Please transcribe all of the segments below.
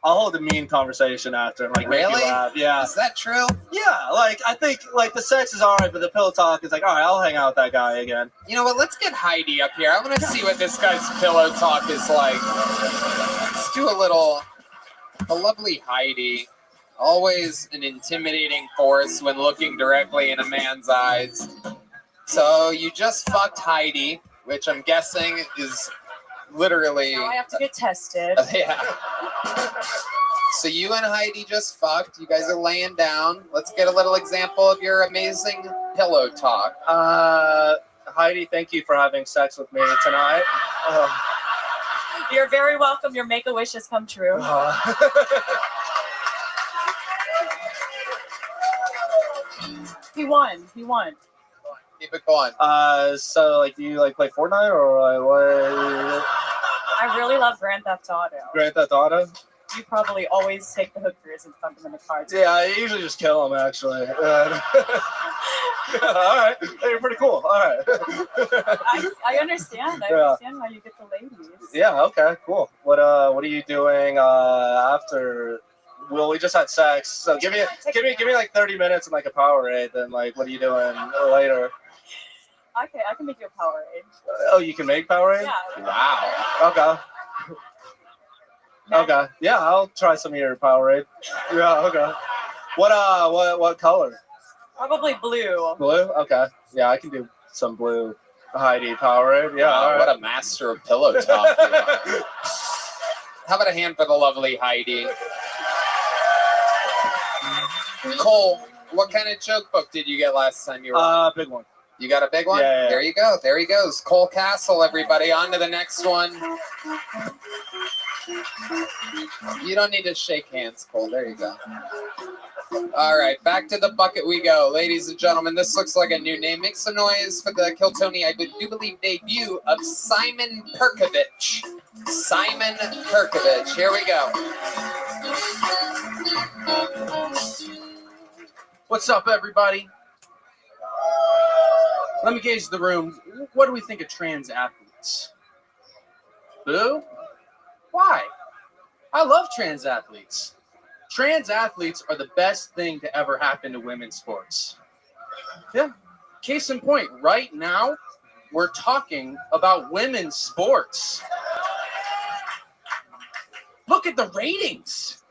I'll hold a mean conversation after and like make Really? you laugh. Yeah. Is that true? Yeah, like I think like the sex is alright, but the pillow talk is like, alright, I'll hang out with that guy again. You know what? Let's get Heidi up here. I want to see what this guy's pillow talk is like. Let's do a lovely Heidi. Always an intimidating force when looking directly in a man's eyes. So you just fucked Heidi, which I'm guessing is literally... Now I have to get tested. Yeah. So you and Heidi just fucked. You guys are laying down. Let's get a little example of your amazing pillow talk. Heidi, thank you for having sex with me tonight. You're very welcome. Your make-a-wish has come true. He won. Keep it going. So like, do you like play Fortnite or like what? I really love Grand Theft Auto. Grand Theft Auto? You probably always take the hookers and dump them in the car. Yeah, I usually just kill them actually. All right, hey, you're pretty cool. All right. I understand. I understand how you get the ladies. Yeah. Okay. Cool. What are you doing after? Well, we just had sex, so give me like 30 minutes and like a Powerade. Then like, what are you doing later? Okay, I can make you a Powerade. Oh, you can make Powerade? Yeah. Wow. Okay. Okay. Yeah, I'll try some of your Powerade. Yeah. Okay. What color? Probably blue. Blue? Okay. Yeah, I can do some blue Heidi Powerade. Yeah. Wow, all right. what a master of pillow talk you are. How about a hand for the lovely Heidi? Cole, what kind of joke book did you get last time you were Big one. You got a big one? Yeah. There you go. There he goes. Cole Castle, everybody. On to the next one. You don't need to shake hands, Cole. There you go. All right, back to the bucket we go. Ladies and gentlemen, this looks like a new name. Make some noise for the Kiltony, I do believe, debut of Simon Perkovich. Simon Perkovich. Here we go. What's up, everybody? Let me gauge the room. What do we think of trans athletes? Boo? Why? I love trans athletes. Trans athletes are the best thing to ever happen to women's sports. Yeah. Case in point, right now, we're talking about women's sports. Look at the ratings.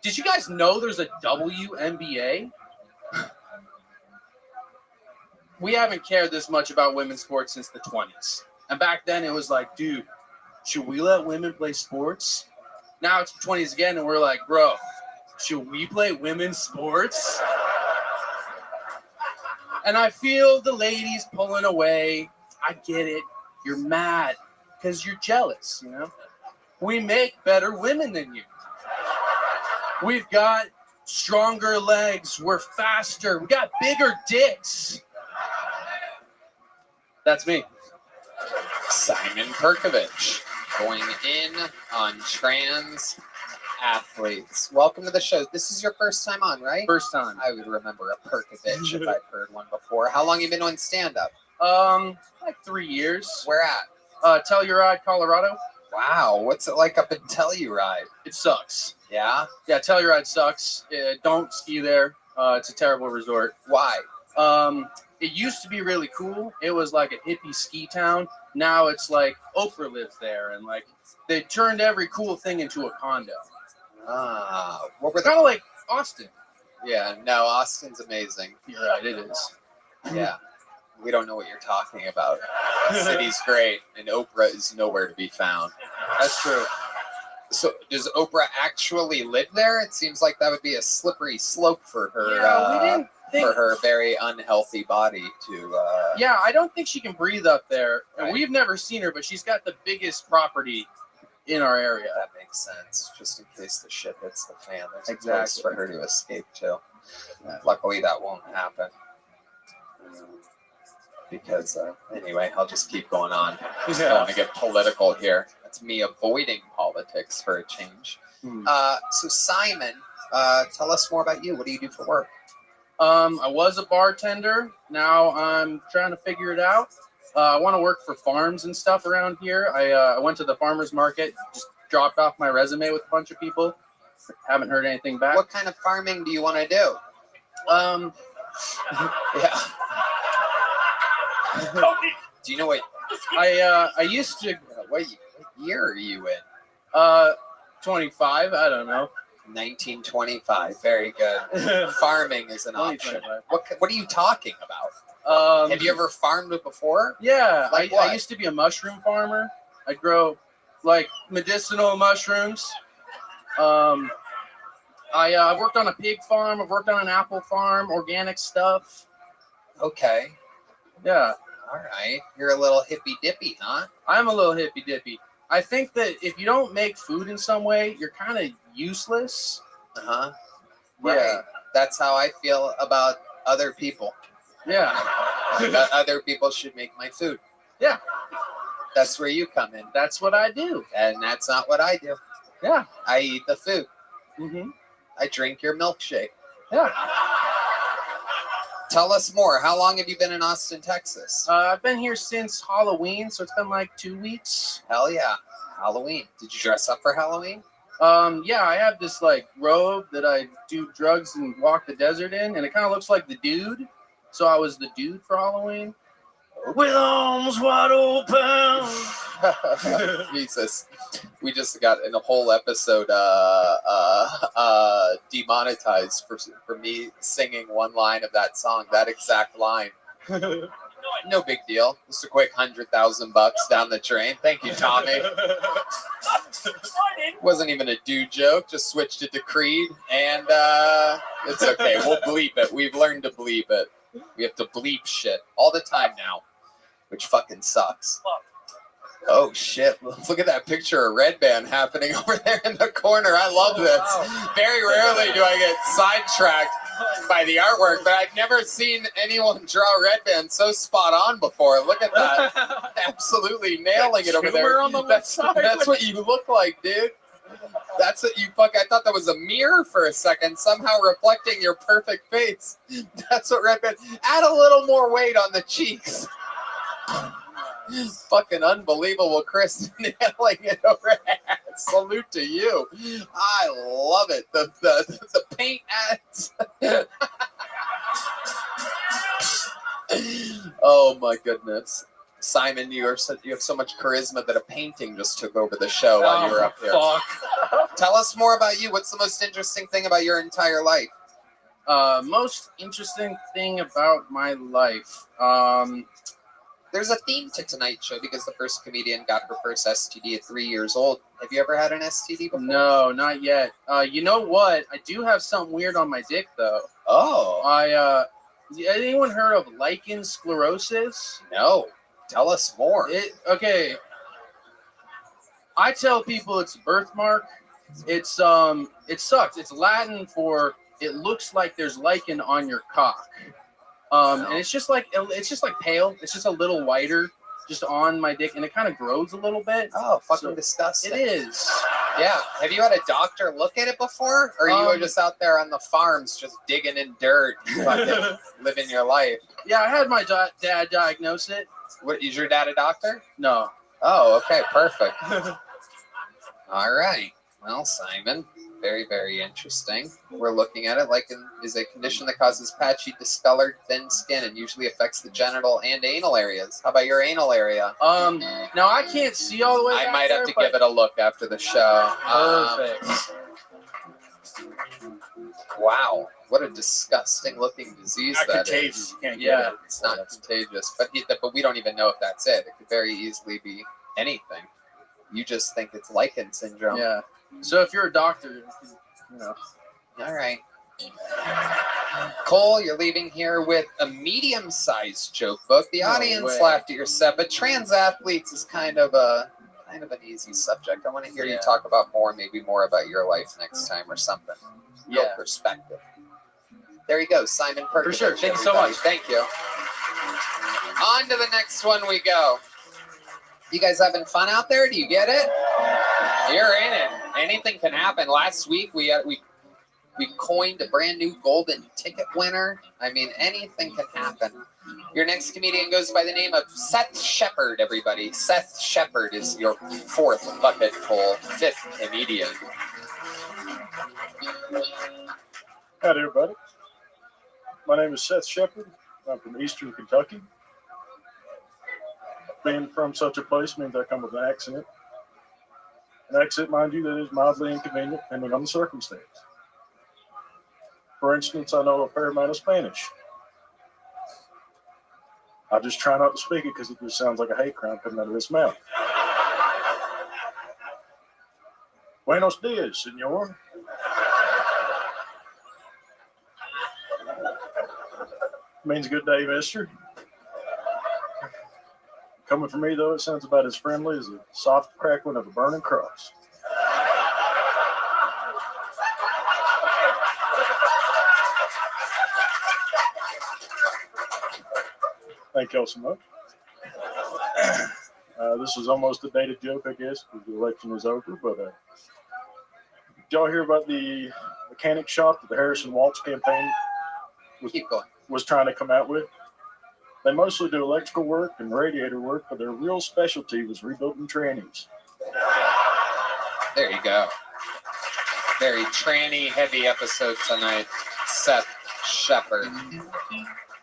Did you guys know there's a WNBA? We haven't cared this much about women's sports since the 20s. And back then it was like, dude, should we let women play sports? Now it's the 20s again and we're like, bro, should we play women's sports? And I feel the ladies pulling away. I get it. You're mad because you're jealous, you know? We make better women than you. We've got stronger legs. We're faster. We got bigger dicks. That's me. Simon Perkovich going in on trans athletes. Welcome to the show. This is your first time on, right? First time. I would remember a Perkovich if I've heard one before. How long you been doing stand-up? Like 3 years. Where at? Telluride, Colorado. Wow, what's it like up in Telluride? It sucks. Yeah? Yeah, Telluride sucks. Don't ski there. It's a terrible resort. Why? It used to be really cool. It was like a hippie ski town. Now it's like Oprah lives there, and like they turned every cool thing into a condo. What were Kind of like Austin. Yeah, no, Austin's amazing. You're right, it is. Yeah. We don't know what you're talking about. The city's great, and Oprah is nowhere to be found. That's true. So, does Oprah actually live there? It seems like that would be a slippery slope for her. Yeah, we didn't think... For her very unhealthy body to. Yeah, I don't think she can breathe up there. And right. We've never seen her, but she's got the biggest property in our area. That makes sense. Just in case the shit hits the fan, there's exactly. a place for her to escape to. Luckily, that won't happen. Because anyway, I'll just keep going on. I don't want to get political here. That's me avoiding politics for a change. So Simon, tell us more about you. What do you do for work? I was a bartender. Now I'm trying to figure it out. I want to work for farms and stuff around here. I went to the farmer's market, just dropped off my resume with a bunch of people. Haven't heard anything back. What kind of farming do you want to do? Yeah. Do you know what I used to what year are you in? 25. I don't know. 1925. Very good. Farming is an option. 2025. What are you talking about? Have you ever farmed before? Yeah, Like I what? used to be a mushroom farmer. I grow like medicinal mushrooms. I've worked on a pig farm. I've worked on an apple farm, organic stuff. Okay. Yeah, All right. You're a little hippy dippy, huh? I'm a little hippy dippy. I think that if you don't make food in some way, you're kind of useless. Uh-huh. Yeah. Right. That's how I feel about other people. Yeah. That other people should make my food. Yeah. That's where you come in. That's what I do. And that's not what I do. Yeah. I eat the food. Mm-hmm. I drink your milkshake. Yeah. Tell us more. How long have you been in Austin, Texas? I've been here since Halloween, so it's been like 2 weeks. Hell yeah. Halloween. Did you dress up for Halloween? Yeah, I have this like robe that I do drugs and walk the desert in, and it kind of looks like the dude. So I was the dude for Halloween. With arms wide open. Jesus. We just got in a whole episode demonetized for me singing one line of that song, that exact line. No big deal. Just a quick $100,000 down the drain. Thank you, Tommy. Wasn't even a dude joke. Just switched it to Creed, and it's okay. We'll bleep it. We've learned to bleep it. We have to bleep shit all the time now, which fucking sucks. Oh shit! Look at that picture of Red Band happening over there in the corner. I love this. Wow. Very rarely do I get sidetracked by the artwork, but I've never seen anyone draw Red Band so spot on before. Look at that. Absolutely nailing it over there. Tumor on the left side. That's what you look like, dude. That's what you fuck. I thought that was a mirror for a second, somehow reflecting your perfect face. That's what Red Band. Add a little more weight on the cheeks. Fucking unbelievable, Chris, nailing it over there. Salute to you. I love it. The paint ads. Oh my goodness, Simon, you have so much charisma that a painting just took over the show while you were up here. Fuck. Tell us more about you. What's the most interesting thing about your entire life? Most interesting thing about my life. There's a theme to tonight's show because the first comedian got her first STD at 3 years old. Have you ever had an STD before? No, not yet. You know what? I do have something weird on my dick, though. Oh. Anyone heard of lichen sclerosis? No. Tell us more. Okay. I tell people it's a birthmark. It sucks. It's Latin for it looks like there's lichen on your cock. And it's just like pale. It's just a little whiter, just on my dick, and it kind of grows a little bit. Oh, fucking disgusting. It is. Yeah. Have you had a doctor look at it before? Or you were just out there on the farms just digging in dirt, fucking living your life? Yeah, I had my dad diagnose it. What, is your dad a doctor? No. Oh, okay, perfect. All right. Well, Simon, very, very interesting. We're looking at it like is a condition that causes patchy, discolored, thin skin and usually affects the genital and anal areas. How about your anal area? Now I can't see all the way. I might have to give it a look after the show. Perfect. Wow, what a disgusting looking disease that is. Yeah, it's not contagious, but we don't even know if that's it. It could very easily be anything. You just think it's lichen syndrome. Yeah. So if you're a doctor, you know. All right. Cole, you're leaving here with a medium-sized joke book. The audience laughed at your set, but trans athletes is kind of an easy subject. I want to hear you talk about maybe more about your life next time or something. Real perspective. There you go, Simon Perkovich. For sure. Thank you so everybody. much. Thank you. On to the next one we go. You guys having fun out there? Do you get it? You're in it. Anything can happen. Last week we We coined a brand new golden ticket winner. I mean, anything can happen. Your next comedian goes by the name of Seth Shepard, everybody. Seth Shepard is your fourth bucketful, fifth comedian. Howdy, everybody. My name is Seth Shepard. I'm from Eastern Kentucky. Being from such a place means I come with an accent. An accent, mind you, that is mildly inconvenient depending on the circumstance. For instance, I know a fair amount of Spanish. I just try not to speak it because it just sounds like a hate crime coming out of his mouth. Buenos dias, senor. Means good day, mister. Coming from me, though, it sounds about as friendly as a soft crackling of a burning cross. Thank y'all so much. This is almost a dated joke, I guess, because the election is over. But did y'all hear about the mechanic shop that the Harrison Waltz campaign was trying to come out with? They mostly do electrical work and radiator work, but their real specialty was rebuilding trannies. There you go. Very tranny-heavy episode tonight. Seth Shepard.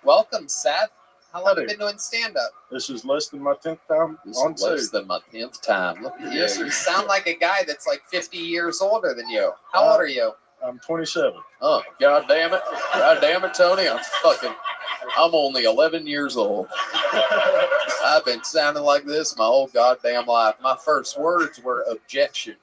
Welcome, Seth. How long have you been doing stand-up? This is less than my 10th time on stage. Less than my 10th time. Look at you. Yes, sir. You sound like a guy that's like 50 years older than you. How old are you? I'm 27. Oh, God damn it. God damn it, Tony. I'm only 11 years old. I've been sounding like this my whole goddamn life. My first words were objection.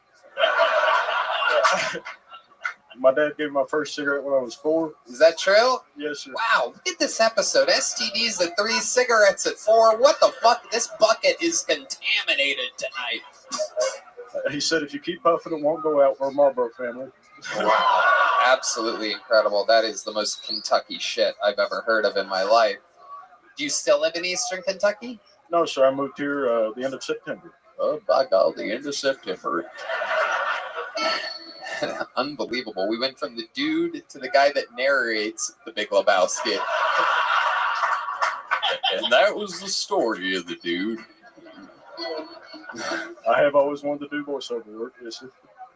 My dad gave me my first cigarette when I was 4. Is that true? Yes, sir. Wow, look at this episode. STDs at 3, cigarettes at 4. What the fuck? This bucket is contaminated tonight. He said if you keep puffing, it won't go out. We're a Marlboro family. Wow. Absolutely incredible. That is the most Kentucky shit I've ever heard of in my life. Do you still live in Eastern Kentucky? No, sir. I moved here the end of September. Oh, by God, the end of September. Unbelievable. We went from the dude to the guy that narrates The Big Lebowski. And that was the story of the dude. I have always wanted to do voiceover work. Yes, sir.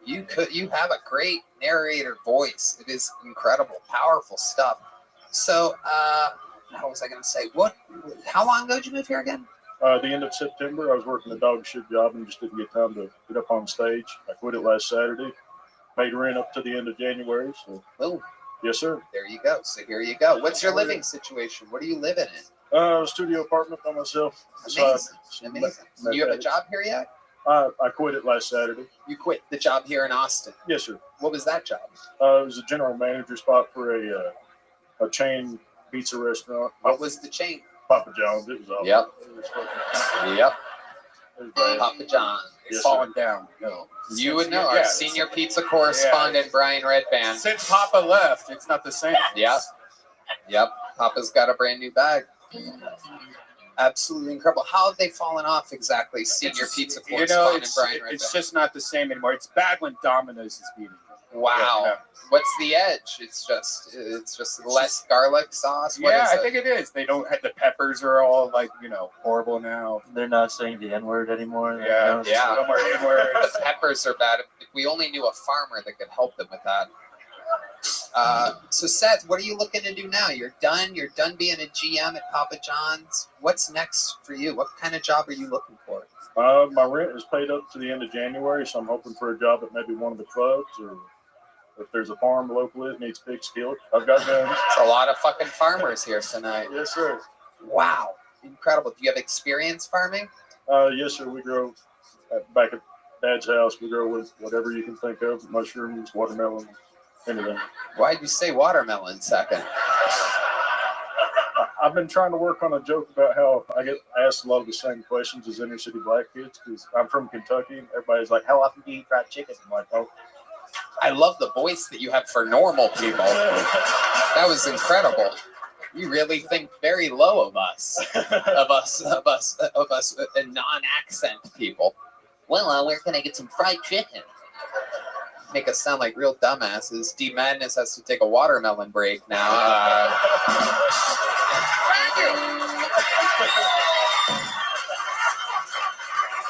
You have a great narrator voice. It is incredible, powerful stuff. So, how was I going to say? How long ago did you move here again? The end of September. I was working a dog shit job and just didn't get time to get up on stage. I quit it last Saturday. Paid rent up to the end of January. So, oh, yes, sir. There you go. So here you go. What's your living situation? What are you living in? A studio apartment by myself. Amazing. Do you have a job here yet? I quit it last Saturday. You quit the job here in Austin? Yes, sir. What was that job? It was a general manager spot for a chain pizza restaurant. What was the chain? Papa John's. It was awesome. Yep. Yep. Papa John's. Yes, Falling down. No. You would know. Our senior pizza correspondent, Brian Redband. Since Papa left, it's not the same. Yep. Papa's got a brand new bag. Absolutely incredible. How have they fallen off exactly, senior pizza correspondent Brian Redband? It's just not the same anymore. It's bad when Domino's is beating them. Wow. Yeah. What's the edge? It's just less garlic sauce. I think it is. They don't have the peppers are all horrible now. They're not saying the N-word anymore. Yeah. No more N-words. The peppers are bad. If we only knew a farmer that could help them with that. So Seth, what are you looking to do now? You're done being a GM at Papa John's. What's next for you? What kind of job are you looking for? My rent is paid up to the end of January, so I'm hoping for a job at maybe one of the clubs, or if there's a farm locally that needs pigs killed. I've got guns. It's a lot of fucking farmers here tonight. Yes, sir. Wow. Incredible. Do you have experience farming? Yes, sir. We grow back at Dad's house. We grow with whatever you can think of: mushrooms, watermelon, anything. Why'd you say watermelon second? I've been trying to work on a joke about how I get asked a lot of the same questions as inner city black kids, because I'm from Kentucky. Everybody's like, "How often do you eat fried chicken?" I'm like, "Oh." I love the voice that you have for normal people. That was incredible. You really think very low of us, non-accent people. Well, where can I get some fried chicken? make us sound like real dumbasses. D Madness has to take a watermelon break now.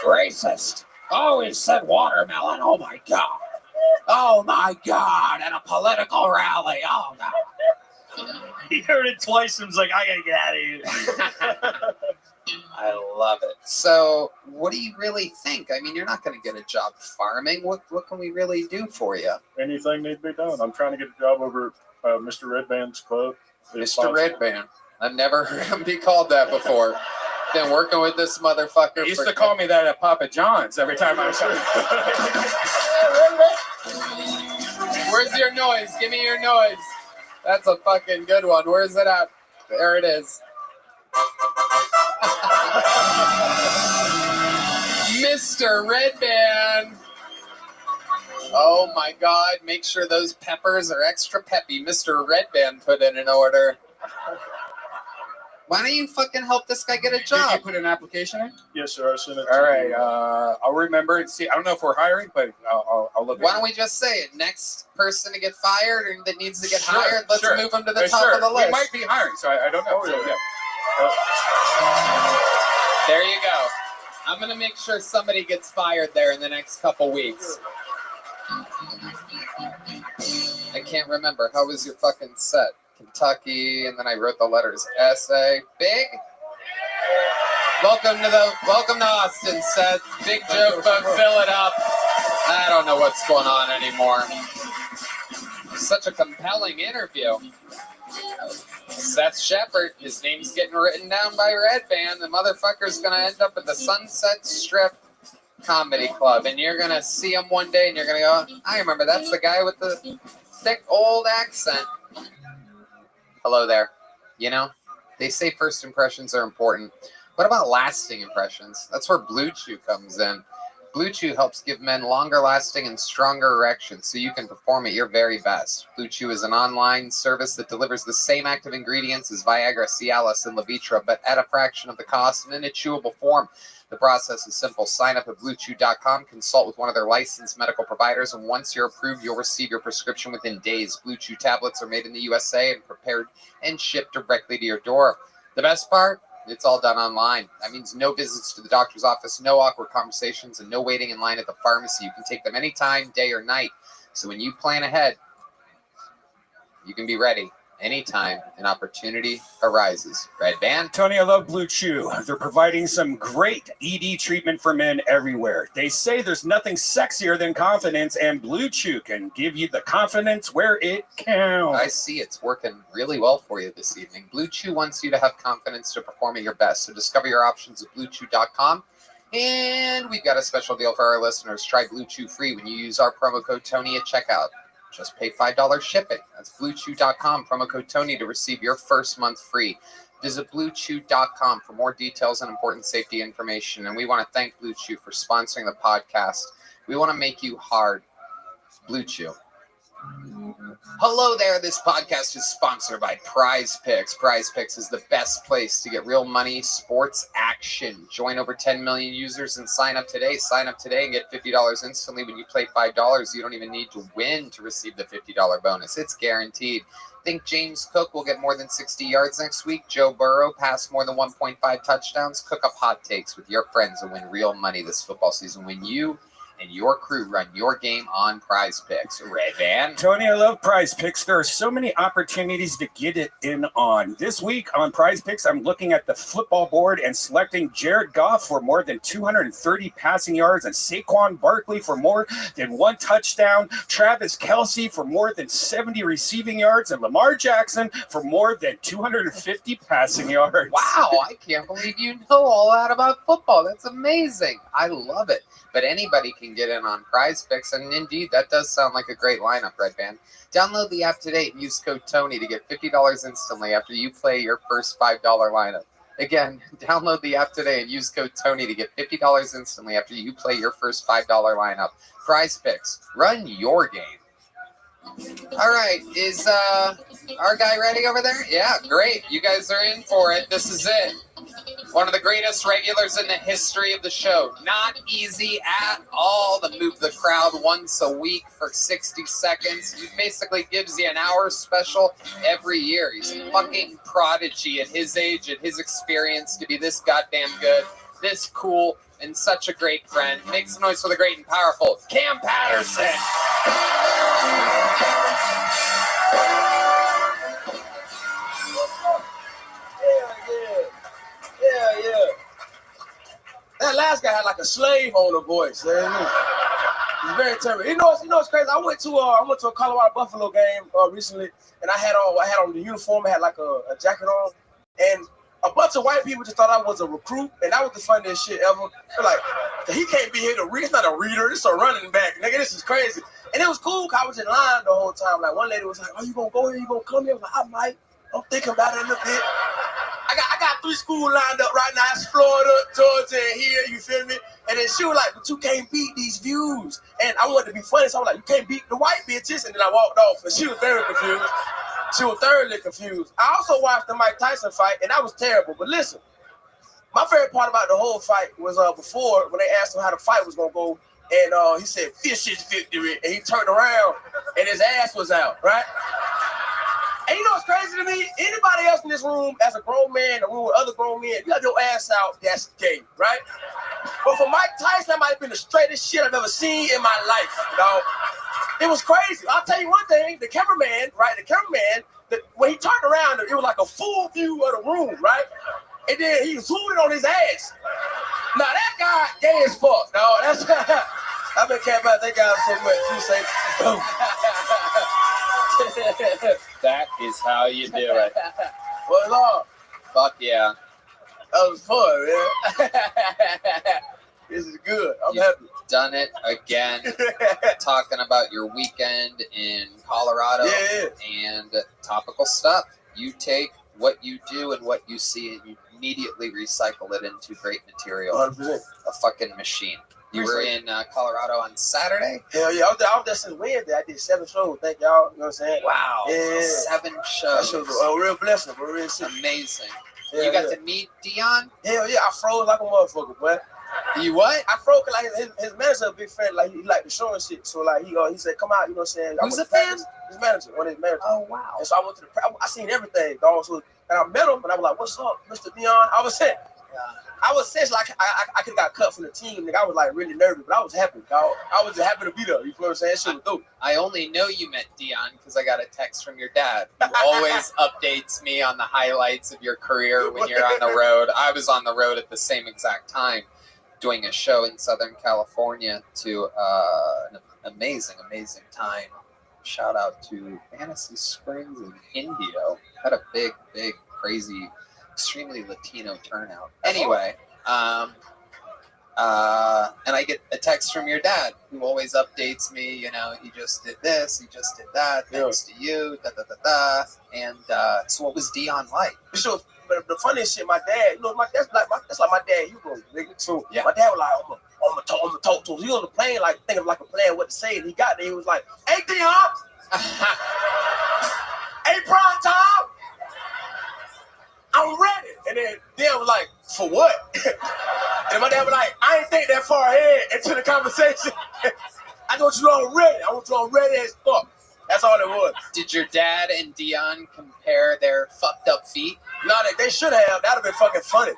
Racist. Always said watermelon. Oh my god. Oh my god. At a political rally. Oh no. He heard it twice and was like, I gotta get out of here. I love it. So, what do you really think? I mean, you're not going to get a job farming. What can we really do for you? Anything need to be done. I'm trying to get a job over at Mr. Redband's club. Mr. Redband. I've never heard him be called that before. Been working with this motherfucker. He used to call me that at Papa John's every time I was Where's your noise? Give me your noise. That's a fucking good one. Where's it at? There it is. Mr. Redband. Oh my god, make sure those peppers are extra peppy. Mr. Redband put in an order. Why don't you fucking help this guy get a Did job? you put an application in? Yes, sir. I sent it. All right. I'll remember and see. I don't know if we're hiring, but I'll look. Why don't we just say it? Next person to get fired or that needs to get Sure, hired, let's sure. move them to the top Sure. of the list. We might be hiring, so I don't know. So, yeah. There you go. I'm going to make sure somebody gets fired there in the next couple weeks. I can't remember. How was your fucking set? Kentucky, and then I wrote the letters SA. Big? Welcome to Austin, Seth. Big joke, but fill it up. I don't know what's going on anymore. Such a compelling interview. Seth Shepard, his name's getting written down by Redband. The motherfucker's gonna end up at the Sunset Strip Comedy Club, and you're gonna see him one day, and you're gonna go, I remember, that's the guy with the thick old accent. Hello there. You know, they say first impressions are important. What about lasting impressions? That's where Blue Chew comes in. Blue Chew helps give men longer lasting and stronger erections so you can perform at your very best. Blue Chew is an online service that delivers the same active ingredients as Viagra, Cialis, and Levitra, but at a fraction of the cost and in a chewable form. The process is simple. Sign up at BlueChew.com, consult with one of their licensed medical providers, and once you're approved, you'll receive your prescription within days. Blue Chew tablets are made in the USA and prepared and shipped directly to your door. The best part? It's all done online. That means no visits to the doctor's office, no awkward conversations, and no waiting in line at the pharmacy. You can take them anytime, day or night. So when you plan ahead, you can be ready anytime an opportunity arises. Redband? Tony, I love Blue Chew. They're providing some great ED treatment for men everywhere. They say there's nothing sexier than confidence, and Blue Chew can give you the confidence where it counts. I see it's working really well for you this evening. Blue Chew wants you to have confidence to perform at your best. So discover your options at BlueChew.com. And we've got a special deal for our listeners. Try Blue Chew free when you use our promo code Tony at checkout. Just pay $5 shipping. That's BlueChew.com, promo code Tony to receive your first month free. Visit BlueChew.com for more details and important safety information. And we want to thank Blue Chew for sponsoring the podcast. We want to make you hard. Blue Chew. Hello there. This podcast is sponsored by Prize Picks. Prize Picks is the best place to get real money, sports action. Join over 10 million users and sign up today. Sign up today and get $50 instantly when you play $5. You don't even need to win to receive the $50 bonus. It's guaranteed. Think James Cook will get more than 60 yards next week? Joe Burrow pass more than 1.5 touchdowns? Cook up hot takes with your friends and win real money this football season when you and your crew run your game on Prize Picks. Redband? Tony, I love Prize Picks. There are so many opportunities to get it in on. This week on Prize Picks, I'm looking at the football board and selecting Jared Goff for more than 230 passing yards and Saquon Barkley for more than 1 touchdown, Travis Kelce for more than 70 receiving yards, and Lamar Jackson for more than 250 passing yards. Wow, I can't believe you know all that about football. That's amazing. I love it. But anybody can get in on Prize Picks, and indeed, that does sound like a great lineup, Redband. Download the app today and use code Tony to get $50 instantly after you play your first $5 lineup. Again, download the app today and use code Tony to get $50 instantly after you play your first $5 lineup. Prize Picks, run your game. All right, is our guy ready over there? Yeah, great. You guys are in for it. This is it. One of the greatest regulars in the history of the show. Not easy at all to move the crowd once a week for 60 seconds. He basically gives you an hour special every year. He's a fucking prodigy at his age, at his experience, to be this goddamn good, this cool, and such a great friend. Make some noise for the great and powerful Cam Patterson. Yeah. That last guy had like a slave owner voice. He's very terrible. You know what's crazy? I went to a Colorado Buffalo game recently, and I had on the uniform. I had like a jacket on, and a bunch of white people just thought I was a recruit, and that was the funniest shit ever. They're like, he can't be here to read. It's not a reader. It's a running back. Nigga, this is crazy. And it was cool because I was in line the whole time. Like, one lady was like, "Oh, you gonna go here? You gonna come here?" I was like, "I might. I'm thinking about it a little bit." I got 3 schools lined up right now. It's Florida, Georgia, and here, you feel me? And then she was like, "But you can't beat these views." And I wanted to be funny, so I was like, "You can't beat the white bitches." And then I walked off, and she was very confused. She was thoroughly confused. I also watched the Mike Tyson fight, and that was terrible. But listen, my favorite part about the whole fight was before, when they asked him how the fight was going to go, and he said, "Fish's victory." And he turned around, and his ass was out, right? And you know what's crazy to me? Anybody else in this room, as a grown man, a room with other grown men, if you have your ass out, that's gay, right? But for Mike Tyson, that might have been the straightest shit I've ever seen in my life, dog. It was crazy. I'll tell you one thing, the cameraman, when he turned around, it was like a full view of the room, right? And then he zoomed on his ass. Now that guy gay as fuck, dog. That's I've been caring about that guy so much. You say, boom. That is how you do it. What's up? Fuck yeah. That was fun, man. This is good. I'm happy. Done it again. Talking about your weekend in Colorado and topical stuff. You take what you do and what you see and you immediately recycle it into great material. 100%. A fucking machine. You were in Colorado on Saturday? Hell yeah. I was there since Wednesday. I did 7 shows. Thank y'all. You know what I'm saying? Wow. Yeah. 7 That shows. show's a real blessing. A real shit. Amazing. Yeah, you got to meet Dion? Hell yeah. I froze like a motherfucker, boy. You what? I froze because like his manager a big fan. Like he liked the show and shit. So like he said, "Come out." You know what I'm saying? Who's a fan? His manager. One of his managers. Oh wow. And so I went to I seen everything, dog. So and I met him and I was like, "What's up, Mr. Dion?" I was saying, like I could have got cut from the team. Nigga, I was like really nervous, but I was happy, dog. I was just happy to be there. You know what I'm saying? Shit was dope. I only know you met Dion because I got a text from your dad, who always updates me on the highlights of your career when you're on the road. I was on the road at the same exact time, doing a show in Southern California to an amazing time. Shout out to Fantasy Springs in Indio. Had a big, crazy, extremely Latino turnout. Anyway, and I get a text from your dad, who always updates me. You know, he just did this, he just did that, thanks to you, And so, what was Dion like? So, but the funniest shit, my dad, you know, that's like my dad. You go, nigga. So yeah. My dad was like, I'm gonna talk to him. He was on the plane, like thinking like a plan, what to say. And he got there. He was like, "Hey, Dion." "Hey, prime time. I'm ready." And then Dion was like, "For what?" And my dad was like, "I ain't think that far ahead into the conversation. I want you to know I'm ready. I want you to know I'm ready as fuck." That's all it was. Did your dad and Dion compare their fucked up feet? No, they should have. That'd have been fucking funny.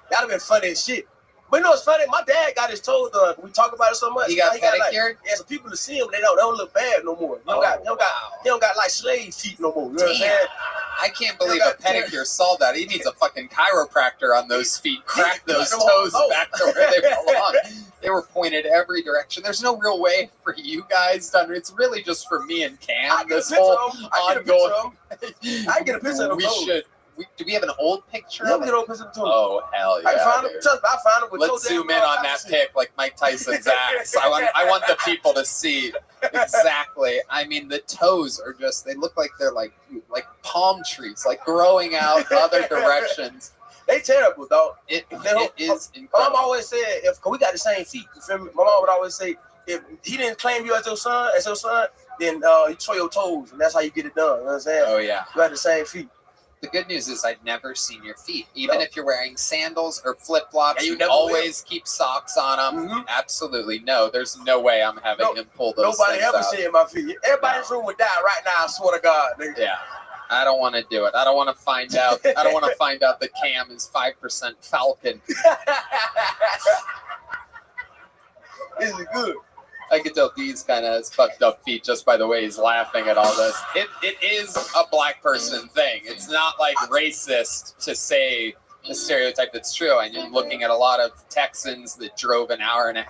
That'd have been funny as shit. But you know what's funny? My dad got his toes done. We talk about it so much. He got like, pedicured? yeah, so people to see him, they don't look bad no more. He don't got like slave feet no more. You know what I'm saying? I can't believe a pedicure solved that. He needs a fucking chiropractor on those feet. Crack those toes back to where they belong. They were pointed every direction. There's no real way for you guys to. It's really just for me and Cam. This whole ongoing. I get a picture of them. We should. Do we have an old picture? Yeah, of we it? get an old picture of them. Oh hell yeah! I found him. Let's zoom in on that pic, like Mike Tyson's axe. I want the people to see exactly. I mean, the toes are just—they look like they're like palm trees, like growing out other directions. They terrible, dog. It is incredible. My mom always said, cause we got the same feet. You feel me? My mom would always say, if he didn't claim you as your son, then you show your toes, and that's how you get it done. You know what I'm saying? Oh yeah. You got the same feet. The good news is I've never seen your feet. Even if you're wearing sandals or flip-flops, Yeah, you you never always keep socks on them. Mhm. Absolutely. No, there's no way I'm having him pull those Nobody things ever out. seen my feet. Everybody in this room would die right now. I swear to God, nigga. Yeah. I don't want to do it. I don't want to find out. I don't want to find out the Cam is 5% Falcon. This is good. I could tell these kind of has fucked up feet just by the way he's laughing at all this. It is a black person thing. It's not like racist to say a stereotype that's true. And you're looking at a lot of Texans that drove an hour and a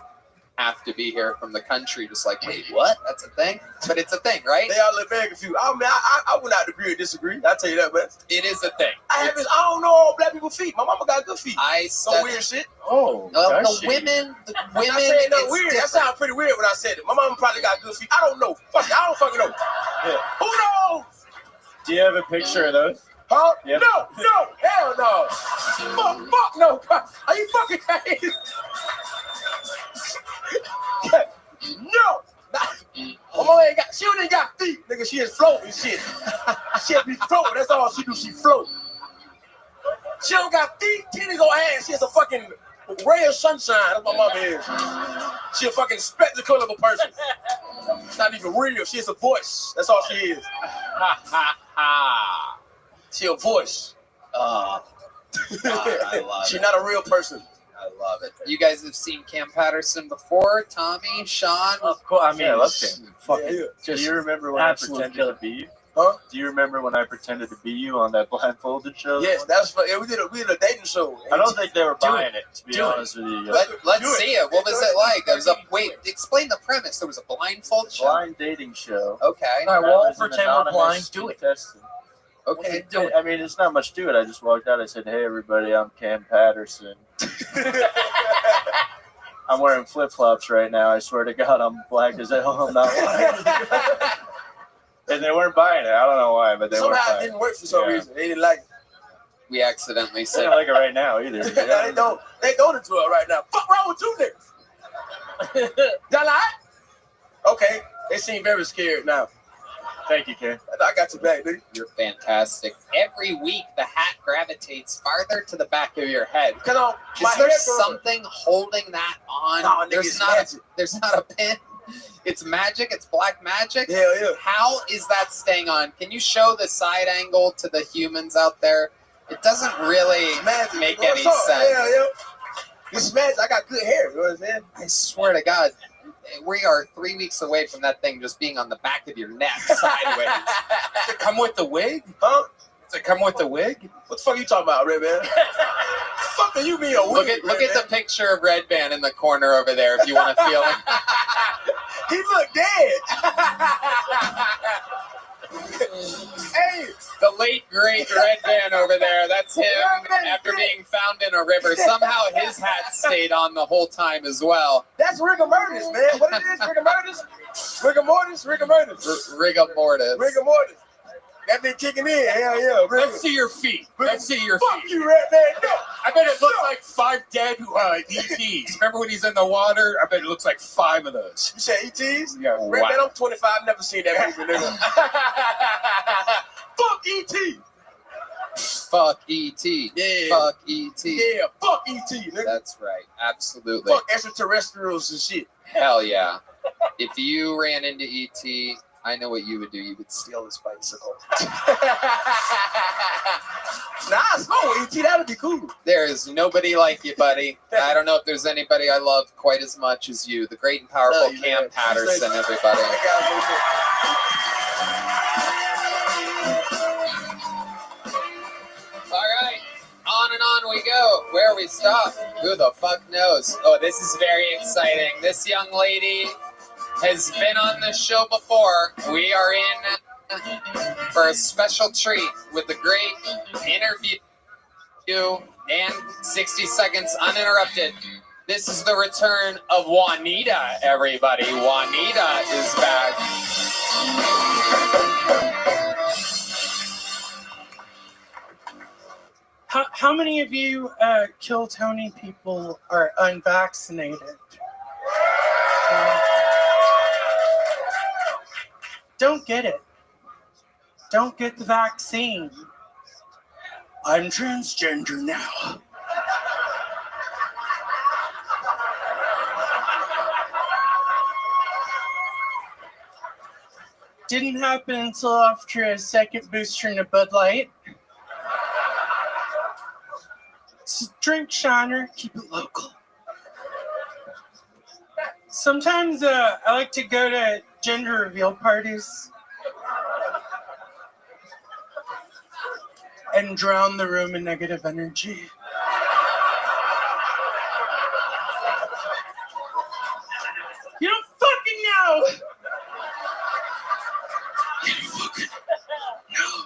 half to be here from the country, just like, wait, what? That's a thing? But it's a thing, right? They all look very confused. I mean, I would not agree or disagree. I'll tell you that, man. It is a thing. I don't know all black people's feet. My mama got good feet. Some studied- weird shit. Oh, the women, I'm not saying no it's weird. That different. sounds pretty weird when I said it. My mama probably got good feet. I don't know. Fuck it. I don't fucking know. Yeah. Who knows? Do you have a picture of those? Huh? Yeah. No, hell no. Fuck no. Are you fucking crazy? No. My mama ain't got, she don't even got feet, nigga. She is floating shit. She be floating. That's all she do. She float. She don't got feet, titties or ass. She is a fucking ray of sunshine. That's what my mama is. She a fucking spectacle of a person. It's not even real. She is a voice. That's all she is. She a voice. I love She's it. not a real person. I love it. You guys have seen Cam Patterson before? Tommy, Sean? Of course, I mean, Yeah, I love Cam. fucking Yeah. Do just you remember when I absolute pretended killer. to be you? Huh? Do you remember when I pretended to be you on that blindfolded show? Yes, that's fun. Yeah, we did a dating show. I don't think they were Do buying it, to be Do it. honest with you. Let's Do it. see it. What was it like? There was a explain the premise. There was a blindfold show. Blind dating show. Okay. All right, I we'll all was an pretend we're anonymous blind. Do it. contestant. Okay. Do it. I mean, it's not much to it. I just walked out. I said, "Hey, everybody, I'm Cam Patterson. I'm wearing flip flops right now. I swear to God, I'm black as hell. I'm not white." And they weren't buying it. I don't know why, but they weren't Somehow it buying it. didn't work for some Yeah. reason. They didn't like it. We accidentally They said don't like it right now either. They don't into it right now. Fuck wrong with you niggas? Y'all lie? Okay. They seem very scared now. Thank you, Cam. I got your back, nigga. you're fantastic. Every week the hat gravitates farther to the back of your head. Cause on my Is there head something holding that on? No, nigga, it's magic. There's not a pin. It's magic. It's black magic. Hell yeah. How is that staying on? Can you show the side angle to the humans out there? It doesn't really Magic. make What's any up? sense. Hell yeah. This is magic. I got good hair. You know what I'm saying? I swear to God, we are 3 weeks away from that thing just being on the back of your neck sideways. Does it come with the wig? Huh? Does it come with the wig? What the fuck you talking about, Red Man? Fuck are you mean a Look wig, at Red the Man? picture of Red Band in the corner over there if you want to feel it. He look dead. Hey, The late great Red Band over there. That's him after being found in a river. Somehow his hat stayed on the whole time as well. that's rigor mortis, man. What it is, rigor mortis? Rigor mortis, rigor mortis. Rigor mortis. Rigor mortis. That been kicking in. Hell yeah. Rigor. Let's see your feet. Let's see your Fuck feet. you, Red Man. No. I bet it looks like 5 dead ETs. Remember when he's in the water? I bet it looks like 5 of those. You said ETs? Yeah, Red wow. Man, I'm 25. Never seen that movie, nigga. Fuck ET. Fuck E.T. Yeah. Fuck E.T. Yeah, fuck ET, nigga. That's right. Absolutely. Fuck extraterrestrials and shit. Hell yeah. If you ran into E.T., I know what you would do. You would steal his bicycle. Nah, I smoke ET. That'd be cool. There is nobody like you, buddy. I don't know if there's anybody I love quite as much as you. The great and powerful Love you, Cam man. Patterson, everybody. All right, on and on we go. Where we stop, who the fuck knows? Oh, this is very exciting. This young lady has been on this show before. We are in for a special treat with a great interview and 60 seconds uninterrupted. This is the return of Juanita, everybody. Juanita is back. How many of you Kill Tony people are unvaccinated? Don't get it. Don't get the vaccine. I'm transgender now. Didn't happen until after a second booster in a Bud Light. Drink Shiner, keep it local. Sometimes I like to go to gender reveal parties and drown the room in negative energy. You don't fucking know! You don't fucking know.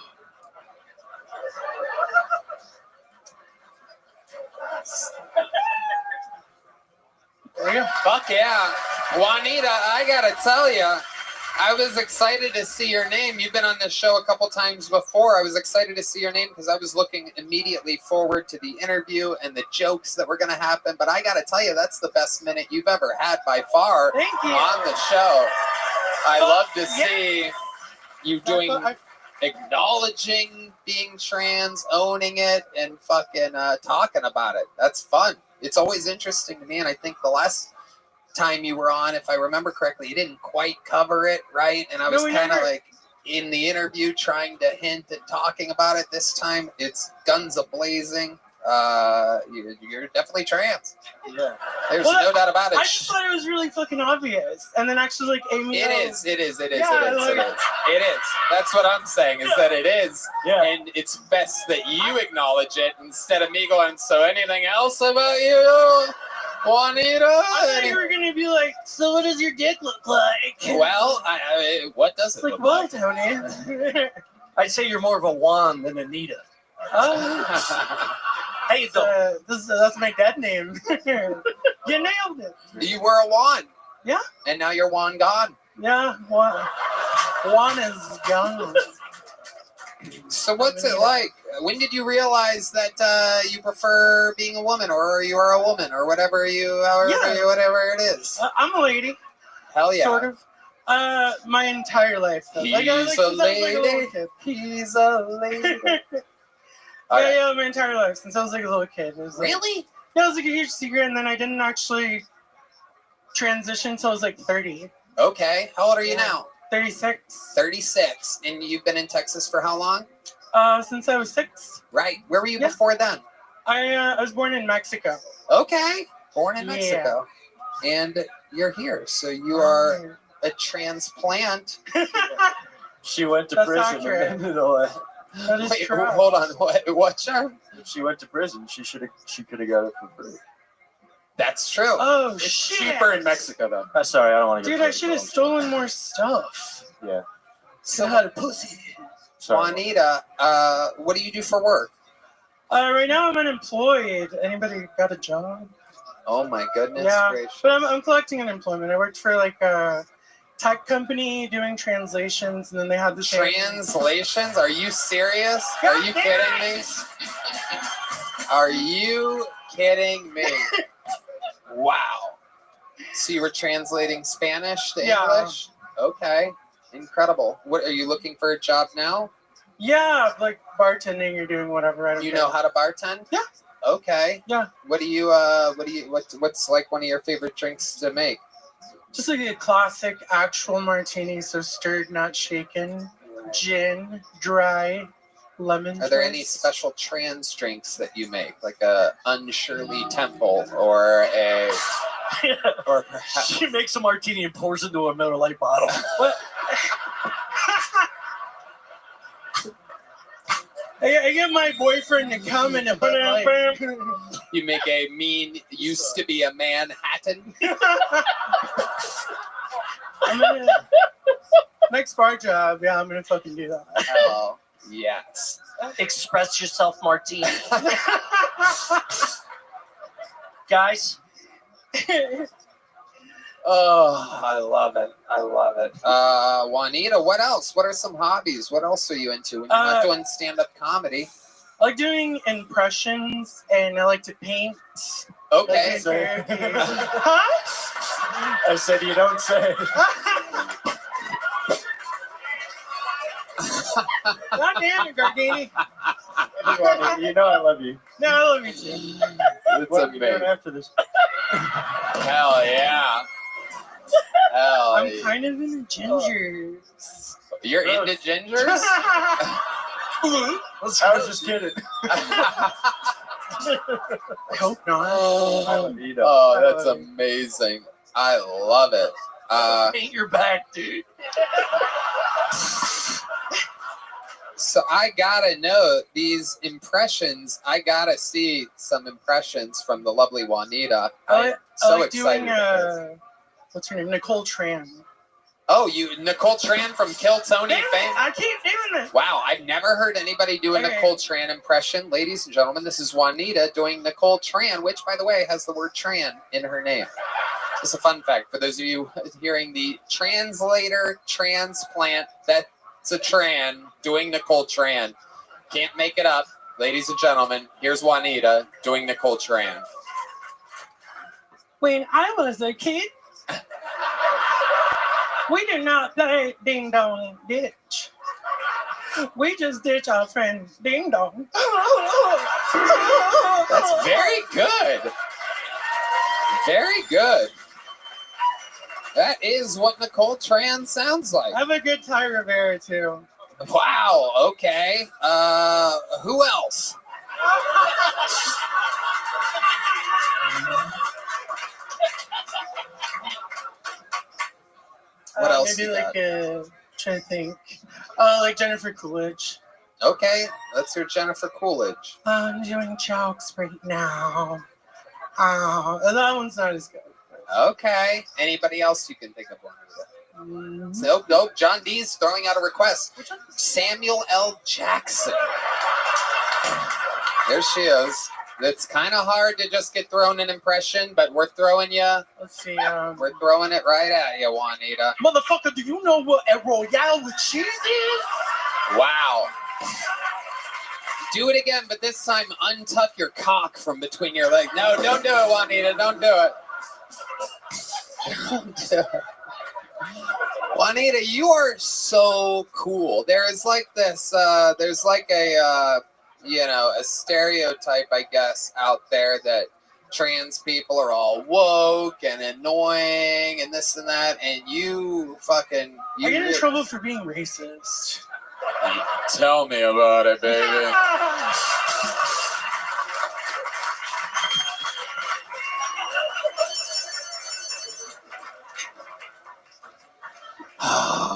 There you go. Fuck yeah. Juanita, I gotta tell you, I was excited to see your name. You've been on this show a couple times before. I was excited to see your name because I was looking immediately forward to the interview and the jokes that were going to happen. But I got to tell you, that's the best minute you've ever had by far Thank you. on the show. I love to see you doing, acknowledging being trans, owning it, and fucking talking about it. That's fun. It's always interesting to me, and I think the last time you were on, if I remember correctly, you didn't quite cover it, right? And I was kind of like in the interview trying to hint at talking about it. This time it's guns a-blazing. You're definitely trans. Yeah. There's no doubt about it. I just thought it was really fucking obvious. And then actually, like, Amy. It is. Yeah, It is. That's what I'm saying, is that it is. Yeah. And it's best that you acknowledge it instead of me going, so anything else about you, Juanita? I thought you were going to be like, so what does your dick look like? Well, what does it It's like, look well, like? Tony. I'd say you're more of a Juan than Anita. Oh. Hey, though. That's my dead name. You nailed it. You were a Juan. Yeah. And now you're Juan God. Yeah, Juan is gone. So what's it like? When did you realize that you prefer being a woman, or you are a woman, or whatever whatever it is? I'm a lady. Hell yeah. Sort of. My entire life. Though. He's Like, I a lady. little kid. He's a lady. Yeah, my entire life since I was like a little kid. It was like, Really? Yeah, it was like a huge secret, and then I didn't actually transition until I was like 30. Okay. How old are you now? 36. 36. And you've been in Texas for how long? Since I was 6. Right. Where were you before then? I was born in Mexico. Okay. Born in Mexico. And you're here. So you are a transplant. She went to That's prison. accurate. And then, all that. That is Wait, true. hold on. What, Charm? She went to prison. She could have got it for free. That's true. Oh, It's shit. cheaper in Mexico, though. Sorry, I don't want to get Dude, I should have stolen more stuff. Yeah. So, had a pussy. Sorry. Juanita, what do you do for work? Right now I'm unemployed. Anybody got a job? Oh my goodness gracious. But I'm collecting unemployment. I worked for like a tech company doing translations, and then they had the Translations? Are you serious? Are you kidding me? Are you kidding me? Wow. So you were translating Spanish to English? Okay. Incredible. What, are you looking for a job now? Yeah, like bartending or doing whatever. I don't You care. know how to bartend? Yeah. Okay. Yeah. What's like one of your favorite drinks to make? Just like a classic actual martini, so stirred, not shaken. Gin, dry, lemon. Are there any twist. special trans drinks that you make, like a Unshirley Temple or a, or perhaps She makes a martini and pours into a Miller Lite bottle. What? I get my boyfriend to come in a Bud Light. you make a mean used to be a Manhattan? I'm gonna, next bar job, I'm gonna fucking do that. Oh yes. Express yourself, martini. Guys. Oh, I love it. I love it. Juanita, what else? What are some hobbies? What else are you into when you're not doing stand-up comedy? I like doing impressions, and I like to paint. Okay. Huh? I said you don't say. God damn it, Gardini. You know I love you. No, I love you too. It's What are you doing amazing. after this? Hell yeah. Hell I'm yeah. kind of into gingers. You're into gingers? I was just kidding. I hope not. Oh, that's amazing. I love it. Paint your back, dude. So I gotta know these impressions. I gotta see some impressions from the lovely Juanita. I'm so like excited. doing, what's her name? Nicole Tran. Oh, Nicole Tran from Kill Tony Damn it, fame? I keep doing it. Wow, I've never heard anybody do a Okay. Nicole Tran impression. Ladies and gentlemen, this is Juanita doing Nicole Tran, which, by the way, has the word Tran in her name. Just a fun fact for those of you hearing the translator transplant, that's a Tran doing Nicole Tran. Can't make it up. Ladies and gentlemen, here's Juanita doing Nicole Tran. When I was a kid, we did not play ding dong ditch. We just ditch our friend ding dong. That's very good. Very good. That is what Nicole Tran sounds like. I have a good Ty Rivera too. Wow. Okay. Who else? What else Maybe you like got? trying to think. Like Jennifer Coolidge. Okay, let's hear Jennifer Coolidge. I'm doing jokes right now. That one's not as good. Okay. Anybody else you can think of? Nope. John D's throwing out a request. Samuel L. Jackson. There she is. It's kind of hard to just get thrown an impression, but we're throwing you. Let's see. We're throwing it right at you, Juanita. Motherfucker, do you know what a Royale with cheese is? Wow. Do it again, but this time untuck your cock from between your legs. No, don't do it, Juanita. Don't do it. Don't do it. Juanita, you are so cool. There's like this, there's like a stereotype, I guess, out there that trans people are all woke and annoying and this and that, and you fucking... I get in trouble for being racist. Tell me about it, baby.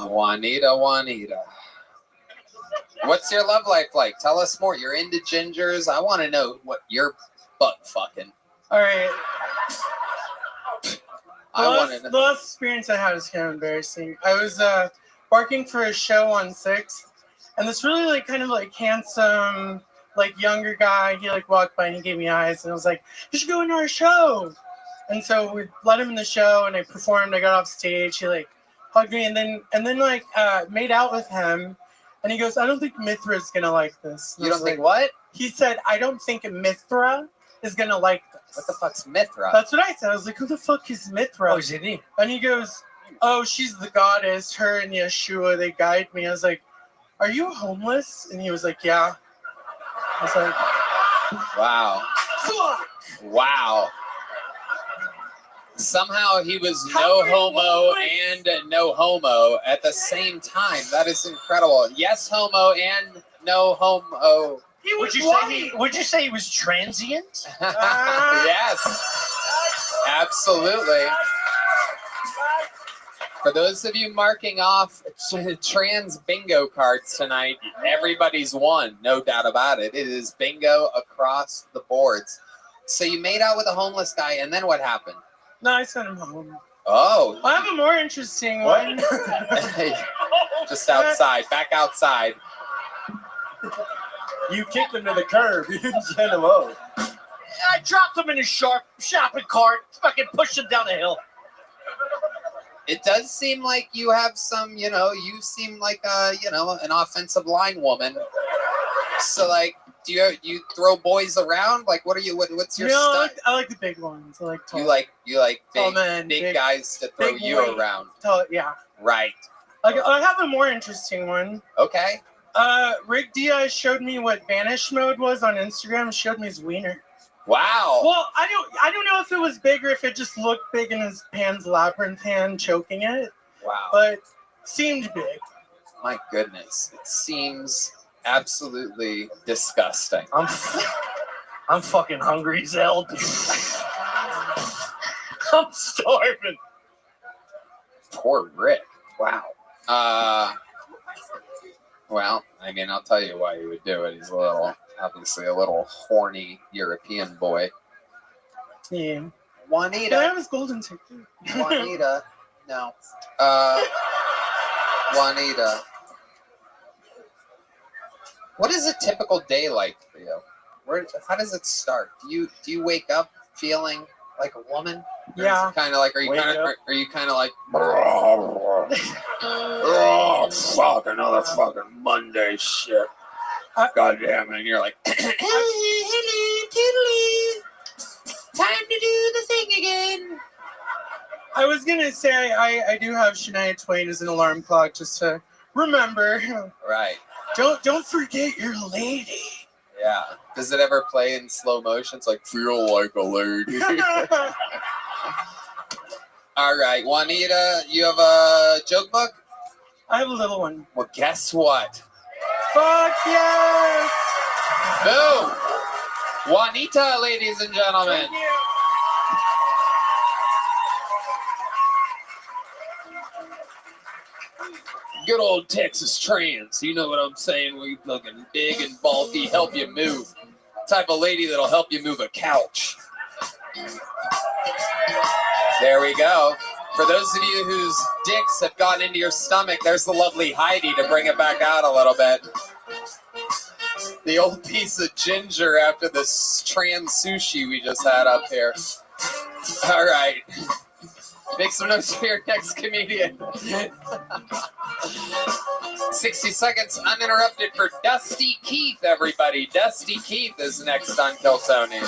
Juanita. What's your love life like? Tell us more. You're into gingers. I want to know what you're butt fucking. All right. I The last experience I had was kind of embarrassing. I was working for a show on 6th, and this really kind of handsome, younger guy, he walked by and he gave me eyes, and I was like, you should go into our show. And so we let him in the show, and I performed. I got off stage. He hugged me, and then made out with him. And he goes, I don't think Mithra's gonna like this. And You don't think what? He said, I don't think Mithra is gonna like this. What the fuck's Mithra? That's what I said. I was like, who the fuck is Mithra? Oh, is it he? And he goes, oh, she's the goddess. Her and Yeshua, they guide me. I was like, are you homeless? And he was like, yeah. I was like, Wow. fuck. Wow. Somehow he was no homo and no homo at the same time. That is incredible. Yes, homo and no homo. He was Would you say he was transient? Yes. Absolutely. For those of you marking off trans bingo cards tonight, everybody's won, no doubt about it. It is bingo across the boards. So you made out with a homeless guy, and then what happened? No, I sent him home. Oh. I have a more interesting one. Just outside, back outside. You kicked him to the curb. You didn't send him home. I dropped him in his shopping cart, fucking pushed him down the hill. It does seem like you have some, you seem like an offensive line woman. So do you throw boys around? What's your style? I like the big ones. I like tall. You like tall big, men, big guys to throw big you weight. around. Tall, yeah. Right. I have a more interesting one. Okay. Rick Diaz showed me what vanish mode was on Instagram. Showed me his wiener. Wow. Well, I don't know if it was big or if it just looked big in his Pan's Labyrinth hand choking it, Wow. but seemed big. My goodness. It seems absolutely disgusting. I'm fucking hungry as hell, dude. I'm starving. Poor Rick. Wow. Well, I mean, I'll tell you why he would do it. He's obviously a little horny European boy. Yeah. Can I Juanita. have his golden ticket? Juanita. No. Juanita. What is a typical day like for you? How does it start? Do you wake up feeling like a woman? Yeah. Kind of like, are you kind of like? Oh, fuck, another fucking Monday shit. God damn it. And you're like, hello, time to do the thing again. I was gonna say I do have Shania Twain as an alarm clock just to remember. Right. Don't forget your lady. Yeah. Does it ever play in slow motion? It's like, feel like a lady. All right, Juanita, you have a joke book? I have a little one. Well, guess what? Fuck yes! Boom! Juanita, ladies and gentlemen. Thank you. Good old Texas trans. You know what I'm saying? We fucking big and bulky, help you move. Type of lady that'll help you move a couch. There we go. For those of you whose dicks have gotten into your stomach, there's the lovely Heidi to bring it back out a little bit. The old piece of ginger after this trans sushi we just had up here. All right. Make some notes for your next comedian. 60 seconds uninterrupted for Dusty Keith, everybody. Dusty Keith is next on Kill Tony.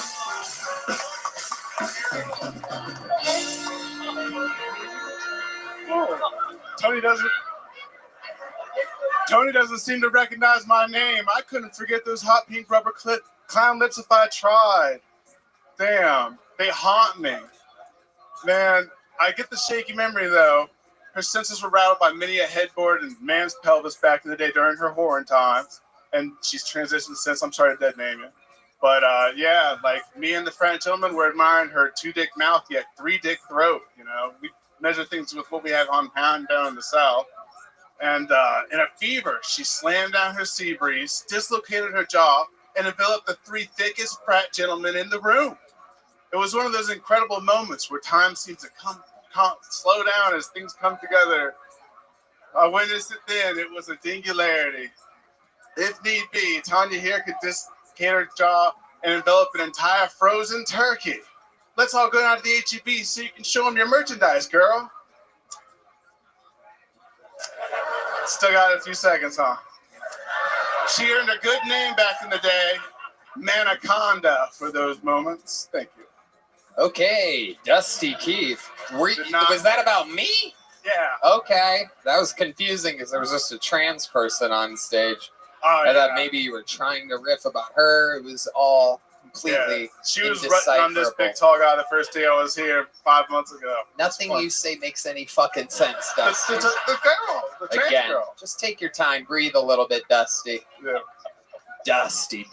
Tony doesn't seem to recognize my name. I couldn't forget those hot pink rubber clown lips if I tried. Damn, they haunt me. Man, I get the shaky memory though. Her senses were rattled by many a headboard and man's pelvis back in the day during her whoring times. And she's transitioned since. I'm sorry to dead name you. But yeah, like me and the French gentleman were admiring her 2-dick mouth yet 3-dick throat. You know, we measure things with what we have on pound down in the South. And in a fever, she slammed down her sea breeze, dislocated her jaw, and enveloped the 3 thickest frat gentlemen in the room. It was one of those incredible moments where time seems to slow down as things come together. I witnessed it then. It was a singularity. If need be, Tanya here could dislocate her jaw and envelop an entire frozen turkey. Let's all go down to the H-E-B so you can show them your merchandise, girl. Still got a few seconds, huh? She earned a good name back in the day. Manaconda for those moments. Thank you. Okay, Dusty Keith. Was that about me? Yeah. Okay. That was confusing because there was just a trans person on stage. Oh, I thought maybe you were trying to riff about her. It was all completely She was writing on this big tall guy the first day I was here 5 months ago. Nothing you say makes any fucking sense, Dusty. The girl, the trans Again, girl. just take your time. Breathe a little bit, Dusty. Yeah. Dusty.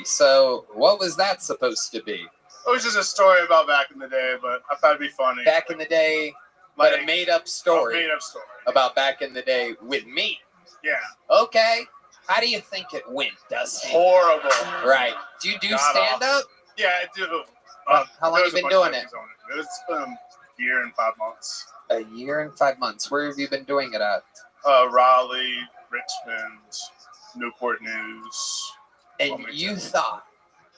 So what was that supposed to be? It was just a story about back in the day, but I thought it'd be funny. Back in the day, Like, but a made-up story. A made-up story. About back in the day with me. Yeah. Okay. How do you think it went, Dusty? Horrible. Right. Do you do stand-up? Yeah, I do. How long have you been doing it? It's been a year and 5 months. A year and 5 months. Where have you been doing it at? Raleigh, Richmond, Newport News. And you thought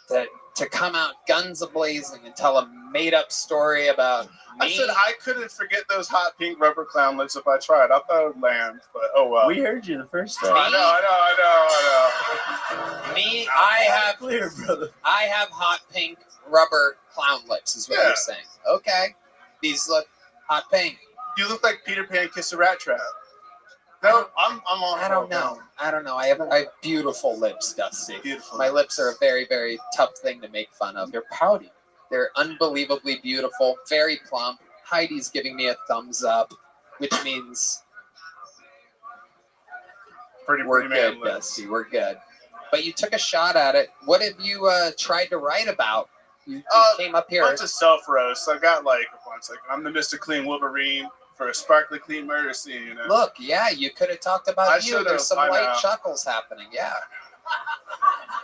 that to come out guns a-blazing and tell a made-up story about me? I said I couldn't forget those hot pink rubber clown lips if I tried. I thought it would land, but oh well. We heard you the first time. I know. Me, I have Clear, brother. I have hot pink rubber clown lips, is what you're saying. Okay. These look hot pink. You look like Peter Pan kissed a rat trap. No, I'm on. I don't know. I don't know. I have beautiful lips, Dusty. Beautiful. My lips are a very, very tough thing to make fun of. They're pouty. They're unbelievably beautiful, very plump. Heidi's giving me a thumbs up, which means we're good, Dusty. We're good. But you took a shot at it. What have you tried to write about? You came up here. A bunch of self roasts. I got like a bunch. Like I'm the Mr. Clean Wolverine for a sparkly clean murder scene. You know? Look, yeah, you could have talked about you. should've, There's some I light know. chuckles happening. Yeah.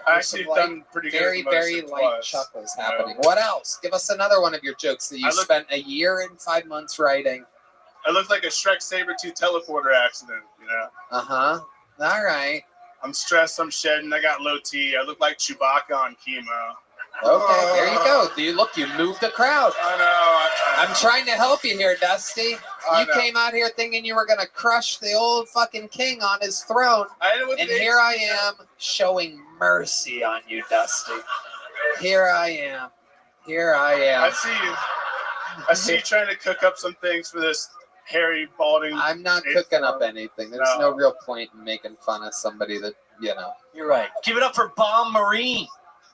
I actually done pretty good. Very, as the most very it light was, chuckles you know? happening. What else? Give us another one of your jokes that you spent a year and 5 months writing. I look like a Shrek Sabertooth teleporter accident. You know. Uh-huh. All right. I'm stressed. I'm shedding. I got low T. I look like Chewbacca on chemo. Okay, there you go. You moved the crowd. I know. I'm trying to help you here, Dusty. I You know. came out here thinking you were going to crush the old fucking king on his throne. And here I am showing mercy on you, Dusty. Here I am. I see you. I see you trying to cook up some things for this hairy, balding. I'm not cooking up anything. There's no real point in making fun of somebody that, you know. You're right. Give it up for Bomb Marine.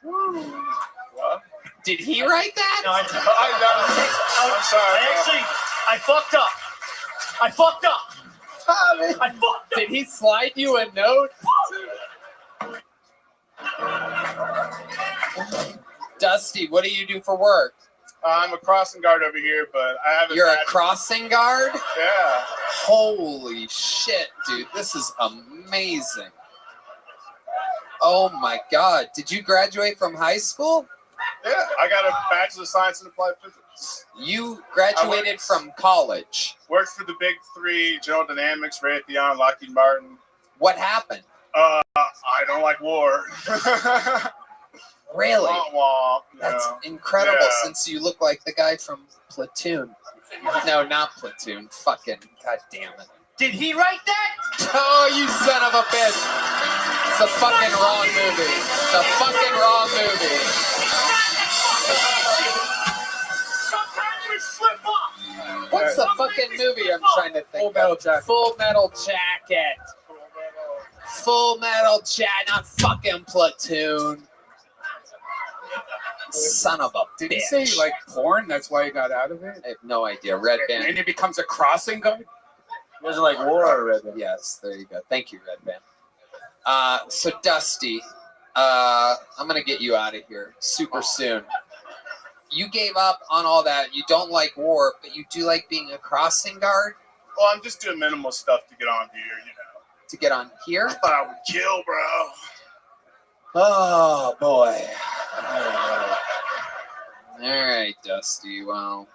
What? Did he write that? No, I'm sorry. I fucked up. I fucked up. Tommy. I fucked up. Did he slide you a note? Dusty, what do you do for work? I'm a crossing guard over here, but I haven't. You're a crossing guard? Yeah. Holy shit, dude. This is amazing. Oh my God. Did you graduate from high school? Yeah, I got a Bachelor of Science in Applied Physics. You graduated from college. Worked for the big three: General Dynamics, Raytheon, Lockheed Martin. What happened? I don't like war. Really? Wah, wah, That's yeah. incredible, Yeah. since you look like the guy from Platoon. No, not Platoon. Fucking God damn it. Did he write that? Oh, you son of a bitch. It's the fucking wrong movie. The fucking wrong movie. Sometimes we slip up. What's the fucking movie I'm trying to think Full Metal of? Jacket. Full Metal Jacket. Full Metal Jacket, not fucking Platoon. Son of a bitch. Did he say you like porn? That's why he got out of it? I have no idea. Red Band. And he becomes a crossing guard? He doesn't like war, Red Band. Yes, there you go. Thank you, Red Band. So Dusty, I'm gonna get you out of here super soon. You gave up on all that. You don't like war, but you do like being a crossing guard. Well, I'm just doing minimal stuff to get on here, you know. To get on here? I thought I would kill, bro. Oh boy. All right, Dusty. Well,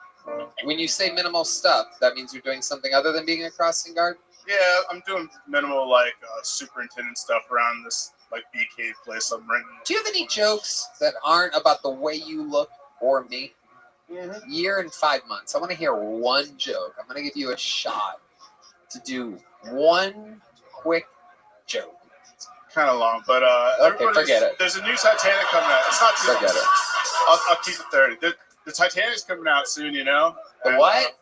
when you say minimal stuff, that means you're doing something other than being a crossing guard? Yeah, I'm doing minimal, like, superintendent stuff around this, like, BK place I'm renting. Do you have any jokes that aren't about the way you look or me? Mm-hmm. Year and 5 months. I want to hear one joke. I'm going to give you a shot to do one quick joke. Kind of long, but Okay, forget it. There's a new Titanic coming out. It's not too Forget long. it. I'll keep it 30. The Titanic's coming out soon, you know? The And, what?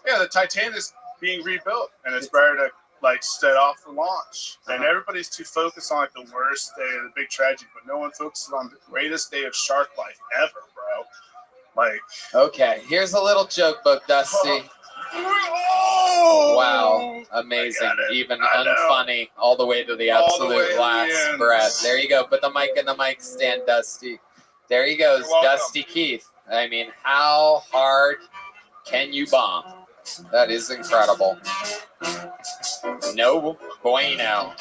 Yeah, the Titanic's being rebuilt, and it's ready to, like, set off for launch. And everybody's too focused on, like, the worst day of the big tragedy, but no one focuses on the greatest day of shark life ever, bro. Like, Okay, here's a little joke book, Dusty. oh! Wow, amazing. I got it. Even I know. unfunny, all the way to the All the way absolute to the last end. breath. There you go. Put the mic in the mic stand, Dusty. There he goes, You're welcome. Dusty Keith. I mean, how hard can you bomb? That is incredible. No bueno.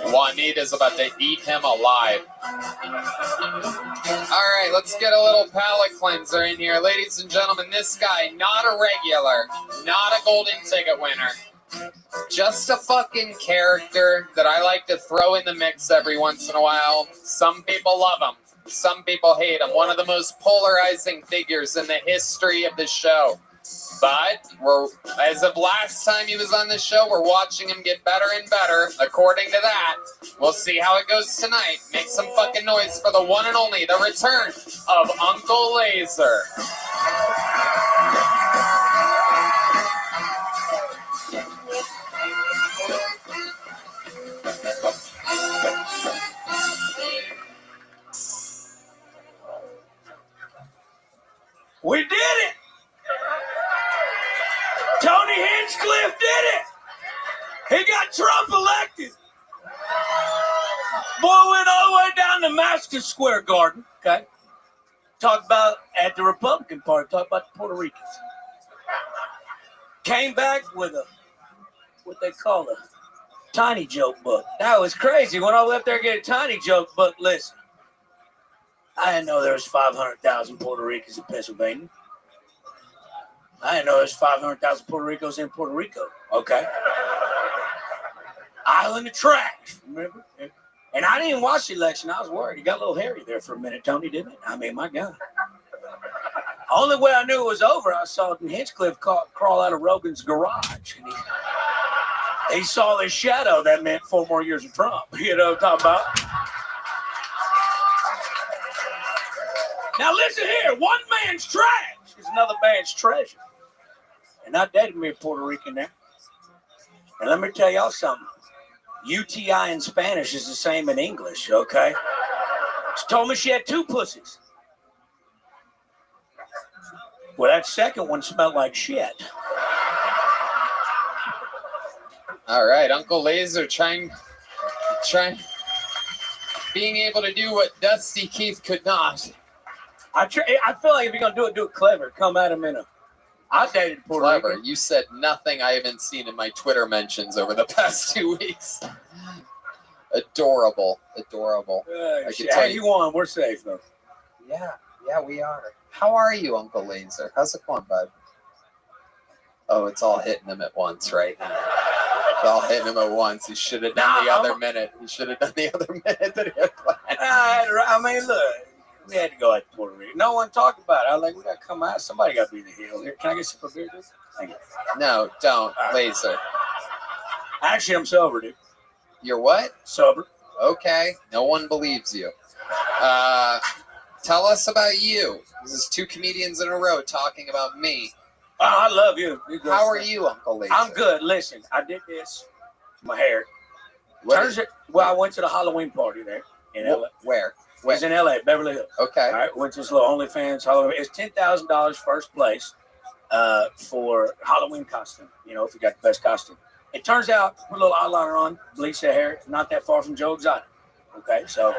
Juanita's about to eat him alive. All right, let's get a little palate cleanser in here. Ladies and gentlemen, this guy, not a regular, not a golden ticket winner. Just a fucking character that I like to throw in the mix every once in a while. Some people love him. Some people hate him. One of the most polarizing figures in the history of the show. But as of last time he was on the show, we're watching him get better and better. According to that, we'll see how it goes tonight. Make some fucking noise for the one and only, the return of Uncle Laser. got Trump elected. Boy went all the way down to Madison Square Garden, okay? Talked about, at the Republican Party, talked about the Puerto Ricans. Came back with what they call a tiny joke book. That was crazy. Went all the way up there and get a tiny joke book. Listen, I didn't know there was 500,000 Puerto Ricans in Pennsylvania. I didn't know there was 500,000 Puerto Ricos in Puerto Rico, okay? Island of trash, remember? And I didn't watch the election. I was worried. He got a little hairy there for a minute, Tony, didn't it? I mean, my God. Only way I knew it was over, I saw Hinchcliffe crawl out of Rogan's garage. And he saw this shadow. That meant 4 more years of Trump. You know what I'm talking about? Now listen here. One man's trash is another man's treasure. And I dated me a Puerto Rican there. And let me tell y'all something. UTI in Spanish is the same in English, okay? She told me she had 2 pussies. Well, that second one smelled like shit. All right, Uncle Laser trying, being able to do what Dusty Keith could not. I feel like if you're gonna do it clever. Come at him in a. I dated Puerto Clever. Rican. You said nothing I haven't seen in my Twitter mentions over the past 2 weeks. Adorable. I can tell Hey, you won. We're safe though. Yeah, we are. How are you, Uncle Laser? How's it going, bud? Oh, it's all hitting him at once right now. It's all hitting him at once. He should have done the other minute. He should have done the other minute that he had planned. I mean, look, we had to go at Puerto Rico. No one talked about it. I was like, we got to come out. Somebody got to be the heel here. Can I get some beer, dude? Thank you. No, don't. Laser. Actually, I'm sober, dude. You're what? Sober. Okay. No one believes you. Tell us about you. This is 2 comedians in a row talking about me. Oh, I love you. How are you, Uncle Laser? I'm good. Listen, I did this. My hair. Well, I went to the Halloween party there in LA. Where? It was in LA, Beverly Hills. Okay. All right, went to this little OnlyFans Halloween. It's $10,000 first place for Halloween costume. You know, if you got the best costume. It turns out, put a little eyeliner on, bleach the hair, not that far from Joe Exotic. Okay, so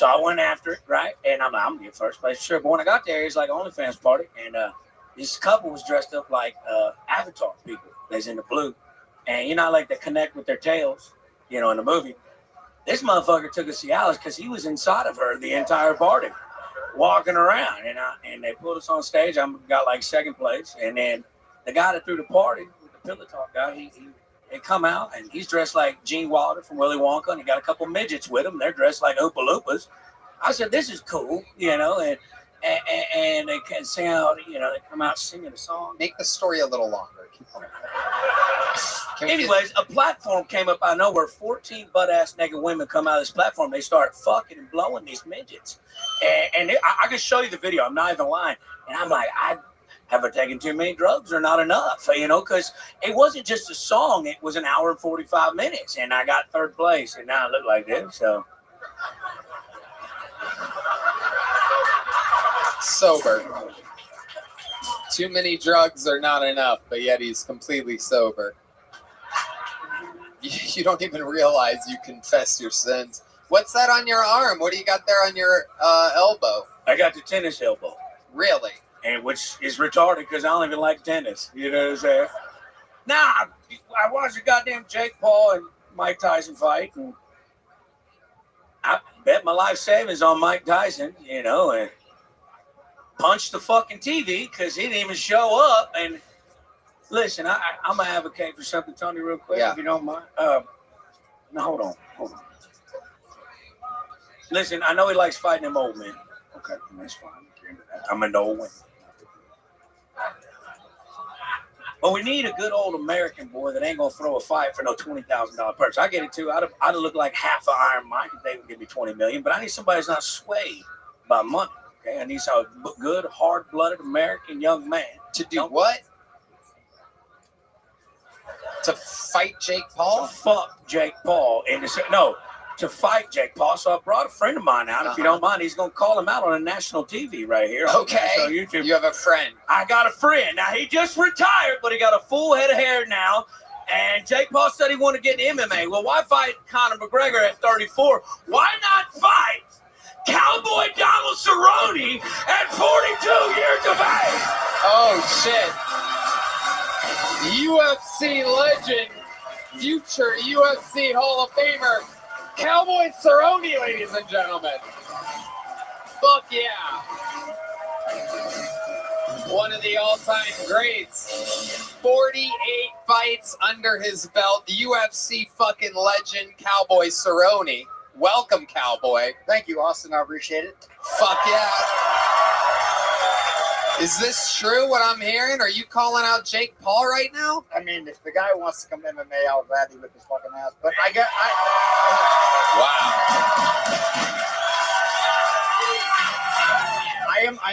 I went after it, right? And I'm gonna get first place, sure. But when I got there, it's like OnlyFans party, and this couple was dressed up like Avatar people. They's in the blue, and you know, like they connect with their tails, you know, in the movie. This motherfucker took us to Cialis because he was inside of her the entire party, walking around, and they put us on stage. I got like second place, and then the guy that threw the party, the pillow talk guy, they come out, and he's dressed like Gene Wilder from Willy Wonka, and he got a couple midgets with him. They're dressed like Oompa Loompas. I said, this is cool, you know, and they can sing out, you know, they come out singing a song. Make the story a little longer. Anyways, a platform came up out of nowhere. 14 butt-ass naked women come out of this platform. They start fucking and blowing these midgets. And I can show you the video. I'm not even lying. And I'm like, have I taken too many drugs or not enough? You know, because it wasn't just a song. It was an hour and 45 minutes. And I got third place. And now I look like this. So. Sober. Too many drugs are not enough, but yet he's completely sober. You don't even realize you confess your sins. What's that on your arm? What do you got there on your elbow? I got the tennis elbow. Really? And which is retarded because I don't even like tennis. You know what I'm saying? Nah, I watched the goddamn Jake Paul and Mike Tyson fight, and I bet my life savings on Mike Tyson, you know, and punched the fucking TV because he didn't even show up. And listen, I'm going to advocate for something, Tony, real quick, if you don't mind. No, hold on. Listen, I know he likes fighting them old men. Okay, that's fine. I'm an old one. But we need a good old American boy that ain't going to throw a fight for no $20,000 purse. I get it, too. I'd look like half an Iron Mike if they would give me $20 million. But I need somebody that's not swayed by money. Okay, I need some good, hard-blooded American young man. To do what? To fight Jake Paul? To fuck Jake Paul. To fight Jake Paul. So I brought a friend of mine out. If you don't mind, he's going to call him out on a national TV right here. Okay. So YouTube. You have a friend. I got a friend. Now, he just retired, but he got a full head of hair now. And Jake Paul said he wanted to get in MMA. Well, why fight Conor McGregor at 34? Why not fight Cowboy Donald Cerrone at 42 years of age? Oh, shit. UFC legend, future UFC Hall of Famer, Cowboy Cerrone, ladies and gentlemen. Fuck yeah. One of the all-time greats. 48 fights under his belt. The UFC fucking legend, Cowboy Cerrone. Welcome, Cowboy. Thank you, Austin. I appreciate it. Fuck yeah. Is this true, what I'm hearing? Are you calling out Jake Paul right now? I mean, if the guy wants to come to MMA, I'll gladly whip his fucking ass. But I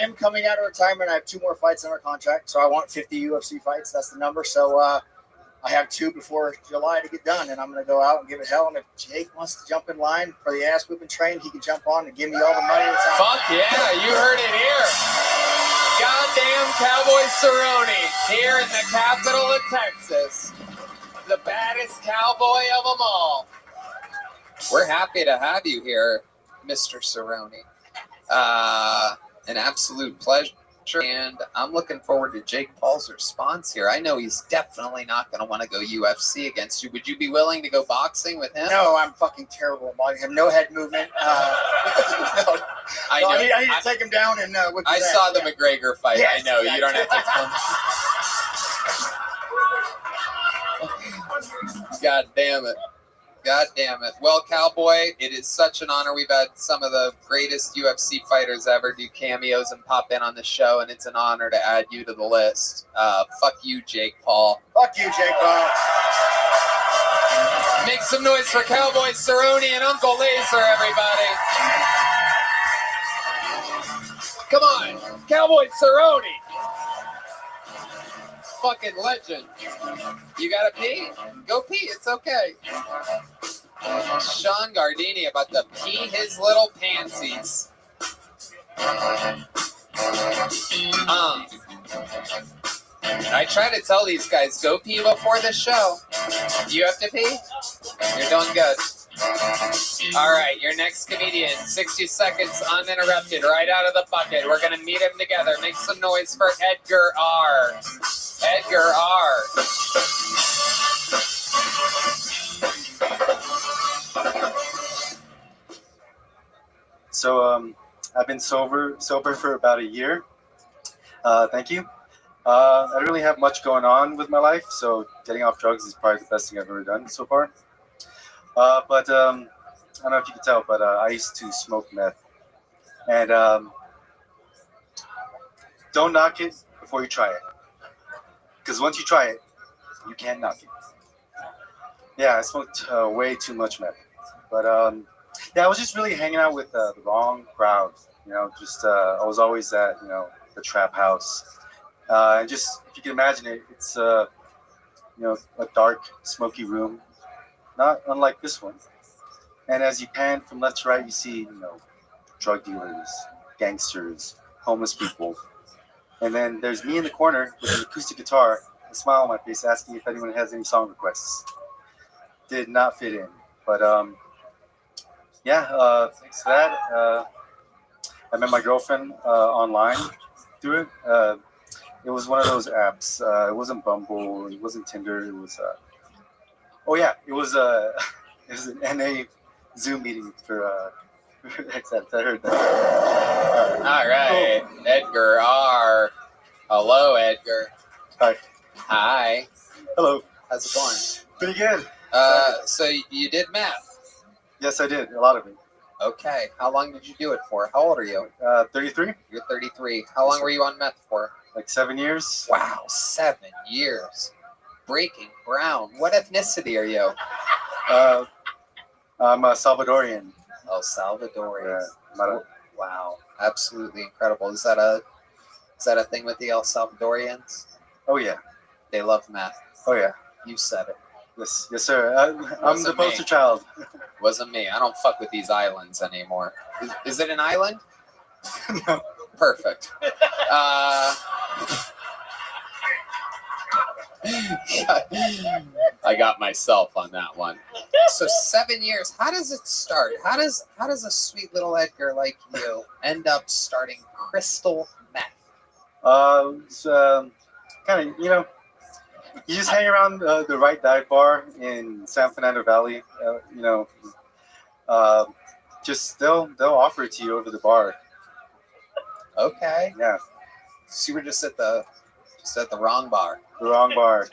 am coming out of retirement. I have 2 more fights under contract, so I want 50 UFC fights. That's the number. So I have 2 before July to get done, and I'm going to go out and give it hell. And if Jake wants to jump in line for the ass whipping train, he can jump on and give me all the money that's out. Fuck yeah, you heard it here. Goddamn Cowboy Cerrone here in the capital of Texas. The baddest cowboy of them all. We're happy to have you here, Mr. Cerrone. An absolute pleasure. And I'm looking forward to Jake Paul's response here. I know he's definitely not going to want to go UFC against you. Would you be willing to go boxing with him? No, I'm fucking terrible. I have no head movement. I need to take him down and whip his ass. saw the McGregor fight. Yes, I know. You don't have to. God damn it. God damn it. Well, Cowboy, it is such an honor. We've had some of the greatest UFC fighters ever do cameos and pop in on the show, and it's an honor to add you to the list. Fuck you, Jake Paul. Fuck you, Jake Paul. Make some noise for Cowboy Cerrone and Uncle Laser, everybody. Come on, Cowboy Cerrone. Fucking legend. You gotta pee? Go pee, it's okay. Sean Gardini about to pee his little pansies. I try to tell these guys, go pee before the show. You have to pee? You're doing good. All right, your next comedian, 60 seconds uninterrupted, right out of the bucket. We're going to meet him together. Make some noise for Edgar R. Edgar R. So I've been sober for about a year. Thank you. I don't really have much going on with my life, so getting off drugs is probably the best thing I've ever done so far. But I don't know if you can tell, but I used to smoke meth. And don't knock it before you try it. Because once you try it, you can't knock it. Yeah, I smoked way too much meth. But yeah, I was just really hanging out with the wrong crowd. You know, just I was always at, the trap house. And just, if you can imagine it, it's, a dark, smoky room. Not unlike this one. And as you pan from left to right, you see, drug dealers, gangsters, homeless people. And then there's me in the corner with an acoustic guitar, a smile on my face, asking if anyone has any song requests. Did not fit in. But, thanks to that, I met my girlfriend online through it. It was one of those apps. It wasn't Bumble. It wasn't Tinder. It was... it was an NA Zoom meeting for XF. I heard that. All right, cool. Edgar R. Hello, Edgar. Hi. Hi. Hello. How's it going? Pretty good. So you did math? Yes, I did. A lot of it. Okay. How long did you do it for? How old are you? 33. You're 33. How long were you on meth for? Like 7 years. Wow, 7 years. Breaking ground. What ethnicity are you? I'm a Salvadorian. El Salvadorian. Yeah, wow, absolutely incredible. Is that a thing with the El Salvadorians? Oh yeah, they love meth. Oh yeah, you said it. Yes, sir. I'm the poster child. Wasn't me. I don't fuck with these islands anymore. Is it an island? No. Perfect. I got myself on that one. So 7 years. How does it start? How does a sweet little Edgar like you end up starting crystal meth? It's kind of, you just hang around the right dive bar in San Fernando Valley. Just they'll offer it to you over the bar. Okay. Yeah. So you were just at the wrong bar. The wrong bar.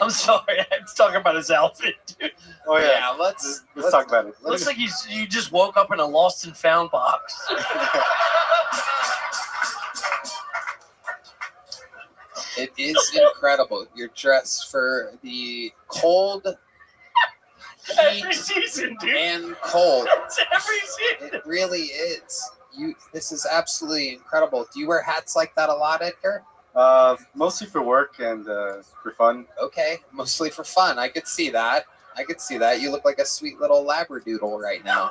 I'm sorry, I was talking about his outfit, dude. Oh yeah. Yeah, let's talk about it. Looks like you just woke up in a lost and found box. It is incredible. You're dressed for the cold, Every heat, season, dude. and cold. It's every season. It really is. This is absolutely incredible. Do you wear hats like that a lot, Edgar? Mostly for work and for fun. Okay, mostly for fun. I could see that. You look like a sweet little labradoodle right now.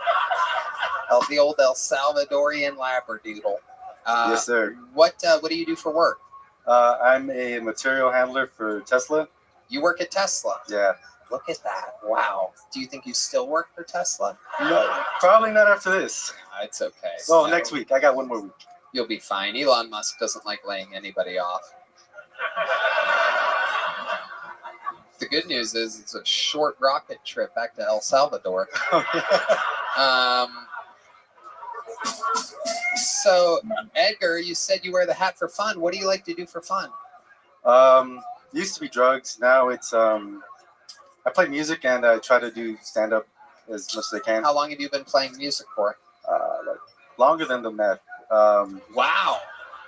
The old El Salvadorian labradoodle. Yes, sir. What do you do for work? I'm a material handler for Tesla. You work at Tesla? Yeah. Look at that. Wow. Do you think you still work for Tesla? No, probably not after this. It's okay. Oh, next week. I got one more week. You'll be fine. Elon Musk doesn't like laying anybody off. The good news is it's a short rocket trip back to El Salvador. So, Edgar, you said you wear the hat for fun. What do you like to do for fun? Used to be drugs. Now it's I play music and I try to do stand up as much as I can. How long have you been playing music for? Like longer than the meth. Wow.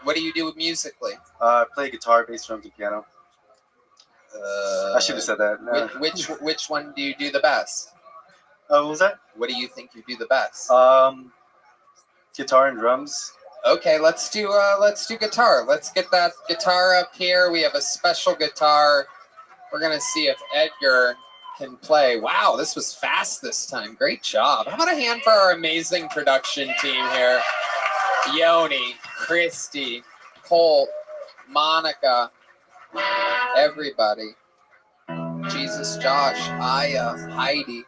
What do you do musically? I play guitar, bass, drums, and piano. I should have said that. No. Which one do you do the best? What was that? What do you think you do the best? Guitar and drums. Okay, let's do guitar. Let's get that guitar up here. We have a special guitar. We're gonna see if Edgar can play. Wow, this was fast this time. Great job. How about a hand for our amazing production team here? Yoni, Christy, Colt, Monica, everybody. Jesus, Josh, Aya, Heidi.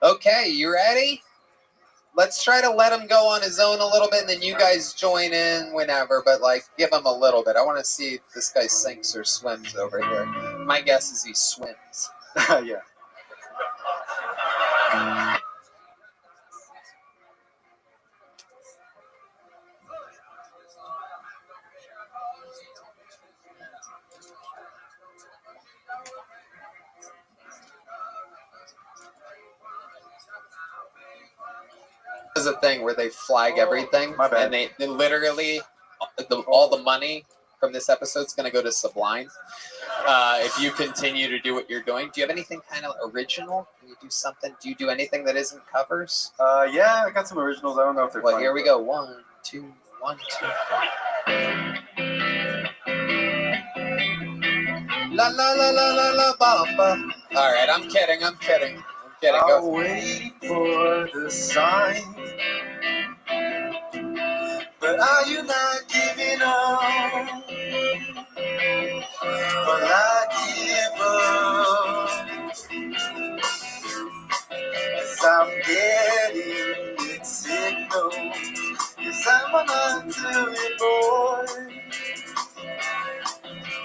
Okay, you ready? Let's try to let him go on his own a little bit, and then you guys join in whenever, but like give him a little bit. I want to see if this guy sinks or swims over here. My guess is he swims. Yeah. There's a thing where they flag everything, My bad. and they literally all the money from this episode is going to go to Sublime. If you continue to do what you're doing, do you have anything kind of original? Can you do something? Do you do anything that isn't covers? Yeah, I got some originals. I don't know if they're Well, fun, here we but- go. 1, 2, 1, 2. La la la la la la bamba. All right, I'm kidding. I'll Go. wait for the sign. But are you not giving up? Well, I give up. 'Cause I'm getting mixed signals. 'Cause I'm a nocturnal boy.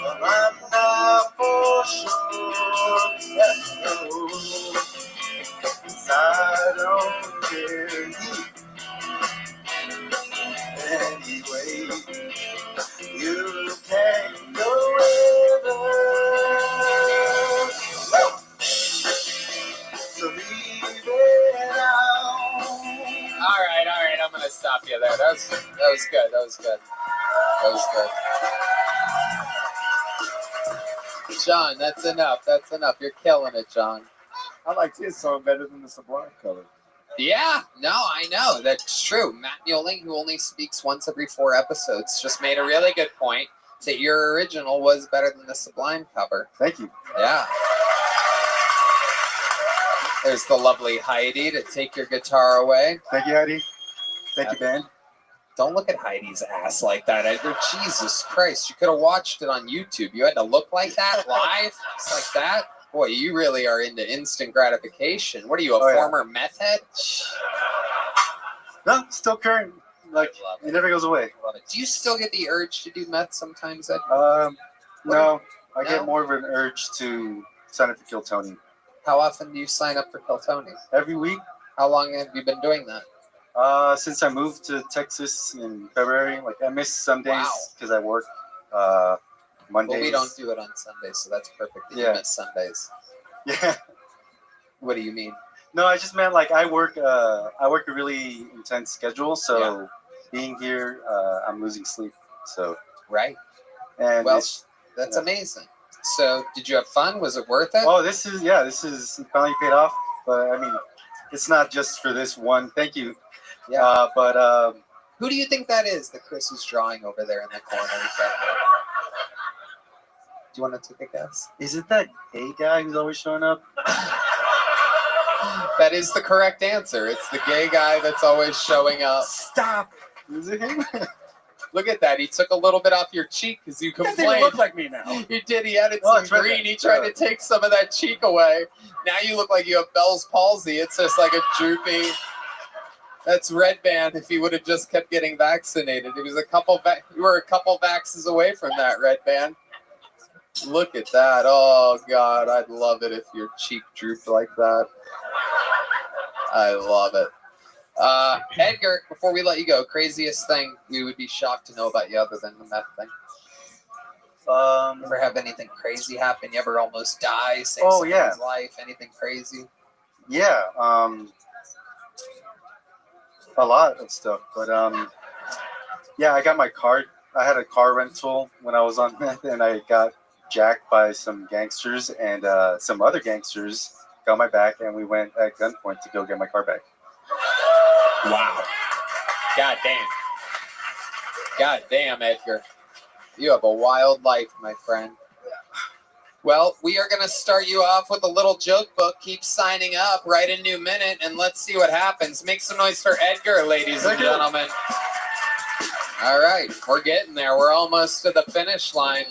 But I'm not for sure. No. 'Cause I don't care anyway. You can go wherever. So leave it out. All right. I'm gonna stop you there. That was good. John, that's enough. You're killing it, John. I liked his song better than the Sublime cover. Yeah, no, I know. That's true. Matt Mueling, who only speaks once every 4 episodes, just made a really good point that your original was better than the Sublime cover. Thank you. Yeah. There's the lovely Heidi to take your guitar away. Thank you, Heidi. Thank you, Ben. Don't look at Heidi's ass like that, Edgar. Jesus Christ. You could have watched it on YouTube. You had to look like that live? Just like that? Boy, you really are into instant gratification. What are you, a Oh, yeah. former meth head? No, still current. Like it never goes away. Love it. Do you still get the urge to do meth sometimes, Ed? No, I No? get more of an urge to sign up for Kill Tony How often do you sign up for Kill Tony? every week. How long have you been doing that? Since I moved to Texas in February, like I miss some days Wow. because I work Mondays. Well, we don't do it on Sundays, so that's perfect. That Yeah. You miss Sundays. Yeah. What do you mean? No, I just meant like I work a really intense schedule, so being here, I'm losing sleep. So Right. and Well, it's- that's amazing. So, did you have fun? Was it worth it? oh, this is finally paid off. But I mean, it's not just for this one. Thank you. Yeah. But Who do you think that is that Chris is drawing over there in that corner? Do you want to take a guess? is it that gay guy who's always showing up? That is the correct answer. It's the gay guy that's always showing up. Stop. Is it him? Look at that. He took a little bit off your cheek because you Doesn't even complained. look like me now. He did. He added Oh, some it's right green. there. He tried to take some of that cheek away. Now you look like you have Bell's palsy. It's just like a droopy. That's Red Band. If he would have just kept getting vaccinated, it was you were a couple vaxes away from that, Red Band. Look at that. Oh God, I'd love it if your cheek drooped like that. I love it. Edgar, before we let you go, craziest thing we would be shocked to know about you other than the meth thing. Ever have anything crazy happen? You ever almost die? Save Oh, someone's yeah. life? Anything crazy? Yeah. A lot of stuff, but yeah, I got my car. I had a car rental when I was on meth, and I got jacked by some gangsters, and some other gangsters got my back, and we went at gunpoint to go get my car back. Wow. God damn. God damn, Edgar. You have a wild life, my friend. Well, we are going to start you off with a little joke book. Keep signing up. Write a new minute, and let's see what happens. Make some noise for Edgar, ladies and gentlemen. All right. We're getting there. We're almost to the finish line.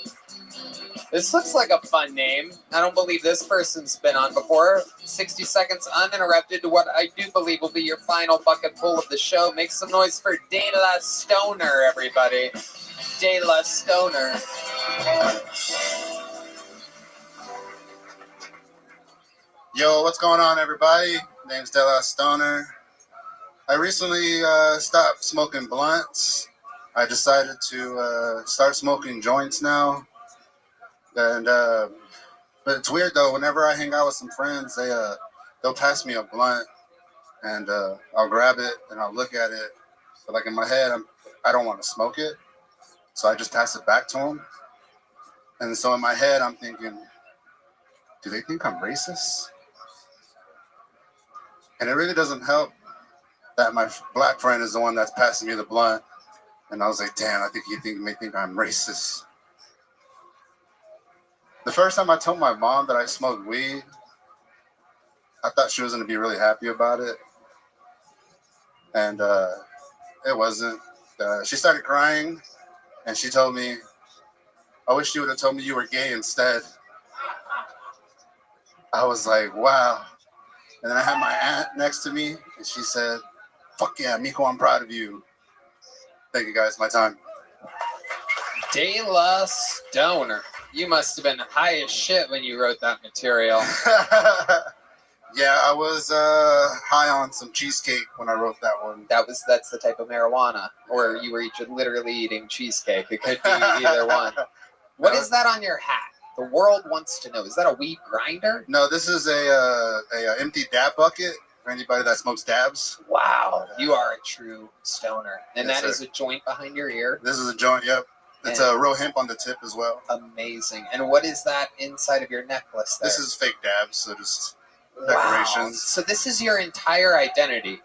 This looks like a fun name. I don't believe this person's been on before. 60 seconds uninterrupted to what I do believe will be your final bucket full of the show. Make some noise for De La Stoner, everybody. De La Stoner. Yo, what's going on, everybody? Name's De La Stoner. I recently stopped smoking blunts. I decided to start smoking joints now. And but it's weird though. Whenever I hang out with some friends, they'll pass me a blunt, and I'll grab it and I'll look at it. But like in my head, I don't want to smoke it, so I just pass it back to them. And so in my head, I'm thinking, do they think I'm racist? And it really doesn't help that my black friend is the one that's passing me the blunt. And I was like, damn, I think he may think I'm racist. The first time I told my mom that I smoked weed, I thought she was going to be really happy about it. And it wasn't. She started crying, and she told me, I wish you would have told me you were gay instead. I was like, wow. And then I had my aunt next to me, and she said, fuck yeah, Miko, I'm proud of you. Thank you guys, my time. De La Stoner. You must have been high as shit when you wrote that material. Yeah, I was high on some cheesecake when I wrote that one. That's the type of marijuana, or you were literally eating cheesecake. It could be either one. What is that on your hat? The world wants to know. Is that a weed grinder? No, this is a empty dab bucket for anybody that smokes dabs. Wow, you are a true stoner. And Yes, that is sir. a joint behind your ear. This is a joint, yep. It's a real hemp on the tip as well. Amazing. And what is that inside of your necklace there? This is fake dabs, so just Wow. decorations. So this is your entire identity.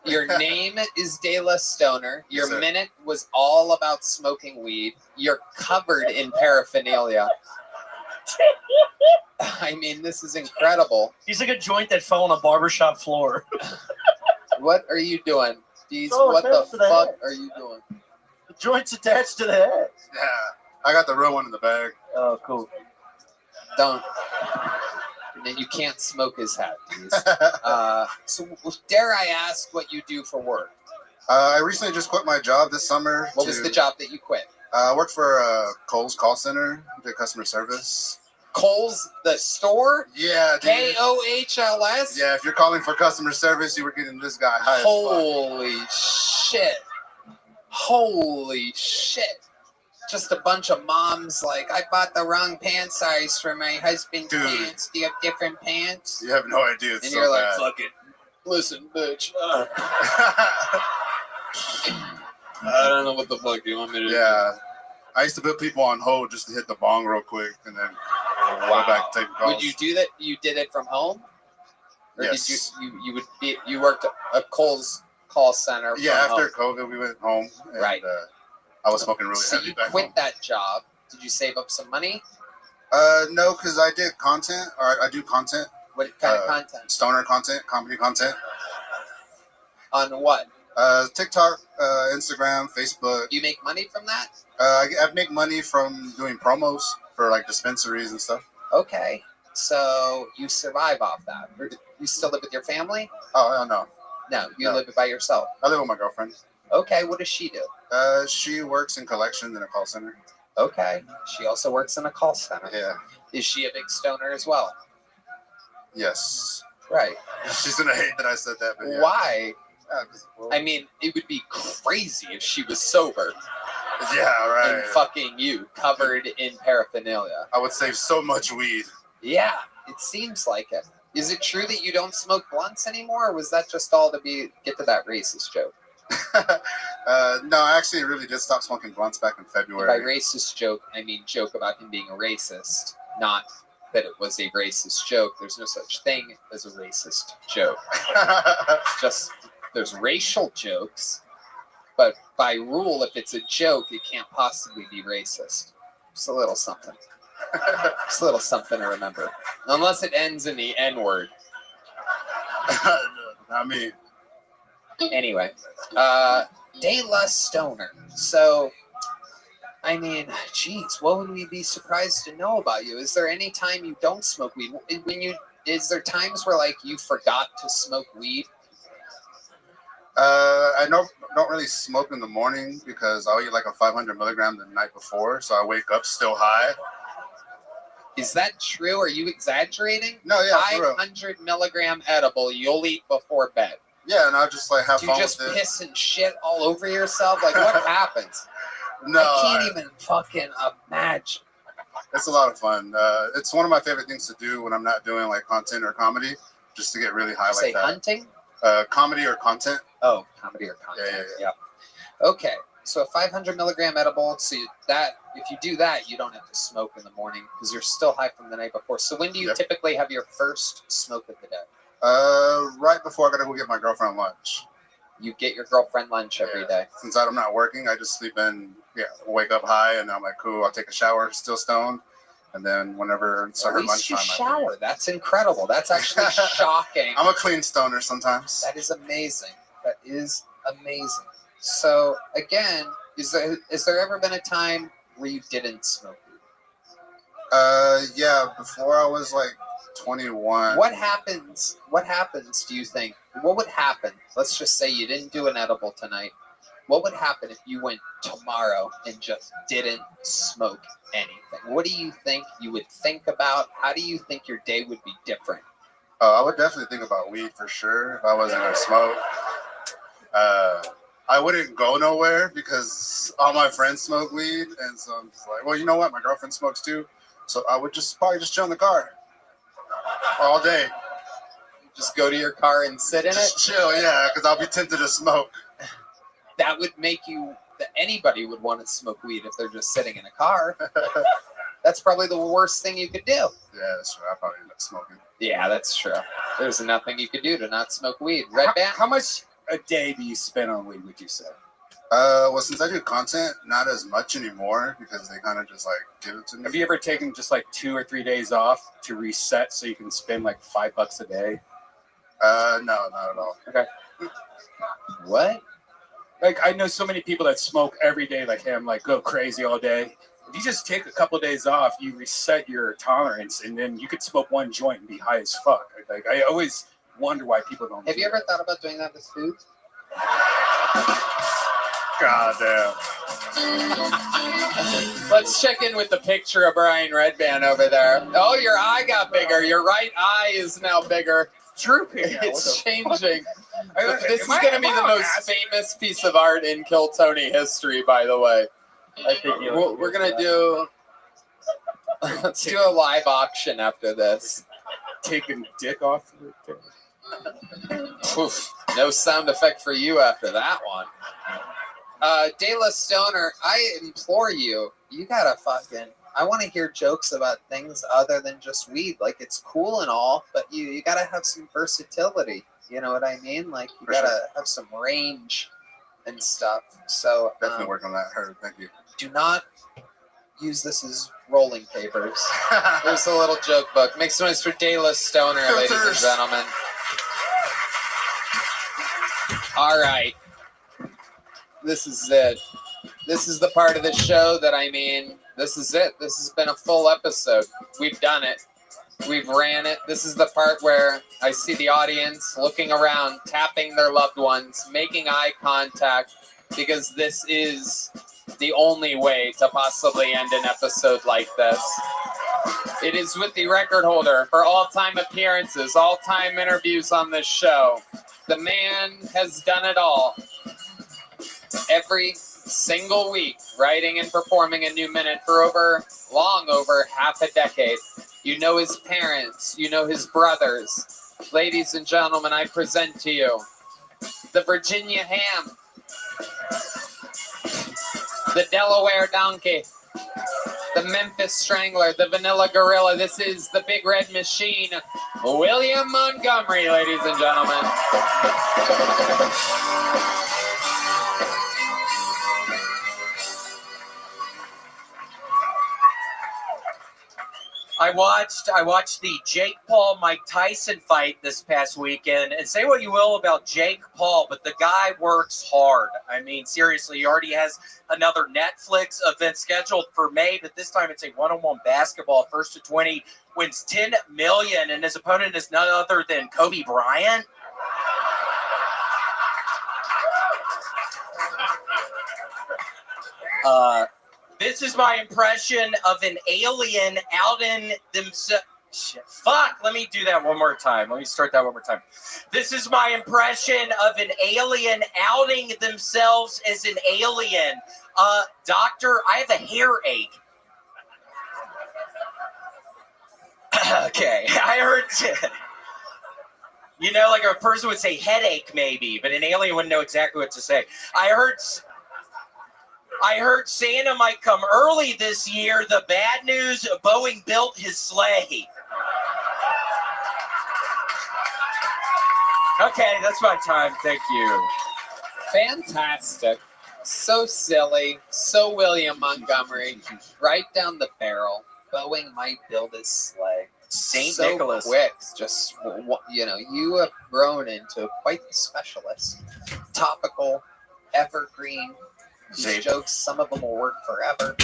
Your name is De La Stoner. Your Yes, sir. minute was all about smoking weed. You're covered in paraphernalia. I mean, this is incredible. He's like a joint that fell on a barbershop floor. What are you doing? These, Oh, what the attached to the fuck head. are you doing? The joint's attached to the head. Yeah, I got the real one in the bag. Oh, cool. Don't. And then you can't smoke his hat. So dare I ask what you do for work? I recently just quit my job this summer. What was the job that you quit? I worked for Kohl's call center, did customer service. Kohl's, the store? Yeah, dude. KOHLS? Yeah, if you're calling for customer service, you were getting this guy high as fuck. Holy shit. Holy shit. Just a bunch of moms like, I bought the wrong pant size for my husband's pants. Do you have different pants? You have no idea. It's and so you're like, bad. fuck it. Listen, bitch. I don't know what the fuck you want me to do. Yeah. I used to put people on hold just to hit the bong real quick and then go back to taking calls. Would you do that? You did it from home? Or Yes. did you worked at Kohl's call center? Yeah, from after home? COVID, we went home. And, Right. I was smoking really So heavy you back quit home. that job. Did you save up some money? No, because I did content, or I do content. What kind of content? Stoner content, comedy content. On what? TikTok, Instagram, Facebook. Do you make money from that? I make money from doing promos for like dispensaries and stuff. Okay. So you survive off that. Or do you still live with your family? Oh, no. No, you live by yourself. I live with my girlfriend. Okay, what does she do? She works in collections in a call center. Okay. She also works in a call center. Yeah. Is she a big stoner as well? Yes. Right. She's gonna hate that I said that, but yeah. Why? 'Cause, well, I mean, it would be crazy if she was sober yeah, right. and fucking you, covered in paraphernalia. I would save so much weed. Yeah, it seems like it. Is it true that you don't smoke blunts anymore, or was that just all to get to that racist joke? No, I actually really did stop smoking blunts back in And February. by racist joke, I mean joke about him being a racist, not that it was a racist joke. There's no such thing as a racist joke. Just there's racial jokes, but by rule, if it's a joke, it can't possibly be racist. Just a little something. Just a little something to remember. Unless it ends in the N-word. Not me. Anyway, De La Stoner. So, I mean, geez, what would we be surprised to know about you? Is there any time you don't smoke weed? Is there times where like you forgot to smoke weed? I don't really smoke in the morning because I'll eat like a 500 milligram the night before, so I wake up still high. Is that true? Are you exaggerating? No, yeah, for real. 500 milligram edible you'll eat before bed. Yeah, and I'll just like have Do fun you just with it. piss and shit all over yourself? Like what happens? No, I can't even fucking imagine. It's a lot of fun. It's one of my favorite things to do when I'm not doing like content or comedy, just to get really high Say like that. hunting? Comedy or content. Oh, comedy or content. Yeah. Okay, so a 500 milligram edible. So if you do that, you don't have to smoke in the morning because you're still high from the night before. So when do you typically have your first smoke of the day? Right before I gotta go get my girlfriend lunch. You get your girlfriend lunch every day. Since I'm not working, I just sleep in. Yeah, wake up high, and I'm like, cool. I'll take a shower, still stoned, and then whenever it's her At least you lunchtime, shower. That's incredible. That's actually shocking. I'm a clean stoner sometimes. That is amazing. That is amazing. So again, is there ever been a time where you didn't smoke weed? Yeah, before I was like 21. What happens, do you think? What would happen? Let's just say you didn't do an edible tonight. What would happen if you went tomorrow and just didn't smoke anything? What do you think you would think about? How do you think your day would be different? I would definitely think about weed for sure if I wasn't going to smoke. I wouldn't go nowhere because all my friends smoke weed. And so I'm just like, well, you know what? My girlfriend smokes too. So I would probably just chill in the car all day. Just go to your car and sit in it? Just chill, yeah, because I'll be tempted to smoke. That would make anybody would want to smoke weed if they're just sitting in a car. That's probably the worst thing you could do. Yeah, that's true. I probably end up smoking. Yeah, that's true. There's nothing you could do to not smoke weed. Red Bat? How much a day do you spend on weed, would you say? Well, since I do content, not as much anymore because they kind of just like give it to me. Have you ever taken just like 2 or 3 days off to reset so you can spend like $5 a day? No, not at all. Okay. What? Like I know so many people that smoke every day like him, like go crazy all day. If you just take a couple of days off, you reset your tolerance, and then you could smoke one joint and be high as fuck. Like I always wonder why people don't. Have you ever thought about doing that with food? God damn. Let's check in with the picture of Brian Redband over there. Oh, your eye got bigger. Your right eye is now bigger. Drooping. It's changing. This is going to be the most famous piece of art in Kill Tony history, by the way. I think We're going to do... Let's do a live auction after this. Taking dick off. Oof, no sound effect for you after that one. De La Stoner, I implore you, you gotta fucking... I want to hear jokes about things other than just weed. Like, it's cool and all, but you gotta have some versatility. You know what I mean? Like, you gotta have some range and stuff. So Definitely work on that. Heard. Thank you. do not use this as rolling papers. There's a little joke book. Make some noise for De La Stoner, ladies and gentlemen. All right. This is it. This is the part of the show that this is it. This has been a full episode. We've done it. We've ran it. This is the part where I see the audience looking around, tapping their loved ones, making eye contact, because this is the only way to possibly end an episode like this. It is with the record holder for all-time appearances, all-time interviews on this show. The man has done it all. Every single week, writing and performing a new minute for long over half a decade. You know his parents, you know his brothers. Ladies and gentlemen, I present to you the Virginia Ham, the Delaware Donkey, the Memphis Strangler, the Vanilla Gorilla. This is the Big Red Machine, William Montgomery, ladies and gentlemen. I watched the Jake Paul Mike Tyson fight this past weekend, and say what you will about Jake Paul, but the guy works hard. I mean, seriously, he already has another Netflix event scheduled for May, but this time it's a one-on-one basketball. First to 20 wins $10 million, and his opponent is none other than Kobe Bryant. This is my impression of an alien out in themselves. Fuck, let me do that one more time. Let me start that one more time. This is my impression of an alien outing themselves as an alien. Doctor, I have a hair ache. Okay, I heard... You know, like a person would say headache maybe, but an alien wouldn't know exactly what to say. I heard Santa might come early this year. The bad news, Boeing built his sleigh. Okay, that's my time. Thank you. Fantastic. So silly. So William Montgomery. Right down the barrel. Boeing might build his sleigh. St. So Nicholas. quick. Just, you have grown into quite the specialist. Topical, evergreen. These jokes, some of them will work forever.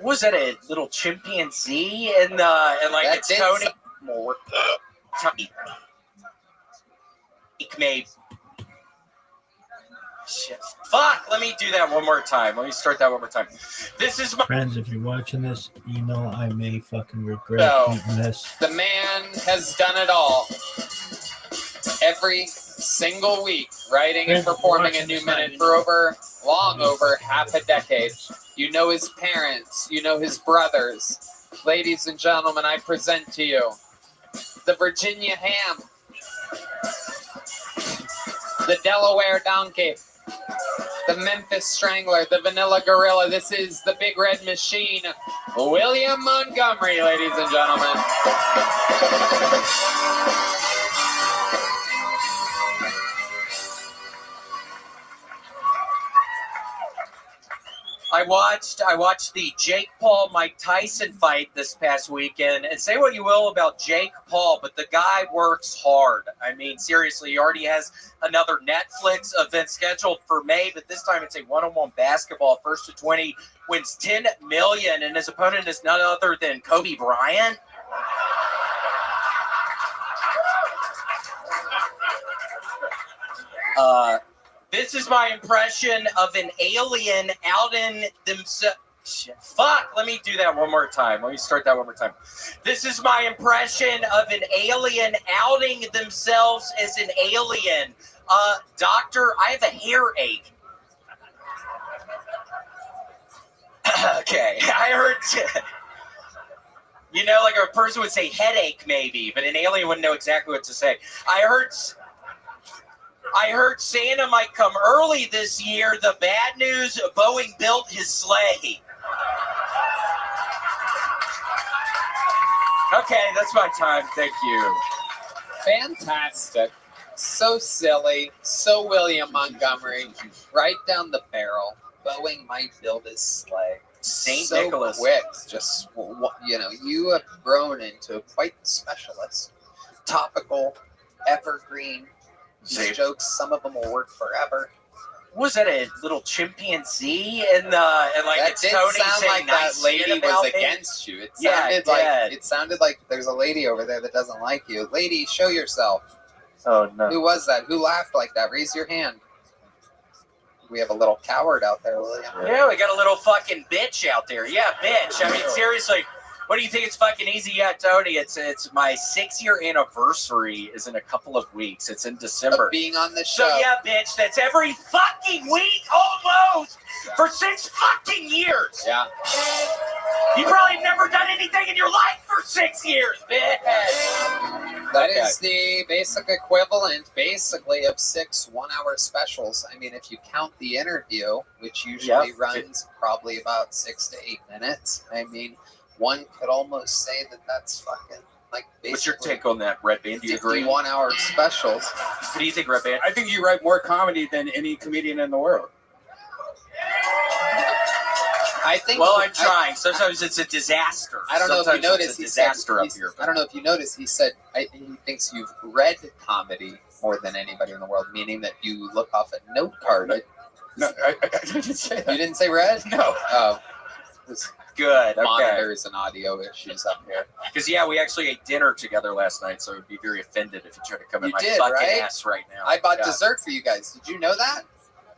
Was that a little chimpanzee and like it's Tony? More. Maybe. Shit. Fuck. Let me do that one more time. Let me start that one more time. This is my friends. If you're watching this, you know I may fucking regret eating this. The man has done it all. Every single week, writing and performing a new minute for long over half a decade. You know his parents, you know his brothers. Ladies and gentlemen, I present to you the Virginia Ham, the Delaware Donkey, the Memphis Strangler, the Vanilla Gorilla. This is the Big Red Machine, William Montgomery, ladies and gentlemen. I watched the Jake Paul Mike Tyson fight this past weekend, and say what you will about Jake Paul, but the guy works hard. I mean, seriously, he already has another Netflix event scheduled for May, but this time it's a one-on-one basketball. First to 20 wins $10 million, and his opponent is none other than Kobe Bryant. This is my impression of an alien out in themselves. Fuck, let me do that one more time. Let me start that one more time. This is my impression of an alien outing themselves as an alien. Doctor, I have a hair ache. Okay, I heard... You know, like a person would say headache maybe, but an alien wouldn't know exactly what to say. I heard Santa might come early this year. The bad news, Boeing built his sleigh. Okay, that's my time. Thank you. Fantastic. So silly. So William Montgomery. Right down the barrel. Boeing might build his sleigh. St. So Nicholas. quick. Just, you have grown into quite the specialist. Topical, evergreen. These jokes, some of them will work forever. Was that a little chimpanzee and like That it's did Tony sound saying like nice that lady shit about was me? against you. It Yeah, sounded like there's a lady over there that doesn't like you. Lady, show yourself. Oh no. Who was that? Who laughed like that? Raise your hand. We have a little coward out there, William. Yeah, we got a little fucking bitch out there. Yeah, bitch. I mean, seriously, what do you think? It's fucking easy? Yeah, Tony. It's my 6-year anniversary is in a couple of weeks. It's in December. Of being on the show. So yeah, bitch. That's every fucking week, almost for 6 fucking years. Yeah. You probably have never done anything in your life for 6 years, bitch. That is the basic equivalent, basically, of 6 one-hour specials. I mean, if you count the interview, which usually runs probably about 6 to 8 minutes, I mean, one could almost say that that's fucking like basically. What's your take on that, Red Band? Do you agree? 1-hour specials. What do you think, Red Band? I think you write more comedy than any comedian in the world. I think. Well, I'm trying. Sometimes it's a disaster. I don't know if you noticed. It's a disaster up here. I don't know if you noticed. He said he thinks you've read comedy more than anybody in the world, meaning that you look off a note card. No, I didn't say that. You didn't say read? No. Oh, this good. Okay. Monitors and audio issues up here. Because we actually ate dinner together last night, so I would be very offended if you tried to come in You my did, fucking right? ass right now. I bought dessert for you guys. Did you know that?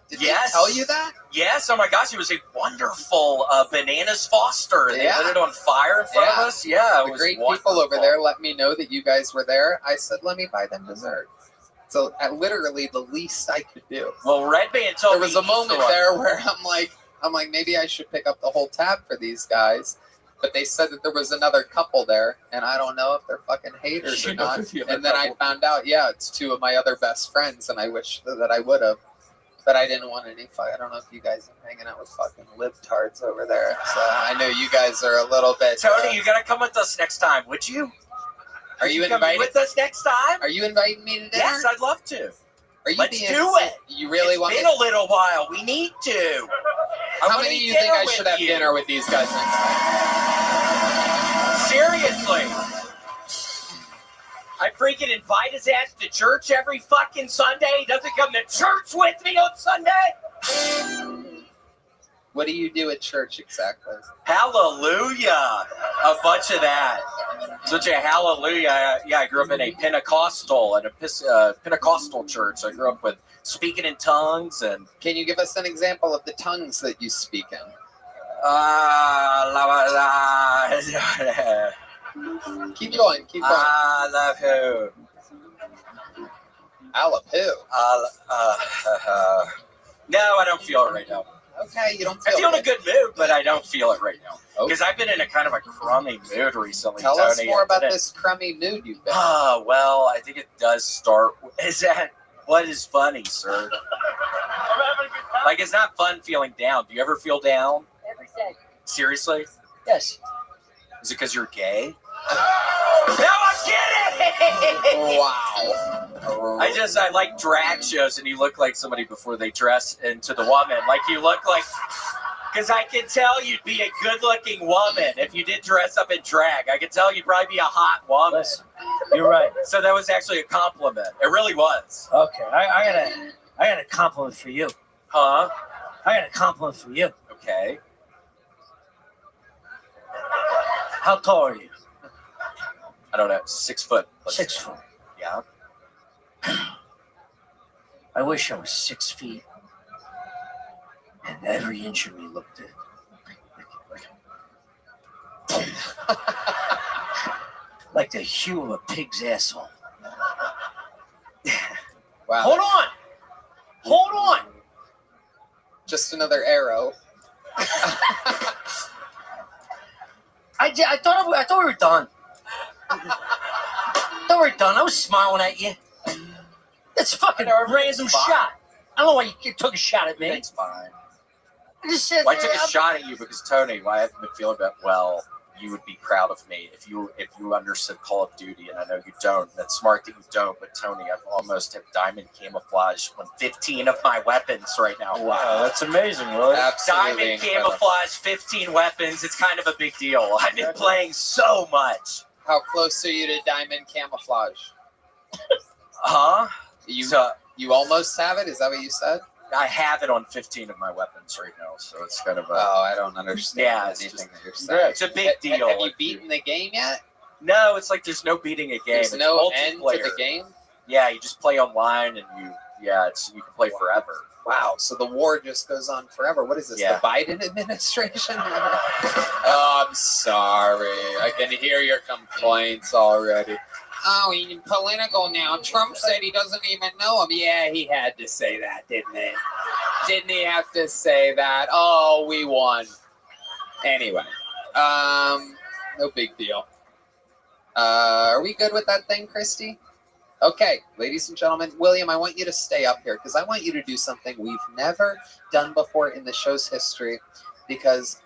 Did they tell you that? Yes. Oh my gosh, it was a wonderful bananas Foster. And they lit it on fire in front of us. Yeah, it the was great wonderful. people over there let me know that you guys were there. I said, let me buy them dessert. So literally the least I could do. Well, Red Band told me there was a moment there where I'm like, maybe I should pick up the whole tab for these guys. But they said that there was another couple there, and I don't know if they're fucking haters or not. And then I found out, it's 2 of my other best friends, and I wish that I would have. But I didn't want any I don't know if you guys are hanging out with fucking libtards over there. So I know you guys are a little bit. Tony, you gotta come with us next time, would you? Are you coming invited with us next time? Are you inviting me to dinner? Yes, I'd love to. Let's do it. You really want? It's been a little while. We need to. How many of you think I should have dinner with these guys next time? Seriously. I freaking invite his ass to church every fucking Sunday. He doesn't come to church with me on Sunday. What do you do at church exactly? Hallelujah. A bunch of that. Such a hallelujah. Yeah, I grew up in a Pentecostal church. I grew up with speaking in tongues. And can you give us an example of the tongues that you speak in? Keep going. I love who. I love who. No, I don't feel it right now. Okay, you don't feel I feel in it. a good mood, but I don't feel it right now. Because I've been in a kind of a crummy mood recently, Tell Tony. us more about this crummy mood you've been in. Well, I think it does start... Is that... What is funny, sir? Like, it's not fun feeling down. Do you ever feel down? Every day. Seriously? Yes. Is it because you're gay? No, I'm kidding! Wow. I like drag shows and you look like somebody before they dress into the woman. Like you look like Because I can tell you'd be a good-looking woman if you did dress up in drag. I can tell you'd probably be a hot woman. Listen, you're right. So that was actually a compliment. It really was. Okay, I got a compliment for you. Huh? I got a compliment for you. Okay. How tall are you? I don't know. 6 foot. 6 foot. Yeah. I wish I was 6 feet. And every inch of me looked it. Like the hue of a pig's asshole. Wow. Hold on! Hold on! Just another arrow. I thought we were done. I thought we were done. I was smiling at you. That's fucking a random shot. I don't know why you took a shot at me. It's fine. I just said, Well, I took a shot at you because Tony, I haven't been feeling that well. You would be proud of me if you understood Call of Duty, and I know you don't. That's smart that you don't. But Tony, I've almost have diamond camouflage on 15 of my weapons right now. Wow, that's amazing, really. Absolutely Diamond camouflage, 15 weapons. It's kind of a big deal. I've been playing so much. How close are you to diamond camouflage? Huh? You almost have it? Is that what you said? I have it on 15 of my weapons right now, so it's kind of a... Oh, I don't understand anything that you're saying. It's a big deal. Have you beaten the game yet? No, it's like there's no beating a game. There's It's no end to multiplayer. the game? Yeah, you just play online and you can play forever. Wow, so the war just goes on forever. What is this, Yeah. the Biden administration? Oh, I'm sorry. I can hear your complaints already. Oh, he's political now. Trump said he doesn't even know him. Yeah, he had to say that, didn't he? Didn't he have to say that? Oh, we won. Anyway, no big deal. Are we good with that thing, Christy? Okay, ladies and gentlemen, William, I want you to stay up here because I want you to do something we've never done before in the show's history. Because,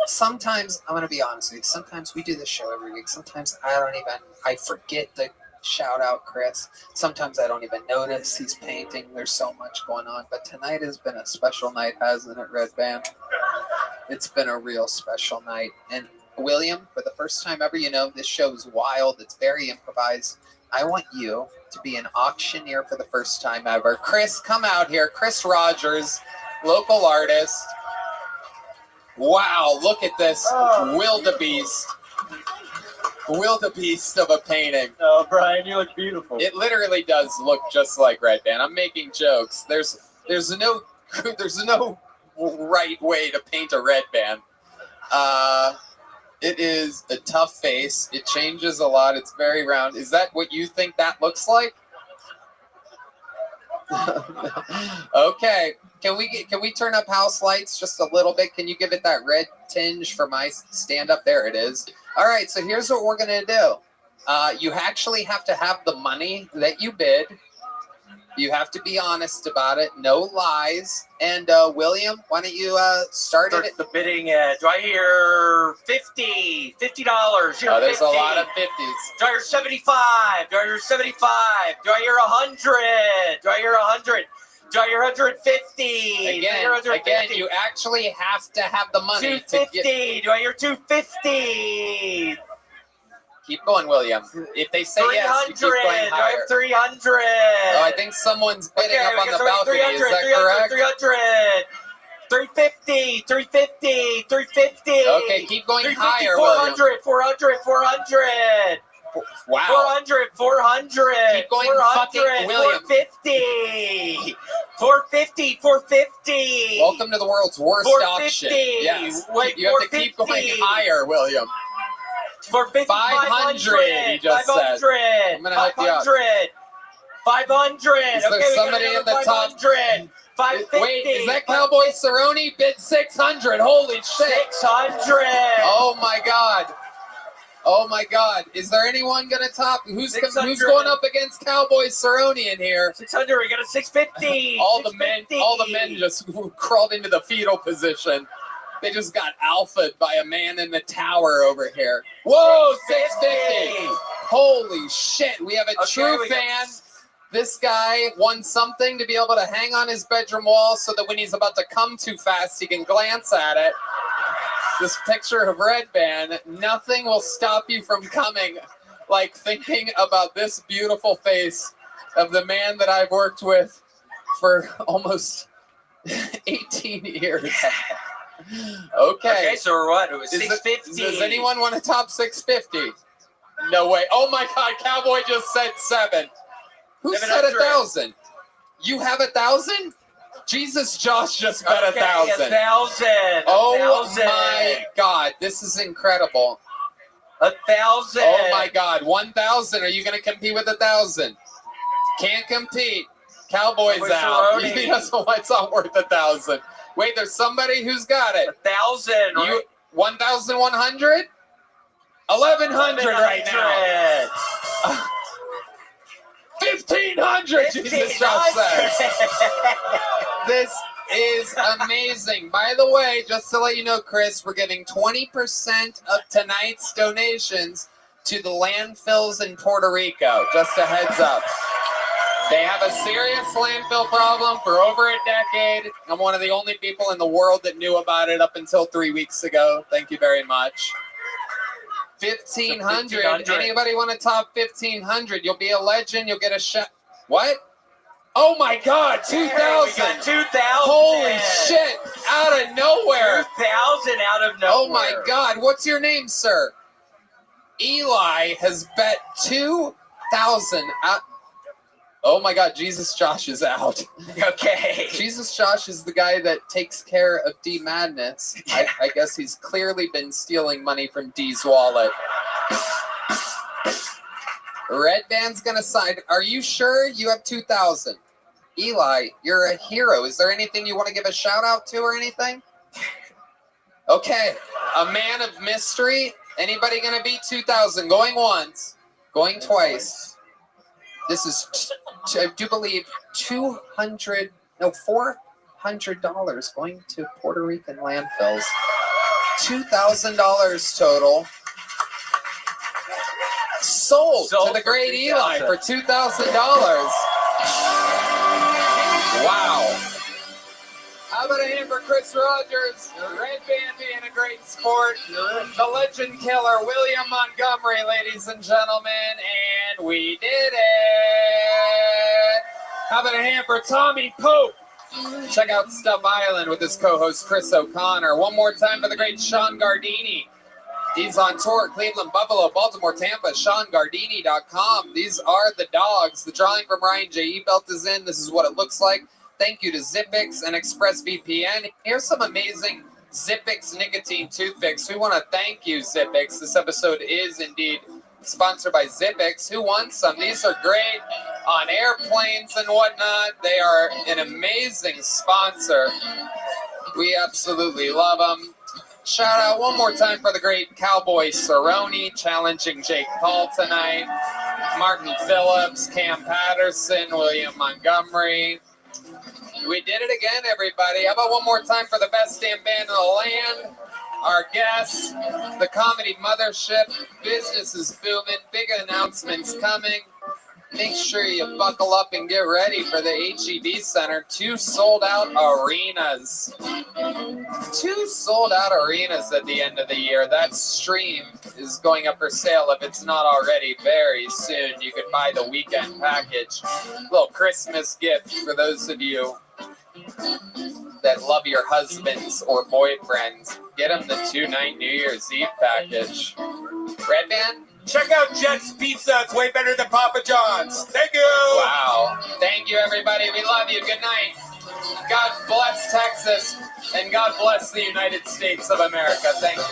sometimes, I'm going to be honest with you, sometimes we do this show every week. Sometimes I forget to shout out Chris. Sometimes I don't even notice he's painting. There's so much going on. But tonight has been a special night, hasn't it, Red Band? It's been a real special night. And William, for the first time ever, this show is wild. It's very improvised. I want you to be an auctioneer for the first time ever. Chris, come out here. Chris Rogers, local artist. Wow, look at this wildebeest of a painting. Oh, Brian, you look beautiful. It literally does look just like Red Band. I'm making jokes. There's no right way to paint a Red Band. It is a tough face. It changes a lot. It's very round. Is that what you think that looks like? Okay. Can we turn up house lights just a little bit? Can you give it that red tinge for my stand up? There it is. All right, so here's what we're going to do. You actually have to have the money that you bid. You have to be honest about it. No lies. And William, why don't you start it? The bidding. Do I hear $50? $50. Oh, there's 50. A lot of 50s. Do I hear 75? Do I hear 75? Do I hear 100? Do I hear 100? Do I hear 150? Again, you actually have to have the money. 250. Do I hear 250? Keep going, William. If they say yes, you keep going higher. Do I have 300? Oh, I think someone's bidding up on the balcony. Is that correct? 300. 350. 350. 350. Okay, keep going higher, 400. 400. 400. Wow. 400, 400. Keep going, fucking William. 450. 450, 450. Welcome to the world's worst auction. Yes. Wait, you have to keep going higher, William. 450, 500, he just 500, said. I'm going to help you out. 500. Is there somebody at the top? 550. Wait, is that Cowboy Cerrone? Bid 600. Holy shit. 600. Oh, my God. Oh my God! Is there anyone gonna top? Who's going up against Cowboy Cerrone in here? 600. We got a 650. All the men just crawled into the fetal position. They just got alphaed by a man in the tower over here. Whoa, 650! Holy shit! We have a true fan. This guy won something to be able to hang on his bedroom wall so that when he's about to come too fast, he can glance at it. This picture of Red Band, nothing will stop you from coming, like thinking about this beautiful face of the man that I've worked with for almost 18 years. Okay, so we're what? It was 650. Does anyone want to top 650? No way. Oh my God, Cowboy just said 7. Who said 1,000? You have 1,000? Jesus, Josh just bet 1,000. 1,000. Oh 1,000. my God, this is incredible. 1,000. Oh my God, 1,000. Are you going to compete with 1,000? Can't compete. Cowboy's out. He doesn't. It's not worth 1,000. Wait, there's somebody who's got it. 1,000. You 1,100? 1,100 right now. 1,500. Jesus, Josh says. This is amazing. By the way, just to let you know, Chris, we're giving 20% of tonight's donations to the landfills in Puerto Rico. Just a heads up. They have a serious landfill problem for over a decade. I'm one of the only people in the world that knew about it up until 3 weeks ago. Thank you very much. 1,500. Anybody want to top 1,500? You'll be a legend. You'll get a shot. What? Oh my God, 2,000. 2,000. Holy shit. Out of nowhere. 2,000 out of nowhere. Oh my God. What's your name, sir? Eli has bet 2,000 out. Oh my God, Jesus Josh is out. Okay. Jesus Josh is the guy that takes care of D Madness. I guess he's clearly been stealing money from D's wallet. Red Band's gonna sign. Are you sure you have 2,000? Eli, you're a hero. Is there anything you want to give a shout out to or anything? Okay, a man of mystery. Anybody gonna beat 2,000? Going once, going twice. This is, I do believe, $400 going to Puerto Rican landfills. $2,000 total. Sold to the great Eli for $2,000. Wow. How about a hand for Chris Rogers? Red Band being a great sport. The legend killer, William Montgomery, ladies and gentlemen. And we did it. How about a hand for Tommy Pope? Check out Stuff Island with his co-host Chris O'Connor. One more time for the great Sean Gardini. He's on tour, Cleveland, Buffalo, Baltimore, Tampa, SeanGardini.com. These are the dogs. The drawing from Ryan J.E. Belt is in. This is what it looks like. Thank you to Zippix and ExpressVPN. Here's some amazing Zippix nicotine toothpicks. We want to thank you, Zippix. This episode is indeed sponsored by Zippix. Who wants some? These are great on airplanes and whatnot. They are an amazing sponsor. We absolutely love them. Shout out one more time for the great Cowboy Cerrone challenging Jake Paul tonight. Martin Phillips, Cam Patterson, William Montgomery. We did it again, everybody. How about one more time for the best damn band in the land? Our guests, the Comedy Mothership. Business is booming. Big announcements coming. Make sure you buckle up and get ready for the HEB Center. 2 sold-out arenas. 2 sold-out arenas at the end of the year. That stream is going up for sale if it's not already very soon. You can buy the weekend package. Little Christmas gift for those of you that love your husbands or boyfriends. Get them the 2-night New Year's Eve package. Red Band? Check out Jet's Pizza. It's way better than Papa John's. Thank you. Wow. Thank you, everybody. We love you. Good night. God bless Texas, and God bless the United States of America. Thank you.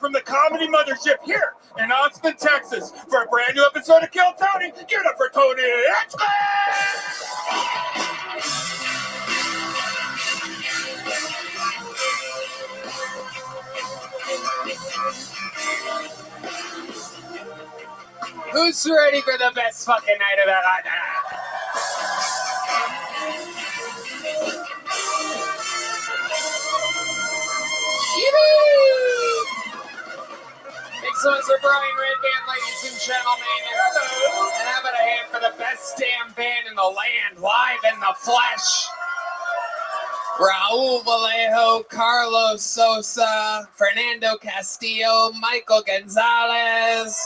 from the Comedy Mothership here in Austin, Texas for a brand new episode of Kill Tony. Give it up for Tony. Who's ready for the best fucking night of the night? Make some noise for Brian Redband, ladies and gentlemen. Hello. And how about a hand for the best damn band in the land, live in the flesh? Raul Vallejo, Carlos Sosa, Fernando Castillo, Michael Gonzalez,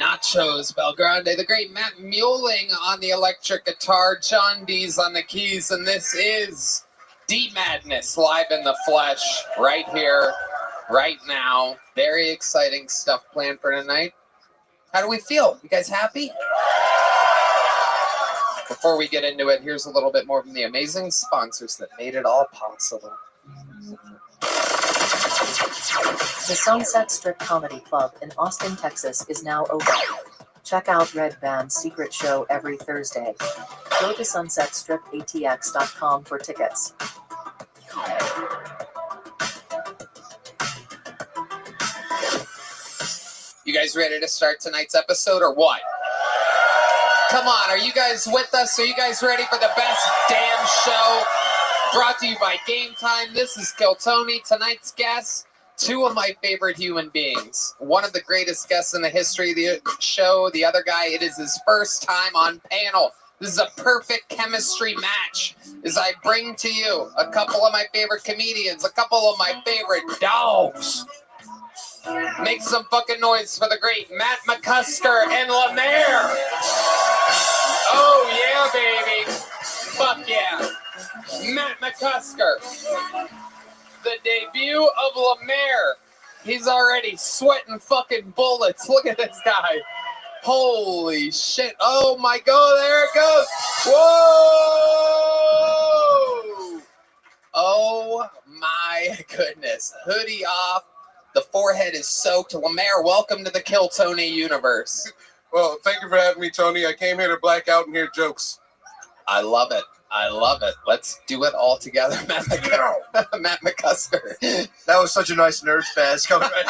Nachos Belgrande, the great Matt Muling on the electric guitar, John Dees on the keys, and this is D-Madness live in the flesh right here, right now. Very exciting stuff planned for tonight. How do we feel? You guys happy? Before we get into it, here's a little bit more from the amazing sponsors that made it all possible. The Sunset Strip Comedy Club in Austin, Texas is now open. Check out Red Band's secret show every Thursday. Go to sunsetstripatx.com for tickets. You guys ready to start tonight's episode or what? Come on, are you guys with us? Are you guys ready for the best damn show? Brought to you by Game Time. This is Kill Tony. Tonight's guests, two of my favorite human beings. One of the greatest guests in the history of the show. The other guy, it is his first time on panel. This is a perfect chemistry match as I bring to you a couple of my favorite comedians, a couple of my favorite dogs. Make some fucking noise for the great Matt McCusker and Lemaire. Oh, yeah, baby. Fuck yeah. Matt McCusker. The debut of Lemaire. He's already sweating fucking bullets. Look at this guy. Holy shit. Oh, my God. There it goes. Whoa. Oh, my goodness. Hoodie off. The forehead is soaked. Lemaire, welcome to the Kill Tony universe. Well, thank you for having me, Tony. I came here to black out and hear jokes. I love it. I love it. Let's do it all together, Matt McCusker. That was such a nice nerd spaz coming right.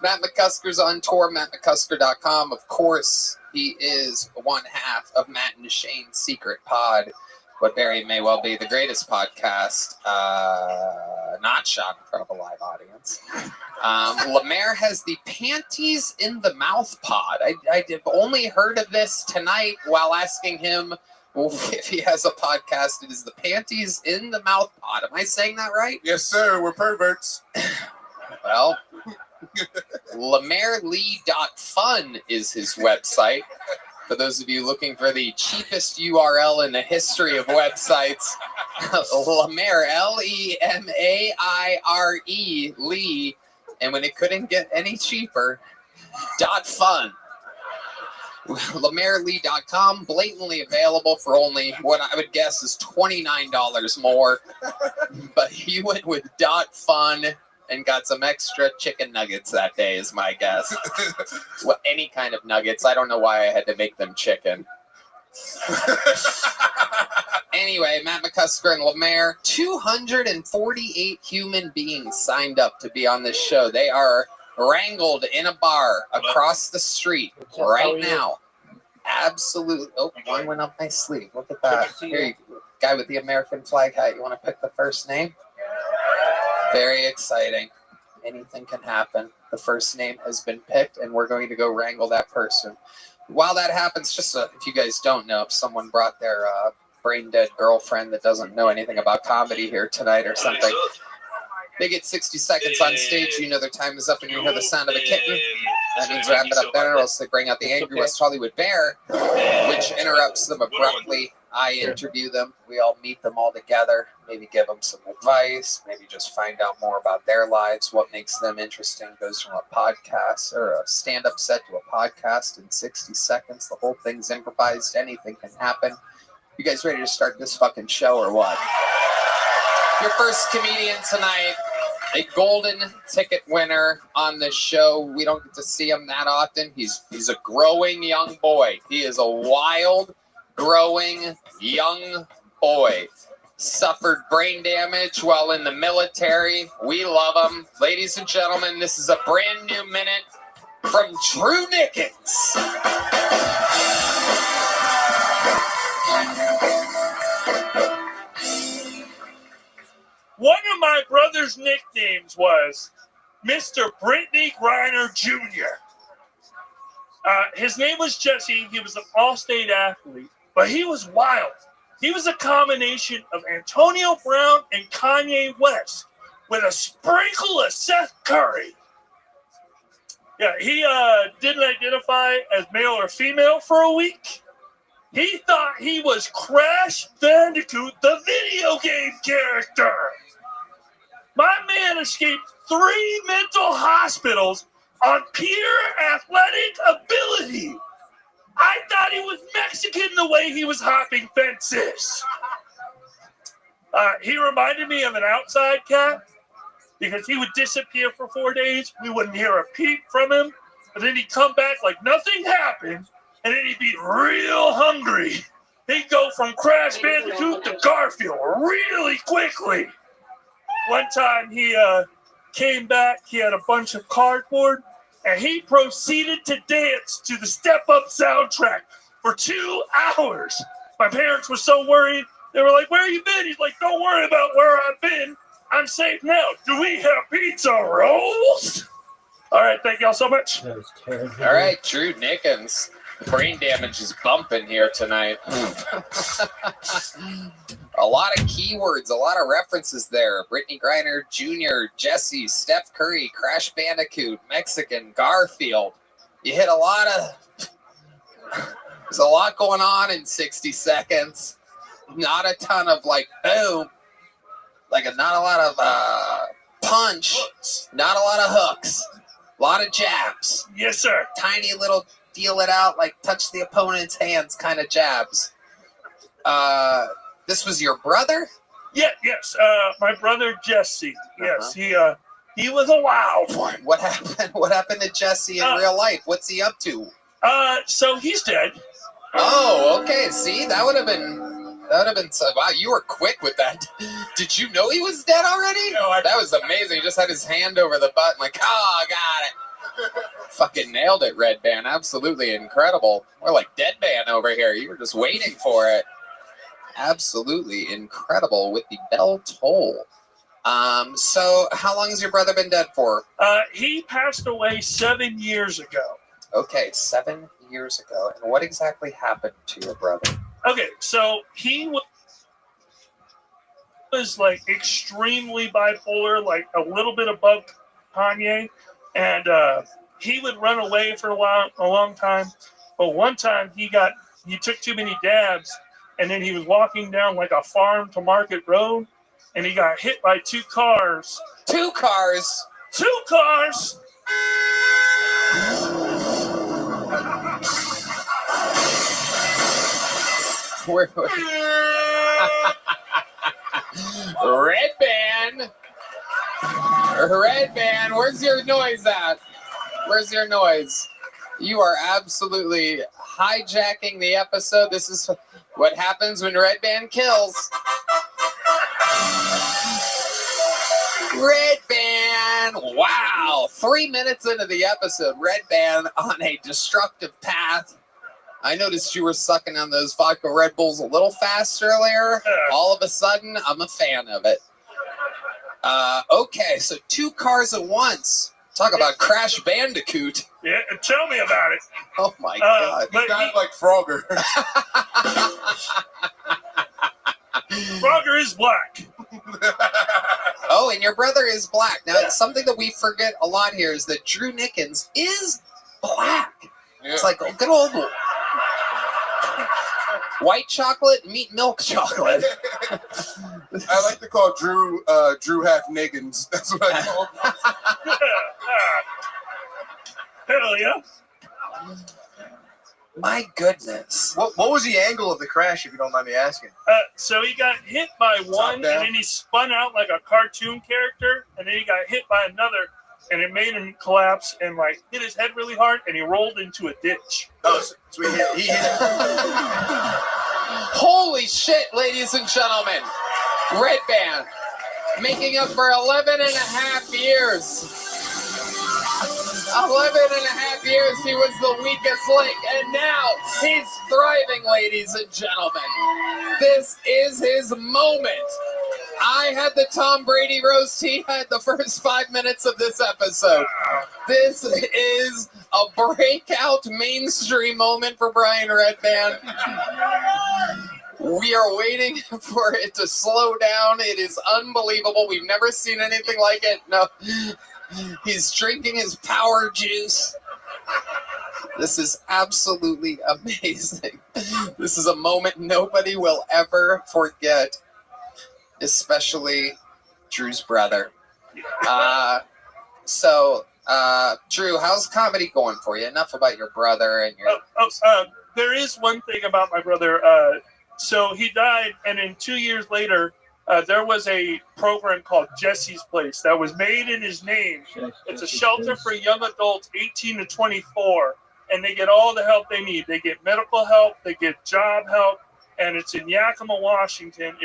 Matt McCusker's on tour, mattmccusker.com. Of course, he is one half of Matt and Shane's Secret Pod, what very may well be the greatest podcast not shot in front of a live audience. Lemaire has the Panties in the Mouth Pod. I've only heard of this tonight while asking him if he has a podcast. It is the Panties in the Mouth Pod. Am I saying that right? Yes, sir. We're perverts. Well, LemaireLee.fun is his website. For those of you looking for the cheapest URL in the history of websites, Lemaire, Lemaire, Lee, and when it couldn't get any cheaper, .fun. LemaireLee.com, blatantly available for only what I would guess is $29 more, but he went with .fun and got some extra chicken nuggets that day is my guess. Well, any kind of nuggets. I don't know why I had to make them chicken. Anyway, Matt McCusker and Lemaire, 248 human beings signed up to be on this show. They are wrangled in a bar across the street right now. Absolutely. Oh, one went up my sleeve. Look at that. Here, guy with the American flag hat. You want to pick the first name? Very exciting. Anything can happen. The first name has been picked, and we're going to go wrangle that person. While that happens, just if you guys don't know, if someone brought their brain-dead girlfriend that doesn't know anything about comedy here tonight or something, they get 60 seconds on stage. You know their time is up, and you hear the sound of a kitten. That means wrap it up there, or else they bring out the angry West Hollywood Bear, which interrupts them abruptly. I interview them. We all meet them all together, maybe give them some advice, maybe just find out more about their lives, what makes them interesting. Goes from a podcast or a stand-up set to a podcast in 60 seconds. The whole thing's improvised. Anything can happen. You guys ready to start this fucking show or what? Your first comedian tonight, a golden ticket winner on the show. We don't get to see him that often. He's a growing young boy. He is a wild, growing young boy. Suffered brain damage while in the military. We love him. Ladies and gentlemen, this is a brand new minute from Drew Nickens. One of my brother's nicknames was Mr. Brittany Griner Jr. His name was Jesse. He was an all-state athlete, but he was wild. He was a combination of Antonio Brown and Kanye West with a sprinkle of Seth Curry. Yeah, he didn't identify as male or female for a week. He thought he was Crash Bandicoot, the video game character. My man escaped 3 mental hospitals on pure athletic ability. I thought he was Mexican the way he was hopping fences. He reminded me of an outside cat because he would disappear for 4 days. We wouldn't hear a peep from him. But then he'd come back like nothing happened, and then he'd be real hungry. He'd go from Crash Bandicoot to Garfield really quickly. One time he came back, he had a bunch of cardboard, and he proceeded to dance to the Step Up soundtrack for 2 hours. My parents were so worried. They were like, "Where you been?" He's like, "Don't worry about where I've been. I'm safe now. Do we have pizza rolls?" All right, thank y'all so much. All right, Drew Nickens. Brain damage is bumping here tonight. A lot of keywords, a lot of references there. Brittany Griner Jr., Jesse, Steph Curry, Crash Bandicoot, Mexican, Garfield. You hit a lot of... There's a lot going on in 60 seconds. Not a ton of boom. Not a lot of punch. Not a lot of hooks. A lot of jabs. Yes, sir. Tiny little feel it out, touch the opponent's hands kind of jabs. This was your brother? Yeah, yes. My brother Jesse. Yes, he was a wild one. What happened? What happened to Jesse in real life? What's he up to? So he's dead. Oh, okay. See, that would have been wow, you were quick with that. Did you know he was dead already? No, that was amazing. He just had his hand over the button I got it. Fucking nailed it, Red Band. Absolutely incredible. We're like Deadban over here. You were just waiting for it. Absolutely incredible with the bell toll. So how long has your brother been dead for? He passed away 7 years ago. Okay, 7 years ago. And what exactly happened to your brother? Okay, so he was extremely bipolar, a little bit above Kanye, and he would run away for a long time. But one time he took too many dabs, and then he was walking down a farm to market road, and he got hit by 2 cars. 2 cars? 2 cars! Red Band! Red Band, where's your noise at? Where's your noise? You are absolutely hijacking the episode. This is what happens when Red Band kills. Red Band! Wow! 3 minutes into the episode, Red Band on a destructive path. I noticed you were sucking on those vodka Red Bulls a little fast earlier. All of a sudden, I'm a fan of it. Okay, so 2 cars at once. Talk about Crash Bandicoot. Yeah, tell me about it. Oh my God. He died like Frogger. Frogger is black. Oh, and your brother is black. Now, something that we forget a lot here is that Drew Nickens is black. Yeah. It's like good old white chocolate, meat milk chocolate. I like to call Drew half Niggins. That's what I call him. Hell yeah. My goodness. What was the angle of the crash, if you don't mind me asking? So he got hit by one, and down. then he spun out like a cartoon character, and then he got hit by another, and it made him collapse and like hit his head really hard, and he rolled into a ditch. Oh, so he hit. Holy shit, ladies and gentlemen. Red Band making up for 11 and a half years. 11 and a half years he was the weakest link, and now he's thriving, ladies and gentlemen. This is his moment. I had the Tom Brady roast. He had the first 5 minutes of this episode. This is a breakout mainstream moment for Brian Redband. We are waiting for it to slow down. It is unbelievable. We've never seen anything like it. No. He's drinking his power juice. This is absolutely amazing. This is a moment nobody will ever forget, especially Drew's brother. Drew, how's comedy going for you? Enough about your brother and your... There is one thing about my brother. So he died, and then 2 years later, there was a program called Jesse's Place that was made in his name. It's a shelter for young adults 18 to 24, and they get all the help they need. They get medical help, they get job help, and it's in Yakima, Washington.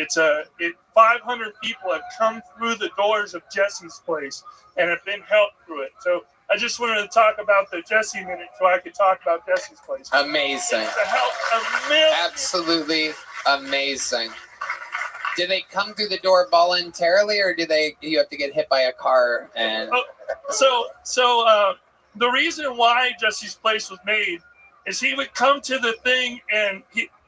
500 people have come through the doors of Jesse's Place and have been helped through it. So I just wanted to talk about the Jesse minute so I could talk about Jesse's Place. Amazing. It's to help a million. Absolutely amazing. Do they come through the door voluntarily, or you have to get hit by a car? And The reason why Jesse's Place was made is he would come to the thing, and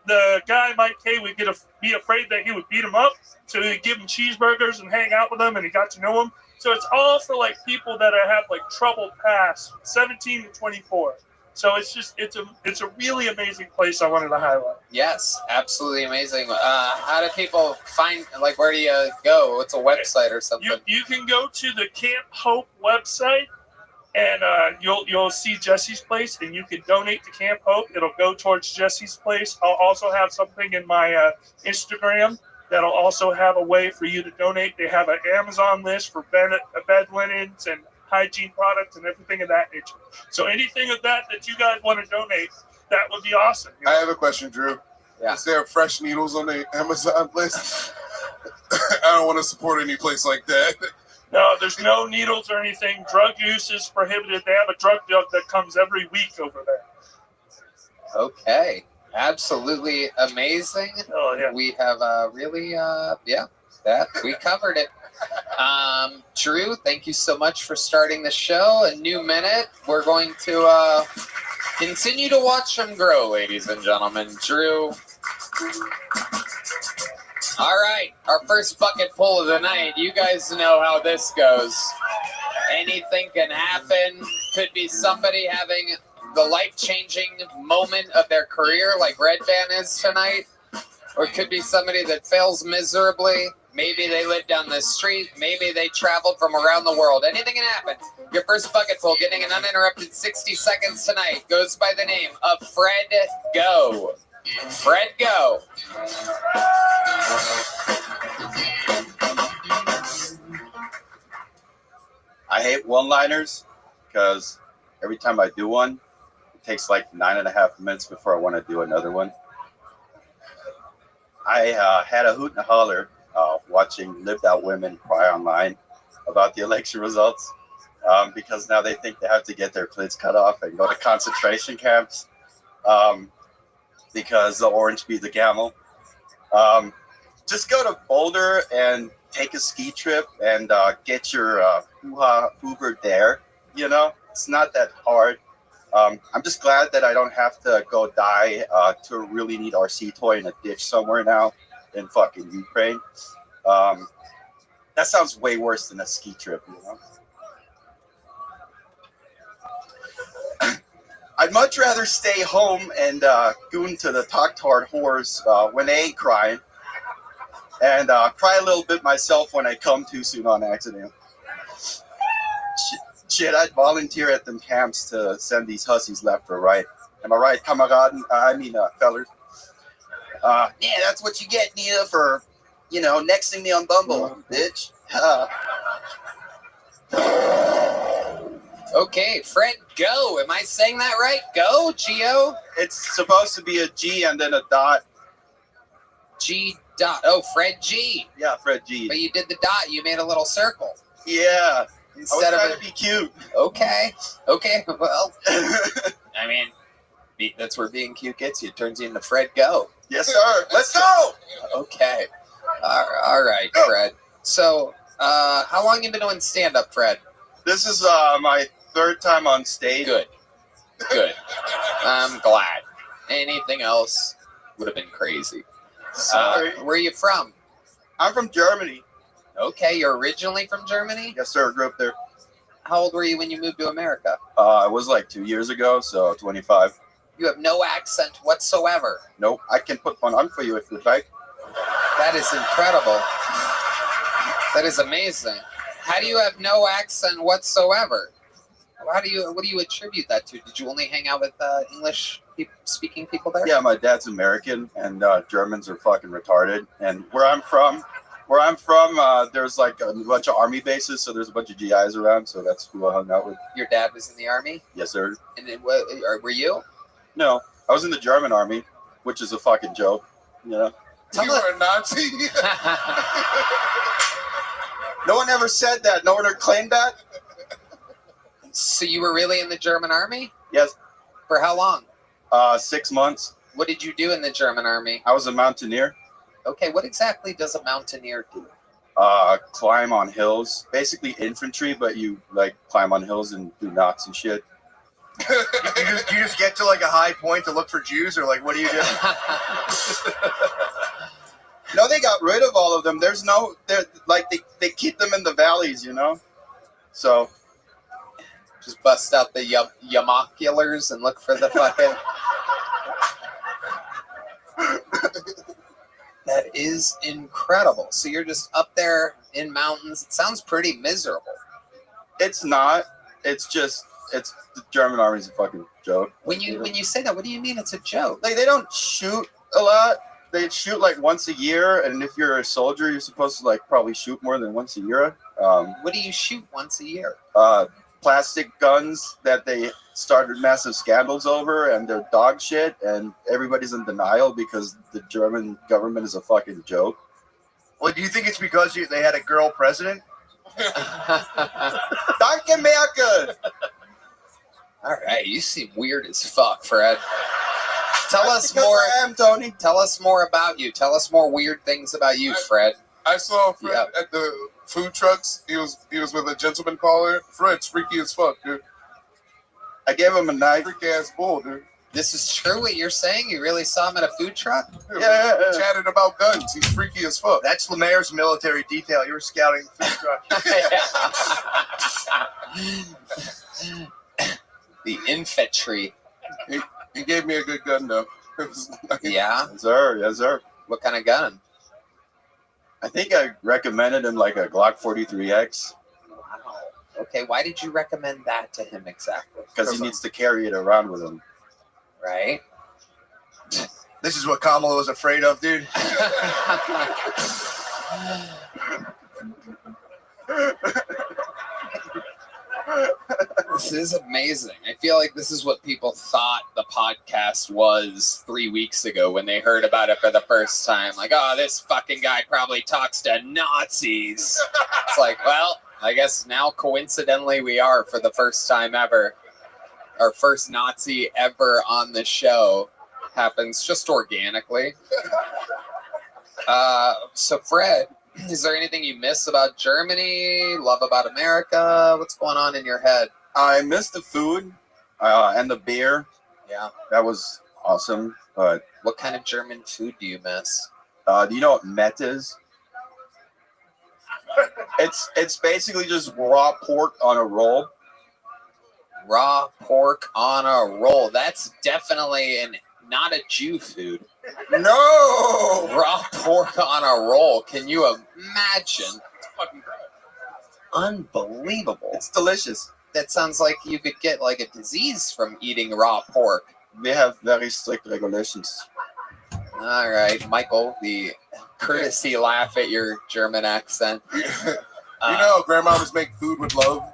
the guy Mike K would be afraid that he would beat him up, so he'd give him cheeseburgers and hang out with him, and he got to know him. So it's all for like people that have like troubled past, 17 to 24. So it's a really amazing place I wanted to highlight. Yes, absolutely amazing. How do people find, like, where do you go? What's a website or something? You can go to the Camp Hope website, and you'll see Jesse's Place, and you can donate to Camp Hope. It'll go towards Jesse's Place. I'll also have something in my Instagram that'll also have a way for you to donate. They have an Amazon list for bed linens and hygiene products and everything of that nature. So anything of that you guys want to donate, that would be awesome. I have a question, Drew. Yeah. Is there fresh needles on the Amazon list? I don't want to support any place like that. No, there's no needles or anything. Drug use is prohibited. They have a drug jug that comes every week over there. Okay. Absolutely amazing. Oh, yeah. We have we covered it. Drew, thank you so much for starting the show. A new minute. We're going to continue to watch them grow, ladies and gentlemen. Drew. All right, our first bucket pull of the night. You guys know how this goes. Anything can happen. Could be somebody having the life-changing moment of their career like Red Band is tonight. Or it could be somebody that fails miserably. Maybe they live down the street. Maybe they traveled from around the world. Anything can happen. Your first bucket full, getting an uninterrupted 60 seconds tonight, goes by the name of Fred Go. Fred Go. I hate one-liners because every time I do one, it takes like 9.5 minutes before I want to do another one. I had a hoot and a holler watching lived out women cry online about the election results because now they think they have to get their clits cut off and go to concentration camps because the orange be the camel. Just go to Boulder and take a ski trip and get your hoo-ha Hoover there. You know, it's not that hard. I'm just glad that I don't have to go die to a really neat RC toy in a ditch somewhere now in fucking Ukraine. That sounds way worse than a ski trip, you know? I'd much rather stay home and goon to the talk-tard whores when they ain't crying and cry a little bit myself when I come too soon on accident. Shit, I'd volunteer at them camps to send these hussies left or right. Am I right, kamerad? Fellers. Yeah, that's what you get, Nia, for, nexting me on Bumble, bitch. Okay, Fred, go. Am I saying that right? Go, Geo. It's supposed to be a G and then a dot. G dot. Oh, Fred G. Yeah, Fred G. But you did the dot. You made a little circle. Yeah. Instead I was of trying to be cute. Okay. Well, I mean, that's where being cute gets you. It turns you into Fred Go. Yes, sir. Let's go. Okay. All right, Fred. So, how long have you been doing stand-up, Fred? This is my third time on stage. Good. I'm glad. Anything else would have been crazy. Sorry. Where are you from? I'm from Germany. Okay, you're originally from Germany? Yes, sir. Grew up there. How old were you when you moved to America? It was like 2 years ago, so 25. You have no accent whatsoever. Nope. I can put one on for you if you'd like. That is incredible. That is amazing. How do you have no accent whatsoever? What do you attribute that to? Did you only hang out with English-speaking people there? Yeah, my dad's American, and Germans are fucking retarded. And where I'm from, there's like a bunch of army bases, so there's a bunch of GIs around, so that's who I hung out with. Your dad was in the army? Yes, sir. And then were you? No, I was in the German army, which is a fucking joke. You were a Nazi? No one ever said that. No one ever claimed that. So you were really in the German army? Yes. For how long? 6 months. What did you do in the German army? I was a mountaineer. Okay, what exactly does a mountaineer do? Climb on hills. Basically infantry, but you like climb on hills and do knots and shit. Do you just get to like a high point to look for Jews, or like what do you do? No, they got rid of all of them. There's no, they keep them in the valleys, So just bust out the yamoculars and look for the fucking. That is incredible. So you're just up there in mountains. It sounds pretty miserable. It's not. It's just the German army's a fucking joke. When you say that, what do you mean it's a joke? Like they don't shoot a lot. They shoot like once a year, and if you're a soldier, you're supposed to like probably shoot more than once a year. What do you shoot once a year? Plastic guns that they started massive scandals over, and they're dog shit, and everybody's in denial because the German government is a fucking joke. Well, do you think it's because they had a girl president? Danke, Merkel! All right, you seem weird as fuck, Fred. Tell That's us more. I am, Tony. Tell us more about you. Tell us more weird things about you, Fred. I saw Fred at the food trucks. He was with a gentleman caller. Fred's freaky as fuck, dude. I gave him a knife. Freaky ass bull, dude. This is true what you're saying? You really saw him at a food truck? Yeah. Chatted about guns. He's freaky as fuck. That's Lemaire's military detail. You were scouting the food truck. The infantry. He gave me a good gun, though. Yeah? Yes, sir. Yes, sir. What kind of gun? I think I recommended him like a Glock 43X. Wow. Okay, why did you recommend that to him exactly? Because he needs to carry it around with him. Right? This is what Kamala was afraid of, dude. This is amazing. I feel like this is what people thought the podcast was 3 weeks ago when they heard about it for the first time. Like, oh, this fucking guy probably talks to Nazis. It's like, well, I guess now coincidentally we are for the first time ever. Our first Nazi ever on the show happens just organically. So Fred, is there anything you miss about Germany, love about America? What's going on in your head? I miss the food and the beer. Yeah. That was awesome. But what kind of German food do you miss? Do you know what Met is? It's basically just raw pork on a roll. Raw pork on a roll. That's definitely not a Jew food. No! Raw pork on a roll. Can you imagine? Unbelievable. It's delicious. That sounds like you could get like a disease from eating raw pork. They have very strict regulations. All right, Michael, the courtesy laugh at your German accent. You know, grandmamas make food with love.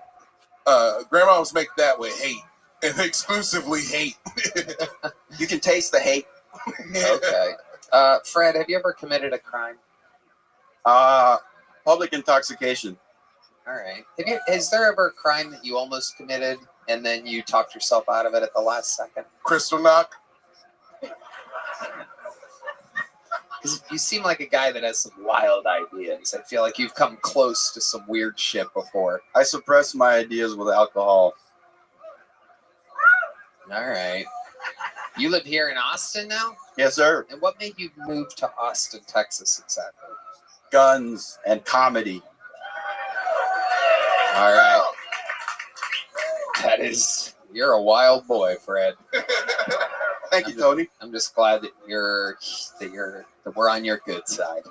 Grandmamas make that with hate, and exclusively hate. You can taste the hate. Okay. Fred, have you ever committed a crime? Public intoxication. All right. Is there ever a crime that you almost committed and then you talked yourself out of it at the last second? Crystal knock. Because you seem like a guy that has some wild ideas. I feel like you've come close to some weird shit before. I suppress my ideas with alcohol. All right. You live here in Austin now? Yes, sir. And what made you move to Austin, Texas exactly? Guns and comedy. All right. You're a wild boy, Fred. Thank you, Tony. I'm just glad that we're on your good side.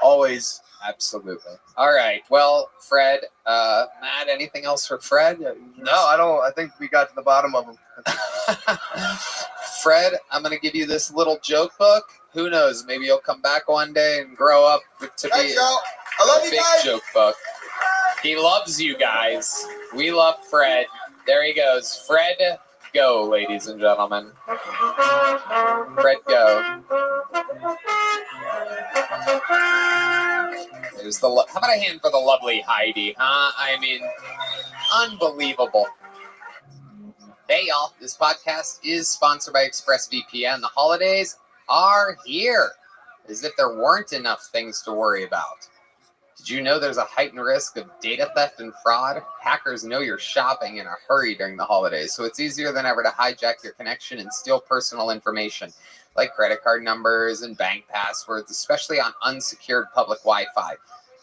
Always. Absolutely. All right. Well, Fred, Matt, anything else for Fred? No, I don't. I think we got to the bottom of them. Fred, I'm going to give you this little joke book. Who knows? Maybe you'll come back one day and grow up to be I love a you big guys. joke book. He loves you guys. We love Fred. There he goes. Fred, go, ladies and gentlemen. Fred, go. How about a hand for the lovely Heidi, huh? I mean, unbelievable. Hey, y'all. This podcast is sponsored by ExpressVPN. The holidays are here, as if there weren't enough things to worry about. Did you know there's a heightened risk of data theft and fraud? Hackers know you're shopping in a hurry during the holidays, so it's easier than ever to hijack your connection and steal personal information, like credit card numbers and bank passwords, especially on unsecured public Wi-Fi.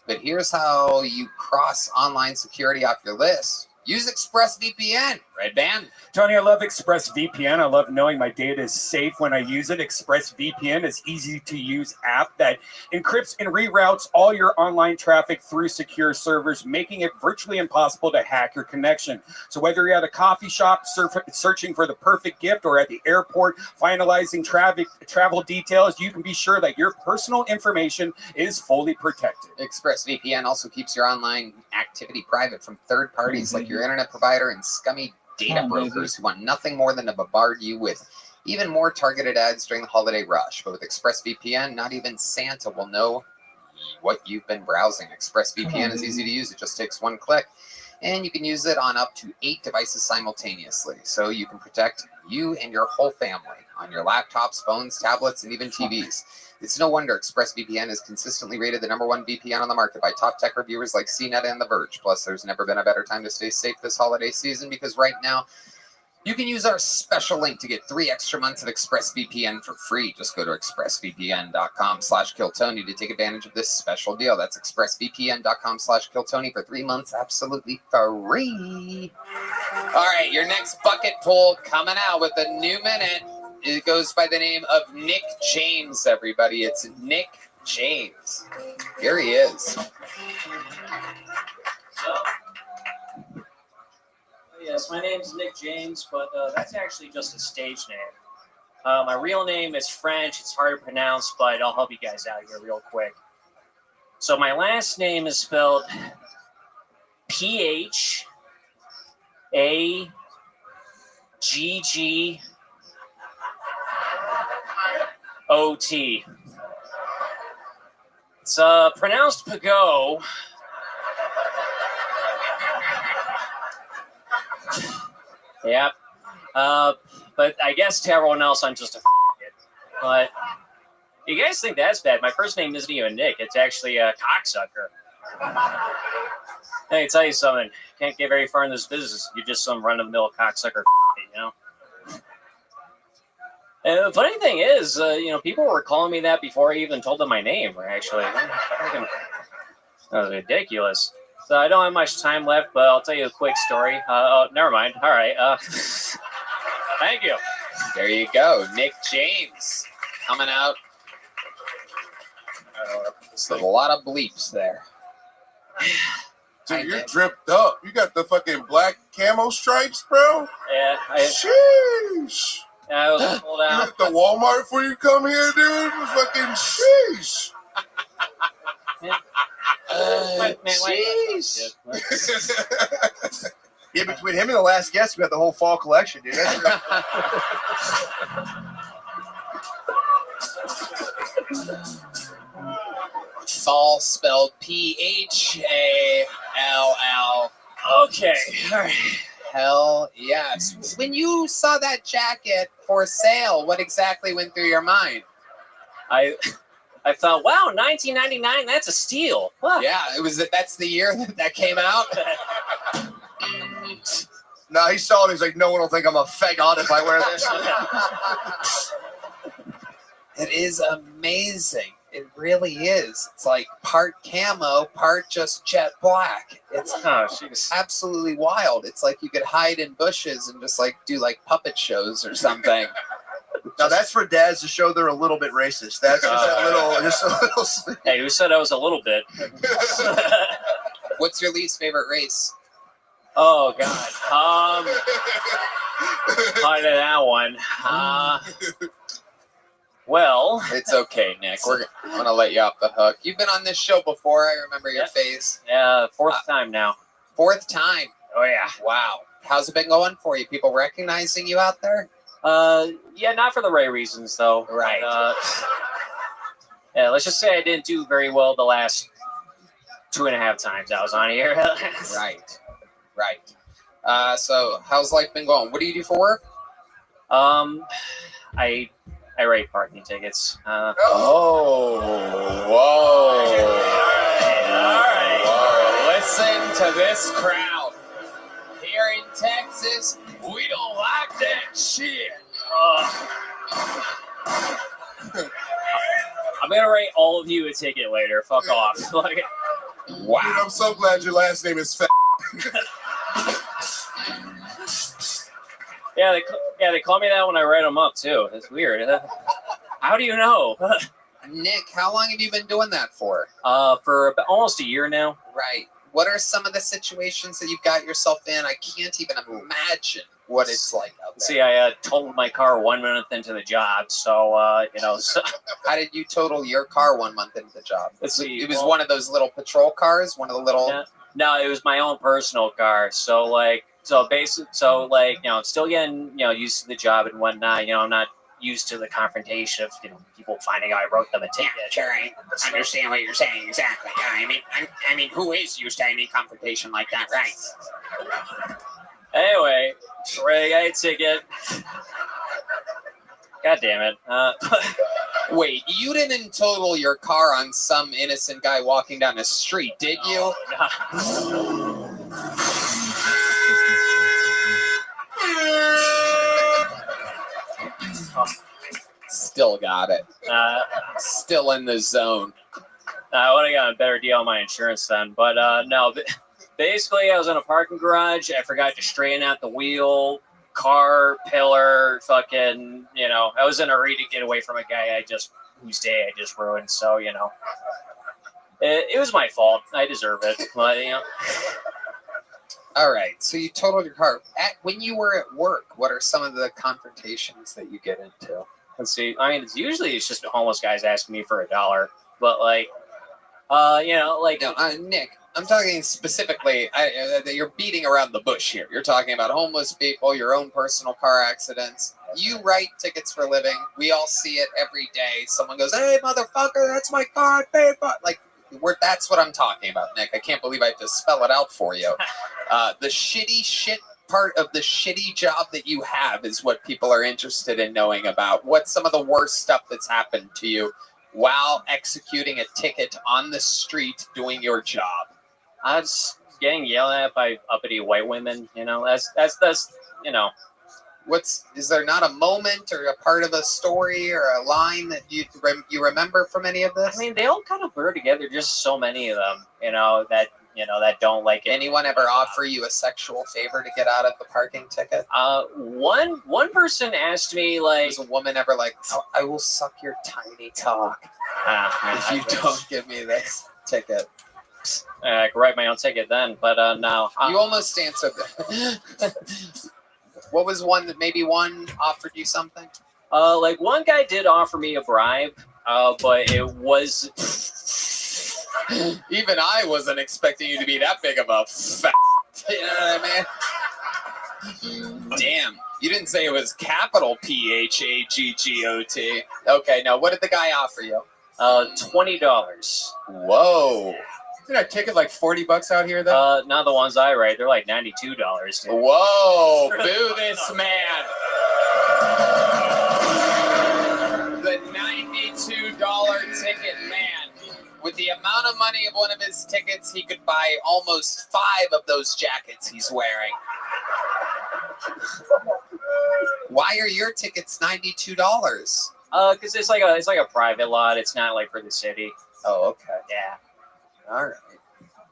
But here's how you cross online security off your list. Use ExpressVPN, Red Band. Tony, I love ExpressVPN. I love knowing my data is safe when I use it. ExpressVPN is easy-to-use app that encrypts and reroutes all your online traffic through secure servers, making it virtually impossible to hack your connection. So whether you're at a coffee shop searching for the perfect gift or at the airport finalizing travel details, you can be sure that your personal information is fully protected. ExpressVPN also keeps your online activity private from third parties like your internet provider and scummy data brokers who want nothing more than to bombard you with even more targeted ads during the holiday rush. But with ExpressVPN, not even Santa will know what you've been browsing. ExpressVPN is easy to use. It just takes one click, and you can use it on up to 8 devices simultaneously. So you can protect you and your whole family on your laptops, phones, tablets, and even TVs. It's no wonder ExpressVPN is consistently rated the #1 VPN on the market by top tech reviewers like CNET and The Verge. Plus, there's never been a better time to stay safe this holiday season, because right now, you can use our special link to get 3 extra months of ExpressVPN for free. Just go to expressvpn.com/KillTony to take advantage of this special deal. That's expressvpn.com/KillTony for 3 months absolutely free. All right, your next bucket pull coming out with a new minute. It goes by the name of Nick James, everybody. It's Nick James. Here he is. Yes, my name's Nick James, but that's actually just a stage name. My real name is French. It's hard to pronounce, but I'll help you guys out here real quick. So my last name is spelled PHAGGOT. It's pronounced Pago. Yep. But I guess to everyone else, I'm just a kid. But you guys think that's bad? My first name isn't even Nick. It's actually a cocksucker. Let me tell you something. Can't get very far in this business. You're just some run-of-the-mill cocksucker, you know? And the funny thing is, people were calling me that before I even told them my name, actually. That was ridiculous. So I don't have much time left, but I'll tell you a quick story. Oh, never mind. All right. Thank you. There you go. Nick James coming out. There's a lot of bleeps there. Dude, you're dripped up. You got the fucking black camo stripes, bro? Yeah, Sheesh. I was pulled You out. hit the Walmart before you come here, dude? Fucking sheesh. Jeez. Yeah, between him and the last guest, we got the whole fall collection, dude. That's Fall spelled Phall. Okay. All right. Hell yes. When you saw that jacket for sale, what exactly went through your mind? I thought, wow, 1999, that's a steal. Huh. Yeah, that's the year that came out. No, he saw it. He's like, no one will think I'm a faggot if I wear this. It is amazing. It really is. It's like part camo, part just jet black. It's absolutely wild. It's like you could hide in bushes and just like do like puppet shows or something. Now that's for dads to show they're a little bit racist. That's just a little. Hey, who said I was a little bit? What's your least favorite race? Oh God. Part of that one. Well, it's okay, Nick. I'm gonna let you off the hook. You've been on this show before. I remember your face. Yeah, fourth time now. Fourth time. Oh yeah. Wow. How's it been going for you? People recognizing you out there? Yeah, not for the right reasons though. Right. Yeah, let's just say I didn't do very well the last 2.5 times I was on here. Right. So how's life been going? What do you do for work? I write parking tickets. Whoa. All right. Whoa. Listen to this crowd. Here in Texas, we don't like that shit. I'm gonna write all of you a ticket later. Fuck off. Like, wow. Dude, I'm so glad your last name is Fat. Yeah, they call me that when I write them up too. It's weird. How do you know? Nick, how long have you been doing that for? For about almost a year now. Right. What are some of the situations that you've got yourself in? I can't even imagine what it's like out there. See, I totaled my car 1 month into the job, so So. How did you total your car 1 month into the job? Let's see. It was one of those little patrol cars, one of the little. Yeah. No, it was my own personal car. So basically, I'm still getting used to the job and whatnot. I'm not used to the confrontation of people finding out I wrote them a ticket. Sure, I understand what you're saying exactly. Yeah, I mean, who is used to any confrontation like that, right? Anyway, I got a ticket. God damn it! Wait, you didn't total your car on some innocent guy walking down the street, did you? Still got it. Still in the zone. I would have got a better deal on my insurance then, but no. Basically, I was in a parking garage. I forgot to straighten out the wheel, car, pillar, fucking. I was in a hurry to get away from a guy whose day I just ruined. So it was my fault. I deserve it. But All right. So you totaled your car. When you were at work, what are some of the confrontations that you get into? Let's see. I mean, it's just homeless guys asking me for $1, but Nick, I'm talking specifically that you're beating around the bush here. You're talking about homeless people, your own personal car accidents. You write tickets for a living. We all see it every day. Someone goes, "Hey, motherfucker, that's my car." That's what I'm talking about, Nick. I can't believe I have to spell it out for you. The shitty shit part of the shitty job that you have is what people are interested in knowing about. What's some of the worst stuff that's happened to you while executing a ticket on the street doing your job? I was getting yelled at by uppity white women. That's Is there not a moment or a part of a story or a line that you remember from any of this? I mean, they all kind of blur together. Just so many of them, that don't like it. Anyone ever offer you a sexual favor to get out of the parking ticket? One person asked me was a woman ever like, "Oh, I will suck your tiny cock if you don't give me this ticket." I could write my own ticket then, but no. You almost answered that. What was one that maybe one offered you something? Like one guy did offer me a bribe, but it was. Even I wasn't expecting you to be that big of a fat. You know what I mean? Damn. You didn't say it was capital PHAGGOT. Okay, now what did the guy offer you? $20. Whoa. Isn't our ticket like $40 out here though? Not the ones I write. They're like $92. Dude. Whoa, boo this man. The $92 ticket man. With the amount of money of one of his tickets, he could buy almost 5 of those jackets he's wearing. Why are your tickets $92? Because it's like a private lot. It's not like for the city. Oh, okay. Yeah. All right.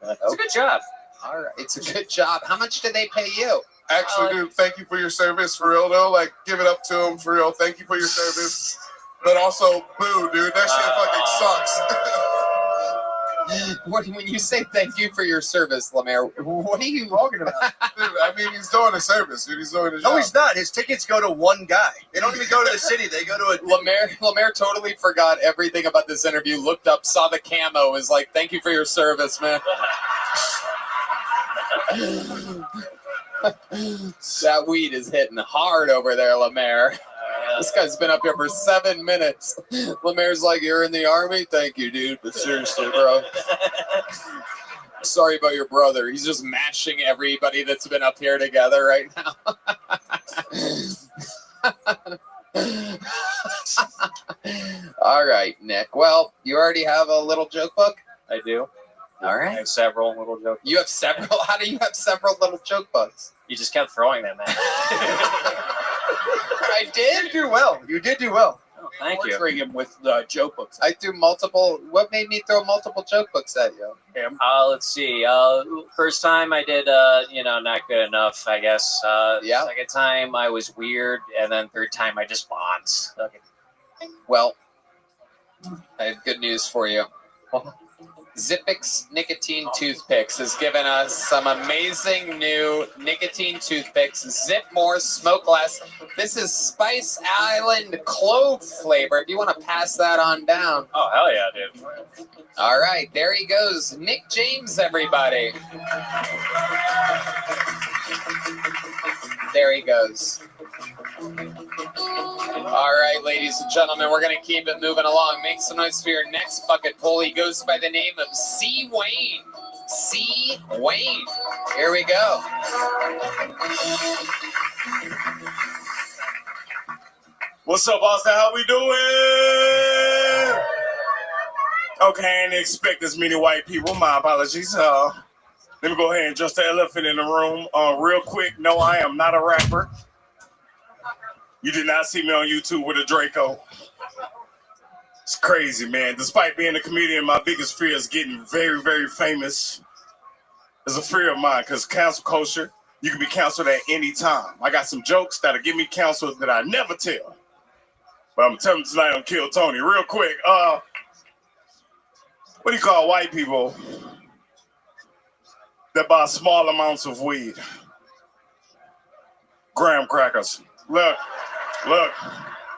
It's a good job. All right. It's a good job. How much do they pay you? Actually, dude, thank you for your service, for real, though. Like, give it up to him, for real. Thank you for your service. But also, boo, dude. That shit fucking sucks. When you say thank you for your service, Lemaire, what are you talking about? Dude, I mean, he's doing a service, dude. He's doing a job. No, he's not. His tickets go to one guy. They don't even go to the city. They go to a... Lemaire totally forgot everything about this interview, looked up, saw the camo, was like, thank you for your service, man. That weed is hitting hard over there, Lemaire. This guy's been up here for 7 minutes. Lemaire's like, you're in the army? Thank you, dude. But seriously, bro. Sorry about your brother. He's just mashing everybody that's been up here together right now. All right, Nick. Well, you already have a little joke book? I do. All right. I have several little joke books. You have several? How do you have several little joke books? You just kept throwing them at me. I did? You did do well. You did do well. Oh, thank you. Torturing him with joke books. I threw multiple. What made me throw multiple joke books at you? Him. Let's see. First time I did, not good enough, I guess. Yeah. Second time I was weird, and then third time I just bombed. Okay. Well, I have good news for you. Zippix Nicotine Toothpicks has given us some amazing new nicotine toothpicks. Zip more, smoke less. This is Spice Island clove flavor. If you want to pass that on down. Oh, hell yeah, dude. All right, there he goes. Nick James, everybody. There he goes. All right, ladies and gentlemen, we're going to keep it moving along. Make some noise for your next bucket pull. He goes by the name of C. Wayne. C. Wayne. Here we go. What's up, Austin? How we doing? Okay, I didn't expect this many white people. My apologies. Let me go ahead and address the elephant in the room real quick. No, I am not a rapper. You did not see me on YouTube with a Draco. It's crazy, man. Despite being a comedian, my biggest fear is getting very, very famous. It's a fear of mine because cancel culture, you can be canceled at any time. I got some jokes that'll get me canceled that I never tell. But I'm telling you tonight on Kill Tony. Real quick, what do you call white people that buy small amounts of weed? Graham crackers. Look,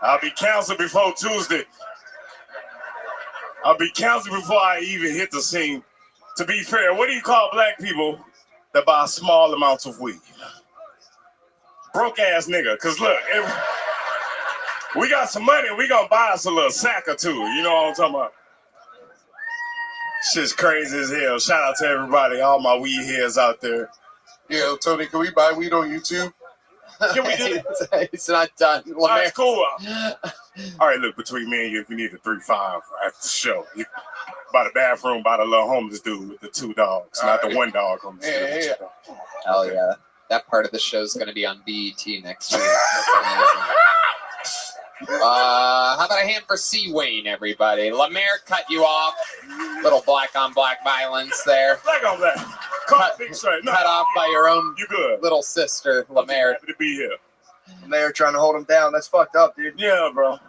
I'll be canceled before Tuesday. I'll be canceled before I even hit the scene. To be fair, what do you call black people that buy small amounts of weed? Broke ass nigga. Because look, if we got some money, we gonna buy us a little sack or two. You know what I'm talking about? Shit's crazy as hell. Shout out to everybody, all my weed heads out there. Yo, Tony, can we buy weed on YouTube? Can we do it? It's not done. All right, cool. All right, look, between me and you, if you need a 3-5 after the show, you buy the bathroom, buy the little homeless dude with the 2 dogs, not the 1 dog on the street. Hell yeah. That part of the show is going to be on BET next week. That's amazing. How about a hand for C. Wayne, everybody? Lemaire cut you off. Little black on black violence there. Black on black. Cut off by your own little sister, Lemaire. Happy to be here. They're trying to hold him down. That's fucked up, dude. Yeah, bro.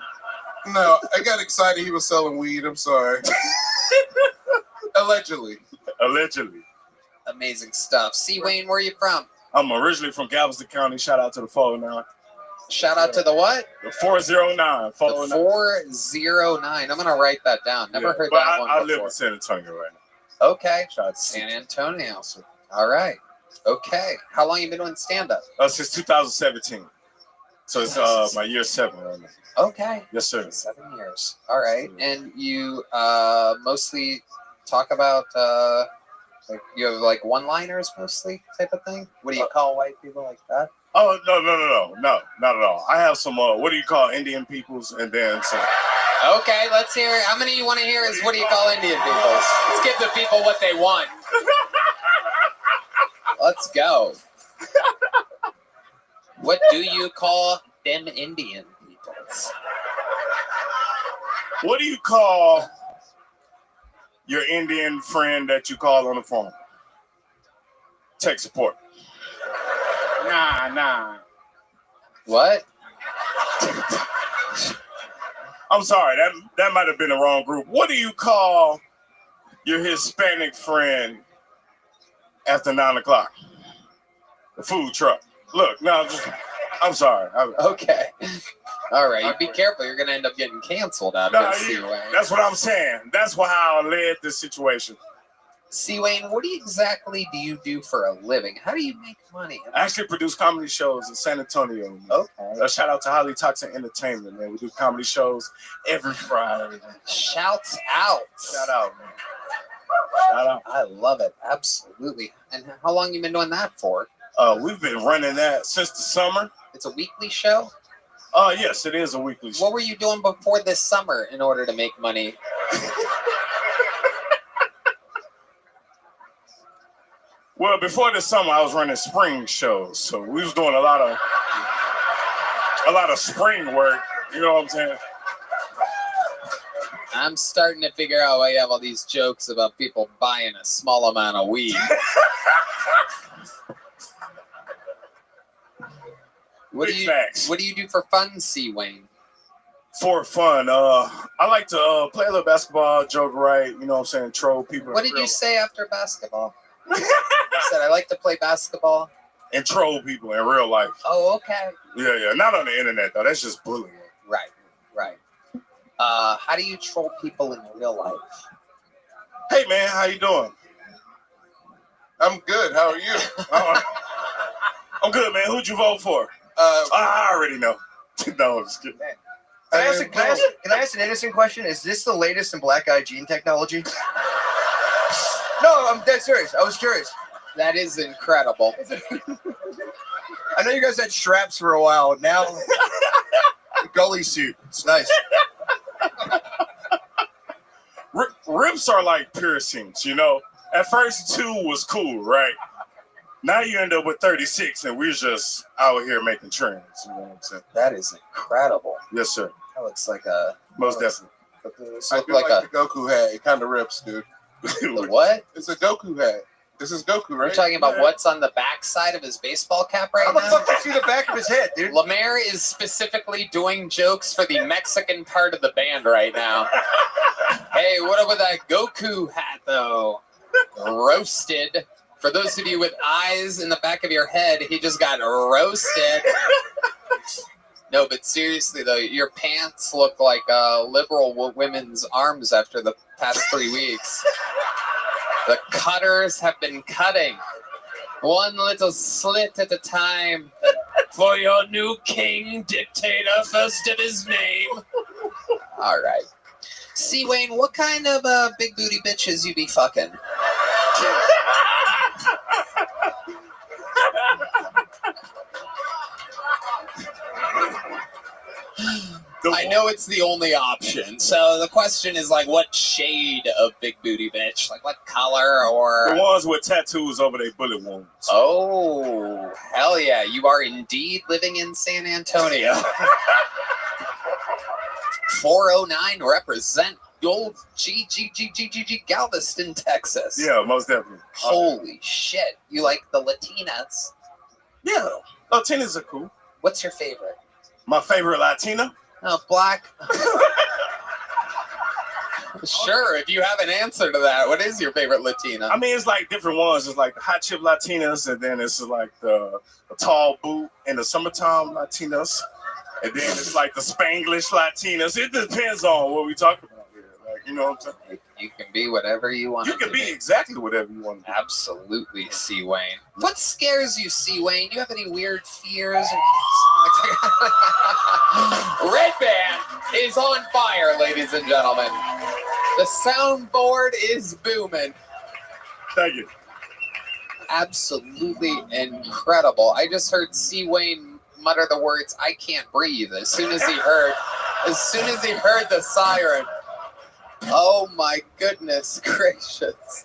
No, I got excited he was selling weed. I'm sorry. Allegedly. Allegedly. Amazing stuff. C. Wayne, where are you from? I'm originally from Galveston County. Shout out to the 409. Shout out to the what? The 409. The 409. I'm going to write that down. Never heard but that one I before. live in San Antonio right now. Okay. Shout out to San Antonio. All right. Okay. How long you been doing stand-up? Since 2017. So it's my year 7 right now. Okay. Yes, sir. 7 years. All right. And you mostly talk about, like, you have like one-liners mostly type of thing? What do you call white people like that? Oh, no, not at all. I have some, what do you call Indian peoples, and then some. Okay, let's hear it. How many you want to hear is what do you call Indian peoples? Let's give the people what they want. Let's go. What do you call them Indian peoples? What do you call your Indian friend that you call on the phone? Tech support. Nah. What? I'm sorry, that might have been the wrong group. What do you call your Hispanic friend after 9 o'clock? The food truck. Look, no, I'm sorry. Okay. All right, you be careful. You're going to end up getting canceled out of this, C. Wayne. That's what I'm saying. That's how I led this situation. C. Wayne, what exactly do you do for a living? How do you make money? I actually produce comedy shows in San Antonio. Okay. Shout out to Highly Toxic Entertainment, man. We do comedy shows every Friday. Shouts out. Shout out, man. Shout out. I love it. Absolutely. And how long you been doing that for? We've been running that since the summer. It's a weekly show? Yes, it is a weekly show. What were you doing before this summer in order to make money? Well, before this summer, I was running spring shows, so we was doing a lot of spring work. You know what I'm saying? I'm starting to figure out why you have all these jokes about people buying a small amount of weed. What do you do for fun, C. Wayne? For fun, I like to play a little basketball, joke right. You know what I'm saying? Troll people. What did you say after basketball? I said I like to play basketball and troll people in real life. Oh, okay. Yeah. Not on the internet though. That's just bullying. Right. How do you troll people in real life? Hey man, how you doing? I'm good. How are you? I'm good, man. Who'd you vote for? I already know. No, I'm just kidding. Can I ask an innocent question? Is this the latest in black eye gene technology? No, I'm dead serious. I was curious. That is incredible. I know you guys had straps for a while. Now, gully suit. It's nice. Rips are like piercings, you know. At first, 2 was cool, right? Now you end up with 36, and we're just out here making trends. You know what I'm saying? That is incredible. Yes, sir. That looks like a... Most definitely. I feel like the Goku hat. It kind of rips, dude. The what? It's a Goku hat. This is Goku, right? You're talking about what's on the back side of his baseball cap right now? How the fuck you see the back of his head, dude? Lemaire is specifically doing jokes for the Mexican part of the band right now. Hey, what up with that Goku hat, though? Roasted. For those of you with eyes in the back of your head, he just got roasted. No, but seriously, though, your pants look like liberal women's arms after the past 3 weeks. The cutters have been cutting. One little slit at a time. For your new king, dictator, first of his name. All right. C. Wayne, what kind of big booty bitches you be fucking? I know it's the only option. So the question is like, what shade of big booty bitch? Like what color or... The ones with tattoos over their bullet wounds. Oh, hell yeah. You are indeed living in San Antonio. 409 represent old GGGGG Galveston, Texas. Yeah, most definitely. Holy shit. You like the Latinas? Yeah, Latinas are cool. What's your favorite? My favorite Latina? Oh, black. Sure, if you have an answer to that, what is your favorite Latina? I mean, it's like different ones. It's like the hot chip Latinas, and then it's like the tall boot and the summertime Latinas, and then it's like the Spanglish Latinas. It depends on what we talk about here. Like, you know what I'm saying? You can be whatever you want. You can be exactly whatever you want to be. Absolutely, C. Wayne. What scares you, C. Wayne? Do you have any weird fears? Red Band is on fire, ladies and gentlemen. The soundboard is booming. Thank you. Absolutely incredible. I just heard C. Wayne mutter the words, "I can't breathe," as soon as he heard the siren. Oh my goodness gracious.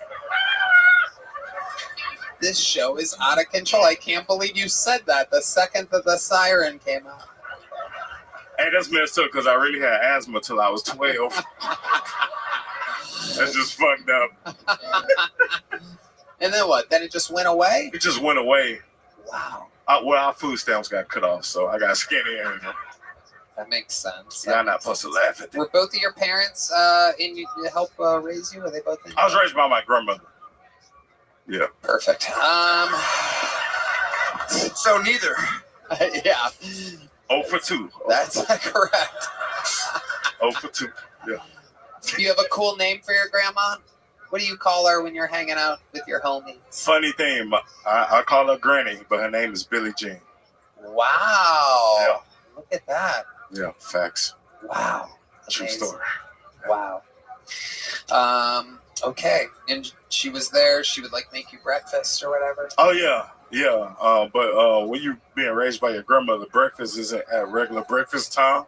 This show is out of control. I can't believe you said that the second that the siren came out. Hey, that's messed up because I really had asthma till I was 12. That's just fucked up. And then what? Then it just went away? It just went away. Wow. Our food stamps got cut off, so I got skinny. And that makes sense. Y'all not supposed to laugh at that. Were both of your parents in to help raise you? Were they both in? I was raised by my grandmother. Yeah. Perfect. So neither. Yeah. 0 for 2. That's correct. 0 for 2. Yeah. Do you have a cool name for your grandma? What do you call her when you're hanging out with your homies? Funny thing, I call her Granny, but her name is Billie Jean. Wow. Yeah. Look at that. Yeah, facts. Wow. True Amazing. story. Wow. Okay. And she was there. She would like make you breakfast or whatever. Oh yeah, yeah. But when you being raised by your grandmother, breakfast isn't at regular breakfast time.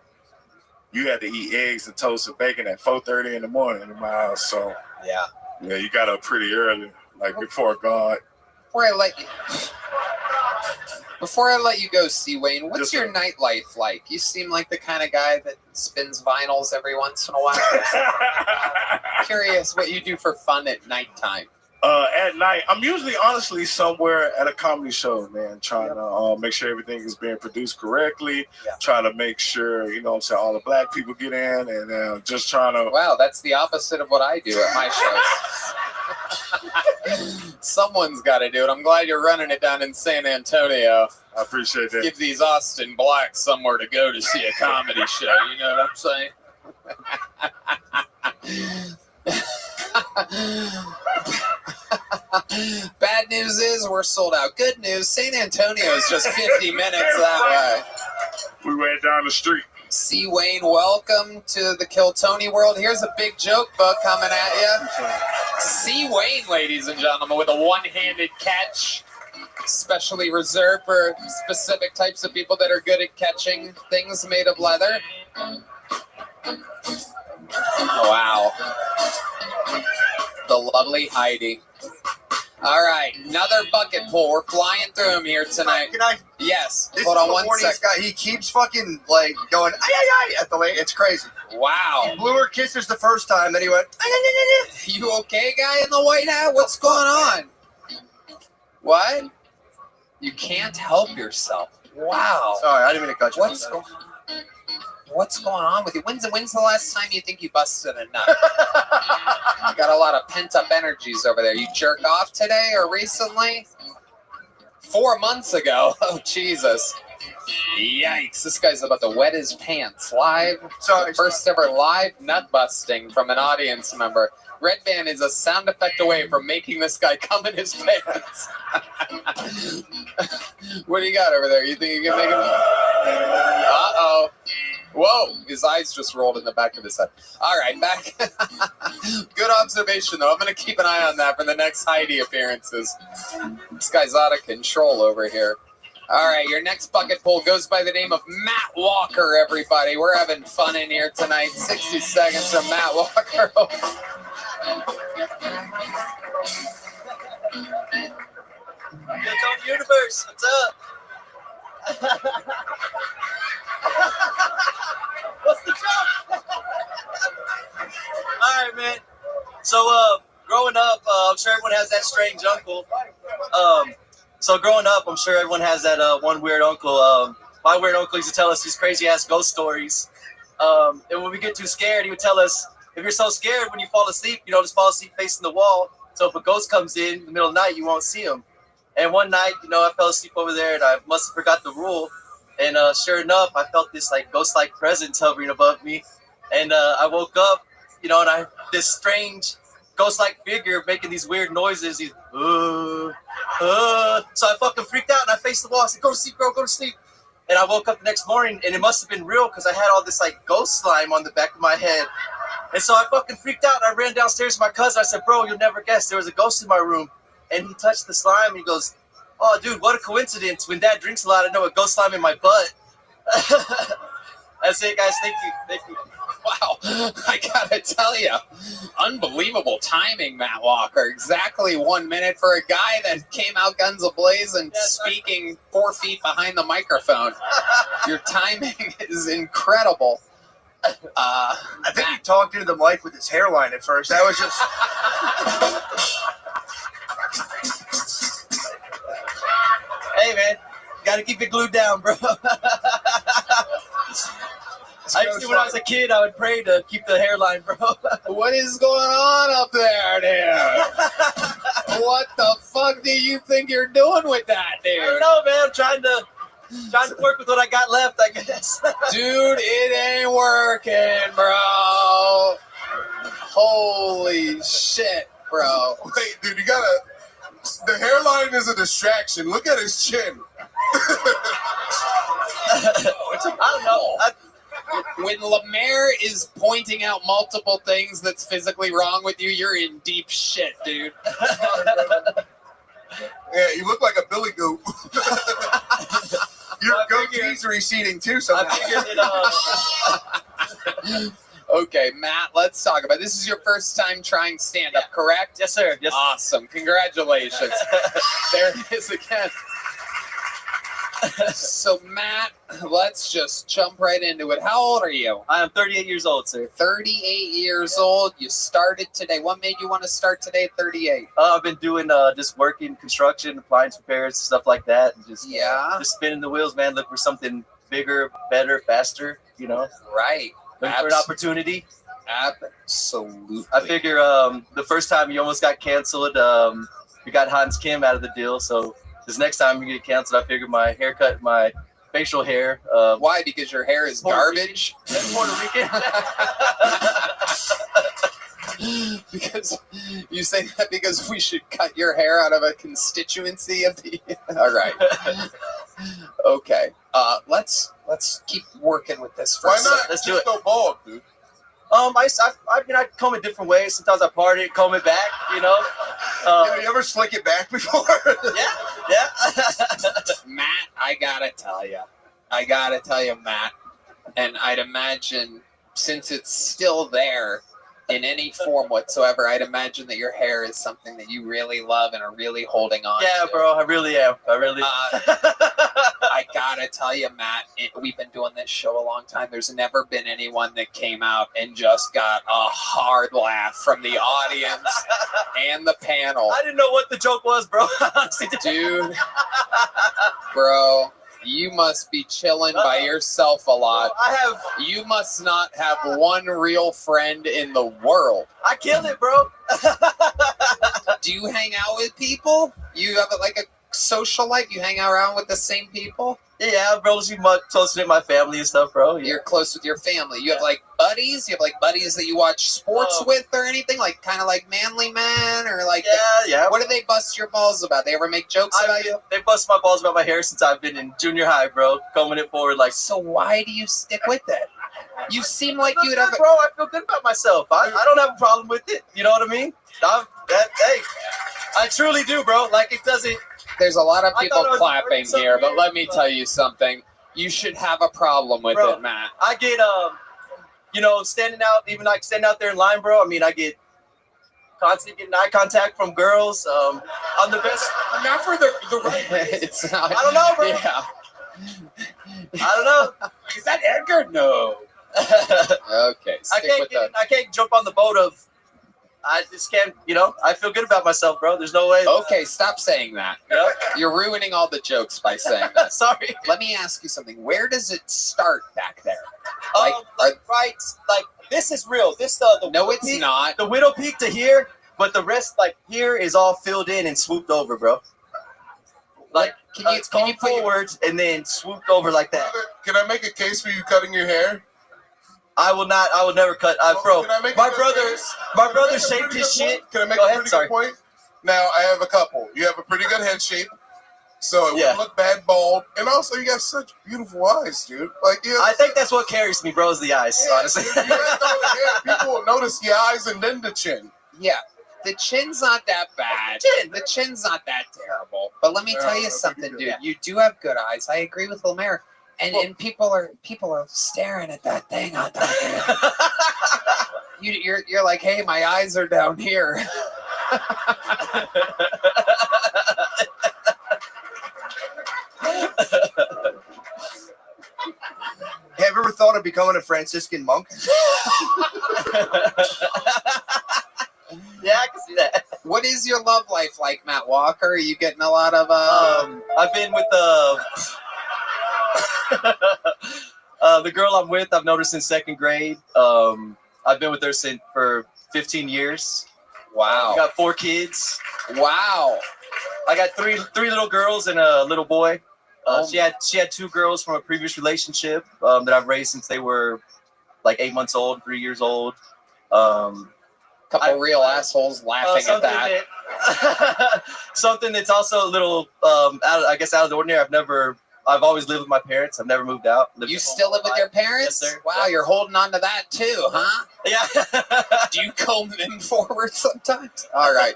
You had to eat eggs and toast and bacon at 4:30 in the morning in my house. So yeah, you got up pretty early, like before God. Before I let you go, C. Wayne, what's your nightlife like? You seem like the kind of guy that spins vinyls every once in a while. Curious what you do for fun at nighttime. At night, I'm usually honestly somewhere at a comedy show, man, trying to make sure everything is being produced correctly, trying to make sure, you know what I'm saying, all the black people get in, and just trying to... Wow, that's the opposite of what I do at my shows. Someone's got to do it. I'm glad you're running it down in San Antonio. I appreciate that. Give these Austin Blacks somewhere to go to see a comedy show, you know what I'm saying? Bad news is we're sold out. Good news, San Antonio is just 50 minutes that way. We went down the street. C. Wayne, welcome to the Kill Tony world. Here's a big joke book coming at you. C. Wayne, ladies and gentlemen, with a one-handed catch, specially reserved for specific types of people that are good at catching things made of leather. Wow. The lovely Heidi. All right, another bucket pull. We're flying through them here tonight. Can I? Yes. This Hold is on the one horniest second. guy. He keeps fucking like going ay ay ay at the lake. It's crazy. Wow. He blew her kisses the first time, then he went. Ay, ay, ay, ay. You okay, guy in the white hat? What's going on? What? You can't help yourself. Wow. Sorry, I didn't mean to cut you. What's going on with you? When's the last time you think you busted a nut? You got a lot of pent-up energies over there. You jerked off today or recently? 4 months ago. Oh, Jesus. Yikes. This guy's about to wet his pants live. Sorry. First ever live nut busting from an audience member. Red Band is a sound effect away from making this guy come in his pants. What do you got over there? You think you can make him? Uh-oh. Whoa, his eyes just rolled in the back of his head. All right, back. Good observation, though. I'm going to keep an eye on that for the next Heidi appearances. This guy's out of control over here. All right, your next bucket pull goes by the name of Matt Walker, everybody. We're having fun in here tonight. 60 seconds from Matt Walker. Here comes the universe. What's up? What's the joke? All right, man. So, growing up, I'm sure everyone has that strange uncle. So growing up, I'm sure everyone has that one weird uncle. My weird uncle used to tell us these crazy ass ghost stories. And when we get too scared, he would tell us, if you're so scared when you fall asleep, just fall asleep facing the wall. So if a ghost comes in the middle of the night, you won't see him. And one night, I fell asleep over there, and I must have forgot the rule. And sure enough, I felt this like ghost-like presence hovering above me. And I woke up, and I this strange ghost-like figure making these weird noises. He's, So I fucking freaked out, and I faced the wall. I said, "Go to sleep, bro. Go to sleep." And I woke up the next morning, and it must have been real because I had all this like ghost slime on the back of my head. And so I fucking freaked out. And I ran downstairs to my cousin. I said, "Bro, you'll never guess. There was a ghost in my room." And he touched the slime. And he goes, "Oh, dude, what a coincidence. When Dad drinks a lot, I know a ghost slime in my butt." That's it, guys. Thank you. Thank you. Wow, I gotta tell you, unbelievable timing, Matt Walker. Exactly 1 minute for a guy that came out guns a-blazing, speaking 4 feet behind the microphone. Your timing is incredible. I think he talked into the mic with his hairline at first. That was just. Hey, man, you gotta keep it glued down, bro. I used to, when I was a kid, I would pray to keep the hairline, bro. What is going on up there, dude? What the fuck do you think you're doing with that, dude? I don't know, man. I'm trying to work with what I got left, I guess. Dude, it ain't working, bro. Holy shit, bro. Wait, dude, you gotta. The hairline is a distraction. Look at his chin. I don't know. When Lemaire is pointing out multiple things that's physically wrong with you, you're in deep shit, dude. Yeah, you look like a billy goat. Your goatee's receding too somehow. Okay, Matt, let's talk about it. This is your first time trying stand-up, correct? Yes, sir. Yes. Awesome. Congratulations. There it is again. So, Matt, let's just jump right into it. How old are you? I am 38 years old, sir. 38 years old. You started today. What made you want to start today at 38? I've been doing just working, construction, appliance repairs, stuff like that. And just spinning the wheels, man. Look for something bigger, better, faster, Right. Looking for an opportunity. Absolutely. I figure the first time you almost got canceled, you got Hans Kim out of the deal, so this next time you get canceled, I figured my haircut, my facial hair. Why? Because your hair is garbage? Puerto Rican. Because you say that because we should cut your hair out of a constituency of the. All right. Okay. Let's keep working with this for Why a second. not? Let's do Just it. go bald, dude. I comb it different ways. Sometimes I part it, comb it back. You ever slick it back before? Yeah. Matt, I gotta tell you, Matt, and I'd imagine since it's still there in any form whatsoever, I'd imagine that your hair is something that you really love and are really holding on to. Yeah, bro, I really am. I gotta tell you, Matt, we've been doing this show a long time. There's never been anyone that came out and just got a hard laugh from the audience and the panel. I didn't know what the joke was, bro. Dude, bro, you must be chilling by yourself a lot. You must not have one real friend in the world. I kill it, bro. Do you hang out with people? You have like a social life? You hang around with the same people? Yeah, bro. She's much closer to my family and stuff, bro. Yeah. You're close with your family. You have like buddies? You have like buddies that you watch sports with or anything? Like kind of like Manly Man or like yeah. What do they bust your balls about? They ever make jokes about you? They bust my balls about my hair since I've been in junior high, bro. Combing it forward like. So why do you stick with it? You seem like you'd have. Bro, I feel good about myself. I don't have a problem with it. You know what I mean? Hey, I truly do, bro. Like it doesn't. There's a lot of people clapping here, but let me tell you something. You should have a problem with it, Matt. I get, standing out, even like standing out there in line, bro. I mean, I get constantly getting eye contact from girls. I'm the best. Not for the right reason. It's not. I don't know, bro. Yeah. I don't know. Is that Edgar? No. Okay. I can't jump on the boat of. I just can't, I feel good about myself, bro. There's no way. Okay, stop saying that. Yep. You're ruining all the jokes by saying that. Sorry. Let me ask you something. Where does it start back there? Right, this is real. This the No, Widow it's Peak, not. The Widow Peak to here, but the rest, here, is all filled in and swooped over, bro. It's going forwards and then swooped over like that. Can I make a case for you cutting your hair? I will not. I will never cut. Bro, Can I make my a good brother case? my Can I brother make a shaped pretty his good shit. point? Can I make Go a ahead, pretty sorry. good point? Now, I have a couple. You have a pretty good head shape, so it Yeah. wouldn't look bad bald. And also, you got such beautiful eyes, dude. I think that's what carries me, bro, is the eyes, honestly. You got people will notice the eyes and then the chin. Yeah. The chin's not that bad. The chin's not that terrible. But let me tell you something, dude. You do have good eyes. I agree with Lemaire. And people are staring at that thing on top of you. You're like, hey, my eyes are down here. Have you ever thought of becoming a Franciscan monk? Yeah, I can see that. What is your love life like, Matt Walker? Are you getting a lot of I've been with the girl I'm with. I've noticed since second grade. I've been with her for 15 years. Wow. I got 4 kids. Wow. I got three little girls and a little boy. She had 2 girls from a previous relationship that I've raised since they were like 8 months old, 3 years old. Couple real assholes laughing at that. Something that's also a little out of the ordinary. I've always lived with my parents. I've never moved out. You still live with your parents? Yes, sir. Wow, you're holding on to that too, huh? Yeah. Do you comb them forward sometimes? All right.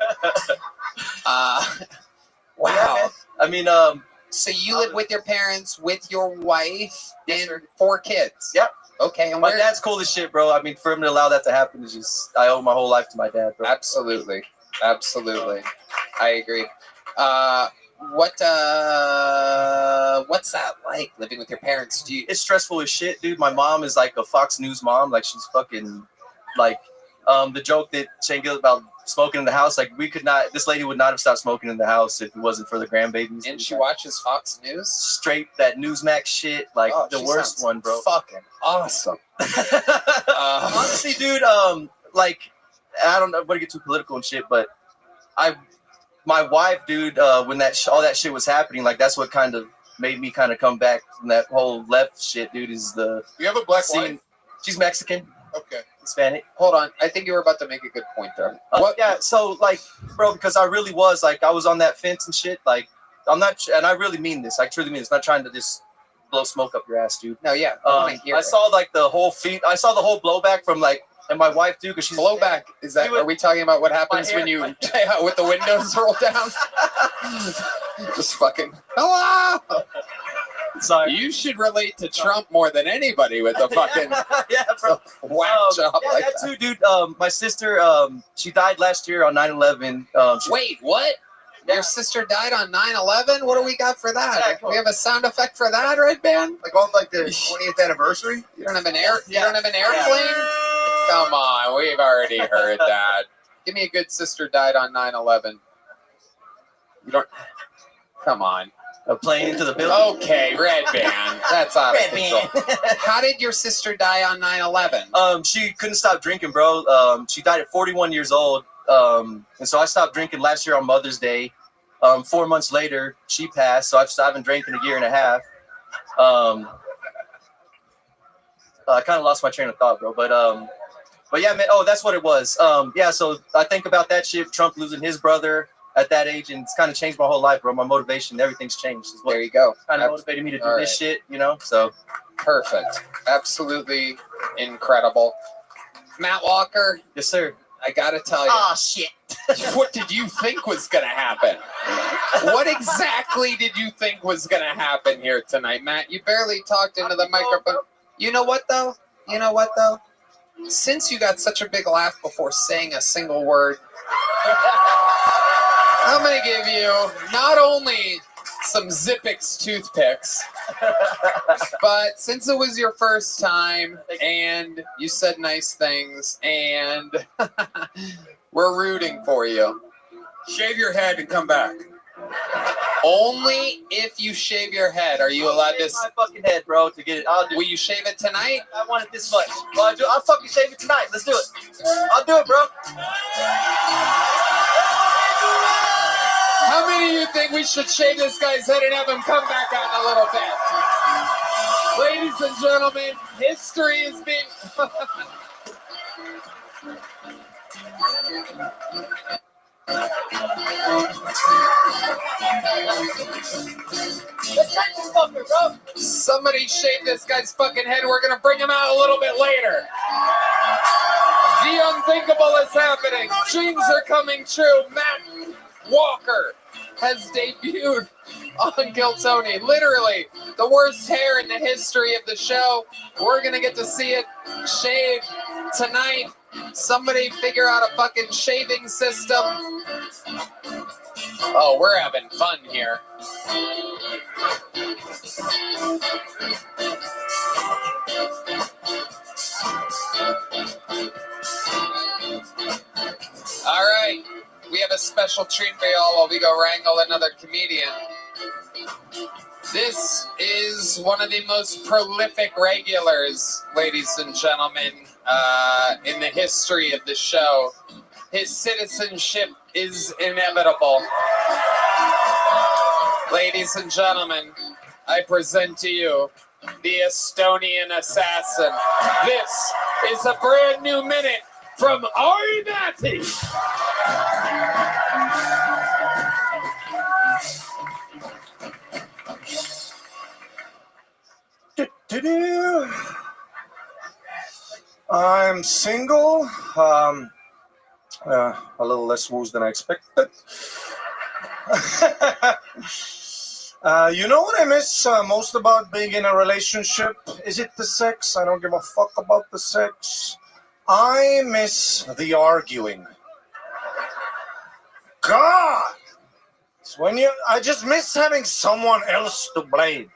Wow. I mean, so you live with your parents, with your wife, and 4 kids? Yep. Okay. And my dad's cool as shit, bro. I mean, for him to allow that to happen is just, I owe my whole life to my dad, bro. Absolutely. Absolutely. I agree. What's that like, living with your parents? It's stressful as shit, dude. My mom is like a Fox News mom. Like, she's fucking, the joke that Shane Gill about smoking in the house, this lady would not have stopped smoking in the house if it wasn't for the grandbabies. And she watches Fox News? Straight that Newsmax shit, the worst one, bro. Fucking awesome. Honestly, dude, I don't know, to get too political and shit, but my wife, dude, when all that shit was happening, that's what kind of made me kind of come back from that whole left shit, dude. You have a black wife? She's Mexican. Okay. Hispanic. Hold on. I think you were about to make a good point there. Yeah, so, bro, because I really was, I was on that fence and shit. I'm not, and I really mean this. I truly mean this. Not trying to just blow smoke up your ass, dude. No, yeah. I saw, the whole feet. I saw the whole blowback from, and my wife, too, because she's... Blowback? Are we talking about what happens when you... with the windows roll down? Just fucking... Hello! Sorry. You should relate to Trump more than anybody with the fucking yeah, bro. whack job like that that. too, dude. My sister, she died last year on 9/11. Wait, what? Your sister died on 9/11? What do we got for that? Yeah, cool. We have a sound effect for that, Red Band? On the 20th anniversary? You don't have an You don't have an airplane? Come on, we've already heard that. Give me a good sister died on 9/11. You don't. Come on. A plane into the building. Okay, Red Band. That's out of Red control. How did your sister die on 9/11? She couldn't stop drinking, bro. She died at 41 years old. And so I stopped drinking last year on Mother's Day. 4 months later, she passed. So I haven't drank in a year and a half. I kind of lost my train of thought, bro. But yeah, man. Oh, that's what it was. Yeah. So I think about that shit. Trump losing his brother at that age, and it's kind of changed my whole life, bro. My motivation, everything's changed. There you go. Kind of motivated me to do this shit, So perfect. Absolutely incredible. Matt Walker. Yes, sir. I gotta tell you. Oh, shit. What did you think was gonna happen? What exactly did you think was gonna happen here tonight, Matt? You barely talked into the microphone. You know what though? Since you got such a big laugh before saying a single word, I'm going to give you not only some Zippix toothpicks, but since it was your first time and you said nice things and We're rooting for you. Shave your head and come back. Only if you shave your head are you allowed to. My fucking head, bro, to get it. Will you shave it tonight? I want it this much. Well, I'll fucking shave it tonight. Let's do it. I'll do it, bro. How many of you think we should shave this guy's head and have him come back out in a little bit? Ladies and gentlemen, history is being... Let's take this fucker, bro. Somebody shave this guy's fucking head. We're going to bring him out a little bit later. The unthinkable is happening. Dreams are coming true. Matt Walker has debuted on Kill Tony. Literally, the worst hair in the history of the show. We're going to get to see it shaved tonight. Somebody figure out a fucking shaving system. Oh, we're having fun here. All right. We have a special treat for y'all while we go wrangle another comedian. This is one of the most prolific regulars, ladies and gentlemen, in the history of the show. His citizenship is inevitable. Ladies and gentlemen, I present to you the Estonian assassin. This is a brand new minute from Ari Matti. I'm single. A little less woozy than I expected. You know what I miss most about being in a relationship? Is it the sex? I don't give a fuck about the sex. I miss the arguing. God! It's I just miss having someone else to blame.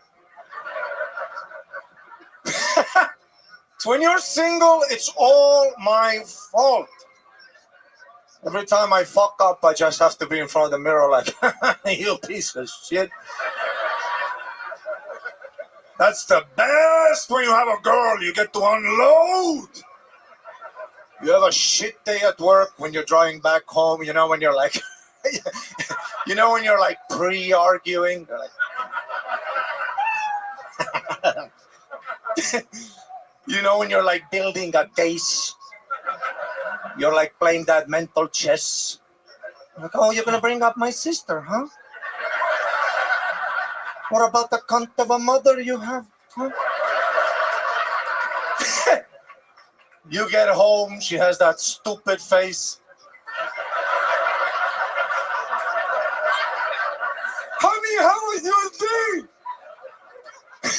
So when you're single, it's all my fault. Every time I fuck up, I just have to be in front of the mirror like, you piece of shit. That's the best when you have a girl, you get to unload. You have a shit day at work when you're driving back home, you know, when you're like, you know, when you're like pre-arguing. Like, you know, when you're like building a case. You're like playing that mental chess. Like, oh, you're gonna bring up my sister, huh? What about the cunt of a mother you have? Huh? You get home, she has that stupid face. Honey, how was your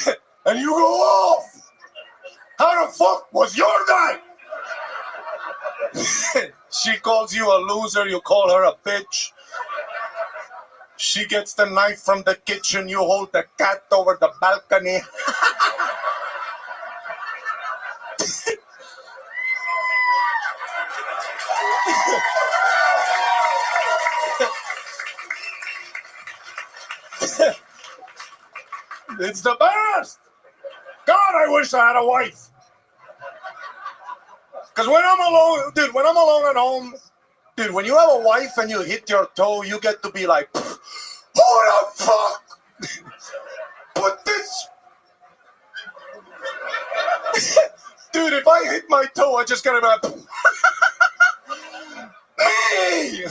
day? And you go off. How the fuck was your night? She calls you a loser, you call her a bitch. She gets the knife from the kitchen, you hold the cat over the balcony. It's the best! God, I wish I had a wife. Because when I'm alone, dude, when I'm alone at home, dude, when you have a wife and you hit your toe, you get to be like, who the fuck put this? Dude, if I hit my toe, I just gotta be like, hey!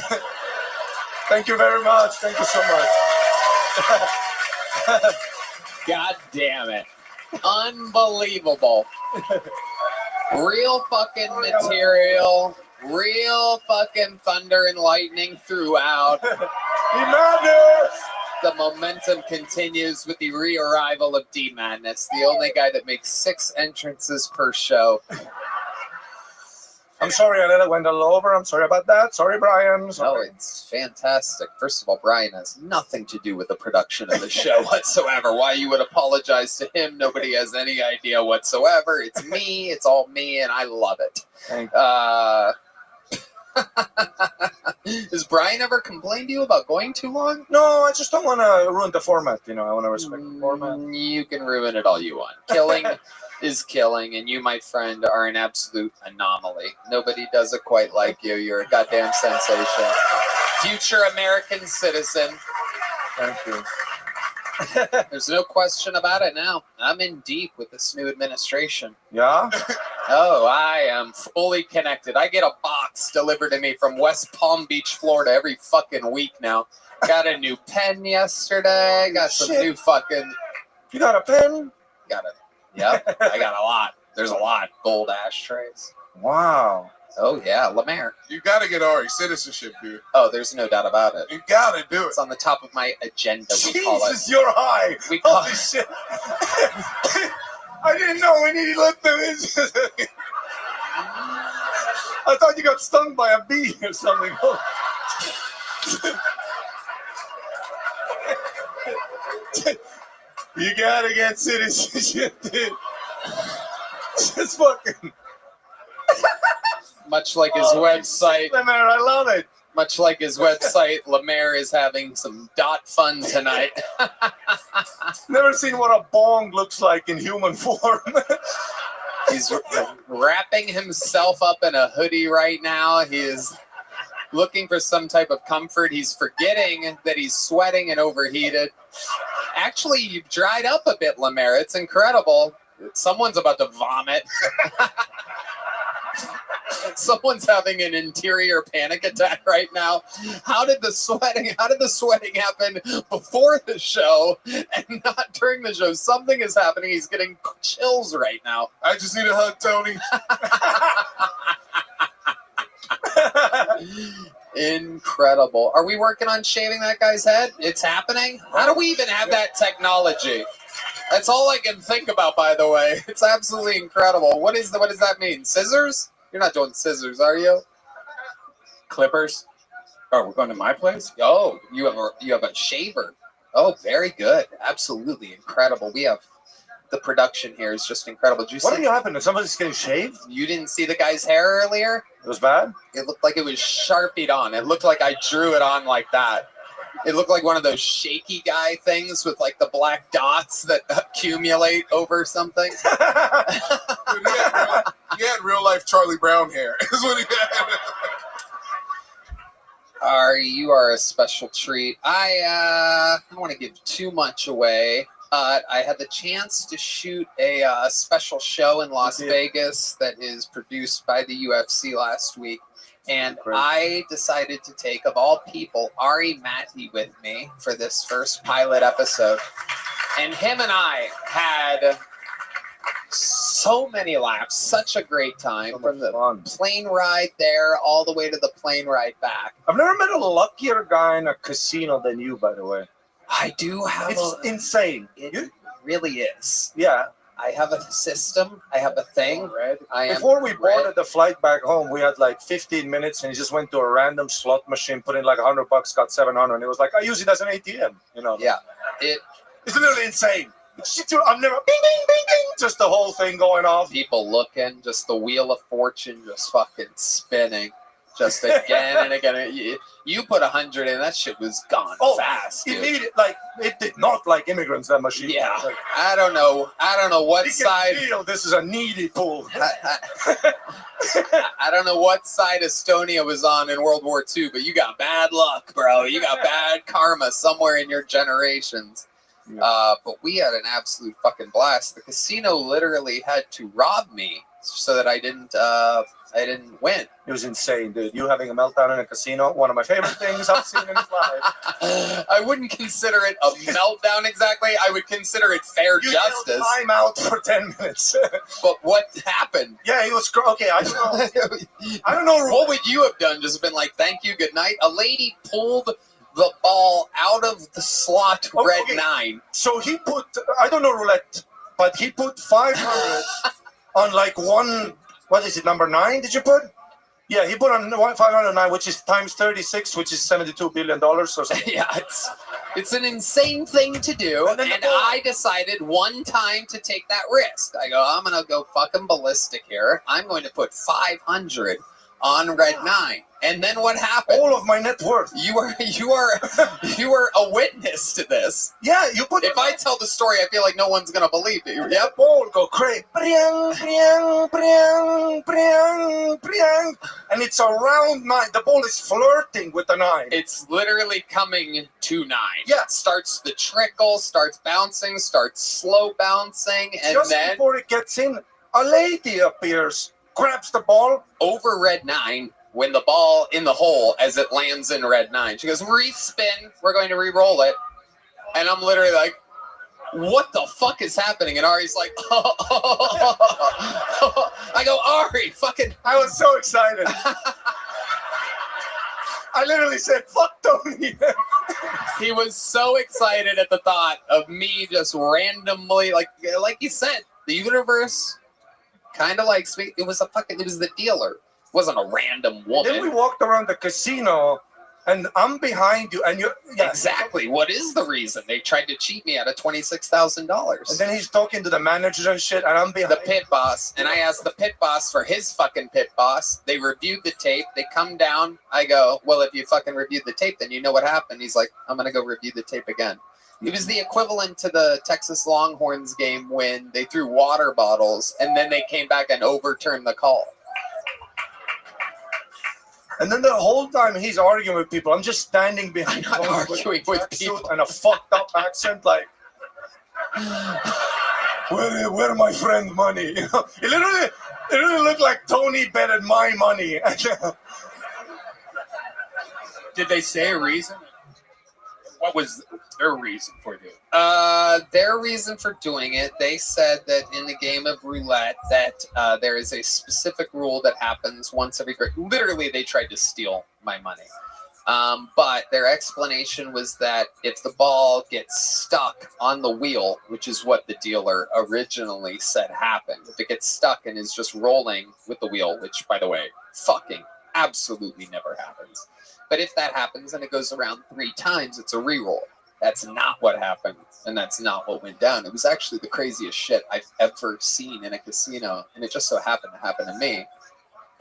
Thank you very much. Thank you so much. God damn it. Unbelievable. Real fucking material, real fucking thunder and lightning throughout. The momentum continues with the re-arrival of D Madness, the only guy that makes 6 entrances per show. I'm sorry, I went a little over. I'm sorry about that. Sorry, Brian. Sorry. No, it's fantastic. First of all, Brian has nothing to do with the production of the show whatsoever. Why you would apologize to him, nobody has any idea whatsoever. It's me, it's all me, and I love it. Has Brian ever complained to you about going too long? No, I just don't want to ruin the format. You know, I want to respect the format. You can ruin it all you want. Killing is killing, and you, my friend, are an absolute anomaly. Nobody does it quite like you. You're a goddamn sensation. Future American citizen. Thank you. There's no question about it now. I'm in deep with this new administration. Yeah? Oh, I am fully connected. I get a box delivered to me from West Palm Beach, Florida every fucking week now. Got a new pen yesterday. Got some new fucking... You got a pen? Got it. Yep. I got a lot. There's a lot. Gold ashtrays. Wow. Oh, yeah. Lemaire. You got to get Ari citizenship, dude. Oh, there's no doubt about it. You got to do it. It's on the top of my agenda, we Jesus, call it. you're high. We call Holy shit. I didn't know we needed listeners. I thought you got stung by a bee or something. You gotta get citizenship, dude. Just fucking. Much like his website. Lemaire, I love it. Much like his website, Lemaire is having some fun tonight. Never seen what a bong looks like in human form. He's wrapping himself up in a hoodie right now. He is looking for some type of comfort. He's forgetting that he's sweating and overheated. Actually, you've dried up a bit, Lemaire. It's incredible. Someone's about to vomit. Someone's having an interior panic attack right now. How did the sweating happen before the show and not during the show? Something is happening. He's getting chills right now. I just need a hug, Tony. Incredible. Are we working on shaving that guy's head? It's happening? How do we even have that technology? That's all I can think about, by the way. It's absolutely incredible. What does that mean? Scissors? You're not doing scissors, are you? Clippers? Oh, we're going to my place? Oh, you have a shaver. Oh, very good. Absolutely incredible. We have the production here is just incredible. What happened? Did somebody getting shaved? You didn't see the guy's hair earlier? It was bad? It looked like it was Sharpied on. It looked like I drew it on like that. It looked like one of those shaky guy things with like the black dots that accumulate over something. Dude, he had real life Charlie Brown hair. Is what he had. You are a special treat. I don't want to give too much away. I had the chance to shoot a special show in Las Vegas that is produced by the UFC last week. And I decided to take, of all people, Ari Matty with me for this first pilot episode. And him and I had so many laughs, such a great time. From the plane ride there all the way to the plane ride back. I've never met a luckier guy in a casino than you, by the way. I do have It's insane. It really is. Yeah. I have a system. I have a thing. Before we boarded the flight back home, we had like 15 minutes, and he just went to a random slot machine, put in like $100, got 700, and it was like, I use it as an ATM, you know? Yeah. It's literally insane. I've never, bing, bing, bing, bing, just the whole thing going off. People looking, just the wheel of fortune just fucking spinning. Just again and again. You put 100 in, that shit was gone fast. It needed, like, it did not like immigrants, that machine. Yeah. Like, I don't know what side. Feel this is a needy pool. I don't know what side Estonia was on in World War II, but you got bad luck, bro. You got bad karma somewhere in your generations. But we had an absolute fucking blast. The casino literally had to rob me so that I didn't win. It was insane, dude. You having a meltdown in a casino, one of my favorite things I've seen in his life. I wouldn't consider it a meltdown exactly. I would consider it fair justice. Time out for 10 minutes. But what happened? Yeah, he was okay. I don't know. What would you have done? Just been like, "Thank you, good night." A lady pulled the ball out of the slot red 9. So he put, I don't know roulette, but he put 500 on like one. What is it, number 9? Did you put? Yeah, he put on 509, which is times 36, which is $72 billion or something. Yeah, it's an insane thing to do. And I decided one time to take that risk. I go, I'm going to go fucking ballistic here. I'm going to put 500 on Red 9. And then what happened? All of my net worth. You are a witness to this. Yeah, you put. If I tell the story, I feel like no one's gonna believe it. Yep. The ball go crazy. Priang, priang, priang, priang, priang. And it's a round 9. The ball is flirting with the 9. It's literally coming to 9. Yeah. It starts the trickle, starts bouncing, starts slow bouncing, and just then before it gets in, a lady appears, grabs the ball over Red 9. When the ball in the hole as it lands in Red 9. She goes, re-spin, we're going to re-roll it. And I'm literally like, what the fuck is happening? And Ari's like, I go, Ari, fucking. I was so excited. I literally said, fuck Tony. He was so excited at the thought of me just randomly, like you said, the universe kind of likes me. It was the dealer. Wasn't a random woman. Then we walked around the casino, and I'm behind you, and you. Yeah. Exactly. What is the reason they tried to cheat me out of $26,000? And then he's talking to the manager and shit, and I'm behind the pit boss. And I asked the pit boss for his fucking pit boss. They reviewed the tape. They come down. I go, well, if you fucking reviewed the tape, then you know what happened. He's like, I'm gonna go review the tape again. It was the equivalent to the Texas Longhorns game when they threw water bottles, and then they came back and overturned the call. And then the whole time he's arguing with people, I'm just standing behind I'm not arguing with people. And a fucked up accent, like, where my friend money? You know, it literally looked like Tony betted my money. Did they say a reason? What was their reason for doing it? Their reason for doing it, they said that in the game of roulette that there is a specific rule that happens once every great. Literally, they tried to steal my money. But their explanation was that if the ball gets stuck on the wheel, which is what the dealer originally said happened, if it gets stuck and is just rolling with the wheel, which, by the way, fucking absolutely never happens. But if that happens and it goes around 3 times, it's a reroll. That's not what happened, and that's not what went down. It was actually the craziest shit I've ever seen in a casino, and it just so happened to happen to me,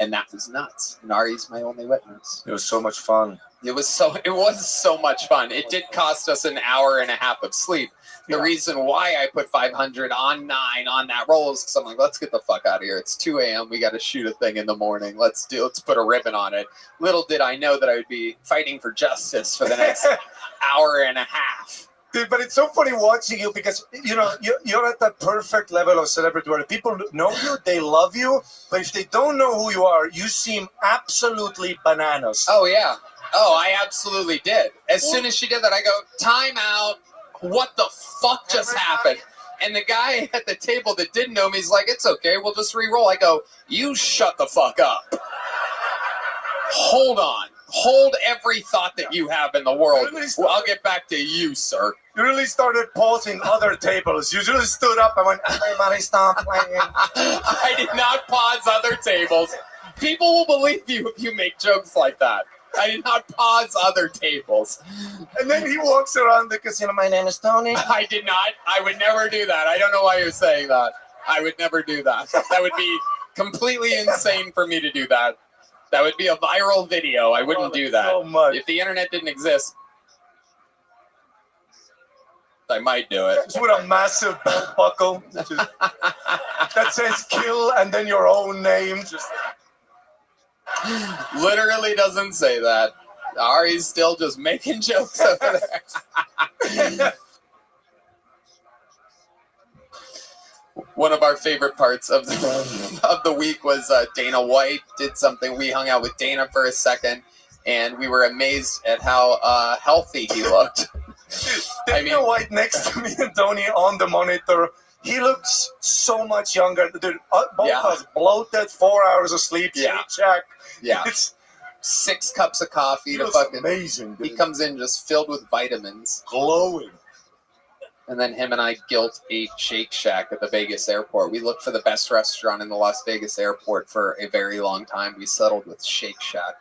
and that was nuts. And Ari's my only witness. It was so much fun. It was so much fun. It did cost us an hour and a half of sleep. The reason why I put 500 on 9 on that roll is because I'm like, let's get the fuck out of here. It's 2 a.m. We got to shoot a thing in the morning. Let's put a ribbon on it. Little did I know that I would be fighting for justice for the next hour and a half. Dude, but it's so funny watching you because, you know, you're at that perfect level of celebrity where people know you, they love you, but if they don't know who you are, you seem absolutely bananas. Oh, yeah. Oh, I absolutely did. As soon as she did that, I go, time out. What the fuck just happened? And the guy at the table that didn't know me, he's like, it's okay, we'll just re-roll. I go, you shut the fuck up. Hold on. Hold every thought that you have in the world. Well, I'll get back to you, sir. You really started pausing other tables. You just stood up and went, everybody stop playing. I did not pause other tables. People will believe you if you make jokes like that. I did not pause other tables. And then he walks around the casino. My name is Tony. I did not. I would never do that. I don't know why you're saying that. I would never do that. That would be completely insane for me to do that. That would be a viral video. I wouldn't do that. So much. If the internet didn't exist, I might do it. Just with a massive belt buckle that says kill and then your own name. Just literally doesn't say that. Ari's still just making jokes over there. One of our favorite parts of the week was Dana White did something. We hung out with Dana for a second, and we were amazed at how healthy he looked. Dana White next to me and Tony on the monitor. He looks so much younger. Dude, both of us bloated, 4 hours of sleep, Shake Shack. Yeah. It's 6 cups of coffee to looks fucking amazing. Dude. He comes in just filled with vitamins. Glowing. And then him and I guilt ate Shake Shack at the Vegas airport. We looked for the best restaurant in the Las Vegas airport for a very long time. We settled with Shake Shack.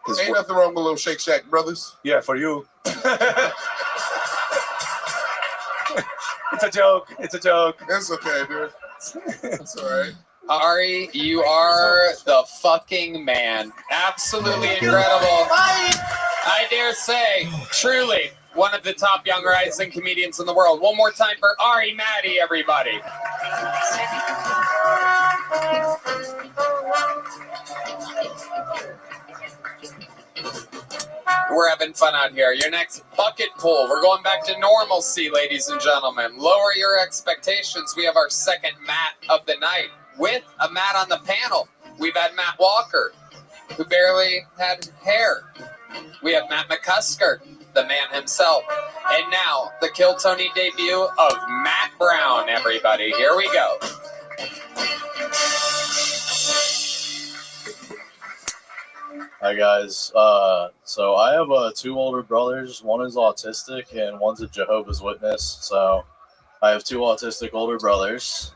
Ain't nothing wrong with a little Shake Shack, brothers. Yeah, for you. It's a joke. It's a joke. It's okay, dude. It's all right. Ari, you are the fucking man. Absolutely incredible. I dare say, truly, one of the top young rising comedians in the world. One more time for Ari Maddie, everybody. We're having fun out here. Your next bucket pool. We're going back to normalcy, ladies and gentlemen. Lower your expectations. We have our second Matt of the night with a Matt on the panel. We've had Matt Walker, who barely had hair. We have Matt McCusker, the man himself. And now, the Kill Tony debut of Matt Brown, everybody. Here we go. Hi guys. So I have two older brothers. One is autistic and one's a Jehovah's Witness. So I have two autistic older brothers.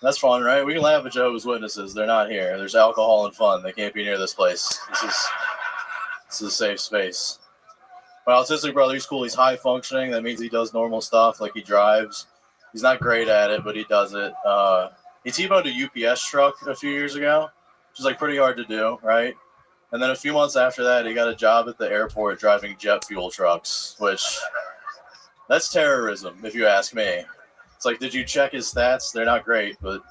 That's fun, right? We can laugh at Jehovah's Witnesses. They're not here. There's alcohol and fun. They can't be near this place. This is a safe space. My autistic brother, he's cool. He's high functioning. That means he does normal stuff, like he drives. He's not great at it, but he does it. He T-boned a UPS truck a few years ago, which is like pretty hard to do, right? And then a few months after that, he got a job at the airport driving jet fuel trucks, which that's terrorism, if you ask me. It's like, did you check his stats? They're not great, but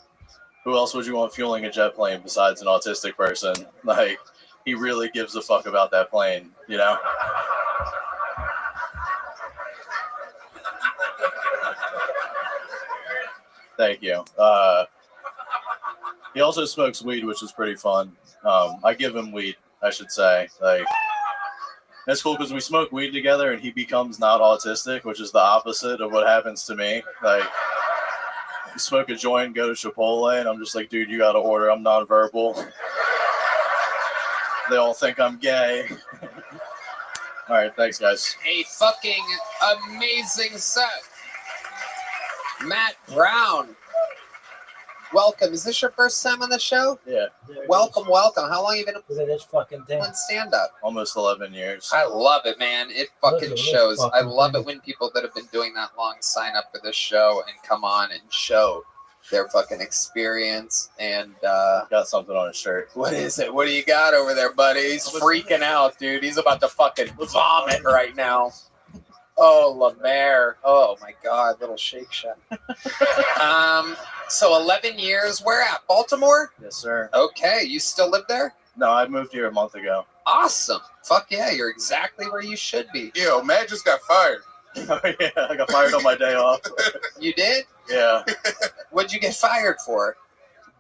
who else would you want fueling a jet plane besides an autistic person? Like, he really gives a fuck about that plane, you know? Thank you. He also smokes weed, which is pretty fun. I give him weed, I should say. Like, that's cool because we smoke weed together and he becomes not autistic, which is the opposite of what happens to me. Like, you smoke a joint, go to Chipotle, and I'm just like, dude, you got to order. I'm nonverbal. They all think I'm gay. All right, thanks, guys. A fucking amazing set. Matt Brown. Welcome. Is this your first time on the show? Yeah. Welcome, welcome. How long have you been Look at this fucking thing. on stand-up? Almost 11 years. I love it, man. It Look fucking at this shows. I fucking love thing. it when people that have been doing that long sign up for this show and come on and show their fucking experience. And got something on his shirt. What is it? What do you got over there, buddy? He's freaking out, dude. He's about to fucking vomit right now. Oh, Lemaire. Oh, my God. Little Shake Shack. So 11 years. Where at? Baltimore? Yes, sir. Okay. You still live there? No, I moved here a month ago. Awesome. Fuck yeah. You're exactly where you should be. Yo, Matt just got fired. Oh, yeah. I got fired on my day off. You did? Yeah. What'd you get fired for?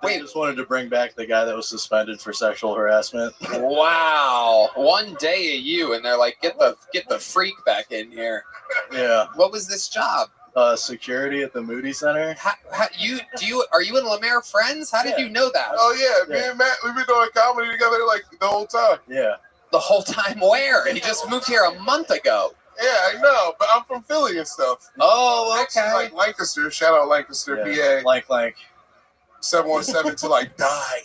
I just wanted to bring back the guy that was suspended for sexual harassment. Wow. One day of you, and they're like, get the freak back in here. Yeah. What was this job? Security at the Moody Center. Are you and Lemaire friends? How did you know that? Oh yeah, me and Matt, we've been doing comedy together like the whole time. Yeah. The whole time where? He just moved here a month ago. Yeah, I know, but I'm from Philly and stuff. Oh, okay. Actually, like Lancaster. Shout out Lancaster, PA. Lank. 717 till I die.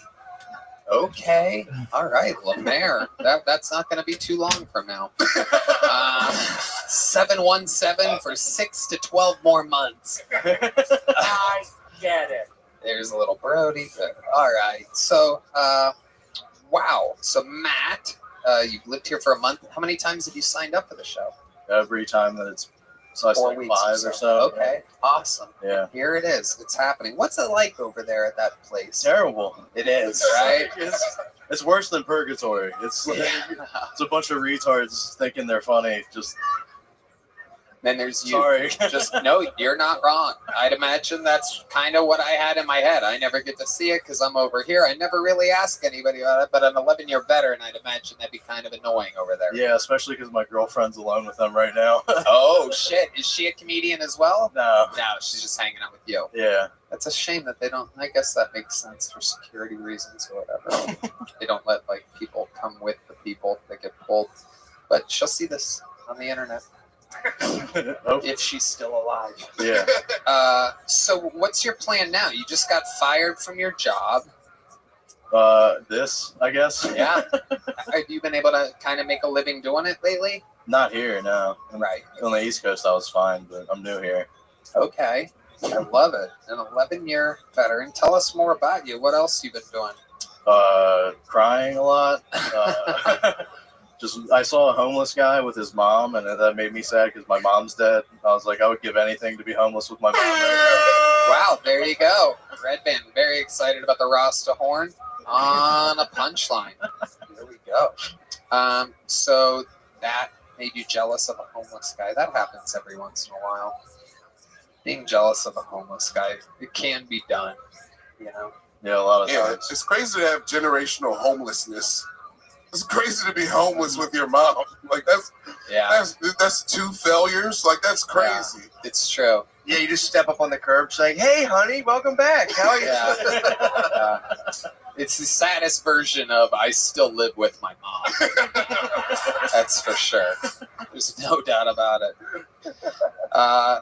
Okay. All right, Lemaire. That's not going to be too long from now. 717 for 6 to 12 more months. I get it. There's a little Brody. All right. So, wow. So, Matt, you've lived here for a month. How many times have you signed up for the show? Every time that it's 4 like weeks 5 or so. Okay. Awesome. Yeah. Here it is. It's happening. What's it like over there at that place? Terrible. It is, right? It's worse than purgatory. It's like, it's a bunch of retards thinking they're funny. Just Then there's you. Sorry. Just no, you're not wrong. I'd imagine that's kind of what I had in my head. I never get to see it because I'm over here. I never really ask anybody about it, but an 11-year veteran, I'd imagine that'd be kind of annoying over there. Yeah, especially because my girlfriend's alone with them right now. Oh, shit. Is she a comedian as well? No. No, she's just hanging out with you. Yeah. That's a shame that they don't. I guess that makes sense for security reasons or whatever. They don't let like people come with the people that get pulled. But she'll see this on the internet. If she's still alive. Yeah. So what's your plan now? You just got fired from your job. This, I guess. Yeah. Have you been able to kind of make a living doing it lately? Not here, no. Right. On the East Coast, I was fine, but I'm new here. Okay. I love it. An 11-year veteran. Tell us more about you. What else you been doing? Crying a lot. I saw a homeless guy with his mom, and that made me sad because my mom's dead. I was like, I would give anything to be homeless with my mom. Wow, there you go. Red Band, very excited about the Rasta horn on a punchline. There we go. So that made you jealous of a homeless guy. That happens every once in a while. Being jealous of a homeless guy, it can be done, you know? Yeah, a lot of Yeah, times. it's crazy to have generational homelessness. It's crazy to be homeless with your mom. Like that's 2 failures. Like that's crazy. Yeah, it's true. Yeah, you just step up on the curb, say, "Hey, honey, welcome back. How are you?" Yeah. It's the saddest version of I still live with my mom. That's for sure. There's no doubt about it.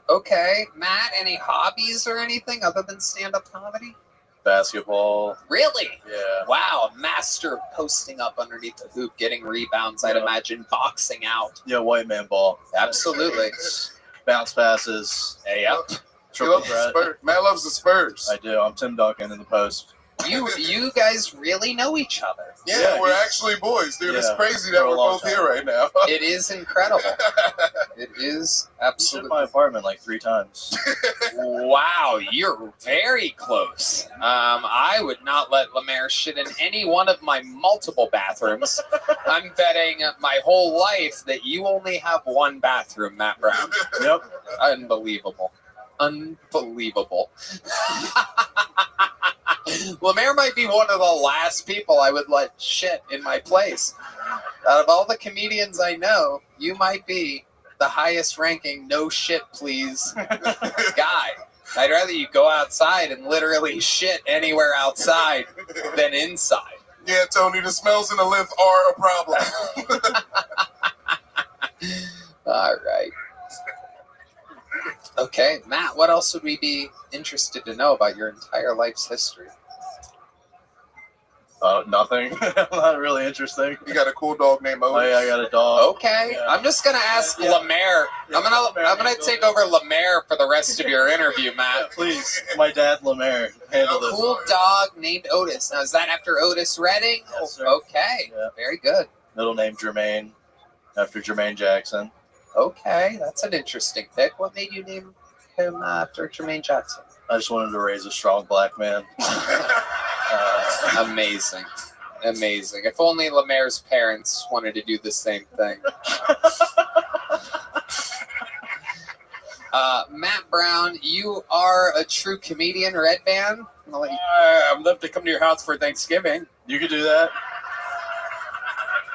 Okay, Matt, any hobbies or anything other than stand-up comedy? Basketball. Really? Yeah. Wow, master posting up underneath the hoop, getting rebounds, I'd imagine, boxing out. Yeah, white man ball. Absolutely. Bounce passes. Yep. Triple threat. Matt loves the Spurs. I do. I'm Tim Duncan in the post. You guys really know each other. Yeah, we're actually boys, dude. It's Yeah, crazy for that a we're long both time. here right now. It is incredible. It is absolutely. My apartment like 3 times. Wow, you're very close. I would not let Lemaire shit in any one of my multiple bathrooms. I'm betting my whole life that you only have one bathroom, Matt Brown. Yep. Unbelievable. Unbelievable. Lemaire might be one of the last people I would let shit in my place. Out of all the comedians I know, you might be the highest ranking no shit please guy. I'd rather you go outside and literally shit anywhere outside than inside. Yeah, Tony, the smells in the lift are a problem. All right. Okay, Matt, what else would we be interested to know about your entire life's history? Nothing. Not really interesting. You got a cool dog named Otis. Oh yeah, I got a dog. Okay, Yeah. I'm just gonna ask Lemaire. I'm gonna take over Lemaire for the rest of your interview, Matt. Please, my dad Lemaire. Handle this. Cool dog named Otis. Now, is that after Otis Redding? Yes, sir. Okay, Yeah. very good. Middle name Jermaine, after Jermaine Jackson. Okay, that's an interesting pick. What made you name him after Jermaine Jackson? I just wanted to raise a strong black man. Amazing. Amazing. If only Lemaire's parents wanted to do the same thing. Matt Brown, you are a true comedian, Red Band. I'd love to come to your house for Thanksgiving. You could do that.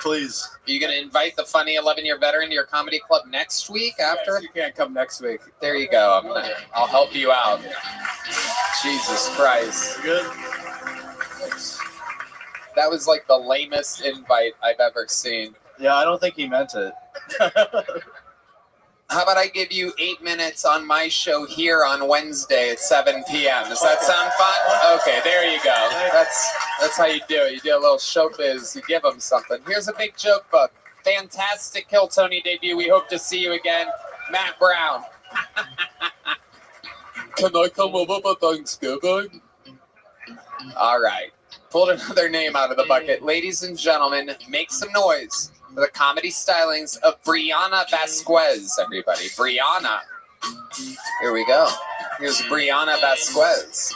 Please. Are you going to invite the funny 11-year veteran to your comedy club next week after? Yes, you can't come next week. There you go. I'll help you out. Jesus Christ. You good? That was like the lamest invite I've ever seen. Yeah, I don't think he meant it. How about I give you 8 minutes on my show here on Wednesday at 7 p.m. Does that sound fun? Okay, there you go. That's how you do it. You do a little showbiz. You give them something. Here's a big joke book. Fantastic Kill Tony debut. We hope to see you again. Matt Brown. Can I come over for Thanksgiving? All right. Pulled another name out of the bucket. Ladies and gentlemen, make some noise for the comedy stylings of Brianna Vasquez, everybody. Brianna. Here we go. Here's Brianna Vasquez.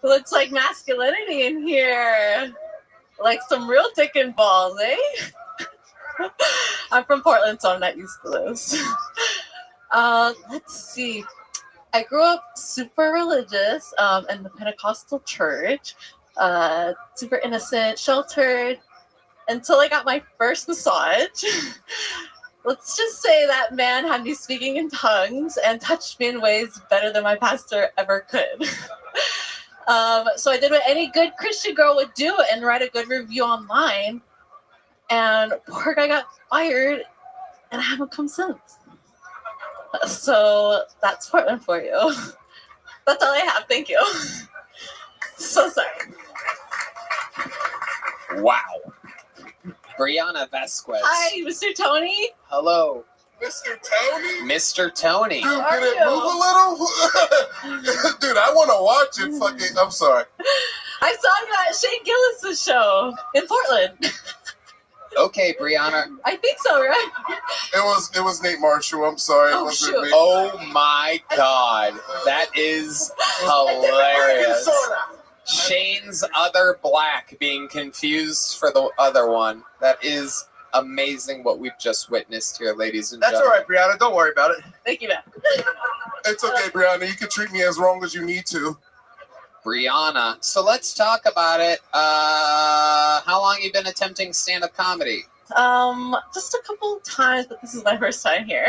Looks like masculinity in here. Like some real dick and balls, eh? I'm from Portland, so I'm not used to this. Let's see. I grew up super religious in the Pentecostal church, super innocent, sheltered, until I got my first massage. Let's just say that man had me speaking in tongues and touched me in ways better than my pastor ever could. So I did what any good Christian girl would do and write a good review online. And poor guy got fired, and I haven't come since. So that's Portland for you. That's all I have. Thank you. So sorry. Wow. Brianna Vasquez. Hi, Mr. Tony. Hello. Mr. Tony? Mr. Tony. Dude, can it move a little? Dude, I want to watch it. Fucking, I'm sorry. I saw you at Shane Gillis' show in Portland. Okay, Brianna. I think so, right? It was Nate Marshall. I'm sorry. It Oh, wasn't shoot. me. Oh my God. That is hilarious. Shane's other black being confused for the other one. That is amazing what we've just witnessed here, ladies and That's all gentlemen. right, Brianna. Don't worry about it. Thank you, man. It's okay, Brianna. You can treat me as wrong as you need to. Brianna. So let's talk about it. How long have you been attempting stand-up comedy? Just a couple times, but this is my first time here.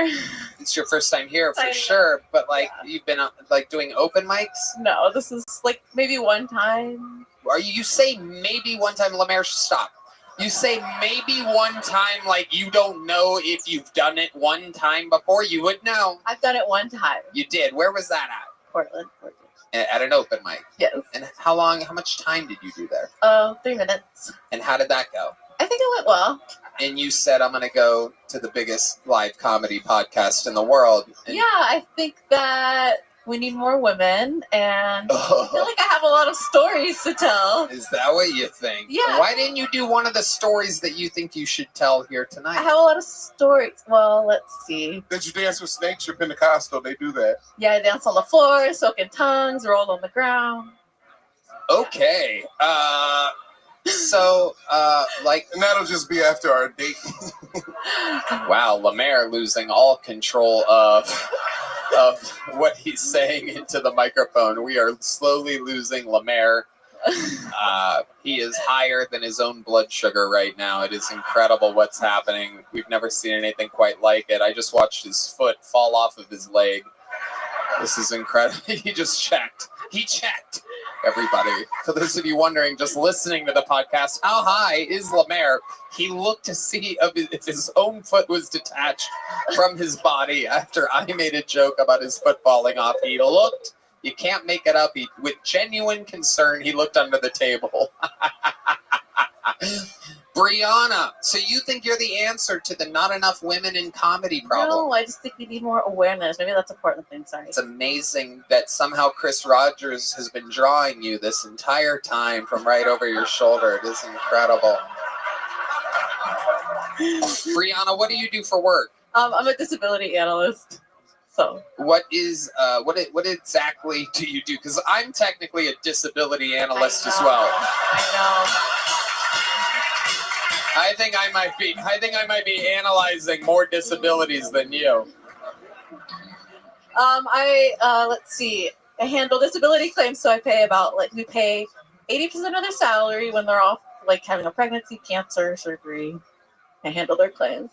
It's your first time here I for know. sure, but like you've been like doing open mics? No, this is like maybe one time. Are you say maybe one time, Lemaire, stop. You say maybe one time like you don't know if you've done it one time before. You would know. I've done it one time. You did. Where was that at? Portland. At an open mic. Yes. And how much time did you do there? 3 minutes. And how did that go? I think it went well. And you said, I'm going to go to the biggest live comedy podcast in the world. And Yeah, I think that we need more women, and I feel like I have a lot of stories to tell. Is that what you think? Yeah. Why didn't you do one of the stories that you think you should tell here I tonight? have a lot of stories. Well, let's see. Did you dance with snakes? You're Pentecostal. They do that. Yeah, I dance on the floor, soaking tongues, roll on the ground. Okay. So, like... And that'll just be after our date. Wow, Lemaire losing all control of what he's saying into the microphone. We are slowly losing Lemaire. He is higher than his own blood sugar right now. It is incredible what's happening. We've never seen anything quite like it. I just watched his foot fall off of his leg. This is incredible. He just checked. He checked. Everybody, for those of you wondering, just listening to the podcast, how high is Lemaire? He looked to see if his own foot was detached from his body after I made a joke about his foot falling off. He looked, you can't make it up. With genuine concern, he looked under the table. Brianna, so you think you're the answer to the not enough women in comedy problem? No, I just think we need more awareness. Maybe that's a Portland thing. Sorry. It's amazing that somehow Chris Rogers has been drawing you this entire time from right over your shoulder. It is incredible. Brianna, what do you do for work? I'm a disability analyst. So what exactly do you do? Because I'm technically a disability analyst as well. I know. I think I might be analyzing more disabilities than you. Let's see. I handle disability claims, so I pay we pay 80% of their salary when they're off, like having a pregnancy, cancer, surgery. I handle their claims.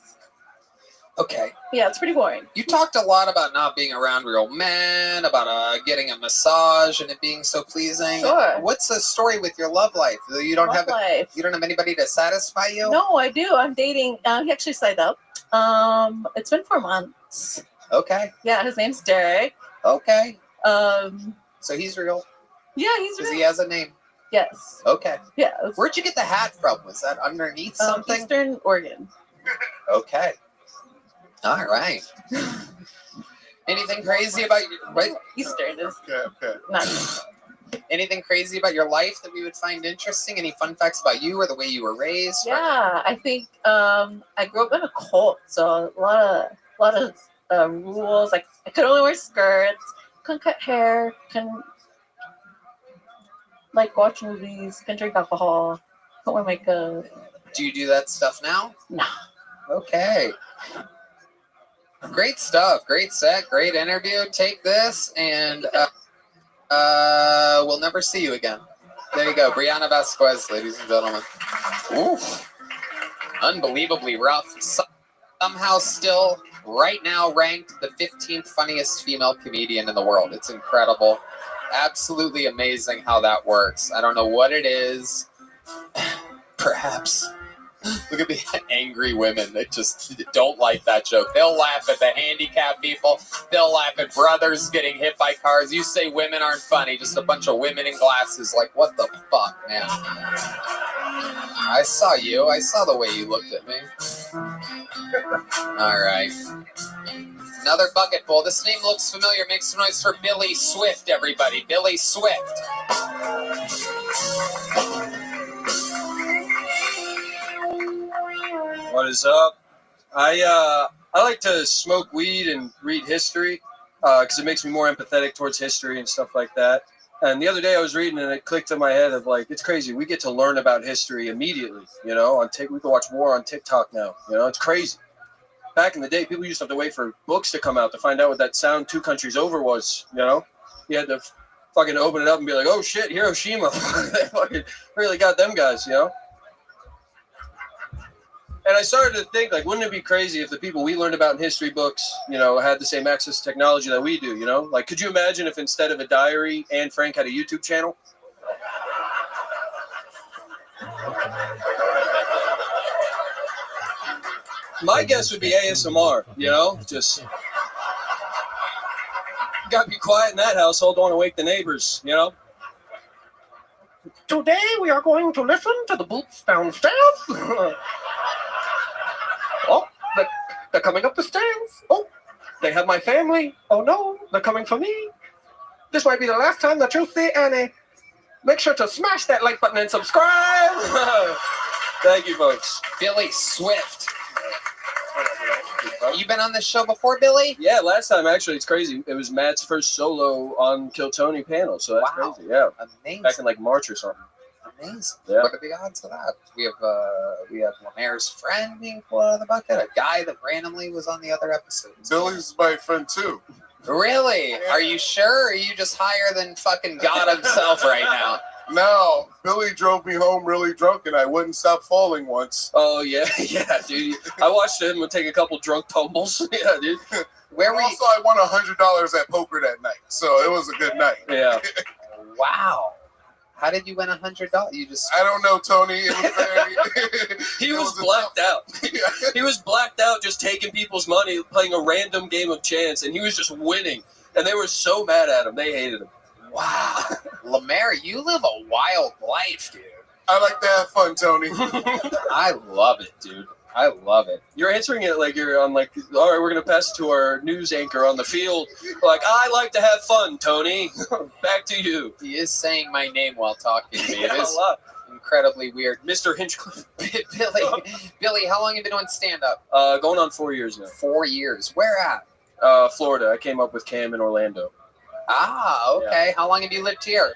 Okay. Yeah, it's pretty boring. You talked a lot about not being around real men, about getting a massage and it being so pleasing. Sure. What's the story with your love life? You don't have anybody to satisfy you? No, I do. I'm dating. He actually signed up. It's been 4 months. Okay. Yeah, his name's Derek. Okay. So he's real. Yeah, he's real. Because he has a name. Yes. Okay. Yeah. Where'd you get the hat from? Was that underneath something? Eastern Oregon. Okay. All right. Anything crazy about your Eastern is okay. Nice. Anything crazy about your life that we would find interesting? Any fun facts about you or the way you were raised? Yeah, I think I grew up in a cult, so a lot of rules. Like I could only wear skirts, couldn't cut hair, couldn't watch movies, couldn't drink alcohol, couldn't wear makeup. Do you do that stuff now? No. Okay. Great stuff. Great set. Great interview. Take this and we'll never see you again. There you go. Brianna Vasquez, ladies and gentlemen. Oof. Unbelievably rough. Somehow still right now ranked the 15th funniest female comedian in the world. It's incredible. Absolutely amazing how that works. I don't know what it is. Perhaps Look at the angry women that just don't like that joke. They'll laugh at the handicapped people. They'll laugh at brothers getting hit by cars. You say women aren't funny. Just a bunch of women in glasses. Like, what the fuck, man? I saw you. I saw the way you looked at me. All right. Another bucket full. This name looks familiar. Make some noise for Billy Swift, everybody. Billy Swift. What is up? I like to smoke weed and read history because it makes me more empathetic towards history and stuff like that. And the other day I was reading and it clicked in my head of like, it's crazy. We get to learn about history immediately, you know, we can watch war on TikTok now, you know, it's crazy. Back in the day, people used to have to wait for books to come out to find out what that sound 2 countries over was, you know? You had to fucking open it up and be like, oh shit, Hiroshima. They fucking really got them guys, you know? And I started to think, like, wouldn't it be crazy if the people we learned about in history books, you know, had the same access to technology that we do, you know? Like, could you imagine if instead of a diary, Anne Frank had a YouTube channel? My guess would be ASMR, you know? Just gotta be quiet in that household, don't want to wake the neighbors, you know? Today we are going to listen to the boots downstairs. Oh, they're coming up the stairs. Oh, they have my family. Oh no, they're coming for me. This might be the last time that you'll see Annie. Make sure to smash that like button and subscribe. Thank you, folks. Billy Swift. You been on this show before, Billy? Yeah, last time, actually. It's crazy. It was Matt's first solo on Kill Tony panel, so that's crazy. Yeah. Amazing. Back in like March or something. Amazing. Yeah. What are the odds of that? We have Lemaire's friend being pulled out of the bucket, a guy that randomly was on the other episode. Billy's my friend too. Really? Yeah. Are you sure? Or are you just higher than fucking God himself right now? No, Billy drove me home really drunk and I wouldn't stop falling once. Oh, yeah, yeah, dude. I watched him take a couple drunk tumbles. Yeah, dude. Where were also, I won $100 at poker that night, so it was a good night. Yeah. Wow. How did you win $100? You just... I don't know, Tony. It was very... He was blacked out. He was blacked out just taking people's money, playing a random game of chance, and he was just winning. And they were so mad at him. They hated him. Wow. Lemaire, you live a wild life, dude. I like to have fun, Tony. I love it, dude. I love it. You're answering it like you're on like, all right, we're going to pass it to our news anchor on the field. Like, I like to have fun, Tony. Back to you. He is saying my name while talking to me. Yeah, it is incredibly weird. Mr. Hinchcliffe. Billy, how long have you been doing stand-up? Going on 4 years now. 4 years. Where at? Florida. I came up with Cam in Orlando. Ah, okay. Yeah. How long have you lived here?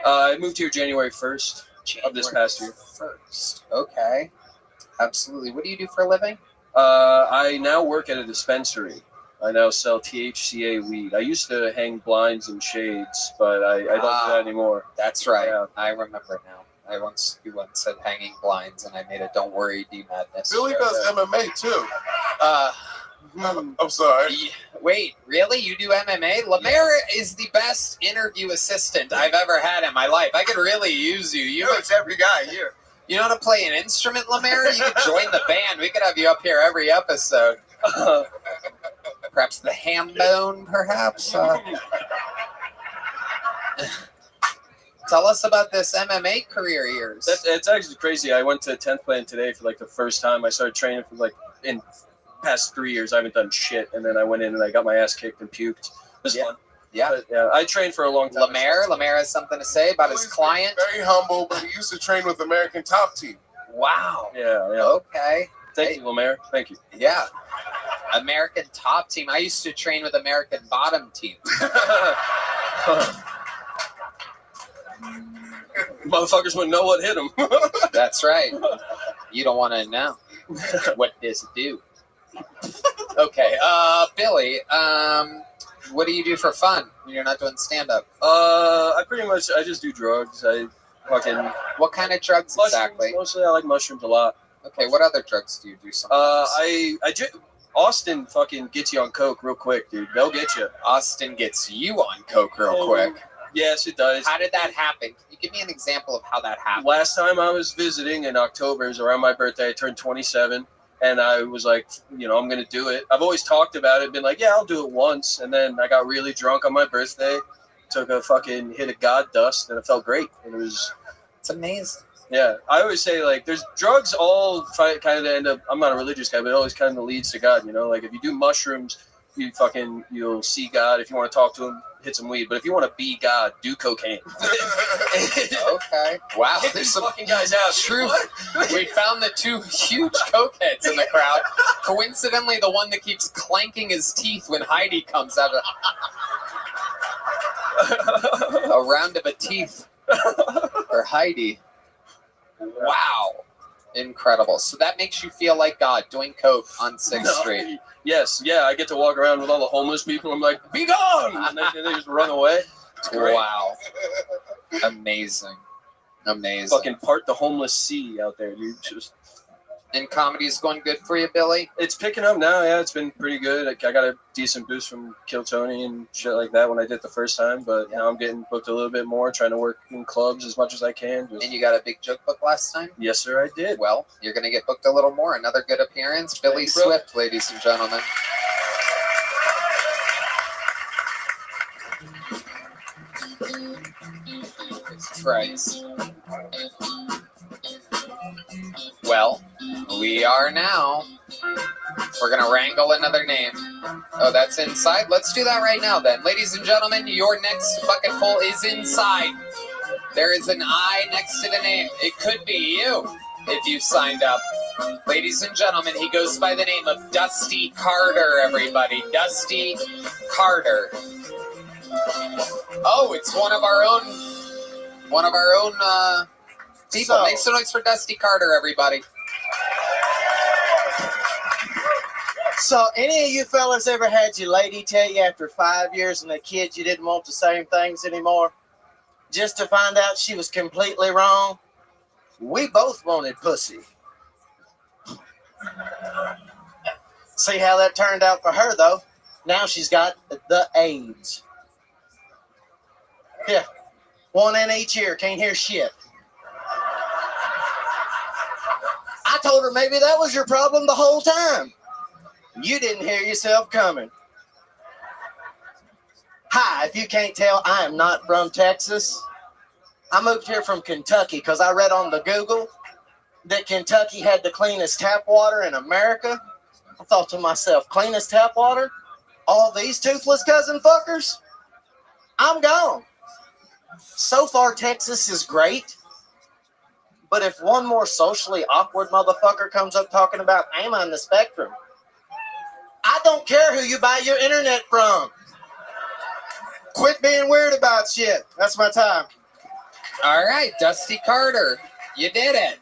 I moved here January 1st of this past year. 1st. Okay. Absolutely. What do you do for a living? I now work at a dispensary. I now sell THCA weed. I used to hang blinds and shades, but I don't do that anymore. That's right. Yeah. I remember now. You once said hanging blinds, and I made a "Don't Worry, D Madness." Billy does MMA too. I'm sorry. Wait, really? You do MMA? Lemaire is the best interview assistant I've ever had in my life. I could really use you. It's every guy here. You know how to play an instrument, Lemaire? You could join the band. We could have you up here every episode. Perhaps the ham bone, perhaps? Tell us about this MMA career of yours. It's actually crazy. I went to 10th Plan today for like the first time. I started training for like in past 3 years. I haven't done shit. And then I went in and I got my ass kicked and puked. It was fun. Yeah. But, yeah. I trained for a long time. Lemaire has something to say about his client. Very humble, but he used to train with American Top Team. Wow. Yeah. Okay. Thank you, Lemaire. Thank you. Yeah. American Top Team. I used to train with American Bottom Team. Motherfuckers wouldn't know what hit them. That's right. You don't want to know. What does it do? Okay. Billy, what do you do for fun when you're not doing stand-up? I just do drugs. What kind of drugs mushrooms, exactly? Mostly I like mushrooms a lot. Okay, what other drugs do you do sometimes? Austin fucking gets you on coke real quick, dude. They'll get you. Austin gets you on coke real quick. Yes, it does. How did that happen? Can you give me an example of how that happened? Last time I was visiting in October, it was around my birthday. I turned 27, and I was like, I'm going to do it. I've always talked about it, been like, yeah, I'll do it once. And then I got really drunk on my birthday, took a fucking hit of God dust, and it felt great. And it's amazing. Yeah, I always say, like, there's drugs all kind of end up, I'm not a religious guy, but it always kind of leads to God, Like, if you do mushrooms, you'll see God. If you want to talk to him, hit some weed. But if you want to be God, do cocaine. Okay. Wow. There's some fucking guys out. True. We found the two huge cokeheads in the crowd. Coincidentally, the one that keeps clanking his teeth when Heidi comes out of a round of a teeth for Heidi. Wow. Incredible. So that makes you feel like God doing coke on 6th Street. Yes, yeah, I get to walk around with all the homeless people. I'm like, be gone! And they just run away. It's great. Wow. Amazing. Amazing. Fucking part the homeless sea out there, dude. And comedy is going good for you, Billy? It's picking up now, yeah. It's been pretty good. I got a decent boost from Kill Tony and shit like that when I did the first time. But now I'm getting booked a little bit more, trying to work in clubs as much as I can. And you got a big joke book last time? Yes, sir, I did. Well, you're going to get booked a little more. Another good appearance. Billy Swift, ladies and gentlemen. Christ. Well, we are now. We're going to wrangle another name. Oh, that's inside? Let's do that right now then. Ladies and gentlemen, your next bucket full is inside. There is an I next to the name. It could be you if you signed up. Ladies and gentlemen, he goes by the name of Dusty Carter, everybody. Dusty Carter. Oh, it's one of our own people. So- Make some noise for Dusty Carter, everybody. So, any of you fellas ever had your lady tell you after 5 years and a kid you didn't want the same things anymore? Just to find out she was completely wrong? We both wanted pussy. See how that turned out for her, though? Now she's got the AIDS. Yeah. One in each ear, can't hear shit. I told her maybe that was your problem the whole time. You didn't hear yourself coming. Hi, if you can't tell, I am not from Texas. I moved here from Kentucky because I read on the Google that Kentucky had the cleanest tap water in America. I thought to myself, cleanest tap water? All these toothless cousin fuckers? I'm gone. So far, Texas is great. But if one more socially awkward motherfucker comes up talking about I'm on the spectrum, I don't care who you buy your internet from. Quit being weird about shit. That's my time. All right, Dusty Carter, you did it.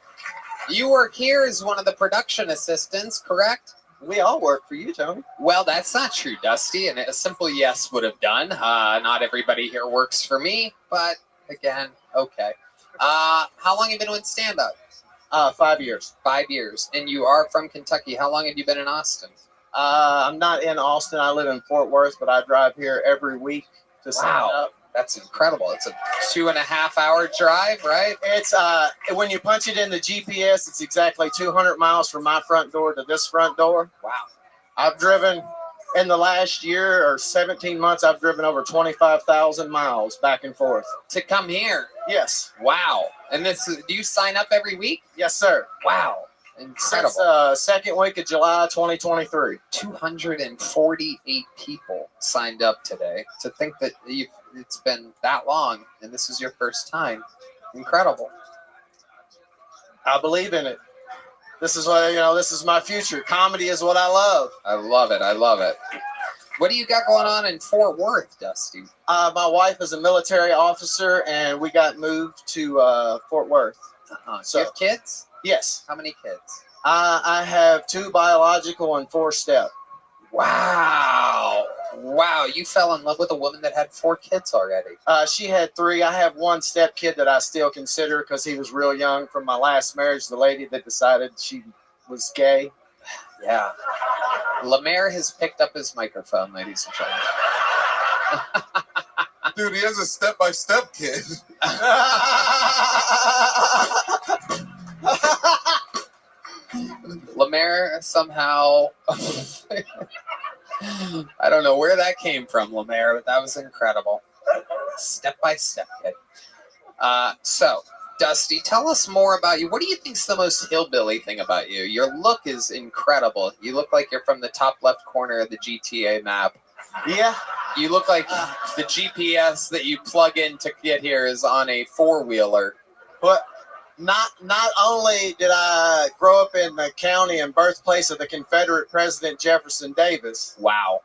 You work here as one of the production assistants, correct? We all work for you, Tony. Well, that's not true, Dusty, and a simple yes would have done. Not everybody here works for me, but again, okay. How long have you been with stand-up? 5 years. 5 years. And you are from Kentucky. How long have you been in Austin? I'm not in Austin. I live in Fort Worth, but I drive here every week to sign up. That's incredible. It's a 2.5 hour drive, right? It's when you punch it in the GPS, it's exactly 200 miles from my front door to this front door. Wow. I've driven in the last year or 17 months, I've driven over 25,000 miles back and forth. To come here? Yes. Wow. And do you sign up every week? Yes, sir. Wow. Incredible. Since second week of July 2023. 248 people signed up today. To think that it's been that long and this is your first time. Incredible. I believe in it. This is what, this is my future. Comedy is what I love. I love it. I love it. What do you got going on in Fort Worth, Dusty? My wife is a military officer, and we got moved to Fort Worth. So, do you have kids? Yes. How many kids? I have 2 biological and 4 step. Wow. Wow. You fell in love with a woman that had 4 kids already. She had 3. I have 1 step kid that I still consider because he was real young from my last marriage, the lady that decided she was gay. Yeah. Lemaire has picked up his microphone, ladies and gentlemen. Dude, he has a step-by-step kid. Lemaire somehow, I don't know where that came from, Lemaire, but that was incredible. Step by step, kid. So, Dusty, tell us more about you. What do you think's the most hillbilly thing about you? Your look is incredible. You look like you're from the top left corner of the GTA map. Yeah. You look like the GPS that you plug in to get here is on a four-wheeler. But not only did I grow up in the county and birthplace of the Confederate President Jefferson Davis. Wow.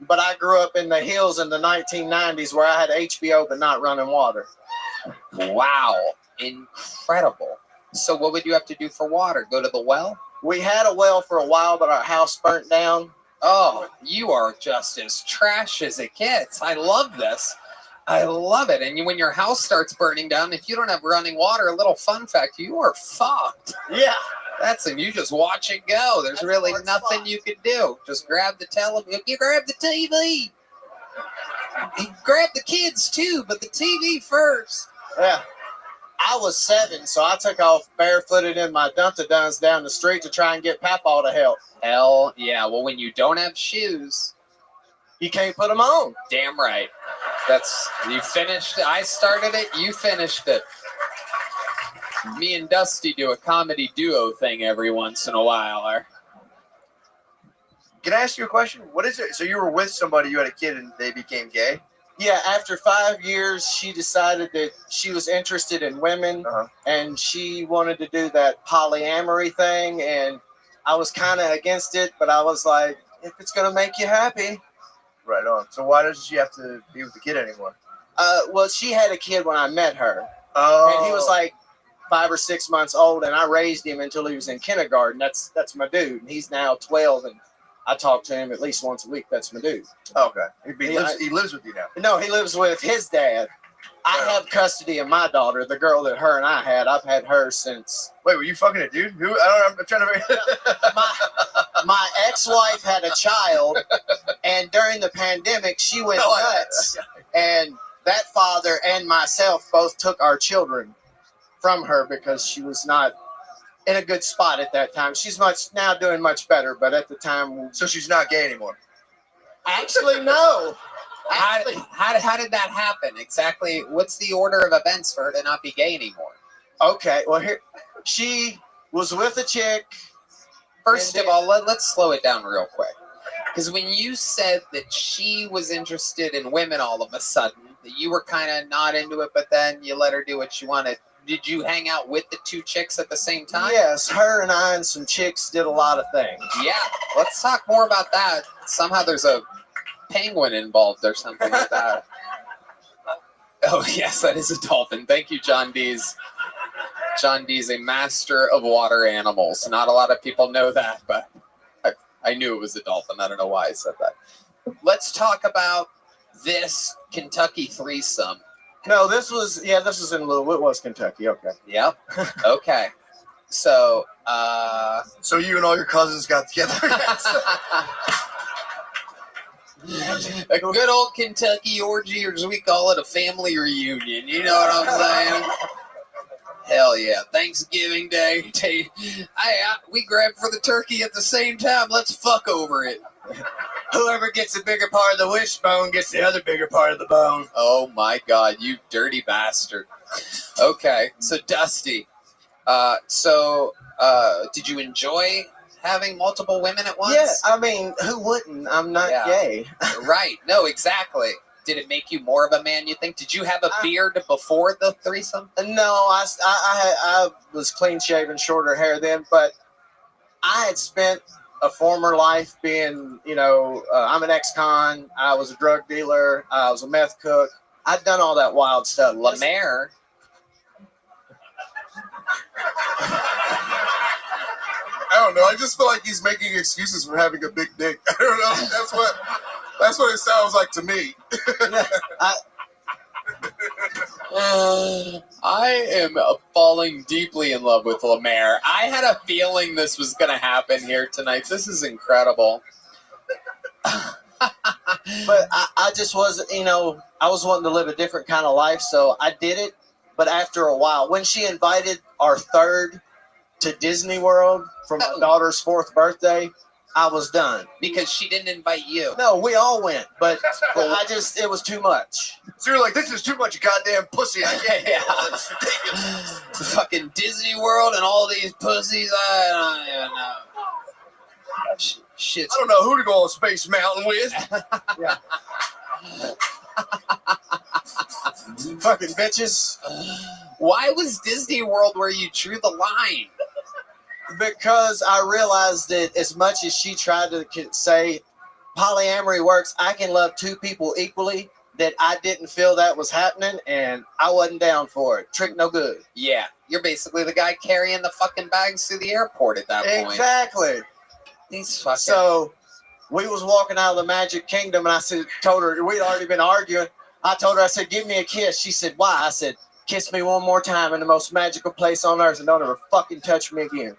But I grew up in the hills in the 1990s where I had HBO but not running water. Wow. Incredible. So what would you have to do for water? Go to the well? We had a well for a while, but our house burnt down. Oh, you are just as trash as it gets. I love this. I love it. And when your house starts burning down, if you don't have running water, a little fun fact, you are fucked. Yeah. That's it. You just watch it go. There's really nothing you can do. Just grab the television. You grab the TV. You grab the kids too, but the TV first. Yeah. I was 7, so I took off barefooted in my dun-ta-duns down the street to try and get Papaw to help. Hell yeah. Well, when you don't have shoes, you can't put them on. Damn right. You finished it. I started it. You finished it. Me and Dusty do a comedy duo thing every once in a while. Can I ask you a question? What is it? So you were with somebody, you had a kid, and they became gay? Yeah, after 5 years, she decided that she was interested in women, and she wanted to do that polyamory thing, and I was kind of against it, but I was like, if it's going to make you happy. Right on. So why doesn't she have to be with the kid anymore? Well, she had a kid when I met her, Oh. and he was like 5 or 6 months old, and I raised him until he was in kindergarten. That's my dude, and he's now 12, and I talk to him at least once a week. That's my dude. Okay. He lives with you now? No, he lives with his dad. I have custody of my daughter, the girl that her and I had. I've had her since. Wait, were you fucking a dude? Who? I'm trying to. My ex-wife had a child, and during the pandemic, she went nuts. And that father and myself both took our children from her because she was not in a good spot at that time. She's now doing much better, but at the time. So she's not gay anymore? Actually, no. How did that happen? Exactly. What's the order of events for her to not be gay anymore? Okay, well, she was with a chick. First of all, let's slow it down real quick. Because when you said that she was interested in women all of a sudden, that you were kind of not into it, but then you let her do what she wanted. Did you hang out with the two chicks at the same time? Yes, her and I and some chicks did a lot of things. Yeah, let's talk more about that. Somehow there's a penguin involved or something like that. Oh, yes, that is a dolphin. Thank you, John Dees. John Dees, a master of water animals. Not a lot of people know that, but I knew it was a dolphin. I don't know why I said that. Let's talk about this Kentucky threesome. No, this was in Louisville. It was Kentucky. Okay. Yep. Okay. So, So you and all your cousins got together? A good old Kentucky orgy, or as we call it, a family reunion. You know what I'm saying? Hell yeah. Thanksgiving Day. We grabbed for the turkey at the same time. Let's fuck over it. Whoever gets the bigger part of the wishbone gets the other bigger part of the bone. Oh my God, you dirty bastard. Okay, so Dusty. Did you enjoy having multiple women at once? Yeah, I mean, who wouldn't? I'm not gay. Right, no, exactly. Did it make you more of a man, you think? Did you have a beard before the threesome? No, I was clean shaven, shorter hair then, but I had spent a former life being, I'm an ex-con, I was a drug dealer, I was a meth cook. I'd done all that wild stuff. Lemaire. I don't know. I just feel like he's making excuses for having a big dick. I don't know. That's what it sounds like to me. I am falling deeply in love with Lemaire. I had a feeling this was going to happen here tonight. This is incredible. But I just wasn't, I was wanting to live a different kind of life, so I did it. But after a while, when she invited our third to Disney World for my daughter's 4th birthday, I was done. Because she didn't invite you. No, we all went, but it was too much. So you're like, this is too much goddamn pussy. I can't handle it. It's ridiculous. Fucking Disney World and all these pussies. I don't even know. Shit. I don't know who to go on Space Mountain with. Yeah. Fucking bitches. Why was Disney World where you drew the line? Because I realized that as much as she tried to say polyamory works, I can love 2 people equally, that I didn't feel that was happening, and I wasn't down for it. Trick no good. Yeah, you're basically the guy carrying the fucking bags through the airport at that point. Exactly. These fucking... So we was walking out of the Magic Kingdom, and I told her, we'd already been arguing. I told her, I said, give me a kiss. She said, why? I said, kiss me one more time in the most magical place on earth and don't ever fucking touch me again.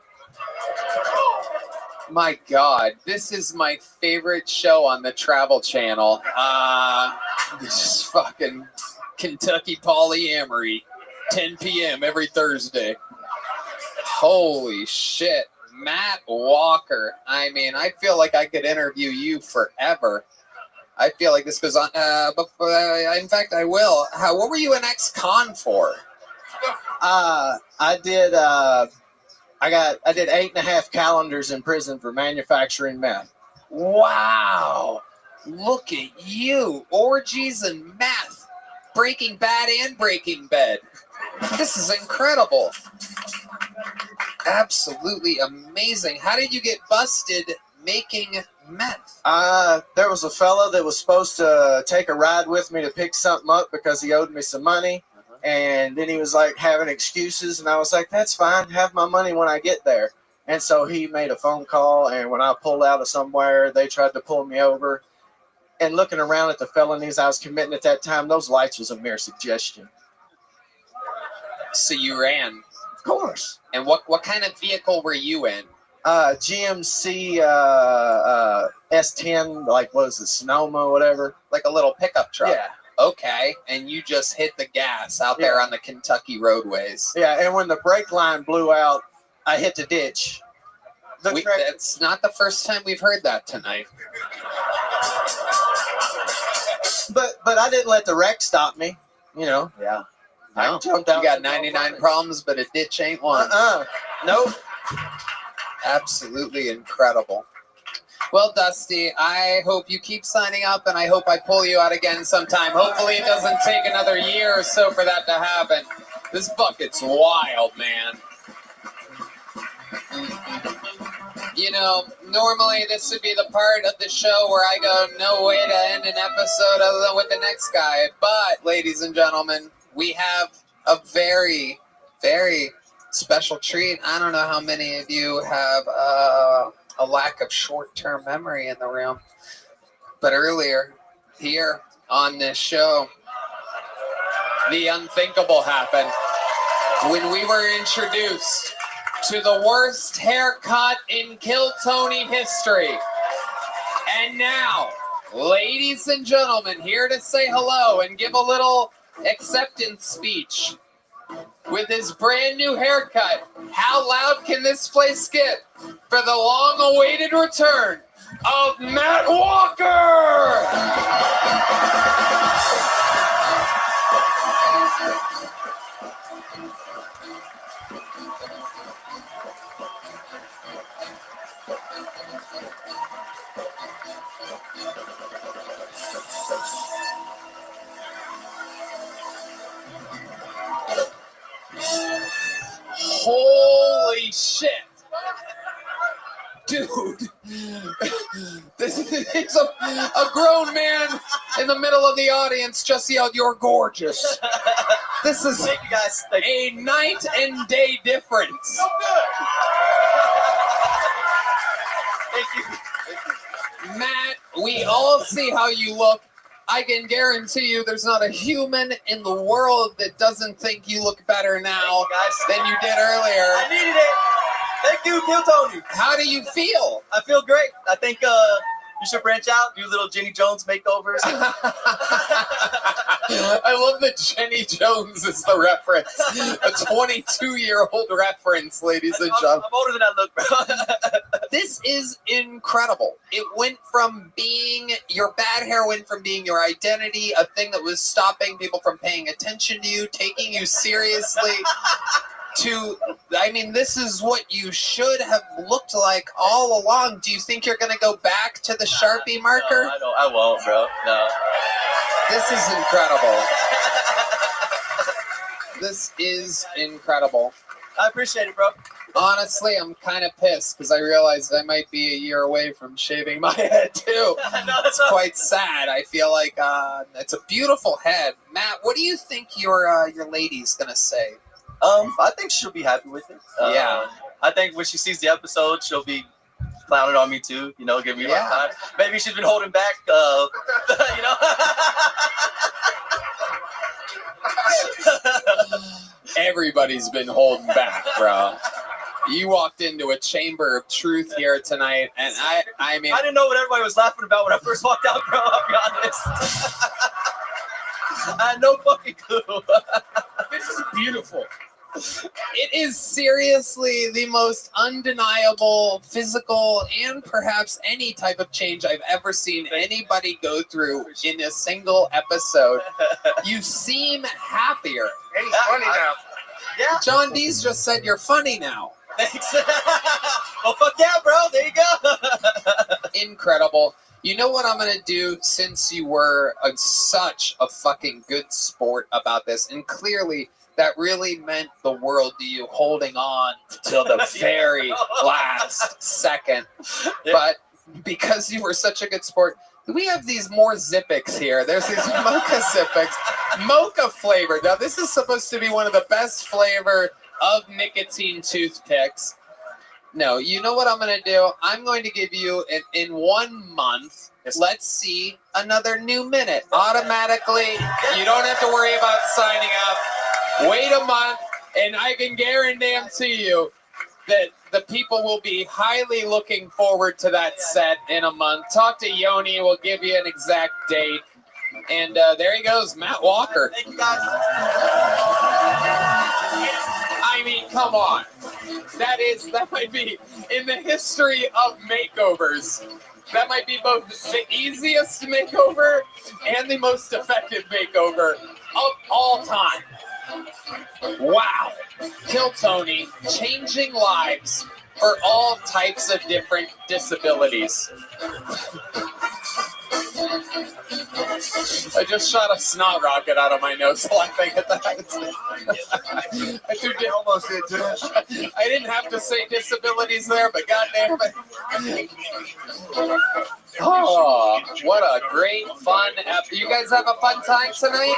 My God, this is my favorite show on the Travel Channel. This is fucking Kentucky polyamory, 10 p.m. every Thursday. Holy shit. Matt Walker. I mean, I feel like I could interview you forever. I feel like this goes on. In fact, I will. What were you an ex-con for? I did 8.5 calendars in prison for manufacturing meth. Wow. Look at you. Orgies and meth. Breaking Bad and Breaking Bad. This is incredible. Absolutely amazing. How did you get busted making meth? There was a fella that was supposed to take a ride with me to pick something up because he owed me some money. And then he was like having excuses, and I was like, that's fine, have my money when I get there. And so he made a phone call, and when I pulled out of somewhere, they tried to pull me over. And looking around at the felonies I was committing at that time, those lights was a mere suggestion. So you ran? Of course. And what kind of vehicle were you in? GMC S10, like what is it, Sonoma, whatever. Like a little pickup truck? Yeah. Okay, and you just hit the gas out there on the Kentucky roadways. Yeah, and when the brake line blew out, I hit the ditch. That's not the first time we've heard that tonight. But I didn't let the wreck stop me, Yeah. I jumped out. You got 99 problems, but a ditch ain't one. Nope. Absolutely incredible. Well, Dusty, I hope you keep signing up, and I hope I pull you out again sometime. Hopefully it doesn't take another year or so for that to happen. This bucket's wild, man. Normally this would be the part of the show where I go, no way to end an episode other than with the next guy. But, ladies and gentlemen, we have a very, very special treat. I don't know how many of you have a lack of short-term memory in the room. But earlier, here on this show, the unthinkable happened when we were introduced to the worst haircut in Kill Tony history. And now, ladies and gentlemen, here to say hello and give a little acceptance speech with his brand new haircut. How loud can this place get for the long-awaited return of Matt Walker? Holy shit. Dude, this is a grown man in the middle of the audience just yelled, "You're gorgeous." This is a night and day difference. Thank you. Matt, we all see how you look. I can guarantee you there's not a human in the world that doesn't think you look better now than you did earlier. I needed it. Thank you, Kill Tony. How do you feel? I feel great. I think You should branch out, do little Jenny Jones makeovers. I love that Jenny Jones is the reference. A 22-year-old reference, ladies and gentlemen. I'm older than I look, bro. This is incredible. It went from being your bad hair went from being your identity, a thing that was stopping people from paying attention to you, taking you seriously, to, I mean, this is what you should have looked like all along. Do you think you're going to go back to the Sharpie marker? No, I won't, bro. No. This is incredible. This is incredible. I appreciate it, bro. Honestly, I'm kind of pissed because I realized I might be a year away from shaving my head too. It's quite sad. I feel like it's a beautiful head. Matt, what do you think your lady's gonna say? I think she'll be happy with it. Yeah. I think when she sees the episode, she'll be clowning on me too. You know, give me my time. Maybe she's been holding back. You know. Everybody's been holding back, bro. You walked into a chamber of truth here tonight, and I mean, I didn't know what everybody was laughing about when I first walked out, bro. I'll be honest. I had no fucking clue. This is beautiful. It is seriously the most undeniable physical and perhaps any type of change I've ever seen anybody go through in a single episode. You seem happier. Hey, he's funny now. Yeah. John Dees just said you're funny now. Thanks. Well, fuck yeah, bro. There you go. Incredible. You know what I'm going to do since you were such a fucking good sport about this, and clearly that really meant the world to you, holding on till the very last second. Yeah. But because you were such a good sport, we have these more Zippix here. There's these mocha Zippix, mocha flavored. Now, this is supposed to be one of the best flavor of nicotine toothpicks. No, you know what I'm going to do? I'm going to give you, in 1 month, let's see, another new minute. Automatically, you don't have to worry about signing up. Wait a month, and I can guarantee you that the people will be highly looking forward to that set in a month. Talk to Yoni. We'll give you an exact date. And there he goes, Matt Walker. Thank you, guys. I mean, come on. That might be, in the history of makeovers, that might be both the easiest makeover and the most effective makeover of all time. Wow. Kill Tony, changing lives for all types of different disabilities. I just shot a snot rocket out of my nose laughing at that. I almost did too. I didn't have to say disabilities there, but goddamn it. Oh, what a great fun you guys have a fun time tonight?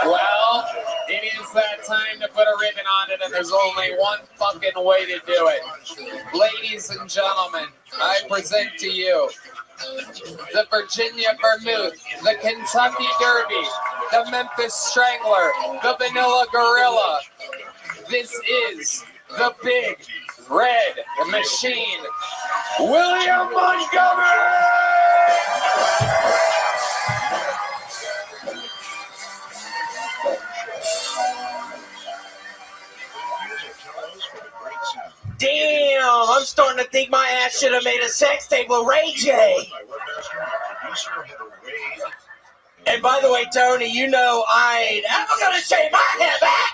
Well, it is that time to put a ribbon on it, and there's only one fucking way to do it. Ladies and gentlemen, I present to you the Virginia Vermouth, the Kentucky Derby, the Memphis Strangler, the Vanilla Gorilla. This is the Big Red Machine, William Montgomery! Damn, I'm starting to think my ass should have made a sex tape with Ray J. And by the way, Tony, you know I ain't ever gonna shave my head back.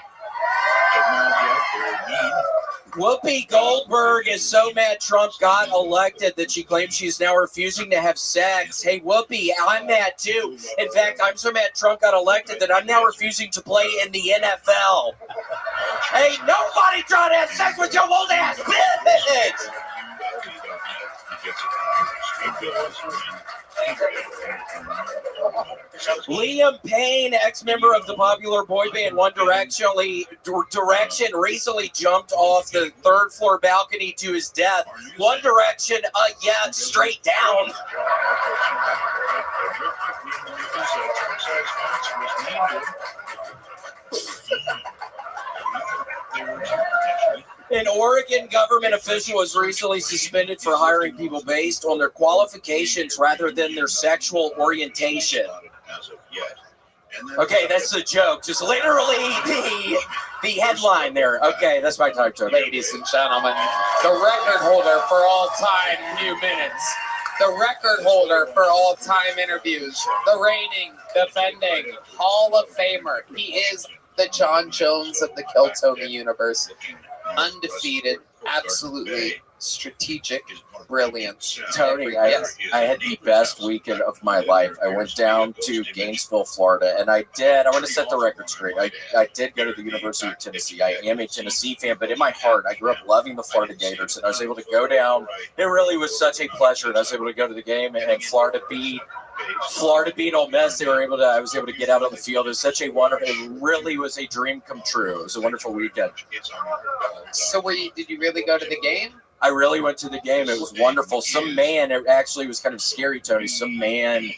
Whoopi Goldberg is so mad Trump got elected that she claims she's now refusing to have sex. Hey, Whoopi, I'm mad too. In fact, I'm so mad Trump got elected that I'm now refusing to play in the NFL. Hey, nobody trying to have sex with your old ass bitch! Liam Payne, ex-member of the popular boy band One Direction, recently jumped off the third-floor balcony to his death. One Direction, yeah, straight down. An Oregon government official was recently suspended for hiring people based on their qualifications rather than their sexual orientation. Okay, that's a joke. Just literally the headline there. Okay, that's my time, Tony. Ladies and gentlemen, the record holder for all-time new minutes, the record holder for all-time interviews, the reigning, defending Hall of Famer. He is the John Jones of the Kill Tony universe. Undefeated, absolutely strategic, brilliant. Tony, I had the best weekend of my life. I went down to Gainesville, Florida, and I want to set the record straight. I did go to the University of Tennessee. I am a Tennessee fan, but in my heart, I grew up loving the Florida Gators, and I was able to go down. It really was such a pleasure, and I was able to go to the game, and Florida beat Ole Miss. I was able to get out on the field. It was such a wonderful. It really was a dream come true. It was a wonderful weekend. So did you really go to the game? I really went to the game. It was wonderful. Some man, it actually was kind of scary, Tony. Some man,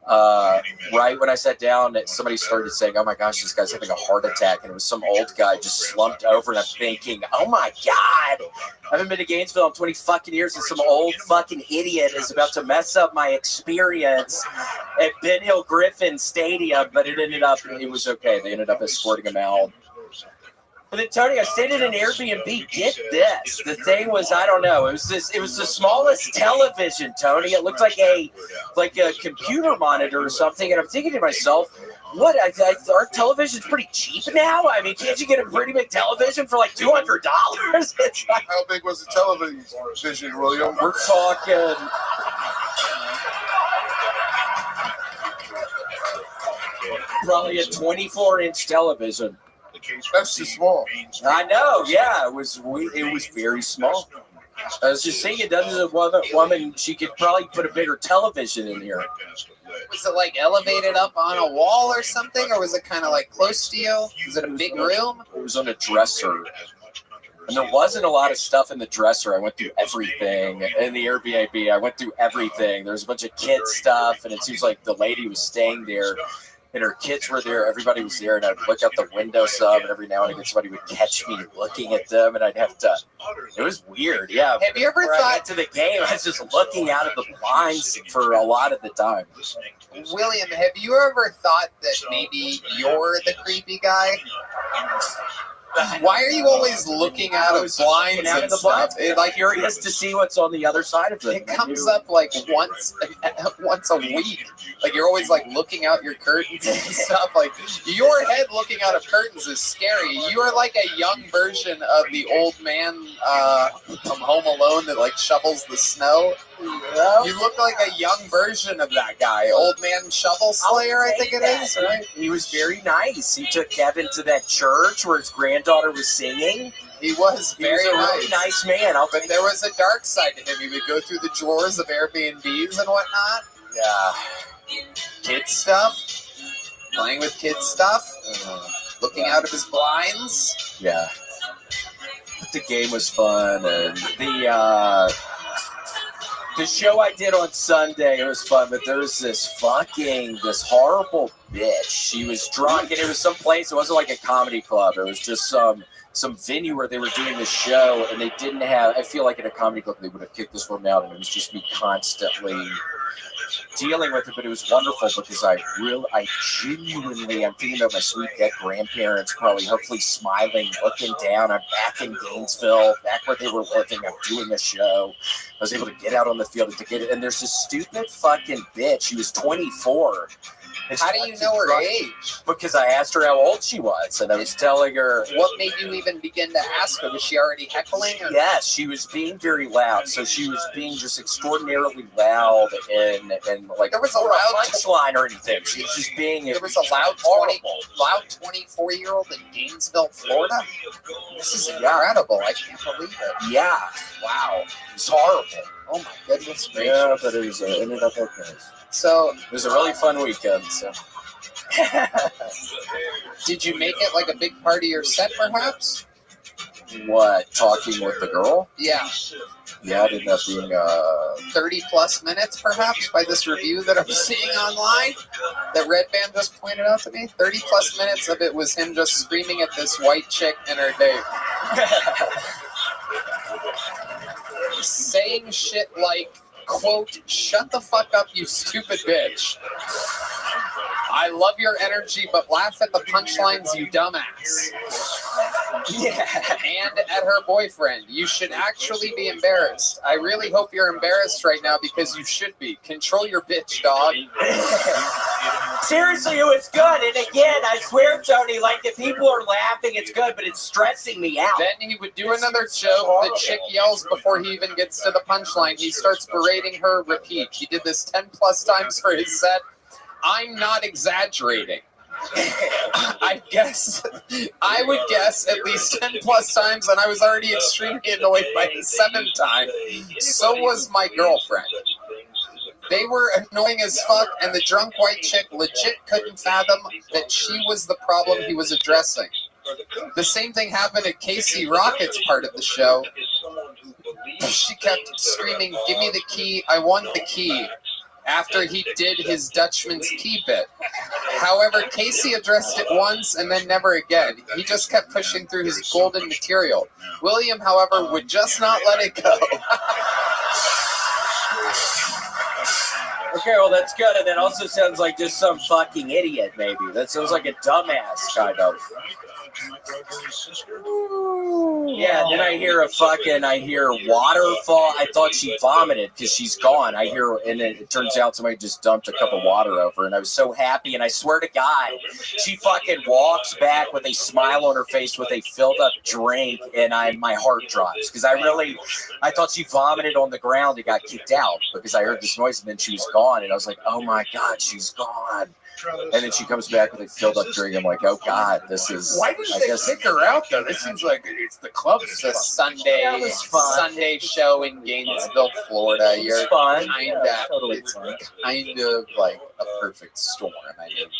right when I sat down, somebody started saying, "Oh my gosh, this guy's having a heart attack," and it was some old guy just slumped over, and I'm thinking, "Oh my God, I haven't been to Gainesville in 20 fucking years, and some old fucking idiot is about to mess up my experience at Ben Hill Griffin Stadium." But it was okay. They ended up escorting him out. But then, Tony, I stayed at an Airbnb. Get this. The thing was, I don't know. It was the smallest television, Tony. It looked like a computer monitor or something. And I'm thinking to myself, what? Our television's pretty cheap now? I mean, can't you get a pretty big television for like $200? It's like, how big was the television, William? We're talking. Probably a 24-inch television. That's too small. I know, yeah. It was very small. I was just thinking, doesn't a woman, she could probably put a bigger television in here. Was it like elevated up on a wall or something, or was it kind of like close to you? Was it a big room? It was on a dresser. And there wasn't a lot of stuff in the dresser. I went through everything. In the Airbnb, I went through everything. There was a bunch of kids stuff, and it seems like the lady was staying there. And her kids were there. Everybody was there, and I'd look out the window some, and every now and again somebody would catch me looking at them, and I'd have to. It was weird, yeah. Have you ever thought to the game? I was just looking out of the blinds for a lot of the time. William, have you ever thought that maybe you're the creepy guy? Why are you always looking out of blinds and stuff? Like curious to see what's on the other side of it. It comes up like once a week. Like you're always like looking out your curtains and stuff. Like your head looking out of curtains is scary. You are like a young version of the old man from Home Alone that like shovels the snow. You look like a young version of that guy, Old Man Shovel Slayer, I think it is. Right? He was very nice. He took Kevin to that church where his granddaughter was singing. He was a really nice man. But there was a dark side to him. He would go through the drawers of Airbnbs and whatnot. Yeah. Kid stuff. Playing with kid stuff. Looking out of his blinds. Yeah. But the game was fun, and the show I did on Sunday, it was fun, but there was this horrible bitch. She was drunk, and it was someplace, it wasn't like a comedy club. It was just some venue where they were doing the show, and they didn't have, I feel like in a comedy club, they would have kicked this woman out, and it was just me constantly dealing with it, but it was wonderful because I genuinely, I'm thinking about my sweet dead grandparents, probably hopefully smiling, looking down. I'm back in Gainesville, back where they were living. I'm doing a show. I was able to get out on the field and to get it. And there's this stupid fucking bitch. She was 24. How do you know her age? Because I asked her how old she was, and I was telling her. What made you even begin to ask her? Was she already heckling? Or? Yes, she was being very loud. So she was being just extraordinarily loud and like there was a loud punchline or anything. She was just being. There was a loud 24-year-old in Gainesville, Florida. This is incredible. I can't believe it. Yeah. Wow. It's horrible. Oh my goodness gracious. Yeah, but it was ended up okay. So it was a really fun weekend. So, did you make it like a big part of your set, perhaps? What, talking with the girl? Yeah. Yeah, it ended up being 30 plus minutes, perhaps, by this review that I'm seeing online that Red Band just pointed out to me. 30 plus minutes of it was him just screaming at this white chick and her date. saying shit like, quote, "Shut the fuck up, you stupid bitch. I love your energy, but laugh at the punchlines, you dumbass." Yeah. And at her boyfriend, "You should actually be embarrassed. I really hope you're embarrassed right now because you should be. Control your bitch, dog." Seriously, it was good. And again, I swear, Tony, like if people are laughing, it's good, but it's stressing me out. Then he would do another joke. The chick yells before he even gets to the punchline. He starts berating her, repeat. He did this 10 plus times for his set. I'm not exaggerating. I would guess at least 10 plus times, and I was already extremely annoyed by the 7th time. So was my girlfriend. They were annoying as fuck, and the drunk white chick legit couldn't fathom that she was the problem he was addressing. The same thing happened at Casey Rocket's part of the show. She kept screaming, "Give me the key, I want the key," after he did his Dutchman's key bit. However, Casey addressed it once and then never again. He just kept pushing through his golden material. William, however, would just not let it go. Okay, well, that's good. And that also sounds like just some fucking idiot, maybe. That sounds like a dumbass, kind of. Yeah, then I hear waterfall. I thought she vomited because she's gone. I hear, and it turns out somebody just dumped a cup of water over her, and I was so happy. And I swear to God, she fucking walks back with a smile on her face with a filled up drink, and my heart drops because I thought she vomited on the ground and got kicked out because I heard this noise, and then she was gone, and I was like, oh my God, she's gone. And then she comes back with a filled up drink. I'm like, oh God, this is. Why did they kick her out though? This seems like it's the club's It's a Sunday show in Gainesville, Florida. It's kind of like a perfect storm. I mean,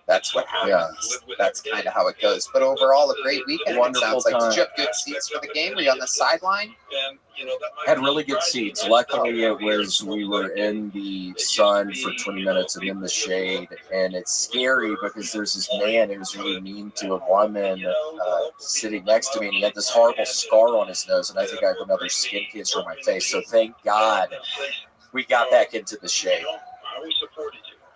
that's what happens. That's kind of how it goes. But overall, a great weekend. Wonderful It sounds like. time. Did you have good seats for the game? Were you on the sideline? Had really good seats. Luckily, we were in the sun for 20 minutes and in the shade, and it's scary because there's this man who's really mean to a woman sitting next to me, and he had this horrible scar on his nose, and I think I have another skin cancer on my face. So thank God we got back into the shade.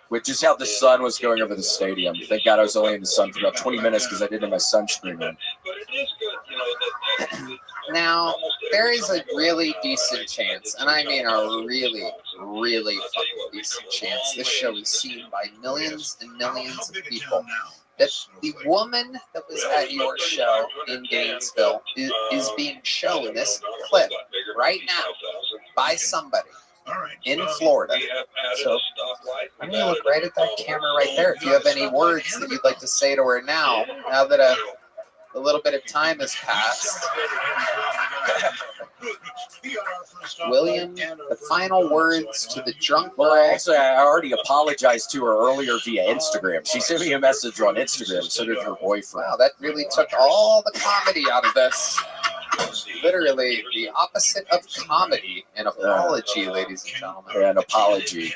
With just how the sun was going over the stadium. Thank God I was only in the sun for about 20 minutes because I didn't have my sunscreen on. Now, there is a really decent chance, and I mean a really, really fucking decent chance, this show is seen by millions and millions of people, that the woman that was at your show in Gainesville is being shown this clip right now by somebody in Florida. So I'm going to look right at that camera right there. If you have any words that you'd like to say to her now that a little bit of time has passed. William, the final words to the drunk girl. Well, actually, I already apologized to her earlier via Instagram. She sent me a message on Instagram, so did her boyfriend. Wow, that really took all the comedy out of this. Literally the opposite of comedy. An apology, ladies and gentlemen. Yeah, an apology.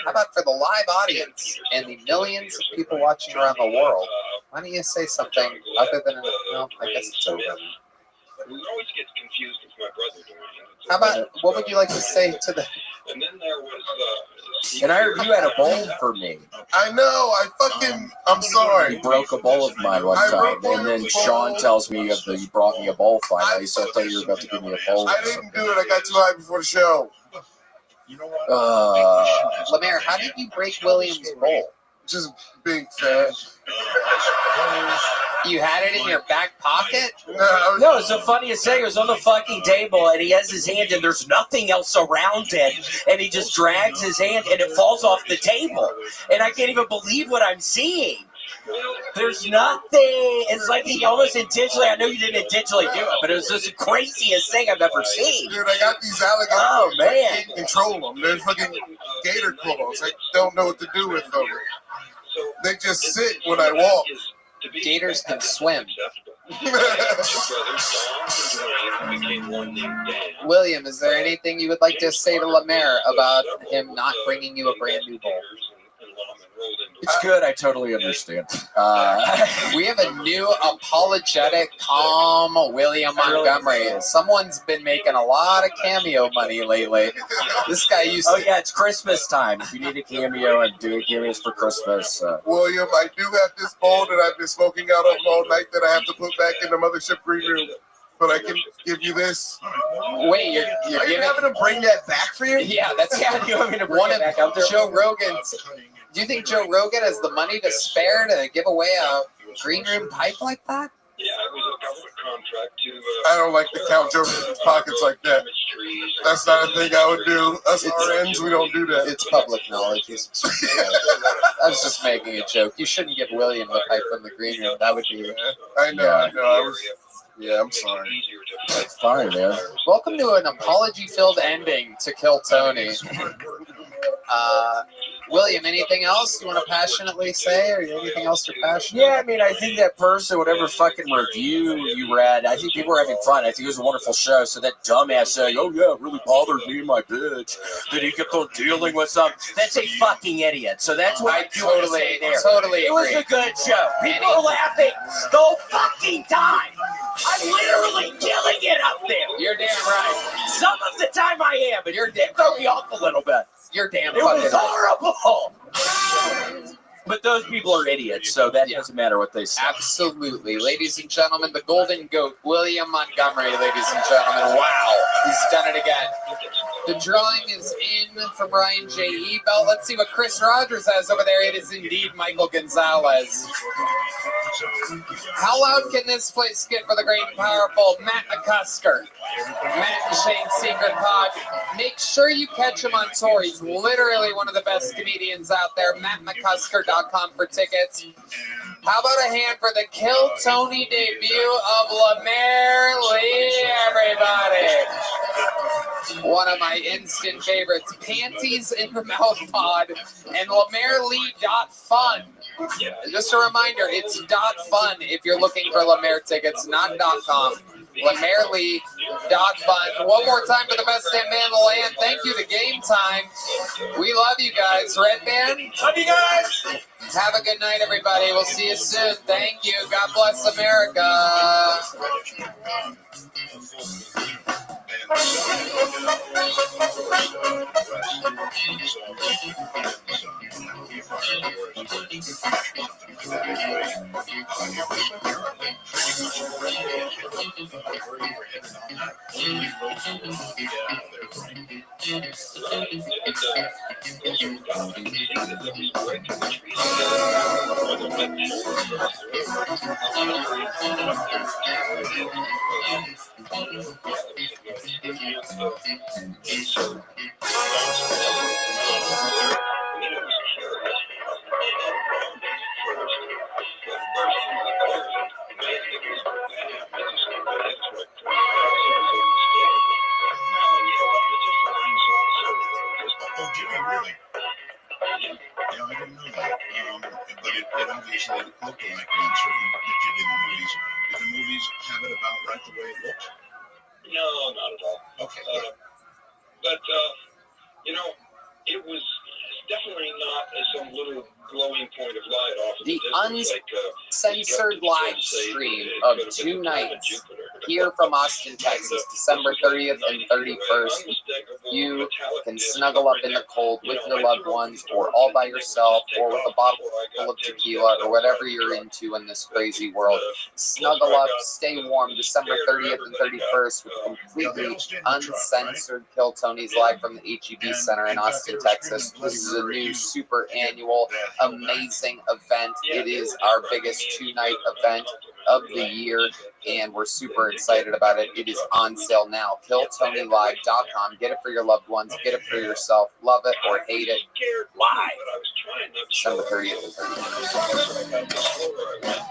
How about for the live audience and the millions of people watching around the world? Why don't you say something other than, no, I guess it's over. How about, what would you like to say to the... And I heard you had a bowl for me. I know. I'm sorry. You broke a bowl of mine one time. And then Sean tells me you brought me a bowl finally, so I thought you were about to give me a bowl. I didn't do it. I got too high before the show. Lemaire, how did you break William's bowl? Just being fat. You had it in your back pocket? No, it's the funniest thing. It was on the fucking table, and he has his hand, and there's nothing else around it. And he just drags his hand, and it falls off the table. And I can't even believe what I'm seeing. There's nothing. It's like he almost intentionally, I know you didn't intentionally do it, but it was just the craziest thing I've ever seen. Dude, I got these alligators. Oh, man. I can't control them. They're fucking gator claws. I don't know what to do with them. They just sit when I walk. Gators can swim. William, is there anything you would like to say to Lemaire about him not bringing you a brand new bowl? It's good. I totally understand. We have a new apologetic, calm William Montgomery. Someone's been making a lot of cameo money lately. This guy used to. Oh yeah, it's Christmas time. If you need a cameo, I'm doing cameos for Christmas. William, I do have this bowl that I've been smoking out of all night that I have to put back in the mothership green room. But I can give you this. Wait, you're Are you having to bring that back for you? Yeah, that's You want me to bring one it of back out there? Joe Rogan's. Do you think Joe Rogan has the money to spare to give away a green room pipe like that? I don't like to count Joe's pockets like that. That's not a thing I would do. Us RNs, we don't do that. It's public knowledge. I was just making a joke. You shouldn't give William the pipe from the green room. That would be. I know. Yeah, I'm sorry. It's fine, man. Welcome to an apology-filled ending to Kill Tony. William, anything else you want to passionately say, or anything else you're passionate? Yeah, I mean, I think that person, whatever fucking review you read, I think people were having fun. I think it was a wonderful show. So that dumbass saying, "Oh yeah, it really bothered me and my bitch that he kept on dealing with something," that's a fucking idiot. So that's what I totally say there. Totally It was agree. a good show. People are laughing the whole fucking time. I'm literally killing it up there. You're damn right. Some of the time I am, but you're throw me off a little bit. You're damn It fucking was right. horrible. But those people are idiots, so that doesn't matter what they say. Absolutely. Ladies and gentlemen, the golden goat, William Montgomery, ladies and gentlemen. Wow. He's done it again. The drawing is in from Ryan J. Ebelt. Let's see what Chris Rogers has over there. It is indeed Michael Gonzalez. How loud can this place get for the great and powerful Matt McCusker? Matt and Shane's Secret Pod. Make sure you catch him on tour. He's literally one of the best comedians out there. MattMcCusker.com for tickets. How about a hand for the Kill Tony debut of Lemaire Lee, everybody? One of my instant favorites, Panties in the Mouth Pod and LemaireLee.fun. Just a reminder, it's .fun if you're looking for Lemaire tickets, not .com. LemaireLee.fun. One more time for the best damn man in the land. Thank you to Game Time. We love you guys. Red Band. Love you guys. Have a good night, everybody. We'll see you soon. Thank you. God bless America. Oh, Jimmy, really? Yeah, I didn't know that. But it obviously looked like one certain depicted in the movies. Did the movies have it about right the way it looked? No, not at all. Okay. But it was definitely not some little glowing point of light off of The uncensored live stream of 2 nights here from Austin, Texas, December 30th and 31st. You can snuggle up in the cold with your loved ones, or all by yourself, or with a bottle full of tequila, or whatever you're into in this crazy world. Snuggle up, stay warm, December 30th and 31st, with completely uncensored Kill Tony's live from the HEB Center in Austin, Texas. This is a new super annual amazing event. It is our biggest 2-night event of the year, and we're super excited about it. It is on sale now. KillTonyLive.com. Get it for your loved ones. Get it for yourself. Love it or hate it. Live. December 30th and 31st.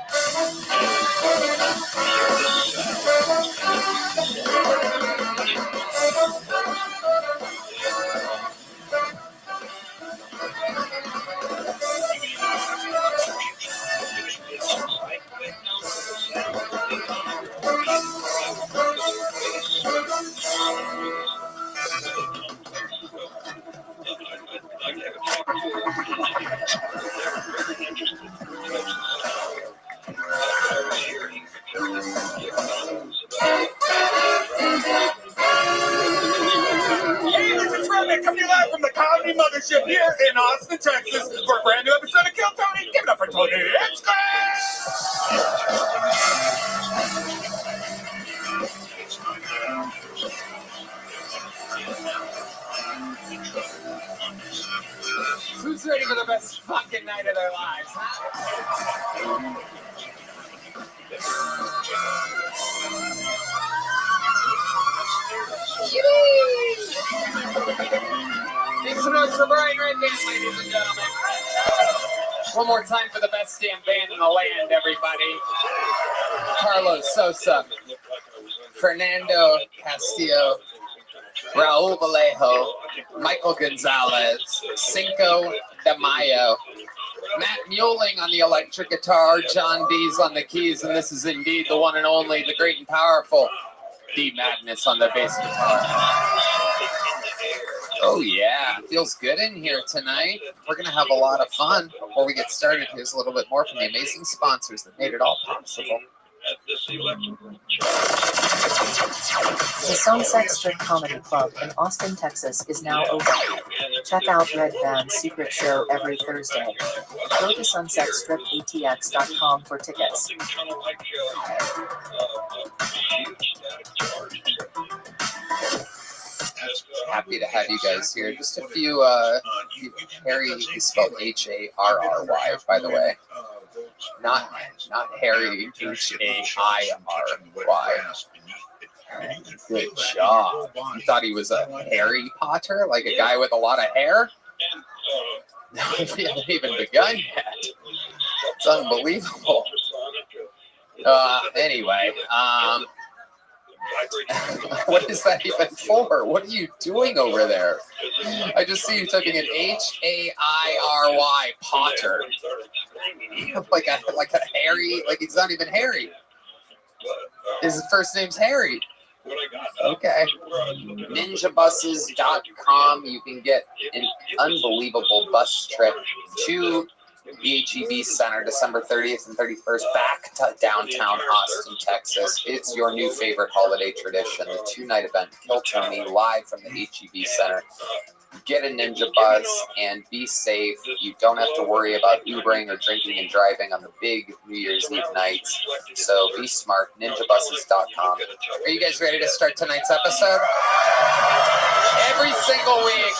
live here in Austin, Texas, for a brand new episode of Kill Tony. Give it up for Tony. It's Who's ready for the best fucking night of their lives, huh? Make some noise for Brian Redman, ladies and gentlemen. One more time for the best damn band in the land, everybody. Carlos Sosa, Fernando Castillo, Raul Vallejo, Michael Gonzalez, Cinco de Mayo, Matt Mueling on the electric guitar, John Dees on the keys, and this is indeed the one and only, the great and powerful D Madness on the bass guitar. Oh yeah, feels good in here tonight. We're gonna have a lot of fun. Before we get started, here's a little bit more from the amazing sponsors that made it all possible. The Sunset Strip Comedy Club in Austin, Texas is now open. Check out Red Band's secret show every Thursday. Go to sunsetstripetx.com for tickets. Happy to have you guys here. Just a few, Harry is spelled Harry, by the way. Not Harry, H-A-I-R-Y. Good job. You thought he was a Harry Potter, like a guy with a lot of hair? No, we haven't even begun yet. It's unbelievable. Anyway, what is that even for? What are you doing over there? I just see you typing in H-A-I-R-Y, Potter. Like a Harry, like he's not even Harry. His first name's Harry. Okay. NinjaBuses.com. You can get an unbelievable bus trip to the HEB Center, December 30th and 31st, back to downtown Austin, Texas. It's your new favorite holiday tradition, the two-night event, Kill Tony, live from the HEB Center. Get a Ninja Bus and be safe. You don't have to worry about Ubering or drinking and driving on the big New Year's Eve nights. So be smart. NinjaBuses.com. Are you guys ready to start tonight's episode? Every single week,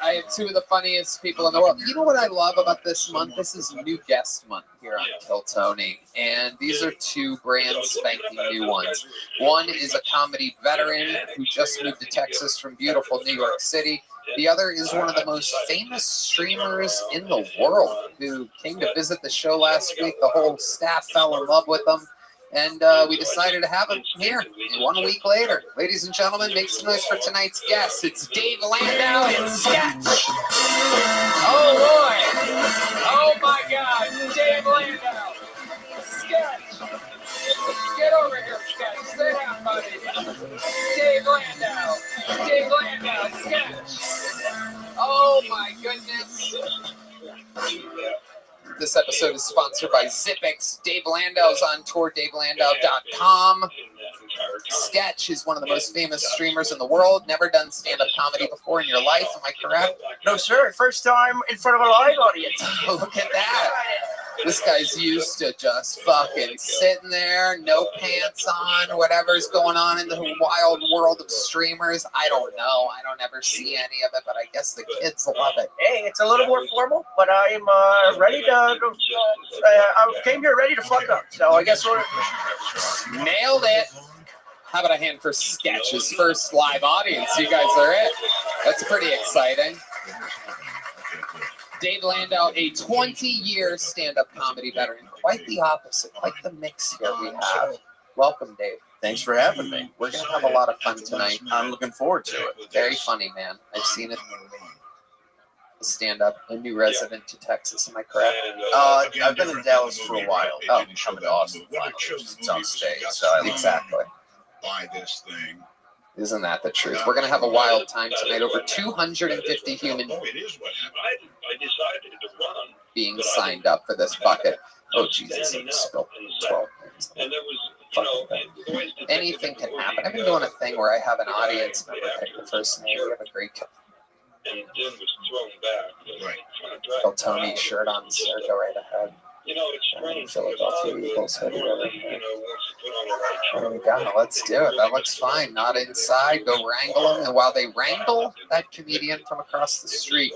I have two of the funniest people in the world. You know what I love about this month? This is new guest month here on Kill Tony, and these are two brand spanking new ones. One is a comedy veteran who just moved to Texas from beautiful New York City. The other is one of the most famous streamers in the world who came to visit the show last week. The whole staff fell in love with him, and we decided to have him here 1 week later. Ladies and gentlemen, make some noise for tonight's guest. It's Dave Landau and Sketch. Oh, boy. Oh, my God. Dave Landau. Sketch. Get over here, Sketch. Sit down, buddy. Dave Landau. Dave Landau. Sketch. Oh, my goodness. This episode is sponsored by Zippix. Dave Landau's on tour, DaveLandau.com. Sketch is one of the most famous streamers in the world. Never done stand-up comedy before in your life, am I correct? No, sir. First time in front of a live audience. Look at that. This guy's used to just fucking sitting there, no pants on, whatever's going on in the wild world of streamers. I don't know. I don't ever see any of it, but I guess the kids love it. Hey, it's a little more formal, but I'm ready to I came here ready to fuck up, so I guess we're... Nailed it. How about a hand for Sketch's first live audience? You guys are it. That's pretty exciting. Dave Landau, a 20-year stand-up comedy veteran. Quite the opposite. Quite the mix here we have. Welcome, Dave. Thanks for having me. We're going to have a lot of fun tonight. I'm looking forward to it. Very funny, man. I've seen it. Stand-up, a new resident to Texas. Am I correct? I've been in Dallas for a while. Oh, coming to Austin finally. It's on stage, so Exactly. Buy this thing. Isn't that the truth? We're going to have a wild time tonight. Over 250 human being signed up for this bucket. Oh, Jesus. I just spilled 12 minutes. Anything can happen. I've been doing a thing where I have an audience member pick the first name. We have a great and then was thrown back. Little Tony shirt on, go right ahead. You know, it's strange. Philadelphia Eagles hoodie over here. You know, wants to put on the right There we go. Let's do it. That looks fine. Not inside. Go wrangle them. And while they wrangle that comedian from across the street,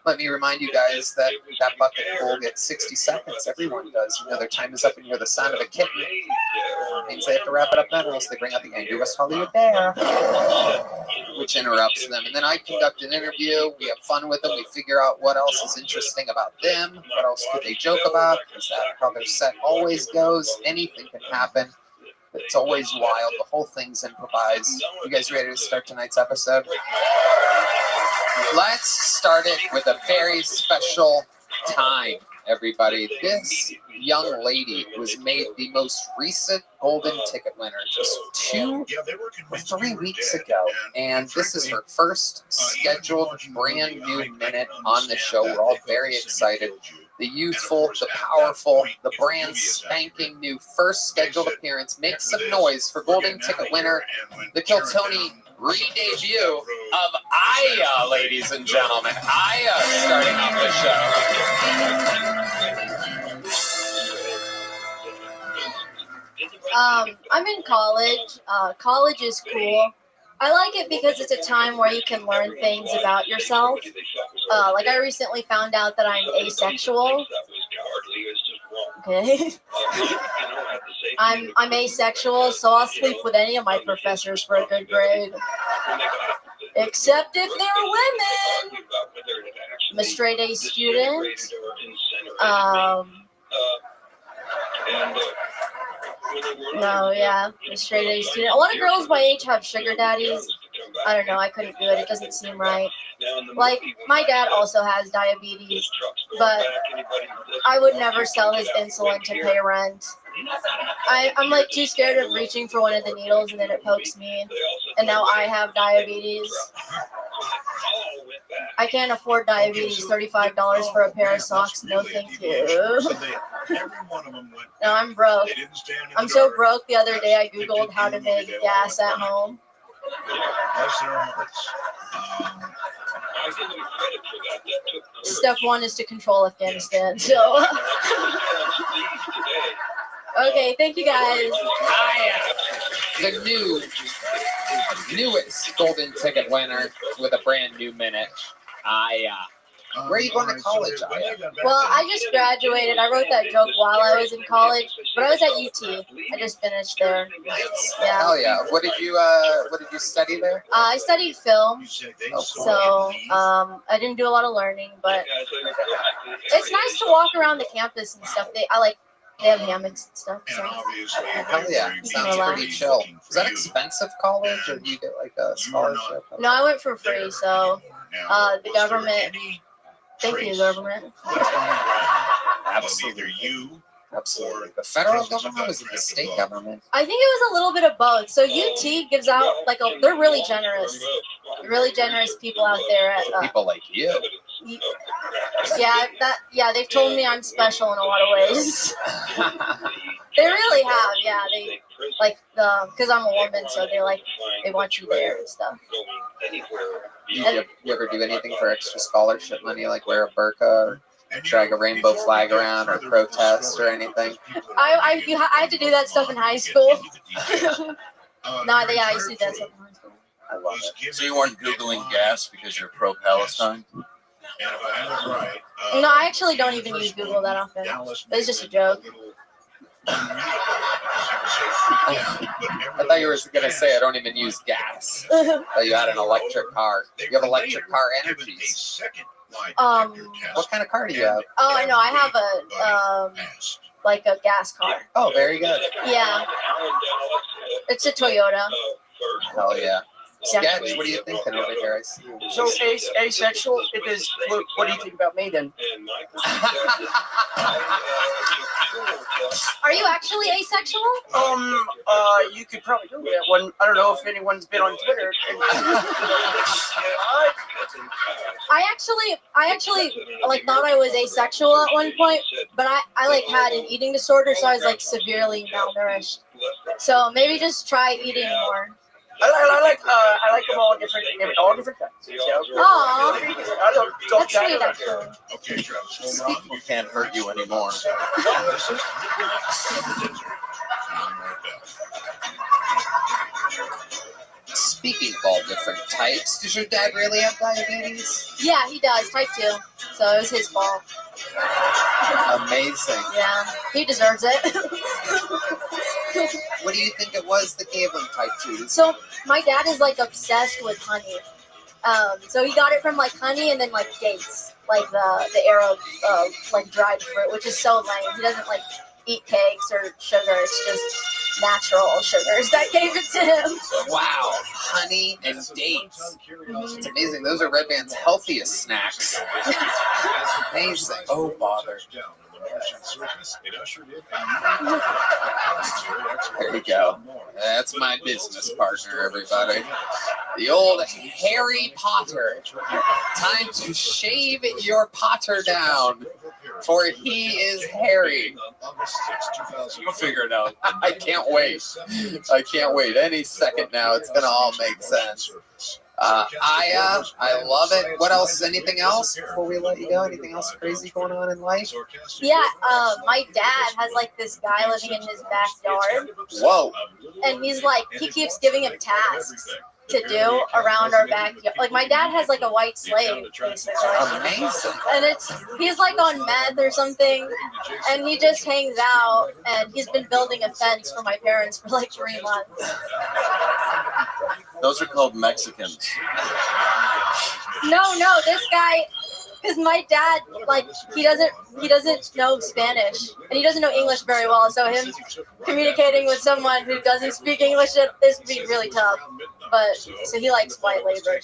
let me remind you guys that that bucket pool gets 60 seconds. Everyone does. You know, their time is up and you hear the sound of a kitten. Means they have to wrap it up then, or else they bring out the angry West Hollywood bear, which interrupts them. And then I conduct an interview. We have fun with them. We figure out what else is interesting about them. What else could they joke about? Is that how their set always goes? Anything can happen. It's always wild. The whole thing's improvised. You guys ready to start tonight's episode? Let's start it with a very special time, everybody. This young lady was made the most recent golden ticket winner just 2 or 3 weeks ago. And this is her first scheduled brand new minute on the show. We're all very excited. The youthful, the powerful, the brand spanking new first scheduled appearance. Make some noise for golden ticket winner, the Kiltony re-debut of Aya, ladies and gentlemen. Aya starting off the show. I'm in college. College is cool. I like it because it's a time where you can learn things about yourself. Like I recently found out that I'm asexual. Okay. I'm asexual, so I'll sleep with any of my professors for a good grade. Except if they're women. I'm a straight A student. No, yeah, a straight A student. A lot of girls my age have sugar daddies. I don't know, I couldn't do it. It doesn't seem right. Like, my dad also has diabetes, but I would never sell his insulin to pay rent. I'm like too scared of reaching for one of the needles and then it pokes me. And now I have diabetes. I can't afford diabetes. $35 for a pair of socks. No, thank you. No, I'm broke. I'm so broke. The other day I Googled how to make gas at home. Step 1 is to control Afghanistan. So, okay, thank you guys. The newest golden ticket winner with a brand new minute. Aya. Where are you going to college, Aya? Well, I just graduated. I wrote that joke while I was in college, but I was at UT. I just finished there. Nice. Yeah. Hell yeah. What did you study there? I studied film, so I didn't do a lot of learning, but it's nice to walk around the campus and stuff. They have hammocks and stuff. So. Hell yeah. Sounds pretty chill. Is that expensive college, or do you get like a scholarship? No, I went for free, so the government. Thank you, government. Absolutely. Absolutely. The federal government, was it the state government? I think it was a little bit of both. So UT gives out they're really generous people out there. People like you. Yeah, they've told me I'm special in a lot of ways. They really have, yeah. They because I'm a woman, so they want you there and stuff. You ever do anything for extra scholarship money, like wear a burqa, or drag a rainbow flag around, or protest, or anything? I had to do that stuff in high school. I used to do that stuff in high school. I love it. So you weren't Googling gas because you're pro-Palestine? No, I actually don't even use Google that often. It's just a joke. I thought you were going to say I don't even use gas. I thought you had an electric car. You have electric car energies. What kind of car do you have? Oh, no, I have a gas car. Oh, very good. Yeah. It's a Toyota. Hell yeah. Sketch, what are you thinking over here? I see you. So asexual, what do you think about me then? Are you actually asexual? You could probably do that one. I don't know if anyone's been on Twitter. I actually thought I was asexual at one point, but I had an eating disorder, so I was severely malnourished. So maybe just try eating more. I like them all different types. You know? Aw. I don't That's chat sweet, about actually. Okay, Travis. Speaking can't hurt you anymore. Speaking of all different types, does your dad really have diabetes? Yeah, he does. Type 2. So it was his fault. Amazing. Yeah, he deserves it. What do you think it was that gave him type 2? So my dad is like obsessed with honey. So he got it from like honey and then like dates, like the Arab like dried fruit, which is so lame. He doesn't like eat cakes or sugar. It's just natural sugars that gave it to him. Wow, honey and dates. It's amazing. Those are Red Band's healthiest snacks. Amazing. Oh, bother. There you go. That's my business partner, everybody. The old Harry Potter. Time to shave your Potter down, for he is Harry. You'll figure it out. I can't wait. I can't wait. Any second now, it's gonna all make sense. I love it. What else? Anything else before we let you go? Anything else crazy going on in life? Yeah, my dad has like this guy living in his backyard. Whoa. And he's like, he keeps giving him tasks to do around our backyard. Like my dad has like a white slave, basically. Amazing. And he's like on meth or something, and he just hangs out. And he's been building a fence for my parents for like 3 months. Those are called Mexicans. No, this guy, because my dad, like, he doesn't know Spanish and he doesn't know English very well. So him communicating with someone who doesn't speak English, this would be really tough. But so he likes white labor.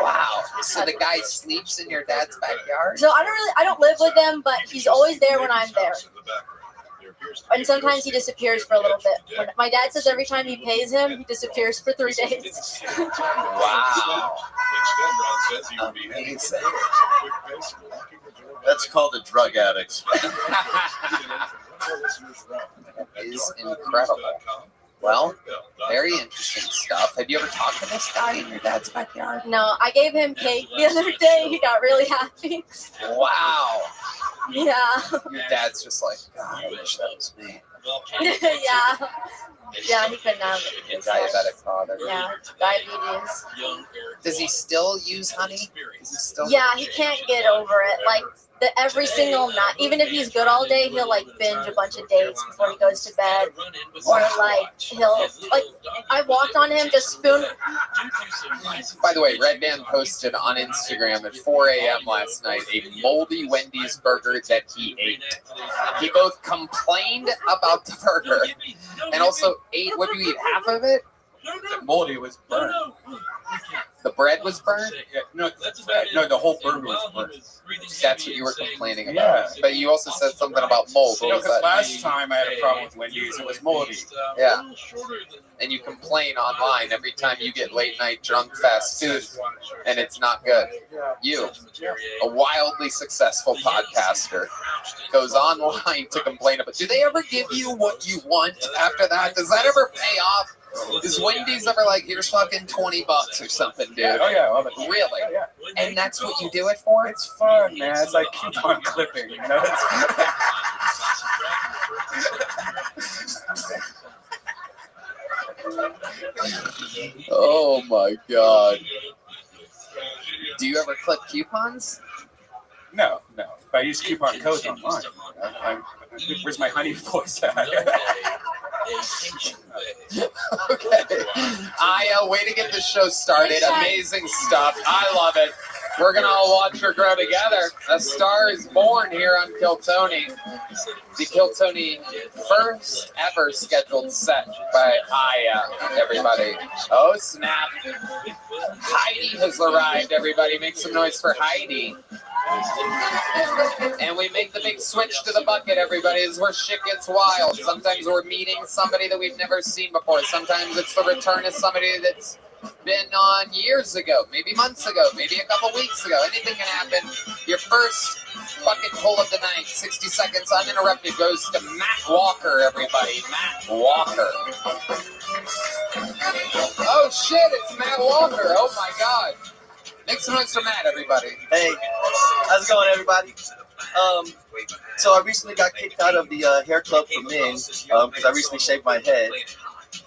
Wow. So the guy sleeps in your dad's backyard? So I don't live with them, but he's always there when I'm there. And sometimes he disappears for a little bit. When my dad says every time he pays him, he disappears for 3 days. Wow. Amazing. That's called a drug addict. That is incredible. Well, very interesting stuff. Have you ever talked to this guy in your dad's backyard? No, I gave him cake the other day. He got really happy. Wow. Yeah. Your dad's just like, God, I wish that was me. Yeah. Yeah, he couldn't have it. Diabetic father. Yeah, diabetes. Does he still use honey? Is he still? Yeah, he can't get over it. Like every single night, even if he's good all day, he'll like binge a bunch of dates before he goes to bed, or like he'll like. I walked on him just spoon. By the way, Red Band posted on Instagram at 4 a.m. last night a moldy Wendy's burger that he ate. He both complained about the burger and also ate. What do you eat? Half of it? The moldy was burnt. The bread was burnt? No, the whole burger was burnt. That's what you were complaining about. Yeah. But you also said something about mold. No, because last time I had a problem with Wendy's, it was moldy. Yeah. And you complain online every time you get late night drunk fast food, and it's not good. You, a wildly successful podcaster, goes online to complain about. Do they ever give you what you want after that? Does that ever pay off? Is Wendy's ever like, here's fucking $20 or something, dude? Oh yeah, really? Oh, yeah. And that's what you do it for? It's fun, man. It's like coupon clipping, you know? Oh my God. Do you ever clip coupons? No. But I use coupon codes online. Where's my honey voice at? Okay. Aya, way to get the show started. Amazing stuff. I love it. We're going to all watch her grow together. A star is born here on Kill Tony. The Kill Tony first ever scheduled set by Aya, everybody. Oh, snap. Heidi has arrived, everybody. Make some noise for Heidi. And we make the big switch to the bucket, everybody. This is where shit gets wild. Sometimes we're meeting somebody that we've never seen before. Sometimes it's the return of somebody that's been on years ago, maybe months ago, maybe a couple weeks ago. Anything can happen. Your first fucking pull of the night, 60 seconds uninterrupted, goes to Matt Walker, everybody. Matt Walker. Oh shit, it's Matt Walker. Oh my god. Make some noise for Matt, everybody. Hey, how's it going, everybody? So I recently got kicked out of the hair club for men because I recently shaved my head.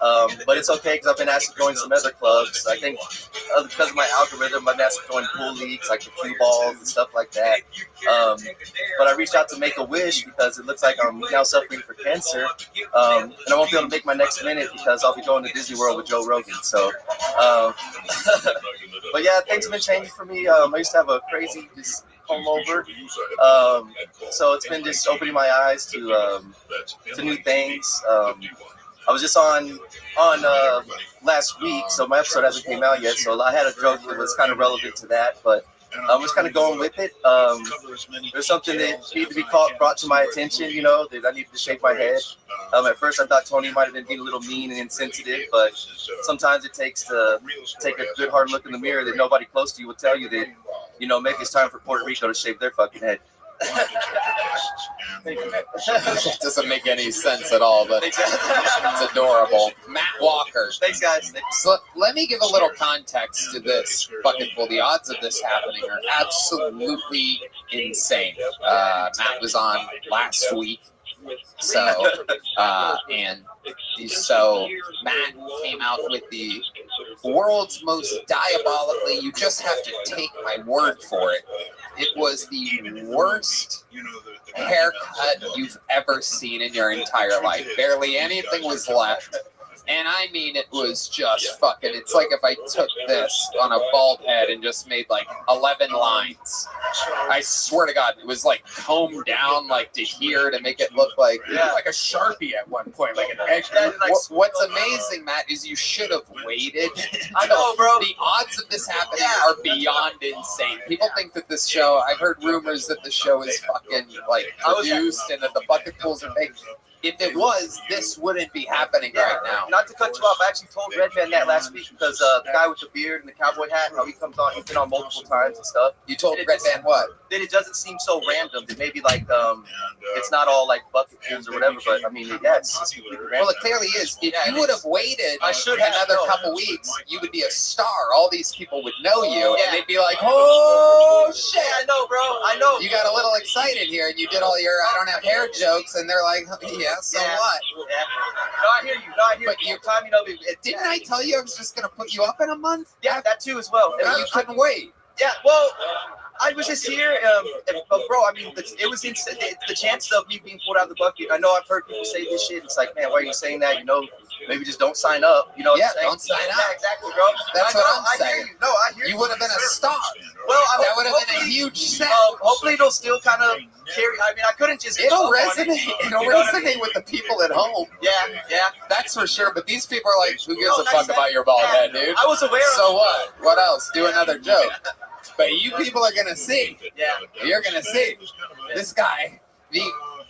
But it's okay because I've been asked to join some other clubs. I think because of my algorithm, I've been asked to join pool leagues like the cue balls and stuff like that. But I reached out to Make-A-Wish because it looks like I'm now suffering for cancer. And I won't be able to make my next minute because I'll be going to Disney World with Joe Rogan. So, but yeah, things have been changing for me. I used to have a crazy just home over. So it's been just opening my eyes to new things. I was just on last week, so my episode hasn't came out yet. So I had a joke that was kind of relevant to that, but I'm just kind of going with it. There's something that needed to be brought to my attention, you know, that I needed to shake my head. At first, I thought Tony might have been being a little mean and insensitive, but sometimes it takes to take a good hard look in the mirror that nobody close to you will tell you that, you know, maybe it's time for Puerto Rico to shave their fucking head. It doesn't make any sense at all, but it's adorable. Matt Walker. Thanks, guys. So let me give a little context to this fucking pool. The odds of this happening are absolutely insane. Matt was on last week. So Matt came out with the world's most diabolically, you just have to take my word for it. It was the worst haircut you've ever seen in your entire life. Barely anything was left. And I mean, it was just fucking, it's like if I took this on a bald head and just made like 11 lines. I swear to God, it was like combed down like to here to make it look like, like a Sharpie at one point, like an egg. What's amazing, Matt, is you should have waited. I know, bro. The odds of this happening are beyond insane. People think that this show, I've heard rumors that the show is fucking like produced and that the bucket pools are fake. If it was, this wouldn't be happening right now. Not to cut you off, I actually told Red Van that last week because the guy with the beard and the cowboy hat, how he comes on, he's been on multiple times and stuff. You told Red Van what? Then it doesn't seem so random. That maybe like it's not all like bucket pools or whatever. But I mean, yeah, it's completely random. Well, it clearly is. If you would have waited another couple weeks, you would be a star. All these people would know you, and they'd be like, "Oh shit!" I know, bro. I know. You got a little excited here, and you did all your "I don't have hair" jokes, and they're like, "Yeah, so what?" Yeah. No, I hear you. No, I hear you. Your time, you know, didn't I tell you I was just gonna put you up in a month? Yeah, that too as well. And you couldn't wait. Yeah, well, I was just here, but bro, I mean, it was the chances of me being pulled out of the bucket. I know I've heard people say this shit. It's like, man, why are you saying that? You know, maybe just don't sign up. You know what I'm saying? Don't sign up. Yeah, exactly, bro. That's what I'm saying. I hear you. No, I hear you. You would have been a star. Well, that would have been a huge set. Hopefully, it'll still kind of carry. I mean, I couldn't just. It'll resonate. It'll resonate with the people at home. Yeah, yeah. That's for sure. But these people are like, who gives a fuck about your bald head, dude? I was aware. So what? What else? Do another joke. But you people are gonna see. Yeah. You're gonna see. This guy, the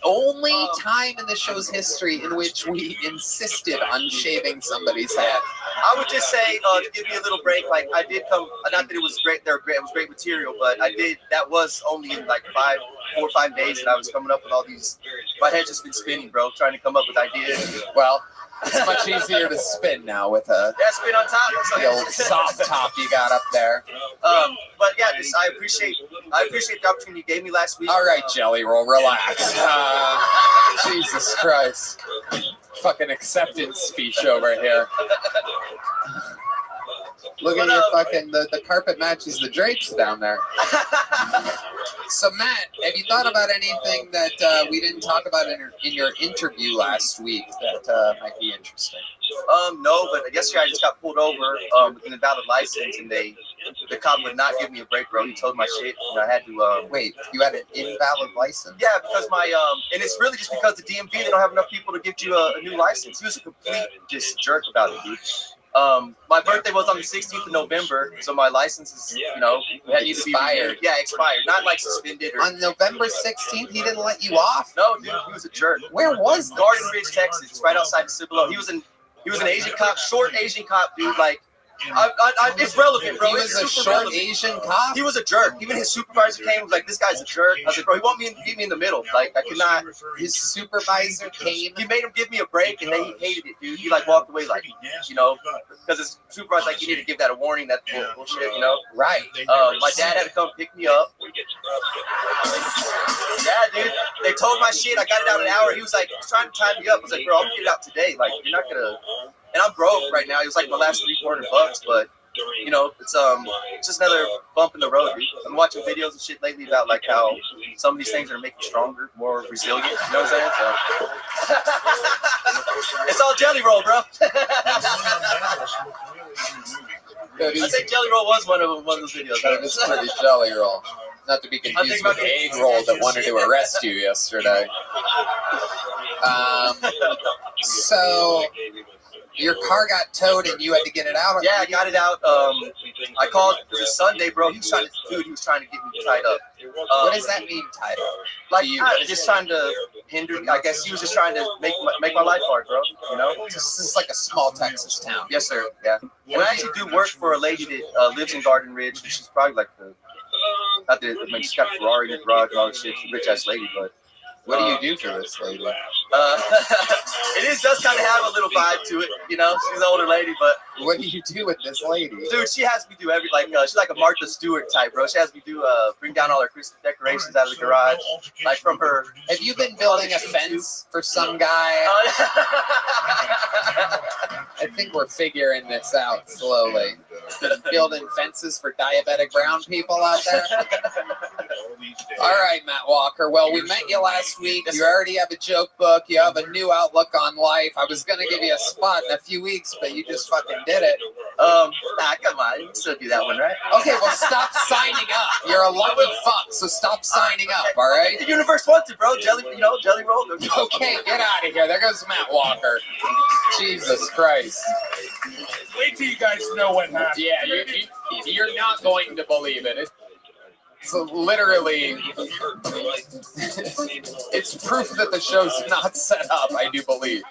only time in the show's history in which we insisted on shaving somebody's head. I would just say, to give me a little break, like I did come, not that it was great, it was great material, but I did, that was only in like 4 or 5 days that I was coming up with all these, my head's just been spinning, bro, trying to come up with ideas. Well, it's much easier to spin now with a spin on top. The old soft top you got up there. But yeah, I appreciate the opportunity you gave me last week. All right, Jelly Roll, relax. Jesus Christ. Fucking acceptance speech over here. Look at your fucking, the carpet matches the drapes down there. So Matt, have you thought about anything that we didn't talk about in your interview last week that might be interesting? No, but yesterday I just got pulled over with an invalid license, and the cop would not give me a break, bro. He told my shit, and I had to. Wait, you had an invalid license? Yeah, because my and it's really just because the DMV, they don't have enough people to give you a new license. He was a complete just jerk about it, dude. My birthday was on the 16th of November, so my license is, you know, expired. Yeah, expired. Not like suspended. On November 16th, he didn't let you off? No, dude, he was a jerk. Where was this? Garden Ridge, Texas, right outside of Cibolo. He was an Asian cop, short Asian cop, dude. Like, It's relevant, bro. He was It's a super short relevant. Asian cop. He was a jerk. Even his supervisor came, was like, "This guy's a jerk." I was like, "Bro, he won't meet me in the middle. Like, I could not." His supervisor came. He made him give me a break, and then he hated it, dude. He like walked away, like, you know, because his supervisor like, "You need to give that a warning. That's bullshit, you know." Right. My dad had to come pick me up. Yeah, dude. They told my shit. I got it out in an hour. He was like trying to time me up. I was like, "Bro, I'll get it out today. Like, you're not gonna." And I'm broke right now. It was like my last $300-400, but you know, it's just another bump in the road, dude. I'm watching videos and shit lately about like how some of these things are gonna make you stronger, more resilient. You know what I'm saying? So it's all jelly roll, bro. I think jelly roll was one of those videos. That was pretty jelly roll. Not to be confused with egg roll that wanted to arrest you yesterday. So your car got towed and you had to get it out? Yeah, I got it out. I called this Sunday, bro. He was trying to get me tied up. What does that mean, tied up? Like, just trying to hinder me. I guess he was just trying to make my life hard, bro. You know? This is like a small Texas town. Yes, sir. Yeah. And I actually do work for a lady that lives in Garden Ridge. She's probably like not that, I mean, she's got a Ferrari in the garage and all that shit. She's a rich-ass lady, but... What do you do for this lady? It does kind of have a little vibe to it, you know. She's an older lady, but what do you do with this lady? Dude, she has me do she's like a Martha Stewart type, bro. She has me bring down all her Christmas decorations out of the garage, like from her. Have you been building a fence for some guy? I think we're figuring this out slowly. Building fences for diabetic brown people out there. All right, Matt Walker. Well, we met you last week. You already have a joke book. You have a new outlook on life. I was going to give you a spot in a few weeks, but you just fucking did it. Nah, come on. You can still do that one, right? Okay, well, stop signing up. You're a lucky fuck, so stop signing up, all right? The universe wants it, bro. Jelly roll. Okay, get out of here. There goes Matt Walker. Jesus Christ. Wait till you guys know what happened. Yeah, you're not going to believe it. So literally, it's proof that the show's not set up, I do believe.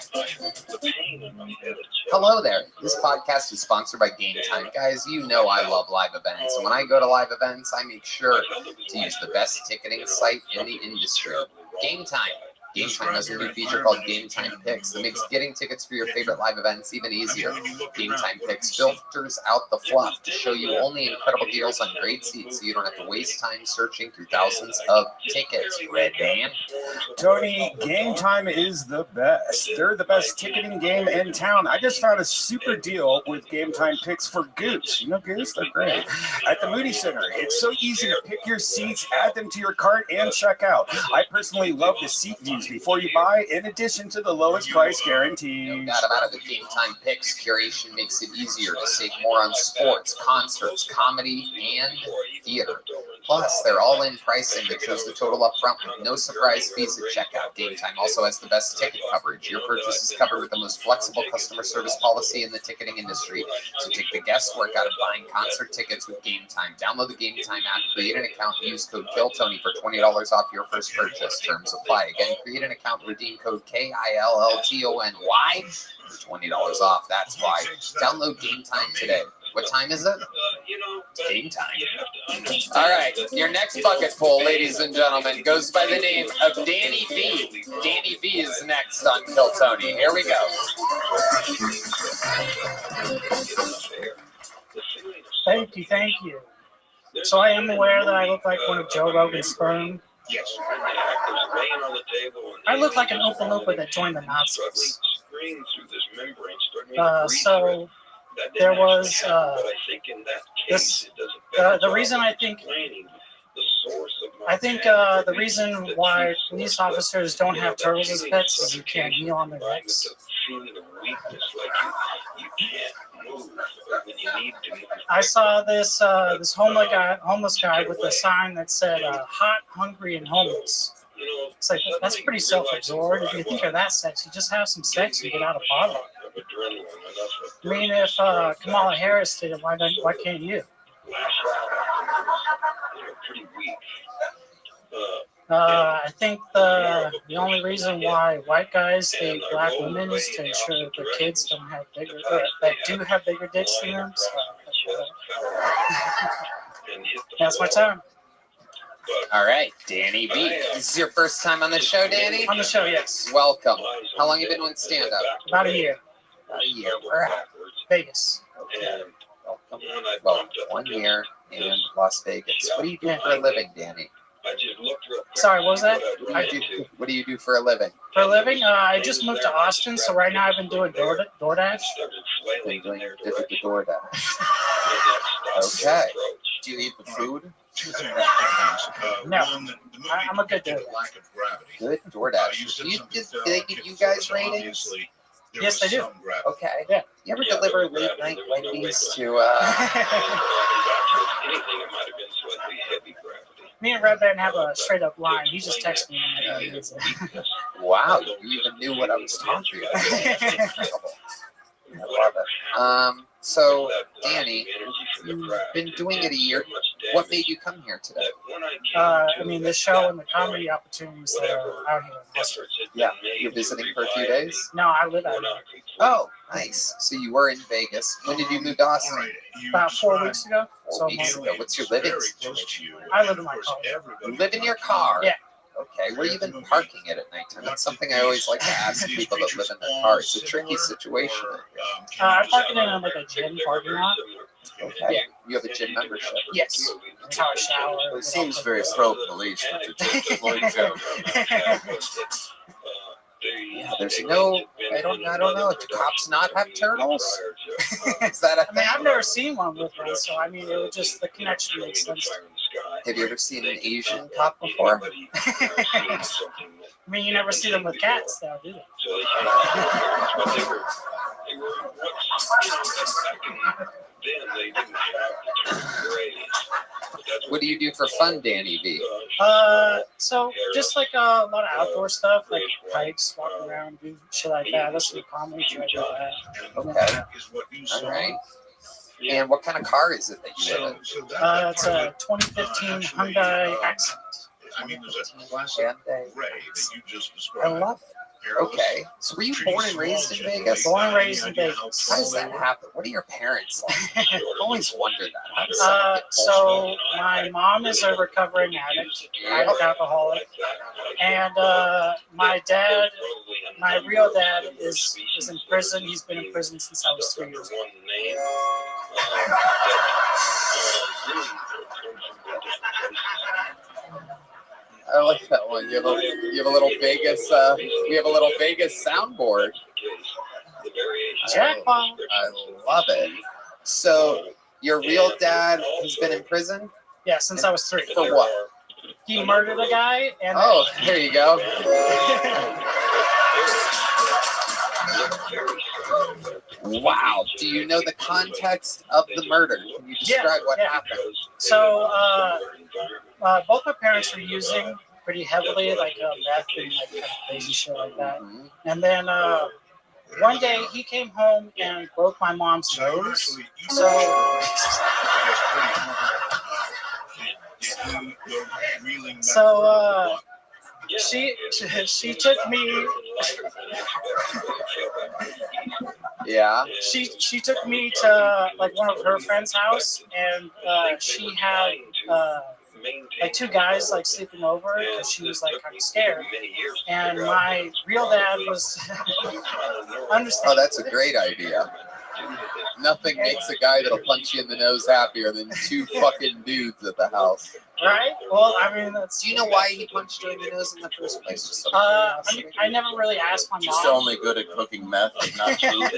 Hello there. This podcast is sponsored by Game Time. Guys, you know I love live events. And when I go to live events, I make sure to use the best ticketing site in the industry. Game Time. Game Time has a new feature called Game Time Picks that makes getting tickets for your favorite live events even easier. Game Time Picks filters out the fluff to show you only incredible deals on great seats so you don't have to waste time searching through thousands of tickets. Red Band. Tony, Game Time is the best. They're the best ticketing game in town. I just found a super deal with Game Time Picks for Goose. You know Goose? They're great. At the Moody Center, it's so easy to pick your seats, add them to your cart, and check out. I personally love the seat views before you buy, in addition to the lowest price guarantee. No doubt about it, the Game Time Picks curation makes it easier to save more on sports, concerts, comedy, and theater. Plus, they're all-in pricing that shows the total up front with no surprise fees at checkout. Game Time also has the best ticket coverage. Your purchase is covered with the most flexible customer service policy in the ticketing industry. So take the guesswork out of buying concert tickets with Game Time. Download the Game Time app, create an account, and use code KILLTONY for $20 off your first purchase. Terms apply. Again, create an account, redeem code KILLTONY for $20 off. That's why. Download Game Time today. What time is it? Game time. All right, your next bucket full, ladies and gentlemen, goes by the name of Danny V. Danny V is next on Kill Tony. Here we go. Thank you. So I am aware that I look like one of Joe Rogan's sperm. Yes. I look like an Oompa that joined the Nazis. So there was this. The reason I think the reason why police officers don't have turtles as pets is you can't kneel on their necks. I saw this homeless guy with a sign that said "hot, hungry, and homeless." It's like, that's pretty self-absorbed. If you think you're that sexy, just have some sex and get out of poverty. I mean, if Kamala Harris did it, why can't you? I think the only reason why white guys date black women is to ensure that their kids don't have bigger, or that do have bigger dicks than them. So that's my time. All right, Danny B. This is your first time on the show, Danny? On the show, yes. Welcome. How long have you been doing stand-up? About a year. About a year. Where at? Vegas. Okay. Welcome. Well, 1 year in Las Vegas. What do you do for a living, Danny? Sorry, what was that? What do you do for a living? For a living, I just moved to Austin, so right now I've been doing DoorDash. Been doing the DoorDash. Okay. Do you eat the food? No, I'm a good DoorDash. Good DoorDash. Do they give you guys ratings? Yes, they do. Okay. Yeah. You ever deliver late night Wendy's to? Me and Red Band have a straight up line. He just texts me. Wow, you even knew what I was talking about. I love it. So, Danny, you've been doing it a year. What made you come here today? I mean, this show and the comedy opportunities that are out here in Austin. Yeah, you're visiting for a few days? No, I live out here. Oh, nice. So you were in Vegas. When did you move to Austin? About 4 weeks ago. 4 weeks ago. What's your living situation? I live in my car. You live in your car? Yeah. Okay, where you been parking it at nighttime? That's something I always like to ask people that live in their car. It's a tricky situation. I park it in like a gym parking lot. Okay. Yeah. You have a gym membership? Yes. That's how I shower. It seems very pro-police with the Floyd joke. Yeah, there's no. I don't know. Do cops not have turtles? Is that a thing? I mean, I've never seen one with one, so I mean, it would just the connection makes sense. Have you ever seen an Asian cop before? I mean, you never see them with cats, though, do you? What do you do for fun, Danny B? So just like a lot of outdoor stuff, like hikes, walk around, do shit like that. Listen to comedy, shit like that. Okay. All right. And what kind of car is it that you live in? It's a 2015 Hyundai Accent. I mean, there's a classic gray that you just described. I love it. Okay. So were you born and raised in Vegas? Born and raised in Vegas. How does that happen? What are your parents like? I always wondered that. How does someone get So my mom is a recovering addict, alcoholic, and my dad, my real dad, is in prison. He's been in prison since I was 3 years old. I like that one. You have a little Vegas. We have a little Vegas soundboard. Jackpot. I love it. So your real dad has been in prison? Yeah, since I was 3. For what? He murdered a guy. And oh, here you go. Wow. Do you know the context of the murder? Can you describe what happened? So, both my parents were using pretty heavily, like meth and like kind of crazy shit like that. Mm-hmm. And then one day he came home and broke my mom's nose. So she took me. Yeah. She took me to like one of her friend's house, and she had like 2 guys like sleeping over because she was like kind of scared. And my real dad was Oh, that's a great idea. Nothing makes a guy that'll punch you in the nose happier than 2 fucking dudes at the house. Right? Well, I mean, that's. Do you know why he punched you in the nose in the first place? Just I never really asked my mom. Just only good at cooking meth and not food.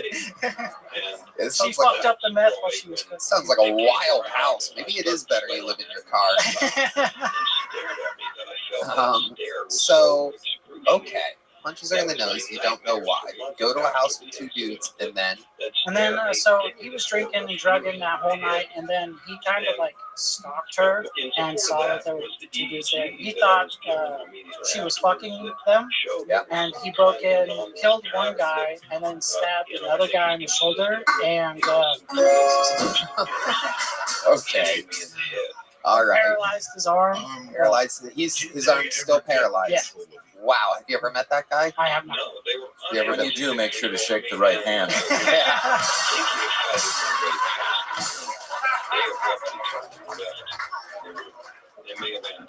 She fucked up the meth while she was cooking. Sounds like a wild house. Maybe it is better you live in your car. So, okay. Punches her in the nose. You don't know why. You go to a house with 2 dudes, and then. So he was drinking and drugging that whole night, and then he kind of like stalked her and saw that there were 2 dudes there. He thought she was fucking them, and he broke in, killed one guy, and then stabbed another guy in the shoulder. And okay. All right. Paralyzed his arm. Paralyzed. His arm's still paralyzed. Yeah. Wow. Have you ever met that guy? I have not. When you do, make sure to shake the right hand.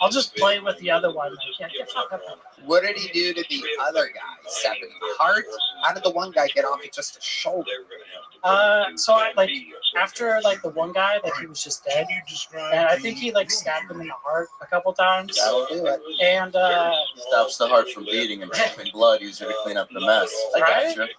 I'll just play with the other one. Like, yeah, fuck up. What did he do to the other guy? Stab him in the heart? How did the one guy get off with just a shoulder? So I like after like the one guy, like he was just dead, and I think he like stabbed him in the heart a couple times. That'll do it. And Stops the heart from beating and pumping blood, usually to clean up the mess. I Right? gotcha.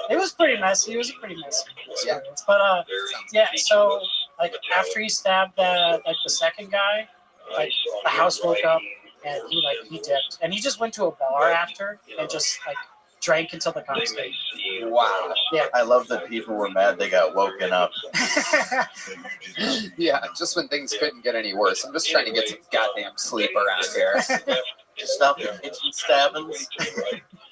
it was pretty messy. It was a pretty messy experience. But yeah. So like after he stabbed like the second guy, like the house woke up and he dipped, and he just went to a bar after and just like drank until the cops came. Wow. Yeah. I love that people were mad they got woken up. Yeah, just when things couldn't get any worse. I'm just trying to get some goddamn sleep around here. Stop the kitchen stabbings.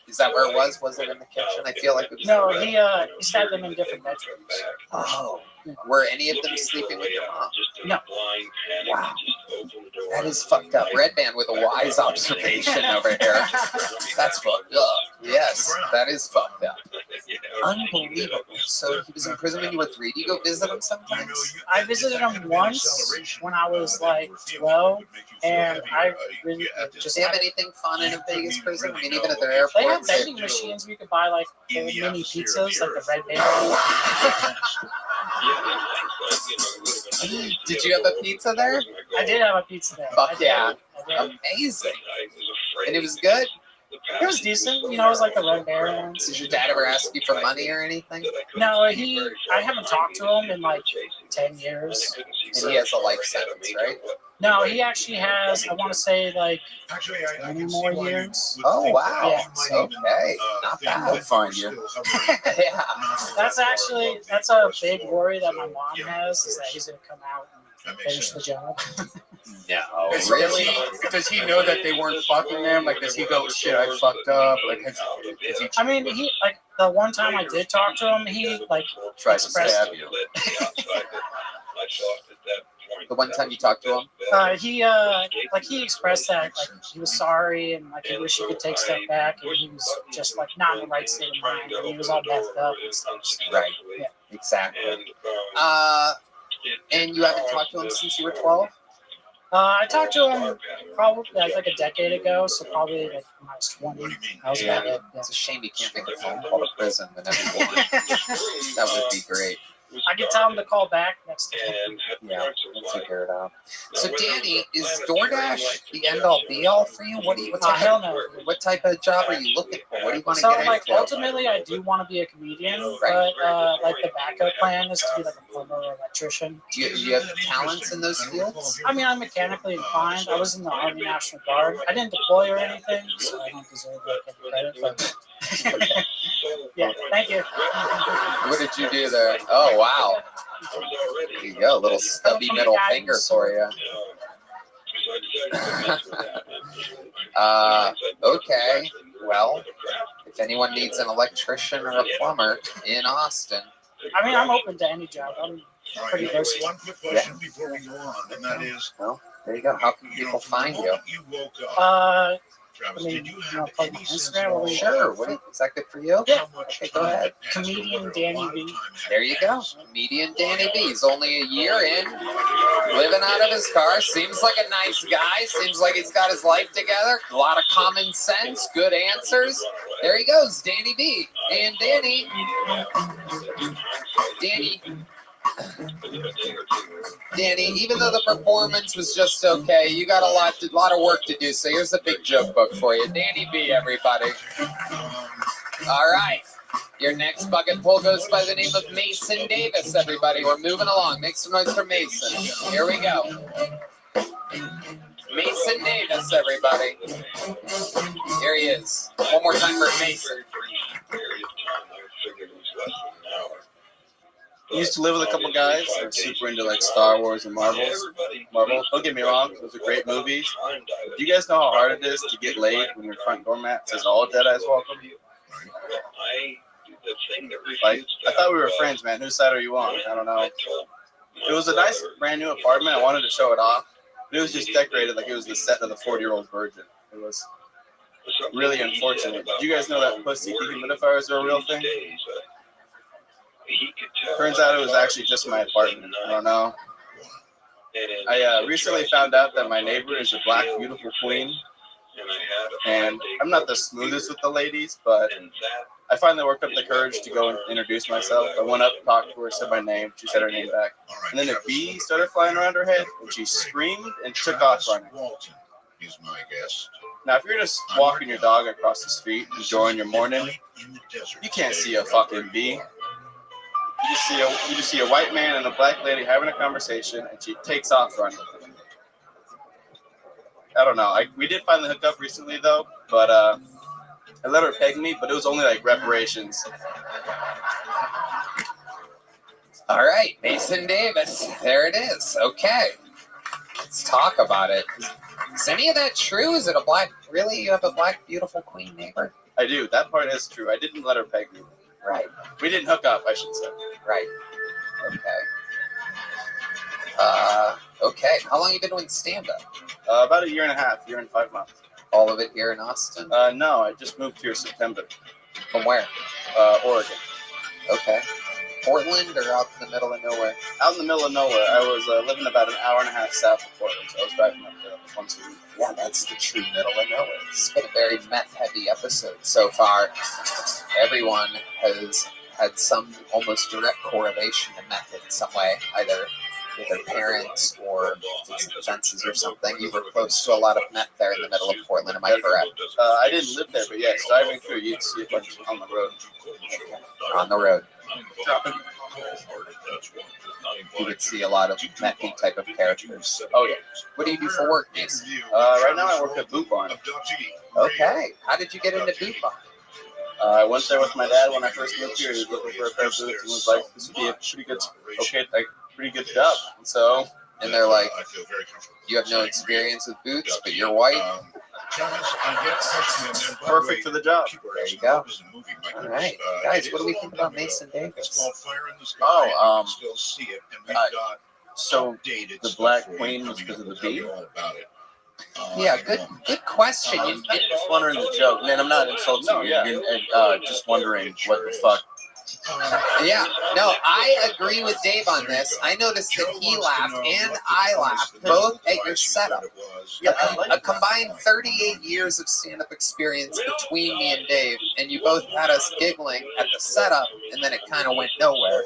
Is that where it was? Was it in the kitchen? I feel like it was. No, he stabbed them in different bedrooms. Oh. Were any of them sleeping with your mom? No. Wow. That is fucked up. Red Man with a wise observation over here. That's fucked up. Yes, that is fucked up. Unbelievable. So he was in prison when you were 3. Do you go visit him sometimes? I visited him once when I was like 12, and I really just. Do they have anything fun in a Vegas prison? I mean, even at their airports. They have vending machines where you could buy like little mini pizzas, like the Red Band. Did you have a pizza there? I did have a pizza there. Fuck yeah. Amazing. And it was good? It was decent. You know, it was like the Red Bear ones. Did your dad ever ask you for money or anything? No, I haven't talked to him in like 10 years. And he has a life sentence, right? No, he actually has, I want to say, like 20 more years. Oh, wow. Yeah. Okay. Not bad. I'll find you. Yeah. That's a big worry that my mom has, is that he's going to come out and finish the job. No, Really? Does he know that they weren't fucking him? Like, does he go, shit, I fucked up? Like, has he... I mean, he, like, the one time I did talk to him, he, like, tried to stab you. The one time you talked to him? He expressed that, like, he was sorry and, like, he wish he could take a step back, and he was just, like, not in the right state of mind, and he was all messed up and stuff. Right. Yeah. Exactly. And you haven't talked to him since you were 12? I talked to him probably like a decade ago, so probably like when I was 20. I was about it. Yeah. It's a shame you can't make a phone call to prison whenever you want. That would be great. I can tell him to call back next time. Yeah, we'll figure it out. So, Danny, is DoorDash the end-all, be-all for you? What type of job are you looking for? What do you want to So, get like, into? ultimately, I do want to be a comedian, Right. but like the backup plan is to be like a plumber or electrician. Do you have talents in those fields? I mean, I'm mechanically inclined. I was in the Army National Guard. I didn't deploy or anything, so I don't deserve like any credit. But yeah, thank you. What did you do there? Oh, wow. There you go, a little stubby middle finger for you. Okay, well, if anyone needs an electrician or a plumber in Austin. I mean, I'm open to any job. I'm pretty versatile. One quick question before we go on, and that is, well, there you go. How can people find you? Travis, I mean, did you you have know, plug my Instagram or Sure. Is that good for you? Yeah. Okay, go ahead. Comedian Danny B. There you go. Comedian Danny B. He's only a year in, living out of his car. Seems like a nice guy. Seems like he's got his life together. A lot of common sense. Good answers. There he goes, Danny B. And Danny, even though the performance was just okay, you got a lot of work to do. So here's a big joke book for you. Danny B, everybody. All right. Your next bucket pull goes by the name of Mason Davis, everybody. We're moving along. Make some noise for Mason. Here we go. Mason Davis, everybody. Here he is. One more time for Mason. I used to live with a couple guys that were super into like Star Wars and Marvel. Don't get me wrong, those are great movies. Do you guys know how hard it is to get laid when your front doormat says all Jedi's welcome? Like, I thought we were friends, man. Whose side are you on? I don't know. It was a nice brand new apartment. I wanted to show it off, but it was just decorated like it was the set of the 40-year-old virgin. It was really unfortunate. Did you guys know that pussy dehumidifiers are a real thing? Turns out it was actually just my apartment. I don't know. I recently found out that my neighbor is a black, beautiful queen. And I'm not the smoothest with the ladies, but I finally worked up the courage to go and introduce myself. I went up, talked to her, said my name. She said her name back. And then a bee started flying around her head, and she screamed and took off running. He's my guest. Now, if you're just walking your dog across the street, enjoying your morning, you can't see a fucking bee. You just see a white man and a black lady having a conversation, and she takes off running. I don't know. We did finally hook up recently, though, but I let her peg me, but it was only like reparations. All right, Mason Davis. There it is. Okay. Let's talk about it. Is any of that true? Is it a black, really? You have a black, beautiful queen neighbor? I do. That part is true. I didn't let her peg me. Right. We didn't hook up, I should say. Right. Okay. How long have you been doing stand-up? About a year and a half, year and 5 months. All of it here in Austin? No, I just moved here September. From where? Oregon. Okay. Portland or out in the middle of nowhere? Out in the middle of nowhere. I was living about an hour and a half south of Portland, so I was driving up there once a week. Yeah, that's the true middle of nowhere. It's been a very meth-heavy episode so far. Everyone has had some almost direct correlation to meth in some way, either with their parents or offenses or something. You were close to a lot of meth there in the middle of Portland, am I correct? I didn't live there, but yes, driving through, you'd see a bunch on the road. On the road. Dropping. You would see a lot of methy type of characters. Oh, yeah. What do you do for work, Mason? Right now I work at Boot Barn. Okay. How did you get into Boot Barn? I went there with my dad when I first moved here. He was looking for a pair of boots and was like, this would be a pretty good job. So, and they're like, you have no experience with boots, but you're white. Perfect for the job. There you go. All right. Guys, what do we think about Mason Davis? So the Black Queen was because of the bee? Yeah, good question. I'm just wondering the joke. Man, I'm not insulting you. Just wondering what the fuck. Yeah, no, I agree with Dave on this. I noticed that he laughed and I laughed both at your setup. A combined 38 years of stand-up experience between me and Dave, and you both had us giggling at the setup, and then it kind of went nowhere.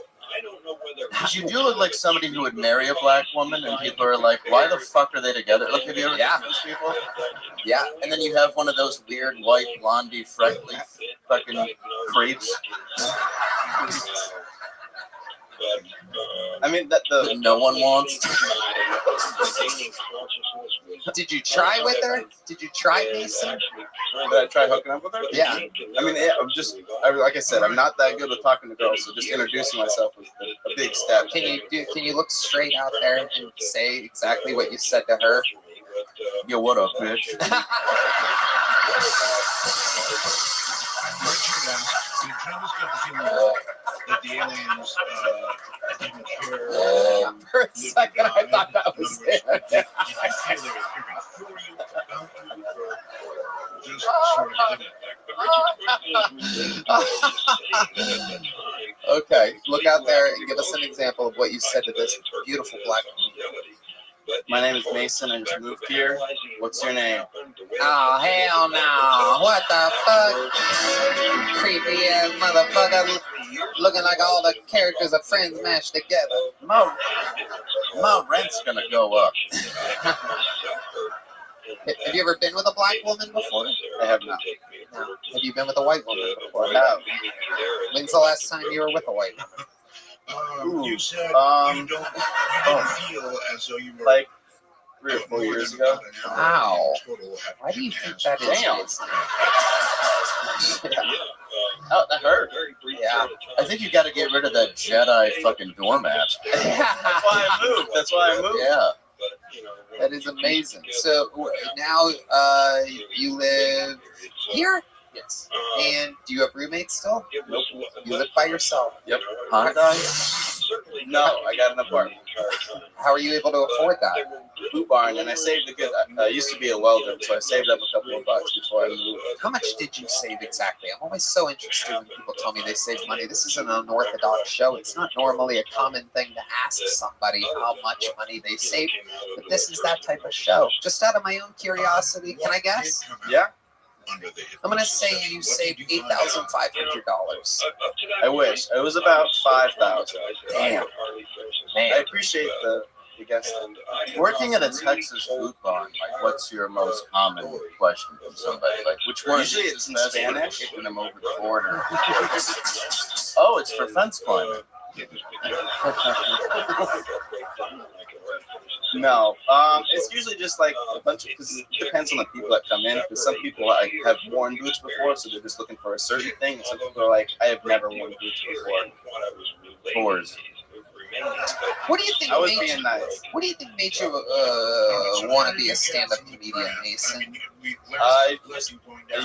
You do look like somebody who would marry a black woman, and people are like, why the fuck are they together? Look, have you ever seen those people? Yeah. And then you have one of those weird white, blondie, freckly fucking creeps. I mean, that no one wants. Did you try with her? Did you try Mason? Did I try hooking up with her? Yeah. I mean, like I said, I'm not that good with talking to girls, so just introducing myself was a big step. Can you look straight out there and say exactly what you said to her? Yo, what up, bitch? That the aliens didn't care. For a second, I thought that was it. Okay, look out there and give us an example of what you said to this beautiful black woman. My name is Mason. I just moved here. What's your name? Oh, hell no. What the fuck? Creepy ass motherfucker looking like all the characters of Friends mashed together. My rent's gonna go up. Have you ever been with a black woman before? I have not. No. Have you been with a white woman before? No. When's the last time you were with a white woman? You said you didn't feel as though you were like 3 or 4 years ago. Wow. Why do you think that is? Damn. Oh, that hurt. Yeah. I think you got to get rid of that Jedi fucking doormat. That's why I moved. Yeah. That is amazing. So now you live here? Yes. And do you have roommates still? Nope. You live by yourself? Yep. Hyundai? No, I got an apartment. How are you able to afford that? Boot barn, and I saved a good. I used to be a welder, so I saved up a couple of bucks before I moved. How much did you save exactly? I'm always so interested when people tell me they save money. This is an unorthodox show. It's not normally a common thing to ask somebody how much money they save, but this is that type of show. Just out of my own curiosity, can I guess? Yeah. I'm gonna say you saved $8,500. I wish it was about 5,000. Damn, I appreciate the guess. Working at a Texas boot barn, like, what's your most common question from somebody? Like, which one? Usually it's in Spanish. Kicking them over the border. Oh, it's for fence climbing. No, it's usually just like a bunch of, because it depends on the people that come in, because some people like have worn boots before, so they're just looking for a certain thing, and some people are like, I have never worn boots before. Tours. What do you think? I was made being you, nice. What do you think made you want to be a stand-up comedian, Mason? I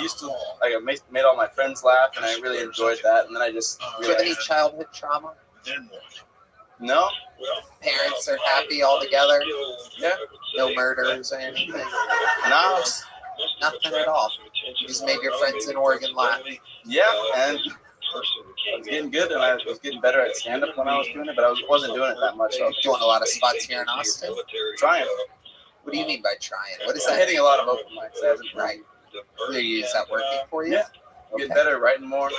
used to, like, I made all my friends laugh, and I really enjoyed that, and then I just Do you have any childhood trauma? No. Parents are happy all together? Yeah. No murders or anything? No. Nothing at all. You just made your friends in Oregon laugh. Yeah, and I was getting good, and I was getting better at stand-up when I was doing it, but I wasn't doing it that much. So I was doing a lot of spots here in Austin? Trying. What do you mean by trying? What is I'm that? hitting a lot of open mics. Right. Is that working for you? Yeah. Getting better, writing more.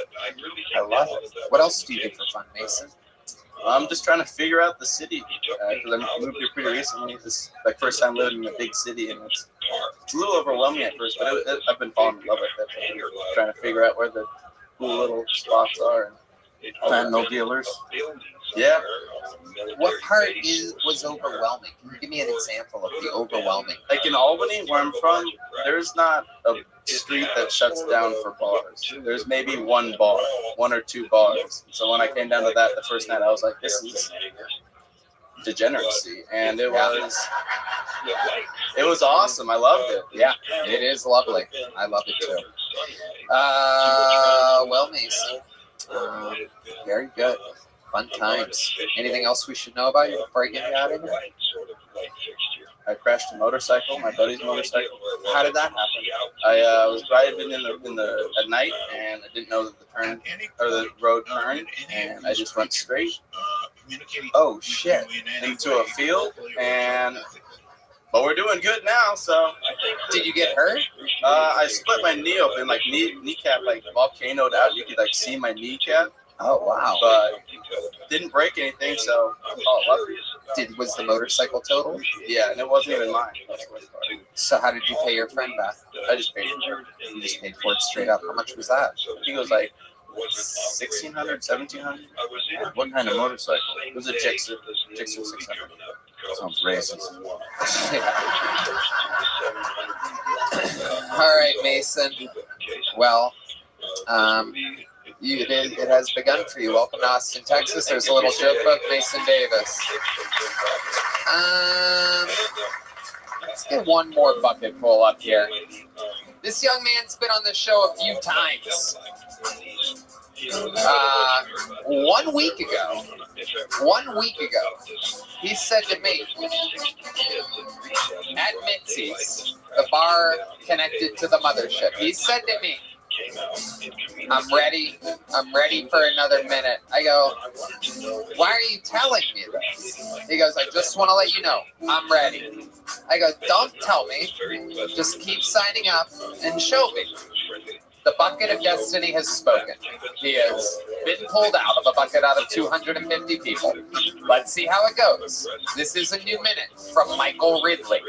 I love it. What else do you do for fun, Mason? I'm just trying to figure out the city, because I moved here pretty recently. This is my first time living in a big city, and it's a little overwhelming at first, but I've been falling in love with it. Trying to figure out where the cool little spots are. Fentanyl dealers. Yeah. What part was overwhelming? Can you give me an example of the overwhelming? Like in Albany, where I'm from, there's not a street that shuts down for bars. There's maybe one bar, one or two bars. So when I came down to that the first night, I was like, this is degeneracy. And it was awesome. I loved it. Yeah, it is lovely. I love it too. Well, Mason, very good. Fun times. Anything else we should know about you before I get you out of here? I crashed a motorcycle, my buddy's motorcycle. How did that happen? I was driving at night, and I didn't know that the road turned, and I just went straight. Oh shit! Into a field, but we're doing good now. So, did you get hurt? I split my knee open, like kneecap, like volcanoed out. You could like see my kneecap. Oh wow! But didn't break anything, so lucky. Was the motorcycle totaled? Yeah, and it wasn't even mine. So how did you pay your friend back? I just paid for it. You just paid for it straight up. How much was that? He goes like 1,600, 1,700. What kind of motorcycle? It was a Gixxer 600. Sounds racist. All right, Mason. Well, it has begun for you. Welcome to Austin, Texas. There's a little joke book, Mason Davis. Let's get one more bucket full up here. This young man's been on the show a few times. 1 week ago, he said to me at Mitzi's, the bar connected to the mothership, he said to me, I'm ready for another minute. I go, why are you telling me this? He goes, I just want to let you know, I'm ready. I go, don't tell me, just keep signing up and show me. The bucket of destiny has spoken. He has been pulled out of a bucket out of 250 people. Let's see how it goes. This is a new minute from Michael Ridley.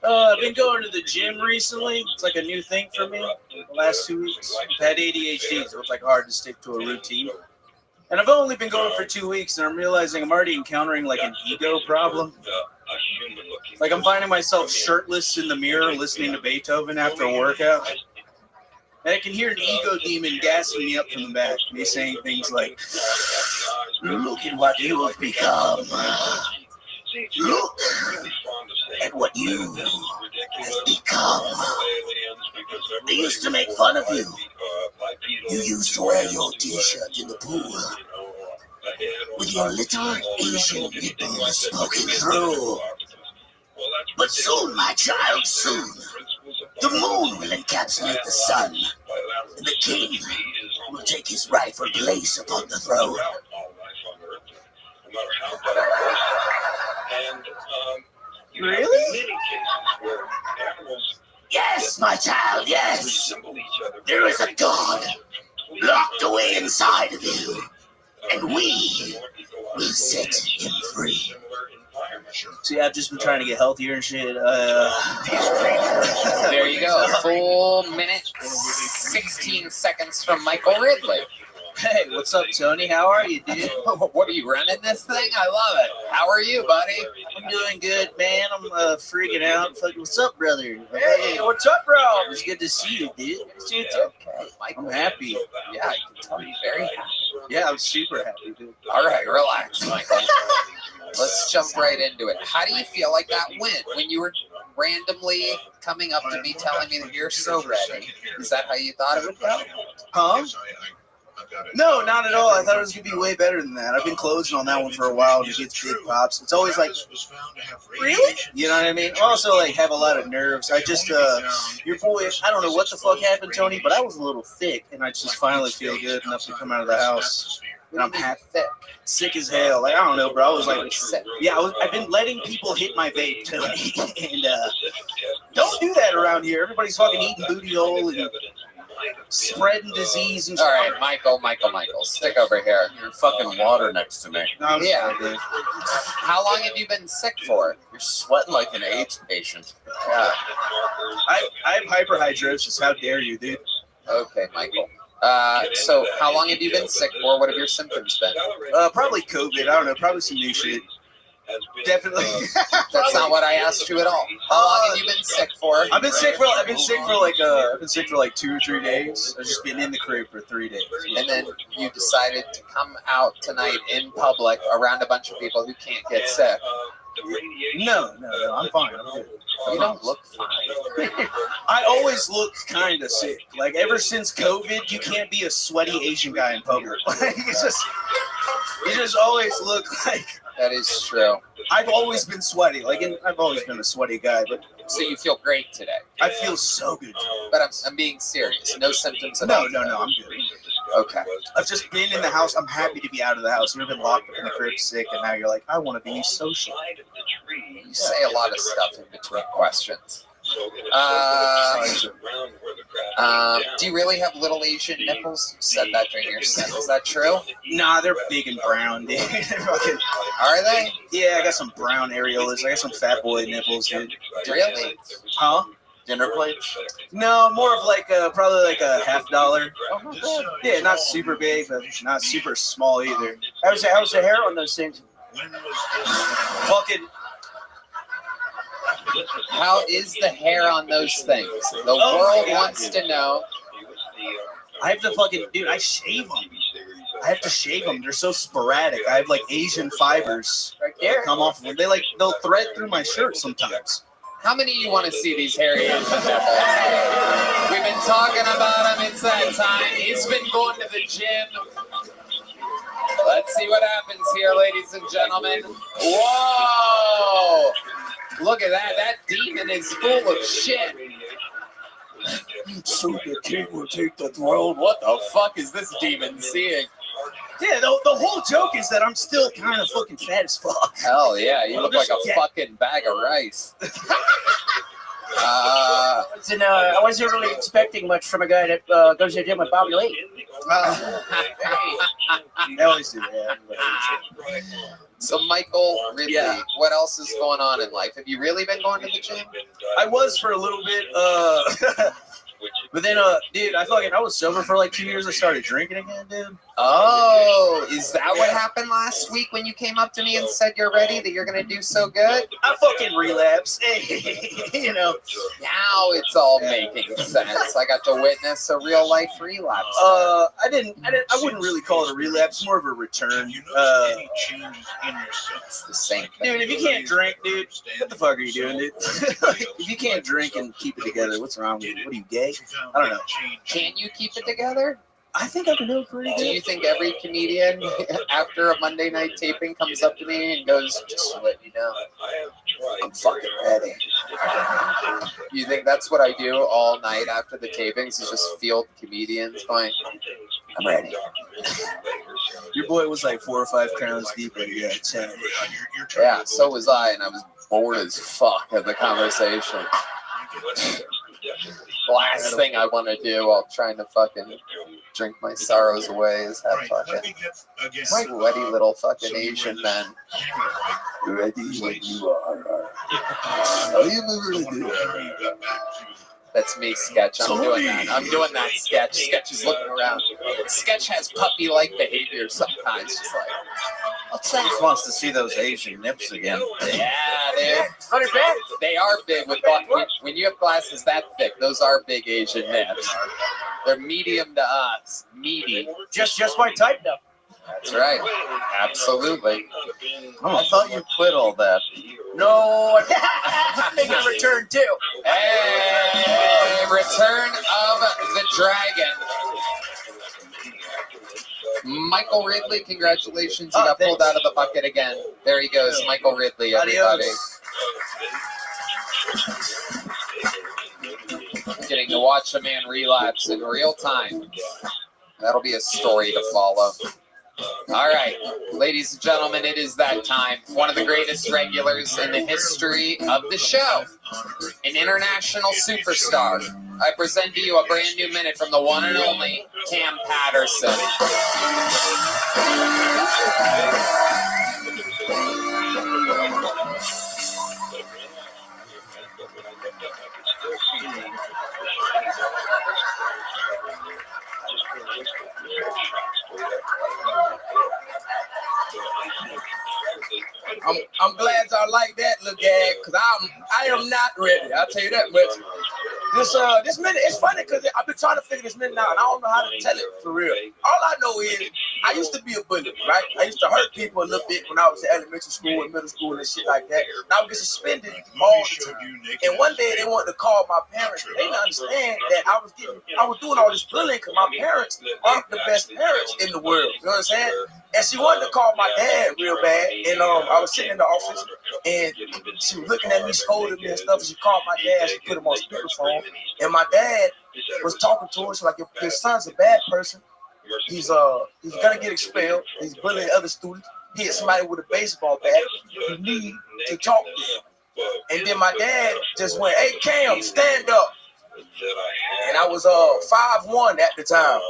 I've been going to the gym recently. It's like a new thing for me. The last 2 weeks, I've had ADHD, so it's like hard to stick to a routine. And I've only been going for 2 weeks, and I'm realizing I'm already encountering like an ego problem. Like I'm finding myself shirtless in the mirror listening to Beethoven after a workout. And I can hear an ego demon gassing me up from the back. Me saying things like, look at what you have become. Look at what you have become. Tom. They used to make fun of you. You used to wear your t-shirt in the pool with your little Asian nipples poking through. But soon, my child, soon, the moon will encapsulate the sun, and the king will take his rightful place upon the throne. Really? Yes, my child, yes. There is a God locked away inside of you, and we will set him free. See, I've just been trying to get healthier and shit. There you go. Full minute, 16 seconds from Michael Ridley. Hey, what's up, Tony? How are you, dude? What are you running this thing? I love it. How are you, buddy? I'm doing good, man. I'm freaking out. What's up, brother? Hey, what's up, bro? It's good to see you, dude. See you too. Michael. I'm happy. Yeah, I can tell you're very happy. Yeah, I'm super happy, dude. All right, relax, Michael. Let's jump right into it. How do you feel like that went when you were randomly coming up to me telling me that you're so ready? Is that how you thought it would go? Huh? No, not at all. I thought it was going to be way better than that. I've been closing on that one for a while to get big pops. It's always like, really? You know what I mean? I also like have a lot of nerves. I just, your boy, I don't know what the fuck happened, Tony, but I was a little thick, and I just finally feel good enough to come out of the house. And I'm happy. Sick as hell. Like, I don't know, bro. I was like, yeah, I've been letting people hit my vape, Tony. And don't do that around here. Everybody's fucking eating booty hole and spreading disease and shit. All right, Michael, stick over here. You're fucking water next to me. Yeah. How long have you been sick for? You're sweating like an AIDS patient. Yeah. I have hyperhidrosis. How dare you, dude? Okay, Michael. So how long have you been sick for? What have your symptoms been? Probably COVID. I don't know. Probably some new shit. Definitely. That's not what I asked you at all. How long have you been sick for? I've been sick for like 2 or 3 days. I've just been in the crib for 3 days. And then you decided to come out tonight in public around a bunch of people who can't get sick. No, I'm fine. I'm good. You don't look fine. I always look kind of sick. Like, ever since COVID, you can't be a sweaty Asian guy in public. Like, you just always look like... That is true. I've always been sweaty. Like, I've always been a sweaty guy. But so you feel great today? I feel so good. But I'm being serious. No symptoms at all? No, I'm good. Okay. I've just been in the house. I'm happy to be out of the house. You've been locked up in the crib sick, and now you're like, I want to be social. You say a lot of stuff in between questions. Do you really have little Asian nipples? You said that during your set. Is that true? Nah, they're big and brown, dude. Are they? Yeah, I got some brown areolas. I got some fat boy nipples, dude. Really? Huh? Dinner plates? No, more of like probably like a $50. Yeah, not super big, but not super small either. How's the hair on those things? Fucking. How is the hair on those things? The world wants to know. I have to fucking, dude, I shave them. I have to shave them. They're so sporadic. I have like Asian fibers that come off of them. They'll thread through my shirt sometimes. How many of you want to see these hairy Asian nipples? We've been talking about them. It's that time. He's been going to the gym. Let's see what happens here, ladies and gentlemen. Whoa! Look at that. That demon is full of shit. So the king will take the throne. What the fuck is this demon seeing? Yeah, the whole joke is that I'm still kind of fucking fat as fuck. Hell yeah, you look like a fucking bag of rice. I wasn't really expecting much from a guy that goes to the gym with Bobby Lee. They always do that. So, Michael, Ridley, what else is going on in life? Have you really been going to the gym? I was for a little bit, but then, dude, I was sober for like 2 years. I started drinking again, dude. Oh, is that what happened last week when you came up to me and said you're ready, that you're going to do so good? I fucking relapse. You know. Now it's all making sense. I got to witness a real life relapse. I wouldn't really call it a relapse, more of a return. It's the same thing. Dude, if you can't drink, dude, what the fuck are you doing, dude? If you can't drink and keep it together, what's wrong with you? What are you, gay? I don't know. Can you keep it together? I think I can do it pretty Do good. you think every comedian after a Monday night taping comes up to me and goes, just to let you know, I'm fucking ready? You think that's what I do all night after the tapings, is just field comedians going, I'm ready. Your boy was like 4 or 5 crowns deep, but yeah, 10. Yeah, so was I, and I was bored as fuck at the conversation. Last thing I want to do while trying to fucking drink my sorrows away is have fucking sweaty little fucking Asian men. Ready when you are. Are you ready? That's me, Sketch. I'm doing that. I'm doing that, Sketch. Sketch is looking around. Sketch has puppy-like behavior sometimes. Just like, what's that? Just wants to see those Asian nips again. Yeah, they are big. When you have glasses that thick, those are big Asian nips. They're medium to us. Meaty. Just my type, though. That's right. Absolutely. Oh, I thought you quit all that. No, I'm making a return too. Hey, Return of the Dragon. Michael Ridley, congratulations. You got pulled out of the bucket again. There he goes, Michael Ridley, everybody. Getting to watch a man relapse in real time. That'll be a story to follow. All right, ladies and gentlemen, it is that time. One of the greatest regulars in the history of the show, an international superstar. I present to you a brand new minute from the one and only Cam Patterson. I'm glad y'all like that little gag, because I am not ready. I'll tell you that much. This minute, it's funny because I've been trying to figure this minute out, and I don't know how to tell it for real. All I know is I used to be a bully, right? I used to hurt people a little bit when I was in elementary school and middle school and shit like that. And I would get suspended all the time. And one day they wanted to call my parents. They didn't understand that I was doing all this bullying because my parents aren't the best parents in the world. You know what I'm saying? And she wanted to call my dad real bad. And I was sitting in the office and she was looking at me, scolding me and stuff. And she called my dad. She put him on speakerphone. And my dad was talking to her. She's like, your son's a bad person. He's gonna get expelled. He's bullying other students. He hit somebody with a baseball bat. You need to talk to him. And then my dad just went, hey, Cam, stand up. And I was 5'1" at the time.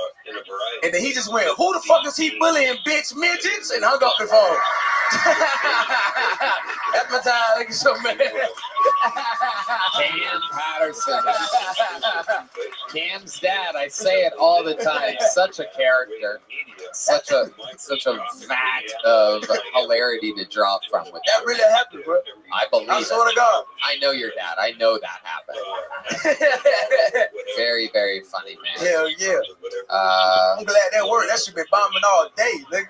And then he just went, who the fuck is he bullying, bitch, midgets? And hung up the phone. That's my time. Thank you so much. Cam Patterson. Cam's dad, I say it all the time. Such a character. Such a vat of hilarity to draw from. With that really happened, bro. I believe I swear to God. I know your dad. I know that happened. Very, very funny, man. Hell yeah. I'm glad that worked. That should be bombing all day, nigga.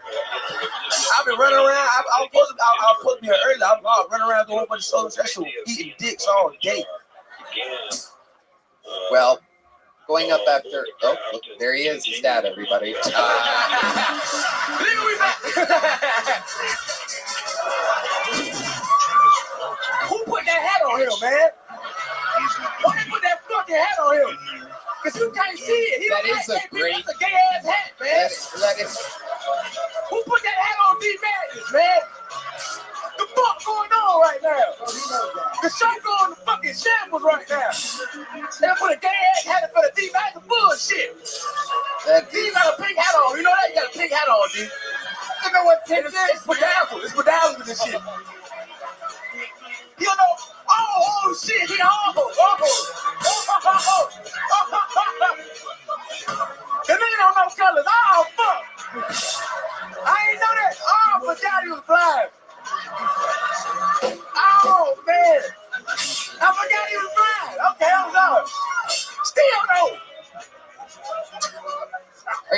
I've been running around. I was supposed to be here early. I running around doing a whole bunch of solo sessions, eating dicks all day. Well, going up after. Oh, look, there he is. His dad, everybody. Who put that hat on him, man? Why they put that fucking hat on him? Because you can't see it. That's a gay ass hat, man. That is. Who put that hat on D Madness, man? The fuck going on right now? The show going to fucking shambles right now. They put a gay ass hat for the D Madness bullshit. D got a pink hat on. You know that? You got a pink hat on, D. You know what? It's bedazzled. It's bedazzled with this shit. You know, oh shit, he awful. The nigga don't know colors. Oh fuck.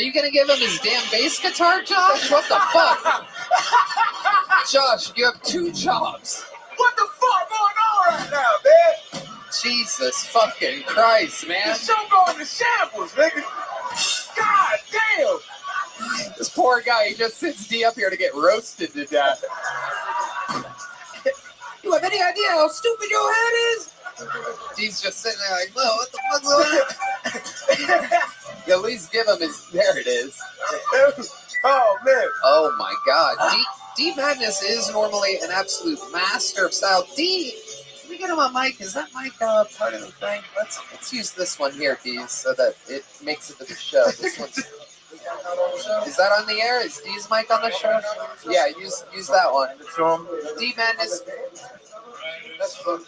you gonna give him his damn bass guitar, Josh? What the fuck? Josh, you have 2 jobs. What the fuck going on right now, man? Jesus fucking Christ, man. The show going to shambles, nigga. God damn. This poor guy, he just sits D up here to get roasted to death. You have any idea how stupid your head is? D's just sitting there like, whoa, what the fuck's going on? At least give him his, there it is. Oh, man. Oh, my God. D Madness is normally an absolute master of style. D, can we get him a mic? Is that mic part of the thing? Let's use this one here, D, so that it makes it to the show. This one's... Is that on the air? Is D's mic on the show? Yeah, use that one. D Madness.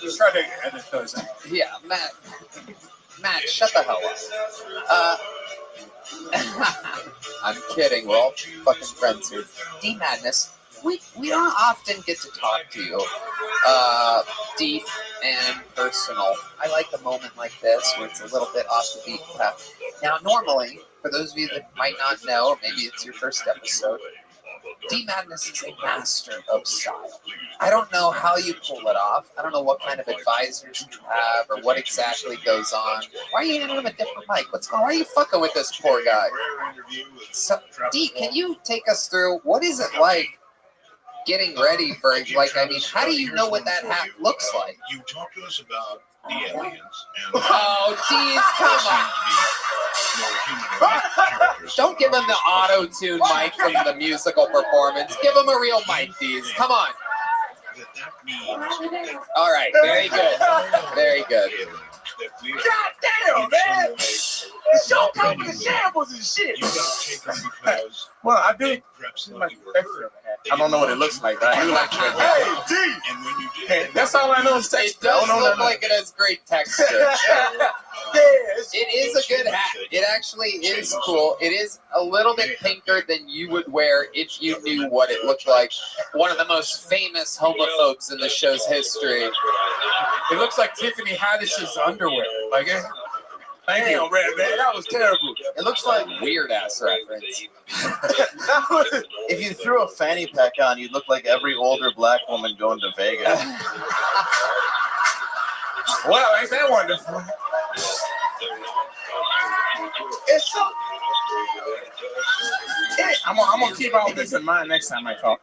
Just try to edit those out. Yeah, Matt, shut the hell up. I'm kidding. We're all fucking friends here. D Madness. We don't often get to talk to you deep and personal. I like a moment like this where it's a little bit off the beaten path. Now, normally, for those of you that might not know, or maybe it's your first episode, D Madness is a master of style. I don't know how you pull it off. I don't know what kind of advisors you have or what exactly goes on. Why are you handing him a different mic? What's going on? Why are you fucking with this poor guy? So, D, can you take us through what is it like getting ready for, like, I mean, how do you know what that hat looks like? You talk to us about the aliens. And oh, geez, come on. Don't give him the auto-tune mic from the musical performance. Give him a real mic, Deez. Come on. All right, very good. Very good. God damn, man. The show coming to shambles and shit. Well, I do. I don't know what it looks like, but I do like that. Hey, D! That's all I know is texture. It does look like it has great texture. It is a good hat. It actually is cool. It is a little bit pinker than you would wear if you knew what it looked like. One of the most famous homophobes in the show's history. It looks like Tiffany Haddish's underwear. Like it. Thank you, Red Man. That was terrible. It looks like weird ass reference. If you threw a fanny pack on, you'd look like every older black woman going to Vegas. Well, ain't that wonderful? It's so. I'm gonna keep all this in mind next time I talk.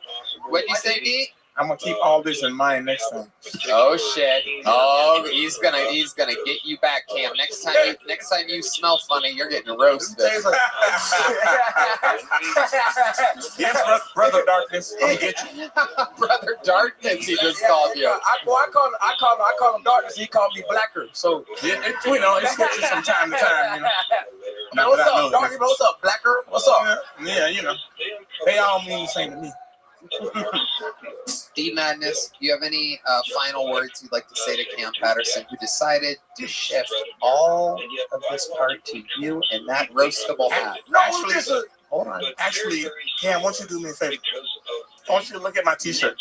What'd you say, D? I'm gonna keep all this in mind next time. Oh shit! Oh, he's gonna get you back, Cam. Next time you smell funny, you're getting roasted. Yes, brother Darkness. I'm gonna get you. Brother Darkness, he just called you. I call him Darkness. He called me Blacker. So it switches from time to time. You know. What's up, Darkness? What's up, Blacker? What's up? Yeah, you know, they all mean the same to me. D Madness, do you have any final words you'd like to say to Cam Patterson, who decided to shift all of this part to you and that roastable hat? Actually, hold on. Actually, Cam, why don't you do me a favor? I want you to look at my T-shirt.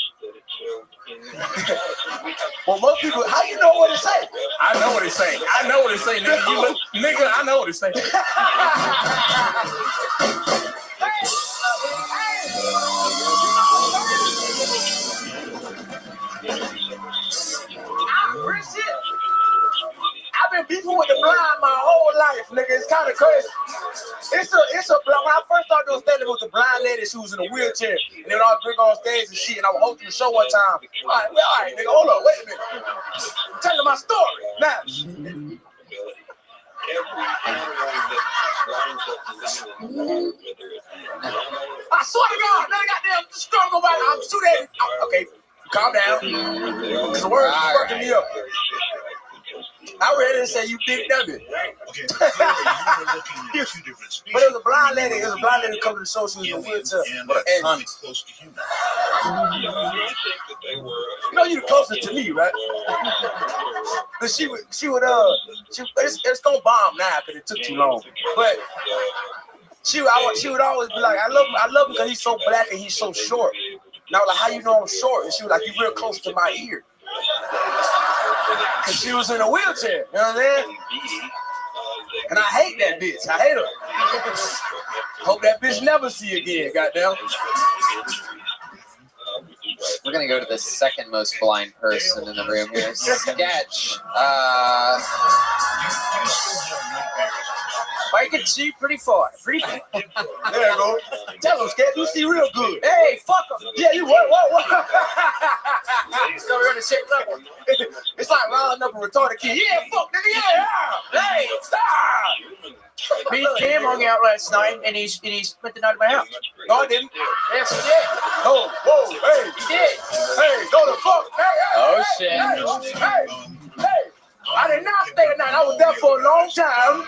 Well, most people, how you know what it say? I know what it say. I know what it say, nigga. You look, nigga. I know what it say. I've been beefing with the blind my whole life, nigga. It's kind of crazy. It's a blind. When I first started doing stand-up, it was a blind lady. She was in a wheelchair, and then I would bring her on stage and shit. And I was hosting the show one time. All right, nigga, hold on, wait a minute. I'm telling my story now. I swear to God, none of goddamn struggle about it. I'm shooting. Okay, calm down. Because the words are fucking me up. I ready to say you big nugget. Okay, but it was a blind lady. It was a blind lady coming to the show. She was in a wheelchair. And close to human. You know you're the closest to me, right? But it's gonna bomb now because it took too long. But she would always be like, I love him because he's so black and he's so short. And I was like, how you know I'm short? And she was like, you're real close to my ear. Because she was in a wheelchair, you know what I'm saying? And I hate that bitch. I hate her. Hope that bitch never see you again, goddamn. We're gonna go to the second most blind person in the room here. Sketch. I can see pretty far. Pretty far. There you go. Tell him, Sketch, you see real good. Hey, fuck him. Yeah, you what? So we're on the same level. It's like rounding up a retarded kid. Yeah, fuck, nigga, yeah. Hey, stop. Me and Cam hung out last night, and he spent the night at my house. No, I didn't. Yes, he did. No, whoa, hey. He did. Hey, go to fuck. Hey, Oh, shit. Hey. I did not stay the night. I was there for a long time.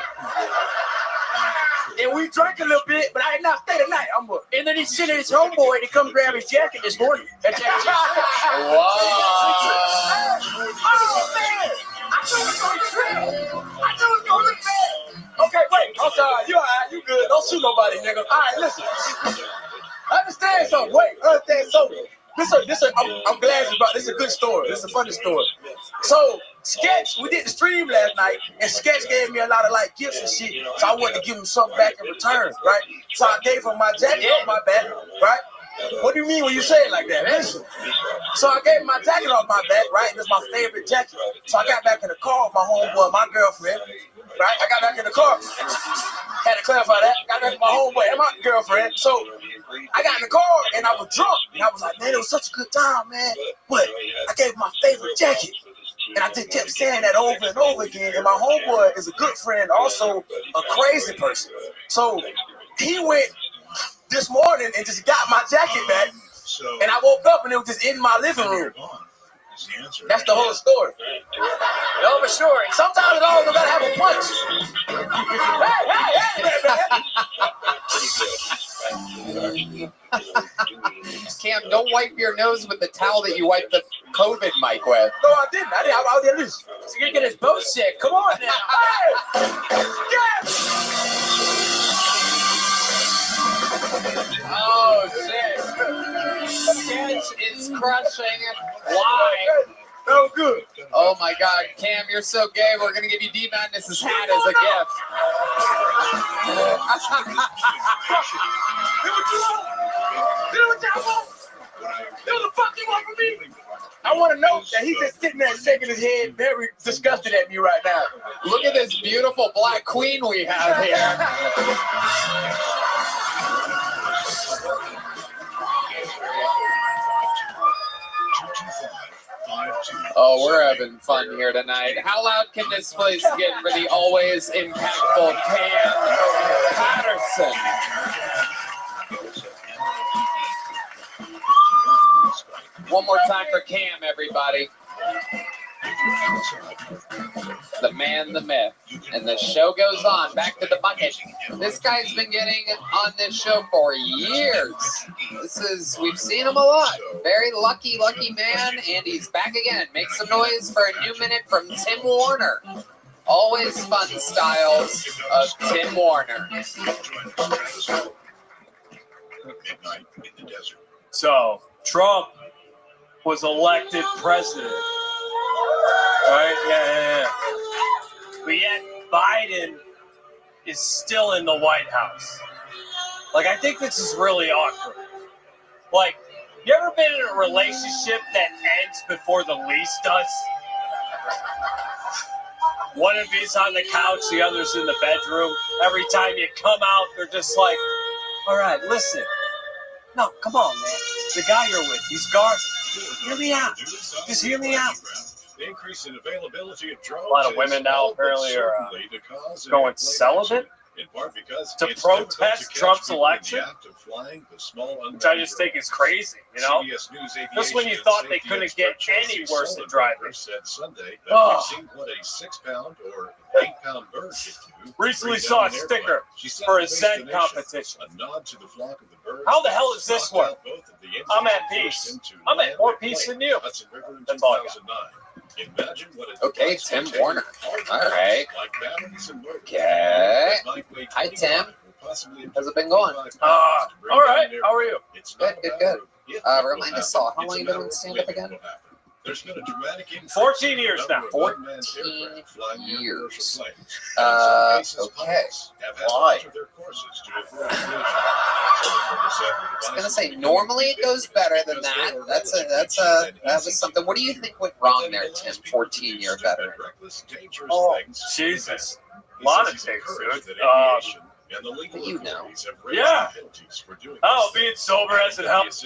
And we drank a little bit, but I did not stay the night. And then he sent his homeboy to come grab his jacket this morning. That's it. Wow. Oh, man. I knew it was going to be bad. Okay, wait. I'm sorry. You all right. You good. Don't shoot nobody, nigga. All right, listen. Understand something. Wait. Understand something. I'm glad you brought this. Is a good story. This is a funny story. So, Sketch, we did the stream last night, and Sketch gave me a lot of like gifts and shit. So I wanted to give him something back in return, right? So I gave him my jacket off my back, right? What do you mean when you say it like that? Listen. So I gave him my jacket off my back, right? It's my favorite jacket. So I got back in the car with my homeboy, my girlfriend, right? I got back in the car. Had to clarify that. Got back with my homeboy and my girlfriend. So I got in the car and I was drunk. And I was like, man, it was such a good time, man. But I gave him my favorite jacket. And I just kept saying that over and over again. And my homeboy is a good friend, also a crazy person. So he went this morning and just got my jacket back. And I woke up and it was just in my living room. That's the whole story. The whole story. Sometimes it all gotta have a punch. Cam, don't wipe your nose with the towel that you wiped the COVID mic with. No, I didn't. I did this. So you're gonna get us both sick. Come on now. Oh, shit. Sketch is crushing. Why? That was good. Oh, my God. Cam, you're so gay. We're going to give you D-Madness's hat as a gift. I want to know that he's just sitting there shaking his head, very disgusted at me right now. Look at this beautiful black queen we have here. Oh, we're having fun here tonight. How loud can this place get for the always impactful Cam Patterson? One more time for Cam, everybody. The man, the myth. And the show goes on. Back to the bucket. This guy's been getting on this show for years. We've seen him a lot. Very lucky man. And he's back again. Make some noise for a new minute from Tim Warner. Always fun styles of Tim Warner. So, Trump was elected president. Right? Yeah. But yet, Biden is still in the White House. Like, I think this is really awkward. Like, you ever been in a relationship that ends before the lease does? One of you's on the couch, the other's in the bedroom. Every time you come out, they're just like, all right, listen. No, come on, man. The guy you're with, he's garbage. Hear me out. Just hear me out. Increase in availability of drones. A lot of women now apparently are going celibate to protest Trump's election, which I just think is crazy, you know? Just when you thought they couldn't get any worse at driving. Recently saw a sticker for a Zen competition. How the hell does this work? I'm at peace. I'm at more peace than you. Okay, Tim Warner. All right. Okay. Hi, Tim. How's it been going? All right. How are you? Good. Remind us all, how long you been on stand-up again? There's been a dramatic 14 years now. 14 years. Okay. Why? I was gonna say normally it goes better than that. That was something. What do you think went wrong there, Tim? 14-year veteran. Oh, Jesus. A lot of takes, dude. But you know. Yeah. Oh, being sober hasn't helped.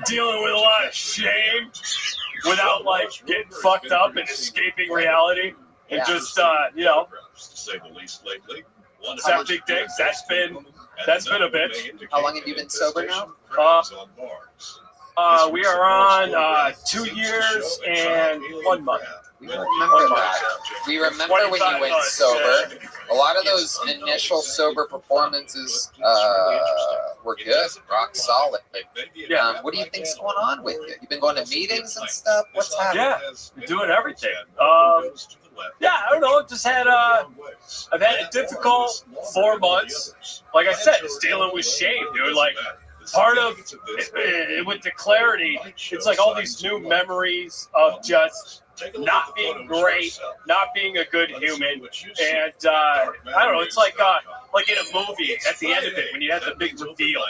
Dealing with a lot of shame without, like, getting fucked up and escaping reality. And just, you know, accepting things. That's been a bitch. How long have you been sober now? We are on 2 years and 1 month. We remember that. We remember when you went sober. A lot of those initial sober performances were good, rock solid. What do you think's going on with you? You've been going to meetings and stuff? What's happening? Yeah, doing everything. Yeah, I don't know. Just had I've had a difficult 4 months. Like I said, just dealing with shame, dude. Like part of it, with the clarity, it's like all these new memories of just not being great, not being a good human, and I don't know. It's like in a movie at the end of it when you have the big reveal.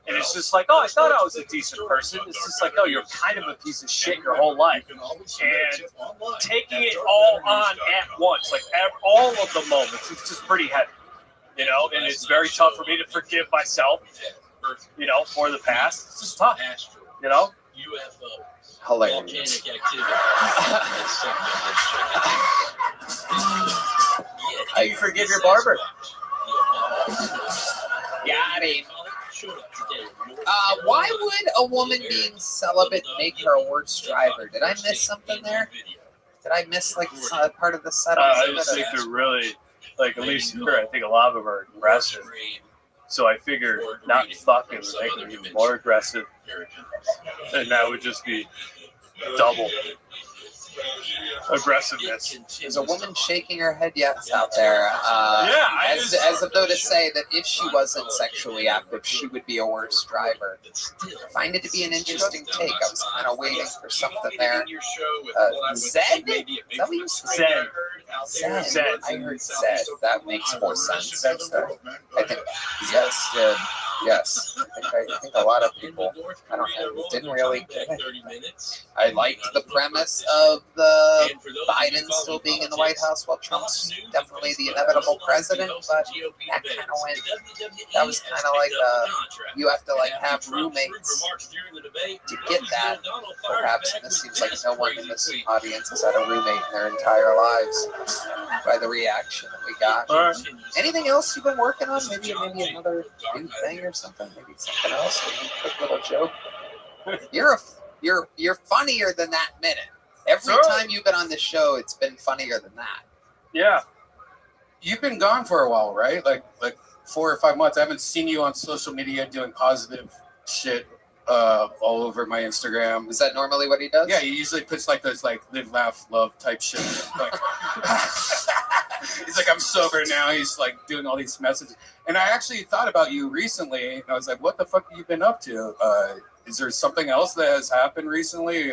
And it's just like, oh, I thought I was a decent person. It's just like, oh, you're kind of a piece of shit your whole life. And taking it all on at once, like all of the moments, it's just pretty heavy, you know? And it's very tough for me to forgive myself, you know, for the past. It's just tough, you know? Hilarious. How you forgive your barber? Got him. Why would a woman being celibate make her a worse driver? Did I miss something there? Did I miss like part of the setup? I just think they're really, like, at least here, I think a lot of them are aggressive. So I figured not fucking would make them even more aggressive. And that would just be double aggressiveness. There's a woman shaking her head yes out there. As of though to say that if she wasn't sexually active, she would be a worse driver. I find it to be an interesting take. I was kind of waiting for something there. Zed? Is that what you said? Zed. I heard Zed. That makes more sense. I think yes, yes. I think a lot of people, I don't know, didn't really get it. I liked the premise of the Biden still being in the White House while Trump's definitely the inevitable president, but that kind of went, that was kind of like you have to like have roommates to get that, perhaps, and this seems like no one in this audience has had a roommate in their entire lives by the reaction that we got. Anything else you've been working on? Maybe another new thing or something? Maybe something else? Maybe a quick little joke? You're funnier than that minute. Every time you've been on this show, it's been funnier than that. Yeah. You've been gone for a while, right? Like 4 or 5 months. I haven't seen you on social media doing positive shit all over my Instagram. Is that normally what he does? Yeah, he usually puts like those like live, laugh, love type shit. Like, he's like, I'm sober now. He's like doing all these messages. And I actually thought about you recently. And I was like, what the fuck have you been up to? Is there something else that has happened recently?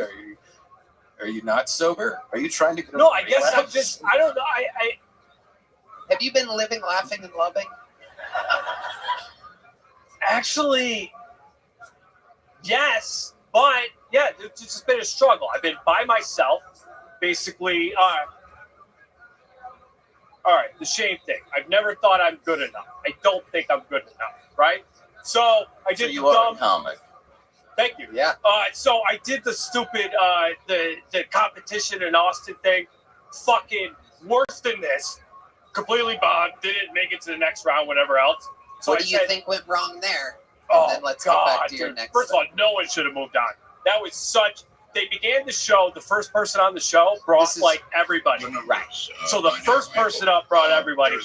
Are you not sober? Are you trying to get No, I guess I'm just, I don't know. I Have you been living, laughing, and loving? Actually, yes, but yeah, it's just been a struggle. I've been by myself, basically. All right, the shame thing. I've never thought I'm good enough. I don't think I'm good enough, right? So I did you are a comic. Thank you. Yeah. So I did the stupid the competition in Austin thing. Fucking worse than this. Completely bombed. Didn't make it to the next round. Whatever else. So What do you think went wrong there? Oh, and then let's God, get back to your dude. next. First of all, no one should have moved on. That was such they began the show. The first person on the show brought like everybody. Right. So the first person up brought everybody.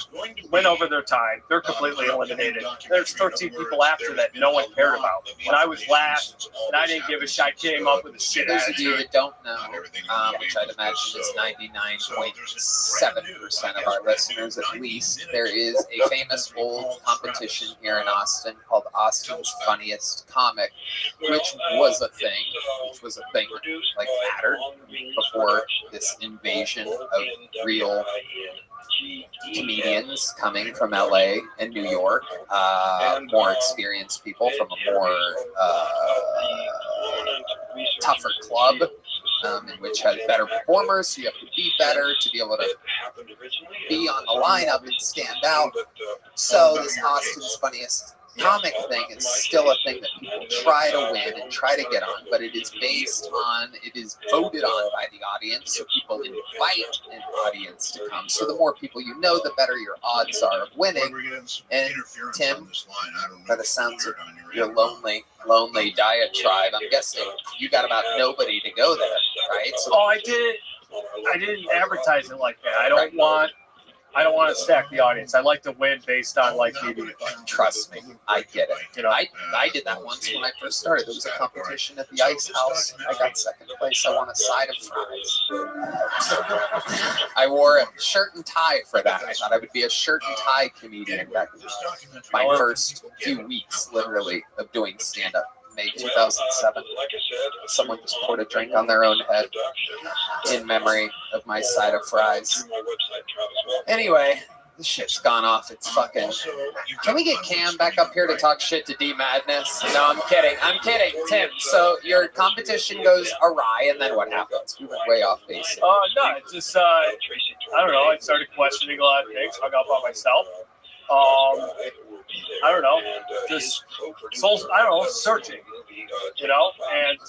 Went over their time. They're completely eliminated. There's 13 people after that no one cared about. And I was last, and I didn't give a shit. I came up with a shit Those of you attitude. that don't know, which I'd imagine is 99.7% of our listeners at least, there is a famous old competition here in Austin called Austin's Funniest Comic, which was a thing like mattered before this invasion of real comedians coming from LA and New York, more experienced people from a more tougher club, in which had better performers, so you have to be better to be able to be on the lineup and stand out. So this Austin's Funniest Comic thing is still a thing that people try to win and try to get on, but it is voted on by the audience, so people invite an audience to come. So the more people you know, the better your odds are of winning. And Tim, by the sounds of your lonely diatribe, I'm guessing you got about nobody to go there, right? So I didn't advertise it like that. I don't want to stack the audience. I like to win based on like media. Trust me, I get it. You know, I did that once when I first started. There was a competition at the Ice House. I got second place. I won a side of fries. I wore a shirt and tie for that. I thought I would be a shirt and tie comedian back in my first few weeks, literally, of doing stand-up. May 2007. Someone just poured a drink on their own head in memory of my side of fries. Anyway, this shit's gone off. It's fucking. Can we get Cam back up here to talk shit to D Madness? No, I'm kidding. Tim, so your competition goes awry, and then what happens? We went way off base. No, it's just I don't know. I started questioning a lot of things. Hung up on myself. I don't know, searching, you know, and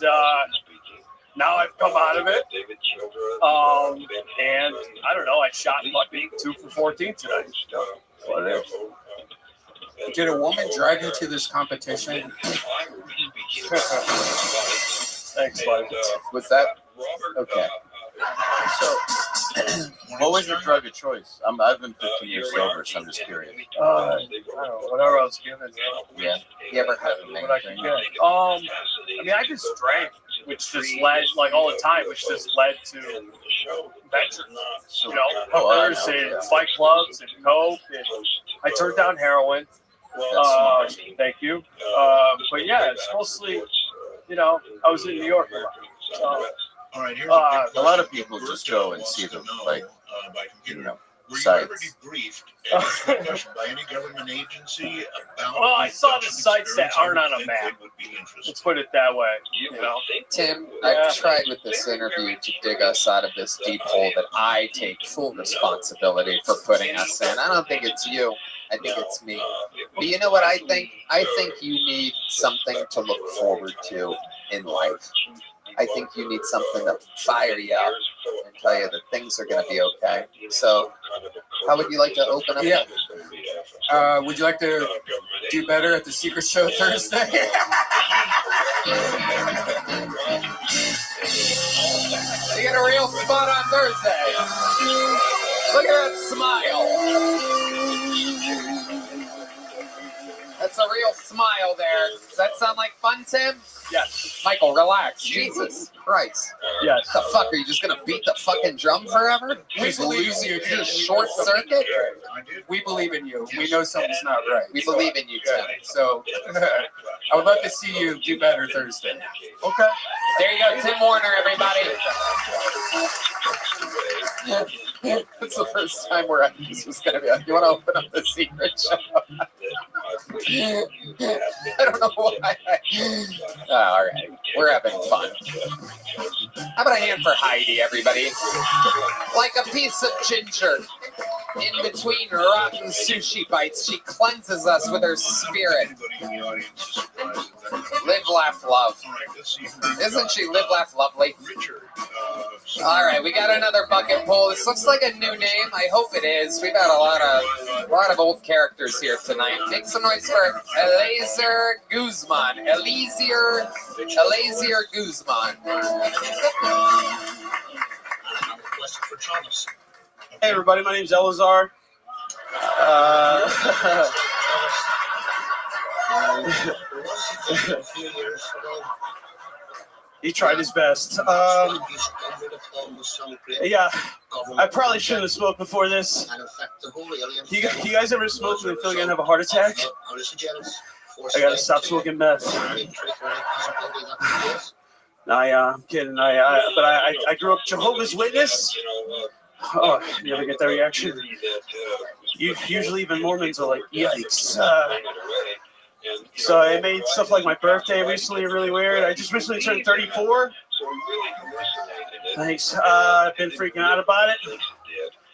now I've come out of it, and I don't know, I shot lucky 2 for 14 tonight. What it is. Did a woman drag you to this competition? Thanks, buddy. Was that okay? So, what was your drug of choice? I've been 15 years sober, so I'm just curious. I don't know, whatever I was given. Yeah. You ever had a what I could get? I mean, I just drank, which just led, like all the time, which just led to ventures. You know, hookers and fight clubs and coke, and I turned down heroin. Thank you. But yeah, it's mostly, you know, I was in New York a lot. So, a lot of people just go and see them, like, sites. By any government agency about well, I saw the sites that aren't on a map. Let's put it that way. You know, Tim, I've tried with this interview to dig us out of this deep hole that I take full responsibility for putting us in. I don't think it's you. I think it's me. But you know what I think? I think you need something to look forward to in life. I think you need something to fire you up and tell you that things are going to be okay. So, how would you like to open up? Yeah. Would you like to do better at the Secret Show Thursday? You get a real spot on Thursday. Look at that smile. That's a real smile there. Does that sound like fun, Tim? Yes. Michael, relax. Jesus Christ. Yes. The fuck, are you just going to beat the fucking drum forever? We believe in you. Just short circuit? We believe in you. We know something's not right. We believe in you, Tim. So, I would love to see you do better Thursday. Okay. There you go, Tim Warner, everybody. It's the first time where this was going to be like, you want to open up the Secret Show? I don't know why. All right, we're having fun. How about a hand for Heidi, everybody? Like a piece of ginger. In between rotten sushi bites, she cleanses us with her spirit. Live, laugh, love. Isn't she live, laugh, lovely? All right, we got another bucket pull. This looks like a new name. I hope it is. We've had a lot of old characters here tonight. Make some noise for Eliezer Guzman. Eliezer Guzman. Hey everybody, my name's Elazar. He tried his best. Yeah, I probably shouldn't have smoked before this. You guys ever smoke and feel you're gonna have a heart attack? I gotta stop smoking meth. I'm kidding. But I grew up Jehovah's Witness. Oh, you ever get that reaction? Usually even Mormons are like, yikes. So I made stuff like my birthday recently really weird. I just recently turned 34. Thanks. I've been freaking out about it.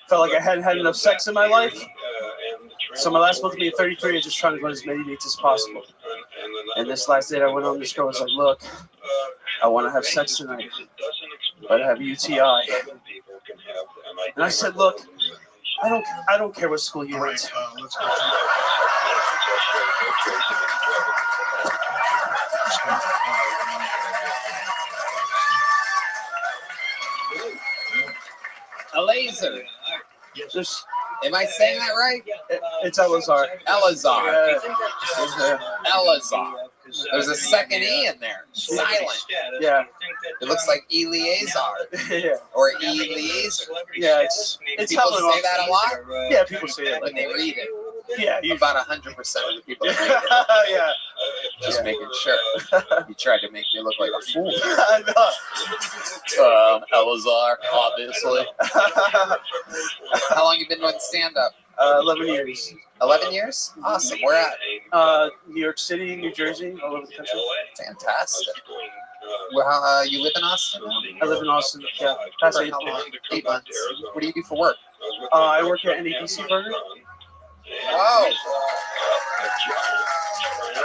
Felt like I hadn't had enough sex in my life. So my last month being 33, I'm just trying to go as many dates as possible. And this last date I went on, this girl was like, look, I want to have sex tonight, but I have a UTI. And I said, look, I don't care what school you went. Eliezer. Am I saying that right? It's Elazar. Elazar. Elazar. There's a second E in there. Silent. Yeah. It looks like Eleazar. Yeah. Or Eliezer. Yeah, it's people say that a lot? Yeah, people say it. When they read it. Yeah. About 100% of the people that read it. Yeah. Just making sure. You tried to make me look like a fool. I know. Elazar, obviously. How long you been doing stand-up? 11 years. 11 years? Awesome. Where at? New York City, New Jersey, all over the country. Fantastic. Well, you live in Austin now? I live in Austin, yeah. Past For how long? 8 months. What do you do for work? I work at NADC Burger. Oh.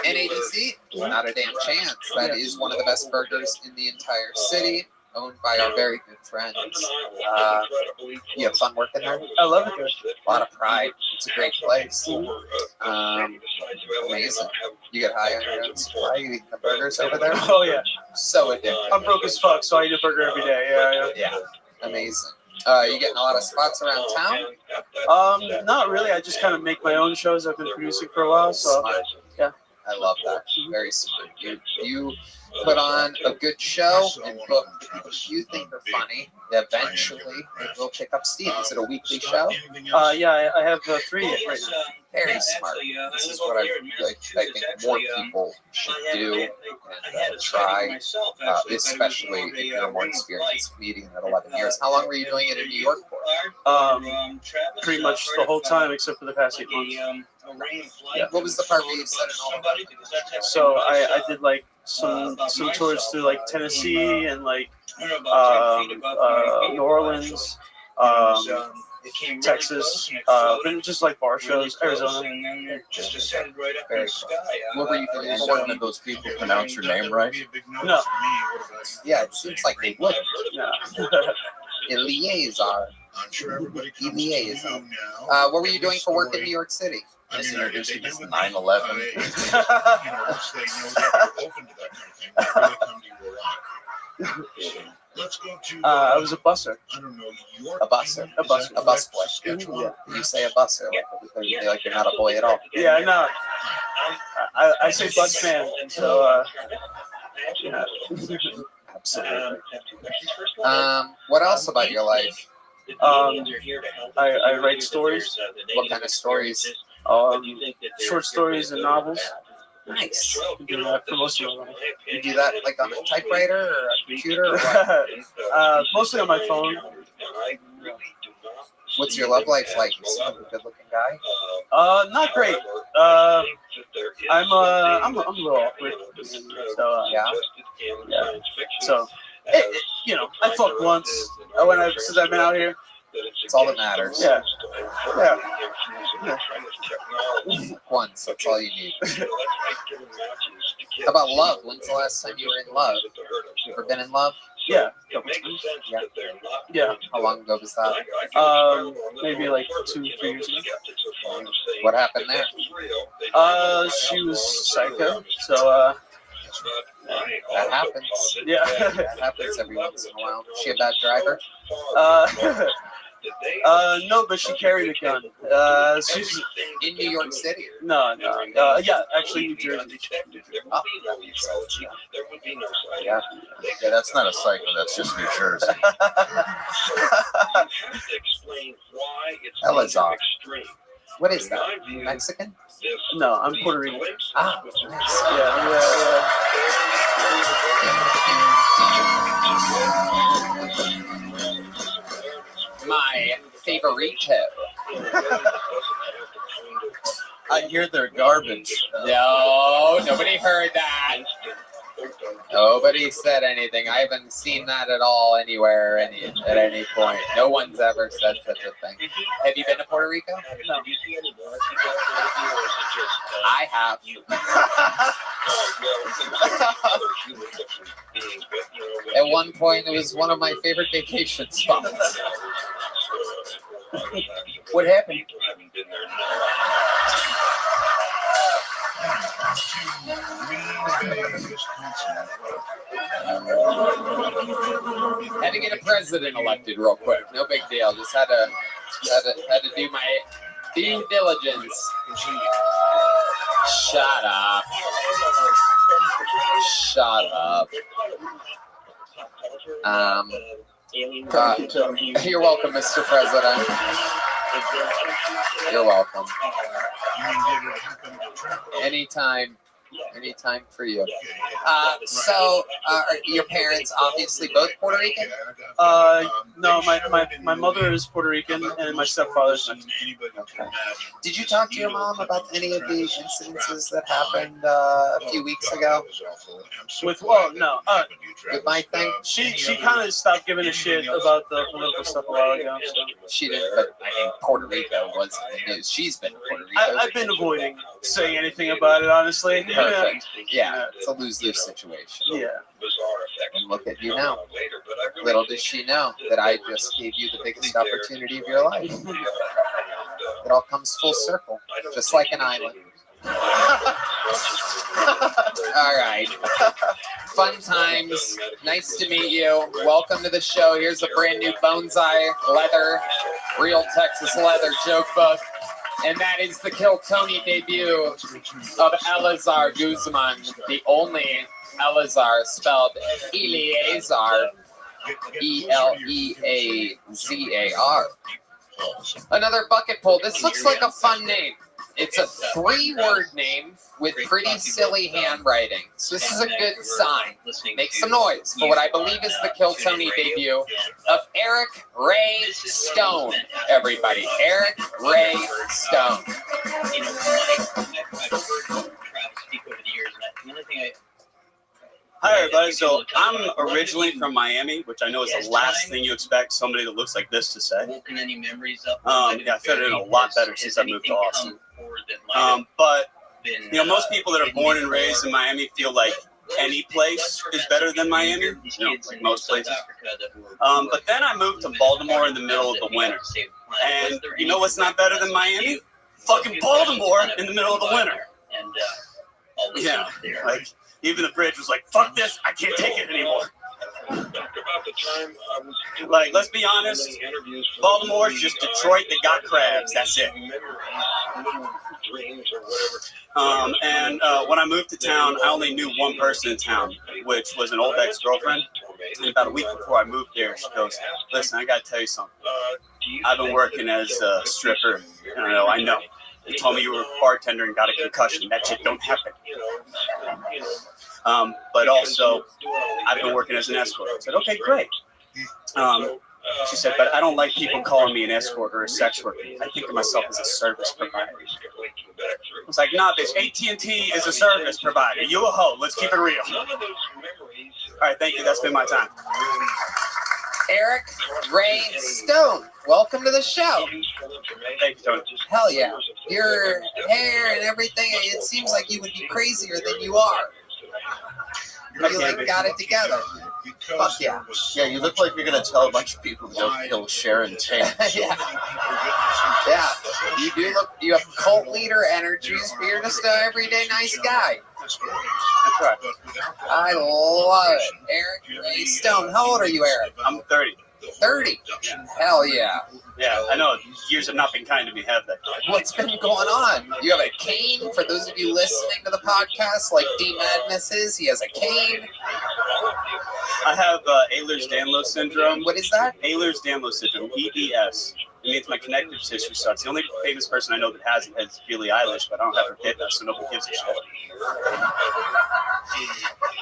NADC? Not a damn chance. That is one of the best burgers in the entire city, owned by our very good friends. You have fun working there? I love it there. A lot of pride. It's a great place. Amazing. You get high on your own supply. You eat the burgers over there? Oh, yeah. So addictive. I'm broke as fuck, so I eat a burger every day. Yeah. Amazing. You getting a lot of spots around town? Not really. I just kind of make my own shows. I've been producing for a while, so Smart. yeah. I love that. Very smart. You put on a good show and book the people you think are funny. Eventually, it will pick up steam. Is it a weekly show? Yeah, I have 3 right now. Very smart. This is what I think more people should do and try, especially if you're a more experienced comedian at 11 years. How long were you doing it in New York for? Pretty much the whole time except for the past 8 months. Yeah. What was the part where you said in all of that? So I did like some tours through like Tennessee and like New Orleans, Texas, but just like bar shows, Arizona. Very cool. What were you doing? One of those people pronounce your name right? No. Yeah, it seems like they would. Yeah. Eleazar. Eleazar. What were you doing for work in New York City? Just introduced you as 9/11. I was a busser. A busser? A busboy. Yeah. You say a busser, like you're not a boy at all. Yeah, no. I say bus man, so yeah. Absolutely. What else about your life? I write stories. What kind of stories? Short stories and novels. Nice. I do that for most of my life. You do that like on a typewriter or a computer? Or what? Mostly on my phone. What's your love life like? You seem like a good-looking guy. Not great. I'm a little awkward. So yeah. So you know, I fucked once since I've been out here. It's all that matters. Yeah. Once, that's all you need. How about love? When's the last time you were in love? You ever been in love? Yeah. Yeah. Yeah. How long ago was that? Maybe like 2-3 years ago. What happened there? She was psycho, so that happens. Yeah. That happens every once in a while. Is she a bad driver? No, but she carried a gun. She's in New York City. No. Yeah, actually New Jersey. Oh. Yeah, that's not a cycle. That's just New Jersey. Elazar. What is that? Mexican? No, I'm Puerto Rican. Ah, nice. My favorito. I hear they're garbage. No, nobody heard that. Nobody said anything. I haven't seen that at all anywhere at any point. No one's ever said such a thing. Have you been to Puerto Rico? No. I have. At one point, it was one of my favorite vacation spots. What happened? Had to get a president elected real quick. No big deal. Just had to do my due diligence. Shut up. Shut up. You're welcome, Mr. President. You're welcome. Anytime for you. So, are your parents obviously both Puerto Rican? No, my mother is Puerto Rican and my stepfather's Mexican. Okay. Did you talk to your mom about any of the incidences that happened a few weeks ago? With no. With my thing? She kind of stopped giving a shit about the political stuff a while ago. So. She didn't, but I mean, Puerto Rico was in the news. She's been to Puerto Rico. I've been avoiding saying anything about it, honestly. Perfect. Yeah, it's a lose-lose situation. Yeah. And look at you now. Little does she know that I just gave you the biggest opportunity of your life. It all comes full circle, just like an island. All right. Fun times. Nice to meet you. Welcome to the show. Here's a brand new Bonsai leather, real Texas leather joke book. And that is the Kill Tony debut of Elazar Guzman, the only Elazar spelled Eleazar, Eleazar. Another bucket pull. This looks like a fun name. It's a 3-word name with pretty silly handwriting. So this is a good sign. Make some noise for what I believe is the Kill Tony debut of Eric Ray Stone. Everybody, Eric Ray Stone. Hi, everybody. So I'm originally from Miami, which I know is the last thing you expect somebody that looks like this to say. Yeah, I fit in a lot better since I moved to Austin. But, you know, most people that are born and raised in Miami feel like any place is better than Miami, you know, like most places. But then I moved to Baltimore in the middle of the winter. And you know what's not better than Miami? Fucking Baltimore in the middle of the winter. Yeah, like... Even the bridge was like, fuck this, I can't take it anymore. Like, let's be honest, Baltimore's just Detroit that got crabs, that's it. And when I moved to town, I only knew one person in town, which was an old ex-girlfriend. And about a week before I moved there, she goes, listen, I gotta tell you something. I've been working as a stripper, I know. You told me you were a bartender and got a concussion. That shit don't happen. But also, I've been working as an escort. I said, okay, great. She said, but I don't like people calling me an escort or a sex worker. I think of myself as a service provider. I was like, nah, bitch, AT&T is a service provider. You a hoe. Let's keep it real. All right, thank you. That's been my time. Eric Ray Stone, welcome to the show. Thank you, Tony. Hell yeah. Your hair and everything, it seems like you would be crazier than you are. You like got it together. Fuck yeah. Yeah, you look like you're gonna tell a bunch of people to go kill Sharon Tate. Yeah. Yeah. You do look, you have cult leader energies, but you're just an everyday nice guy. That's right. I love it. Eric Ray Stone. How old are you, Eric? I'm 30. 30? Hell yeah. Yeah, I know. Years have not been kind to me, have they? What's been going on? You have a cane? For those of you listening to the podcast, like D Madness is, he has a cane. I have Ehlers-Danlos syndrome. What is that? Ehlers-Danlos syndrome, EDS. It means my connective tissue sucks. The only famous person I know that has it is Billie Eilish, but I don't have her data, so nobody gives a shit.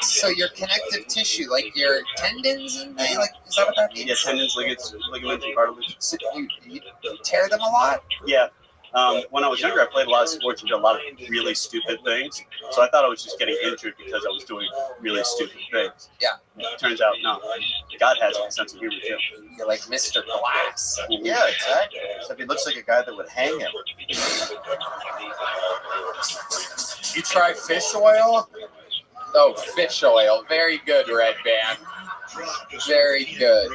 So your connective tissue, like your tendons and things, like, is that what that means? Yeah, tendons, ligaments, and cartilage. So you tear them a lot? Yeah. When I was younger, I played a lot of sports and did a lot of really stupid things. So I thought I was just getting injured because I was doing really stupid things. Yeah. Turns out, no. God has a sense of humor, too. You're like Mr. Glass. Yeah, exactly. Except he looks like a guy that would hang him. You try fish oil? Oh, fish oil. Very good, Red Band. Very good.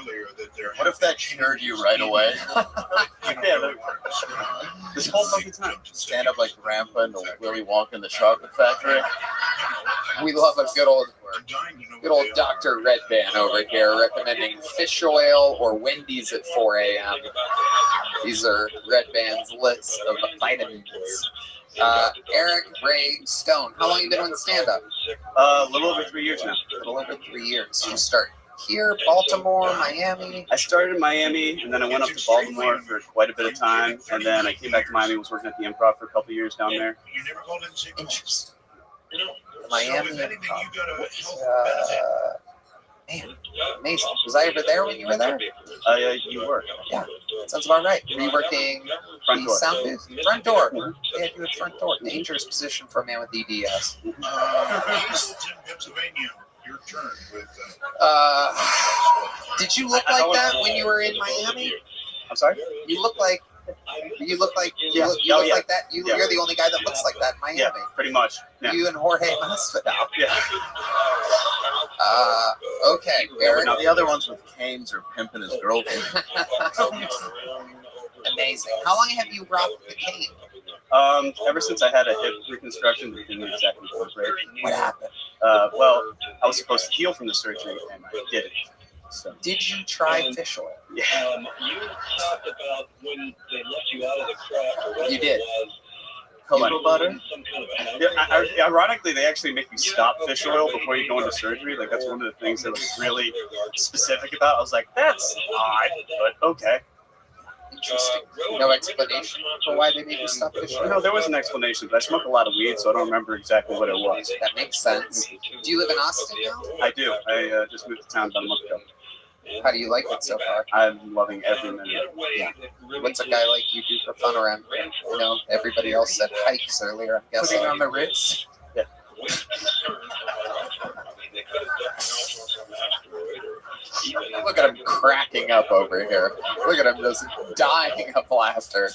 What if that cured you right away? Yeah, this whole fucking time. Stand up like Grandpa in the Willy Wonka in the Chocolate Factory. We love a good old Dr. Red Band over here recommending fish oil or Wendy's at 4 a.m. These are Red Band's list of vitamins. Eric Ray Stone, how long have you been doing stand-up? A little over 3 years now. A little over 3 years. You start here, Baltimore, Miami? I started in Miami, and then I went up to Baltimore for quite a bit of time, and then I came back to Miami, was working at the Improv for a couple of years down there. Interesting. Miami Improv. Man, amazing. Was I ever there when you were there? Yeah, you were. Yeah, sounds about right. Were you working front door? Sound booth? Front door. Yeah, you were front door. Dangerous position for a man with EDS. Did you look like that when you were in Miami? I'm sorry? You look like you look like that. You're the only guy that looks like that in Miami. Yeah, pretty much. Yeah. You and Jorge Masvidal. Yeah. Okay, Eric. The other ones with canes are pimping his girlfriend. Amazing. How long have you rocked the cane? Ever since I had a hip reconstruction, we didn't exactly cooperate. What happened? Well, I was supposed to heal from the surgery, and I didn't. So. Did you try fish oil? Yeah. You talked about when they left you out of the craft. You did. Cocoa butter? Yeah, ironically, they actually make you stop fish oil before you go into surgery. Like, that's one of the things they're really specific about. I was like, that's odd, but okay. Interesting. No explanation for why they made you stop fish oil? No, there was an explanation, but I smoke a lot of weed, so I don't remember exactly what it was. That makes sense. Do you live in Austin now? I do. I just moved to town about a month ago. How do you like it so far? I'm loving every minute. Yeah. What's a guy like you do for fun around here? You know, everybody else said hikes earlier, I'm guessing. Putting on the Ritz? Yeah. Look at him cracking up over here. Look at him just dying of laughter.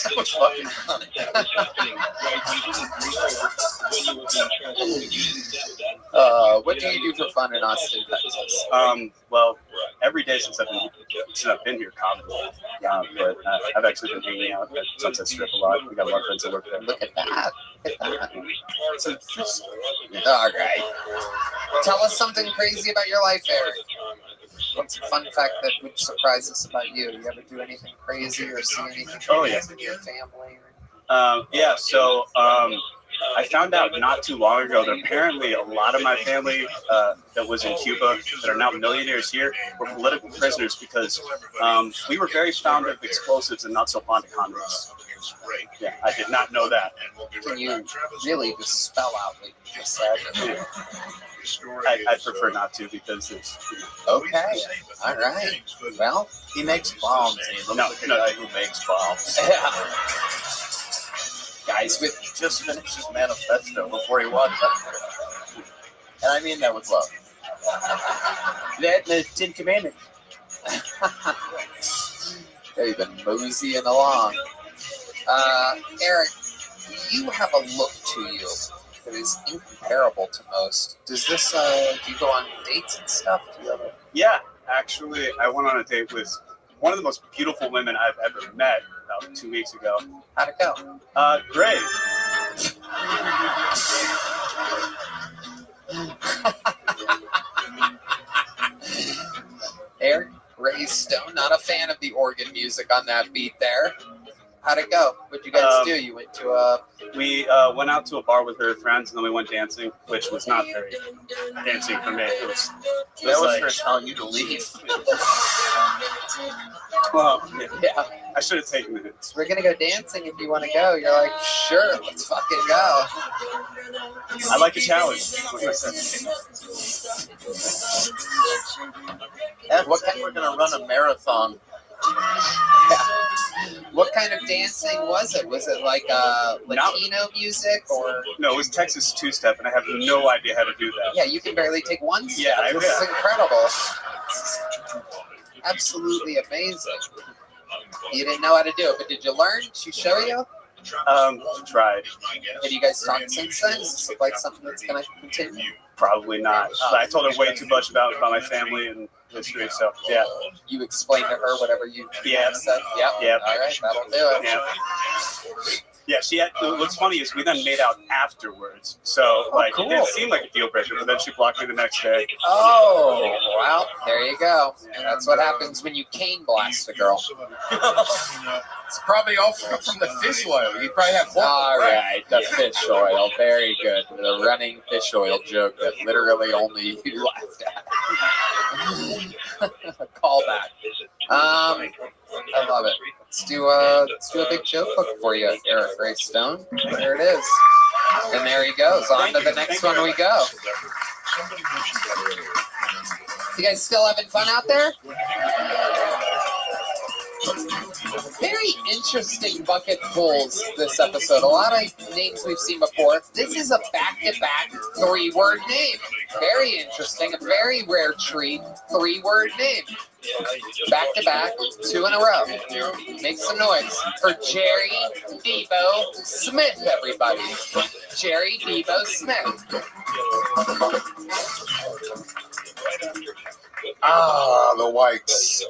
That was fucking funny. What do you do for fun in Austin, Texas? Well, every day since I've been here, comedy. But I've actually been hanging out at Sunset Strip a lot. We got a lot of friends that work there. Look at that. Look at that. All right. Tell us something crazy about your life, Eric. What's a fun fact that would surprise us about you? You ever do anything crazy or see anything crazy with your family? Yeah, so I found out not too long ago that apparently a lot of my family that was in Cuba that are now millionaires here were political prisoners because we were very fond of explosives and not so fond of condoms. Yeah, I did not know that. Can you really just spell out what you just said? I prefer not to because it's... Okay, all right. Well, he makes bombs. And he looks like a guy who makes bombs. Yeah. Guys He just finished his manifesto before he walked up there. And I mean that with love. That and the Ten Commandments. They've been moseying along. Eric, you have a look to you that is incomparable to most. Does this, do you go on dates and stuff? Do you ever... Yeah, actually, I went on a date with one of the most beautiful women I've ever met about 2 weeks ago. How'd it go? Great. Eric Ray Stone, not a fan of the organ music on that beat there. How'd it go? What'd you guys do? You went to We went out to a bar with her friends, and then we went dancing, which was not very dancing for me. It was her telling you to leave. Well, yeah. I should have taken it. We're gonna go dancing if you want to go. You're like, sure, let's fucking go. I like a challenge. What kind? We're gonna run a marathon. What kind of dancing was it? Was it like Latino music or? No, it was Texas two-step, and I have no idea how to do that. Yeah, you can barely take one step. Yeah, This is incredible. Absolutely amazing. You didn't know how to do it, but did you learn? Did she show you? Tried. Have you guys talked since then? Does this look like something that's going to continue? Probably not. I told her way too much about my family and history, so yeah. You explained to her whatever you have said? Yep. Yeah. All right, that'll do it. Yeah. Yeah, she had. What's funny is we then made out afterwards, so it didn't seem like a deal breaker. But then she blocked me the next day. Oh, well, there you go. And that's what happens when you cane blast a girl. It's probably all from the fish oil. You probably have. All right, the fish oil. Very good. The running fish oil joke that literally only you laughed at. Callback. I love it. Let's do a big joke book for you, Eric Ray Stone. There it is. And there he goes. On to the next one we go. You guys still having fun out there? Very interesting bucket pulls this episode. A lot of names we've seen before. This is a back-to-back 3-word name. Very interesting. A very rare treat. 3-word name. Back-to-back, 2 in a row. Make some noise for Jerry Debo Smith, everybody. Jerry Debo Smith. The whites.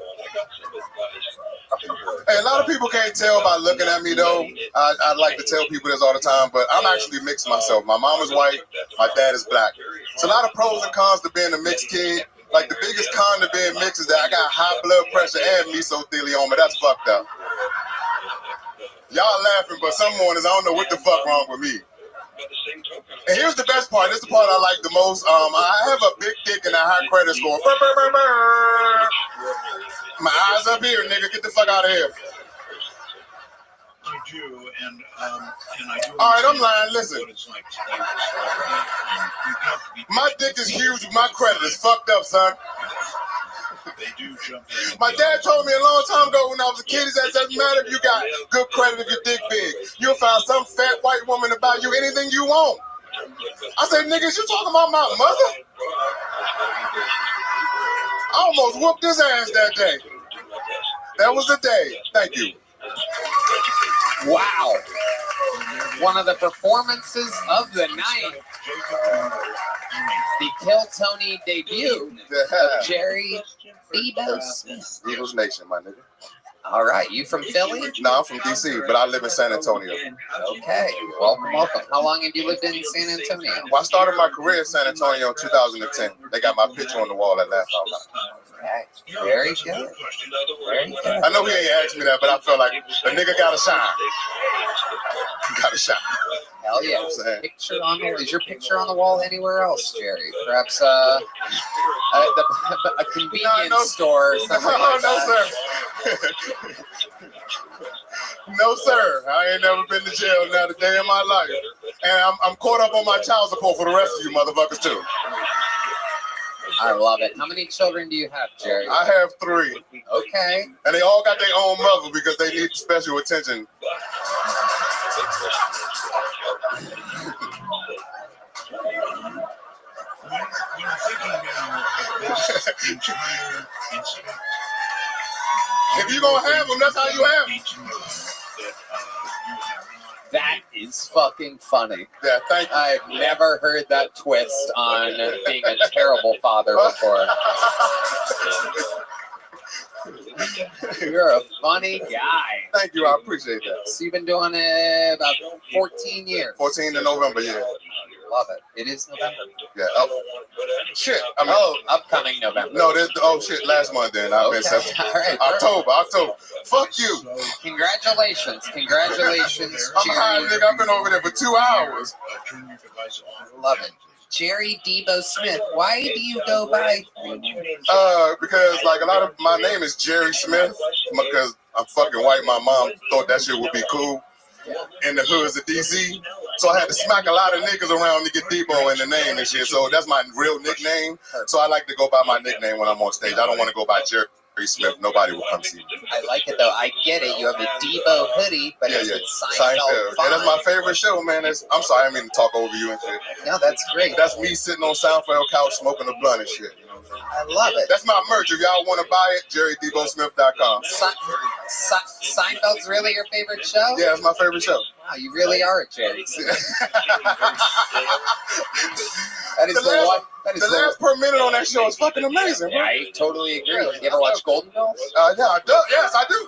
Hey, a lot of people can't tell by looking at me, though. I like to tell people this all the time, but I'm actually mixed myself. My mom is white, my dad is black. It's a lot of pros and cons to being a mixed kid. Like, the biggest con to being mixed is that I got high blood pressure and mesothelioma. That's fucked up. Y'all laughing, but some mornings I don't know what the fuck wrong with me. And here's the best part. This is the part I like the most. I have a big dick and a high credit score. Brr, brr, brr, brr. My eyes up here, nigga. Get the fuck out of here. I do, and I do. All right, I'm lying. Listen. My dick is huge. My credit is fucked up, son. They do jump in. My dad told me a long time ago when I was a kid, he said, it doesn't matter if you got good credit if your dick big. You'll find some fat white woman to buy you anything you want. I said, niggas, you talking about my mother? I almost whooped his ass that day. That was the day. Thank you. Wow. One of the performances of the night. The Kill Tony debut of Jerry Debo Smith. Eagles Nation, my nigga. All right, you from Philly? No, I'm from D.C., but I live in San Antonio. Okay, welcome. How long have you lived in San Antonio? Well, I started my career in San Antonio in 2010. They got my picture on the wall at last night. Okay, very good. Very good. I know he ain't asked me that, but I felt like a nigga gotta shine. Gotta shine. Hell yeah. Picture on the, is your picture on the wall anywhere else, Jerry? Perhaps a convenience store or something like that. No, sir. No, sir. I ain't never been to jail not a day in my life. And I'm caught up on my child support for the rest of you motherfuckers, too. I love it. How many children do you have, Jerry? I have 3. Okay. And they all got their own mother because they need special attention. When I'm thinking now If you're gonna have them, that's how you have them. That is fucking funny. Yeah, thank you. I've never heard that twist on being a terrible father before. You're a funny guy. Thank you, I appreciate that. So you've been doing it about 14 years. 14 in November, yeah. Love it. It is November. Yeah. Oh, shit. I mean, upcoming November. No, shit, last month then. I meant September. All right. October. Fuck you. Congratulations. I'm high, nigga. I've been over there for 2 hours. Love it. Jerry Debo Smith. Why do you go by? Because like a lot of my name is Jerry Smith because I'm fucking white. My mom thought that shit would be cool in the hoods of DC. So I had to smack a lot of niggas around to get Debo in the name and shit. So that's my real nickname. So I like to go by my nickname when I'm on stage. I don't want to go by Jerry Smith. Nobody will come see me. I like it though. I get it. You have a Debo hoodie, but it's Seinfeld. Yeah, that's my favorite show, man. I'm sorry, I didn't mean to talk over you and shit. No, that's great. That's me sitting on Seinfeld couch smoking a blunt and shit. You know what I'm saying? I love it. That's my merch. If y'all want to buy it, JerryDeboSmith.com. Seinfeld's really your favorite show? Yeah, it's my favorite show. Wow, you really are a Jerry. That is the last per minute on that show is fucking amazing. Yeah, I totally agree. You ever watch Golden Girls? Yeah, I do. Yes, I do.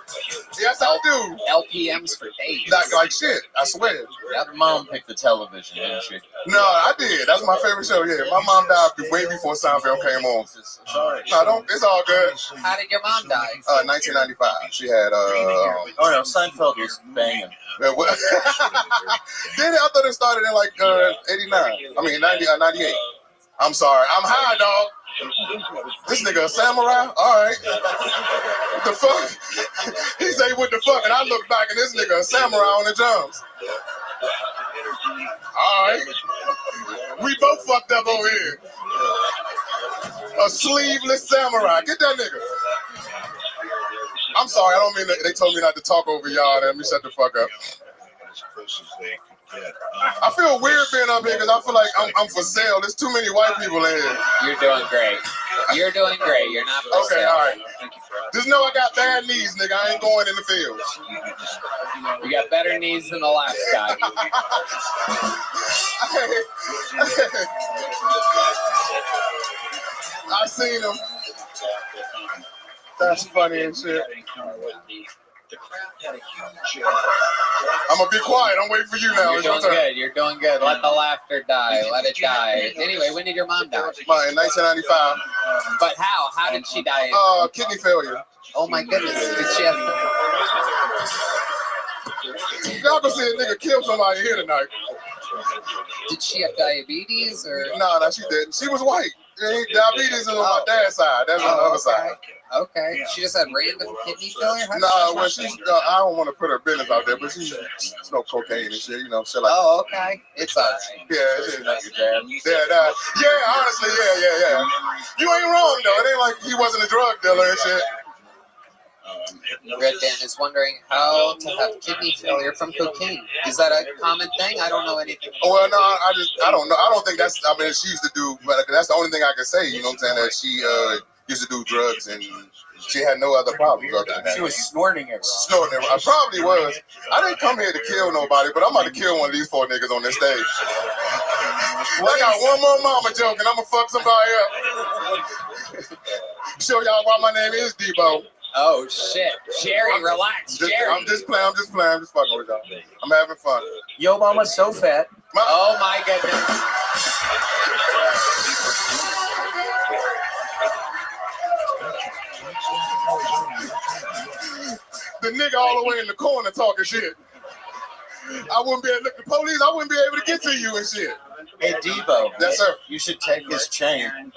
Yes, I do. LPMs for days. Like shit, I swear. Your mom picked the television, didn't she? No, I did. That's my favorite show. Yeah, my mom died way before Seinfeld came on. It's all good. How did your mom die? 1995. She had oh no, Seinfeld was banging. Did it? I thought it started in like 89. I mean 98. I'm sorry. I'm high, dog. This nigga a samurai? All right. What the fuck? He say what the fuck, and I look back and this nigga a samurai on the drums. All right. We both fucked up over here. A sleeveless samurai. Get that nigga. I'm sorry. I don't mean that. They told me not to talk over y'all. Let me shut the fuck up. I feel weird being up here because I feel like I'm for sale. There's too many white people in here. You're doing great. You're doing great. You're not for okay, sale. All right. Just know I got bad knees, nigga. I ain't going in the field. You got better knees than the last guy. I seen him. That's funny and shit. I'm gonna be quiet. I'm waiting for you now. You're doing good. You're doing good. Let the laughter die. Let it die. Anyway, when did your mom die? In 1995. But how? How did she die? Kidney failure. Oh my goodness. Did she have... Y'all gonna see a nigga kill somebody here tonight. Did she have diabetes or? No, she didn't. She was white. Diabetes is on my dad's side. That's on the other side. Okay. She just had random kidney failure? No, well, I don't want to put her business out there, but she smoked cocaine and shit, shit like that. Oh, okay. It's all right. Yeah, honestly, yeah. You ain't wrong, though. It ain't like he wasn't a drug dealer and shit. Red Dan is wondering how to have kidney failure from cocaine. Is that a common thing? I don't know anything. Well, no, I don't know. I don't think that's, she used to do, but that's the only thing I can say, you know what I'm saying, that she used to do drugs and she had no other problems other than that. She was snorting it. I probably was. I didn't come here to kill nobody, but I'm about to kill one of these 4 niggas on this stage. I got one more mama joke and I'm going to fuck somebody up. Show y'all why my name is Debo. Oh shit, Jerry, relax, Jerry. I'm just playing. I'm just fucking with y'all. I'm having fun. Yo, mama's so fat. Oh my goodness. The nigga all the way in the corner talking shit. I wouldn't be able to look the police. I wouldn't be able to get to you and shit. Hey, Debo. Yes, sir. You should take his chain.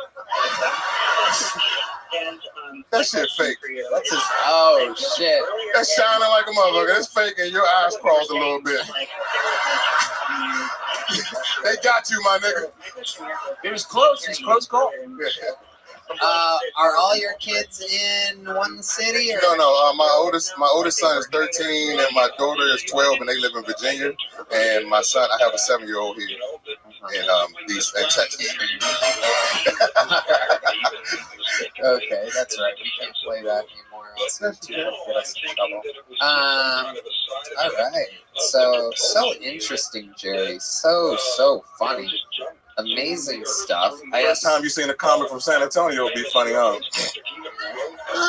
That shit fake. That's his. Oh shit. That's shining like a motherfucker. It's fake and your eyes crossed a little bit. They got you, my nigga. It was close. It was close call. Are all your kids in one city? Or? No. My oldest son is 13 and my daughter is 12 and they live in Virginia. And my son, I have a 7-year-old here in Texas. Okay, that's right. We can't play that anymore. Else it'll get us in trouble. All right. So interesting, Jerry. So funny. Amazing stuff. First time you seen a comic from San Antonio would be funny, huh?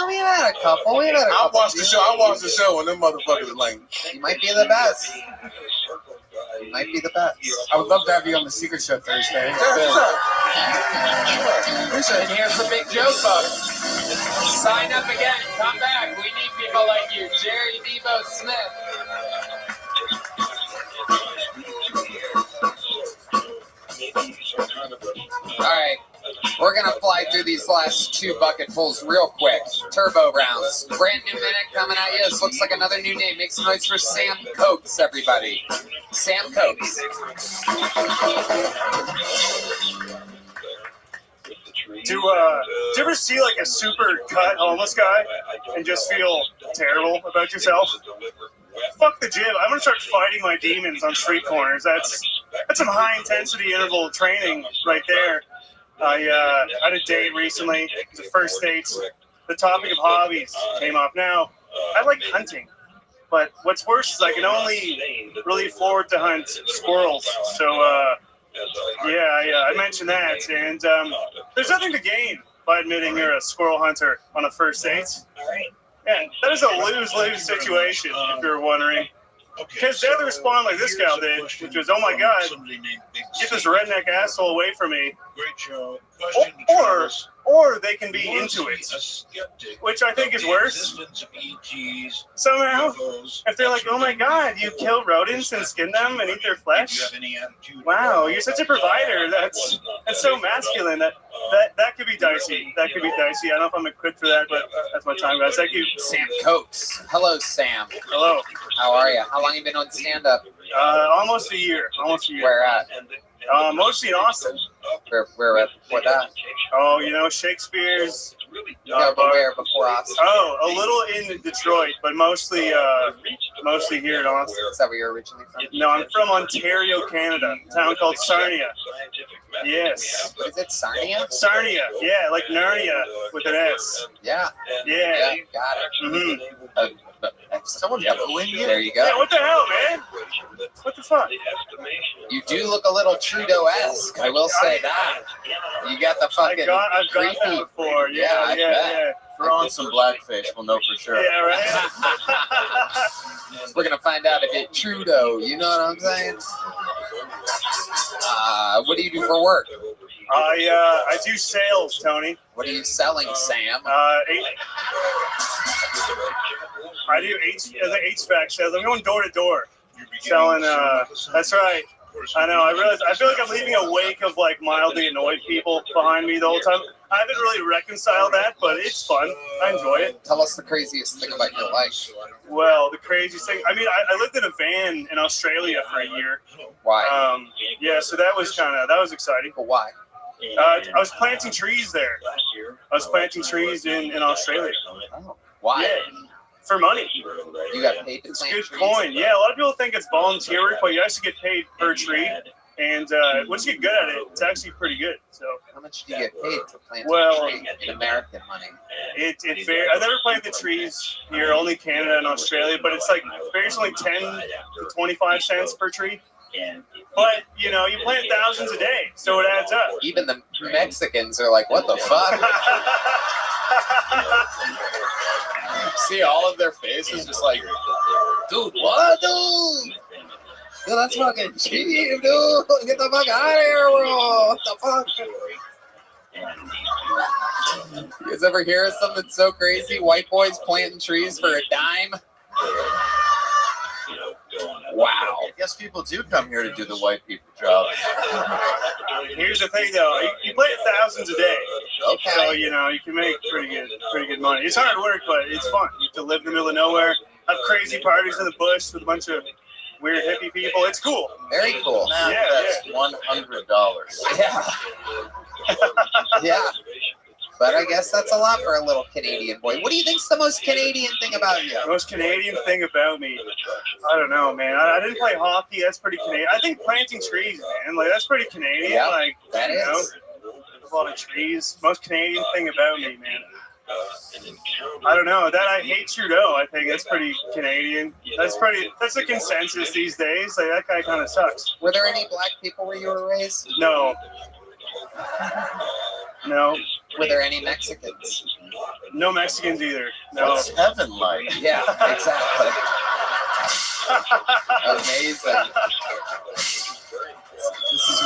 We had a couple. I watched the show. I watched the show, and them motherfuckers are lame. You might be the best. You might be the best. I would love to have you on the Secret Show Thursday. And here's the big joke, folks. Sign up again. Come back. We need people like you. Jerry Devo Smith. All right. We're going to fly through these last 2 bucketfuls real quick. Turbo rounds. Brand new minute coming at you. This looks like another new name. Make some noise for Sam Cokes, everybody. Sam Cokes. Do you ever see like a super cut homeless guy and just feel terrible about yourself? Fuck the gym. I'm gonna start fighting my demons on street corners. That's some high intensity interval training right there. I had a date recently. It was a first date. The topic of hobbies came up. Now, I like hunting, but what's worse is I can only really afford to hunt squirrels. So, I mentioned that, and there's nothing to gain by admitting you're a squirrel hunter on a first date. Yeah, that is a lose-lose situation, if you're wondering. Because they either respond like this gal did, which was, oh my god, get this redneck asshole away from me. Or they can be into it, which I think is worse. Somehow, if they're like, oh my god, you kill rodents and skin them and eat their flesh? Wow, you're such a provider. That's so masculine. That could be dicey. That could be dicey. I don't know if I'm equipped for that, but that's my time, guys. Thank you. Sam Cokes. Hello, Sam. Hello. How are you? How long you been on stand-up? Almost a year. Where at? Mostly in Austin. Where at before that? Oh, Shakespeare's. Yeah, but where before Austin? Oh, a little in Detroit, but mostly here in Austin. Is that where you're originally from? No, I'm from Ontario, Canada. A town called Sarnia. Yes. Is it Sarnia? Sarnia, yeah, like Narnia with an S. Yeah. Yeah. Got it. Mm-hmm. Someone booing you? There you go. Yeah, what the hell, man? What the fuck? You do look a little Trudeau-esque, I will say that. You got the fucking I've got creepy. that before. Yeah. Throw on some blackfish, we'll know for sure. Yeah, right? We're going to find out if it's Trudeau, you know what I'm saying? What do you do for work? I do sales, Tony. What are you selling, Sam? I do HVAC sales. I'm going door to door, selling. That's right. I know. I feel like I'm leaving a wake of like mildly annoyed people behind me the whole time. I haven't really reconciled that, but it's fun. I enjoy it. Tell us the craziest thing about your life. Well, the craziest thing. I mean, I lived in a van in Australia for a year. Why? Yeah. So that was exciting. But why? I was planting trees there. I was planting trees in Australia. Oh, why? Yeah. For money. You got paid to It's plant good trees? coin. Yeah, a lot of people think it's volunteer work, but you actually get paid per tree. And once you get good at it, it's actually pretty good. So how much do you get paid to plant a tree in American money? It varies. I've never planted trees here, only Canada and Australia, but it's like varies only 10 to 25 cents per tree. But you plant thousands a day, so it adds up. Even the Mexicans are like, what the fuck? See all of their faces just like, dude, what, dude? Dude, that's fucking cheap, dude. Get the fuck out of here, bro. What the fuck? You guys ever hear of something so crazy? White boys planting trees for a dime? Wow. I guess people do come here to do the white people job. Here's the thing, though. You plant thousands a day. Okay. So, you can make pretty good money. It's hard work, but it's fun. You have to live in the middle of nowhere, have crazy parties in the bush with a bunch of weird hippie people. It's cool. Very cool. Now that's $100. Yeah. Yeah. But I guess that's a lot for a little Canadian boy. What do you think's the most Canadian thing about you? The most Canadian thing about me? I don't know, man. I didn't play hockey. That's pretty Canadian. I think planting trees, man. Like, that's pretty Canadian. Yeah, like, that is. with a lot of trees. Most Canadian thing about me, man. I don't know. That I hate Trudeau. I think that's pretty Canadian. That's a consensus these days. Like, that guy kind of sucks. Were there any black people where you were raised? No. No. Were there any Mexicans? No Mexicans either. No. What's heaven like? Yeah, exactly. Amazing. This is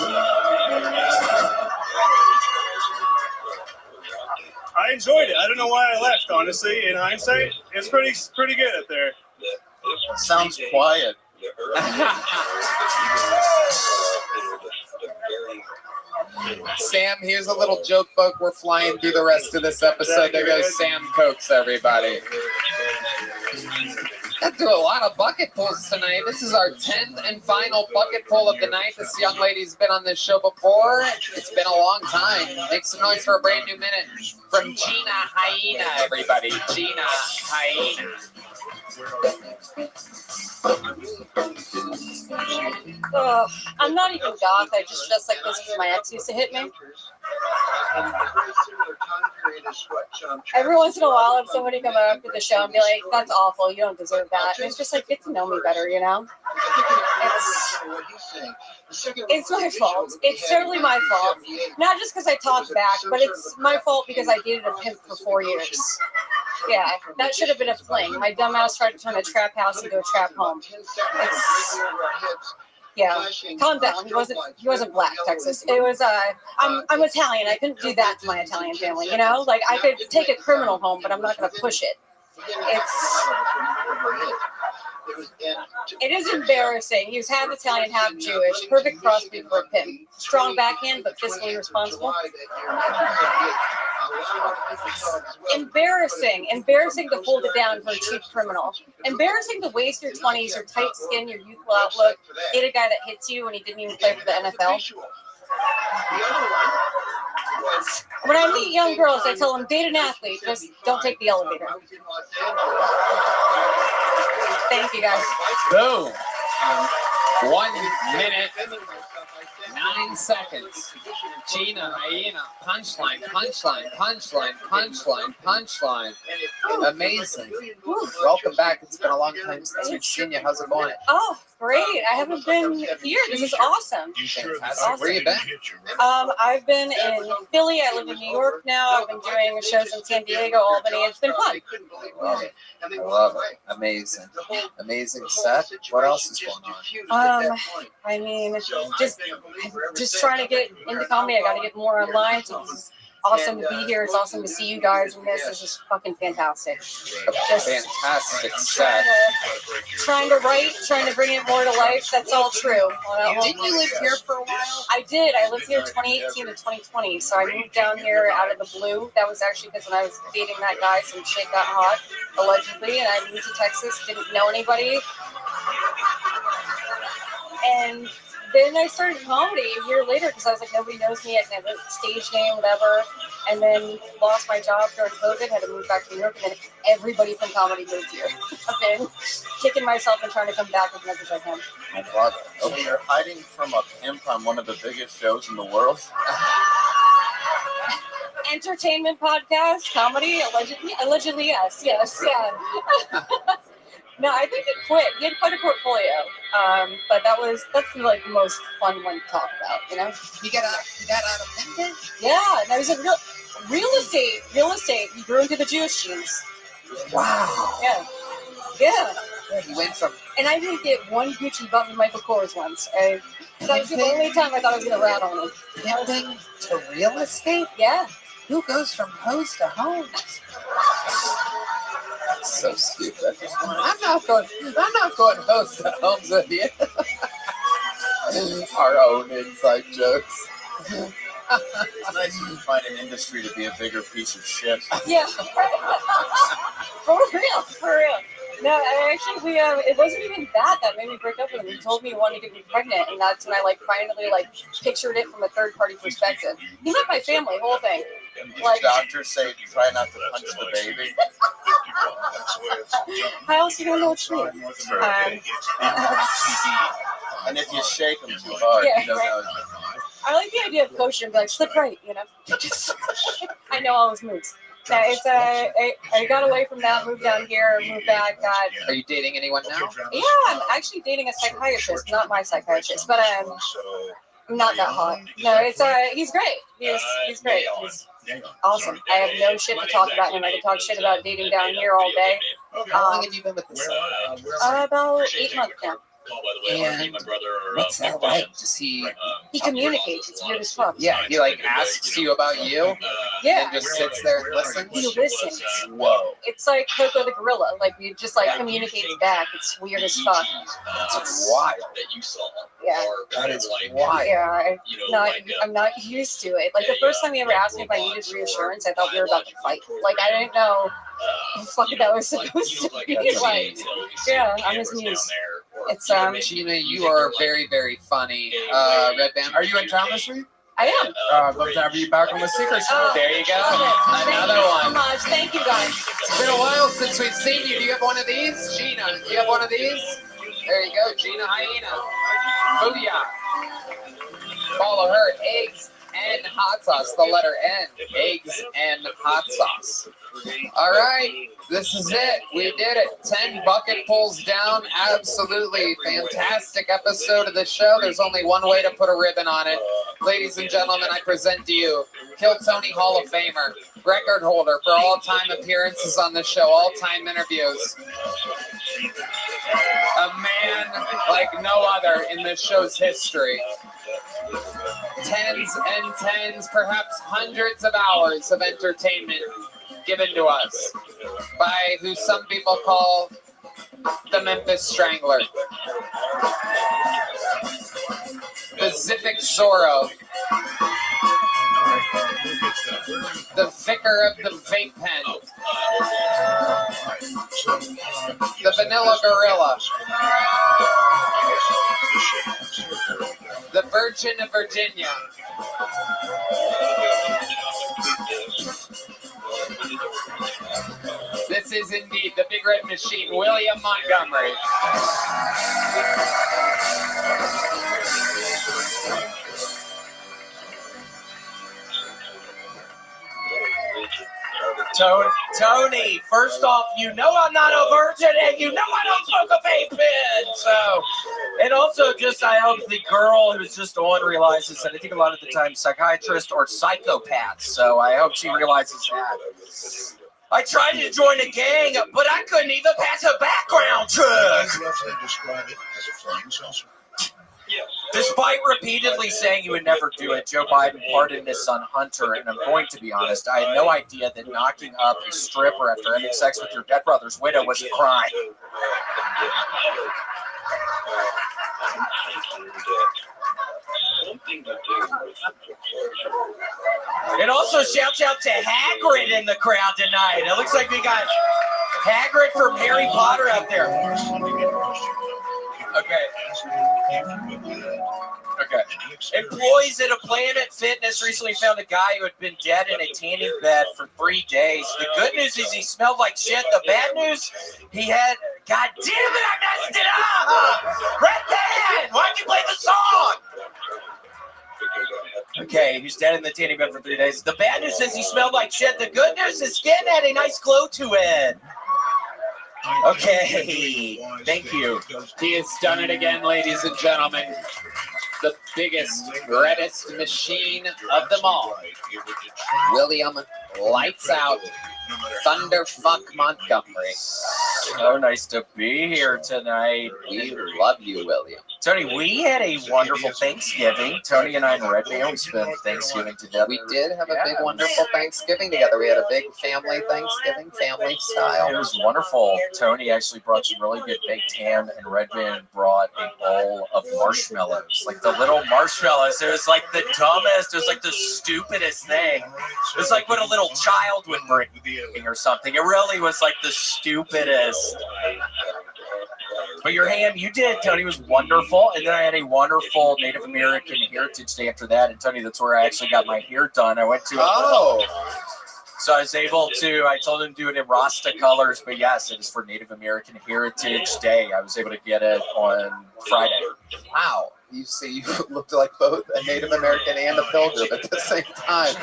I enjoyed it. I don't know why I left, honestly. In hindsight, it's pretty good up there. Sounds quiet. Sam, here's a little joke book. We're flying through the rest of this episode. There goes Sam Cokes, everybody. Got through a lot of bucket pulls tonight. This is our 10th and final bucket pull of the night. This young lady's been on this show before. It's been a long time. Make some noise for a brand new minute from Gina Hyena, everybody. Gina Hyena. I'm not even goth. I just dress like this because my ex used to hit me. Every once in a while, if somebody come up to the show and be like, "That's awful. You don't deserve that," and it's just like, get to know me better, you know. It's my fault. It's totally my fault. Not just because I talk back, but it's my fault because I dated a pimp for 4 years. Yeah, that should have been a fling. My dumbass tried to turn a trap house into a trap home. Yeah, calm down. He wasn't black, Texas. It was I'm Italian. I couldn't do that to my Italian family, you know? Like, I could take a criminal home, but I'm not gonna push it. It is embarrassing. He was half Italian, half Jewish. Perfect crossbreed for a pimp. Strong backhand, but fiscally responsible. Embarrassing to hold it down for a cheap criminal. Embarrassing to waste your 20s, your tight skin, your youthful outlook, date a guy that hits you when he didn't even play for the NFL. When I meet young girls, I tell them, date an athlete, just don't take the elevator. Thank you, guys. Boom. 1 minute, 9 seconds. Gina Hyena, punchline, punchline, punchline, punchline, punchline. Amazing. Welcome back. It's been a long time since we've seen you. How's it going? Oh, great. I haven't been here. This is awesome. Fantastic. Where you been? I've been in Philly. I live in New York now. I've been doing shows in San Diego, Albany. It's been fun. Love it. I love it. Amazing. Amazing set. What else is going on? I mean, just trying to get into comedy. I got to get more online. So this is awesome to be here. It's awesome to see you guys. And this is just fucking fantastic. Just fantastic set. Trying to write, trying to bring it more to life. That's all true. Didn't you live here for a while? I did. I lived here 2018 to 2020. So I moved down here out of the blue. That was actually because when I was dating that guy, some shit got hot, allegedly. And I moved to Texas, didn't know anybody. And then I started comedy a year later because I was like, nobody knows me. I didn't have a stage name, whatever. And then lost my job during COVID, had to move back to New York. And then everybody from comedy moved here. I've been kicking myself and trying to come back as much as I can. I love it. Okay, you're hiding from a pimp on one of the biggest shows in the world. Entertainment podcast, comedy, allegedly, yes, yeah. No, I think he quit. He had quite a portfolio, but that's like the most fun one to talk about, you know. He got out of London. Yeah, no, he's a real estate. He grew into the Jewish genes. Wow. Yeah. He went from. And I didn't get one Gucci button from Michael Kors once. That was the only time I thought I was gonna rat on him. Pimping to real estate? Yeah. Who goes from hose to hose? So stupid. I'm not going hose to homes with you. Our own inside jokes. It's nice you find an industry to be a bigger piece of shit. Yeah. For real. No, actually, it wasn't even that made me break up with him. He told me he wanted to get me pregnant, and that's when I finally pictured it from a third party perspective. He met my family, whole thing. Did doctors say try not to punch the baby? How else are you gonna know it's real? And if you shake them too hard, yeah, you don't know. I like the idea of coaching, but slip right, you know. I know all his moves. No, it's I got away from that, moved down here, moved back. Are you dating anyone now? Yeah, I'm actually dating a psychiatrist, not my psychiatrist, but I'm not that hot. No, it's he's great. He's great. He's awesome. I have no shit to talk about him. I can talk shit about dating down here all day. How long have you been with this? About 8 months now. And what's that like? Does he communicates. It's weird as fuck. Yeah, he like asks you about you. Yeah. And just sits there and listens. He listens. Whoa. It's like Coco the gorilla. Like he just like communicates back. It's weird as fuck. That's wild. Yeah. That is wild. Yeah, I'm not used to it. Like the first time he ever asked me if I needed reassurance, I thought we were about to fight. Like I didn't know what the fuck that was supposed to be like. Yeah, I'm his muse. It's Gina, you are very, very funny. Red Band, are you in town this week? I am. I'd love to have you back on the Secret Show. There you go. Another one. Thank you so much. Thank you guys. It's been a while since we've seen you. Do you have one of these? Gina, do you have one of these? There you go, Gina Hyena. Booyah. Follow her. Eggs and hot sauce. The letter N. Eggs and hot sauce. All right. This is it. We did it. 10 bucket pulls down. Absolutely fantastic episode of the show. There's only one way to put a ribbon on it. Ladies and gentlemen, I present to you Kill Tony Hall of Famer, record holder for all-time appearances on the show, all-time interviews. A man like no other in this show's history. Tens and tens, perhaps hundreds of hours of entertainment given to us by who some people call the Memphis Strangler, the Zipic Zorro, the Vicar of the Vape Pen, the Vanilla Gorilla, the Virgin of Virginia, this is indeed the Big Red Machine, William Montgomery. Tony, first off, you know I'm not a virgin, and you know I don't smoke a vape pen. So, and also, just I hope the girl who's just on realizes that I think a lot of the time psychiatrists are psychopaths. So I hope she realizes that. I tried to join a gang, but I couldn't even pass a background check. Describe it as a flying saucer. Despite repeatedly saying you would never do it, Joe Biden pardoned his son Hunter, and I'm going to be honest, I had no idea that knocking up a stripper after having sex with your dead brother's widow was a crime. And also shouts out to Hagrid in the crowd tonight. It looks like we got Hagrid from Harry Potter out there. Okay. Employees at a Planet Fitness recently found a guy who had been dead in a tanning bed for 3 days. The good news is he smelled like shit. The bad news, he had... God damn it, I messed it up! Red Band, why'd you play the song? Okay, he was dead in the tanning bed for 3 days. The bad news is he smelled like shit. The good news is skin had a nice glow to it. Okay, thank you. He has done it again, ladies and gentlemen. The biggest, reddest machine of them all. William Lights Out Thunderfuck Montgomery. So nice to be here tonight. We love you, William. Tony, we had a wonderful Thanksgiving. Tony and I and Red Band, we spent Thanksgiving together. We did have a big, wonderful Thanksgiving together. We had a big family Thanksgiving, family style. It was wonderful. Tony actually brought some really good baked ham, and Red Band brought a bowl of marshmallows. Like the little marshmallows. It was like the dumbest, it was like the stupidest thing. It was like what a little child would bring or something. It really was like the stupidest. But your ham, you did, Tony, was wonderful. And then I had a wonderful Native American Heritage Day after that. And Tony, that's where I actually got my hair done. I went to So I was able to, I told him to do it in Rasta colors, but yes, it is for Native American Heritage Day. I was able to get it on Friday. Wow. You see, you looked like both a Native American and a pilgrim at the same time.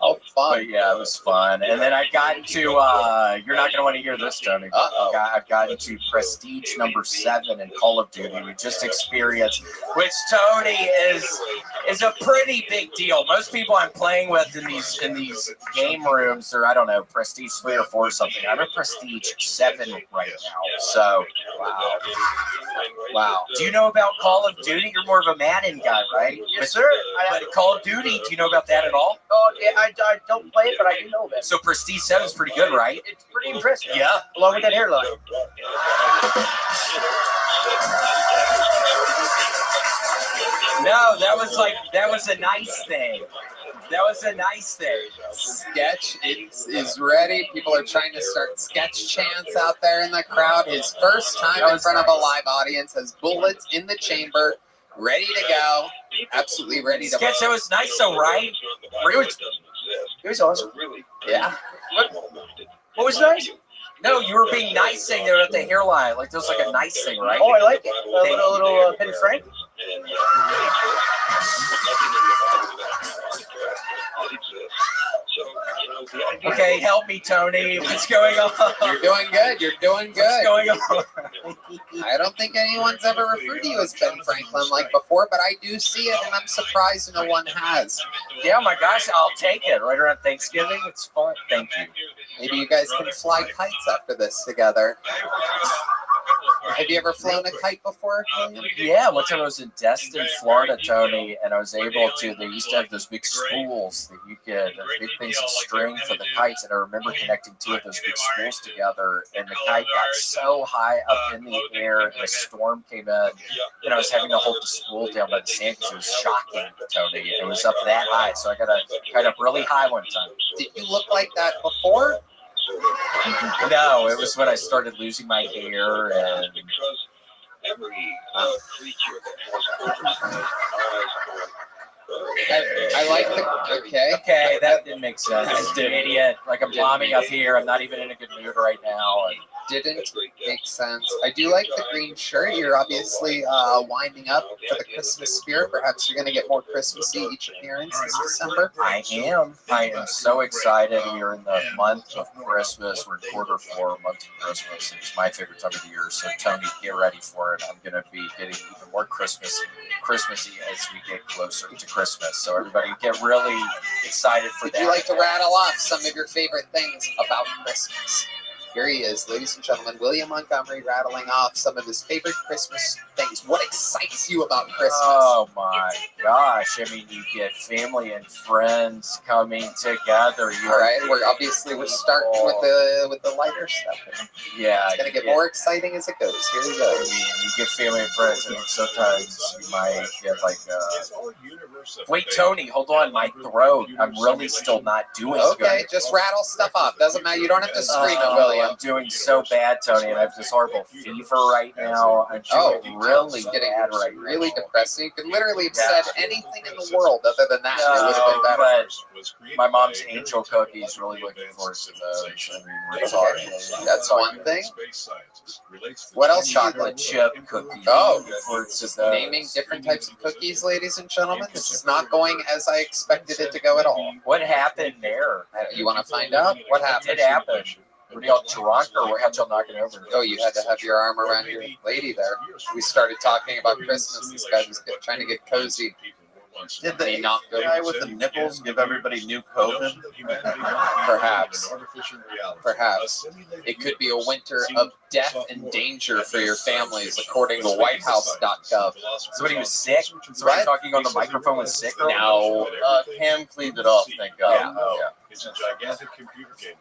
Oh, fun. But yeah, it was fun. And then I got into, you're not going to want to hear this, Tony. I've gotten to Prestige number 7 in Call of Duty. We just experienced, which Tony is a pretty big deal. Most people I'm playing with in these game rooms are, I don't know, Prestige 3 or 4 or something. I'm at Prestige 7 right now. So, wow. Do you know about Call of Duty? You're more of a Madden guy, right? Yes, sir. But Call of Duty, do you know about that at all? Oh, yeah, I don't play it, but I do know that. So Prestige 7 is pretty good, right? It's pretty impressive. Yeah. Along with that hairline. No, that was a nice thing. That was a nice thing. Sketch is ready. People are trying to start sketch chants out there in the crowd. His first time in front of a live audience, has bullets in the chamber, ready to go. Absolutely ready to. Sketch, that was nice, though, right? It was awesome. Yeah. What was nice? No, you were being nice saying there at the hairline. Like, that was like a nice thing, right? Oh, I like it. A little Ben Frank. Okay, help me, Tony. What's going on? You're doing good. You're doing good. What's going on? I don't think anyone's ever referred to you as Ben Franklin like before, but I do see it, and I'm surprised no one has. Yeah, my gosh, I'll take it. Right around Thanksgiving, it's fun. Thank you. Maybe you guys can fly kites after this together. Have you ever flown a kite before, William? Yeah, one time I was in Destin, Florida, Tony, and I was able to, they used to have those big spools that you could, big things of string for the kites, and I remember connecting 2 of those big spools together, and the kite got so high up in the air, and a storm came in, and I was having to hold the spool down by the sand because it was shocking, Tony. It was up that high, so I got a kite up really high one time. Did you look like that before? No, it was when I started losing my hair and. I like the. Okay, that didn't make sense. I'm an idiot. Like, I'm bombing up here. I'm not even in a good mood right now. And didn't make sense. I do like the green shirt. You're obviously winding up for the Christmas spirit. Perhaps you're going to get more Christmassy each appearance this December. I am so excited. We are in the month of Christmas. We're in Q4, month of Christmas. It's my favorite time of the year. So, Tony, get ready for it. I'm going to be getting even more Christmassy as we get closer to Christmas. So, everybody get really excited for that. Would you like to rattle off some of your favorite things about Christmas? Here he is, ladies and gentlemen, William Montgomery, rattling off some of his favorite Christmas things. What excites you about Christmas? Oh my gosh! I mean, you get family and friends coming together. All right, we're starting with the lighter stuff. Yeah, it's gonna get more exciting as it goes. Here we go. I mean, you get family and friends, and sometimes you might get like. Wait, Tony, hold on, my throat. I'm really still not doing good. Okay, just rattle stuff off. Doesn't matter. You don't have to scream it, William. I'm doing so bad, Tony, and I have this horrible fever right now. I'm doing really bad right now. Really depressing. You could literally have said anything in the world other than that. It would have been better. But my mom's angel cookies, really looking forward to those. I mean, we're talking. That's one thing. What else? Chocolate chip cookies. Oh, naming different types of cookies, ladies and gentlemen. This is not going as I expected it to go at all. What happened there? You want to find out? What happened? It happened. Were y'all drunk or how'd y'all knock it over? Oh, you had to have your arm around your lady there. We started talking about Christmas. This guy was trying to get cozy. Did the guy with the nipples give everybody new COVID? Perhaps. Perhaps. It could be a winter of death and danger for your families, according to WhiteHouse.gov. Somebody was sick? Somebody talking on the microphone was sick? Or no. Cam cleaned it off, thank God. Yeah. Oh. It's a gigantic computer game.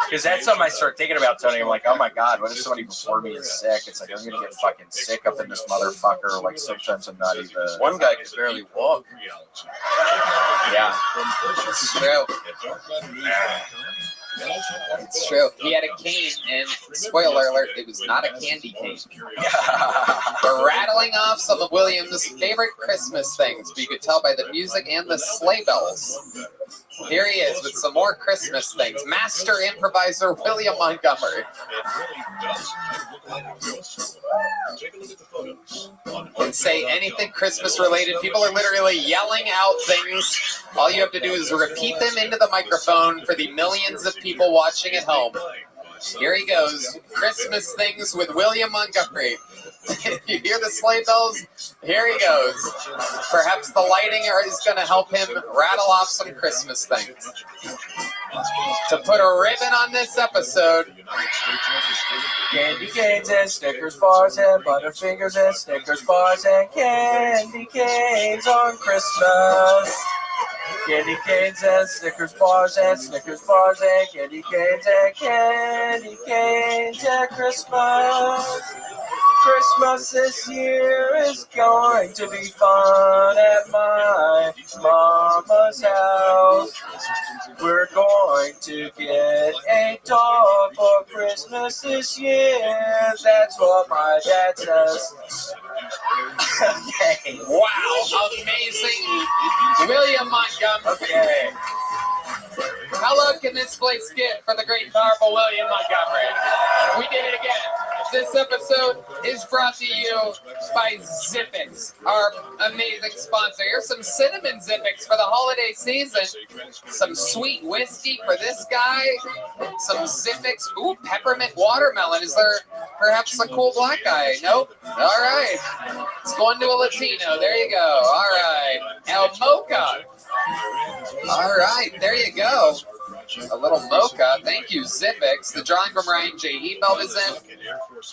Because that's something I start thinking about, Tony. I'm like, oh my God, what if somebody before me is sick? It's like, I'm going to get fucking sick up in this motherfucker. Like, sometimes I'm not even. One guy could barely walk. Yeah. It's true. It's true. He had a cane, and spoiler alert, it was not a candy cane. We're rattling off some of William's favorite Christmas things, but you could tell by the music and the sleigh bells. Here he is with some more Christmas things. Master improviser William Montgomery. Can say anything Christmas related. People are literally yelling out things. All you have to do is repeat them into the microphone for the millions of people watching at home. Here he goes. Christmas things with William Montgomery. You hear the sleigh bells? Here he goes. Perhaps the lighting is going to help him rattle off some Christmas things. To put a ribbon on this episode, Candy canes and Snickers bars and Butterfingers and Snickers bars and candy canes on Christmas. Candy canes and Snickers bars and Snickers bars and candy canes at Christmas. Christmas this year is going to be fun at my mama's house. We're going to get a dog for Christmas this year. That's what my dad says. Okay. wow, amazing. William Montgomery. Okay. How low can this place get for the great powerful William Montgomery? We did it again. This episode is brought to you by Zippix, our amazing sponsor. Here's some cinnamon Zippix for the holiday season. Some sweet whiskey for this guy. Some Zippix. Ooh, peppermint watermelon. Is there perhaps a cool black guy? Nope. All right. It's going to a Latino. There you go. All right. El Mocha. All right. There you go. A little mocha. Thank you, Zippix. The drawing from Ryan J. Ebel is in.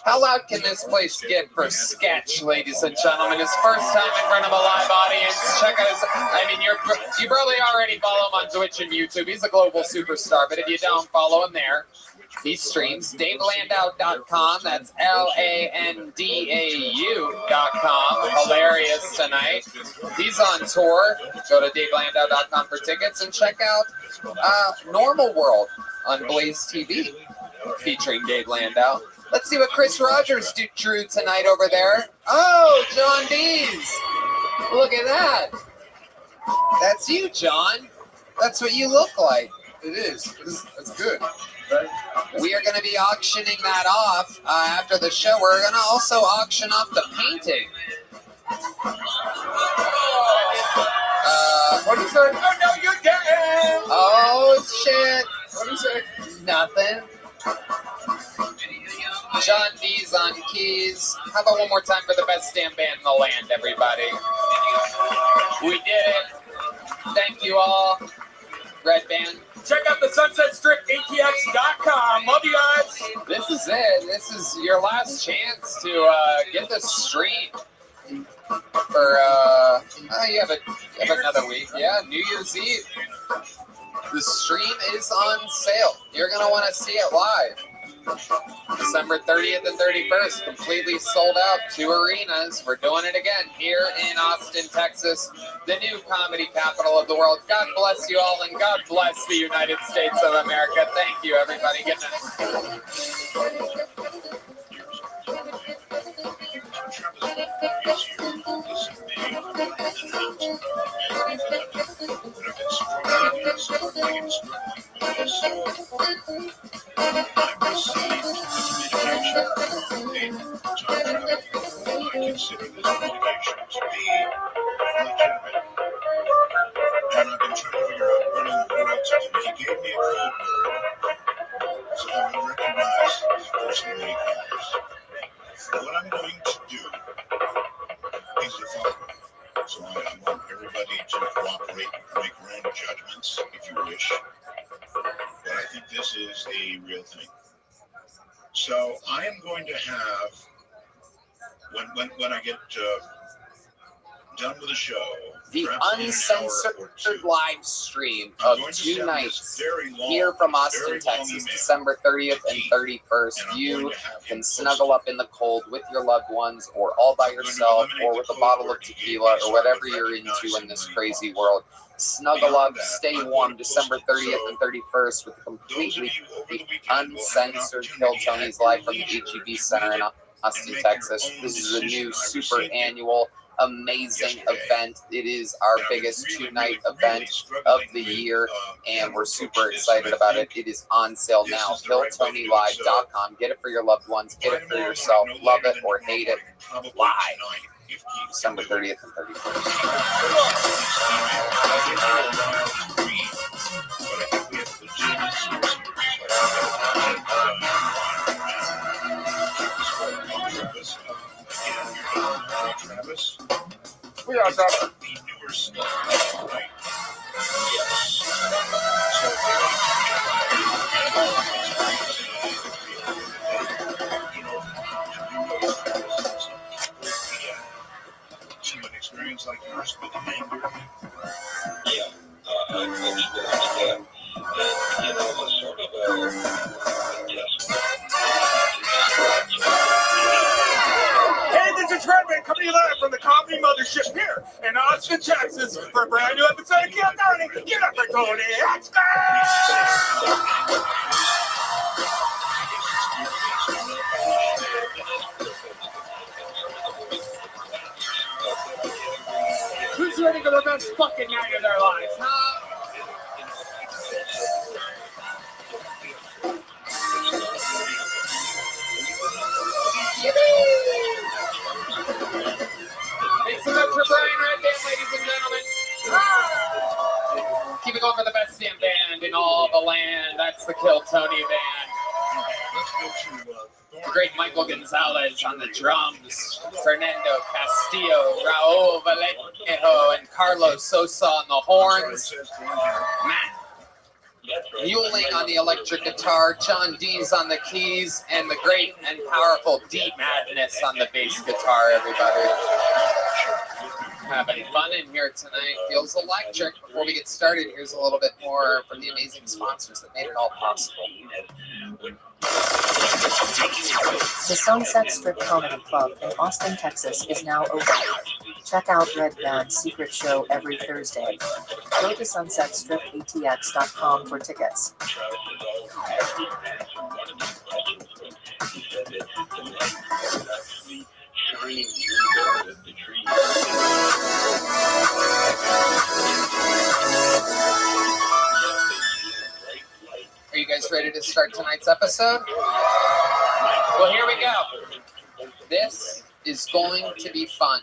How loud can this place get for Sketch, ladies and gentlemen? His first time in front of a live audience. Check out his... I mean, you probably already follow him on Twitch and YouTube. He's a global superstar, but if you don't, follow him there. He streams DaveLandau.com. That's LANDAU.com. Hilarious tonight. He's on tour. Go to DaveLandau.com for tickets and check out Normal World on Blaze TV featuring Dave Landau. Let's see what Chris Rogers drew tonight over there. Oh, John Dees. Look at that. That's you, John. That's what you look like. It is. It's good. We are going to be auctioning that off after the show. We're going to also auction off the painting. What do you say? Oh, no, you didn't. Oh, shit. What do you say? Nothing. John D's on keys. How about one more time for the best damn band in the land, everybody? We did it. Thank you all. Red Band. Check out the Sunset Strip, ATX.com. Love you guys. This is it. This is your last chance to get the stream for you have another week. Yeah, New Year's Eve. The stream is on sale. You're gonna want to see it live. December 30th and 31st, completely sold out. 2 arenas. We're doing it again here in Austin, Texas, the new comedy capital of the world. God bless you all, and God bless the United States of America. Thank you, everybody. Good night. Consider this obligation to be legitimate. And I've been trying to figure out what in the world to do. He gave me a code word, so I would recognize the person that he calls. What I'm going to do is the following. So I want everybody to cooperate, make your own judgments if you wish. But I think this is a real thing. So I am going to have, when I get done with the show, the uncensored live stream of 2 nights here from Austin, Texas, December 30th and 31st. You can snuggle up in the cold with your loved ones, or all by yourself, or with a bottle of tequila, or whatever you're into in this crazy world. Snuggle up, stay warm, December 30th and 31st with completely uncensored Kill Tony's live from the HEB Center in Austin, Texas. This is a new super annual amazing event. It is our biggest 2-night event of the year, and we're super excited about it. It is on sale now. KillTonyLive.com. Get it for your loved ones. Get it for yourself. Love it or hate it. Live. December 30th and 31st. We are done. To an experience like yours with the anger. Hey, this is Rabbi coming to you live from the Comedy Mothership here in Austin, Texas for a brand new episode of Kill Tony. Get up for Tony. Let's go! Who's ready for the best fucking night of their lives, huh? Make some noise for Brian right there, ladies and gentlemen. Keep it going for the best damn band in all the land. That's the Kill Tony band. The great Michael Gonzalez on the drums, Fernando Castillo, Raul Vallejo, and Carlos Sosa on the horns, Matt Muling on the electric guitar, John Dees on the keys, and the great and powerful D Madness on the bass guitar, everybody. Having fun in here tonight. Feels electric. Before we get started, here's a little bit more from the amazing sponsors that made it all possible. The Sunset Strip Comedy Club in Austin, Texas is now open. Check out Red Band's secret show every Thursday. Go to sunsetstripatx.com for tickets. Are you guys ready to start tonight's episode? Well, here we go. This is going to be fun.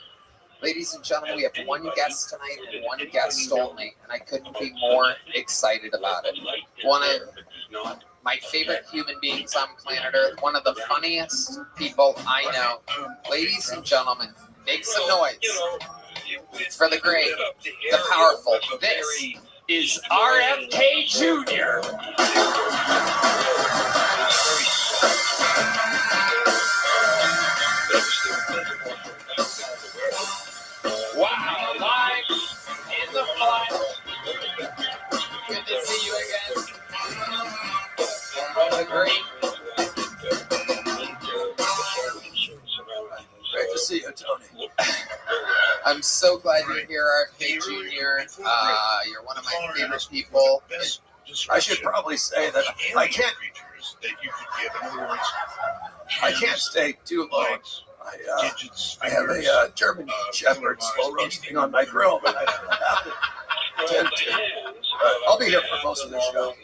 Ladies and gentlemen, we have one guest tonight and one guest only, and I couldn't be more excited about it. One of my favorite human beings on planet Earth, one of the funniest people I know. Ladies and gentlemen, make some noise for the great, the powerful. This is RFK Jr. Wow, live in the flesh. Good to see you again. The great. Great to see you, Tony. I'm so glad you're here, RFK Jr. You're one of my favorite people. I should probably say that I can't stay too long. I have a German Shepherd slow roasting on my grill, but I have to tend to. I'll be here for most of the show.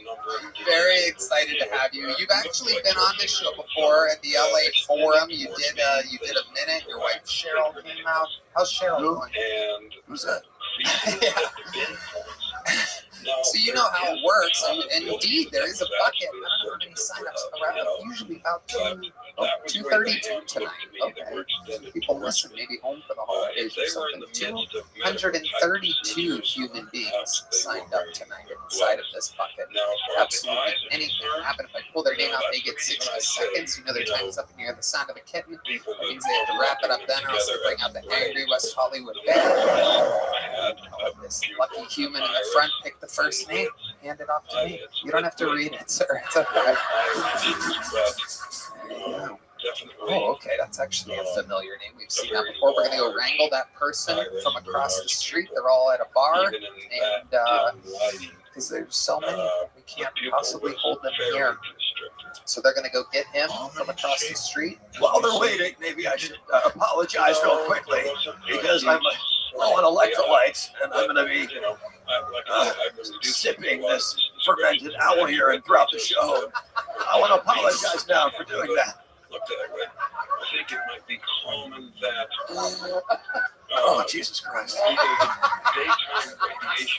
Very excited to have you. You've actually been on this show before at the LA Forum. You did a minute. Your wife Cheryl came out. How's Cheryl going? Who's that? Yeah. So you know how it works, and indeed there is a bucket. I don't know how many signups around. Usually about 232 tonight. Okay, people listen, maybe home for the holidays or something. 232 human beings signed up tonight inside of this bucket. Absolutely anything can happen. If I pull their name out, they get 60 seconds. You know their time is up, and you hear the sound of a kitten. That means they have to wrap it up then, or else they bring out the angry West Hollywood band. This lucky human in the front picked the first name, hand it off to me. You don't have to read it, sir. It's okay. Oh, okay. That's actually a familiar name. We've seen that before. We're going to go wrangle that person from across the street. They're all at a bar, and because there's so many, we can't possibly hold them here. So they're going to go get him from across the street. While they're waiting, maybe I should apologize real quickly because I'm low on electrolytes and I'm going to be sipping this fermented owl urine throughout the show. I want to apologize now for doing that. I think it might be common that. Oh, Jesus Christ.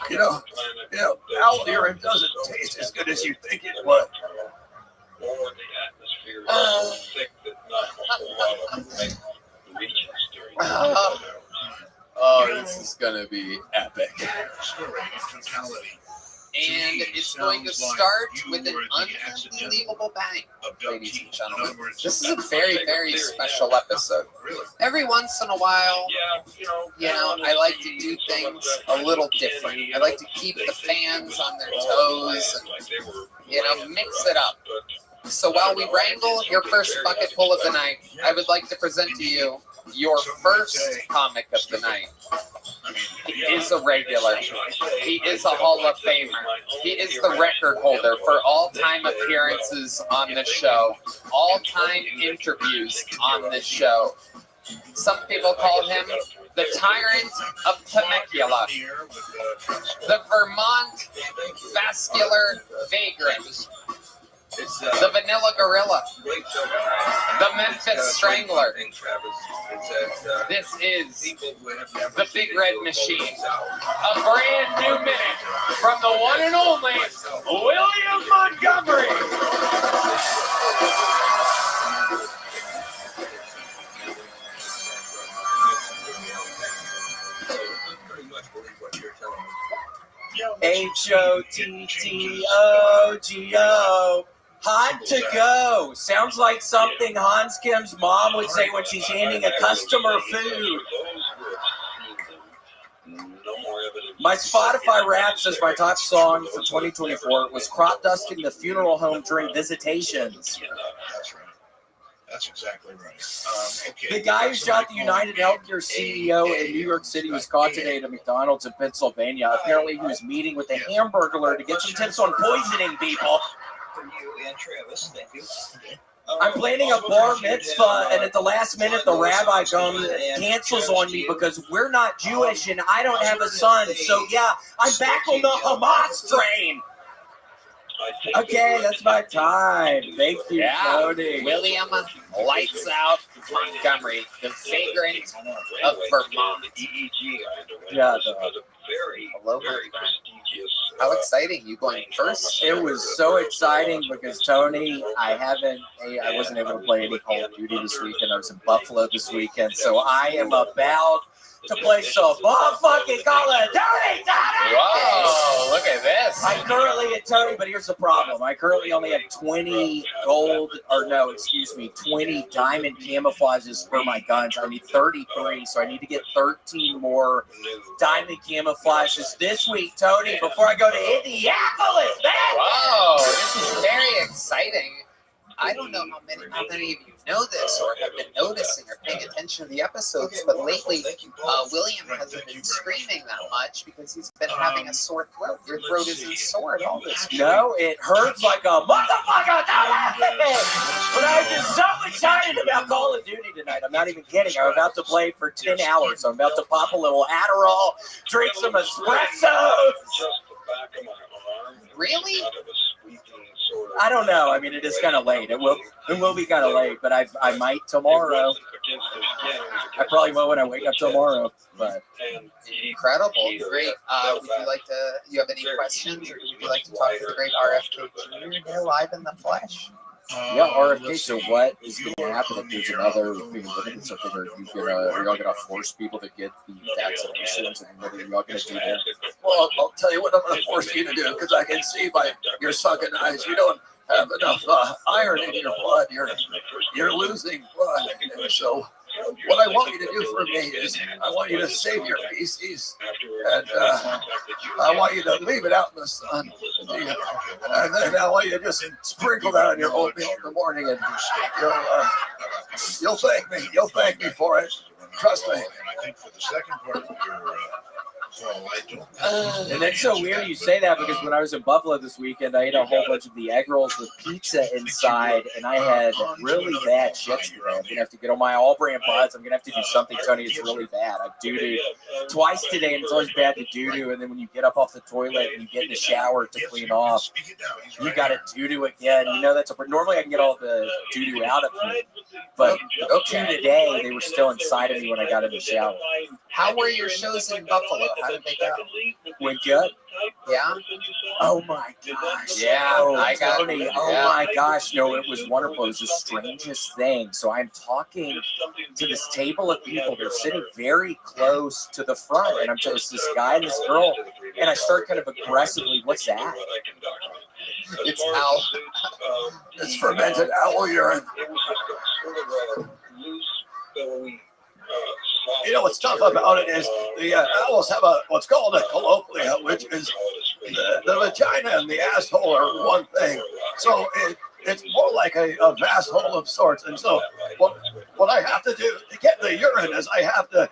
You know, owl urine doesn't taste as good as you think it would. Or the atmosphere is so thick that not a whole lot of light reaches during Oh, this is going to be epic. Story in totality. And it's going to start with an unbelievable bang, ladies and gentlemen. This is a very, very special episode. Every once in a while, I like to do things a little different. I like to keep the fans on their toes and, mix it up. So while we wrangle your first bucket full of the night, I would like to present to you your first comic of the night. He is a regular. He is a Hall of Famer. He is the record holder for all-time appearances on this show, all-time interviews on this show. Some people call him the Tyrant of Temecula, the Vermont Vascular Vagrant, the Vanilla Gorilla, the Memphis Strangler. This is the Big Red Machine. A brand new minute from the one and only William Montgomery. H-O-T-T-O-G-O. Hot to go. Sounds like something Hans Kim's mom would say when she's handing a customer food. My Spotify rap says my top song for 2024 was Crop Dusting the Funeral Home during visitations. That's right. That's exactly right. The guy who shot the United Healthcare CEO in New York City was caught today at a McDonald's in Pennsylvania. Apparently, he was meeting with a Hamburglar to get some tips on poisoning people. For you and Travis, thank you. I'm planning a bar mitzvah, and at the last minute, the rabbi cancels on me because we're not Jewish and I don't have a son. So, yeah, I'm back on the Hamas train. Okay, that's my time. Thank you, Tony. William Lights Out Montgomery, the vagrant of Vermont. Yeah, hello. How exciting! You going first? It was so exciting because Tony, I wasn't able to play any Call of Duty this weekend. I was in Buffalo this weekend, so I am about to play some fucking Call of Duty, Tony! Whoa, look at this. I'm currently at Tony, but here's the problem. I currently only have 20 20 diamond camouflages for my guns. I need 33, so I need to get 13 more diamond camouflages this week, Tony, before I go to Indianapolis, man! Whoa, this is very exciting. I don't know how many of you know this or have been noticing or paying attention to the episodes, but lately William hasn't been screaming that much because he's been having a sore throat. Your throat isn't sore at all this week. No, it hurts like a motherfucker. But I'm just so excited about Call of Duty tonight. I'm not even kidding. I'm about to play for 10 hours. I'm about to pop a little Adderall, drink some espresso. Really? I don't know. I mean, it is kind of late. It will be kind of late, but I might tomorrow. I probably will when I wake up tomorrow. But incredible, great. Would you like to? You have any questions, or would you like to talk to the great RFK Jr. here live in the flesh? Yeah, RFK. So what is going to happen if there's another something? Are you all going to force people to get the vaccinations? And what are you all going to do there? Well, I'll tell you what I'm going to force you to do because I can see by your sunken eyes you don't have enough iron in your blood. You're losing blood. And so what I want you to do for me is I want you to save your feces and I want you to leave it out in the sun. And then I want you to just sprinkle that on your oatmeal in the morning and you'll thank me. You'll thank me for it. Trust me. And I think for the second part of So I don't. And that's so weird you say that because when I was in Buffalo this weekend, I ate a whole bunch of the egg rolls with pizza inside, and I had really bad shit today. I'm gonna have to get on my all-brand buds. I'm gonna have to do something, Tony. It's really bad. I've doo-dooed twice today, and it's always bad to doo-doo. And then when you get up off the toilet and you get in the shower to clean off, you got to doo-doo again. You know that's normally I can get all the doo-doo out of me, but two today they were still inside of me when I got in the shower. How were your shows in Buffalo? How did they go? Went good. Yeah. Oh my gosh. Yeah, Oh, I got Tony. it. Oh Yeah. my gosh. No, it was wonderful. It was the strangest thing. So I'm talking to this table of people. They're sitting very close to the front, and I'm just this guy and this girl, and I start kind of aggressively. What's that? It's owl. It's fermented owl urine. You know what's tough about it is the owls have what's called a colloquia, which is the vagina and the asshole are one thing. So it's more like a vast hole of sorts. And so what I have to do to get the urine is I have to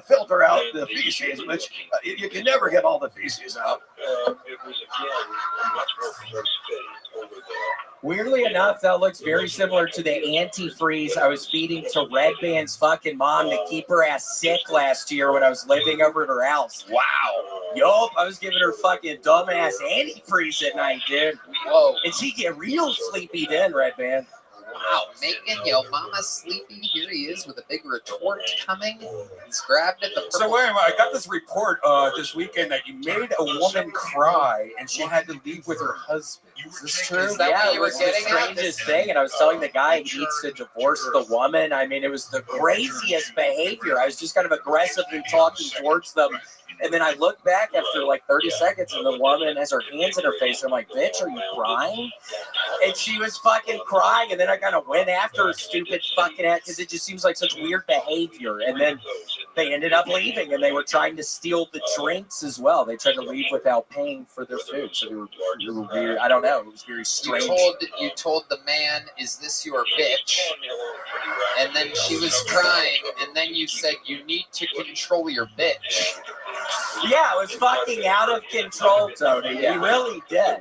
filter out the feces, which you can never get all the feces out. Weirdly enough, that looks very similar to the antifreeze I was feeding to Red Band's fucking mom to keep her ass sick last year when I was living over at her house. Wow. Yup, I was giving her fucking dumbass antifreeze at night, dude. Whoa. And she get real sleepy then, Red Band. Wow, making yo mama sleepy. Here he is with a big retort coming. He's grabbed at the purple. So wait a minute, I got this report this weekend that you made a woman cry and she had to leave with her husband. Is this true? Is that what you were getting the strangest thing, and I was telling the guy he needs to divorce the woman. I mean, it was the craziest behavior. I was just kind of aggressively talking towards them. And then I look back after like 30 seconds and the woman has her hands in her face. I'm like, bitch, are you crying? And she was fucking crying. And then I kind of went after her stupid fucking ass because it just seems like such weird behavior. And then they ended up leaving and they were trying to steal the drinks as well. They tried to leave without paying for their food. So they were weird. I don't know. It was very strange. You told the man, is this your bitch? And then she was crying. And then you said, you need to control your bitch. Yeah, it was fucking out of control, Tony. Yeah. He really did.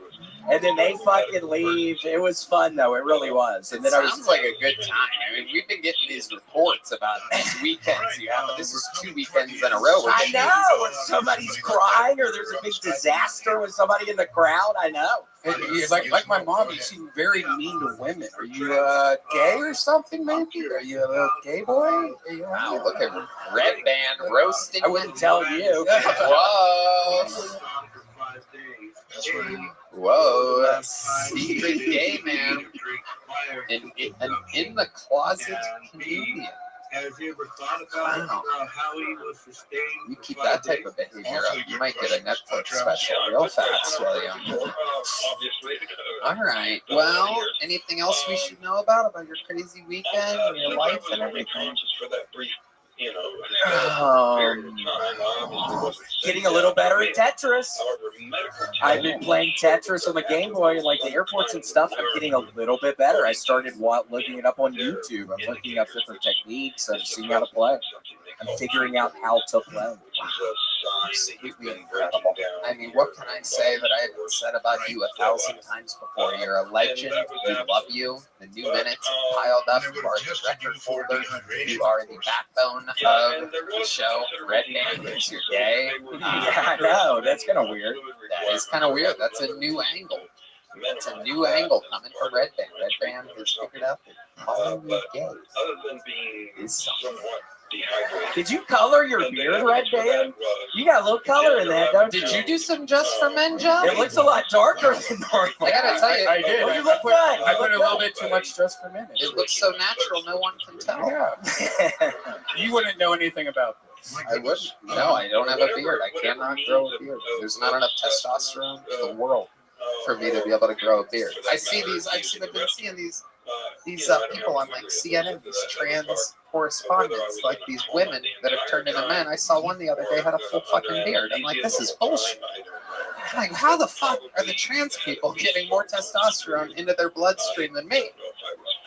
And then they fucking leave. It was fun, though. It really was. And It then sounds like a good time. I mean, we've been getting these reports about these weekends you have, but this is 2 weekends in a row. I know. When somebody's crying or there's a big disaster with somebody in the crowd, I know. Like my mom, you seem very mean to women. Are you gay or something, maybe? Are you a little gay boy? Wow, look at Red Band roasting. I wouldn't tell you. Whoa. Whoa, secret gay man. An in the closet comedian. Have you ever thought about how he was sustained? You keep that type of behavior up, you might get a Netflix special real fast, William. All right. Well, anything else we should know about your crazy weekend and your life and everything? Getting a little better at Tetris. I've been playing Tetris on the Game Boy and like the airports and stuff. I'm getting a little bit better. I started looking it up on YouTube. I'm looking up different techniques. I'm seeing how to play. I'm figuring out how to play. Absolutely incredible. I mean, what can I say that I haven't said about you 1,000 times before? You're a legend. We love you. The new minutes piled up. You are the record holder. You are the backbone of the show. Red Band is your day. Yeah, I know. That's kind of weird. That is kind of weird. That's a new angle. That's a new angle coming from Red Band. Red Band has figured out that calling me gay is something. Did you color your beard, Red Band? You got a little color in that, don't you? Did you do some Just for Men, Joe? It looks a lot darker than normal. I gotta tell you, I did. Oh, you look good. I put a little bit too much Just for Men. It looks so natural, no one can tell. Yeah. You wouldn't know anything about this. I wouldn't. No, I don't have a beard. I cannot grow a beard. There's not enough testosterone in the world for me to be able to grow a beard. I've been seeing these people on like CNN, these trans correspondents, like these women that have turned into men. I saw one the other day had a full fucking beard. I'm like, this is bullshit. I'm like, how the fuck are the trans people getting more testosterone into their bloodstream than me?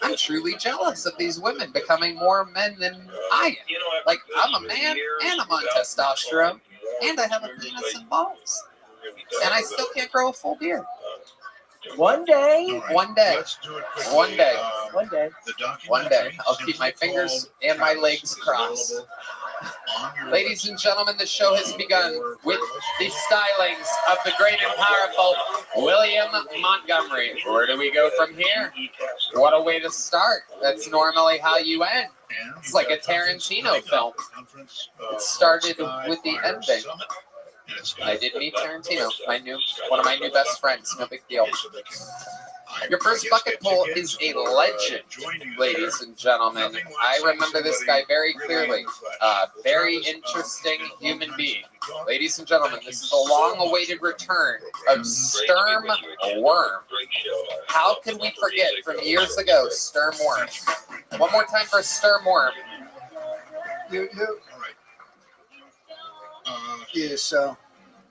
I'm truly jealous of these women becoming more men than I am. Like, I'm a man and I'm on testosterone. And I have a penis and balls. And I still can't grow a full beard. One day. One day. Let's do it quickly. One day. One day. The One day. documentary, I'll keep my simply fingers called and my Callous, legs is crossed. available on your Ladies and gentlemen, the show has begun with the stylings of the great and powerful William Montgomery. Where do we go from here? What a way to start. That's normally how you end. It's like a Tarantino film. It started with the ending. I did meet Tarantino, one of my new best friends. No big deal. Your first bucket pull is a legend, ladies and gentlemen. I remember this guy very clearly. Very interesting human being. Ladies and gentlemen, this is the long-awaited return of Sturm Worm. How can we forget from years ago, Sturm Worm? One more time for Sturm Worm. Yeah, so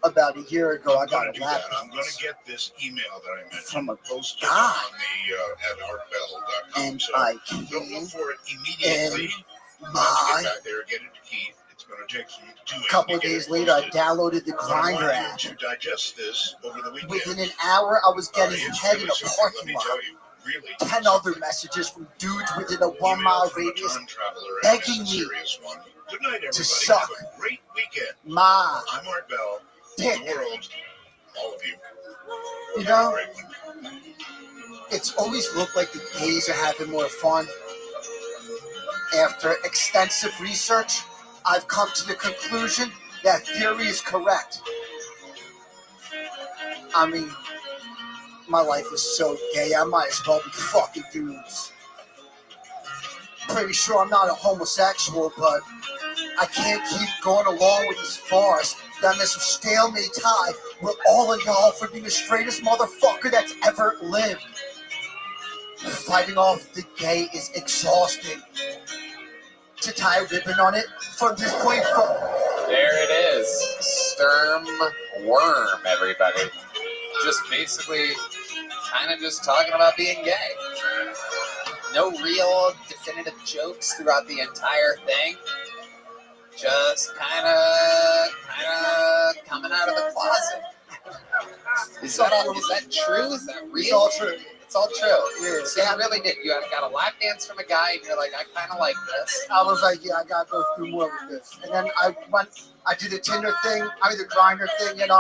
about a year ago, I got a lap I'm going to get this email that I mentioned from a posted guy, on the at artbell.com. and So I don't look came for it immediately. and Once you get back there, get it to Keith. It's going to take some doing. a couple of to get days it later, I posted. downloaded the But I want Grinder you app. to digest this over the weekend. Within an hour, I was getting It's head in really a something, let parking me lot. tell you. Really 10 other messages from dudes within a 1 mile radius begging me Good night, everybody. to suck Have a great weekend. my I'm Art Bell. dick. The world, all of you. You know, it's always looked like the gays are having more fun. After extensive research, I've come to the conclusion that theory is correct. I mean, my life is so gay, I might as well be fucking dudes. Pretty sure I'm not a homosexual, but I can't keep going along with this farce. Done this stalemate tie with all of y'all for being the straightest motherfucker that's ever lived. Fighting off the gay is exhausting. To tie a ribbon on it from this point forward. There it is. Sturm Worm, everybody. Just basically kind of just talking about being gay. No real definitive jokes throughout the entire thing. Just kind of coming out of the closet. Is that true? Is that real? It's all true. It's all true. Yeah. So you really did. You got a lap dance from a guy, and you're like, I kind of like this. I was like, yeah, I gotta go through more with this. And then I did the Tinder thing, the Grinder thing, and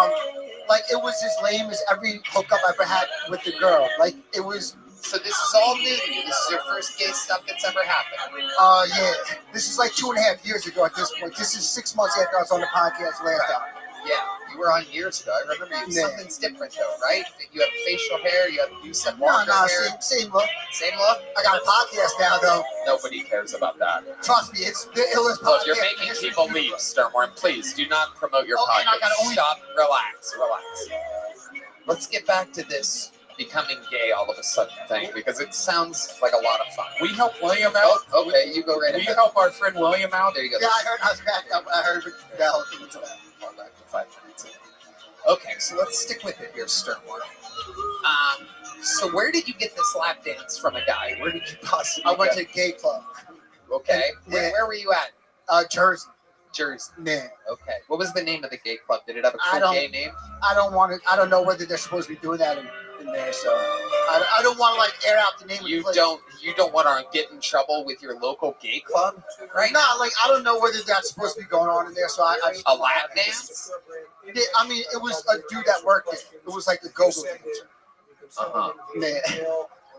like it was as lame as every hookup I ever had with the girl. Like it was. So this is all new to you. This is your first gay stuff that's ever happened. Yeah. This is like 2.5 years ago at this point. This is 6 months after I was on the podcast last time. Yeah, you were on years ago. I remember you. Yeah. Something's different though, right? You have facial hair. You said No, longer hair. same look. Same look. I got a podcast now, though. Nobody cares about that. Trust me, it's the illest podcast. Look, you're making people leave, Sturmworm. Please do not promote your and I gotta podcast. only- Stop. Relax. Let's get back to this becoming gay all of a sudden thing because it sounds like a lot of fun. We help William out. Oh, okay, you go right We ahead. help our friend William out. There you go. Yeah, I was back up. I heard that whole thing. Call back to 5 minutes. Okay, so let's stick with it here, Sturmworm. So where did you get this lap dance from a guy? Where did you possibly I went go? to a gay club. Okay. Yeah. Where were you at? Jersey. Jersey. Yeah. Okay. What was the name of the gay club? Did it have a I cool don't- gay name? I don't know whether they're supposed to be doing that in there, so I don't want to like air out the name of the place. You don't want to get in trouble with your local gay club, right? No, like I don't know whether that's supposed to be going on in there, so I just A lap dance? Yeah, I mean, it was a dude that worked there. It was like the go-go dancer. Uh-huh. Yeah.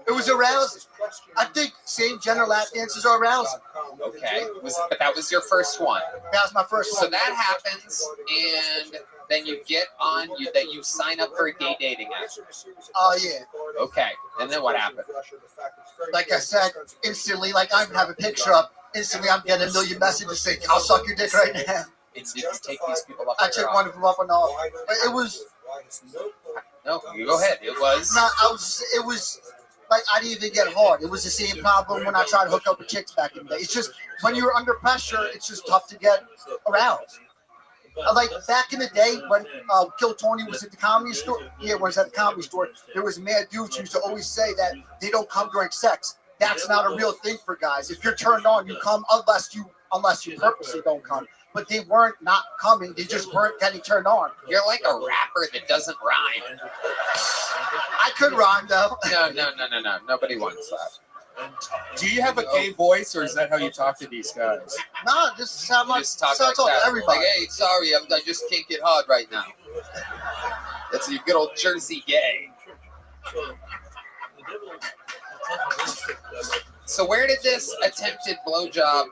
It was arousing. I think same gender lap dances are arousing. Okay. But that was your first one. That was my first So one. that happens, and then you get on, you sign up for a gay dating app. Oh, yeah. Okay. And then what happened? Like I said, instantly, like I have a picture up. Instantly, I'm getting a million messages saying, "I'll suck your dick right now." Did you take these people up? I took one of them up and all. But it was. No, you go ahead. It was. No, it was. Like, I didn't even get hard. It was the same problem when I tried to hook up with chicks back in the day. It's just, when you're under pressure, it's just tough to get aroused. Like, back in the day, when Kill Tony was at the comedy store, when I was at the comedy store, there was mad dudes who used to always say that they don't come during sex. That's not a real thing for guys. If you're turned on, you come unless you unless you purposely don't come. But they weren't not coming. They just weren't getting turned on. You're like a rapper that doesn't rhyme. I could rhyme, though. No. Nobody wants that. Do you have a gay voice, or is that how you talk to these guys? No, this is how much Just talk so I like talk that. to everybody. Like, hey, sorry, I just can't get hard right now. That's your good old Jersey gay. So where did this attempted blowjob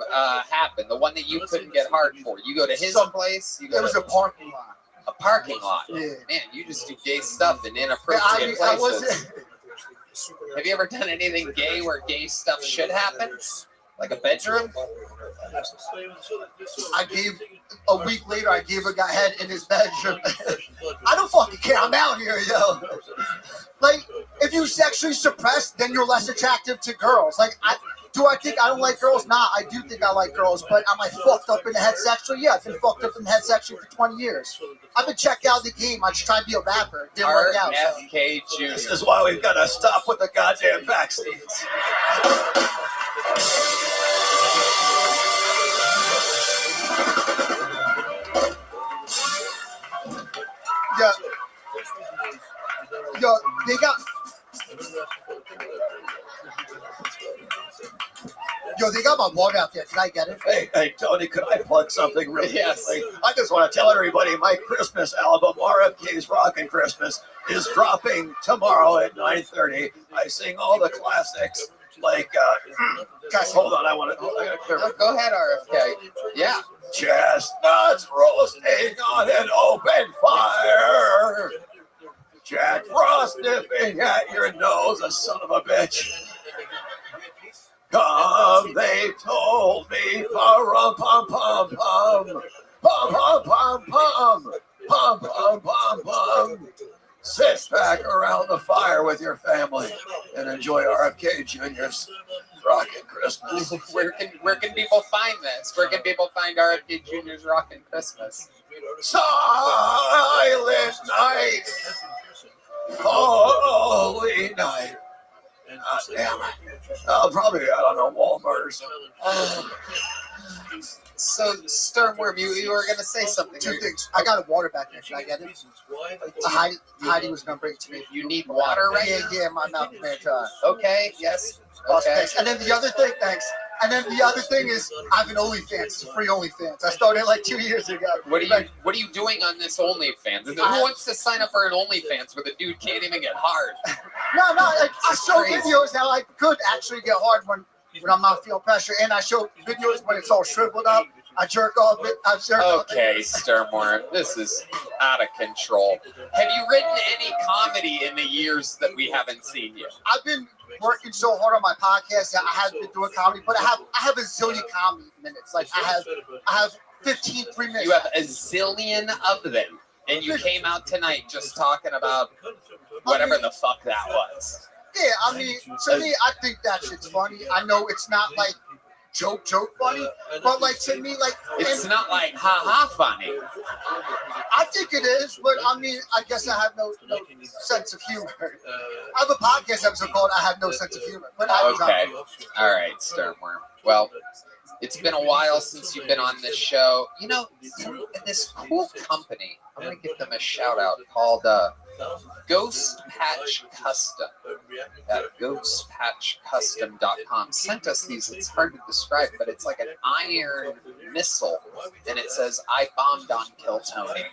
happen? The one that you couldn't get hard for? You go to his place? It was a parking lot. A parking lot? Yeah. Man, you just do gay stuff in inappropriate places. Have you ever done anything gay where gay stuff should happen? Like a bedroom? I gave a week later. I gave a guy head in his bedroom. I don't fucking care. I'm out here, yo. Like, if you sexually suppress, then you're less attractive to girls. Like, do I think I don't like girls? Nah, I do think I like girls. But am I fucked up in the head sexually? Yeah, I've been fucked up in the head sexually for 20 years. I've been checked out of the game. I just tried to be a rapper. It didn't work out. RFK Jr. This is why we've got to stop with the goddamn vaccines. Yeah. Yo, they got. Yo, they got my water out there. Can I get it? Hey, Tony, could I plug something really Yes. quickly? I just want to tell everybody my Christmas album, RFK's Rockin' Christmas, is dropping tomorrow at 9:30. I sing all the classics. Like, guys, hold on, I want to. Go ahead, RFK. Yeah. Chestnuts roasting on an open fire. Jack Frost nipping at your nose, a son of a bitch. Come, they told me, pum pum pum pum, pum pum pum pum, pum pum pum pum. Sit back around the fire with your family and enjoy RFK Jr.'s Rockin' Christmas. Where can people find this? Where can people find RFK Jr.'s Rockin' Christmas? Silent night, holy night. Damn it. Probably, I don't know, Walmart or something. So, Sternworm, you were going to say something. Two things. I got a water back there. Can I get it? Heidi was going to bring it to me. You need water right now? Yeah, my mouth is very dry. Okay, yes. Okay. Thanks. And then the other thing, And then the other thing is, I have an OnlyFans. It's a free OnlyFans. I started like 2 years ago. What are you doing on this OnlyFans? Who wants to sign up for an OnlyFans where the dude can't even get hard? No, like, I show videos how I could actually get hard when I'm not feeling pressure, and I show videos when it's all shriveled up. I jerk off it. Okay, Sternworm, this is out of control. Have you written any comedy in the years that we haven't seen you? I've been working so hard on my podcast that I haven't been doing comedy, but I have a zillion comedy minutes. Like I have 15 3-minute. You have a zillion of them, and you came out tonight just talking about whatever the fuck that was. Yeah, I mean, to me, I think that shit's funny. I know it's not like joke funny, but like to me, like it's not like ha funny. I think it is, but I mean, I guess I have no sense of humor. I have a podcast episode called "I Have No Sense of Humor." But okay, all right, Sternworm. Well, it's been a while since you've been on this show. You know, this cool company. I'm gonna give them a shout out called Ghost Patch Custom at ghostpatchcustom.com sent us these. It's hard to describe, but it's like an iron missile, and it says "I bombed on Kill Tony."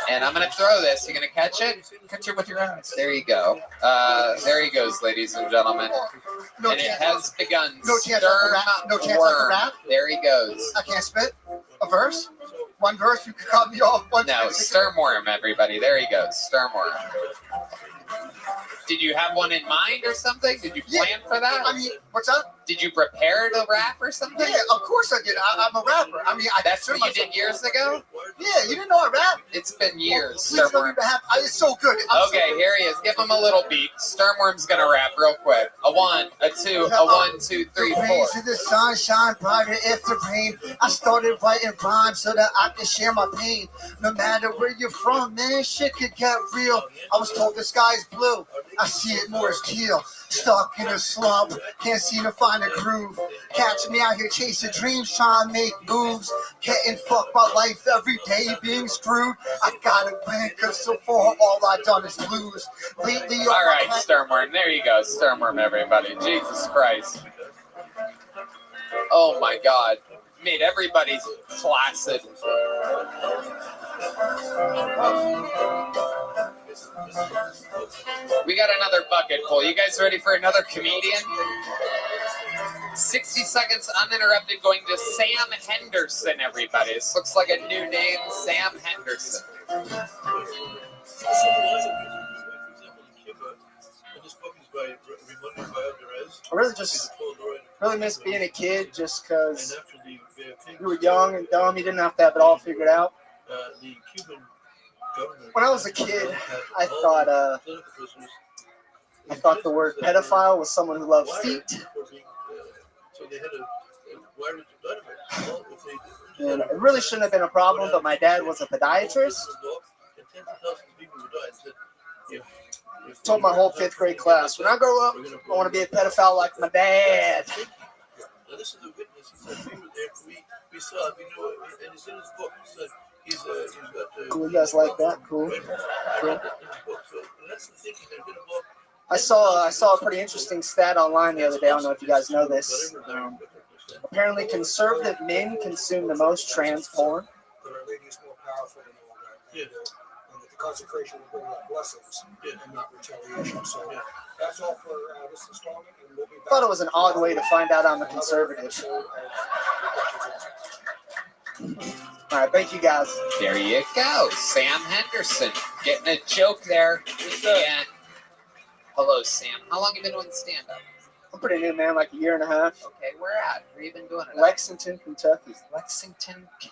And I'm gonna throw this. You gonna catch it? Catch it with your eyes. There you go. There he goes, ladies and gentlemen. And it has begun. No chance of a rap. No chance of a rap. There he goes. I can't spit a verse. One verse, you can cut me off. No, Sternworm, everybody. There he goes. Sternworm. Did you have one in mind or something? Did you plan for that? I mean, what's up? Did you prepare to rap or something? Yeah, of course I did. I'm a rapper. I mean, that's what you did years ago? Yeah, you didn't know I rap? It's been years. Please tell me to have. It's so good. Okay, here he is. Give him a little beat. Sternworm's gonna rap real quick. A 1, a 2, a 1, 2, 3, 4. Rays of the sun shine brighter after rain. I started writing rhymes so that I can share my pain. No matter where you're from, man, shit could get real. I was told the sky's blue. I see it more as teal. Stuck in a slump, can't seem to find a groove. Catch me out here chasing dreams, trying to make moves. Getting fucked by life every day, being screwed. I gotta win, cause so far all I've done is lose. Lately, All right, Sternworm. There you go, Sternworm, everybody. Jesus Christ. Oh my God. Made everybody flaccid. We got another bucket full. You guys ready for another comedian? 60 seconds uninterrupted going to Sam Henderson, everybody. This looks like a new name, Sam Henderson. I really miss being a kid just because you were young and dumb. You didn't have to have it all figured out. When I was a kid, I thought the word pedophile was someone who loved feet. And it really shouldn't have been a problem, but my dad was a podiatrist. Told my whole 5th grade class, when I grow up, I want to be a pedophile like my dad. Cool, you guys like that? Cool. I saw a pretty interesting stat online the other day. I don't know if you guys know this. Apparently, conservative men consume the most trans porn. Consecration will bring out blessings and not retaliation. So that's all for this installment. And we'll be back. Thought it was an odd way to find out I'm a conservative. All right, thank you guys. There you go, Sam Henderson. Getting a joke there. And hello, Sam. How long have you been doing stand-up? I'm pretty new, man, like a year and a half. Okay, where at? Where you been doing it? Lexington, Kentucky. Lexington, Kentucky.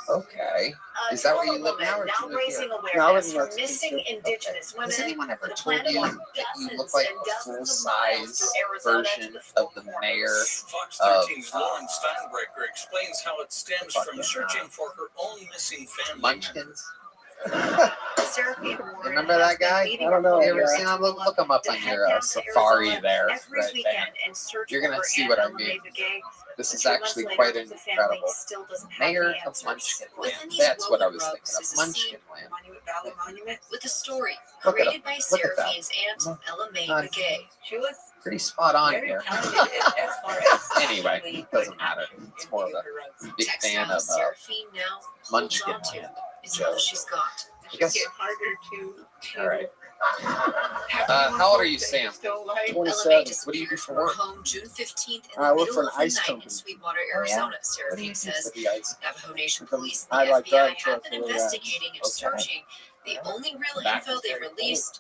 Okay. Is that where you live now, or do you live here? No, I live in Lexington. Missing Indigenous women. Has anyone ever told you that you look like a full-size version of the mayor Fox of 13's Lauren Steinbreaker explains how it stems from searching for her own missing family Munchkins? Seraphine Remember that guy? I don't know. You ever seen him? Look him up on your Safari there. every Right weekend there. and search You're going for to see Aunt what I Ella mean. Mae Begay. This is 2 months actually later, quite the family incredible. still doesn't have Mayor the of answers. Munchkinland. Within these That's what I woven was rugs thinking is of. a scene, Munchkinland. Monument Valley Monument, with a story Look at created him. by Look at that. Seraphine's aunt, Ella Mae God. Begay. She was Pretty spot on very here. talented as far as Anyway, doesn't matter. It's more of a big fan of Seraphine now holds on to Munchkinland. is all she's got. I guess. It's harder to All right. How old are you, Sam? 27. What do you do for work? home June 15th in I the work for middle an of the ice night in company. Sweetwater, Oh, yeah? Arizona. What do Seraphine you do says for the ice? Navajo Nation Because Police I and the like FBI dog have trucks been really investigating and Okay. searching. The only real Back info is they very released.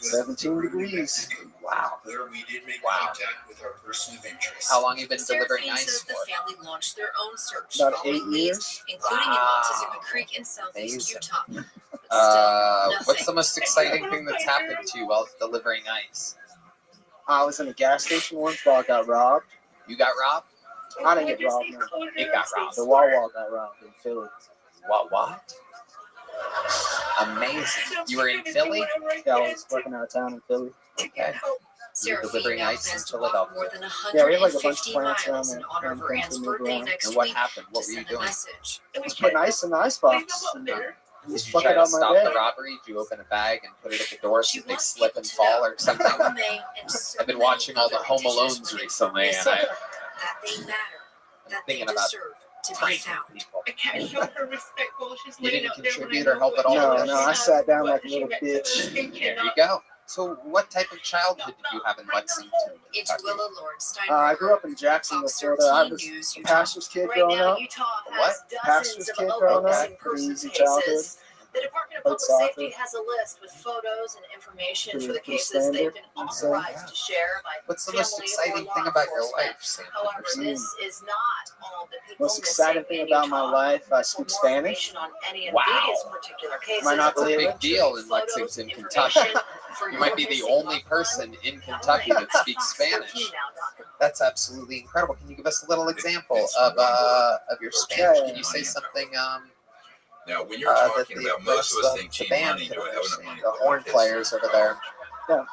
17 degrees. Wow. Where we did make Wow. contact with our person of interest. How long have you been delivering Seraphine ice says the for? family launched their own search About following 8 leads, years. including in Wow. Montezuma Creek in southeast Amazing. Utah. But What's the still, most exciting thing that's happened to you while delivering ice? I was in a gas station once while I got robbed. You got robbed? I didn't get robbed, no. It got robbed. The Wawa got robbed in Philly. What? Amazing. You were in Philly? Yeah, I was working out of town in Philly. Okay. You were Seraphine delivering now ice in plans to walk more Philadelphia. than Yeah, we have like a bunch of 150 plants around miles there. in honor of her aunt's birthday next And what week happened? to What were you send a doing? message. Just putting ice in the icebox. Did Just you fuck try it to on my stop bed. the robbery? Did you open a bag and put it at the door so She they wants slip people and to fall know or something? Ella Mae and so I've been many watching all the other Home Indigenous Alones women recently, and missing, I'm that they matter, that they thinking about deserve to be tiny found. people. I can't show her respect while she's You laying didn't out there when I contribute or know help at all? No, no, I sat down like a little bitch. There you go. So, what type of childhood did you have in Lexington, Into Kentucky? Willa Lauren I Steinbreaker. grew up in Jacksonville, Fox Florida. I 13 was News, a Utah. pastor's kid Right growing now, up. Utah What? has Pastor's dozens kid of growing open up. missing Pretty persons easy childhood. cases. The Department of Played Public soccer. Safety has a list with photos and information for the Pretty cases standard. they've been So, authorized to share by What's the family most or exciting law thing about your enforcement. life, Sam? However, Hmm. this is not all that people Most missing exciting thing in about my Utah. life, I For speak more Spanish. information on any of Wow. these particular cases, Am I not That's a believing big it? deal in photos, Lexington, information Kentucky. for You your might be the missing only loved person one, in Kentucky that speaks Spanish. That's absolutely incredible. Can you give us a little example of your Spanish? Can you say something Now, when you're that talking the, about most of us think the cheap band money, can do I have enough understand? money? The horn players over there. Yeah.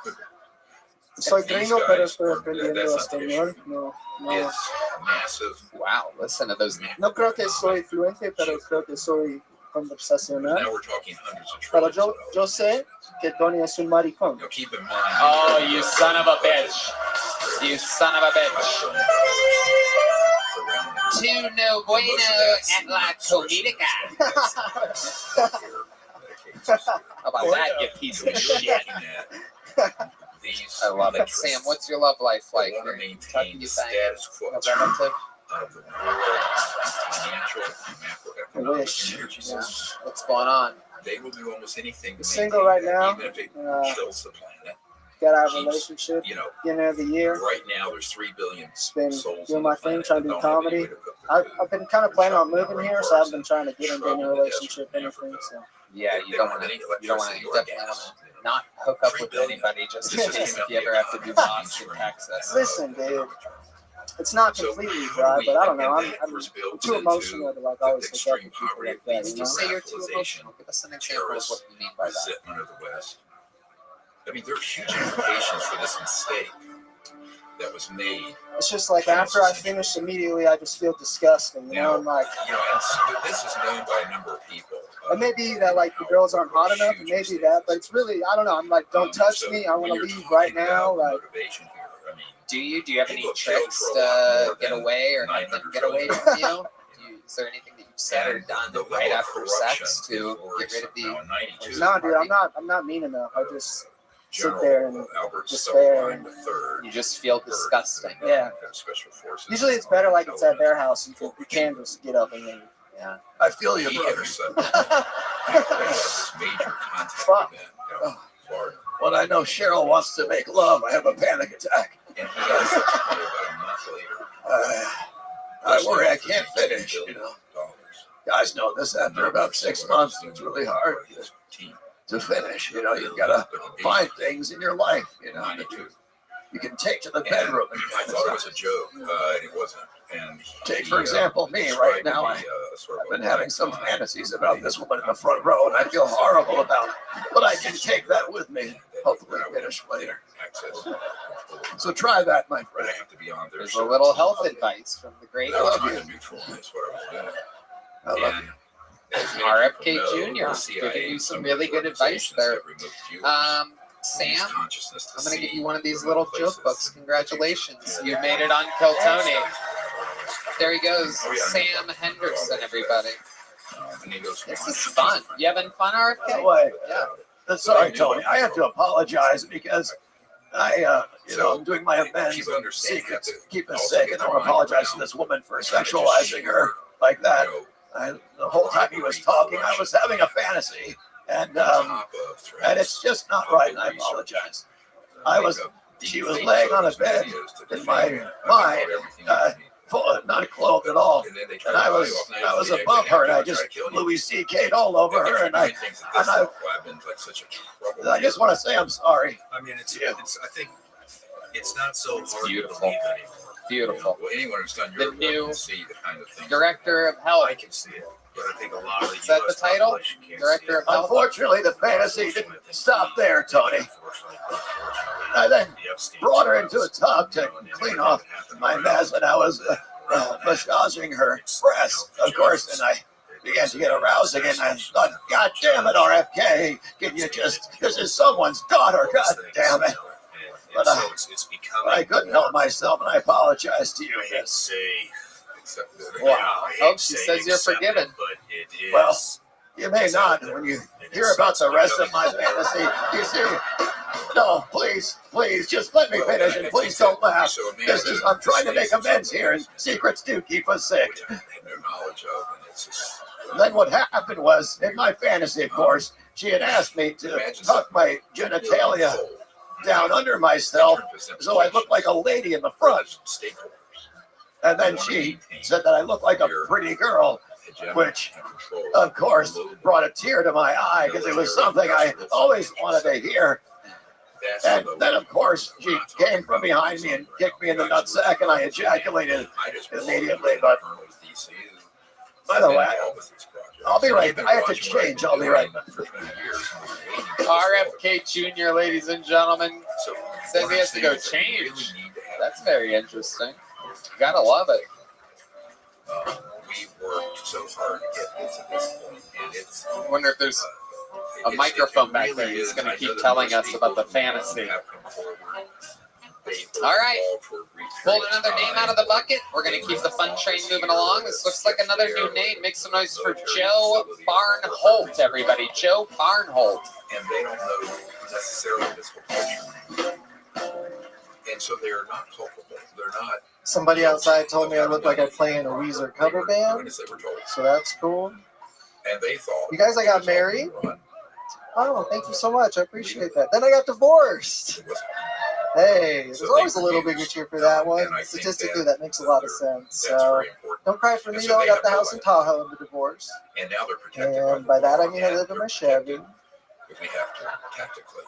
Soy gringo, pero estoy aprendiendo español. No, no. Wow, listen to those. No creo que soy fluente, pero creo que soy conversacional. Now we're talking hundreds of Pero trillions. yo sé que Tony es un maricón. Now keep in mind. Oh, you son of a bitch. You son of a bitch. Tu no bueno at la comedica. How about that, you piece of shit? I love it. Sam, what's your love life like? How do you think? Relative? I wish. Yeah. What's going on? They will do almost anything. I'm single right now. Even if it kills the planet. Got out of a relationship. Beginning of the year. Right now, there's 3 billion Just been souls doing on my the thing, planet trying to that do don't have any comedy. way to cook their food. I've been kind of planning on moving here, so I've been trying to get into a new relationship, anything. So. Yeah, you don't want to. You definitely want to not hook up with anybody just in case if you ever have to do Austin, Texas. Listen, dude. It's not completely dry, but I don't know. I'm too emotional to like always hook up with people like that. When you say you're too emotional, give us an example of what you mean by that. Sitting under the West. I mean, there are huge implications for this mistake that was made. It's just like after I finish immediately, I just feel disgusting. You know, I'm like, This is known by a number of people. it may be that like the girls aren't hot enough, it may be that, but it's really, I don't know. I'm like, don't touch me. I want to leave right now. Like, Do you have any tricks to get away or have them get away from you? Is there anything that you've said or done right after sex to get rid of the? no, dude, I'm not mean enough. I just sit there and despair. And you just feel disgusting. Yeah. Usually it's better like it's at their house. You can just get up and leave. Yeah. I feel you, brother. Fuck. When I know Cheryl wants to make love, I have a panic attack. I worry I can't finish, you know. Guys know this after about 6 months. It's really hard to finish. You know, you've got to find things in your life, you know, that you can take to the bedroom. I thought it was a joke, and it wasn't. And take, for example, me right now. I've been having some fantasies about this woman in the front row, and I feel horrible about it. But I can take that with me. Hopefully finish later. So try that, my friend. There's a little health advice from the great Rothschild. RFK Jr. giving you some really good advice there. Sam, I'm going to give you one of these little joke books. Congratulations. You made it on Kill Tony. There he goes. Sam Henderson, everybody. This is fun. You having fun, RFK? By the way, yeah. Sorry, Tony. I have to apologize because I'm doing my amends of secrets, keep us sick, and I want to apologize to this woman for sexualizing her like that. The whole time he was talking, I was having a fantasy, and it's just not right, and I apologize. She was laying on a bed in my mind, not clothed at all, and I was above her, and I just Louis C.K'd all over her, and I just want to say I'm sorry. I mean, I think it's not so hard beautiful. to believe anymore. Beautiful. Well, anyone who's done The your new work can see the kind of thing. Director of Health. I can see it, but I think a lot of the Is that the US title? population can't Director of Health. Unfortunately, the fantasy didn't stop there, Tony. I then brought her into a tub to clean off my mess, and I was massaging her breasts, of course, and I began to get aroused again. I thought, God damn it, RFK, can you just, this is someone's daughter, God damn it. But I couldn't help myself, and I apologize to you. Yes. Wow. Oh, she says you're forgiven. Well, you may not when you hear about the rest of my fantasy. You see, no, please, just let me finish, and please don't laugh. I'm trying to make amends here, and secrets do keep us sick. Then what happened was, in my fantasy, of course, she had asked me to tuck my genitalia down under myself so I looked like a lady in the front. And then she said that I looked like a pretty girl, which, of course, brought a tear to my eye because it was something I always wanted to hear. And then, of course, she came from behind me and kicked me in the nutsack, and I ejaculated immediately. But, by the way, I'll be right back. I have to change. I'll be right back. RFK Jr., ladies and gentlemen. Says he has to go change. That's very interesting. Gotta love it. We worked so hard to get to this point, and it's. I wonder if there's a microphone back there. He's going to keep telling us about the fantasy. All right. Pulled another name out of the bucket. We're going to keep the fun train moving along. This looks like another new name. Make some noise for Joe Barnholt, everybody. Joe Barnholt. And they don't know necessarily this whole culture. And so they're not culpable. They're not. Somebody outside told me I looked like I play in a Weezer cover band, so that's cool. And they thought. You guys, I got married. Oh, thank you so much. I appreciate that. Then I got divorced. Hey, there's always a little bigger cheer for that one. Statistically, that makes a lot of sense. So don't cry for me, though. I got the house in Tahoe in the divorce. And now they're protected. And by that, I mean I live in my Chevy. If we have to, tactically.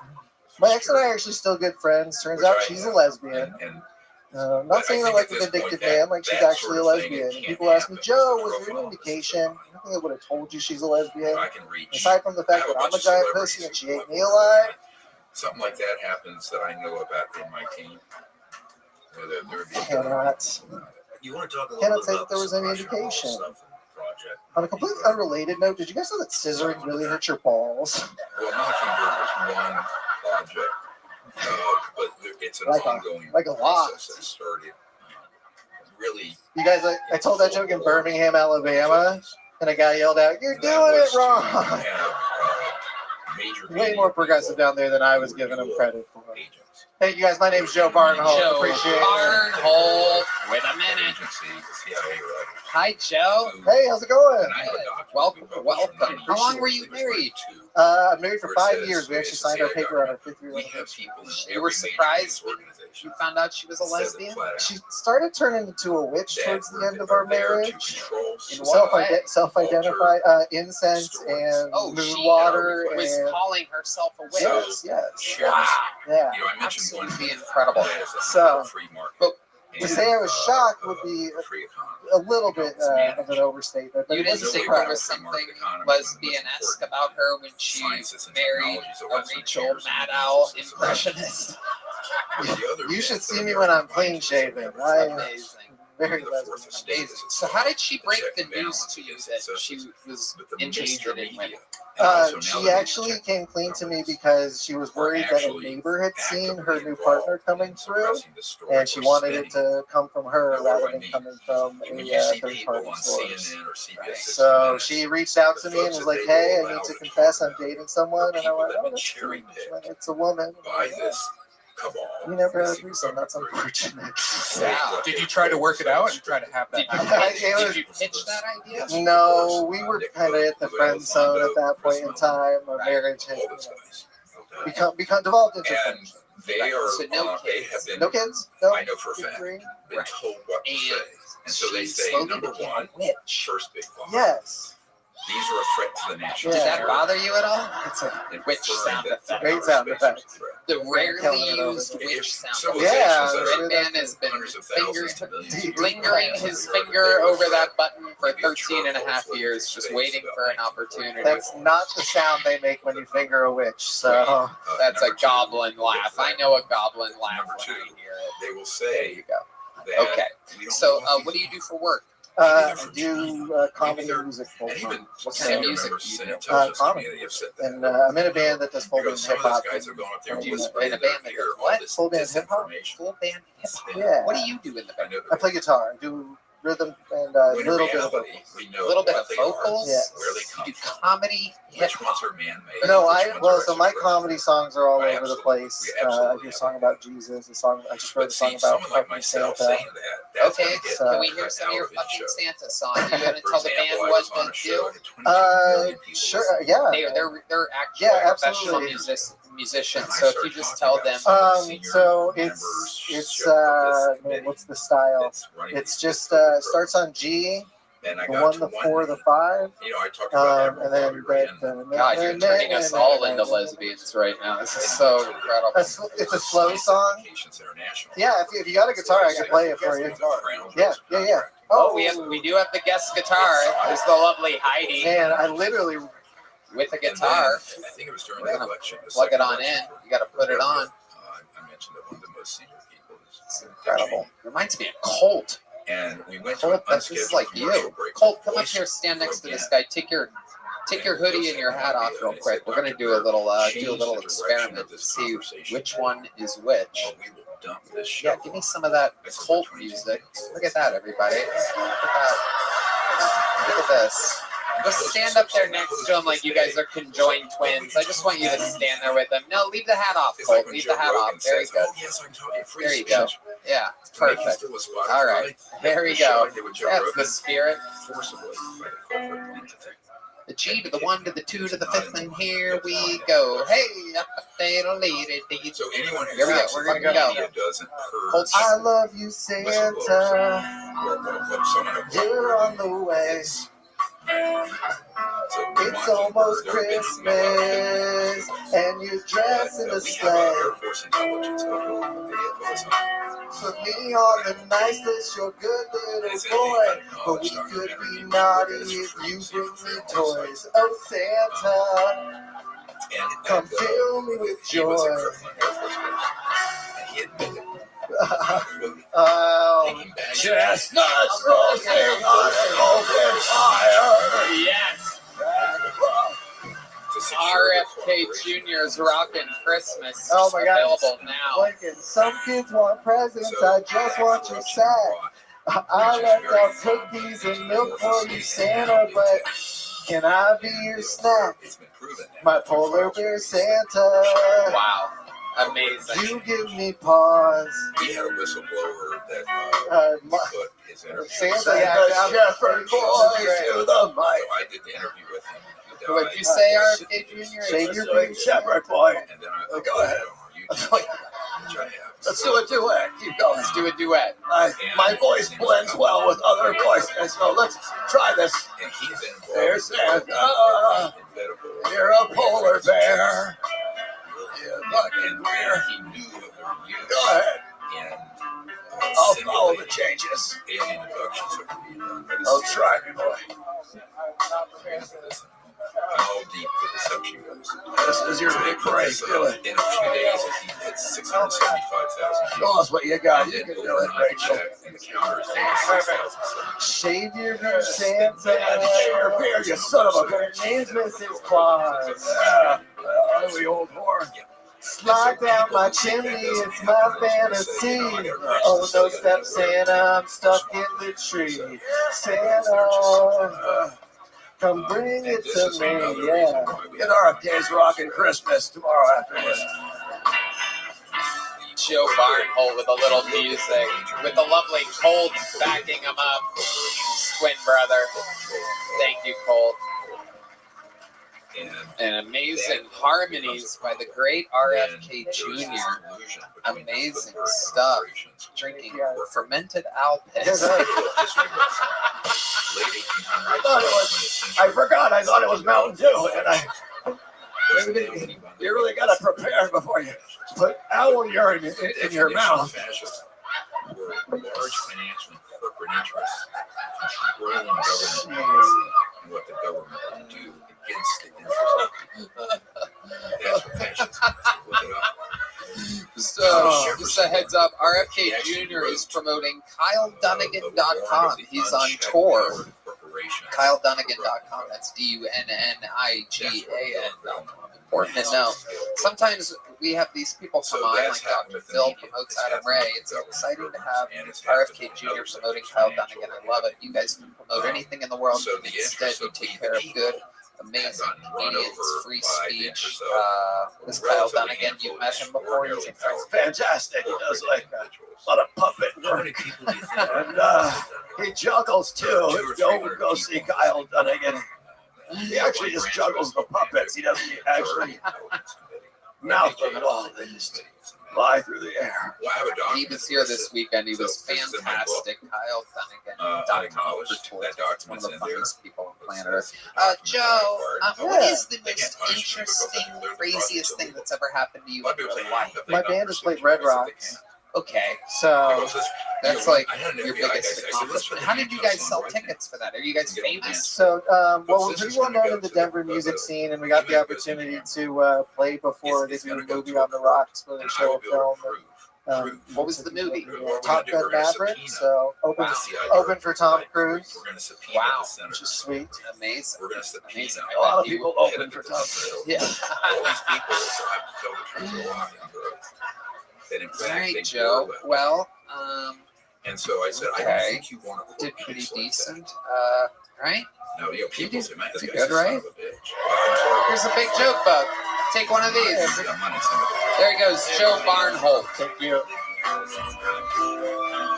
My ex and I are actually still good friends. Turns out she's a lesbian. Not saying that like a vindictive man, like she's actually a lesbian. And people ask me, Joe, was there an indication? I think I would have told you she's a lesbian. Aside from the fact that I'm a giant pussy and she ate me alive. Something like that happens that I know about in my team. Cannot say that there was any indication. On a completely unrelated note, did you guys know that scissoring really hurts your balls? Well, Mockingbird was one project, but it's an ongoing like a lot. process that started really. You guys, I told that joke in Birmingham, Alabama, and a guy yelled out, "You're doing it wrong." Way more progressive down there than I was giving him credit for. Thank you guys. My name's Joe Barnholt. Joe Appreciate it. Barnholt. Wait a minute. Hi, Joe. Hey, how's it going? Welcome. How long were you married? I'm married for 5 years. We actually signed our paper on our 5th year anniversary. You were surprised when you found out she was a lesbian? She started turning into a witch towards the end of our marriage. Self-identified incense and moon she water. was and calling herself a witch. Yes. Wow. Yeah. Absolutely incredible. So, to say I was shocked would be a little bit of an overstatement. But You didn't think there was something lesbian-esque about her when she married a Rachel Maddow impressionist? You should see me when I'm clean shaven. I'm very lesbian. Amazing. So how did she break the news to you that she was interested in women? She actually came clean to me because she was worried that a neighbor had seen her new partner coming through, and she wanted it to come from her rather than coming from a third-party source. So she reached out to me and was like, "Hey, I need to confess I'm dating someone," and I went, "Oh, that's strange. It's a woman." We never had a threesome. That's unfortunate. Wow. Did you try to work it out and try to have that happen? Did you pitch that idea? No, we were kind of at the friend zone at that point in time. Our marriage had become devolved into friendship. They are. So no They have been. No kids? No. I know for a fact. Been told what to say, and so they say number one, first big line. Yes. These are a threat to the national Did that security. bother you at all? It's a Witch sound effect. great sound effect. The rarely used witch sound effect. Yeah. Redman has been lingering his finger over that button for 13 and a half years, just waiting for an opportunity. That's not the sound they make when you finger a witch. So That's a goblin laugh. I know a goblin laugh when I hear it. They will say. There you go. Okay. So, what do you do for work? I do comedy and music full time. What kind of music do you do? Comedy. And I'm in a band that does full band hip hop. In a band that does what? Full band hip hop? Full band hip hop. Yeah. What do you do in the band? I play guitar. I do rhythm and a little bit of vocals. A little bit of vocals? Yes. You do comedy, hip hop. No, so my comedy songs are all over the place. I do a song about Jesus, I just wrote a song about fucking Santa. Okay, So, can we hear some of your fucking Santa song? You gonna tell the band what to do? Sure, yeah. They're actually professional absolutely. musicians, so if you just tell them. So it's man, what's the style? It's just starts on G, the 1, the 4, the 5, and then God, you're turning us all into lesbians right now. This is so incredible. It's a slow song. Yeah, if you got a guitar, I can play it for you. Yeah. Oh, we do have the guest guitar. There's the lovely Heidi. Man, I literally with a guitar. I think it was during We're the gonna election. plug it on in. You got to put it on. mentioned that one of the most senior people is It's incredible. Reminds me of Colt. And we went to an Colt, this is unscheduled like commercial you. break. Colt, come up here, stand next to this guy. Take your hoodie and your hat off real quick. We're gonna do a little experiment to see which one is which. We will dump this Yeah, show. give me some of that Colt music. Look at that, everybody. Look at that. Look at this. Just stand up there next to him like you guys are conjoined twins. I just want you to stand there with them. No, leave the hat off, Colt. Leave the hat off. Very good. There you go. Yeah, perfect. All right. There we go. That's the spirit. The G to the 1 to the 2 to the 5th, and here we go. Hey, So anyone who here we go. thinks We're the gonna go. media doesn't Colt, purge I love you, Santa. whistleblowers, You're on the way. It's almost Christmas, and you're dressed in a sleigh. Put me on the nice list, you're a good little boy. But we could be naughty if you bring me toys. Oh, Santa, come fill me with joy. Oh, Chestnuts roasting on an open fire. yes. RFK Jr.'s Rockin' Christmas. Oh my God. Available now. Lincoln, some kids want presents, I just want your sack. I left out cookies and milk for you, Santa, but can I be your snack? My polar bear Santa. Wow. Amazing. You give me pause. We had a whistleblower that put his interview. Santa, yeah, Shepherd boy to the mic. I did the interview with him. What did you say, RFK Jr.? Shave your beard, Shepherd boy. And then I Go ahead. Let's do a duet. Keep going. Let's do a duet. My voice blends well with other voices, so let's try this. And he's involved. There's Santa. You're a polar bear. You fucking bear. He knew of their use. Go ahead. And I'll follow the changes. alien abductions are being done by the I'll try, me boy. how deep the deception goes. This is your big break. Do it. In a few days, he hit 675,000. Show us what you got. You can do it, Rachel. And the counter is Shave your beard, Santa. Your beard, you son of a Your bitch. name's Mrs. Claus. The old whore. Slide down my chimney, it's my fantasy. Oh, no step Santa, I'm stuck in the tree. Santa, come bring it to me, yeah. Get RFK's Rockin' Christmas tomorrow afternoon. Joe Barnhole with a little music, with the lovely Colt backing him up. Twin brother. Thank you, Colt. And amazing harmonies by the great RFK Jr. Amazing stuff. Drinking fermented alpes. I forgot. I thought it was Mountain Dew, and you really got to prepare before you put owl urine in your mouth. Were large financial and corporate interests controlling government policy and what the government would do against the interest. That's what fascism is. Look it up. Just a heads up, RFK Jr. is promoting KyleDunnigan.com. He's on tour. KyleDunnigan.com. That's DUNNIGAN.com. Important to know. Sometimes we have these people come on, like Dr. Phil promotes Adam Ray. It's exciting to have RFK Jr. promoting Kyle Dunnigan. I love it. You guys can promote anything in the world. Instead, you take care of good, amazing Canadians, free speech. This Kyle Dunnigan, you've met him before. He's Fantastic. He does like a lot of puppet work. And he juggles too. Go see Kyle Dunnigan. He actually just juggles the puppets. He doesn't actually mouth them at all. They just fly through the air. He was here this weekend. He was fantastic. KyleDunnigan.com for tour. One of the funniest people on planet Earth. Joe, what is the most interesting, craziest thing that's ever happened to you in your life? My band has played Red Rocks. Okay, so that's like your biggest accomplishment. How did you guys sell tickets for that? Are you guys famous? So, well, we're pretty well known in the Denver music scene, and we got the opportunity to play before they do a movie on the rocks where they show a film. What was the movie? Top Gun Maverick. So open for Tom Cruise. Wow, which is sweet. Amazing. Amazing. A lot of people open for Tom Cruise. Yeah. All these people also have to tell the truth a lot under oath. That in All fact, right, they Joe. were Well, and so I said, I don't think you want to did pretty decent. Right? No, you You people did say, man, this pretty guy's good, a son right? of a bitch. Here's a big joke bug. Take one of these. There he goes, Joe Barnholt. Thank you.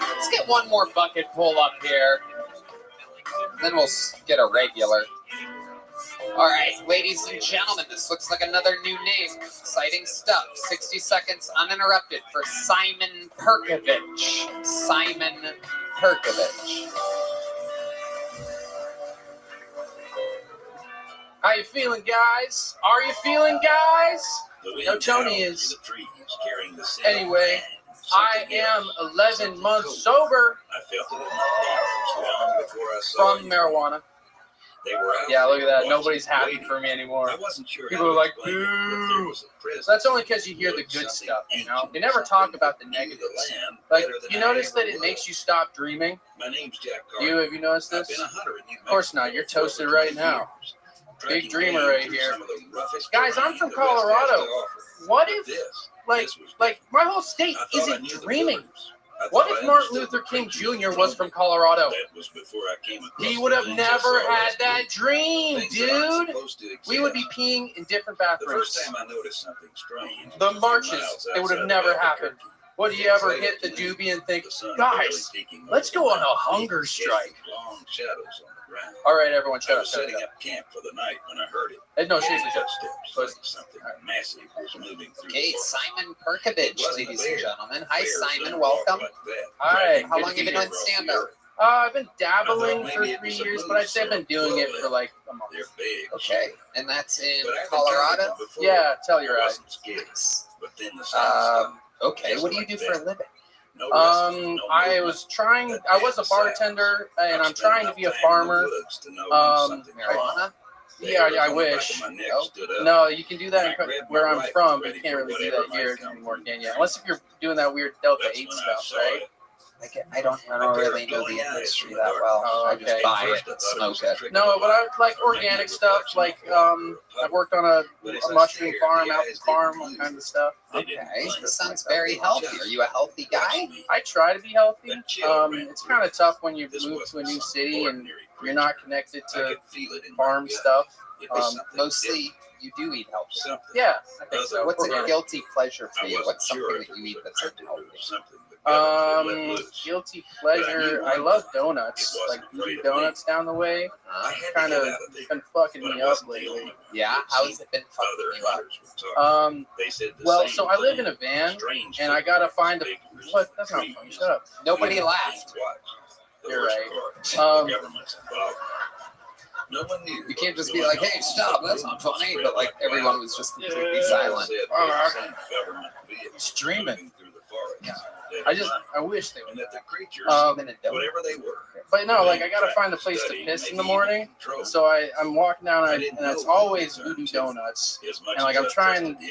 Let's get one more bucket pull up here. Then we'll get a regular. All right, ladies and gentlemen, this looks like another new name. Exciting stuff. 60 seconds uninterrupted for Simon Perkovich. Simon Perkovich. How you feeling, guys? Are you feeling, guys? You know, Tony is. Anyway, I am 11 months sober from marijuana. Yeah, look at that. Nobody's happy for me anymore. People are like, boo. That's only because you hear the good stuff, you know? They never talk about the negatives. Like, you notice that it makes you stop dreaming? Have you noticed this? Of course not. You're toasted right now. Big dreamer right here. Guys, I'm from Colorado. What if, like my whole state isn't dreaming? What if Martin Luther King Jr. was from Colorado? He would have never had that dream, dude. We would be peeing in different bathrooms. The marches, it would have never happened. Would you ever hit the doobie and think, guys, let's go on a hunger strike? All right, everyone, shut up. Setting up camp for the night when I heard it. No, seriously, Something massive was moving through. Okay, Simon Perkovich, ladies and gentlemen. Hi, Simon. Welcome. Hi. How long have you been doing stand-up? I've been dabbling for 3 years, but I'd say I've been doing it for like a month. Okay, and that's in Colorado? Yeah, Telluride. Okay, what do you do for a living? I was a bartender, and I'm trying to be a farmer. Marijuana? Yeah, I wish. No, you can do that where I'm from, but you can't really do that here anymore, can you? Unless if you're doing that weird Delta 8 stuff, right? I don't really know the industry that well. I just buy it and smoke it. No, but I like organic stuff. Like I've worked on a mushroom farm, apple farm, all kinds of stuff. Okay, this sounds very healthy. Are you a healthy guy? I try to be healthy. It's kind of tough when you move to a new city and you're not connected to farm stuff. Mostly you do eat healthy. Yeah, I think so. What's a guilty pleasure for you? What's something that you eat that's unhealthy? Guilty pleasure. I love donuts. Like donuts down the way. Kind of been fucking me up lately. Yeah, how's it been fucking you up? Well, so I live in a van, and I gotta find a. What? That's not funny. Shut up. Nobody laughed. You're right. You can't just be like, "Hey, stop! That's not funny." But like everyone was just completely silent. Streaming. Yeah. I wish they would. Whatever they were. But no, like I gotta find a place to piss in the morning. So I'm walking down and it's always Voodoo Donuts. And like I'm trying, to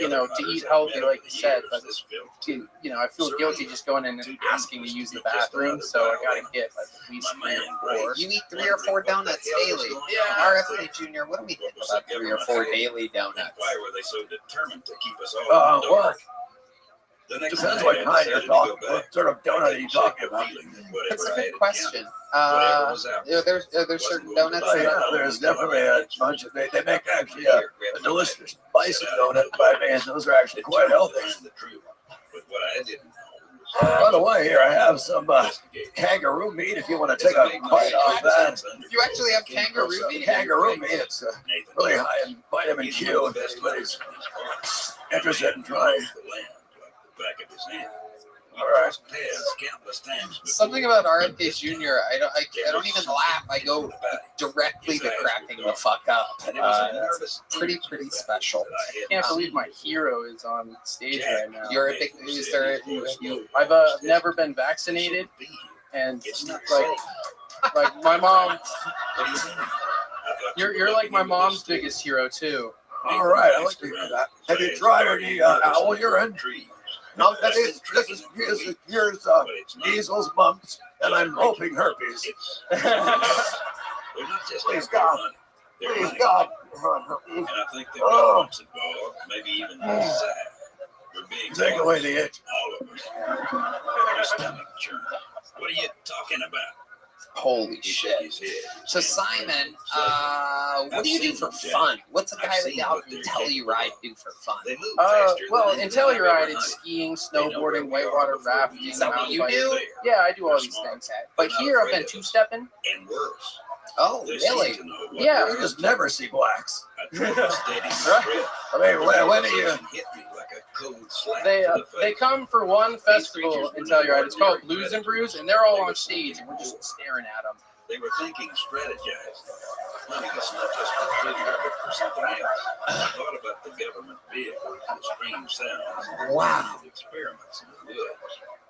eat healthy, like you said, but I feel guilty just going in and asking to use the bathroom. So I gotta get like at least 3 or 4. You eat 3 or 4 donuts daily. Yeah. RFK Jr., what do we think about 3 or 4 daily donuts? Why were they so determined to keep us all Work. Depends what kind you're talking about. What sort of donut are you talking about? That's a good question. Are there certain donuts? There's definitely a bunch of. They make actually a delicious spicy donut by me, and those are actually quite healthy. By the way, here I have some kangaroo meat. If you want to take a bite off that. You actually have kangaroo meat? Kangaroo meat. It's really high in vitamin Q. If anybody's interested in trying. Back of his hand. All right. Something about RFK Jr. I don't even laugh. I go directly to cracking the fuck up. It's pretty special. I can't believe my hero is on stage right now. You're a big. Is there? I've never been vaccinated, and like my mom. You're like my mom's biggest hero too. All right, I like to hear that. Have you tried any owl urine? Now that is here's measles, mumps, and I'm hoping herpes. Please God. Please God. And I think the government's involved, maybe even the side. We're being Take away the itch. all of us. My stomach churn. What are you talking about? Holy He shook shit. his head. So Simon, what do you do for fun? What's a guy like out in Telluride do for fun? They move Well, in Telluride, it's skiing, snowboarding, whitewater rafting. Is that what mountain you do? biking. Yeah, I do all these things. But here I've been two-stepping. And worse. Oh, They really? seem to know what Yeah. You just never see blacks. I tried to steady my breath. I mean, when do you? Hit me like a cold slap They to the they face. come for one festival in Telluride. It's called Blues and Brews, and they're all on stage, and we're just staring at them. They were thinking strategized. Money is not just for food, but for something else. I thought about the government vehicle, the strange sounds, Wow. the experiments in the woods.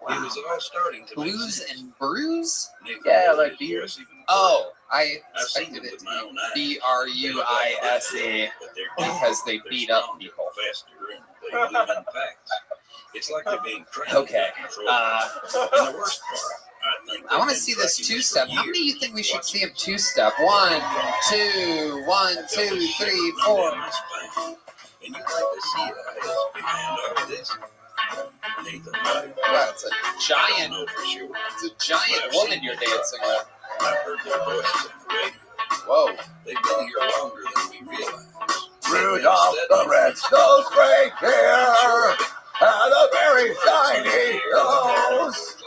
It was all starting to make Blues sense. and Brews? Nathan Yeah, was like his beer. voice even Oh, I I've seen expected them it with to my own eyes. be BRUISE But they're because they they're beat up stronger, people. faster, and they move in packs. It's like they're being trained. Okay. to control. And the worst part, I think I want to they've see been this tracking two-step. for How many do you years. think we should see him two-step? 1, 2, 1, 2, 3, 4. And you'd like to see that behind all of this. Nathan, Wow, it's a I giant, don't know for sure. it's a giant woman you're dancing with. I've heard their voices on the radio. Whoa. They've been here longer than we realize. Rudolph the red-nosed reindeer had a very shiny nose.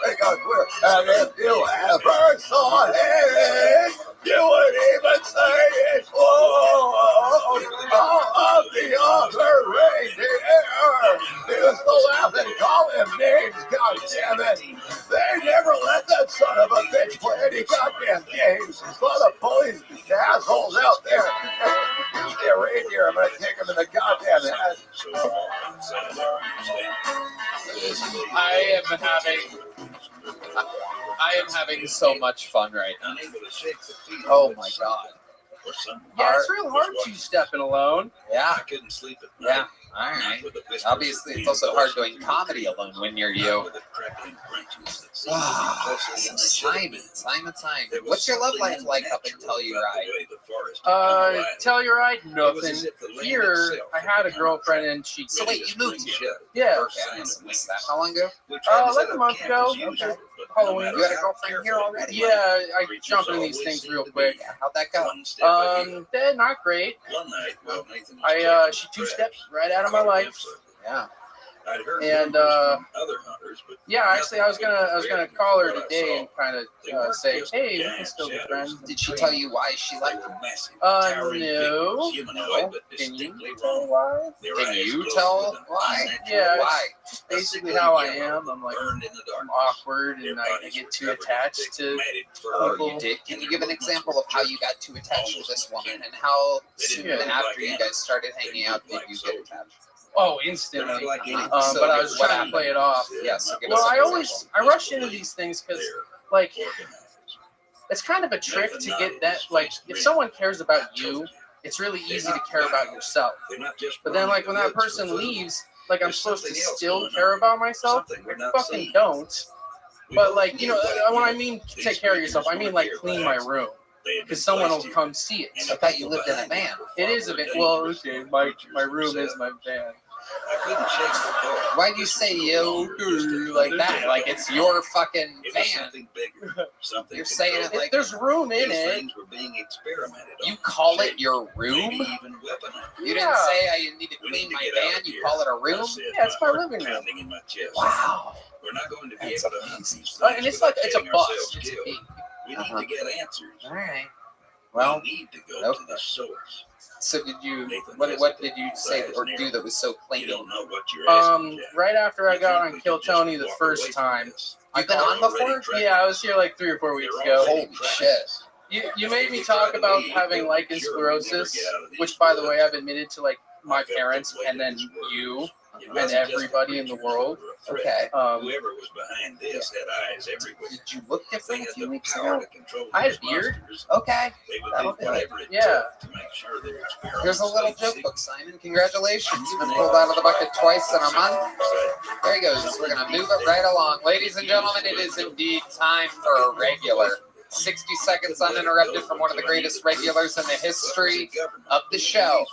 And if you ever saw it, you would even say it was all of the other reindeer. Used to laugh and call him names, goddammit. They never let that son of a bitch play any goddamn games. So the bullies and assholes out there, use their reindeer, I'm gonna kick him in the goddamn head. I am having so much fun right now. Oh my god. Yeah, it's real hard two-stepping alone. Yeah. I couldn't sleep at Yeah. night. All right. Obviously, it's also hard doing comedy alone when you're you. Simon. What's your love life like up in Telluride? Telluride, nothing. Here, I had a girlfriend and she. So wait, you moved here? Yeah. Okay, I must have missed that. How long ago? Like a month ago. Okay. Halloween. You had a girlfriend here already? Yeah, I jump into these things real quick. How'd that go? They're not great. She two-stepped right out of my life. Yeah. And yeah, actually, I was gonna call her today and kind of say, hey, we can still be friends. Did she tell you why she liked him? No. Can you tell why? Can you tell why? Yeah. Why? Just basically how I am. I'm like, I'm awkward and I get too attached to people. You did. Can you give an example of how you got too attached to this woman and how soon after you guys started hanging out did you get attached? Oh, instantly. So but I was trying to play it off. Yeah, so give Well, us an I rush into these things because, like, it's kind of a trick to get that. Like, if someone cares about you, it's really easy to care about yourself. But then, like, when that person leaves, like, I'm supposed to still care about myself. I fucking don't. But, like, you know, when I mean take care of yourself, I mean, like, clean my room. Because someone will come see it. I thought you lived in a van. It is a van. Well, okay, my room is my van. Why'd you say yo like that? Like it's your fucking van. You're saying it like there's room in it. You call it your room? You didn't say I need to clean my van. You call it a room? Yeah, it's my living room. Wow. We're not going to be That's able amazing. to And it's like it's a bus. It's big. We need to get answers. All right. Well, we need to go to the source. So did you? What did you say or do that was so clean? You don't know what you're asking, Jack. Right after I got on Kill Tony the first time. You've been on before? Yeah, I was here like 3 or 4 weeks ago. Holy shit! You made me talk about having lichen sclerosis, which, by the way, I've admitted to like my parents and then you. and everybody in the world. Okay. Whoever was behind this had eyes everywhere. Did you look different They a had few the weeks power ago? to control I had a these beard. monsters. Okay. They would That'll do do it. whatever it Yeah. took to make sure their experiments Here's a little stayed joke secret. book, Simon. Congratulations. You've been pulled out of the bucket twice in a month. There he goes. We're going to move it right along. Ladies and gentlemen, it is indeed time for a regular. 60 seconds uninterrupted from one of the greatest regulars in the history of the show.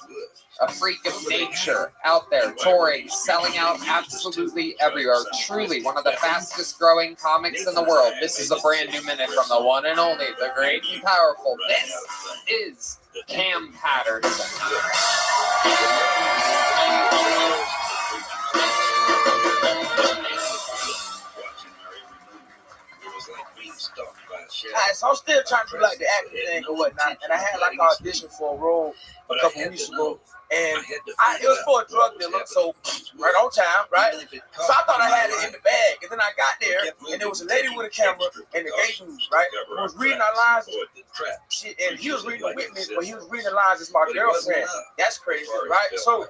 A freak of nature out there, touring, selling out absolutely everywhere. Truly one of the fastest growing comics in the world. This is a brand new minute from the one and only, the great and powerful. This is Cam Patterson. Alright, so I'm still trying to do like the acting thing or whatnot, and I had like an audition for a role a couple weeks ago, and it was for a drug dealer, so right on time, right? So I thought I had it in the bag, and then I got there, and there was a lady with a camera and the gay dude, right? Who was reading our lines, and he was reading with me, but he was reading the lines as my girlfriend. That's crazy, right? So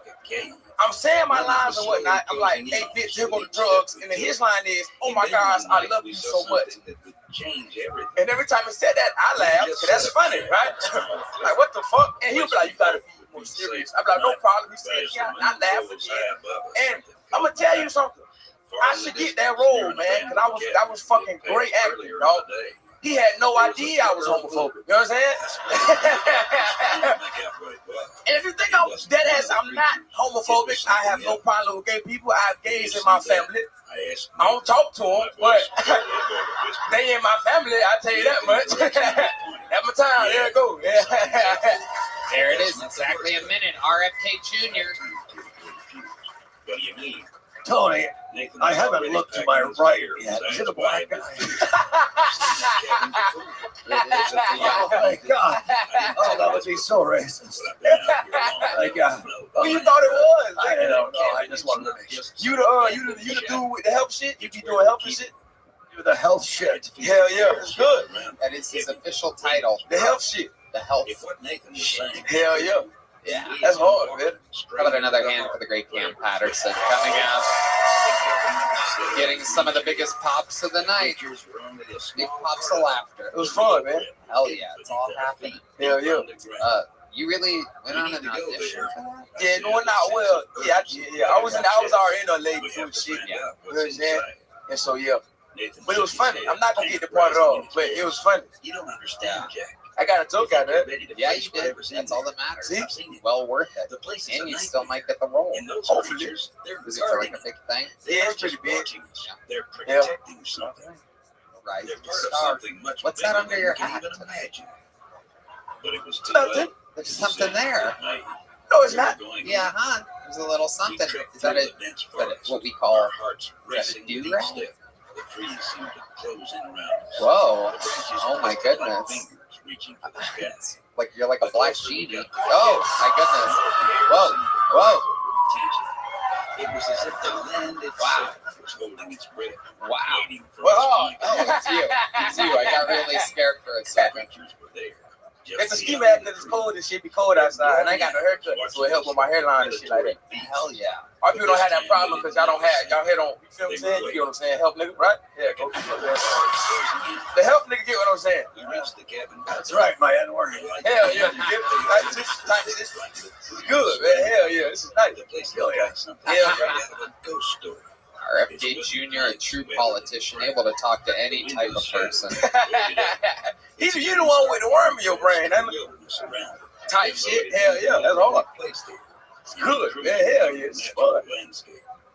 I'm saying my lines and whatnot. I'm like, hey, bitch, here go the drugs. And then his line is, oh my gosh, I love you so much. And every time he said that, I laughed, because that's funny, right? Like, what the fuck? And he'll be like, you gotta be more serious. I'm like, no problem. He said, yeah, I laugh again. And I'm gonna tell you something. I should get that role, man, because that was fucking great acting, dog. He had no idea I was homophobic. You know what I'm saying? And if you think I'm dead ass, I'm not homophobic. I have no problem with gay people. I have gays in my family. I don't talk to them, but they in my family. I tell you that much. That's my time. There it go. There it is. Exactly a minute. RFK Jr. What do you mean? Tony, I haven't looked to my right yet. Is it a black guy? Oh, my God. Oh, that would be so racist. Like, Who you thought it was? I don't know. I just wanted to make sure. You the dude with the health shit? You be doing health and shit? You're the health shit. Hell yeah, it's good. That is his official title. The health shit. The health shit. Hell yeah. Yeah. That's hard, man. How about another hand for the great Cam Patterson coming out, getting some of the biggest pops of the night. Big pops of laughter. It was fun, man. Hell yeah, it's all happening. Hell yeah. You really went on an audition for that? Yeah, no, not well. Yeah, I was already in a lady doing shit. Yeah. You know what I'm saying? And so yeah. But it was funny. I'm not gonna get the part at all, but it was funny. You don't understand, Jack. I got a joke out of it. Yeah, you did. That's all that matters. See? Well worth it. And you still might get the role. Hopefully. Is it for like a big thing? Yeah, it's pretty big. They're protecting something. Right. They're part of something much What's bigger that under than your you can hat even today? imagine. But it was too Nothing. late. There's something there. No, it's not. Yeah, huh? There's a little something. Is that what we call a do-rag? The trees seem to close in around us. Whoa. The branches Oh my cross like goodness. fingers reaching for the sky. Like you're like a black genie. Oh my goodness. Whoa. Whoa. It was as if the land itself was holding its breath. Wow. Waiting for Whoa. its Oh, it's you. It's you. I got really scared for a second. creatures were there. It's a ski mask because it's cold and shit be cold outside, and I ain't got no haircut, so it helped with my hairline and shit like that. Hell yeah. Our people don't have that problem because y'all hair don't, you feel what I'm saying? You get what I'm saying? Help nigga, right? Yeah, go. The help nigga get what I'm saying. We reached the cabin. That's right, my N-word. Hell yeah, you get it? It's good, man. Hell yeah, this is nice. The place Hell yeah. something Hell out yeah. of a ghost story. RFK Jr., a true politician, able to talk to any type of person. You the one with the worm in your brain. Type shit. Hell yeah, that's hard. It's good, man. Hell yeah, it's fun.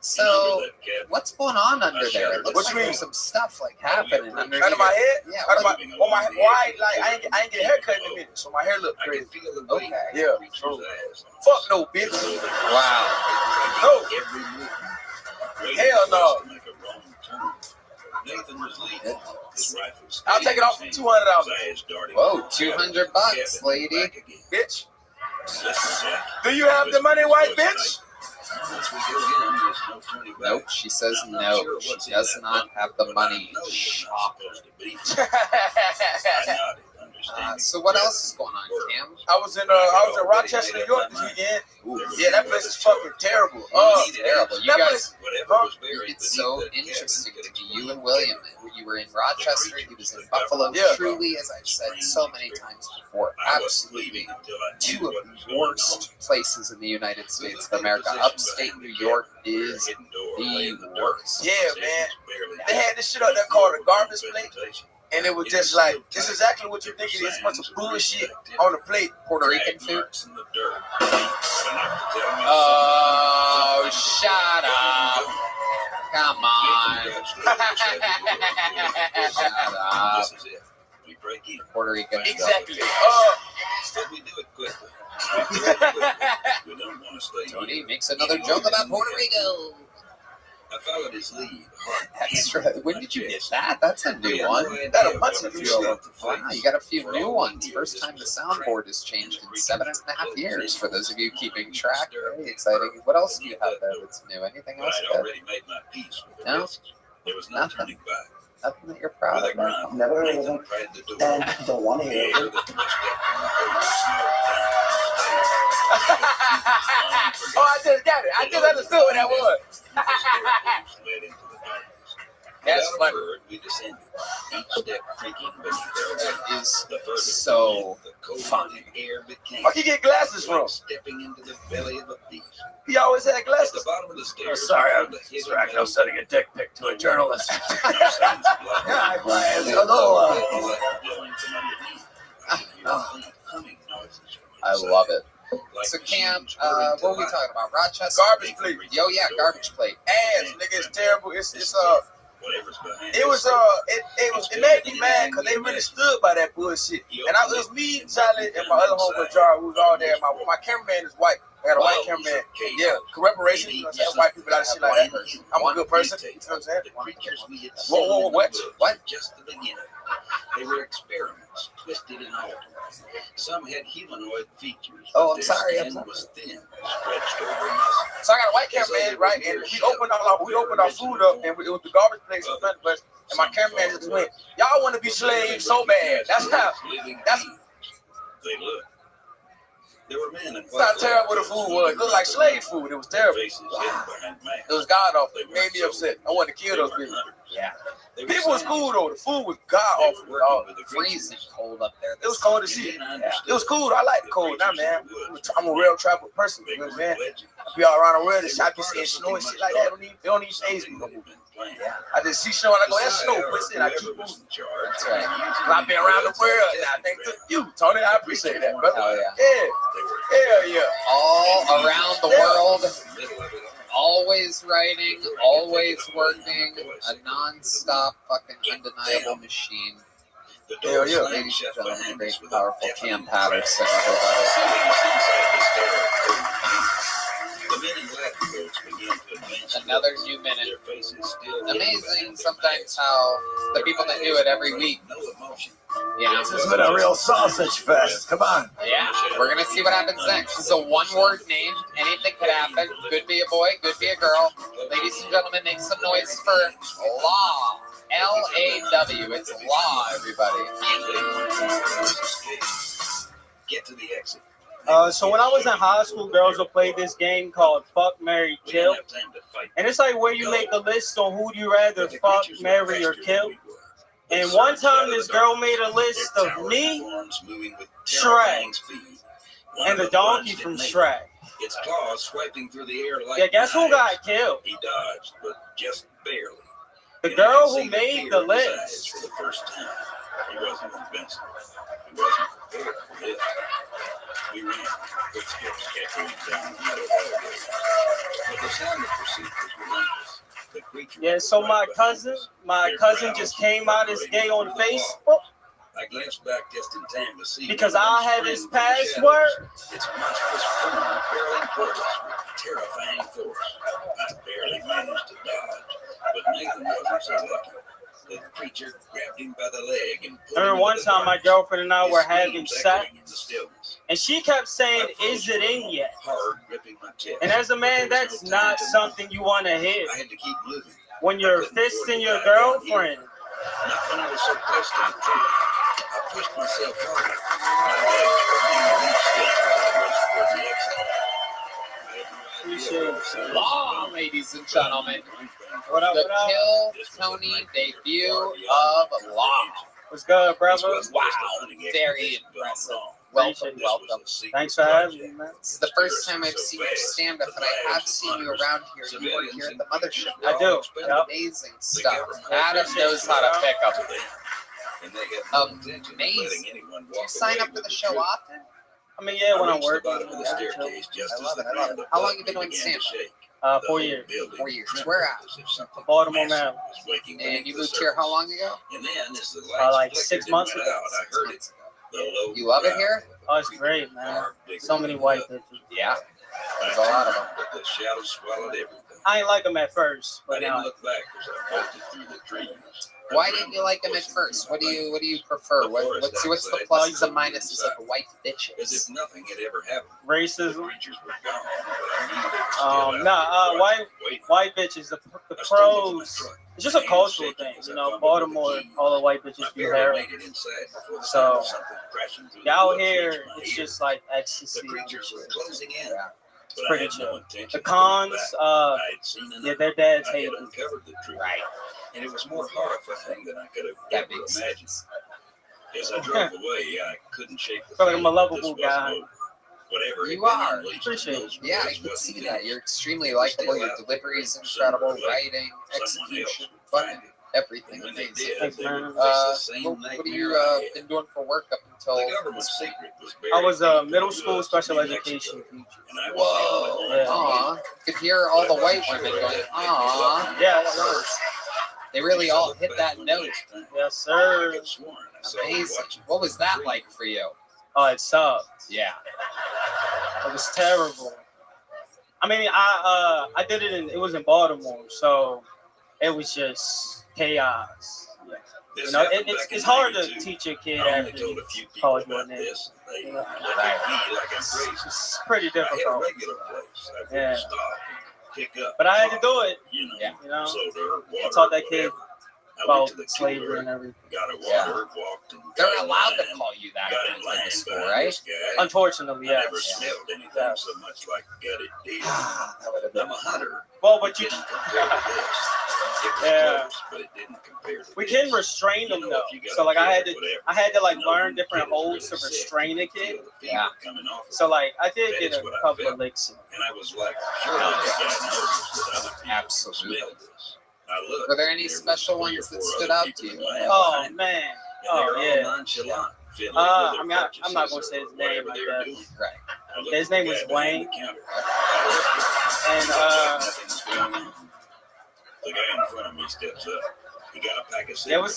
So, what's going on under there? It looks What like you mean? there's some stuff like happening under Out of my head? Yeah. Out of my, why? Like I ain't get a haircut in a minute, so my hair look crazy. Okay. Yeah. So, fuck no, bitch. Wow. No. Hell no. Nathan was leading. His rifles. I'll take it off for $200. Whoa, $200, lady. Bitch. Listen, Jack. Do you have the money, white bitch? Once we go in, there's no turning back. Nope, she says no. She does not have the money. Shock. I nodded, understanding. So what else is going on, Cam? I was in Rochester, New York this weekend. Yeah, that place is fucking terrible. Terrible. You that guys, place, it's so interesting to me. You and William, you were in Rochester. He was in Buffalo. Yeah. Truly, as I've said so many times before, absolutely two of the worst places in the United States of America. Upstate New York is the worst. Yeah, man. They had this shit out there called a garbage plate. And it was just like, it's exactly what you think it is. A bunch of bullshit on the plate. Puerto Rican food. Oh, shut up. Come on. Shut up. Puerto Rican. Exactly. Tony makes another joke about Puerto Rico. I followed his lead. That's right. When did you get that? That's a new one. Got a bunch of new shit. Wow, you got a few new ones. First time the soundboard has changed in 7.5 years. For those of you keeping track, very exciting. What else do you have there that's new? Anything else? I'd already made my peace with the No? message. There was no turning back. Nothing that you're proud of. Right? Never heard of them and don't want to hear them. Oh, I just got it. I just understood what that was. That's funny. We descended, each step creaking beneath their weight. That is so funny. Where you get glasses from? Stepping into the belly of a beast. He always had At the glasses. bottom of the stairs. Sorry, I'm distracted. I was sending a dick pic to a journalist. I love it. So, Cam, what were we talking about? Rochester? Garbage plate. Yo, yeah, garbage plate. Ass, nigga, it's terrible. It made me mad because they really stood by that bullshit. And it was me, Charlie, and my other homeboy Jar, who was all there. My cameraman is white. I got a white cameraman. Yeah, reparation. You know, white people out of shit like that. I'm a good person. You know what I'm saying? Whoa, what? Just the beginning. They were experiments, twisted and altered. Some had humanoid features. Oh, but I'm their sorry. skin was thin, stretched over muscle. So I got a white cameraman, right? And we opened our food up, and it was the garbage place in front of us. And my cameraman just went, "Y'all want to be slaves so bad." That's how. They looked. There were men in That's how terrible the food was. It looked like slave food. It was terrible. It was god awful. It made me upset. I wanted to kill those people. Yeah. People was cool though. The food was god awful. Freezing cold up there. It was cold as shit. It was cool. I like the cold. Now, man, I'm a real travel person. You know what I'm saying? I be all around the world and I be seeing snow and shit like that. They don't even phase me no more. I just see snow and I go, that's snow. But I keep moving. That's right. I've been around the world now. Thank you, Tony. I appreciate that, brother. Hell yeah. Hell yeah. All around the world. Always writing, always working, a non-stop fucking undeniable machine. Hell yeah. Ladies and gentlemen, the great powerful Cam Patterson, everybody. Another new minute. Amazing sometimes how the people that do it every week, you know. This has been a real sausage fest. Come on. Yeah, we're going to see what happens next. This is a one-word name. Anything could happen. Could be a boy, could be a girl. Ladies and gentlemen, make some noise for Law. L-A-W. It's Law, everybody. Get to the exit. So when I was in high school, girls would play this game called Fuck, Marry, Kill. And it's like where you make a list on who you rather fuck, marry, or kill. And one time this girl made a list of me, Shrek, and the donkey from Shrek. Its claws swiping through the air like Yeah, guess who got killed? He dodged, but just barely. The girl who made the list. For the first time, he wasn't invincible. He wasn't prepared for this. We ran, footsteps echoing down the metal hallway. But the sound of pursuit was relentless. The creature. Yeah, so my cousin just came out as gay on Facebook. I glanced back just in time to see. Because I have his password. Its monstrous form barreling toward us with terrifying force. I barely managed to dodge, but Nathan wasn't so lucky. The creature grabbed him by the leg and pulled I remember him one to the time my ground. girlfriend and I His were screams having echoing sex, in the stillness. and she kept saying, "Is it in yet?" Hard gripping my chest. And as a man, that's not something you want to hear I had to keep moving. when you're fisting your girlfriend. Not when I was so close to the truth. I pushed myself harder. My legs were being stiff as I rushed toward the exit. Law, ladies and gentlemen. What up, The what up? Kill Tony debut of Law. What's good, brother? Wow, very impressive. Welcome, welcome. Thanks for having me, man. This is the first time I've seen your stand-up, but I have seen you around here. You work here at the mothership. I do. Yep. Amazing stuff. Adam knows how to pick up. Amazing. Do you sign up for the show often? I mean, yeah, when I'm working. I love it. I love it. How long have you been doing stand-up? 4 years. 4 years. Where at? Baltimore, Maryland. And you moved here how long ago? Like 6 months ago. You love it here? Oh, it's great, man. So many white bitches. Yeah. There's a lot of them. The shadow swallowed everything. I ain't like them at first, I but didn't now. look back as I bolted through the trees. Why didn't you like them at first? What do you prefer? What's the pluses and minuses of white As bitches? if nothing had ever happened. Racism. Creatures were gone, but I knew they were still out White bitches. The pros. It's just a cultural thing, you know. Baltimore, all the white bitches be there. So out here, it's just like ecstasy. closing in. It's pretty chill. The cons, yeah, their dads hate them. Right. And it was more horrifying than I could have ever imagined. As I drove away, I couldn't shake the I feel like I'm a feeling lovable this was guy. over. Whatever You are. Appreciate it. Yeah, I can see that. You're extremely likable. Your delivery is incredible. Writing, execution, fun, everything amazing. Thanks, man. What have you been doing for work up until? I was a middle school special education teacher. Whoa. Yeah. Aw. You could hear all the white women going, aw. Yeah. They really all hit that note. Yes, sir. Amazing. What was that like for you? Oh, it sucked. Yeah. It was terrible. I mean, I did it it was in Baltimore, so it was just chaos. You know, it's hard to teach a kid after you call you a name. You know? It's pretty difficult. Yeah. But I had to do it. Yeah. You know, I taught that kid about slavery and everything. Yeah. They're allowed to call you that in the school, right? Unfortunately, yes. Anything so much like gutted deer. I'm a hunter. Well, but you. Yeah. But it didn't compare to We can restrain them though. So like I had to like learn different holds to restrain a kid. Yeah. So like I did get a couple of licks. And I was like, surely this guy knows that other people Absolutely. smell this. I looked, Were there any special ones that stood out to you? Oh man. Oh yeah. Nonchalant. I mean, I'm not gonna say his name like that. Right. His name was Wayne. And the guy in front of me steps up. He got a pack of cigarettes. there was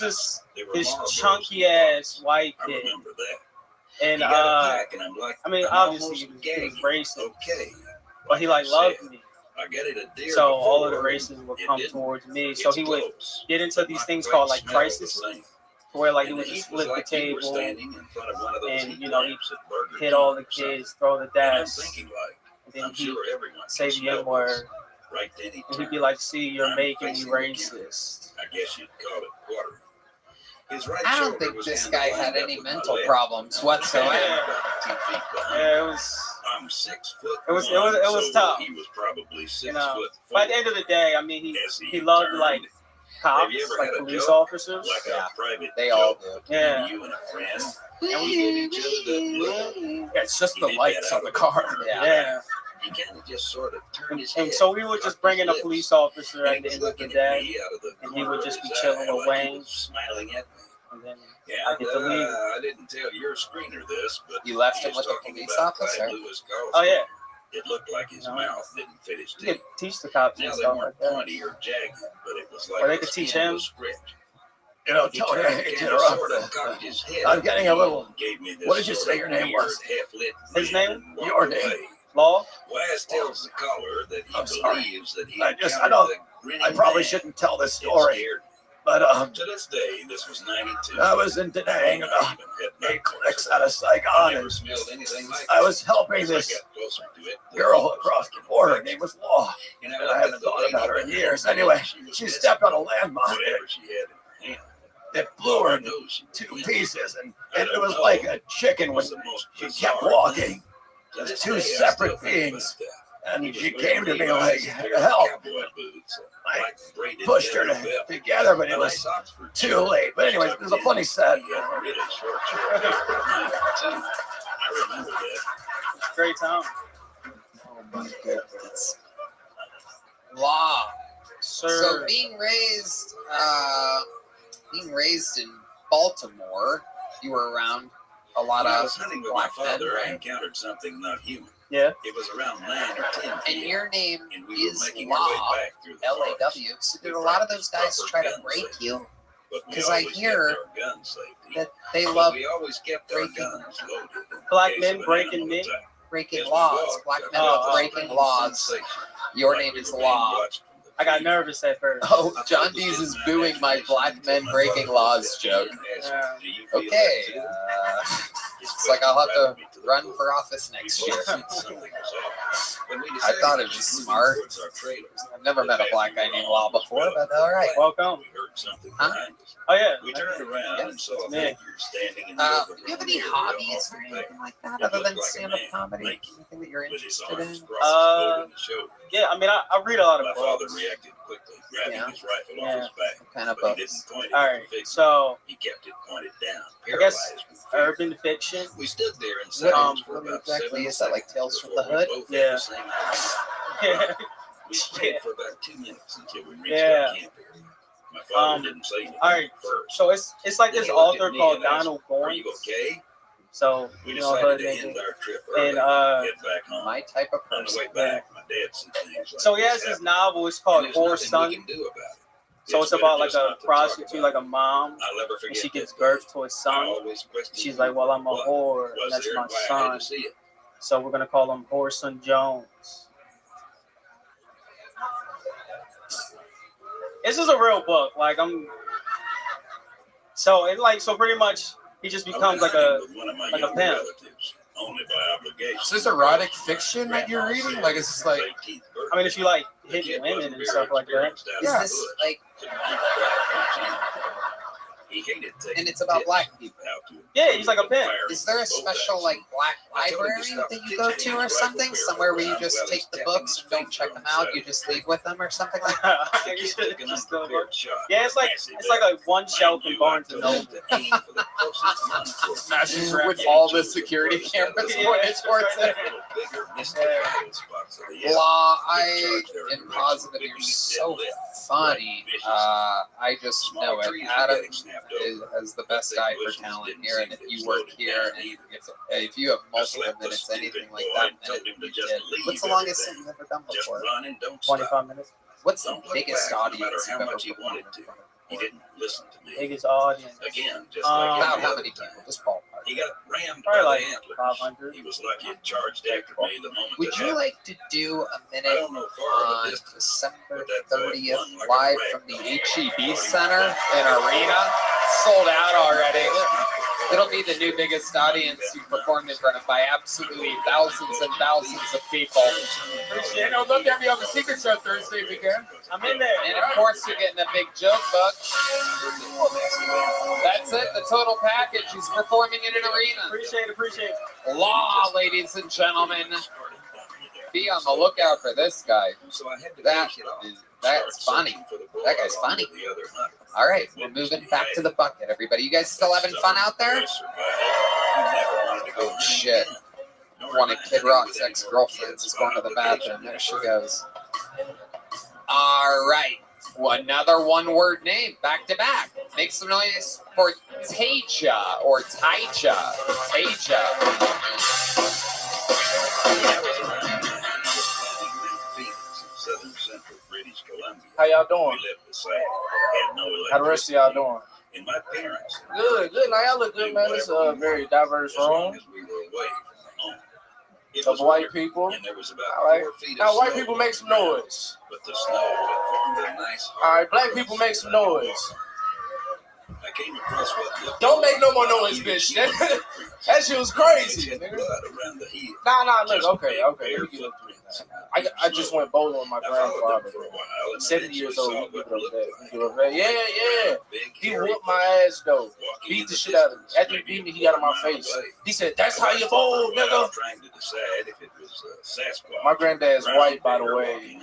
this chunky ass white I kid. remember that. And He got a pack, and I'm like, I mean, I'm obviously almost he was gay. racist, Okay. but he like loved me. I got it a deer So all of the before, races would it come didn't. towards me. So It's he would close. get into these My things breath called like smelled the crisis, same. where like he And would the just heat was flip the like you were table standing in front of one of those and heat you know he lamps at Burger hit King all the or something. kids, throw the And I'm dash, thinking like, and then I'm he sure everyone say can the smell N word, this. Right then he and he'd turned. be like, "See, you're I'm making me facing the camera. racist." I guess you'd call it quartering. His right I don't shoulder think was this kinda guy lined had up any with my mental left. problems whatsoever. Yeah. 2 feet behind. Yeah, it was. I'm 6 foot. It was so tough. He was probably 6 You know, foot. but at the end of the day, I mean, As he loved turned. like Have cops, you ever like had a police joke? officers. Like a private They all joke do. Yeah. between you and a friend. And we gave each other that look. Yeah, it's just He the did lights that on out the of car. Yeah. He kind of just sort of turned his And head. so we would just bring in a police officer And at he the was end of the looking at day, me out of the and he corner would of just be his chilling eye with like he Wayne, was smiling at me. and then Yeah, I get to leave. I didn't tell your screener this, but You left he him was with a talking police about officer? Clyde Lewis Carlson. Oh yeah, It looked like his No. mouth didn't fit his you teeth. could teach the cops Now and they stuff weren't like that. pointy or jagged, but it was like Or they the could teach skin him. was scratched. You know, He Tony, I turned hate to and sort of interrupt. cocked his head I'm getting a little. and gave me this What did you sort say of your name weird was? half-lit His grin name? and walked Your away. name? Law. Wise tells the caller that he I'm sorry. believes that he I encountered don't. the grinning I probably man. shouldn't tell this It story, scared me. but To this day, this was 92. I was in Da Nang about I even had 8 clicks out of I Saigon, never and smelled anything like I it. was helping As I this got closer to it, the girl heat was across the fucking border. Her infectious. name was Law, And and I haven't looked at thought the about her in lady years. behind Anyway, was she missing stepped on a landmine. whatever she had in her hand. It blew her I into know she was 2 in. pieces, and And it was like a chicken when she kept walking. There's two separate beings. And she came to me like, help. I pushed her together, but it was too late. But anyways, it was a funny set. Great time. Oh my goodness. Law. Sir. So being raised in Baltimore, you were around a lot When I of was hunting with black my men, father, I right? encountered something not human. Yeah. It was around 9 or 10 And p.m. your name and we were is making our way Law, back through the L-A-W. So did a lot of those guys try to break you? Because I hear that they love we always kept our guns loaded. Black men breaking men. breaking laws. Black men love breaking laws. Your name is Law. I got nervous at first. Oh, John Dees is booing my black men breaking laws joke. Okay, it's like I'll have to run for office next year. I thought it was smart. I've never met a black guy named Law before, but all right. Welcome. Huh? Oh yeah. We turned around and saw a Yeah. figure standing in Do the open you have any hobbies or anything like that other than stand-up comedy? Anything that you're interested in? Yeah, I mean, I read a lot of My father books. reacted quickly, grabbing Yeah. his rifle Yeah. off his back. What kind of But he books? didn't point it All at right, the figure. so He kept it pointed down, I guess paralyzed with fear. urban fiction. We stood there in What, silence for what about exactly 7 is that, like seconds Tales from before the we Hood? both had Yeah. the same idea. We prayed for about 2 minutes until we reached Yeah. our camp area. My father didn't say anything All right, first. so it's like Then this he looked author at me called and asked, Donald "Are Bourne. you okay?" So We you know, decided heard to maybe. end our trip early And and head back home. My type of On the way person. back, my dad said things like So he this has this happened, novel. It's and called there's Poor nothing Son. we can do about it. So it's better about like just a not to talk prostitute, about like a it. mom, I'll never and forget she that gives day. birth to a I son. always questioned She's like, "Well, I'm a what whore, and was that's there my and why I had son." to see it. So we're gonna call him Whoreson Jones. This is a real book. Like so pretty much he just becomes like a pimp. Only by obligation. Is this erotic fiction that you're reading? Like, is this like? I mean, if you like hitting women and stuff like that. Is this like? And it's about black people. Yeah, he's like a pimp. Is there a special like black library that you go to or something? Somewhere where you just take the books and don't check them out, you just leave with them or something like that? Yeah, it's like a one shelf in Barnes and Noble. With all the security cameras pointed towards it. Law, I am positive you're so funny. I just know it. Adam is the best guy for talent here, and if you work here, and if you have multiple minutes, anything like that, you did. What's the longest thing you've ever done before? 25 minutes. What's the biggest audience you've ever performed in front of? He didn't listen to me. Biggest audience. Again, just like About how many people? Just ballpark. He got rammed Probably by like the antlers. 500. He was lucky it charged after me the moment Would that you happened. like to do a I minute don't know far of a on distance, December but that boy 30th flung like a live rag from the doll. HEB Center in Arena? Sold out already. It'll be the new biggest audience you've performed in front of by absolutely thousands and thousands of people. You know, look at me on the Secret Show Thursday if you can. I'm in there. And of course, you're getting a big joke book. That's it, the total package. He's performing in an arena. Appreciate it. Law, ladies and gentlemen. Be on the lookout for this guy. That's funny. That guy's funny. All right, we're moving back to the bucket, everybody. You guys still having fun out there? Shit. One of Kid Rock's ex-girlfriends is going to the bathroom. There she goes. All right. Another one-word name, back to back. Make some noise for Taja or Taija. Taja. How y'all doing? How the rest of y'all doing? And my parents. Good. Now y'all look good, man. It's a very diverse room. Of white people. All right. Now white people make some noise. But the snow formed a nice. All right, black people make some noise. I came across what looked Don't make no more noise, bitch. That shit was crazy. blood around the heel. Nah, look, okay. Let me get up to it. I just went bowling with my grandfather. 70 years old. You give it up there. You give it up there. Yeah. He whooped my ass though. Beat the shit out of me. After he beat me, he got in my face. He said, "That's how you bowl, nigga." My granddad's white, by the way.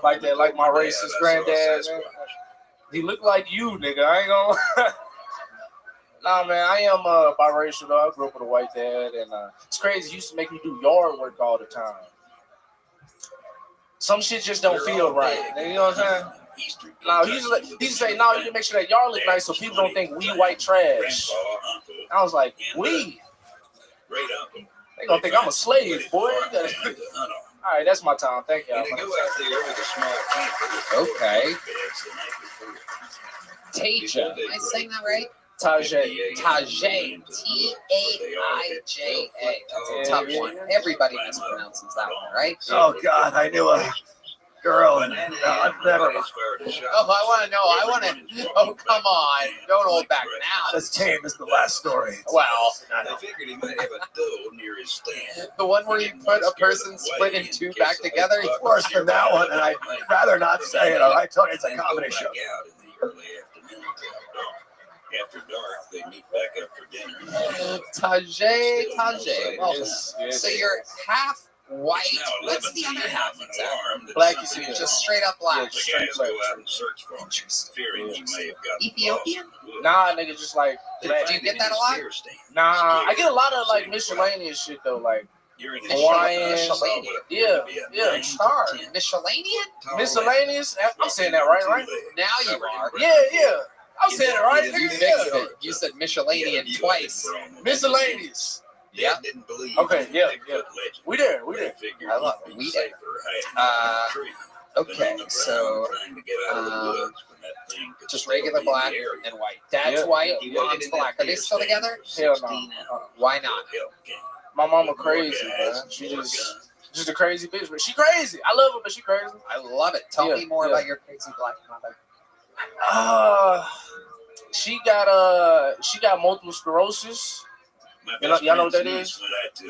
Like that, like my racist granddad. Man. He looked like you, nigga. I ain't gonna. Nah, man, I am biracial though. I grew up with a white dad, and it's crazy. He used to make me do yard work all the time. Some shit just don't feel right. You know what I'm saying? No, he used to say, "No, you need to make sure that yard look nice so people don't think we white trash." I was like, "We? They gonna think I'm a slave, boy." All right, that's my time. Thank y'all. Okay. Taija. Am I saying that right? Taija. Taija. Taija. That's a tough one. Everybody mispronounces that one, right? Oh, God, I knew a girl and never. Oh, I want to. Oh, come on. Don't hold back now. As tame as the last story. Well, I figured he might have a doe near his stand. the one where you put a person split in two back together. It's worse than that one, and I'd rather not say it. All right, Tony, it's a comedy show. After dark, they meet back up for dinner. Taija. Well, so you're half white. What's the other half exactly? Black, you see, Just straight up black. The guys go out and search for him, fearing he may have gotten Ethiopian? Nah, nigga, just like. Do you get that a lot? Nah, I get a lot of like miscellaneous shit though, like Hawaiian. Yeah. Star. Miscellaneous. I'm saying that right? Now you are. Yeah. I'm saying it right. You Nigga, fixed it. You said Michelinian twice. Miscellaneous. Yeah. Okay. Yeah. We there. I love it. We there. Okay. So, just regular black and white. Dad's white. Mom's black. Are they still together? Hell no. Why not? My mama crazy, man. She just a crazy bitch, but she crazy. I love her, but she crazy. I love it. Tell me more about your crazy black mother. She got multiple sclerosis. Y'all know what that is?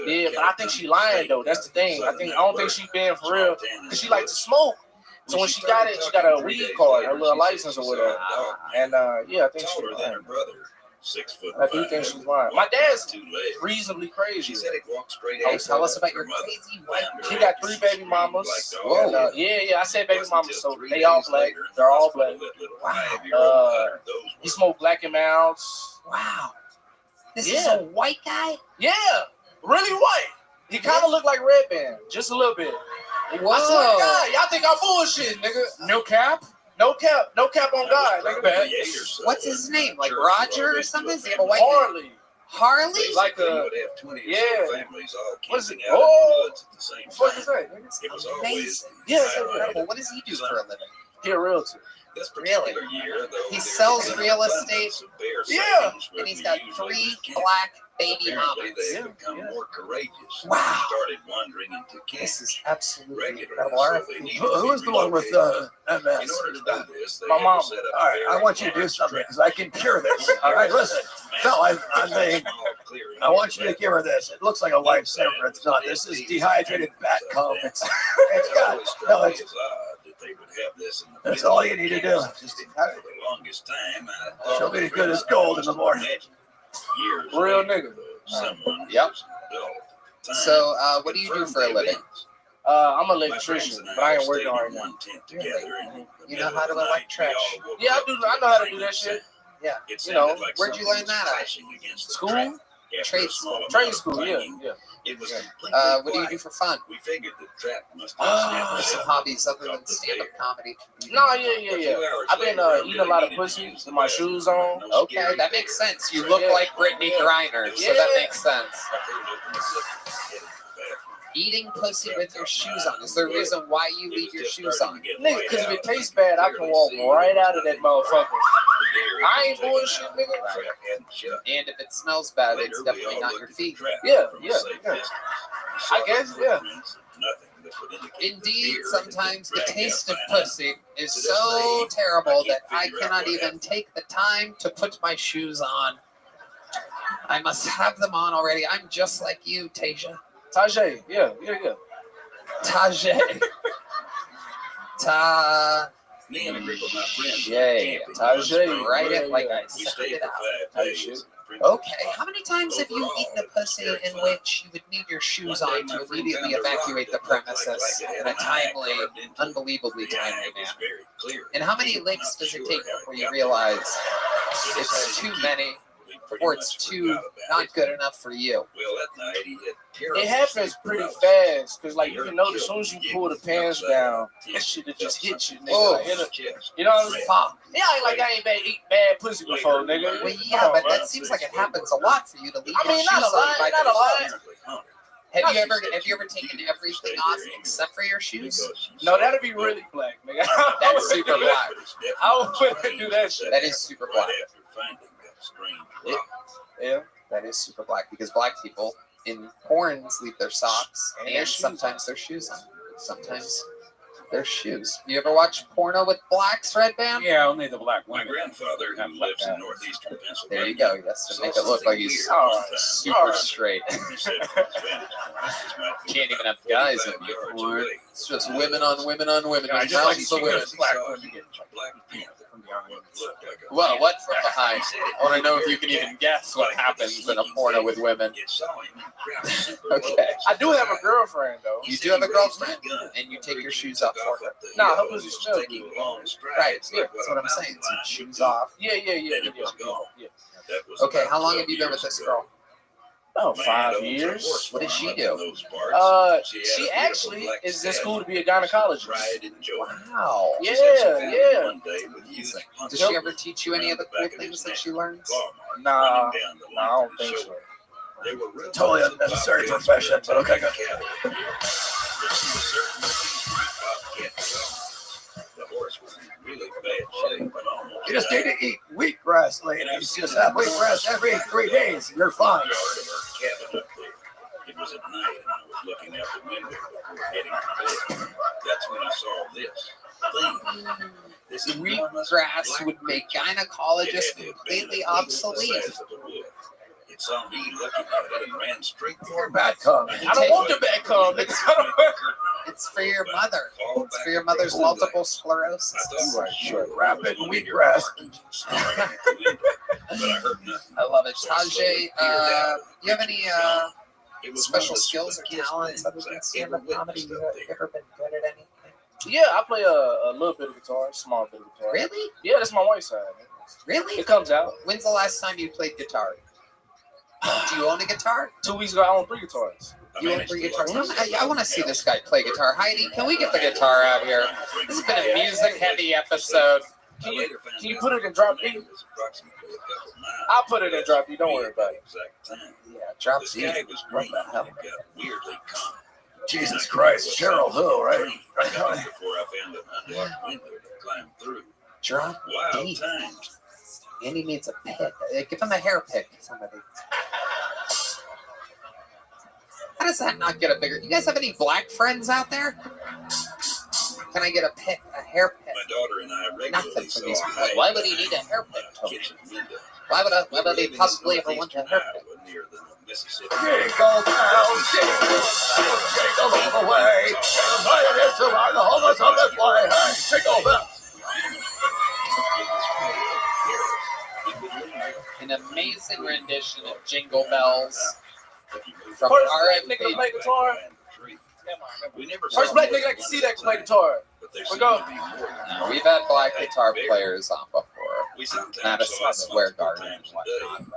Yeah, but I think she lying though. That's the thing. I don't think she being for real because she like to smoke. So when she got it, she got a weed card, her little license or whatever. And I think she's lying. I do think she's lying. My dad's reasonably crazy. Oh, tell us about your crazy white. She got 3 baby mamas. And, I said baby mamas, so they all black. They're all black. Wow. He smoked Black and Mounds. Wow. This is a white guy? Yeah, really white. He kind of looked like Red Band, just a little bit. Whoa. I swear to God, y'all think I'm bullshit, nigga. No cap on God, nigga. What's his name? Like Roger or something? Does he have a white Harley. Harley? Like a What is it? Oh, what is that? It's amazing. Yeah, it's incredible. What does he do for a living? He a realtor. Really? He sells real estate. Yeah. And he's got 3 black baby mamas. Wow. This is absolutely incredible. Who is the one with MS? My mom. All right, I want you to do something because I can cure this. All right, listen. No, I want you to give her this. It looks like a lifesaver. It's not. This is dehydrated bat cum. It's got that's all you need to do. She'll be as good as gold in the morning. Real nigga. Yep. So, what do you do for a living? I'm an electrician, but I ain't working right now. You know how to elect trash? Yeah, I know how to do that shit. Yeah. You know, Where'd you learn that at? School? Trade school. Trade school, yeah. What do you do for fun? Some hobbies other than stand-up comedy? No, yeah. I've been eating a lot of pussy with my shoes on. Okay, that makes sense. You look like Brittany Griner, so that makes sense. Eating pussy with your shoes on. Is there a reason why you leave your shoes on? Nigga, because if it tastes bad, I can walk right out of that motherfucker. I ain't bullshit, nigga. And if it smells bad, it's definitely not your feet. Yeah. I guess, yeah. Indeed, sometimes the taste of pussy is so terrible that I cannot even take the time to put my shoes on. I must have them on already. I'm just like you, Tasia. Tajay. Yeah. Tajay. Me and a group of my friends. Tajay. Write it like I We said stayed it for out. 5 days. Okay, how many times have you eaten a pussy in which you would need your shoes on to immediately evacuate the premises in a timely, unbelievably timely manner? And how many licks does it take before you realize it's too many or it's too not good enough for you? Well, that night he had It happens pretty fast because, like, you can notice as soon as you pull the pants down, that shit will just hit you, nigga. Oh, Like, you know what I'm saying? Yeah, like I ain't eat bad pussy before, nigga. Well, yeah, but that seems like it happens a lot for you to leave I mean, your not shoes a on lot, by not a default. lot. Have you ever taken everything off except for your shoes? No, that'd be really black, nigga. That's super black. I wouldn't do that shit. That is super black. Yeah, that is super black because black people in porns leave their socks and sometimes their shoes on. Sometimes their shoes. You ever watch porno with blacks, Red Band? Yeah, only the black one. My grandfather, who lives in northeastern Pennsylvania. There you go. Yes, to make it look like he's super straight. Can't even have guys in the porn. It's just women on women on women. Yeah, There's just like mountains of women. black women get Well, what from behind? I want to know if you can even guess what happens in a porno with women. Okay. I do have a girlfriend, though. You do have a girlfriend, and you take your shoes off for her. Nah, her pussy smells good. Right, yeah, that's what I'm saying. So shoes off. Yeah. Okay, how long have you been with this girl? Oh, 5 years. What does she do? She actually is in school to be a gynecologist. Wow. Yeah. Does she ever teach you any of the cool things that she learns? Nah, I don't think so. Totally unnecessary profession, but okay, go. You just need to eat wheatgrass, lady. You just have wheatgrass every 3 days, and you're fine. It was at night, and I was looking out the window before heading to bed. That's when I saw this thing. This Wheatgrass would make gynecologists completely obsolete. It saw me looking at it and ran straight for Bad cum. I don't want the bad cum. It's for your mother. It's for your mother's multiple sclerosis. You are sure. Rapid wheatgrass. I love it. Tajay, you have any special skills or talents other than stand-up comedy? You have ever been good at anything? Yeah, I play a little bit of guitar, a small bit of guitar. Really? Yeah, that's my white side. Really? It comes out. When's the last time you played guitar? Do you own a guitar? 2 weeks ago, I owned 3 guitars. You own 3 guitars? I want to see this guy play guitar. Heidi, can we get the guitar out here? This has been a music-heavy episode. Can you put it in drop B? I'll put it in drop B. Don't worry about it. Yeah, drop C. What the hell? Jesus Christ, Cheryl Hill, right? Drop D. And he needs a pick. Give him a hair pick, somebody. How does that not get a bigger? You guys have any black friends out there? Can I get a pick, a hair pick? My daughter and I regularly Nothing from these people. Why would he need a hair pick, Tony? Why would he possibly ever want a hair pick? Jingle bells, jingle all the way. Everybody is to ride the homeless on this way. Hey, jingle bells. An amazing rendition of Jingle Bells from First RFB. black nigga to play guitar. First black nigga I can see that can play guitar. We go. No, we've had black guitar players on before. Madison Square Garden and whatnot.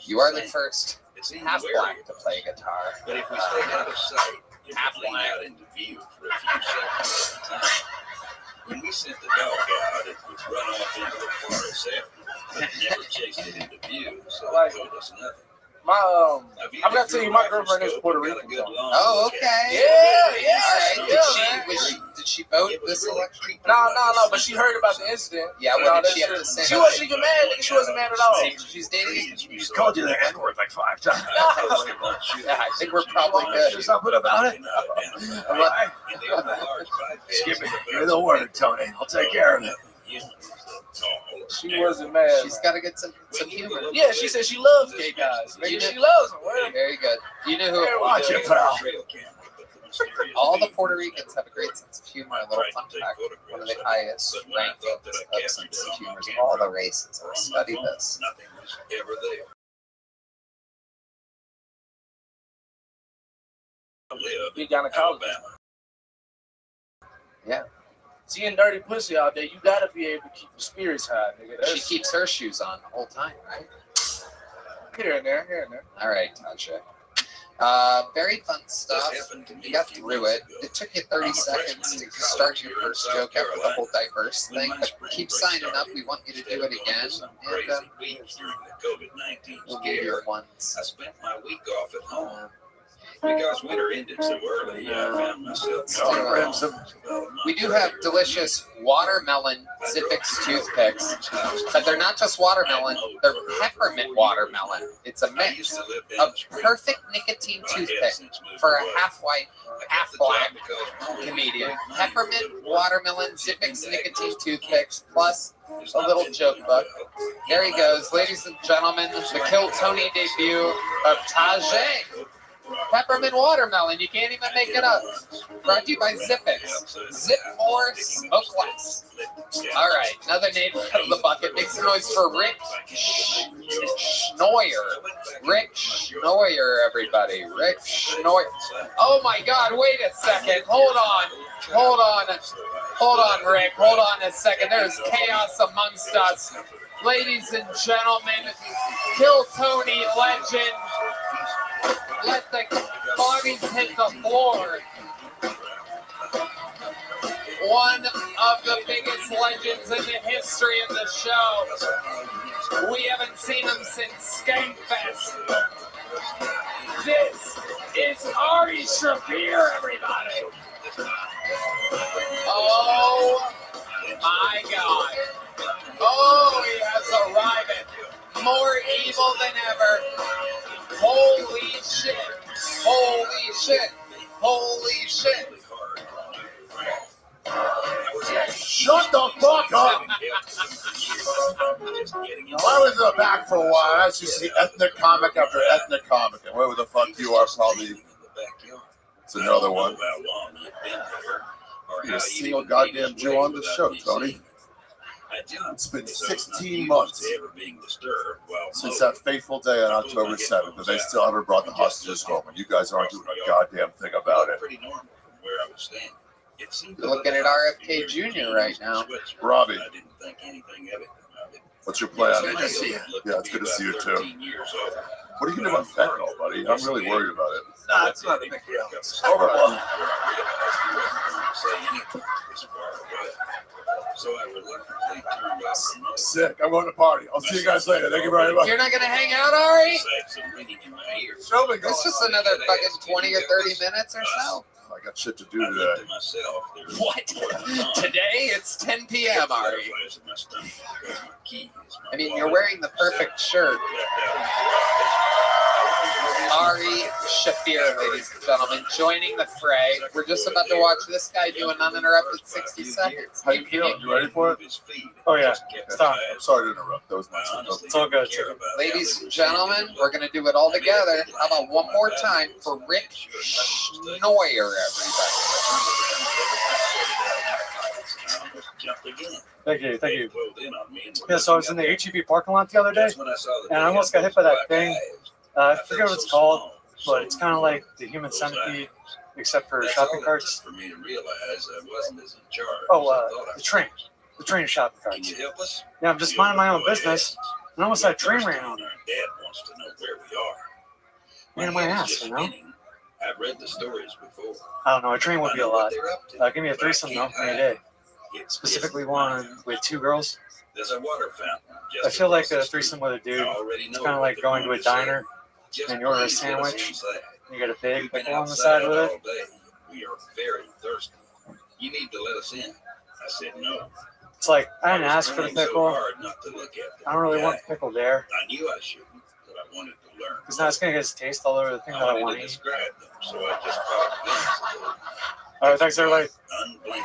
You are the first half black to play guitar. But if we stayed out of sight, half black out into view for a few seconds at a time. When we sent the dog out, it would run off into the forest after. It never chased it into view, so it told us nothing. I'm gonna tell you, my girlfriend is Puerto Rican. Oh, okay. Yeah. All right. Did she vote this election? No. But she heard about the incident. Yeah. What did she have to say? She wasn't even mad. Nigga, she wasn't mad at all. She's dating. She's called you the N-word like 5 times. Yeah, I think we're probably good. Do something about it. Give me the word, Tony. I'll take care of it. She wasn't mad. She's got to get some humor. Yeah, she said she loves gay guys. Maybe she loves them. Well, Very good. You know who? Hey, watch it, pal. All the Puerto Ricans have a great sense of humor. A little fun fact: one of the highest rankings of sense of humor of all the races. Study this. Big down to college. Yeah. Seeing dirty pussy all day, you gotta be able to keep your spirits high, nigga. She keeps her shoes on the whole time, right? Here and there, here and there. All right, Tasha. Very fun stuff. You got through it. It took you 30 seconds to start your first joke after the whole diverse thing, but keep signing up. We want you to do it again. And we'll give you ones. I spent my week off at home. Because winter ended so early, I found myself. We do have delicious watermelon Zippix toothpicks, but they're not just watermelon, they're peppermint watermelon. It's a mix of perfect nicotine toothpick for a half white, half black comedian. Peppermint watermelon Zippix nicotine toothpicks plus a little joke book. There he goes, ladies and gentlemen, the Kill Tony debut of Tajay. Peppermint watermelon, you can't even make it up. Brought to you by Zippix. Zip more, smoke less. All right, another name out of the bucket. Make some noise for Rick Schnoyer. Rick Schnoyer, everybody. Rick Schnoyer. Oh my God, wait a second. Hold on, Rick. Hold on a second. There's chaos amongst us. Ladies and gentlemen, Kill Tony legend. Let the bodies hit the floor. One of the biggest legends in the history of the show. We haven't seen him since Skankfest. This is Ari Shaffir, everybody. Oh my God. Oh, he has arrived. More evil than ever. Holy shit. Holy shit. Holy shit. Shut the fuck up! I was in the back for a while. I was just see ethnic comic after ethnic comic. And wherever the fuck you are, probably it's another one. You're a single goddamn Jew on the show, Tony. It's been 16 months since that fateful day on October 7th, and they still haven't brought the hostages home, and you guys aren't doing a goddamn thing about it. You're looking at RFK Jr. right now. Robbie, what's your plan? Good to see you. Yeah, it's good to see you too. What are you doing about fentanyl, buddy? I'm really worried about it. Nah, it's not a big deal. It's horrible. So I reluctantly turned off. Sick. I'm going to party. I'll see you guys later. Thank you very much. You're not going to hang out, Ari? Show me. It's just another fucking 20 or 30 minutes or so. I got shit to do today. What? Today? It's 10 p.m., Ari. I mean, you're wearing the perfect shirt. Ari Shaffir, ladies and gentlemen, joining the fray. We're just about to watch this guy do an uninterrupted 60 seconds. How you feeling? You ready for it? Oh, yeah. Stop. I'm sorry to interrupt. That was my It's all good. Ladies and gentlemen, we're going to do it all together. How about one more time for Rick Schnoyer, everybody. Thank you. Yeah, so I was in the HEB parking lot the other day, and I almost got hit by that thing. I forget what it's called, but it's kind of like the human centipede, except for shopping carts. Oh, the train shopping carts. Yeah, I'm just minding my own business, and almost that train ran on me. Man, my ass, you know? I've read the stories before. I don't know, a train would be a lot. Give me a threesome though, any day. Specifically one with two girls. There's a water fountain. I feel like a threesome with a dude. It's kind of like going to a diner and you order a sandwich. You get a big pickle on the side with it. We are very thirsty. You need to let us in. I said no. It's like, I didn't ask for the pickle. I don't really want the pickle there. I knew I shouldn't, but I wanted to learn. Because now it's going to get its taste all over the thing that I want to eat. So I just followed. All right, thanks everybody. Unblinking.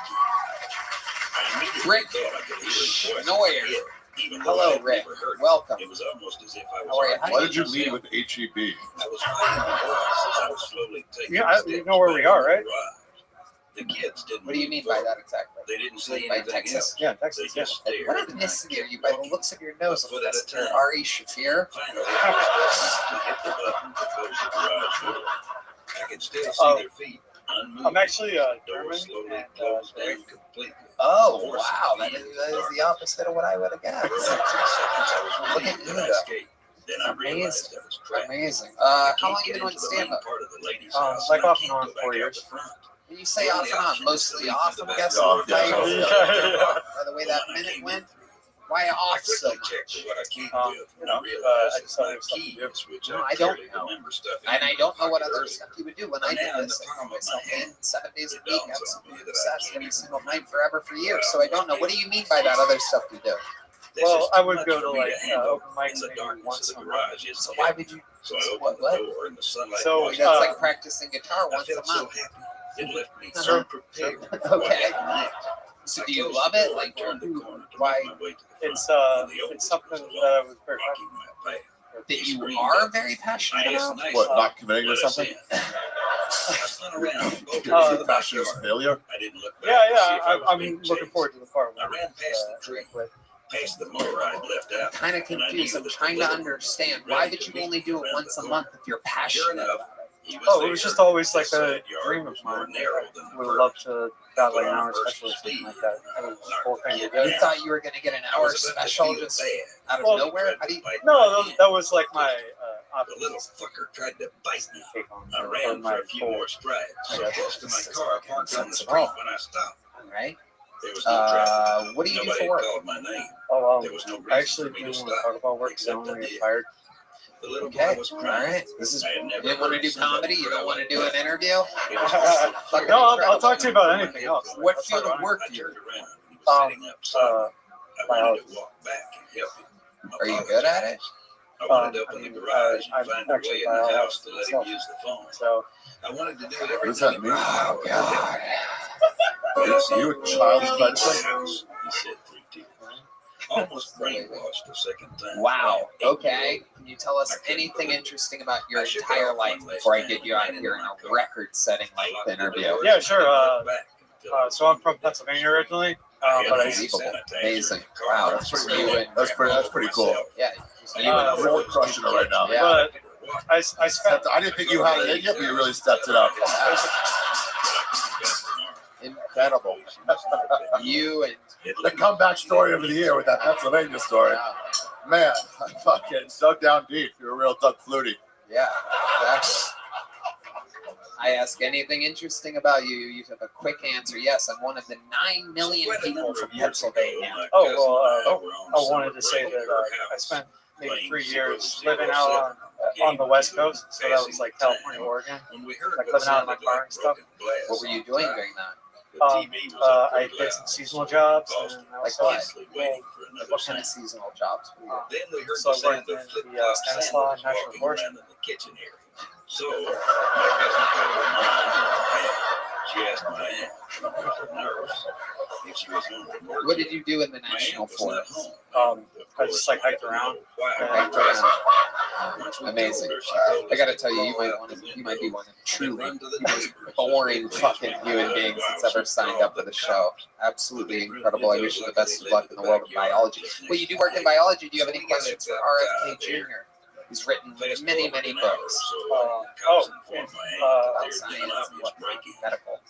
Rick Schnoyer. Even though Hello, I'd Rick. never heard it, Welcome. it was almost as if I was How are you? arguing Why did you with lead myself. with HEB? I was fighting the bus as I was slowly taking Yeah, steps you know where we back are, into the right? ride. The kids didn't What do you move mean by forward. that exactly? They didn't say By anything Texas? else. Yeah, They Texas. Yeah. just stared. What and I ethnicity are kept you by the walking. looks of your nose? A foot at a Mr. time. Ari Shafir? Finally, I was desperate to hit the button to close the garage door. I could still see their feet unmoving. I'm actually The door German. slowly And, closed down completely. Oh, forcing wow. me That into is the opposite of what I would have For guessed. about 3 seconds, I was Look at relieved you, that I though. escaped. Then I realized I was trapped. Amazing. I How can't long you get been on into the main stand-up? part of the ladies' house, like and I off and can't on go back 4 out years. the front. When you say The off only and on, option is to mostly leave off, through I'm the back guessing. door. By Yeah. the way that When I minute came went, in through. why I off so quickly checked much? for what I came with You know, and realized I that just thought my it was something keys, which No, I I don't carried know. remember stuff in And I my don't know what pocket other earlier. stuff you would do. When I Now did in this, the I palm put of my myself in hand, 7 days a it week, dawns on absolutely me that I obsessed can't every even single night remember forever for what years. I So I don't know. What do you mean by that other stuff you do? There's Well, just I too would much go for to me like handle open mics in the maybe darkness once of the a month. garage. Isn't So why heavy. would you? So I opened What? the door and the sunlight So, washed That's on like me. practicing guitar I once a felt so month. happy. It left me Sure. unprepared for what Okay. happened next. So I do you closed love the it? door Like, and turned the corner to why? make my way to the front. It's And the oldest something was that alone, I was very blocking my path. That He you screamed are at me. very passionate Nice, about? nice. What, not committing to Let us something? in. I spun around and bolted Your to the passion is backyard. failure? I didn't look back Yeah, to see yeah. if I was I'm being looking chased. forward to the part I one. ran past the tree, past the mower I'd left out. Kind of confused. I'm trying to understand. Why would you only do it once a month if you're passionate about it? Oh, it was just always like a dream of mine. I would love to got like an hour special or something like that. That was the whole thing. You thought you were going to get an hour special just out of nowhere? How do you? No, that was like my The little fucker tried to bite me. take on I ran for a few more strides, so close to my car, parked on the street when I stopped. All right. There was no traffic. What do you do Nobody for work? called my name. Oh, There was no reason I actually for me didn't to want to stop. talk about work because I don't want to get fired. The little Okay. boy was All crying. right. This is. I had You never didn't want to heard do somebody comedy. You don't cry want to like do an that. interview. It was just fucking No, I'll incredible. talk to you about anything else. What Let's field talk of about work I do you? turned around and he was sitting up beside me. I wanted biology. to walk back and help him. Are you good at it? I wanted to open the garage I'm and find a way actually in the biology house to let him myself. use the phone. So I wanted to do What everything does that in mean? my power to help him. Are you a child Leave medicine? the house, he said through tears. Almost brainwashed a second time. Wow. Okay. Can you tell us anything interesting about your entire life before I get you out here in a record-setting length interview? yeah, sure. So I'm from Pennsylvania originally, but I Amazing. Wow. That's just you and That's pretty cool. yeah. And you're crushing it right now. Yeah. but I spent I didn't think you had it in yet, but you really stepped it up. Incredible. You and The comeback story of the year with that Pennsylvania story. Man, I fucking dug down deep. You're a real Doug Flutie. yeah, exactly. I ask anything interesting about you, you have a quick answer. Yes, I'm one of the 9 million people from Pennsylvania. I wanted to say that I spent maybe 3 years living out on the West Coast, so that was like California, Oregon, like living out in my car and stuff. What were you doing during that? I did some seasonal jobs, and I Like also what? What kind of seasonal jobs were you Then we heard So the I worked sound in of flip the Stanislaw National walking Forest. around in the kitchen area. So my cousin called her mom. She asked my aunt, she was a nurse, if she was home from work. What did you do in the My National aunt was not Forest? home. I just like hiked around. Hiked around. Amazing. I gotta tell you, you might be one of the truly most boring fucking human beings that's ever signed up for the show. Absolutely incredible. I wish you the best of luck in the world of biology. Well, you do work in biology. Do you have any questions for RFK Jr.? He's written many, many books about science, medical,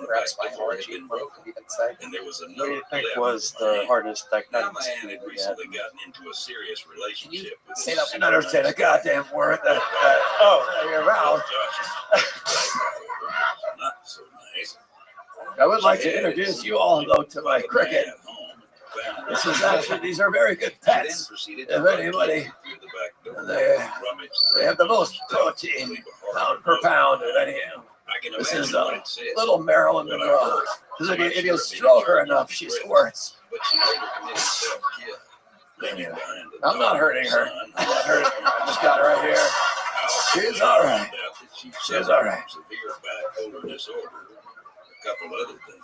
perhaps biology, one could even say. And there was What do another you think left was in my the hand. hardest Now diagnosis my aunt you had ever had? recently gotten into a serious relationship with Say that this one more time. a goddamn word that you're around. Not so nice. I would like to introduce you all, though, to my cricket. This is actually, these are very good pets. If anybody, they have the most protein pound per pound of any animal. This is little Marilyn Monroe. If you stroke her enough, she squirts. I'm not hurting her. I'm not hurting her. I just got her right here. She's all right. She's all right. Severe bipolar disorder, a couple other things.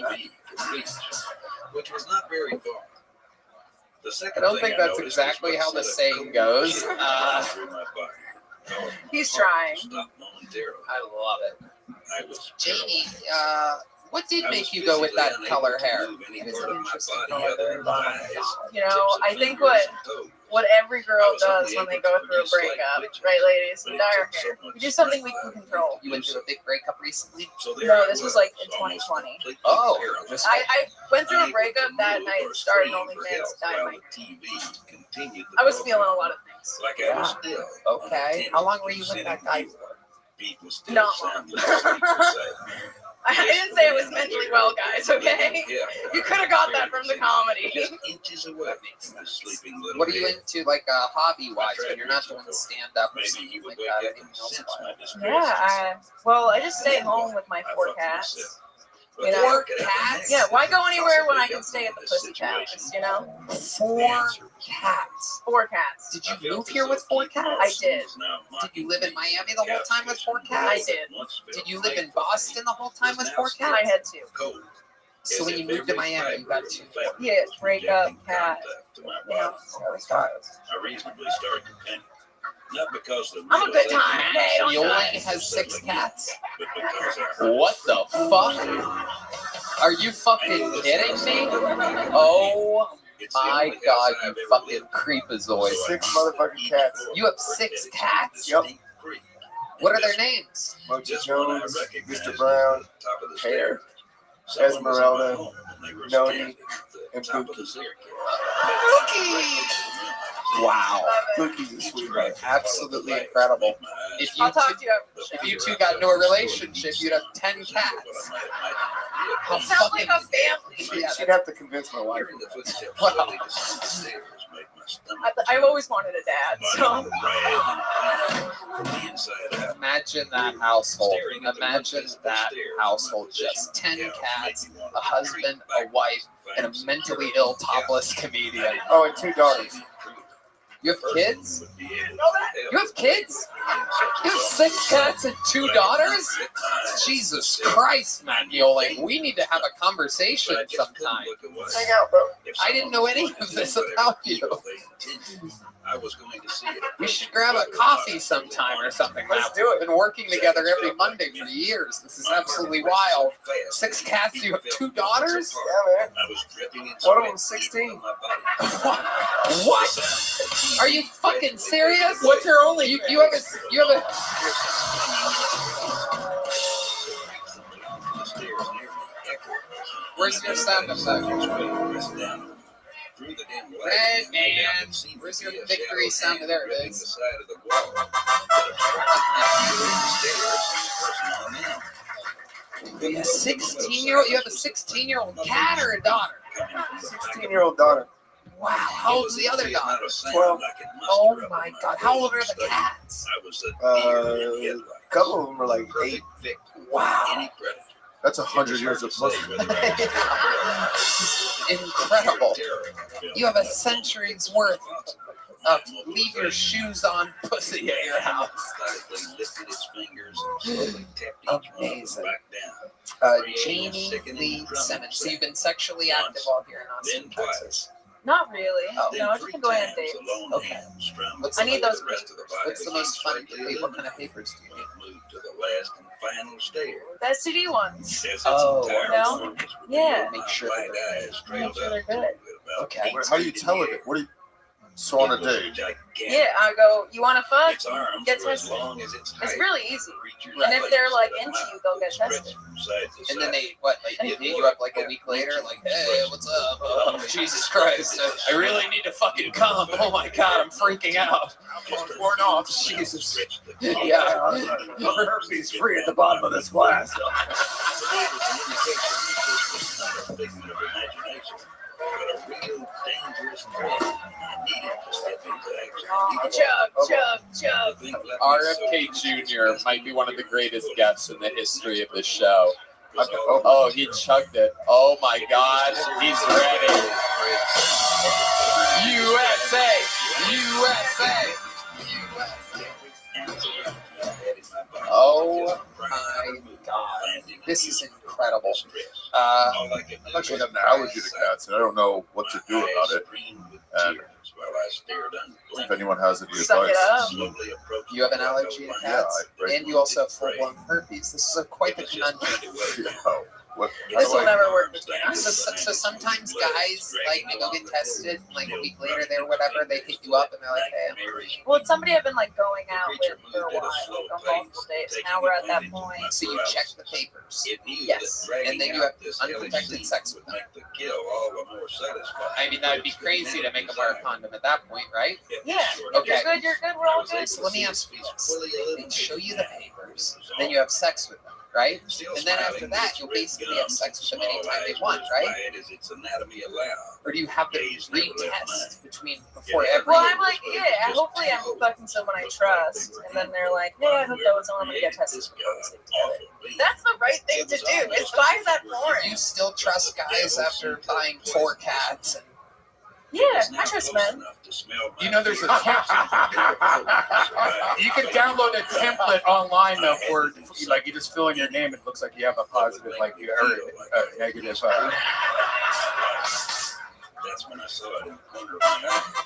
which was not very far. The I second don't thing think that's noticed exactly was how the what saying goes. through my body. He's trying. I love it. Jamie, what did make you go with that color hair? It is an interesting color there. You know, I think what every girl does when they go through a breakup, right, ladies? We dye our hair. We do something we can control. You went through a big breakup recently? No, this was like in 2020. Oh, I went through a breakup that night, started OnlyFans, dyed my hair. I was feeling a lot of things. Yeah. Okay. How long were you with that guy for? Not long. I didn't say it was mentally well, guys, okay? You could have got that from the comedy. What are you into, like, hobby-wise, when you're not doing stand-up or something like that? Anything else? Yeah, I just stay home with my 4 cats. You know? 4 cats? Yeah, why go anywhere when I can stay at the Pussy Palace, you know? 4 cats? 4 cats. Did you move here with 4 cats? I did. Did you live in Miami the whole time with 4 cats? I did. Did you live in Boston the whole time with 4 cats? I had 2. So when you moved to Miami, you got 2. Yeah, breakup, cat. You know, I reasonably started to panic. Not because the I'm a good time. He only has 6 cats? What the fuck? Are you fucking kidding me? Oh my god, you fucking creepazoid. 6 motherfucking cats. You have 6 cats? Yep. What are their names? Mochi Jones, Mr. Brown, Hair, Esmeralda, Noni, and Pookie. Wow. Pookie's a sweetheart. Absolutely incredible. If you, I'll talk to you if you two got into a relationship, you'd have 10 cats. How It sounds like a family. Yeah, She'd have to convince my wife. wow. I've always wanted a dad, so. Imagine that household. Imagine that household. Just 10 cats, a husband, a wife, and a mentally ill topless comedian. Oh, and 2 daughters. You have kids? You have kids? You have 6 cats and 2 daughters? Jesus Christ, Magnolia. We need to have a conversation sometime. Hang out, bro. I didn't know any of this about you. We should grab a coffee sometime or something. Let's do it. We've been working together every Monday for years. This is absolutely wild. 6 cats, you have 2 daughters? Yeah, man. One of them's 16. What? Are you fucking serious? What's your only? You have a. Where's your sound effect? Red man. Where's your victory sound? There it is. You have a 16-year-old. You have a 16-year-old cat or a daughter? 16-year-old daughter. Wow. How old's the other daughter? 12. Oh my god. How old are the cats? A couple of them are like 8. Wow. That's 100 years of pussy. Incredible. You have a century's worth of leave your shoes on pussy at your house. Amazing. Jamie Lee Simmons. So you've been sexually active all here in Austin, Texas. Not really. Oh. No, I just been going on dates. Okay. I need those papers. What's the most fun? What kind of papers do you need? The STD ones. Oh. No? Yeah. Make sure they're good. Okay. How do you tell it? What do you? So on a date. Yeah, I go, you want to fuck? Get tested. It's really easy. And if they're like into you, they'll get tested. And then they, what, like, hit you up like a week later? Like, hey, what's up? Oh, Jesus Christ. I really need to fucking come. Oh my God, I'm freaking out. I'm torn off. Jesus. Yeah. Herpes free at the bottom of this glass. Chug. RFK Jr. might be one of the greatest guests in the history of this show. Oh, he chugged it. Oh my God, he's ready. USA! Oh my God. This is incredible. I'm not going to have an allergy to cats, and I don't know what to do about it. And If anyone has any Suck it advice. up. You have an allergy to cats, and you also have full-blown herpes. This is quite the conundrum. This will never work between us. So sometimes guys, like, they go get tested, and, like, a week later, or whatever, they hit you up, and they're like, hey, I'm allergic. Well, it's somebody I've been like going out with for a while, like, on multiple dates. Now we're at that point. So you check the papers. Yes. And then you have unprotected sex with them. I mean, that would be crazy to make them wear a condom at that point, right? Yeah. Okay. If you're good, you're good. We're all good. So let me ask you this. They show you the papers, then you have sex with them, right? And then after that, you'll basically have sex with them anytime they want, right? Or do you have them retest before every... Well, I'm like, yeah, hopefully I'm fucking someone I trust. And then they're like, yeah, I hope that was someone I'm going to get tested before we sleep together. That's the right thing to do. It's why is that for? You still trust guys after buying 4 cats and... Yeah, I trust men. You know, there's a you can download a template online though for like you just fill in your name. It looks like you have a positive, like you or a negative. That's when I saw it in the corner of my eye.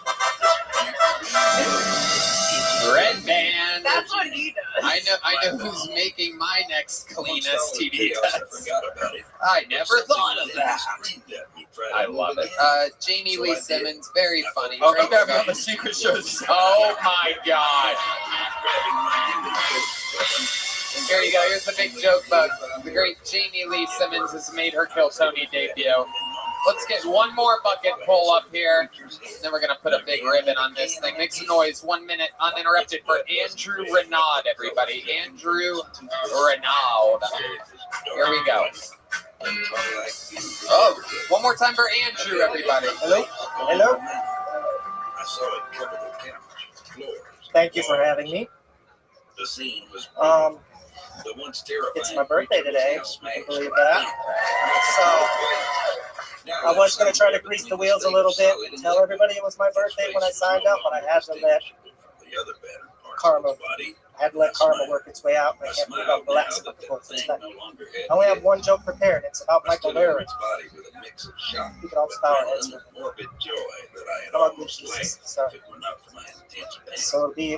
Red band. That's what he does. I know who's making my next clean STD test. I never thought of that. I love it. Jamie Lee Simmons, very funny. Oh, look at me on the secret shows. Oh my god. Here you go. Here's the big joke bug. The great Jamie Lee Simmons has made her Kill Tony debut. Let's get one more bucket pull up here. Then we're going to put a big ribbon on this thing. Make some noise. 1 minute uninterrupted for Andrew Renaud, everybody. Andrew Renaud. Here we go. Oh, one more time for Andrew, everybody. Hello? Hello? Thank you for having me. The scene was it's my birthday today. I can believe that. So I was going to try to grease the wheels a little bit and tell everybody it was my birthday when I signed up, but I had to let karma. I had to let karma work its way out. I can't believe how relaxed about the whole thing. I only have one joke prepared. It's about Michael Larry. You can all just bow our heads with him. How about this, Jesus? Sorry. So it'll be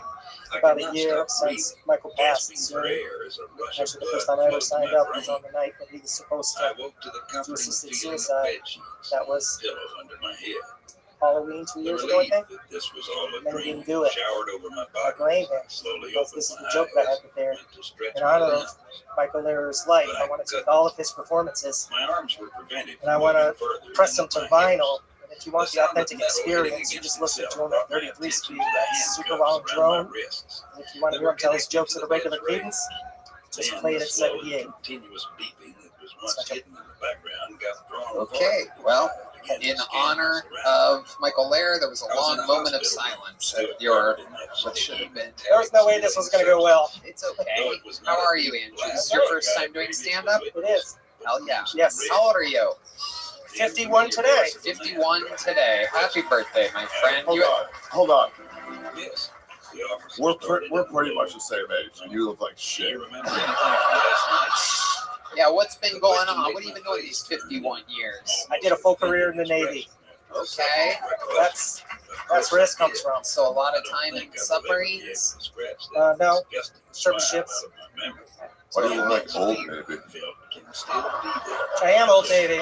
about a year since Michael passed. So actually, the first time I ever signed up was on the night when he was supposed to do assisted suicide. That was Halloween 2 years ago, I think. And then he didn't do it. I blame him because this is the joke that I had prepared. In honor of Michael Lehrer's life, I want to take all of his performances and I want to press them to vinyl. And if you want the authentic experience, you just listen to him at 33 speed. That's super long drone. And if you want to hear him tell his jokes at a regular cadence, just play it at 78. Okay, well, in honor of Michael Lehrer, there was a long moment of silence at your what should have been. There was no way this was going to go well. It's okay. How are you, Andrew? This is your first time doing stand-up? It is. Hell yeah. Yes. How old are you? 51 today. 51 today. Happy birthday, my friend. Hold on. We're pretty much the same age, and you look like shit. Yeah, what's been going on? What have you been doing these 51 years? I did a full career in the Navy. Okay. That's where this comes from. So a lot of time in submarines? No, service ships. Why do you look like old Navy? I am old Navy.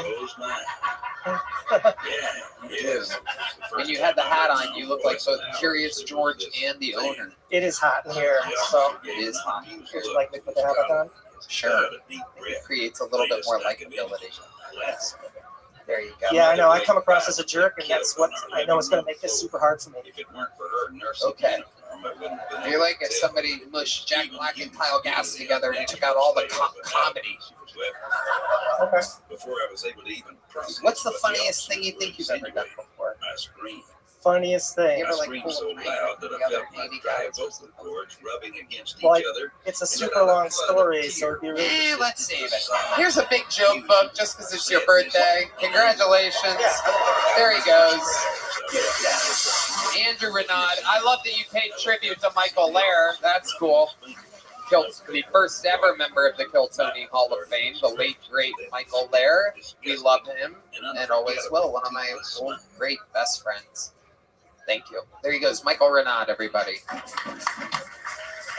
When you had the hat on, you look like both Curious George and the owner. It is hot in here, so. It is hot. Would you like me to put the hat back on? Sure. It creates a little bit more likability. Yes. There you go. Yeah, I know. I come across as a jerk, and that's what I know is going to make this super hard for me. Okay. You're like if somebody mushed Jack Black and Kyle Gass together and took out all the comedy. Okay. What's the funniest thing you think you've ever done before? Funniest thing. You ever like pull a prank with the other Navy guys? Well, it's a super long story, so it'd be really. Let's save it. Here's a big joke book just because it's your birthday. Congratulations. There he goes. Andrew Renaud. I love that you paid tribute to Michael Lehrer. That's cool. The first ever member of the Kill Tony Hall of Fame, the late, great Michael Lehrer. We love him and always will. One of my old, great best friends. Thank you. There he goes, Michael Renaud, everybody.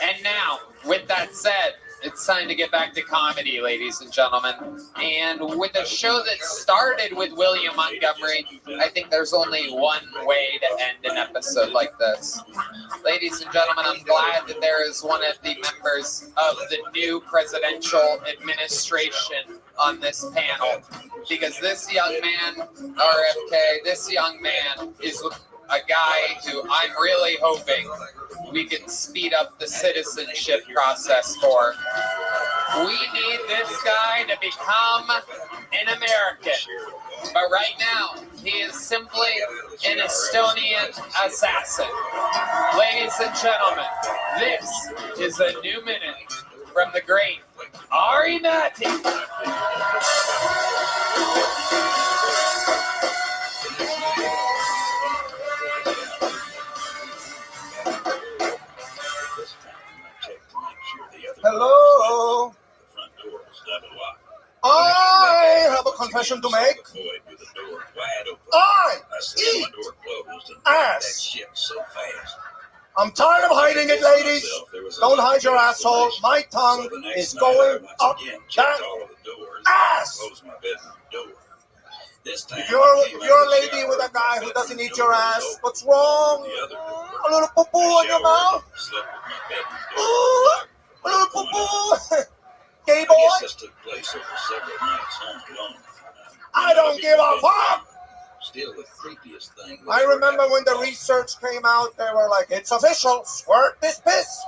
And now, with that said, it's time to get back to comedy, ladies and gentlemen. And with a show that started with William Montgomery, I think there's only one way to end an episode like this. Ladies and gentlemen, I'm glad that there is one of the members of the new presidential administration on this panel. Because this young man, RFK, this young man is a guy who I'm really hoping we can speed up the citizenship process for. We need this guy to become an American. But right now, he is simply an Estonian assassin. Ladies and gentlemen, this is a new minute from the great Ari Matti. Hello. I have a confession to make. I eat ass. I'm tired of hiding it, ladies. Don't hide your asshole. My tongue is going up that ass. If you're a lady with a guy who doesn't eat your ass, what's wrong? A little poo-poo in your mouth? Ooh, a little poo-poo. Gay boy? I don't give a fuck. Still the creepiest thing. I remember when the research came out, they were like, it's official, squirt this piss.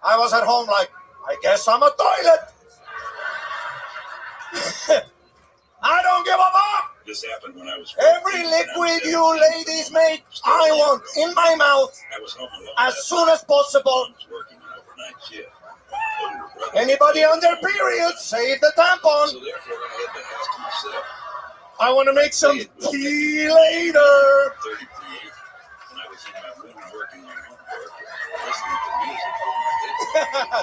I was at home like, I guess I'm a toilet. I don't give a fuck. This happened when I was every liquid you ladies make, I want in my mouth as soon as possible. Anybody on their period, save the tampon. So therefore I had to ask myself, I want to make some tea later. 33, when I was in my room working on homework, listening to music.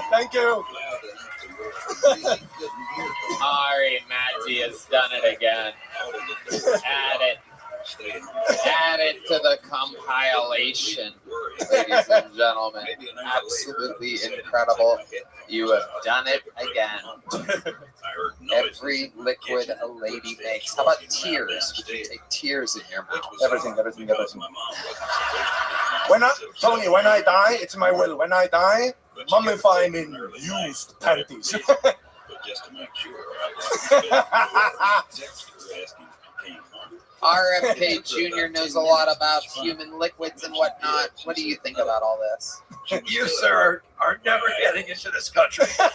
Thank you. Ari Matti has done it again. Add it to the compilation, ladies and gentlemen. Absolutely incredible. You have done it again. Every liquid a lady makes. How about tears? Would you take tears in your mouth? Everything. Tony, when I die, it's my will. When I die, mummify me in used panties. But just to make sure, I RFK Jr. knows a lot about human liquids and whatnot. What do you think about all this? You, sir, are never getting into this country. the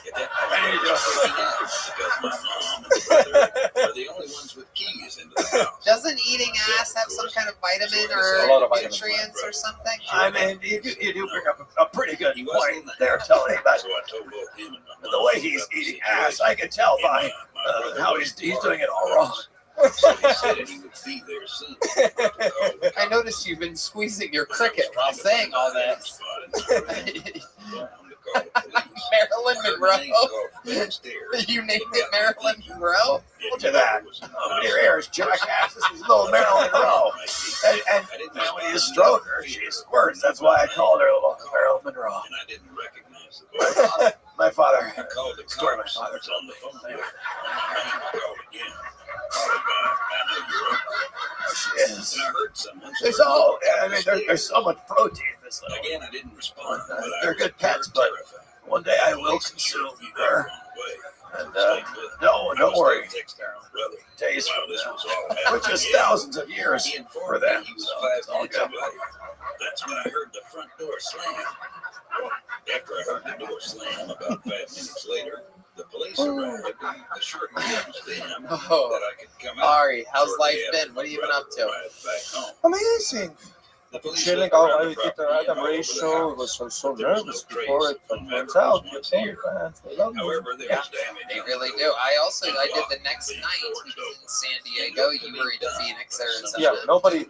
only ones with keys into the house. Doesn't eating ass have some kind of vitamin or nutrients or something? I mean, you do bring up a pretty good point there, Tony, but the way he's eating ass, I can tell by how he's doing it all wrong. So he said he would be there soon. I noticed you've been squeezing your cricket while saying all this. Marilyn Monroe? You named it Marilyn Monroe? Look at that. Your ears, jackass. This is little Marilyn Monroe. And when you stroke her, she squirts. That's why I called her little Marilyn Monroe. And I didn't recognize the voice. My father. I called the Story my cops. father It's told on me. the phone. I called again. I know you're up. She is. And I heard someone. There's all. I mean, there's so much protein in this little. Again, I didn't respond. They're good pets, but one day I will consume her. And don't worry. Days from now, which is thousands of years for them. So it's all good. That's when I heard the front door slam. After I heard the door slam, about 5 minutes later, the police arrived and assured me it was them that I could come out. Ari, how's shortly life after been? What have you my been up to? brother arrived back home. Amazing. The police Chilling looked out. around I the did the property Adam and all Ray over the show. house. Was so There was nervous no before trace it, but from turns whatever out was the once Tony here. fans, they love me. However, there Yeah, was damage. they on really the do. door. I did the next night. We was in San Diego. You were in Phoenix, Arizona. Yeah, nobody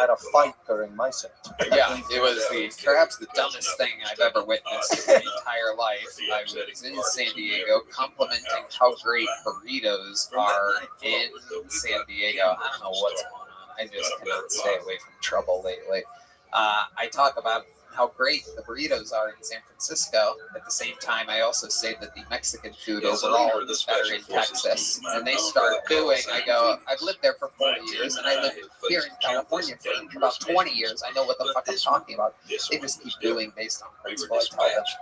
had a fight during my set. Yeah, it was perhaps the dumbest thing I've ever witnessed in my entire life. I was in San Diego complimenting how great burritos are in San Diego. I don't know what's going on. I just cannot stay away from trouble lately. I talk about how great the burritos are in San Francisco. At the same time, I also say that the Mexican food overall is better in Texas. And they start booing. I go, I've lived there for 40 years, and I lived here in California for about 20 years. I know what the fuck I'm talking about. They just keep booing based on principle. I tell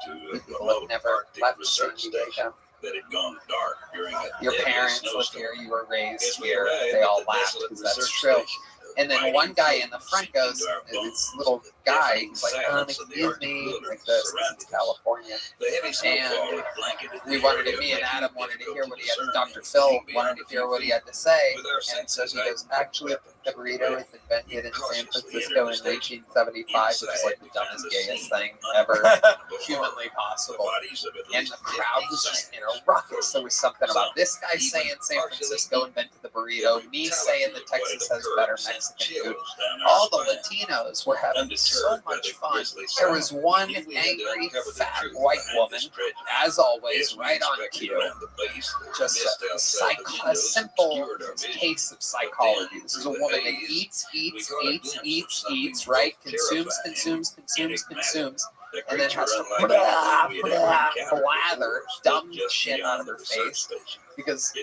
them, you people have never left San Diego. That had gone dark during Your parents lived here, you were raised here. They all laughed because that's true. And then one guy in the front goes, this little guy, he's like, excuse me, like this, it's California. And we wanted to, me and Adam wanted to hear what he had, Dr. Phil wanted to hear what he had to say. And so he goes, actually, the burrito was invented in San Francisco in 1975, which is like the dumbest, gayest thing ever humanly possible. And the crowd was just in a ruckus. There was something about this guy saying San Francisco invented the burrito, me saying that Texas has better Mexican food. All the Latinos were having so much fun. There was one angry, fat white woman, as always, right on cue. Just a simple case of psychology. This is a woman that eats, right? Consumes, and then has to blather dumb shit out of her face because,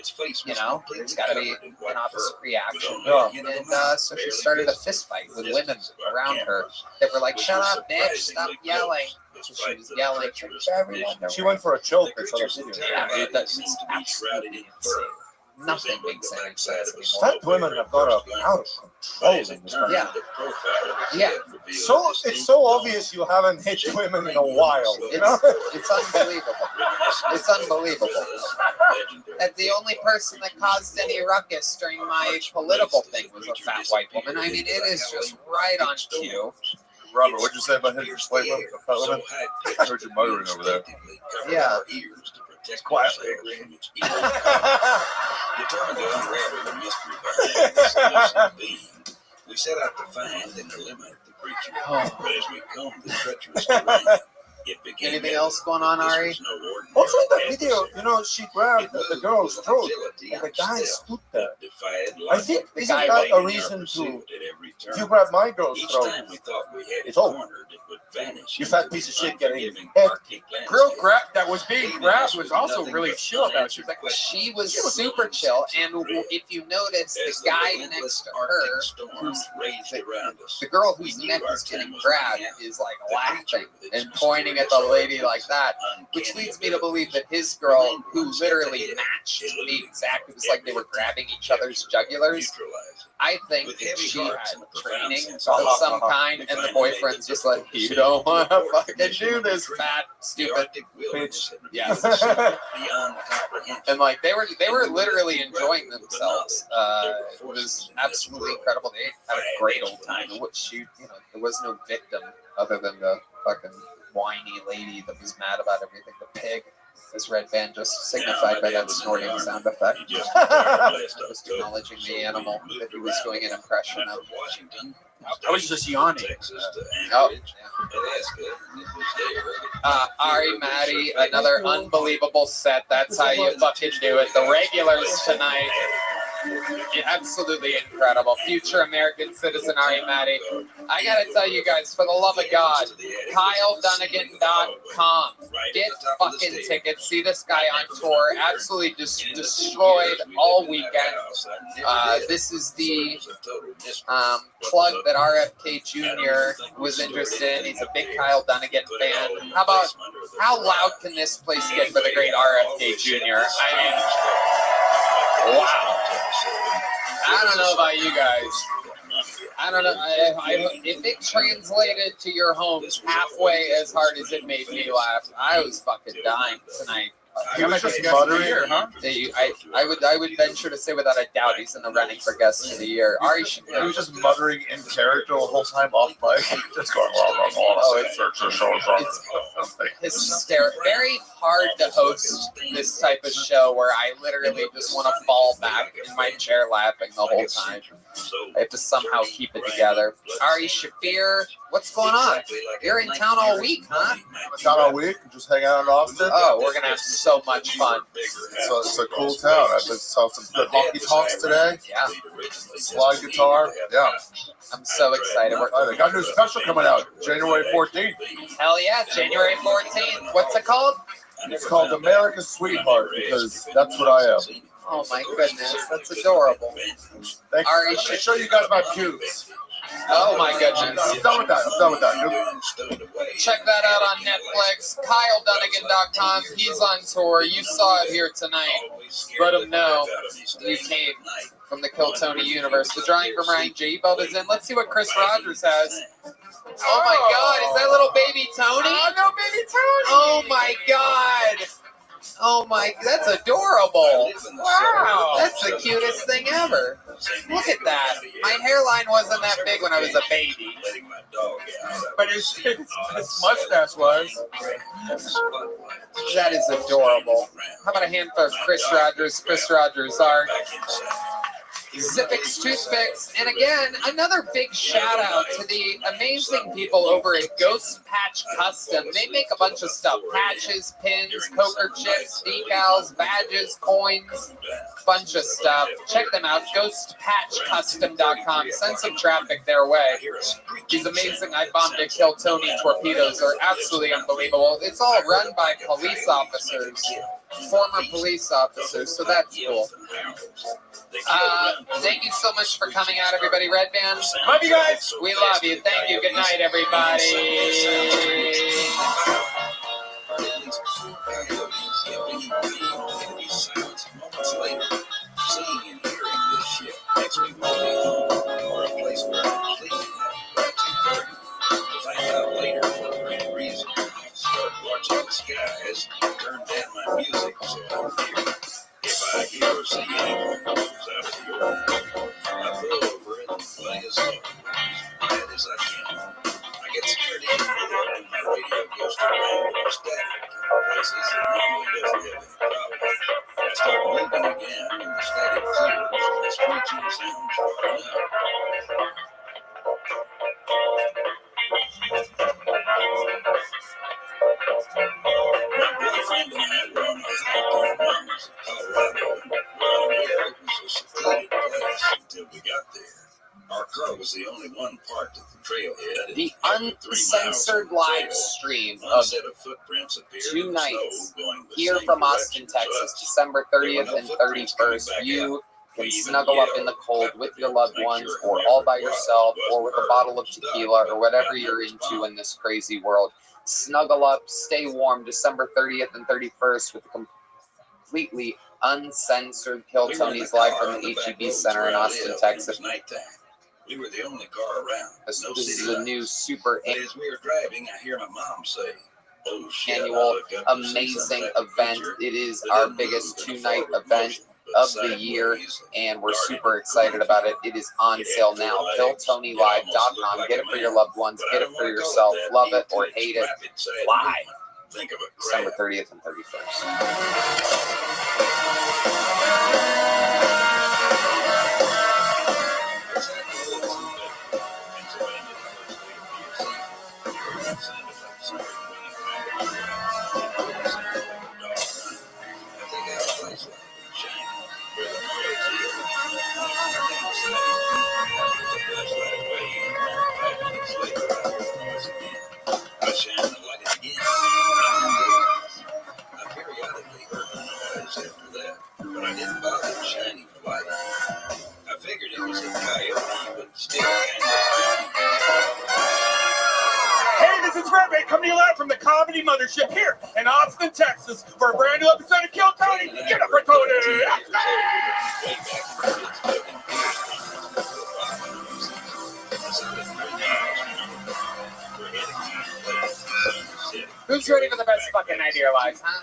you know, there's got to be an opposite reaction. And so she started a fist fight with women around her that were like, shut up, bitch, stop yelling. So she was yelling. She went for a choke or something. Yeah, that's absolutely insane. Nothing makes any sense anymore. Fat women have got out of control in this country. Yeah. So it's so obvious you haven't hit women in a while. You know? It's unbelievable. It's unbelievable. And the only person that caused any ruckus during my political thing was a fat white woman. I mean, it is just right on cue. Robert, what'd you say about hitting white women? Fat women? I heard you muttering over there. Yeah. Just quietly. Determined to unravel the mystery behind this elusive being, we set out to find and eliminate the creature. But as we combed the treacherous terrain, it began. Anything else going on, Ari? Also in that video, you know, she grabbed the girl's throat and the guy stood there. I think isn't that a reason to, if you grab my girl's throat, it's over. You fat piece of shit getting head. Girl that was being grabbed was also really chill about it. She was like, she was super chill, and if you notice, the guy next to her, the girl whose neck is getting grabbed, is like laughing and pointing at the lady like that, which leads me to believe that his girl, who literally matched the exact, it was like they were grabbing each other's jugulars. I think that she had training of some kind, and the boyfriend's just like, you don't want to fucking do this, fat, stupid bitch. Yes. And like they were literally enjoying themselves. It was absolutely incredible. They had a great old time. There was no victim other than the fucking whiny lady that was mad about everything. The pig, as Red Band just signified by that snorting sound effect. Just acknowledging the animal that he was doing an impression of. I was just yawning. Ari, Maddie, another unbelievable set. That's how you fucking do it. The regulars tonight. Absolutely incredible. Future American citizen Ari Maddie. I gotta tell you guys, for the love of God, KyleDunnigan.com. Get fucking tickets. See this guy on tour. Absolutely destroyed all weekend. This is the plug that RFK Jr. was interested in. He's a big Kyle Dunnigan fan. How loud can this place get for the great RFK Jr.? I mean, wow. I don't know about you guys. I don't know. If it translated to your homes halfway as hard as it made me laugh, I was fucking dying tonight. He was just muttering, huh? I would venture to say without a doubt he's in the running for guest of the year. Ari Shafir. He was just muttering in character the whole time off mic, just going it's hysterical. Very hard to host this type of show where I literally just want to fall back in my chair laughing the whole time. I have to somehow keep it together. Ari Shafir, what's going on? You're in town all week, huh? I'm in town all week, just hanging out in Austin. Oh, we're gonna have so much fun. So it's a cool town. I just saw some good honky tonks today. Yeah. Slide guitar. Yeah. I'm so excited. They got a new special coming out January 14th. Hell yeah, January 14th. What's it called? It's called America's Sweetheart because that's what I am. Oh my goodness, that's adorable. Thanks. Ari, I should show you guys my pubes. Oh my goodness. I'm done with that. Check that out on Netflix. KyleDunnigan.com. He's on tour. You saw it here tonight. Let him know you came from the Kill Tony universe. The drawing from Ryan J. Belt is in. Let's see what Chris Rogers has. Oh my God, is that little baby Tony? Oh, no, baby Tony. Oh my God. Oh my, that's adorable. Wow. That's the cutest thing ever. Look at that. My hairline wasn't that big when I was a baby. But his mustache was. That is adorable. How about a hand for Chris Rogers? Chris Rogers art. Zippix Toothpicks. And again, another big shout out to the amazing people over at Ghost Patch Custom. They make a bunch of stuff. Patches, pins, poker chips, decals, badges, coins, bunch of stuff. Check them out. GhostPatchCustom.com. Send some traffic their way. These amazing I Bombed to Kill Tony torpedoes are absolutely unbelievable. It's all run by police officers. Former police officers, so that's cool. Thank you so much for coming out, everybody. Red Band, Love you guys. we love you. Thank you. Good night, everybody. Seeing and hearing this shit makes me want to be home or a place where I'm completely back to 30. To find out later for any reason, I start watching the skies, turn down my music so I don't hear. If I hear or see anyone who's out of the ordinary, I pull over and play as low as I can. I get scared even more when my radio goes to random or static places that normally doesn't have any problem. I start moving again and the static clears and the screeching sounds dropping out. My boyfriend and I were on a hike in the mountains of Colorado, and where it was a secluded place until we got there. Our car was the only one parked at the trailhead. The uncensored live stream of 2 nights here from Austin, Texas, December 30th and 31st. You can snuggle up in the cold with your loved ones or all by yourself or with a bottle of tequila or whatever you're into in this crazy world. Snuggle up, stay warm, December 30th and 31st with a completely uncensored Kill Tony's live from the HEB Center in Austin, Texas. We were the only car around. This is a new super But as we were driving, I hear my mom say, "Oh shit!" annual amazing event. It is our biggest 2-night event of the year, and we're super excited about it. It is on sale now. KillTonyLive.com. Get it for your loved ones. Get it for yourself. Love it or hate it. Live. December 30th and 31st. But I didn't bother shining the light. I figured it was a coyote, but still Hey, this is Rabbi coming to you live from the Comedy Mothership here in Austin, Texas for a brand new episode of Kill Tony. Get up for Tony! Who's ready for the best fucking night of your lives, huh?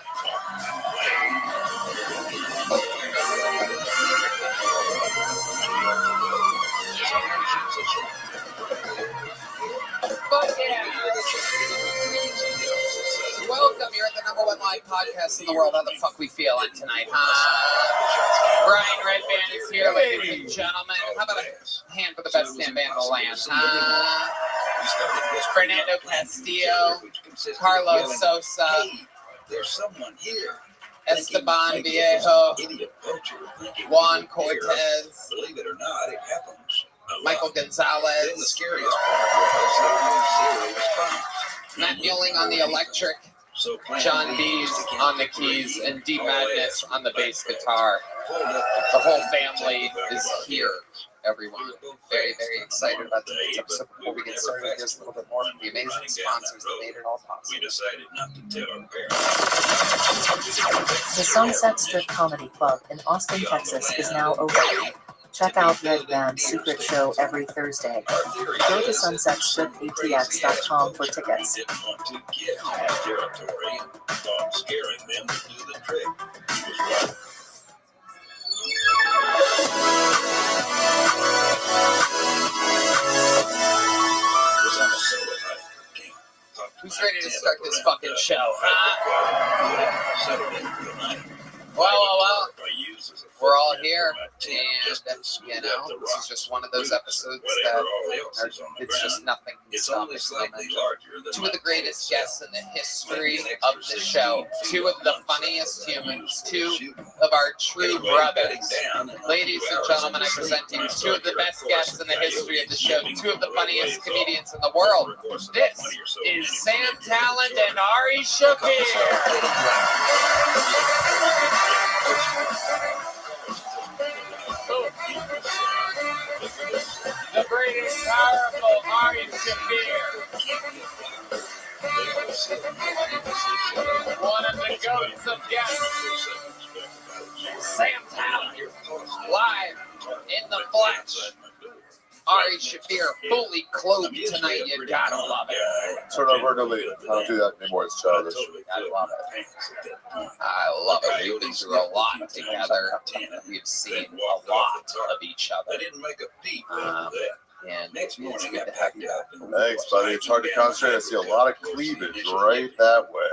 Fuck yeah! Welcome, you're at the #1 live podcast in the world. How the fuck we feeling tonight, huh? Brian Redband is here, ladies and gentlemen. How about a hand for the best stand band in the land, huh? Fernando Castillo, Carlos Sosa. There's someone here. Esteban Viejo, Juan Cortez, Believe it or not, it happens. Michael Then the Gonzalez, scariest part was there was zero response. Matt Muelling on the electric, So John Dees on the keys, and D Madness on the bass guitar. The whole family is here, everyone. Very, very excited about tonight's episode. Before we get started, here's a little bit more from the amazing sponsors that made it all possible. We decided not to tell our parents. The Sunset Strip Comedy Club in Austin, Texas is now open. Check out Red Band's secret show every Thursday. Go to sunsetstripatx.com for tickets. Didn't want to get in that territory and thought scaring them would do the trick. He was right. Was on a solo hike for camp. Who's ready to start this fucking show, Settled in for the night. Well. We're all here, and, Just you know, this is just one of those episodes that it's just nothing can It's stop only us. slightly larger than Two of the greatest guests in the history of the show, two of the funniest humans, two of our true brothers. Ladies and gentlemen, I present to you two of the best guests in the history of the show, two of the funniest comedians in the world. This is Sam Talent and Ari Shafir. The great and powerful Ari Shafir. One of the goats of guests. Sam Talent. Live in the flesh. Ari Shafir fully clothed tonight. You gotta love it. Turn over to leave. I don't do that anymore. It's childish. I love it. I love it. We've been through a lot together. We've seen a lot of each other. And it's good to have you back. Thanks, buddy. It's hard to concentrate. I see a lot of cleavage right that way.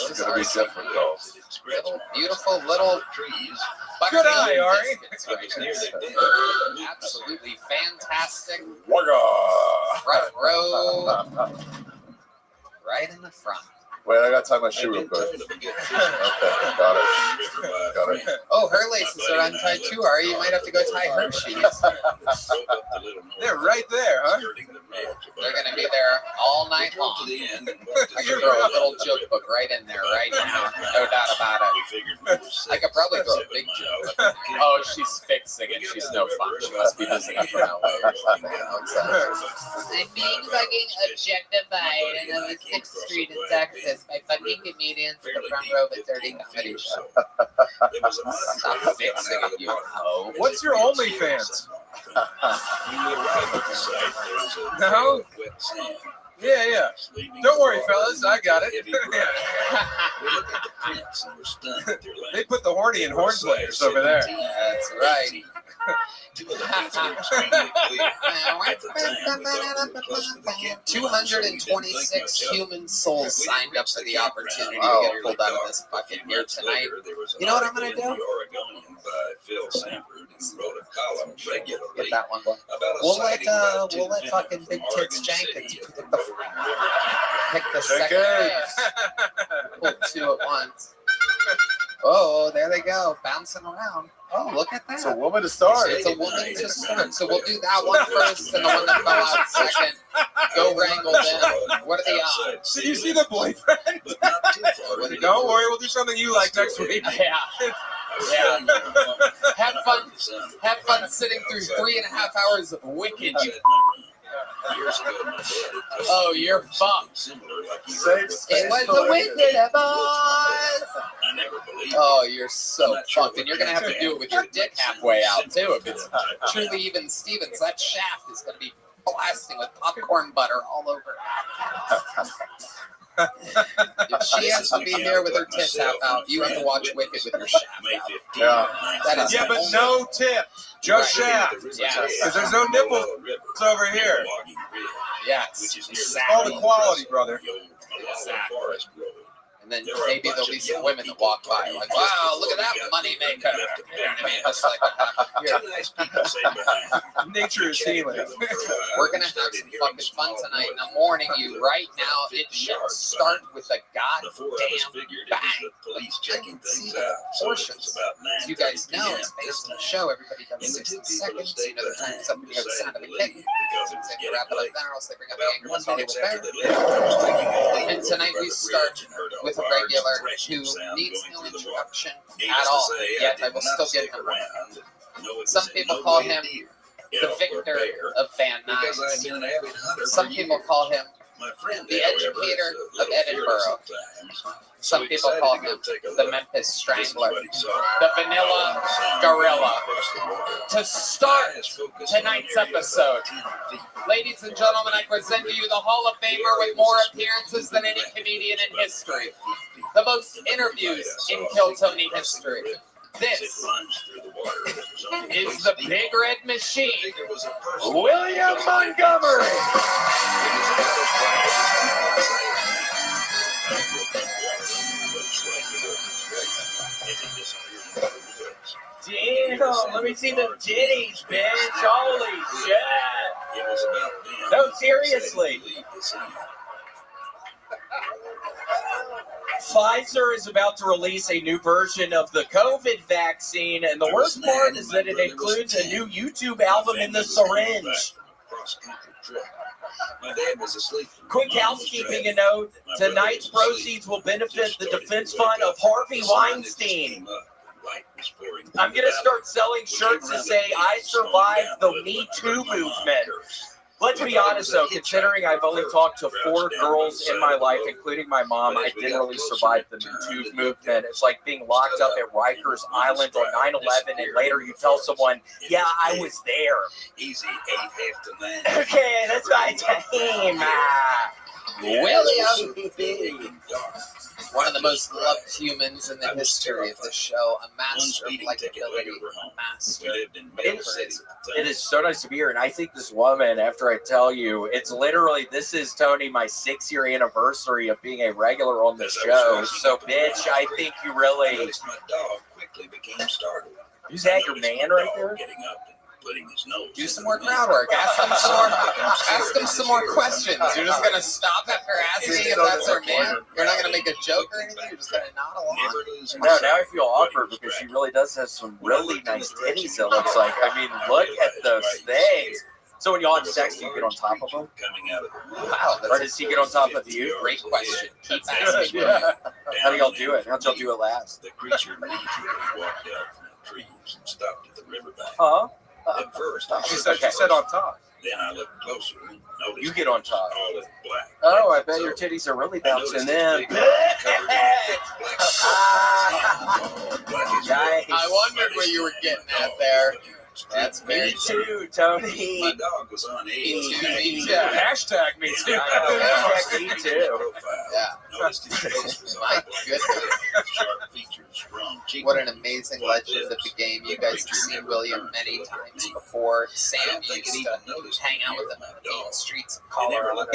It's going to be difficult. Little, beautiful little trees. Good eye, Ari. Absolutely fantastic. Wagga. Front row. Right in the front. Wait, I got to tie my shoe real quick. Okay, got it. Oh, her laces are untied too, Ari. You might have to go tie her shoes. They're right there, huh? They're going to be there all night long. I could throw a little joke book right in there right now. No doubt about it. I could probably throw a big joke. Oh, she's fixing it. She's no fun. She must be messing up her own. I'm being fucking objectified in the 6th Street in Texas by fucking comedians in the front row of a dirty comedy show. Stop fixing it, you hoe. What's your OnlyFans? No? Yeah. Don't worry, fellas. I got it. They put the horny and horn players over there. That's right. 226 human souls signed up for the opportunity to get pulled out of this fucking here tonight. You know what I'm gonna do? Get that one. We'll let fucking Big Tits Jenkins pick the second. Pull two at once. Oh, there they go, bouncing around. Oh, look at that. It's a woman to start. It's a woman to start. So we'll do that one first and the one that fell out second. Go wrangle them. What are the odds? Did you see the boyfriend? Don't worry, we'll do something you like next week. Yeah. Have fun sitting through 3.5 hours of Wicked. Oh, you're fucked. It was the Wicked of Oz. Oh, you're so fucked. And you're going to have to do it with your dick halfway out, too. If it's truly even Stevens, that shaft is going to be blasting with popcorn butter all over. If she has to be here with her tits half out, you have to watch Wicked with your shaft out. Yeah, but no tip. Just shaft. Yes. Because there's no nipple. It's over here. Yes. All the quality, brother. Exactly. And And then maybe there'll be some women that walk by, like, wow, look at that money maker. You know what I mean? That's like what happened here. Nature is healing. We're gonna have some fucking fun tonight, and I'm warning you right now. It should start with a goddamn bang. I can see the proportions. As you guys know, it's based on the show. Everybody does 60 seconds. You know, the time's up to hear the sound of a kick. They wrap it up there, or else they bring up the Angry Ones Hollywood Bear. And tonight we start with a regular who needs no introduction at all. Yet I will still give him one. Some people call him the Victor of Van Nuys. Some people call him the educator of Edinburgh. Some people call him the Memphis Strangler, the Vanilla Gorilla. To start tonight's episode, ladies and gentlemen, I present to you the Hall of Famer with more appearances than any comedian in history. The most interviews in Kill Tony history. This is the Big Red Machine, William Montgomery. Damn, let me see the titties, bitch. Holy shit. No, seriously. Pfizer is about to release a new version of the COVID vaccine, and the worst part is that it includes a new YouTube album in the syringe. Quick housekeeping note, tonight's proceeds will benefit the defense fund of Harvey Weinstein. I'm going to start selling shirts that say, I survived the Me Too movement. Let's be honest, though, considering I've only talked to 4 girls in my life, including my mom, I didn't really survive the Me Too movement. It's like being locked up at Rikers Island on 9/11, and later you tell someone, yeah, I was there. Okay, that's my team. William, one of the most loved humans in the history of the show, a master of likability, a master. It is so nice to be here, and I think this woman, after I tell you, it's literally, this is, Tony, my 6-year anniversary of being a regular on the show, so bitch, I think you really... Is that your man right there? Do some more crowd work. Ask them some more questions. You're just gonna stop after asking if that's her man. You're not gonna make a joke or anything. You're just gonna nod along. No, now I feel awkward because she really does have some really nice titties. It looks like. I mean, look at those things. So when y'all have sex, do you get on top of him? Wow, or does he get on top of you? Great question. Keep asking. Yeah. How do y'all do it? How'd y'all do it last? The creature immediately walked out from the trees and stopped at the riverbank. Huh? At first, She said on top. Then I looked closer and noticed you get on top. all of black. Oh, I bet your titties are really bouncing in. I wondered what you were getting at there. That's very Me too, Tony. My dog was on Me too, me too. Hashtag me too. Hashtag me too. Yeah. Noticed his face was My all goodness. sharp features, strong cheekbones. What an amazing legend of the game. You guys have seen William many times before. Sam used to hang out with him in the streets of Colorado.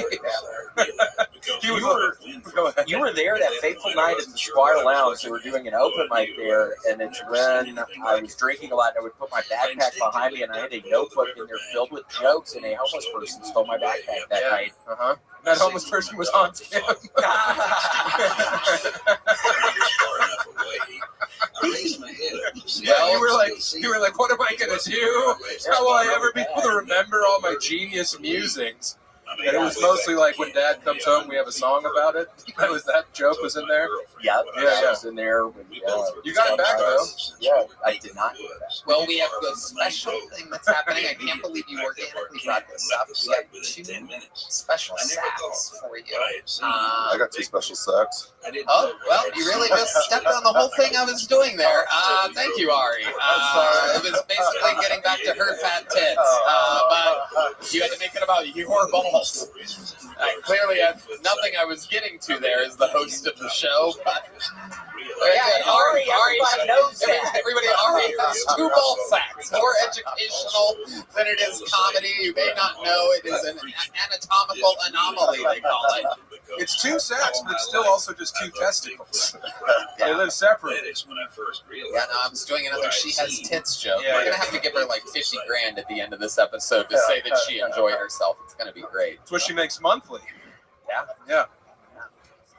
You were there that fateful night at the Squire Lounge. They were doing an open mic there, and it's when I was drinking a lot, and I would put my backpack behind me, and I had a notebook in there filled with jokes, and a homeless person stole my backpack that night. That homeless person was on him. Well, you were like, what am I gonna do? How will I ever be able to remember all my genius musings? And it was mostly like when Dad comes home, we have a song about it. That joke was in there. Yeah, it was in there. You got it back though. Yeah, I did not get that. Well, we have the special thing that's happening. I can't believe you organically brought this up. We have 2 special sacks for you. I got 2 special sacks. Oh, well, you really just stepped on the whole thing I was doing there. Thank you, Ari. It was basically getting back to her fat tits, but you had to make it about your balls. I clearly had nothing I was getting to there as the host of the show, but Ari, everybody knows that. Everybody, Ari has 2 ball sacks. More educational than it is comedy. You may not know it is an anatomical anomaly, they call it. It's two sacks, but it's still also just two testicles. They live separate. Yeah, no, I was doing another "she has tits" joke. We're gonna have to give her like 50 grand at the end of this episode to say that she enjoyed herself. It's gonna be great. It's what she makes monthly. Yeah. Yeah.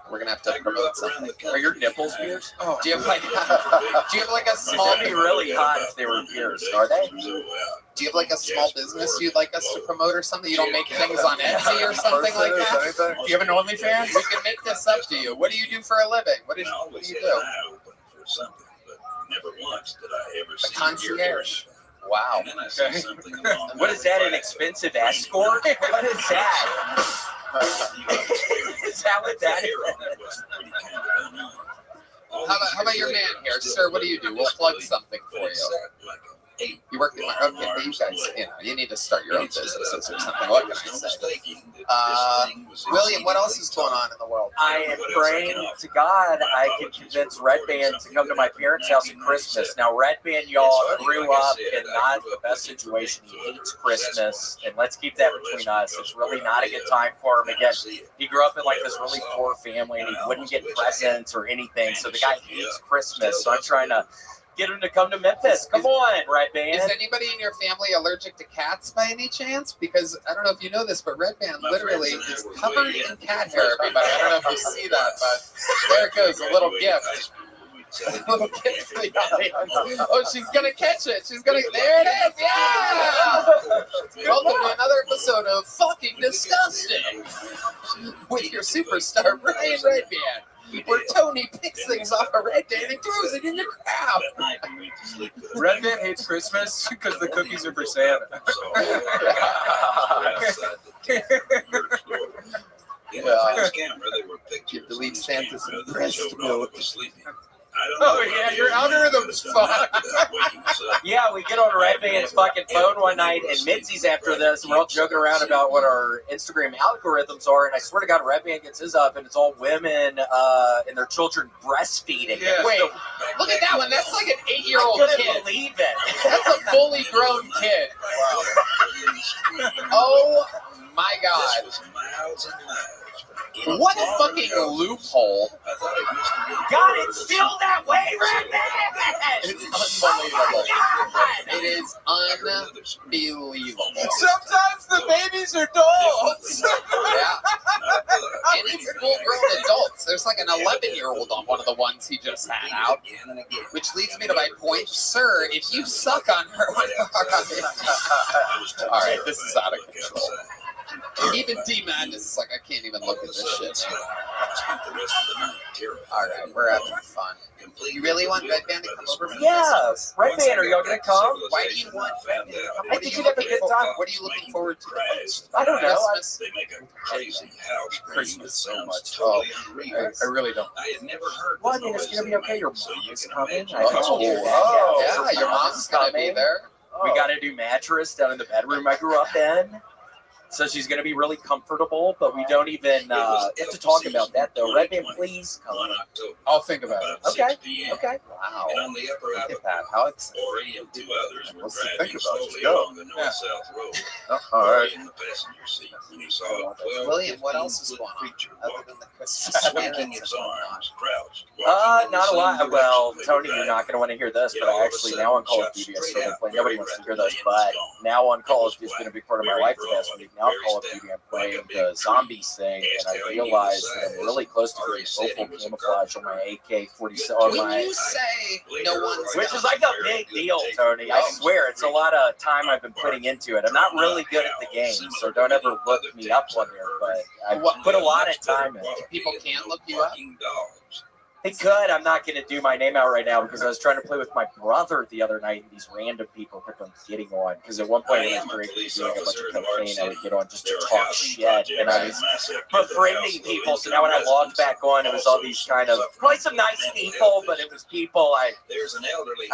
We're gonna have to promote something. Are your nipples pierced? Oh, do you have like a small? That'd be really hot if they were pierced. Are they? Do you have like a small business you'd like us to promote or something? You don't make things on Etsy or something like that? Do you have an OnlyFans? We can make this up to you. What do you do for a living? What do you do? A concierge. Wow. Okay. What is that? An expensive escort? What is that? Is that what that is? How about your man here, sir? What do you do? We'll plug something for you. You work in my okay, but you guys, you need to start your own businesses or something. What can I say? William, what else is going on in the world? I am praying to God I can convince Red Band to come to my parents' house at Christmas. Now, Red Band, y'all grew up in not the best situation. He hates Christmas, and let's keep that between us. It's really not a good time for him. Again, he grew up in like this really poor family, and he wouldn't get presents or anything. So the guy hates Christmas. So I'm trying to get him to come to Memphis. Come on, Red Band. Is anybody in your family allergic to cats by any chance? Because I don't know if you know this, but Red Band literally is covered in cat hair, everybody. I don't know if you see that, but there it goes, a little gift. A little gift for the audience. Oh, she's going to catch it. There it is. Yeah! Welcome to another episode of Fucking Disgusting with your superstar, Brian Red Band. Where Tony picks things off a Red Band and throws it in your crowd. Red Band hates Christmas because the cookies are for Santa. You delete Santa's breast milk. Oh yeah, your algorithm's fucked. Yeah, we get on Red Band's fucking phone one night, and Mitzi's after this, and we're all joking around about what our Instagram algorithms are. And I swear to God, Red Band gets his up, and it's all women and their children breastfeeding. Yeah. Wait, look at that one. That's like an 8-year-old I kid. couldn't believe it. That's a fully grown kid. Wow. Oh my God. What a fucking loophole. God, it's still that way, Red Band! It's unbelievable. It is unbelievable. Sometimes the babies are dolls. Yeah. And it's full-grown adults. There's like an 11-year-old on one of the ones he just had out. Which leads me to my point. Sir, if you suck on her... All right, this is out of control. Even D-Madness is like, I can't even look at this shit. Alright, we're having fun. You really want Red Band to come over for Yes. Red Band, are y'all going to come? Why do you want Red Band to come? I think you'd have a good time. What are you looking forward to the most? I don't know. Christmas? Christmas so much. Oh, I really don't. Well, I mean, it's going to be okay. Your mom is coming. Yeah, your mom's going to be there. We got a new mattress down in the bedroom I grew up in. So she's going to be really comfortable, but we don't even have to talk about that, though. Red Band, please come. I'll think about it. Okay. Okay. Wow. Look at that. How exciting. What's to think about? Just go. Yeah. Oh, all right. William, what else is going on other than the Christmas sweaters and whatnot? Not a lot. Well, Tony, you're not going to want to hear this, but I actually now on Call of Duty, I started playing. Nobody wants to hear this, but now on Call of Duty, it's been a big part of my life the past week. Now Call of Duty, I'm playing the zombies thing, and I realized that I'm really close to getting full camouflage on my AK-47. When you say no one's Which is like a big deal, Tony. I swear, it's a lot of time I've been putting into it. I'm not really good at the game, so don't ever look me up on there, but I put a lot of time in. People can't look you up? They could. I'm not going to do my name out right now because I was trying to play with my brother the other night, and these random people kept on getting on. Because at one point when I was doing a bunch of cocaine, I would get on just to talk shit, and I was befriending people. So now when I logged back on, it was all these kind of probably some nice people, but it was people I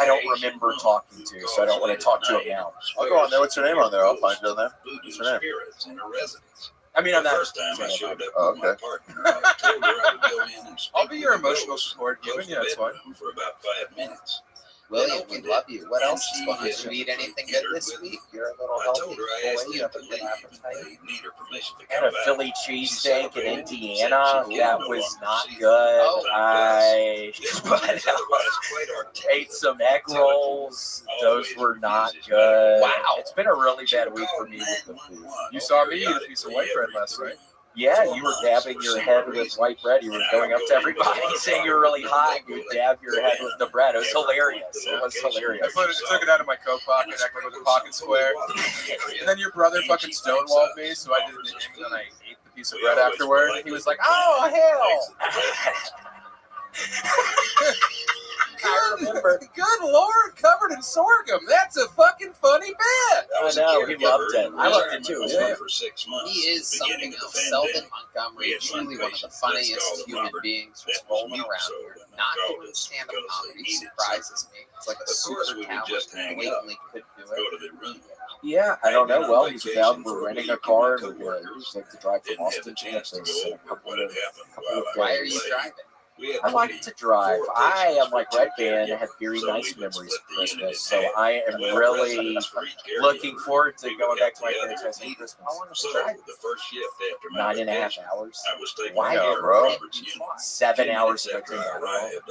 don't remember talking to, so I don't want to talk to them now. I'll go on there. What's your name on there? I'll find you on there. What's your name? I mean, I'm not. Oh, okay. I'll be your emotional support. Given, yeah, it's fine. William, we love you. What else is going on? Did you eat anything good this week? You're a little healthy boy. You have a good appetite. I had a Philly cheesesteak in Indiana. That was not good. I ate some egg rolls. Those were not good. Wow. It's been a really bad week for me with the food. You saw me eat a piece of white bread last night. Yeah, you were dabbing your head with white bread. You were going up to everybody saying you're really hot. You would dab your head with the bread. It was hilarious. It was hilarious. I took it out of my coat pocket, acting with a pocket square. And then your brother fucking stonewalled me, so I did the thing, and then I ate the piece of bread afterward. He was like, "Oh hell!" I remember. Good Lord, covered in sorghum. That's a fucking funny bit. I know, he loved it. I loved it too. Yeah. He is something else. Selvin Montgomery, truly one of the funniest human beings just rolling around here. Not doing stand-up comedy surprises me. It's like a super talent. Blatantly could do it. Yeah, I don't know. Well, he's about we're renting a car and we're like to drive from Austin to Texas in a couple of days. Why are you driving? I like to drive. I am like Red Band. I have very nice memories of Christmas, so I am really looking forward to going back to my parents' house for Christmas. I want to drive 9.5 hours. Why, bro? 7 hours if I take Adderall.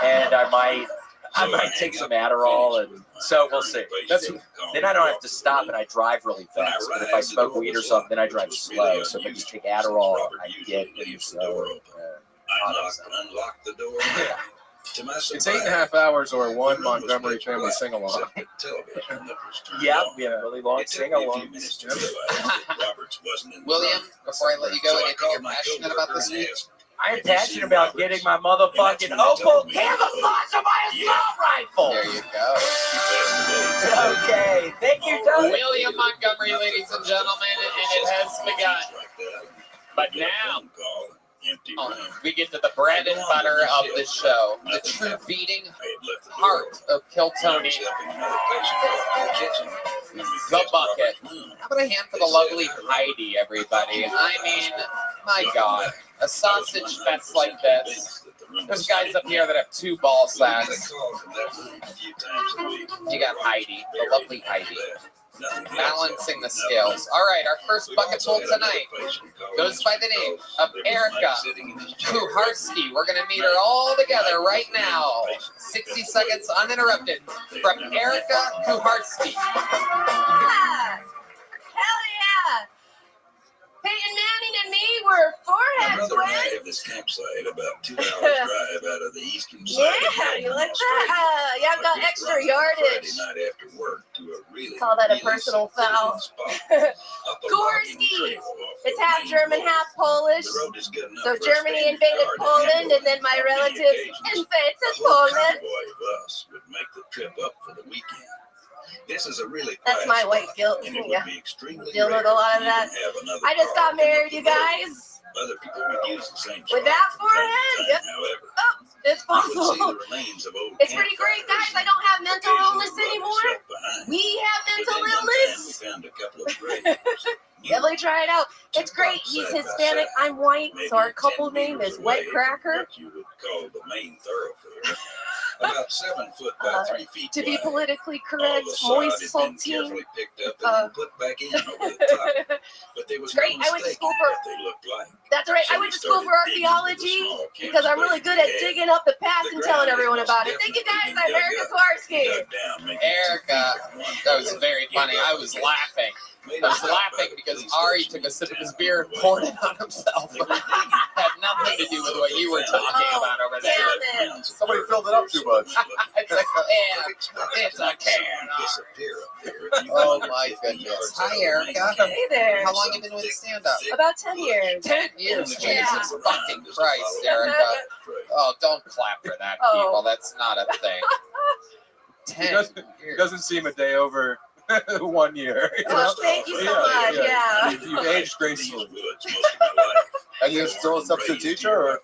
And I might take some Adderall, and so we'll see. Then I don't have to stop, and I drive really fast. But if I smoke weed or something, then I drive slow. So if I just take Adderall, I get in the zone. Unlock the door. It's 8.5 hours or one Montgomery family sing-along. Yeah, we have a really long sing-along. William, before I let you go, anything you're passionate about this week? I am passionate about getting my motherfucking Opal camouflage on my assault rifle. There you go. Okay, thank you, Doug. William Montgomery, ladies and gentlemen, and it has begun. But now, we get to the bread and butter of the show, the true beating heart of Kiltony, the bucket. How about a hand for the lovely Heidi, everybody? I mean, my God, a sausage fest like this. There's guys up here that have 2 ball sacks. You got Heidi, the lovely Heidi. Balancing the scales. All right, our first bucket full tonight goes by the name of Erica Kuharski. We're going to meet her all together right now. 60 seconds uninterrupted from Erica Kuharski. Yeah. Hell yeah! Peyton Manning and me were forehead My mother and I twins. have this campsite about 2 hours drive out of the eastern side. Yeah, you like that? Yeah, I've got extra Friday yardage. night after work to a really Call that a really personal foul. spot. Up a walking Gorski. trail off It's the half main German, road. half Polish. The road is good enough So for a Germany standard invaded car to Poland, handle and then my on many relatives occasions. invaded A whole Poland. convoy of us would make the trip up for the weekend. This is a really That's quiet my spot, white guilt. and it would Yeah. be extremely Deal with rare a lot of to that. even have another I just car got married, come you up the road. guys. Other people would use the same With spot that from time to forehead, time, yep. However, Oh, it's you would see possible. the remains of old It's pretty great, guys. I don't have mental illness anymore. We have mental illness. We found a couple of graves. Definitely try it out. It's great. He's Hispanic. I'm white, so our couple name is White Cracker. What you would call the main thoroughfare. About 7 foot by 3 feet To be wide. politically All correct, the sod moist, had been saltine. carefully picked up and then put back in over the top. But there was no Great. I went to mistaking school for. what they looked like. That's right. I went to school for archaeology because I'm really good at digging up the past and telling everyone about it. Thank you guys. I'm Erica Kuharski. Erica, that was very funny. I was laughing. I was laughing because Ari took a sip of his beer and poured it on himself. Had nothing to do with what you were talking about over there. Damn it. Somebody filled it up too much. It's a can. It's a can. Oh my goodness. Hi, Erica. Hey there. How long have you been with stand-up? About 10 years. 10 years. Yeah. Jesus fucking Christ, Erica. Oh, don't clap for that, Oh. people. That's not a thing. 10 It doesn't seem a day over 1 year. You Oh, know? thank you so much. Yeah. You've aged gracefully. And you're still a substitute teacher? Or?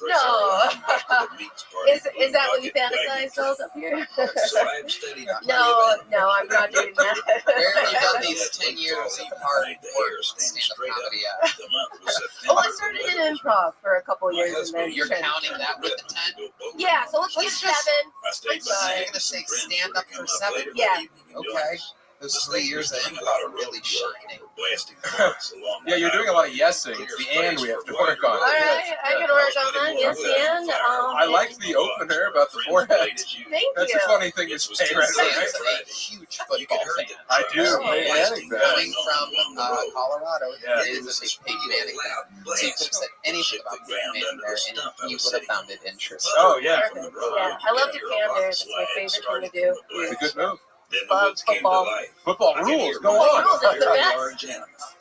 No. Is that what you fantasize dolls up here? No, I'm not doing that. Where have you done these 10 years of hard work in stand-up comedy at? Oh, I started in improv for a couple years and then You're counting that with the 10? Yeah, so let's get 7. I'm sorry. You're gonna say stand up for 7? Yeah. Okay. Those 3 years of improv are really shining. Yeah, you're doing a lot of yesing. It's the and we have to work on. All right, I can work on that. Yes, and I liked the opener about the forehead. Thank That's you. a funny thing to say, right? Sam's a huge football fan. I do. Coming from Colorado, he is a big Peyton Manning fan. So you could have said anything about Peyton Manning there, and you would have found it interesting. Oh, yeah. Yeah, I love to pander. It's my favorite thing to do. It's a good move. Love football. Football rules. Go on. Rules is the best.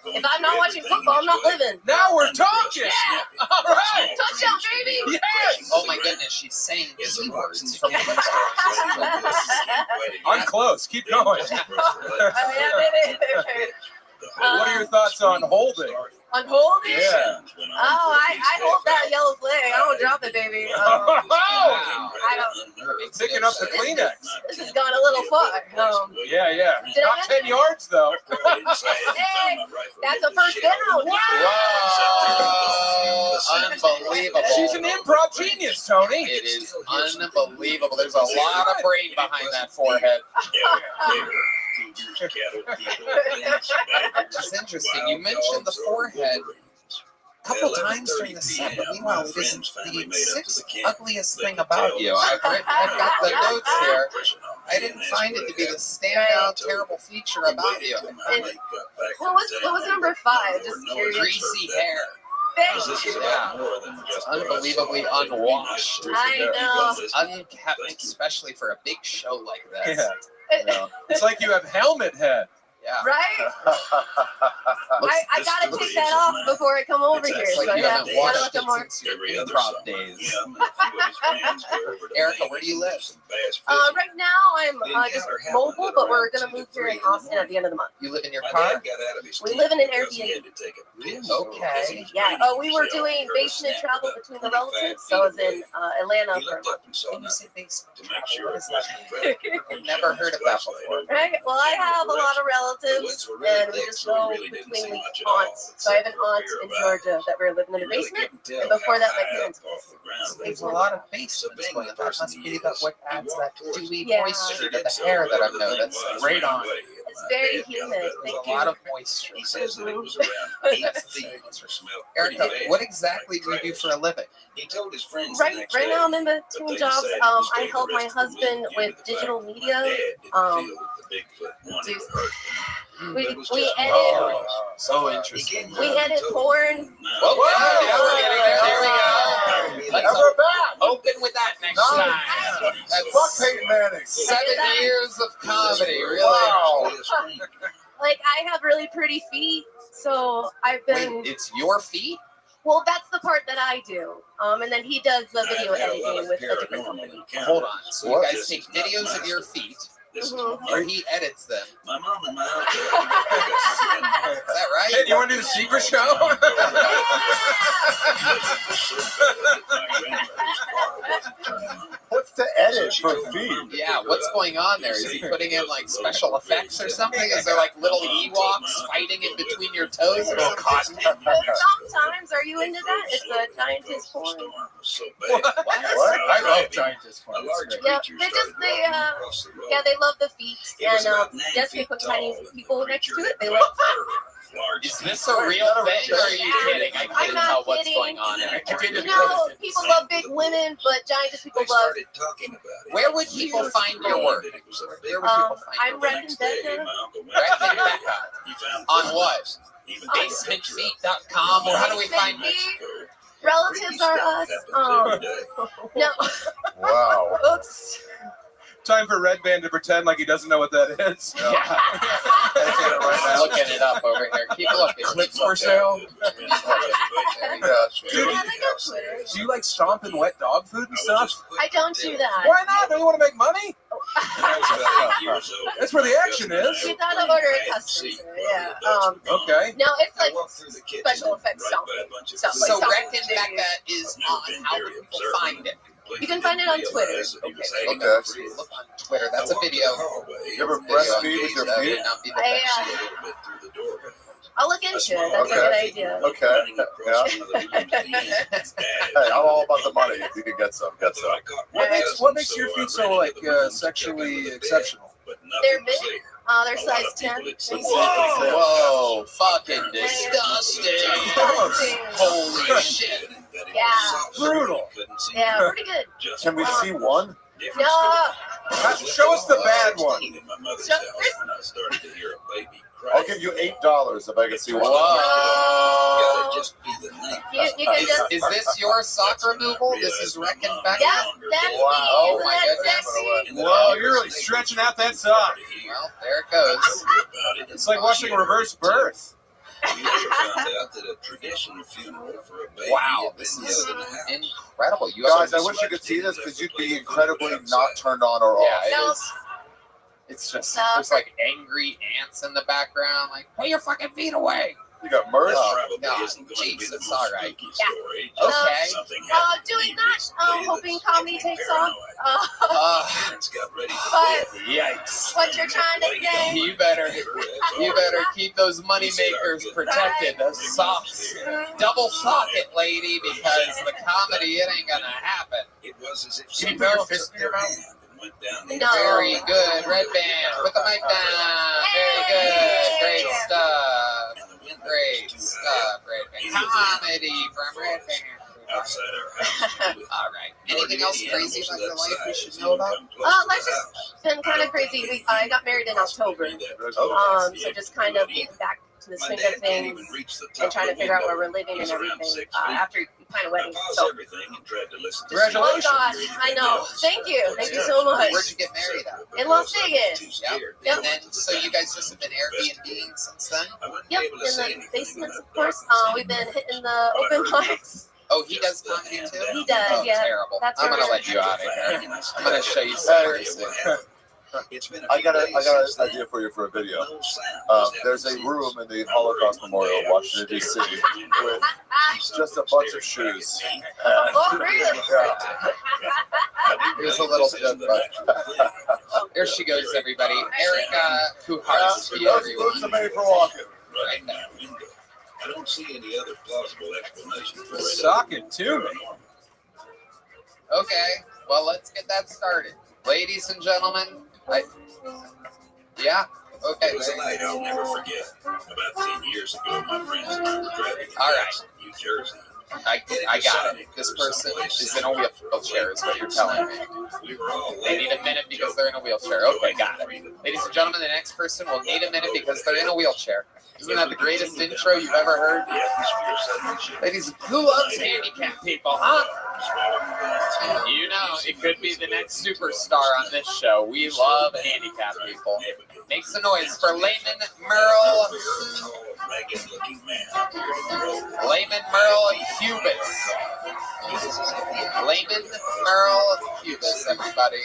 If I'm not watching football, I'm not living. Now we're talking. Yeah. All right. Touchdown, baby. Yes. Oh my goodness, she's saying keywords from football. I'm close. Keep going. Oh, yeah, baby. What are your thoughts on holding? On holding? Yeah. Oh, I hold that yellow flag. I don't drop it, baby. I don't. Picking up the Kleenex. This has gone a little far. Yeah. Did Not I 10 yards, though. Hey, that's a first down. Wow. Unbelievable. She's an improv genius, Tony. It is unbelievable. There's a lot of brain behind that forehead. It's interesting. You mentioned the forehead a couple times during the set, but meanwhile, it isn't the sixth ugliest thing about you. I've got the notes here. I didn't find it to be the standout, terrible feature about you. What was number 5? Just curious. Greasy hair. Thank you. Yeah, it's unbelievably unwashed. I know. Unkept, especially for a big show like this. Yeah. It's like you have helmet head. Yeah. Right? I gotta take that off before I come over here. So I gotta look at more. Improv days. Erica, where do you live? Right now I'm just mobile, but we're gonna move here in Austin at the end of the month. You live in your car? We live in an Airbnb. Okay. Yeah. We were doing basement travel between the relatives, so I was in Atlanta for a month. When you say basement travel, what is that? I've never heard of that before. Right. Well, I have a lot of relatives, and we just go between the aunts. So I have an aunt in Georgia that we're living in the basement, and before that, my parents. There's a lot of basements going on. That must be what adds that dewy moisture to the hair that I've noticed. Right on. It's very humid. There's a lot of moisture. Erica, what exactly do you do for a living? Right now I'm in between jobs. I help my husband with digital media. We edit. So interesting. We edit porn. Well, there we go. Let's open with that next time. That's Peyton Manning. 7 years of comedy, really. Wow. Like, I have really pretty feet, so I've been. Wait, it's your feet? Well, that's the part that I do. And then he does the video editing with a different company. Hold on. So you guys take videos of your feet, or he edits them. My mom and my Is that right? Hey, do you want to do the secret show? What's the edit for feet? Yeah, what's going on there? Is he putting in like special effects or something? Is there like little Ewoks fighting in between your toes or something? Sometimes, are you into that? It's a giantess porn. What? I love giantess porn. Yeah, they love the feet, and yes, they put tiny people next to it. They love. Is this a real thing, or are you kidding? I couldn't tell what's going on there. You know, people love big women, but giantess people love. Where would people find your work? Where would people find I'm Reckon Becca. Reckon Becca. On what? Basementfeet.com, or how do we find you? Relatives are us. No. Wow. Oops. Time for Red Band to pretend like he doesn't know what that is. I'm looking it up over here. Keep looking. Clips for sale. Do you like stomping wet dog food and stuff? I don't do that. Why not? Don't you want to make money? That's where the action is. You thought of order a custom, yeah. Okay. No, it's like special effects stuff. So Reckon Becca is on. How do people find it? You can find it on Twitter. Okay. Look on Twitter. That's a video. You ever breastfeed with your feet? I'll look into it. That's a good idea. Okay. Yeah. Hey, I'm all about the money. If you can get some, get some. What makes your feet so like sexually exceptional? They're big. They're size 10. Whoa, fucking disgusting. Holy shit. Yeah. Brutal. Yeah, pretty good. Can we see one? No. Show us the bad one. I'll give you $8 if I can see one. Whoa. You can just. Is this your sock removal? This is Reckon Beck? Yeah, that's me. Oh Isn't my that goodness. sexy? Whoa, you're really stretching out that sock. Well, there it goes. It's like watching a reverse birth. Wow, this is incredible. You Guys, I wish you could see this because you'd be incredibly not turned on or off. Yeah, it is. It's just, there's like angry ants in the background. Like, put your fucking feet away. You got merch? No, Jesus, all right. Yeah. Okay. Doing that, hoping comedy takes off. But Yikes. what you're trying to say? You better keep those money makers protected. Those socks. Double sock it, lady, because the comedy, it ain't gonna happen. Can you put your fist in your mouth? No. Very good, Red Band. Put the mic down. Very good. Great stuff. Great stuff, Red Band. Comedy from Red Band. All right. Anything else crazy about your life we should know about? Life's just been kind of crazy. I got married in October. So just kind of getting back to the swing of things and trying to figure out where we're living and everything after you plan a wedding. So, Congratulations. oh gosh, I know. Thank you so much. Where'd you get married at? In Las Vegas. Yep. Yep. And then, so you guys just have been Airbnb-ing since then? Yep, in the basements, of course. We've been hitting the open mics. Oh, he does comedy too? He does, Oh, yeah. terrible. That's I'm where gonna we're- let you out of here. I'm gonna show you some mercy. I got an idea for you for a video. There's a room in the Holocaust Memorial in Washington, D.C. with just a bunch of shoes. Oh, really? Here's a little joke, but there she goes, everybody. Erica Kuharski, everyone. Those are made for walking. Right there. I don't see any other plausible explanation for it. Sock it to me. Okay, well, let's get that started. Ladies and gentlemen, yeah, okay. It was a night I'll never forget. About 10 years ago, my friends and I were driving All right. New Jersey. I got it. This person is in a wheelchair, is what you're telling me. They need a minute because they're in a wheelchair. Okay, got it. Ladies and gentlemen, the next person will need a minute because they're in a wheelchair. Isn't that the greatest intro you've ever heard? Ladies, who loves handicapped people, huh? You know, it could be the next superstar on this show. We love handicapped people. Make some noise for Layman Merle. Layman Merle Hubis. Layman Merle Hubis, everybody.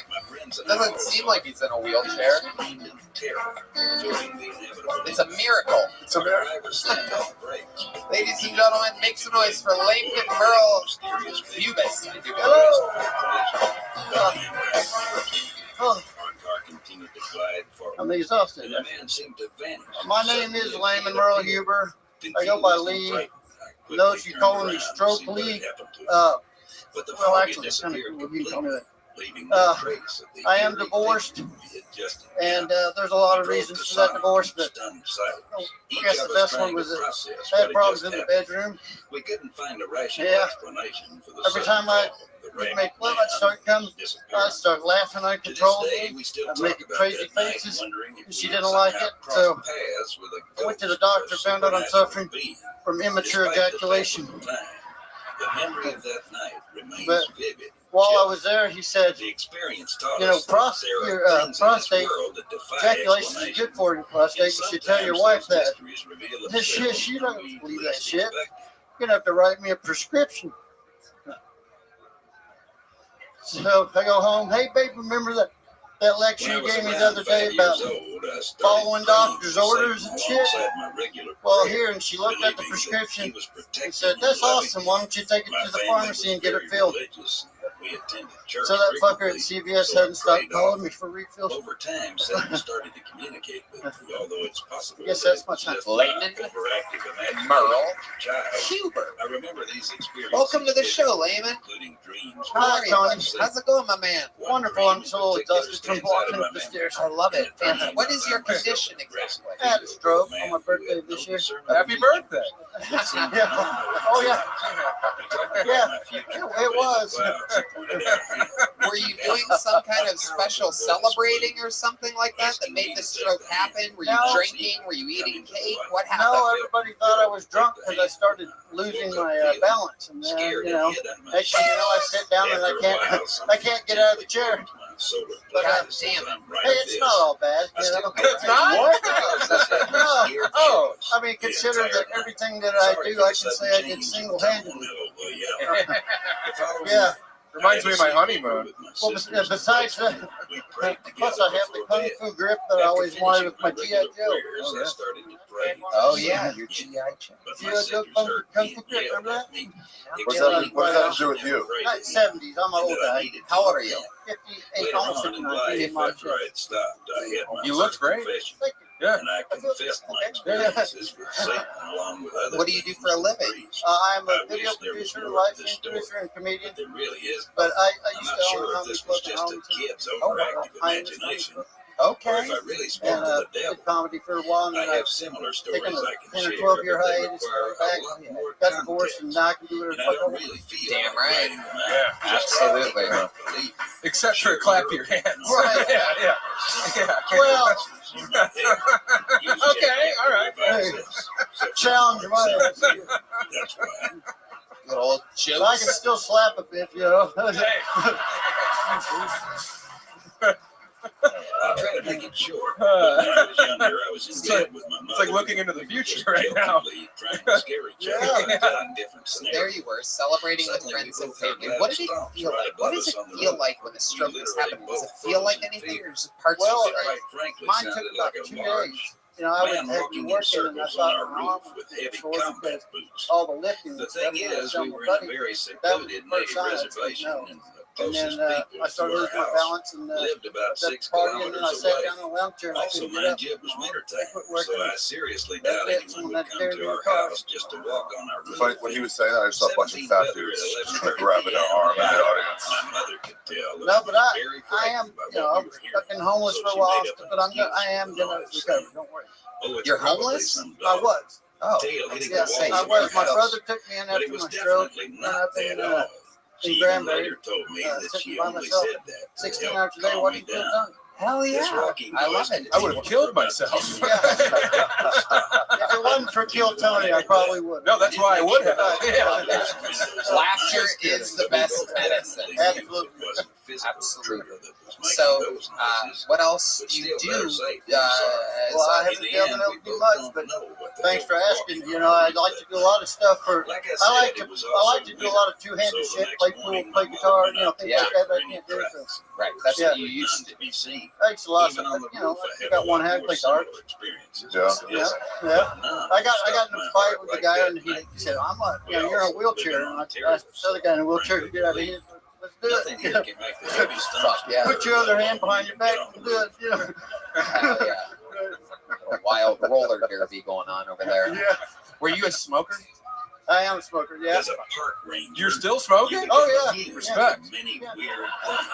Doesn't seem like he's in a wheelchair. It's a miracle. It's a miracle. Ladies and gentlemen, make some noise for Layman Merle Hubis. Oh. I'm exhausted. My name is Layman Merle Huber. I go by Lee. Those you call me Stroke Lee. Well, actually, it's kind of cool if you call me that. I am divorced, and there's a lot of reasons for that divorce, but I guess the best one was that I had problems in the bedroom. Yeah. Every time I would make love, I'd start laughing uncontrollably. I'd make crazy faces, and she didn't like it, so I went to the doctor, found out I'm suffering from immature ejaculation. But while I was there, he said, your prostate ejaculation is good for your prostate. You should tell your wife that. This shit, she doesn't believe that shit. You're going to have to write me a prescription. So I go home. Hey, babe, remember that lecture you gave me the other day about following doctor's orders and shit? Well, here, and she looked at the prescription and said, that's awesome. Why don't you take it to the pharmacy and get it filled? We attended church So that fucker at frequently, CVS so I hadn't stopped prayed calling often. me for refills. Over time, Satan started to communicate with me, although it's possible Yes, that that's it my was time. just Layman, my overactive imagination Merle, as a child. Huber. I remember these experiences. Welcome to the show, vividly, Layman. including dreams. How are you, Tony. buddy? How's it going, my man? Wonderful. I'm so exhausted from walking up the stairs. I love it. Fantastic. What is your condition exactly? I had a stroke on my birthday this year. Happy birthday. Yeah. Oh, yeah. Yeah, it was. Were you doing some kind of special celebrating or something like that that made the stroke happen? Were you No. drinking? Were you eating cake? What happened? No, everybody thought I was drunk because I started losing my balance, and then next thing you know, I sit down and I can't get out of the chair. But God damn it! hey, it's not all bad. You know? It's not? What? No. Oh, I mean, consider that everything that I do, I can say I did single-handedly. Yeah. Reminds me of my honeymoon. Well, besides that, plus I have the kung fu grip that I always wanted with my G.I. Joe. Oh yeah, your G.I. Joe. G.I. Joe kung fu grip, remember that? What does that have to do with you? 70s, I'm an old guy. How old are you? 58, almost 59. In my chest. You look great. Yeah. And I confessed my experiences with Satan along with others. What do you do for a living? I'm a video producer, live stream producer, and comedian. There really is. But I I'm used not to own sure a if comedy this club was in just a Arlington. kid's overactive imagination, or Okay. if I really spoke And to the devil. did comedy for a while, and I then I have similar stories taken I can a 10 or share, 12 year but they hiatus, require back, a lot more got divorced, and now I can do and whatever I the fuck I don't want. really feel Damn like right. writing them out. Yeah, absolutely. Except for clap your hands. Right. Yeah. Well, Okay, all right. hey, challenge my ass. That's right. Good old But I can still slap a bit, you know. I'll try to make it short. When I was younger, I was in bed with my mother. It's like looking into the future right now. Trying to scare each other and telling different So there scenarios. you were, celebrating with friends and family. What did it feel like? What does it feel like when a stroke is happening? Does it feel like anything, or just parts Well, of it? Quite frankly, Mine took sounded about like a 2 large days. You know, I would man have walking been in working, and I circles thought on my our arm roof was with heavy sore combat because boots. all the lifting. The and stuff thing that I was is, done we with were in a Buddy. very That was secluded the first native sign I said reservation, no. and the And then closest people I started to losing our my house balance and lived about that 6 party, and then I kilometers sat away. down in a wheelchair and I Also, couldn't get mind up. you, it was wintertime, I quit working. so I seriously That's doubt it, anyone someone would that come carried to me in our the car. house just to walk on our roof. When he was saying that, I just saw a bunch of fat dudes just like grabbing their arm in the audience. My mother could tell. that No, I but was I very am, frightened by you know, what we were I've been hearing. homeless So for a she while, made up an but I excuse am for gonna all that recover. saying. Don't worry. Oh, it's You're probably homeless? some I dog was. Oh, tail hitting Yeah, the walls I of was. our My house. brother took me in But it after was my stroke. definitely And not I've that been at all. She in even Granbury, later told me that sitting she by only myself, said that to 16 help hours a day calm me watching Phil down. Dunn. Hell This yeah. walking I love voice it. I would have killed myself. Yeah. If it wasn't for Kill Tony, I probably would. No, that's why I would have. Laughter is the best medicine. Absolutely. Absolutely. So, what else do you do? Well, I haven't been able to do much, but thanks for asking. You know, I'd like to do a lot of stuff for. I like to do a lot of two-handed shit, play pool, play guitar, you know, things like that. I can't do so. Right, that's Yeah. what you used to do. Thanks a lot. You know, I got one hand, play darts. Yeah. Yeah. I got in a fight with the guy, and he said, "I'm a, you know, you're in a wheelchair." And I asked this other guy in a wheelchair to get out of here. Let's do it. You know, Fuck yeah. put your other hand behind your back and do it. You know. Hell yeah. A wild roller derby going on over there. Yeah. Were you a smoker? I am a smoker. Yeah. As a park ranger, You're still smoking? Oh yeah. Respect. many weird things.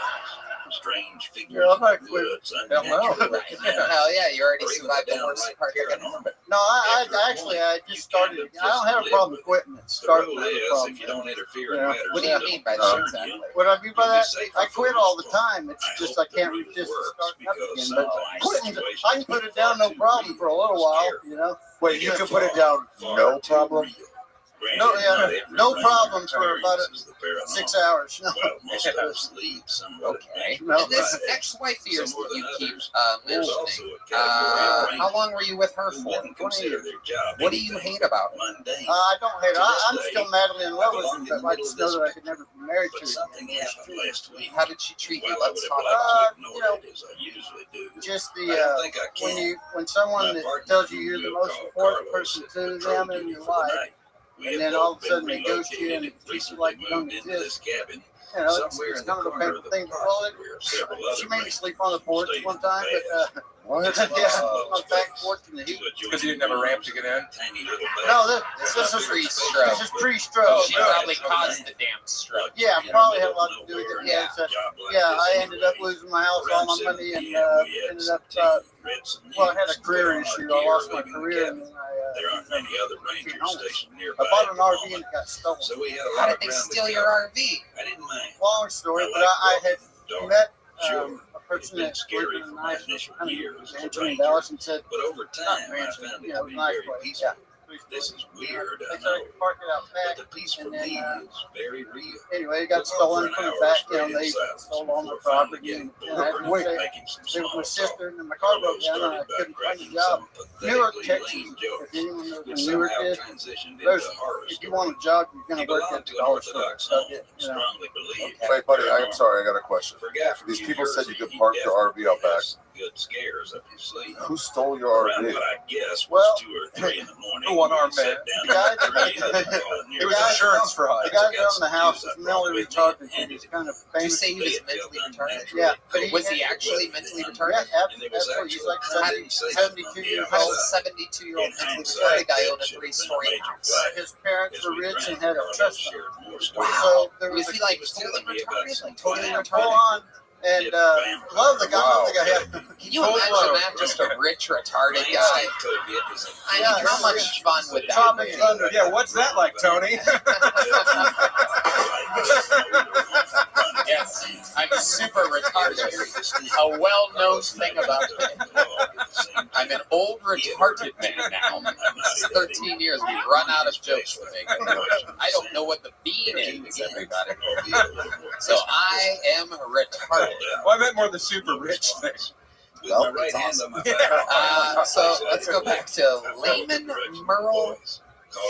Strange figures Yeah, I'm not in the quitting. woods, Hell no. unnatural Hell yeah, you already or even survived the downright worst part. paranormal. No, I actually just started. I don't have a problem with quitting. It The started rule with a is, problem. if you don't interfere in Yeah. matters What do that you mean don't by that concern exactly? you, What I mean by you'll be that, safer I for quit the all most the part. time. It's I just hope I can't the route resist works, starting up because again. But sometimes quitting, situations I can put it down no too problem real for a little while. scare. You know. Wait, you can put it down, Far no too problem? real. No, Granted, yeah, not every no ranger problem for about experiences the paranormal. 6 hours. No. While most of us lead somewhat Okay. No. And this ex-wife of yours Some more that you than keep others. There's also mentioning, a category of how long were you with her who for? wouldn't consider their job What do you anything hate about it? mundane. I don't hate it. To this I'm day, still madly in love with I her, belong in but the I middle just of know this that I could never be married But to her. something happened last week. How did she treat you? While I Let's would talk have about liked to you ignore know, it as I usually do. Just I the don't think I can. when someone My that partner, tells you you're the most called important Carlos, person had to patrol them in duty your for the life, night. We and had then all both of a sudden been they ghost you and relocated treat you recently like you don't moved into this exist, cabin, it's kind of a painful thing. Well, she made me sleep on the porch one time, but what? Yeah, on the back porch in the heat. Because you didn't have a ramp to get in? No, this is pre-stroke. This is pre-stroke. She probably caused the damn stroke. Yeah, probably had a lot to do with it. Yeah, I ended up losing my house, all my money, and ended up, I had a career issue. I lost my career, and then I came home. I bought an RV and it got stolen. How did they steal your RV? Long story, but I had met a person that lived in a nice mansion in Dallas and said, not mansion, it was a nice place. Yeah. This is weird. They started to park it out back, The piece for and me then is very real. anyway, it got stolen from the back. They stole all my property, and I had to wait. There was my sister, and my car broke down, and I couldn't find a job. Newark, Texas. If anyone knows where Newark is, if you want a job, you're going to work at the dollar store. Wait, buddy, I'm sorry, I got a question. These people said you could park your RV out back. Good scares up your sleeve. Who stole your RV? What I guess Well, was 2 or 3 in the morning. The one-armed man. The guy It was insurance fraud. The guy that owned the house is mentally retarded. He's kind of Did you famous. say he was mentally retarded? Yeah, but Was he actually mentally Yeah, retarded? absolutely. He's like 72 years How old. does a 72-year-old mentally retarded guy own a 3-story house? His parents were rich and had a trust fund. So there Was was he like fully retarded? Like totally full retarded? on. And love the guy. Love the guy. Can you imagine that? Just a rich, retarded guy. I mean, how much fun would that Tropic be? Thunder. Yeah, what's that like, Tony? Yes, I'm super retarded. A well-known thing about me. I'm an old retarded man now. It's 13 years. We've run out of jokes to make. I don't know what the bean is, everybody. So I am retarded. Well, I meant more the super rich thing. Well, that's awesome. So let's go back to Layman Merle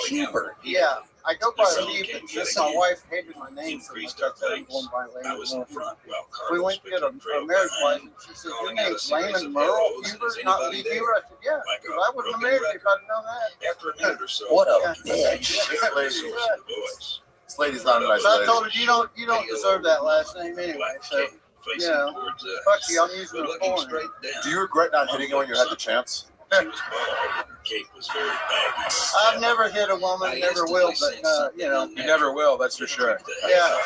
Hubert. Yeah, I go by Lee, but just my wife hated my name, so I started going by Layman Merle. We went to get a marriage license. She said, "Your name's Layman Merle Hubert, not Lee Hubert." I said, "Yeah, because I wouldn't have married you if I'd known that." What a bitch. This lady's not a nice So I lady. told her, "You don't deserve that last name anyway." So, yeah, fuck you. I'm using the phone. Do you regret not hitting her when you had the chance? I've never hit a woman, never will, but You never will, that's for sure. yeah.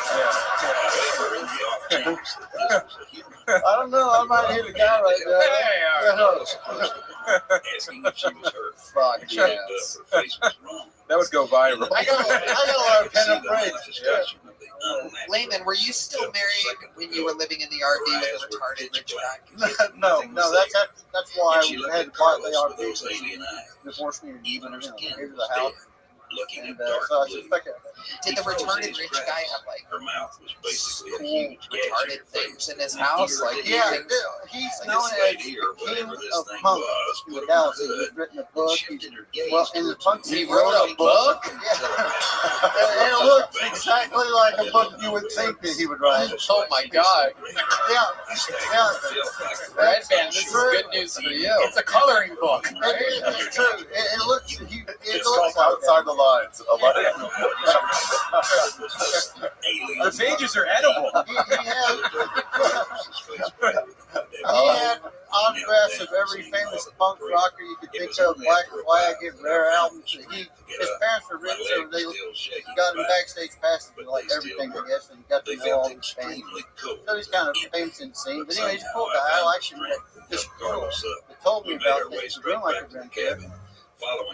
I don't know. I might hit a guy right there. Fuck yes. That would go viral. I got a lot of pen and phrase. Layman, were you still married when you were living in the RV with a retarded rich guy? No, that's why I had to buy the RV. Divorced me and gave her the house. And so I said, fuck it. Did the retarded rich guy have like her mouth was basically a cool huge retarded things in his house? Like Yeah, things? he's known as the king of punk in Dallas. He's written a book. Well, in the punk, He wrote a book? Yeah. And it looks exactly like a book you would think that he would write. Oh my god. Yeah. Red Band, this is good news for you. It's a coloring book. It's true. It looks. It It's looks called like Outside the Lines. The pages are edible. He had autographs of every famous punk rocker you could think of, Black Flag and rare albums. His parents were rich, so they got him backstage passes for like everything, I guess, and he got to know all his fans. So he's kind of famous in the scene. But anyway, he's a cool guy. I like him. This girl that told me about this, the room I could rent there,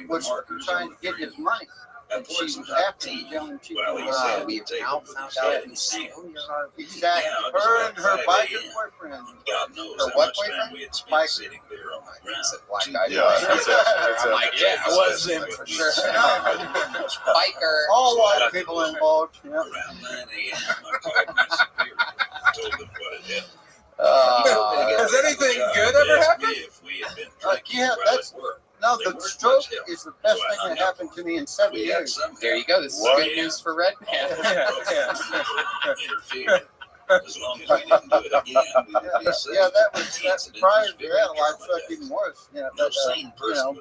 was trying to get his money. And she was after him, telling him she was We now found out he stole your RV. exactly her and her biker boyfriend. Her what boyfriend? Biker. It's a black guy. Yeah, it's I'm like, yeah, it was him for sure. Biker. All white people involved. Yeah. Has anything good ever happened? Yeah, that's. No, the stroke is the best thing that happened to me in 7 years. There you go. This is good news for Red Band. As long as we didn't do it again, That's prior to that, life sucked even worse. But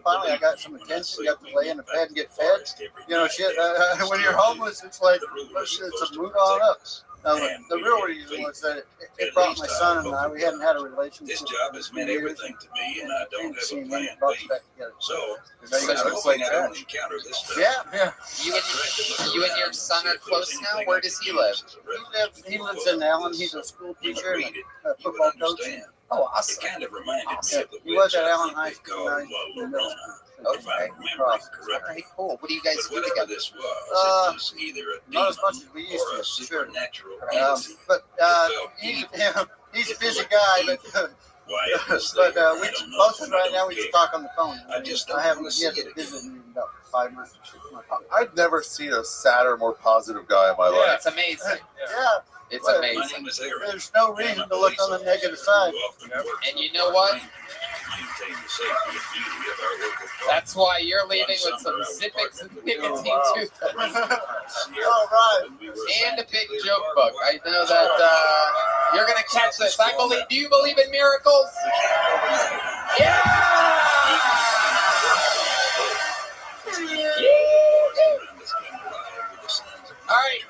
finally I got some attention, got to lay in the bed and get fed. Shit. When you're homeless, it's like it's a mood on up. No, the real reason was that it brought my son and I. We hadn't had a relationship. This job has meant everything to me, and I don't have a plan brought B. us back together. So, you guys I'm look hoping like I that. don't encounter this stuff. Yeah. You and your son are close now. Where does he live? He lives in Allen. He's a school teacher and a football coach. Oh, awesome. It kind of reminded me Awesome. of the He was witch at I Allen think High they School. called Now La he's in Llorona, if I'm Okay. remembering All correctly. right, cool. What do you guys But do whatever together? this was, it was either a Not as much demon as we used or a to, sure. supernatural Um, entity. but he's a busy guy, Why it was but there, we I don't know, most of and the I right now don't we just care. talk on the phone. I just don't I haven't wanna see yet it again. visited him in about 5 months. 6 months. I've never seen a sadder, more positive guy in my Yeah, life. it's amazing. Yeah. It's But amazing. There's no reason to look on the negative side. And you know what? That's why you're leaving with some Zippix and nicotine toothpaste. All right. And a big joke book. I know that you're going to catch this. Do you believe in miracles? All right,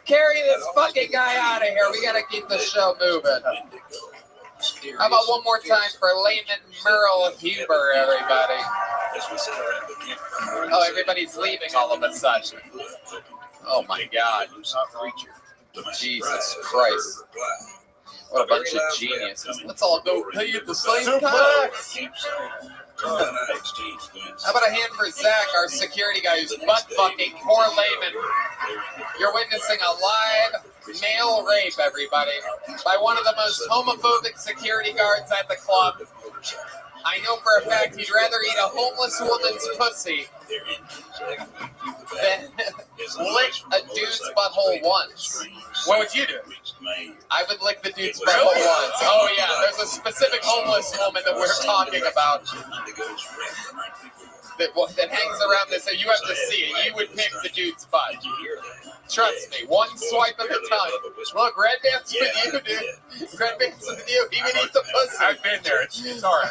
carry this fucking guy out of here. We got to keep the show moving. How about one more time for Layman Merle Huber, everybody? Oh, everybody's leaving all of a sudden. Oh my God. Jesus Christ. What a bunch of geniuses. Let's all go pee at the same time. How about a hand for Zach, our security guy who's butt fucking poor Layman? You're witnessing a live male rape, everybody, by one of the most homophobic security guards at the club. I know for a fact he'd rather eat a homeless woman's pussy than lick a dude's butthole once. What would you do? I would lick the dude's butthole once. Oh yeah, there's a specific homeless woman that we're talking about that hangs around this, and you have to see it. You would pick the dude's butt. Trust me, one swipe at a time. Look, Red Band's with you, dude. Red Band's with you. He would eat the pussy. I've been there. It's all right.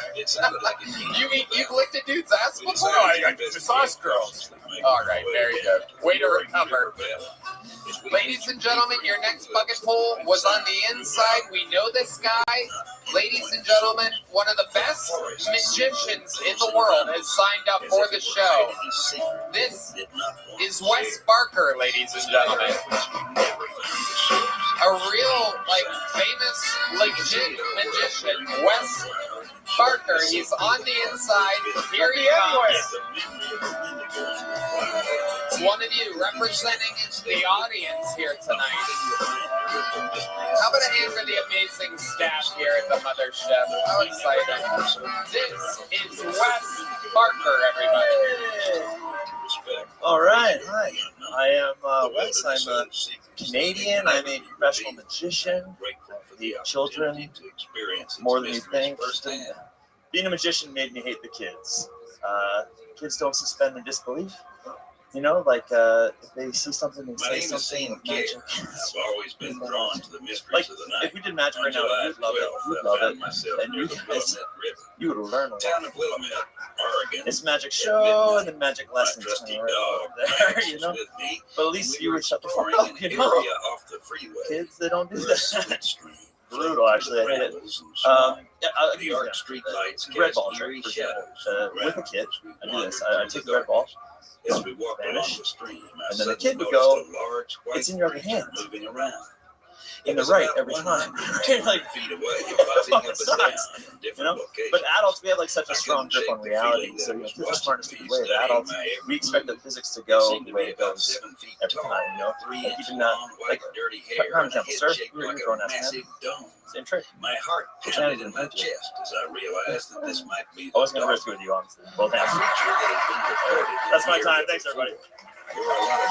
You've licked a dude's ass before? No, I massage girls. All right, very good. Way to recover. Ladies and gentlemen, your next bucket pool was on the inside. We know this guy. Ladies and gentlemen, one of the best magicians in the world has signed up for the show. This is Wes Barker, ladies and gentlemen. A real, famous, legit magician. Wes Barker, he's on the inside. Here he comes. It's one of you representing the audience here tonight. How about a hand for the amazing staff here at the mothership? How exciting. This is Wes Barker, everybody. All right, hi. I am Wes. I'm a Canadian. I'm a professional magician. I hate children more than you think. Being a magician made me hate the kids. Kids don't suspend their disbelief. You know, if they see something, they say something with magic. I've always been drawn to the mysteries of the night. If we did magic right now, you'd love it. You'd love it. And you would learn a lot. Town of Willamette, Oregon. It's magic show and then magic lessons. There, you know? But at least you would shut the fuck up, you know? Kids, they don't do that. Brutal, actually. I hate it. I'll give you a red ball trick, for example. With a kid, I do this. I take the red ball, vanish, and then the kid would go, it's in your other hand. In the right every time. Fucking sucks. You know? But adults, we have such a strong grip on reality. So kids are smart in a stupid way. But adults, we expect the physics to go the way it goes every time. You know, prime example, sir, you're grown ass man. Same trick. My heart pounded in my chest as I realized that this might be. I wasn't gonna risk it with you, honestly. Both hands. That's my time. Thanks, everybody.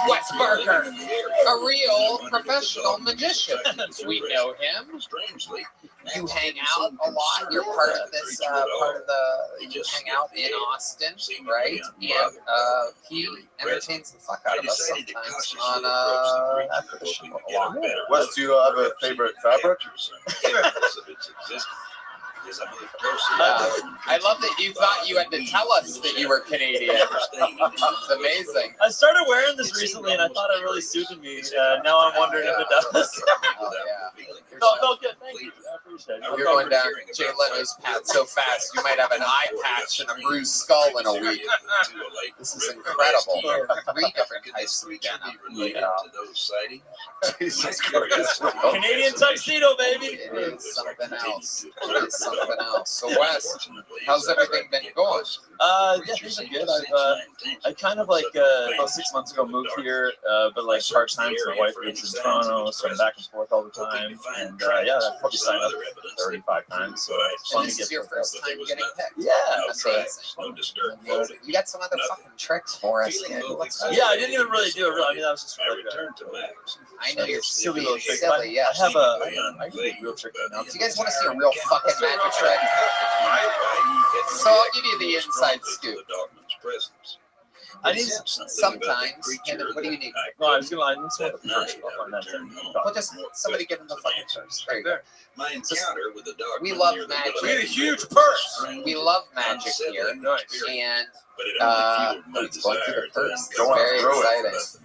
Wes Barker, a real professional magician. We know him. You hang out a lot. You're part of this, you hang out in Austin, right? And he entertains the fuck out of us sometimes on after the show. Wes, do you have a favorite fabric? I love that you thought you had to tell us that you were Canadian. It's amazing. I started wearing this recently, and I thought it really suited me. Now I'm wondering if it does. Oh, yeah. No, good. Thank you. I appreciate it. You're going down Jay Leno's path so fast, you might have an eye patch and a bruised skull in a week. This is incredible. 3 different types of denim. Jesus Christ. Canadian tuxedo, baby. It is something else. It is something else. So, Wes, how's everything been going? Yeah, things are good. I kind of like about 6 months ago moved here, but like part time. So my wife lives in Toronto, so I'm back and forth all the time. And yeah, I've probably signed up 35 times. So it's fun And this to is get your first time getting picked. Yeah, Amazing. You got some other fucking tricks for us, kid. Yeah, I didn't even really do it. I mean, that was just like I know you're silly being little trick. silly, yeah. I have a real trick right now. Do you guys want to see a real fucking magic trick? So I'll give you the inside scoop. I need sometimes. What do you need? No, I need some of the first. I'll find that then. Well, just somebody give them the fucking first. There you go. My encounter with the dog. We love magic. We had a huge purse. We love magic here, and it's going through the purse.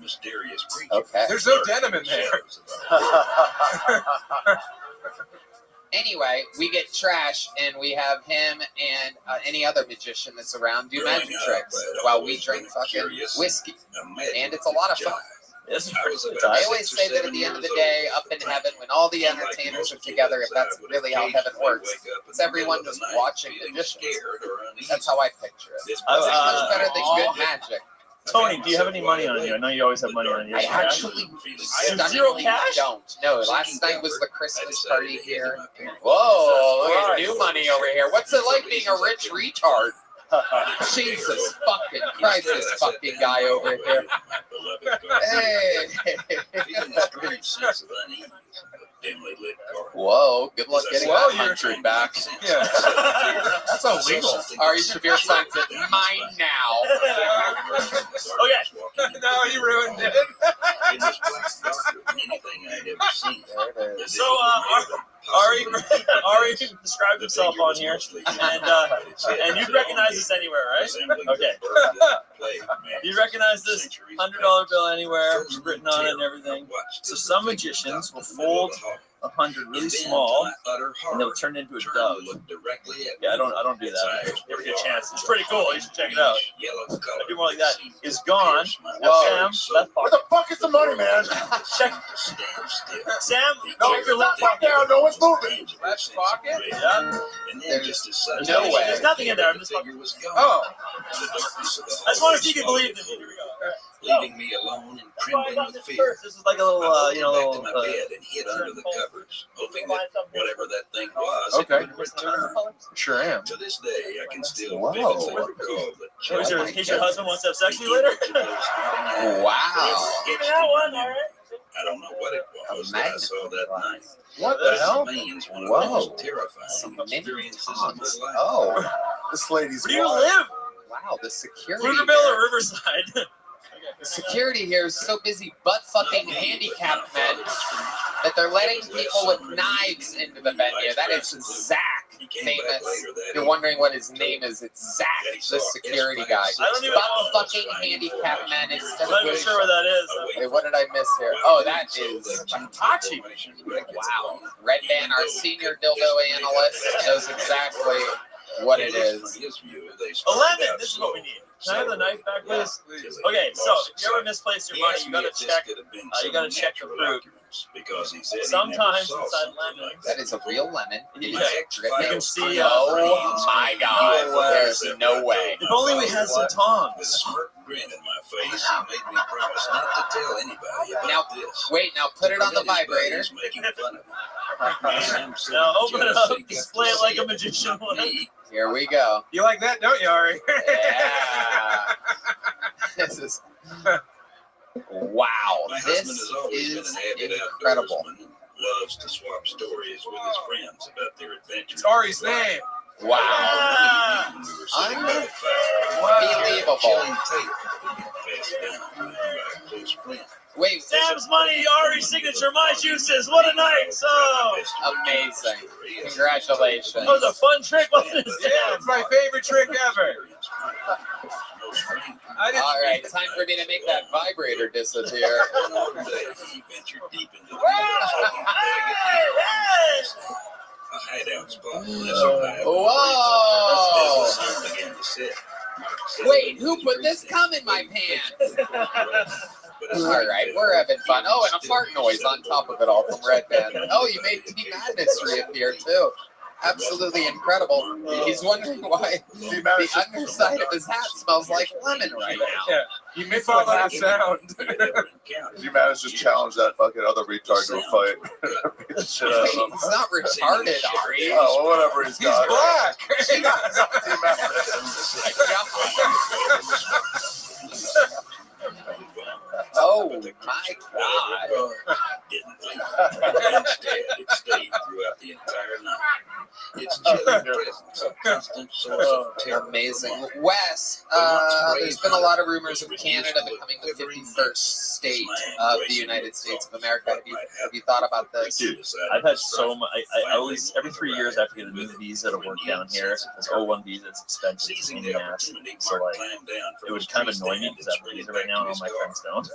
It's very exciting. Okay. There's no denim in there. Anyway, we get Trash, and we have him and any other magician that's around do magic tricks while we drink fucking whiskey, and it's a lot of fun. I always say that at the end of the day, up in heaven, when all the entertainers are together, if that's really how heaven works, it's everyone just watching magicians. That's how I picture it. It's much better than good magic. Tony, do you have any money on you? I know you always have money on you. I actually zero cash? don't. No, last night was the Christmas party here. Whoa, look at new money over here. What's it like being a rich retard? Jesus fucking Christ, this fucking guy over here. Hey. Whoa, good luck getting that 100 back. Yeah. That's illegal. Ari Shabir signs it. Mine now. Okay. No, you ruined it. So, Ari described himself on here, and you'd recognize this anywhere, right? Okay. You recognize this $100 bill anywhere, written on it and everything. So some magicians will fold 100 really small, and they'll turn it into a dove. Yeah, I don't do that. Never get a chance. It's pretty cool. You should check it out. I do more like that. Is gone. Now, Sam, Where the fuck is the money, man? check. Sam, No, check your left fuck down. No one's moving. Left pocket? Yeah. There's No way. There's nothing in there. I'm just fucking. Oh. I just want to see if you believe in me. Here we go. Leaving me alone and trembling with fear. This is like a little, little bed and hid under the covers, hoping that whatever that thing was, Okay. it would return. Sure am. To this day, I can still Whoa. vividly recall the Here's your husband wants to have sex with you later? Wow. Give me that one, all right. I don't know what it was that I saw that night. What the hell? Remains one of Whoa. the most terrifying Some many experiences of tongues. my life. Oh. This lady's Where do you wild. live? Wow, the security. Pflugerville here. or Riverside? The security here is so busy butt fucking handicapped men that they're letting people with knives into the venue. That is Zach, famous. You're wondering what his name is. It's Zach, the security guy. I don't even Butt know. fucking handicapped men instead I'm of not even sure where that is. Wait, what did I miss here? Oh, that is Tachi. Wow. Red Band, our senior dildo analyst, knows exactly what it is. 11. This is what we need. Can I have the knife back, please? Okay, so if you ever misplace your money, you gotta check. You gotta check the fruit. Sometimes inside lemons. That is a real lemon. Yeah. You can see. Oh my God! There's no way. If only we had some tongs. With a smirk grin in my face, he made me promise not to tell anybody about Now, this. wait. Now put it on the vibrator. Making fun of me. Now open it up, display it like a magician would. Here we go. You like that, don't you, Ari? Yeah. This is. Wow. My This husband has always is been an avid incredible. outdoorsman and loves to swap stories with his friends about their adventures. It's Ari's name. Wow. Unbelievable. Wait, Sam's money, Ari's signature, my juices. What a night! So amazing. Congratulations. that was a fun trick, wasn't it? Yeah, it's my favorite trick ever. All right, time for me to make that vibrator disappear. Whoa! Wait, who put this cum in my pants? All right, we're having fun. Oh, and a fart noise on top of it all from Red Band. Oh, you made T Madness reappear too. Absolutely incredible. He's wondering why the underside of his hat smells like lemon right now. Yeah, you missed all that sound. G-Man just challenged that fucking other retard to a fight. Beat the shit out of him. He's not retarded, Ari. Oh, well, whatever he's got. He's black. Oh my God! It stayed throughout the entire night. It's chilling presence of constant source of terror. Amazing. Wes, there's been a lot of rumors of Canada becoming the 51st state of the United States of America. Have you thought about this? Dude, I've had so much. I always, every 3 years, I have to get a new visa to work down here. This O1 visa is expensive. It's a pain in the ass. So, like, it would kind of annoy me because I have a visa right now and all my friends don't.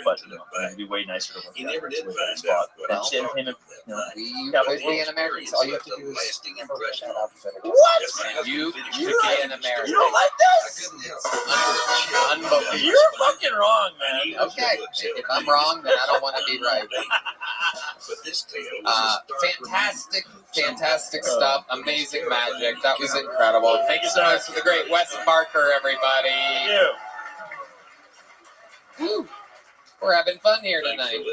But, you know, it'd be way nicer to work down here. It's a way better spot. And entertainment, you know, You could be an American. All you have to do is What? You could be an American. You don't like this? Unbelievable. You're fucking wrong, man. Okay, if I'm wrong, then I don't want to be right. Fantastic stuff. Amazing magic. That was incredible. Thank you so much for the great Wes Barker, everybody. Woo. We're having fun here tonight.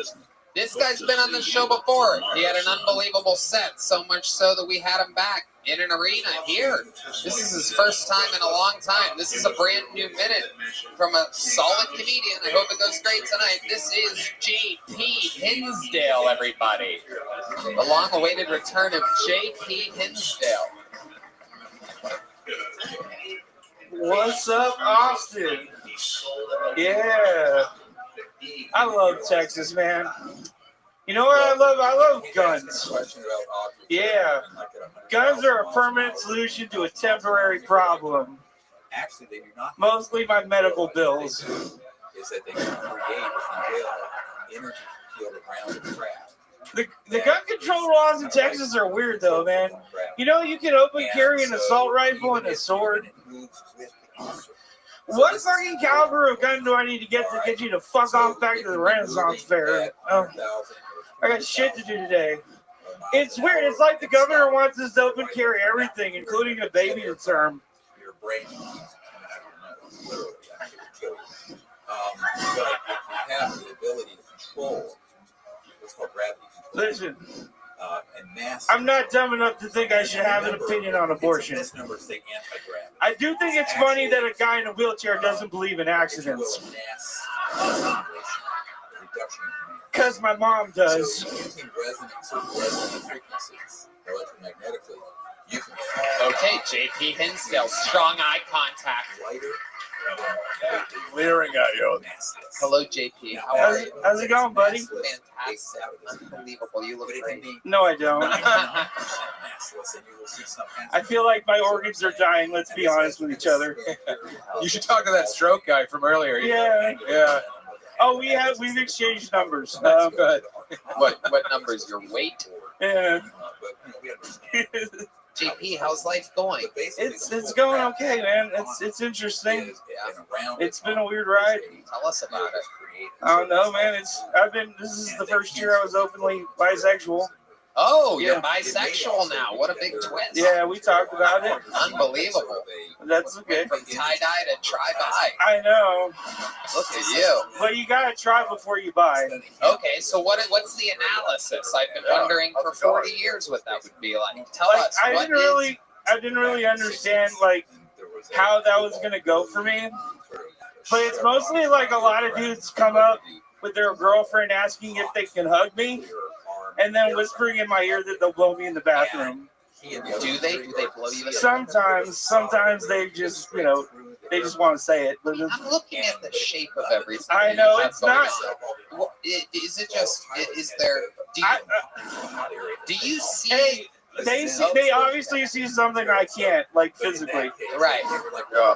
This guy's been on the show before. He had an unbelievable set, so much so that we had him back in an arena here. This is his first time in a long time. This is a brand new minute from a solid comedian. I hope it goes great tonight. This is J.P. Hinsdale, everybody. The long-awaited return of J.P. Hinsdale. What's up, Austin? Yeah. I love Texas, man. You know what I love? I love guns. Yeah. Guns are a permanent solution to a temporary problem. Actually, they do not. Mostly my medical bills. Is that they can create, if you will, energy field around the craft. The gun control laws in Texas are weird, though, man. You know, you can open carry an assault rifle and a sword. What fucking caliber of gun do I need to get you to fuck off back to the Renaissance Fair? I got shit to do today. It's weird. It's like the governor wants us to open carry everything, including a baby to term. Your brain is coming out of your nose, literally. I could kill you. But if you have the ability to control what's called gravity control. Listen. And mass. I'm not dumb enough to think I should have an opinion on abortion. I do think it's funny that a guy in a wheelchair doesn't believe in accidents. Because my mom does. So using resonant frequencies electromagnetically, you can Okay, J.P. Hinsdale, strong eye contact. Leering at you. Hello, J.P. How are you? How's it going, buddy? Fantastic. Unbelievable. You look great. No, I don't. I feel like my organs are dying. Let's be honest with each other. You should talk to that stroke guy from earlier. Yeah. Yeah. Oh, we've exchanged numbers. Good. What numbers? Your weight? Yeah. JP, how's life going? It's going okay, man. It's interesting. It's been a weird ride. Tell us about it. I don't know, man. This is the first year I was openly bisexual. Oh, you're bisexual now. What a big twist. Yeah, we talked about it. Unbelievable. That's okay. From tie-dye to try-buy. I know. Look at you. But you gotta try before you buy. Okay, so what's the analysis? I've been wondering for 40 years what that would be like. Tell us. I didn't really understand like how that was gonna go for me. But it's mostly like a lot of dudes come up with their girlfriend asking if they can hug me, and then whispering in my ear that they'll blow me in the bathroom. Do they blow you? Sometimes they just, They just want to say it. But I'm looking at the shape of everything. I know you have it's going not. on. Well, is it just? Is there? Do you see? Hey, they obviously see something I can't, like physically. Right. Yeah.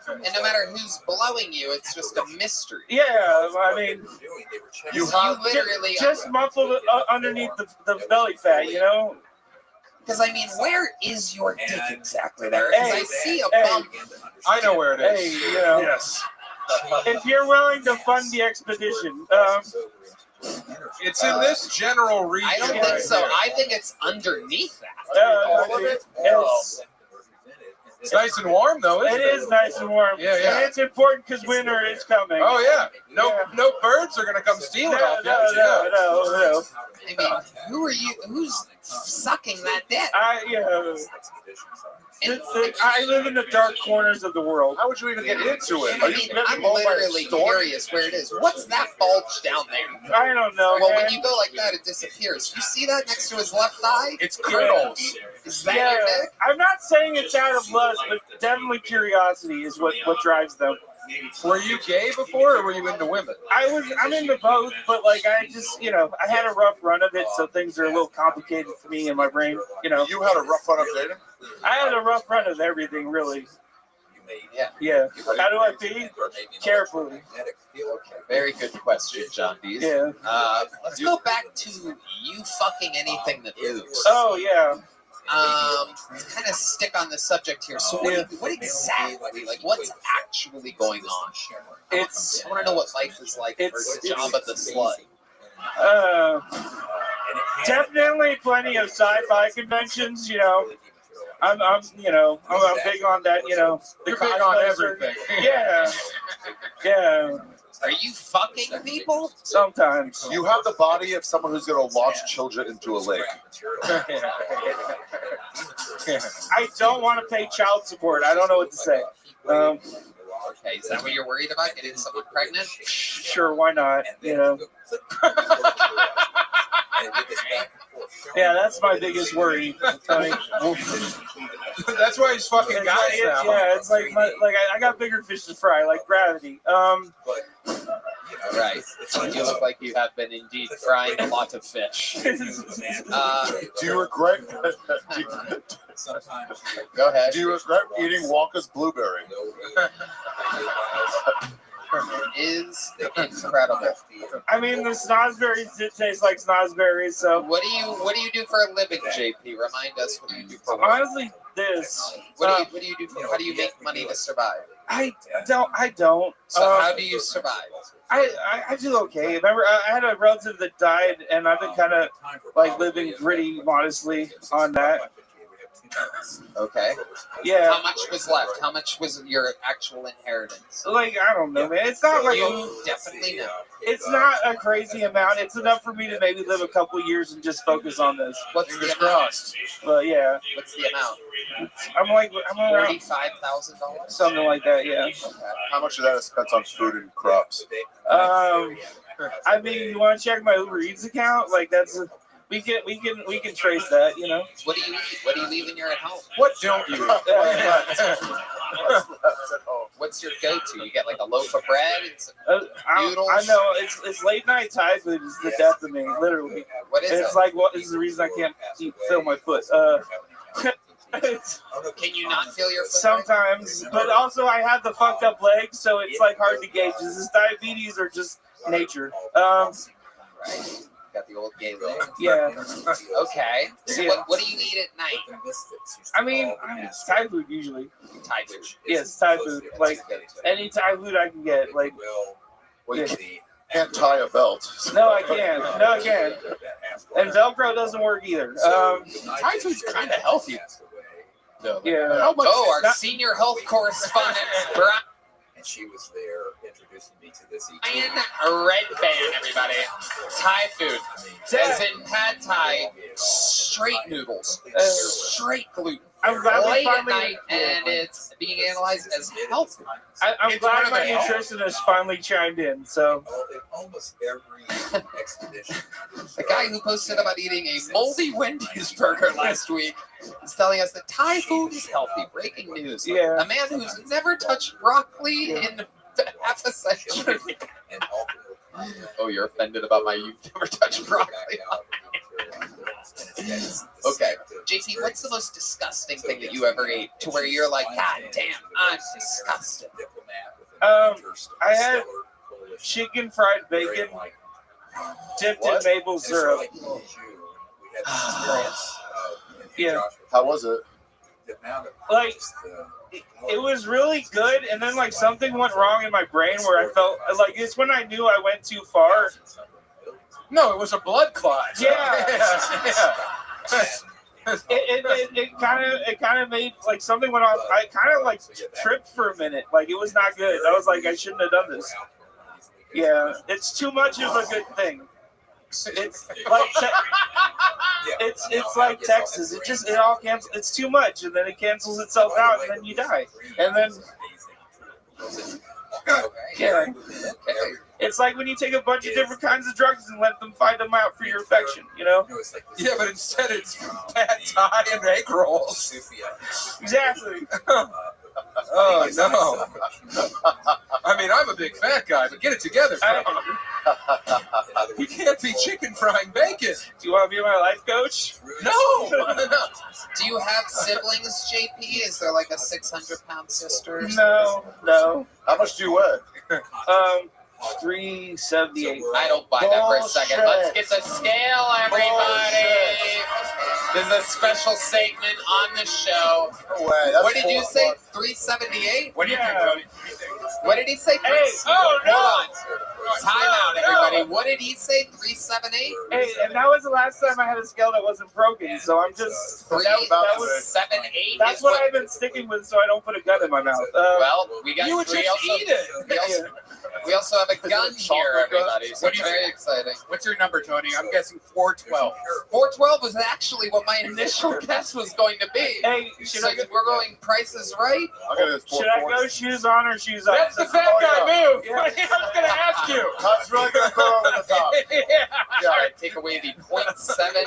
And no matter who's blowing you, it's just a mystery. Yeah, I mean, You literally just muffled underneath the belly fat, you know. Because I mean, where is your dick exactly there? Because I see a bump. I know where it is. Hey, you know, Yes. if you're willing to fund the expedition, It's in this general region. I don't think so. I think it's underneath that. All of it? It's nice and warm, though, isn't it? It is nice and warm. Yeah, yeah. And it's important because winter is coming. Oh, yeah. No birds are going to come steal it off you. No. I mean, who are you? Who's sucking that dick? I live in the dark corners of the world. How would you even get into it? I mean, I'm literally curious where it is. What's that bulge down there? I don't know. Well, man. when you go like that, it disappears. You see that next to his left thigh? It's kernels. Is that your dick? I'm not saying it's out of lust, but definitely curiosity is what drives them. Were you gay before, or were you into women? I'm into both, but like I just, I had a rough run of it, so things are a little complicated for me in my brain. You had a rough run of dating? I had a rough run of everything, really. Yeah. How do I pee? Carefully. Okay, very good question, John Dees. Yeah. Let's go back to you fucking anything that moves. Oh yeah. Let's kind of stick on the subject here. So what exactly, like, what's actually going on? I want to know what life is like for Jabba the Slut. Definitely plenty of sci-fi conventions. I'm big on that. The You're big on everything. Yeah. Are you fucking people? Sometimes. You have the body of someone who's going to launch children into a lake. I don't want to pay child support. I don't know what to say. Okay, is that what you're worried about? Getting someone pregnant? Sure, why not? Yeah, that's my biggest worry. That's why he's fucking guys now. Yeah, it's like I got bigger fish to fry, like gravity. Right. You look like you have been indeed frying a lot of fish. Do you regret? Go ahead. Do you regret eating Walker's blueberry? Is incredible. I mean, the snozberries did taste like snozberries. So what do you do for a living, JP? Remind us what you do for work. Honestly, this. What do you do for? How do you make money to survive? I don't. So how do you survive? I do okay. Remember, I had a relative that died, and I've been kind of like living pretty modestly on that. Okay. Yeah. How much was left? How much was your actual inheritance? Like, I don't know, man. It's not like you definitely know. It's not a crazy amount. It's enough for me to maybe live a couple years and just focus on this. What's the amount? But yeah. What's the amount? I'm around $45,000. Something like that. Yeah. Okay. How much of that is spent on food and crops? I mean, you want to check my Uber Eats account? Like that's. We can trace that, What do you eat? What do you leave when you're at home? What don't you? What's your go-to? You get like a loaf of bread and some noodles? I know it's late night Thai food is the death of me, literally. What is it's it? like what is the reason I can't feel my foot? Can you not feel your foot? Sometimes, but also I have the fucked up legs, so it's like hard to gauge. Is this diabetes or just nature? Right. Got the old gay leg. Yeah. Okay. So what do you eat at night? I mean, Thai food usually. Thai food. Yes, Thai food. Like any Thai food I can get. Like. Can't tie a belt. No, I can't. No, I can't. And Velcro doesn't work either. Thai food's kind of healthy. Yeah. Our senior health correspondent, Brian. And she was there introducing Ryan Redband, everybody. Thai food. As in pad Thai, straight noodles, straight gluten. I'm glad late we at finally, night, and it's being analyzed as healthy. I'm glad my nutritionist finally chimed in. So almost every expedition. The guy who posted about eating a moldy Wendy's burger last week is telling us that Thai food is healthy. Breaking news. Yeah. A man who's never touched broccoli in half a century. Oh, you're offended about my you've never touched broccoli. Okay, JT, what's the most disgusting thing that you ever ate to where you're like, God damn, I'm disgusted? I had chicken fried bacon dipped in maple syrup. Yeah. How was it? Like, it was really good, and then like something went wrong in my brain where I felt like it's when I knew I went too far. No, it was a blood clot. Yeah. Yeah. It kind of made like something went on. I kind of like tripped for a minute. Like it was not good. I was like, I shouldn't have done this. Yeah, it's too much of a good thing. It's like it's like Texas. It all cancels. It's too much, and then it cancels itself out, and then you die. And then yeah, it's like when you take a bunch of different kinds of drugs and let them find them out for your infection. You know? Yeah, but instead it's pad Thai and egg rolls. Exactly. Oh no! I mean, I'm a big fat guy, but get it together, bro. You can't be chicken frying bacon. Do you want to be my life coach? No. Do you have siblings, JP? Is there like a 600-pound sister? No. How much do you weigh? 378. I don't buy that for a second. Let's get the scale, everybody. This is a special segment on the show. No way. That's What did you say? 378? What do you think, Tony? What did he say? Hey, oh no! Hold on. Time out, everybody. What did he say? 378? Hey, and that was the last time I had a scale that wasn't broken, so I'm just... That was 378? That's what I've been sticking with so I don't put a gun in my mouth. Well, we got... You would just eat it. We also have a gun here, everybody, so What do you very think? exciting. What's your number, Tony? I'm guessing 412. 412 was actually what my initial guess was going to be. Hey, So we're going prices right? should I go shoes on or shoes off? That's the fat guy move. Yeah. I was going to ask you. That's really going to go over the top. All right, take away the 0.7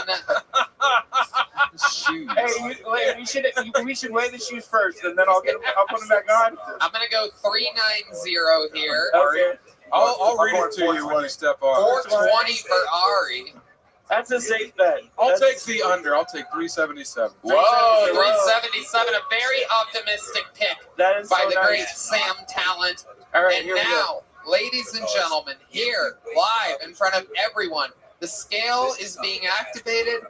shoes. Hey, we should weigh the shoes first, and then I'll put them back on. I'm going to go 390 here. Okay. I'll read it to you when you step off. 420 for Ari. That's a safe bet. I'll take the under. I'll take 377. Whoa, 377, a very optimistic pick That is by so the nice. great Sam Talent. All right, And here we go. now, ladies and gentlemen, here, live in front of everyone, the scale is being activated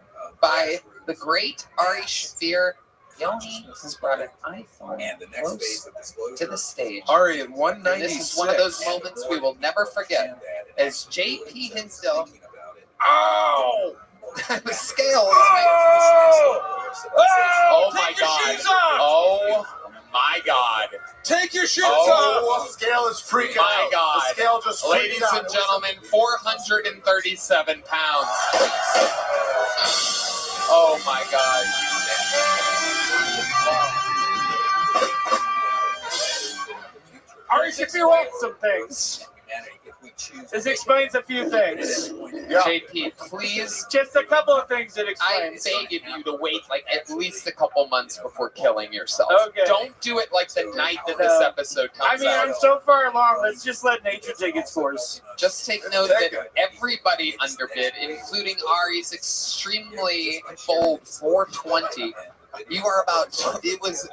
by the great Ari Shafir. Yoni has brought an iPhone close to the stage. Ari at And 196. this is one of those moments we will never forget. As JP Hinsdale, Oh! the scale is Oh! my Take your God. shoes off! Oh my God. Take your shoes Oh, The scale is freaking my out. God. The scale just freaked Ladies out. and gentlemen, 437 pounds. Oh my God. Ari Shafir wants some things. This explains a few things. Yeah. JP, please, Just a couple of things it I explains. beg of you to wait like at least a couple months before killing yourself. Okay. Don't do it like the night that this episode I comes mean, out. I'm so far along. Let's just let nature take its course. Just take note that everybody underbid, including Ari's extremely bold 420. You are about, it was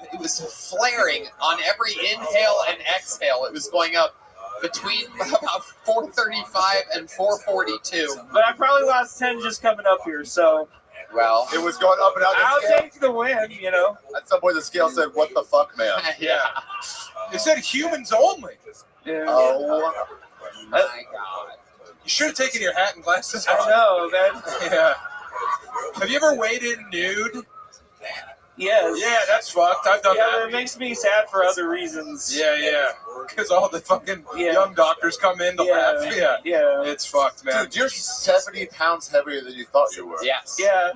flaring on every inhale and exhale. It was going up between about 435 and 442. But I probably lost 10 just coming up here, so Well, It was going up and out. I'll The scale. take the win, you know. At some point, the scale said, "What the fuck, man?" yeah. It said humans only. Yeah. Oh, My God. You should have taken your hat and glasses I off. know, man. Yeah. Have you ever waded nude? Yes. Yeah, that's fucked. I've done Yeah, that. it makes me sad for other reasons. Yeah. Because all the fucking young doctors come in to laugh. Yeah. It's fucked, man. Dude, you're 70 pounds heavier than you thought you were. Yes. Yeah.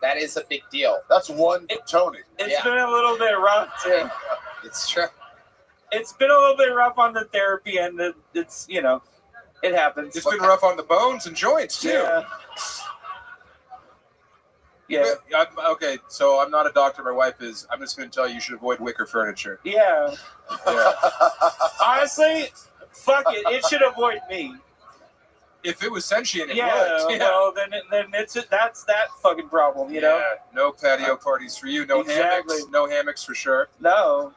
That is a big deal. That's one Tony. It's been a little bit rough too. It's true. It's been a little bit rough on the therapy and it's it happens. It's been rough on the bones and joints too. Yeah. Okay, so I'm not a doctor. My wife is. I'm just going to tell you should avoid wicker furniture. Yeah. Honestly, fuck it. It should avoid me. If it was sentient, it would. Well, then that's that fucking problem, you know? No patio parties for you. No hammocks. No hammocks for sure. No.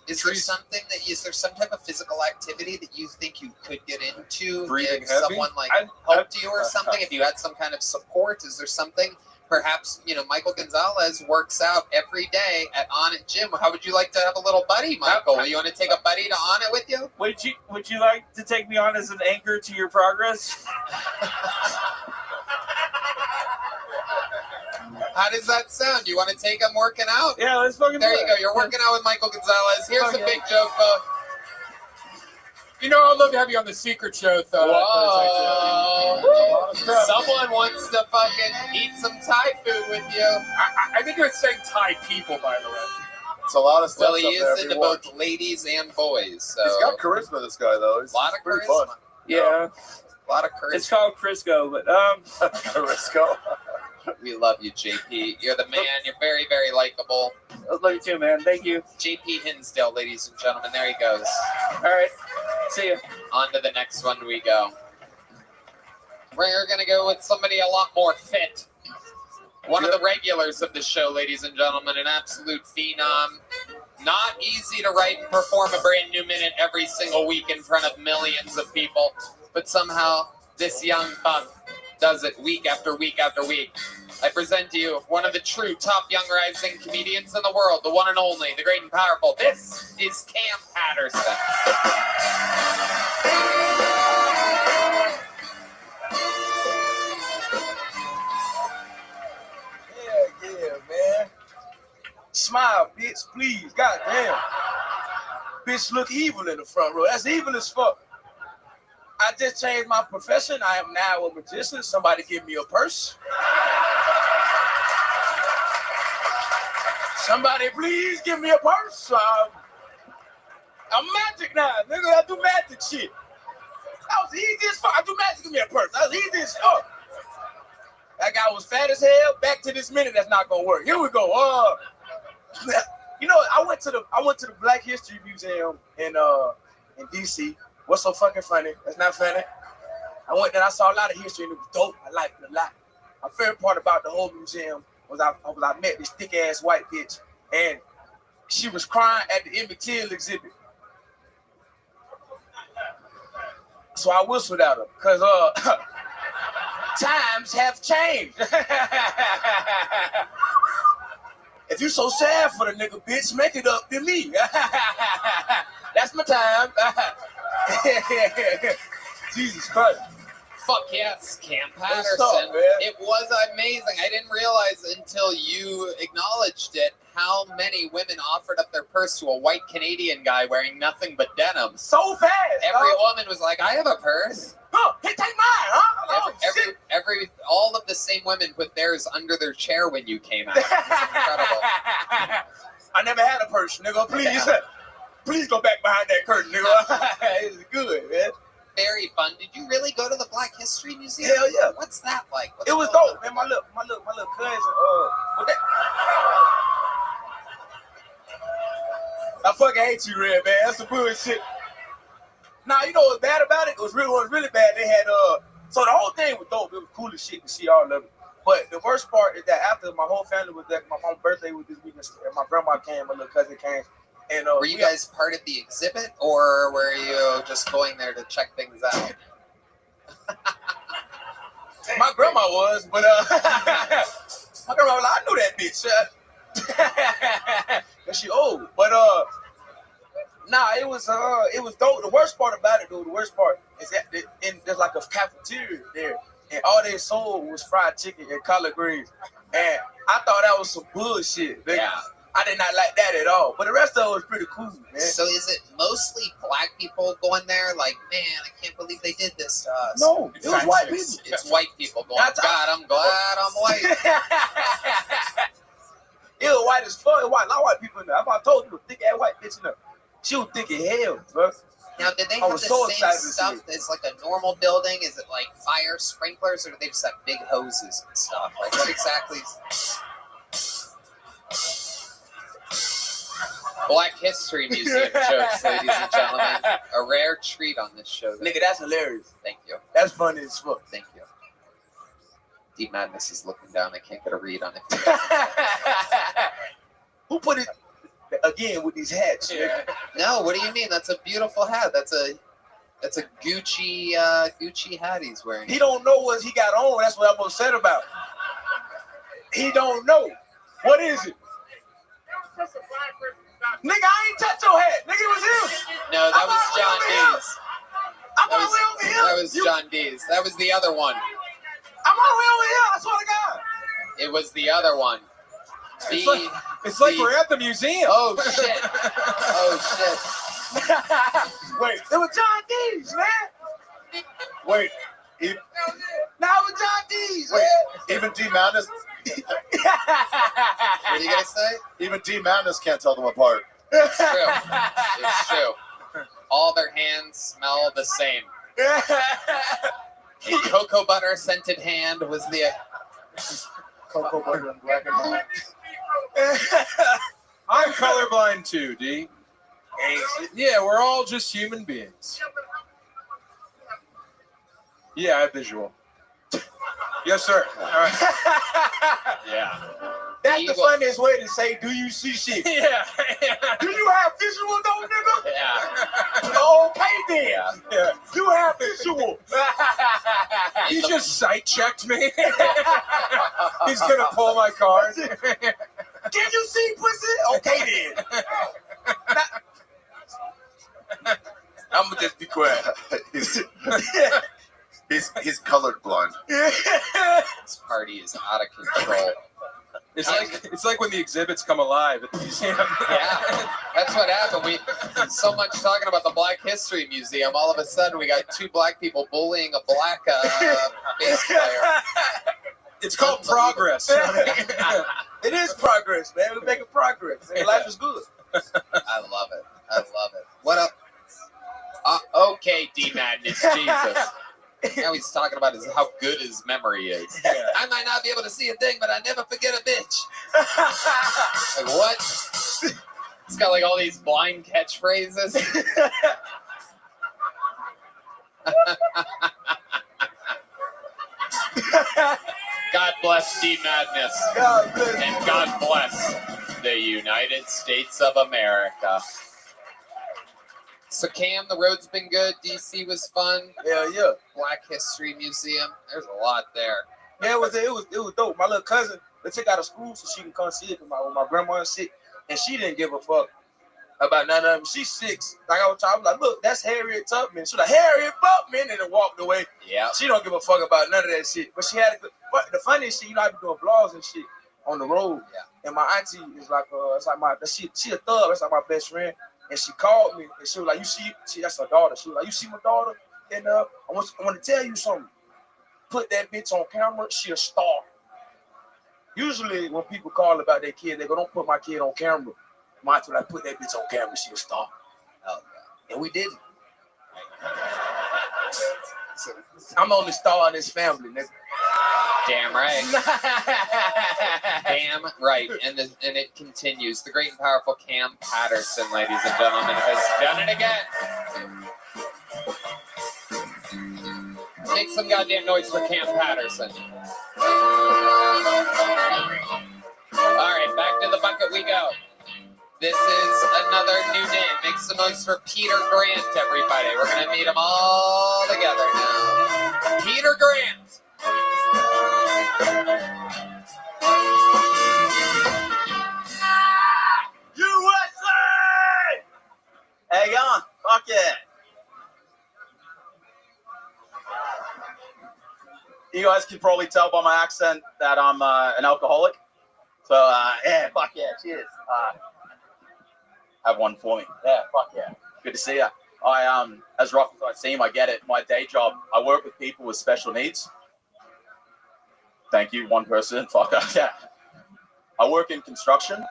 Is there something is there some type of physical activity that you think you could get into Breathing if heavy? someone helped you or something? If you had some kind of support, is there something? Perhaps, Michael Gonzalez works out every day at On It Gym. How would you like to have a little buddy, Michael? You want to take a buddy to On It with you? Would you like to take me on as an anchor to your progress? How does that sound? You want to take him working out? Yeah, let's fucking There do you it. go. You're working out with Michael Gonzalez. Here's a big joke. I'd love to have you on the secret show, though. Whoa. Someone wants to fucking eat some Thai food with you. I think you're saying Thai people, by the way. It's a lot of stuff. Well, he is into both ladies and boys. So. He's got charisma, this guy, though. He's a lot of pretty charisma. fun. Yeah. A lot of charisma. It's called Crisco, but Crisco. We love you, JP. You're the man. You're very, very likable. Love you too, man. Thank you. JP Hinsdale, ladies and gentlemen. There he goes. All right. See ya. On to the next one we go. We're going to go with somebody a lot more fit. One of the regulars of the show, ladies and gentlemen, an absolute phenom. Not easy to write and perform a brand new minute every single week in front of millions of people, but somehow this young buck does it week after week after week. I present to you one of the true top young rising comedians in the world, the one and only, the great and powerful. This is Cam Patterson. Yeah, man. Smile, bitch, please. Goddamn. Bitch look evil in the front row. That's evil as fuck. I just changed my profession. I am now a magician. Somebody give me a purse. Somebody please give me a purse. I'm magic now, nigga. I do magic shit. That was easy as fuck. I do magic, give me a purse. That was easy as fuck. That guy was fat as hell. Back to this minute, that's not gonna work. Here we go. I went to the Black History Museum in DC. What's so fucking funny? That's not funny. I went there, I saw a lot of history and it was dope. I liked it a lot. My favorite part about the whole museum was I met this thick ass white bitch and she was crying at the Emmett Till exhibit. So I whistled at her because times have changed. If you so sad for the nigga, bitch, make it up to me. That's my time. Jesus Christ. Fuck yes, Cam Patterson. What's up, man? It was amazing. I didn't realize until you acknowledged it how many women offered up their purse to a white Canadian guy wearing nothing but denim. So fast. Every woman was like, I have a purse. Huh, hey, take mine, huh? All of the same women put theirs under their chair when you came out. It was incredible. I never had a purse, nigga. Please go back behind that curtain, nigga. It's good, man. Very fun. Did you really go to the Black History Museum? Hell yeah. What's that like? It was dope, man. My little cousin. What that? I fucking hate you, Red, man. That's some bullshit. Nah, you know what's bad about it? It was really bad. They had so the whole thing was dope. It was cool as shit to see all of it. But the worst part is that after my whole family was there, my mom's birthday was this weekend, and my grandma came, my little cousin came. And, were you guys part of the exhibit, or were you just going there to check things out? My grandma was, but my grandma was like, I knew that bitch. And she old, but nah, it was dope. The worst part about it, though, is that there's like a cafeteria there, and all they sold was fried chicken and collard greens. And I thought that was some bullshit. Nigga. Yeah. I did not like that at all. But the rest of it was pretty cool, man. So is it mostly black people going there? Like, man, I can't believe they did this to us. No, it was white people. It's white people going, God, I'm glad I'm white. It was white as fuck. It was white, not white people in there. I told you, thick ass white bitch in there. She was thick as hell, bro. Now, did they I have the was so same excited to see stuff it. as like a normal building? Is it like fire sprinklers, or do they just have big hoses and stuff? Like, what exactly? Black History Museum jokes, ladies and gentlemen. A rare treat on this show. Nigga, that's hilarious. Thank you. That's funny as fuck. Thank you. D Madness is looking down. I can't get a read on it. Who put it again with these hats? Yeah. No, what do you mean? That's a beautiful hat. That's a Gucci Gucci hat he's wearing. He don't know what he got on. That's what I'm upset about. He don't know. What is it? Nigga, I ain't touch your hat. Nigga, it was him. No, that was John D's. I'm all the way over here. That was John D's. That was the other one. I'm all the way over here. I swear to God. It was the other one. It's like we're at the museum. Oh shit! Oh shit! Wait, it was John D's, man. Wait, Now it was John D's, man. even D Madness. What are you gonna say? Even D Madness can't tell them apart. It's true. It's true. All their hands smell the same. A cocoa butter scented hand was the Cocoa butter and black and white. I'm colorblind too, D. Yeah, we're all just human beings. Yeah, I have visual. Yes, sir. All right. Yeah. That's the funniest way to say, do you see shit? Yeah. Do you have visual though, nigga? Yeah. Oh, okay then. Yeah. You have visual. He just sight checked me. He's gonna pull my card. Can you see pussy? Okay then. I'm gonna just be quiet. He's colorblind. This party is out of control. It's like when the exhibits come alive at the museum. Yeah, that's what happened. We so much talking about the Black History Museum. All of a sudden, we got two black people bullying a black bass player. It's called progress. It is progress, man. We're making progress. And life is good. I love it. I love it. What up? Okay, D Madness, Jesus. Now he's talking about how good his memory is. Yeah. I might not be able to see a thing, but I never forget a bitch. Like what? It's got like all these blind catchphrases. God bless D Madness. God bless. And God bless the United States of America. So Cam, the road's been good. DC was fun. Hell yeah. Black History Museum. There's a lot there. Yeah, it was dope. My little cousin, they took out of school so she can come see it. My grandma is sick, and she didn't give a fuck about none of them. She's 6. Like I was talking, like, look, that's Harriet Tubman. She's like, Harriet Tubman, and then walked away. Yeah. She don't give a fuck about none of that shit. But she had a good. But the funniest shit, I be doing vlogs and shit on the road. Yeah. And my auntie is like, it's like she a thug. That's like my best friend. And she called me, and she was like, you see, that's her daughter. She was like, you see my daughter? And I want to tell you something. Put that bitch on camera, she a star. Usually when people call about their kid, they go, don't put my kid on camera. My auntie like, put that bitch on camera, she a star. Oh, yeah. And we did it. I'm the only star in this family, nigga. Damn right. Damn right. And it continues. The great and powerful Cam Patterson, ladies and gentlemen, has done it again. Make some goddamn noise for Cam Patterson. All right, back to the bucket we go. This is another new name. Make some noise for Peter Grant, everybody. We're going to meet them all together now. Peter Grant. USA! Hang on. Fuck yeah. You guys can probably tell by my accent that I'm an alcoholic. So yeah, fuck yeah, cheers. Have one for me. Yeah, fuck yeah. Good to see ya. I as rough as I seem, I get it. My day job, I work with people with special needs. Thank you, one person. Fuck yeah. I work in construction.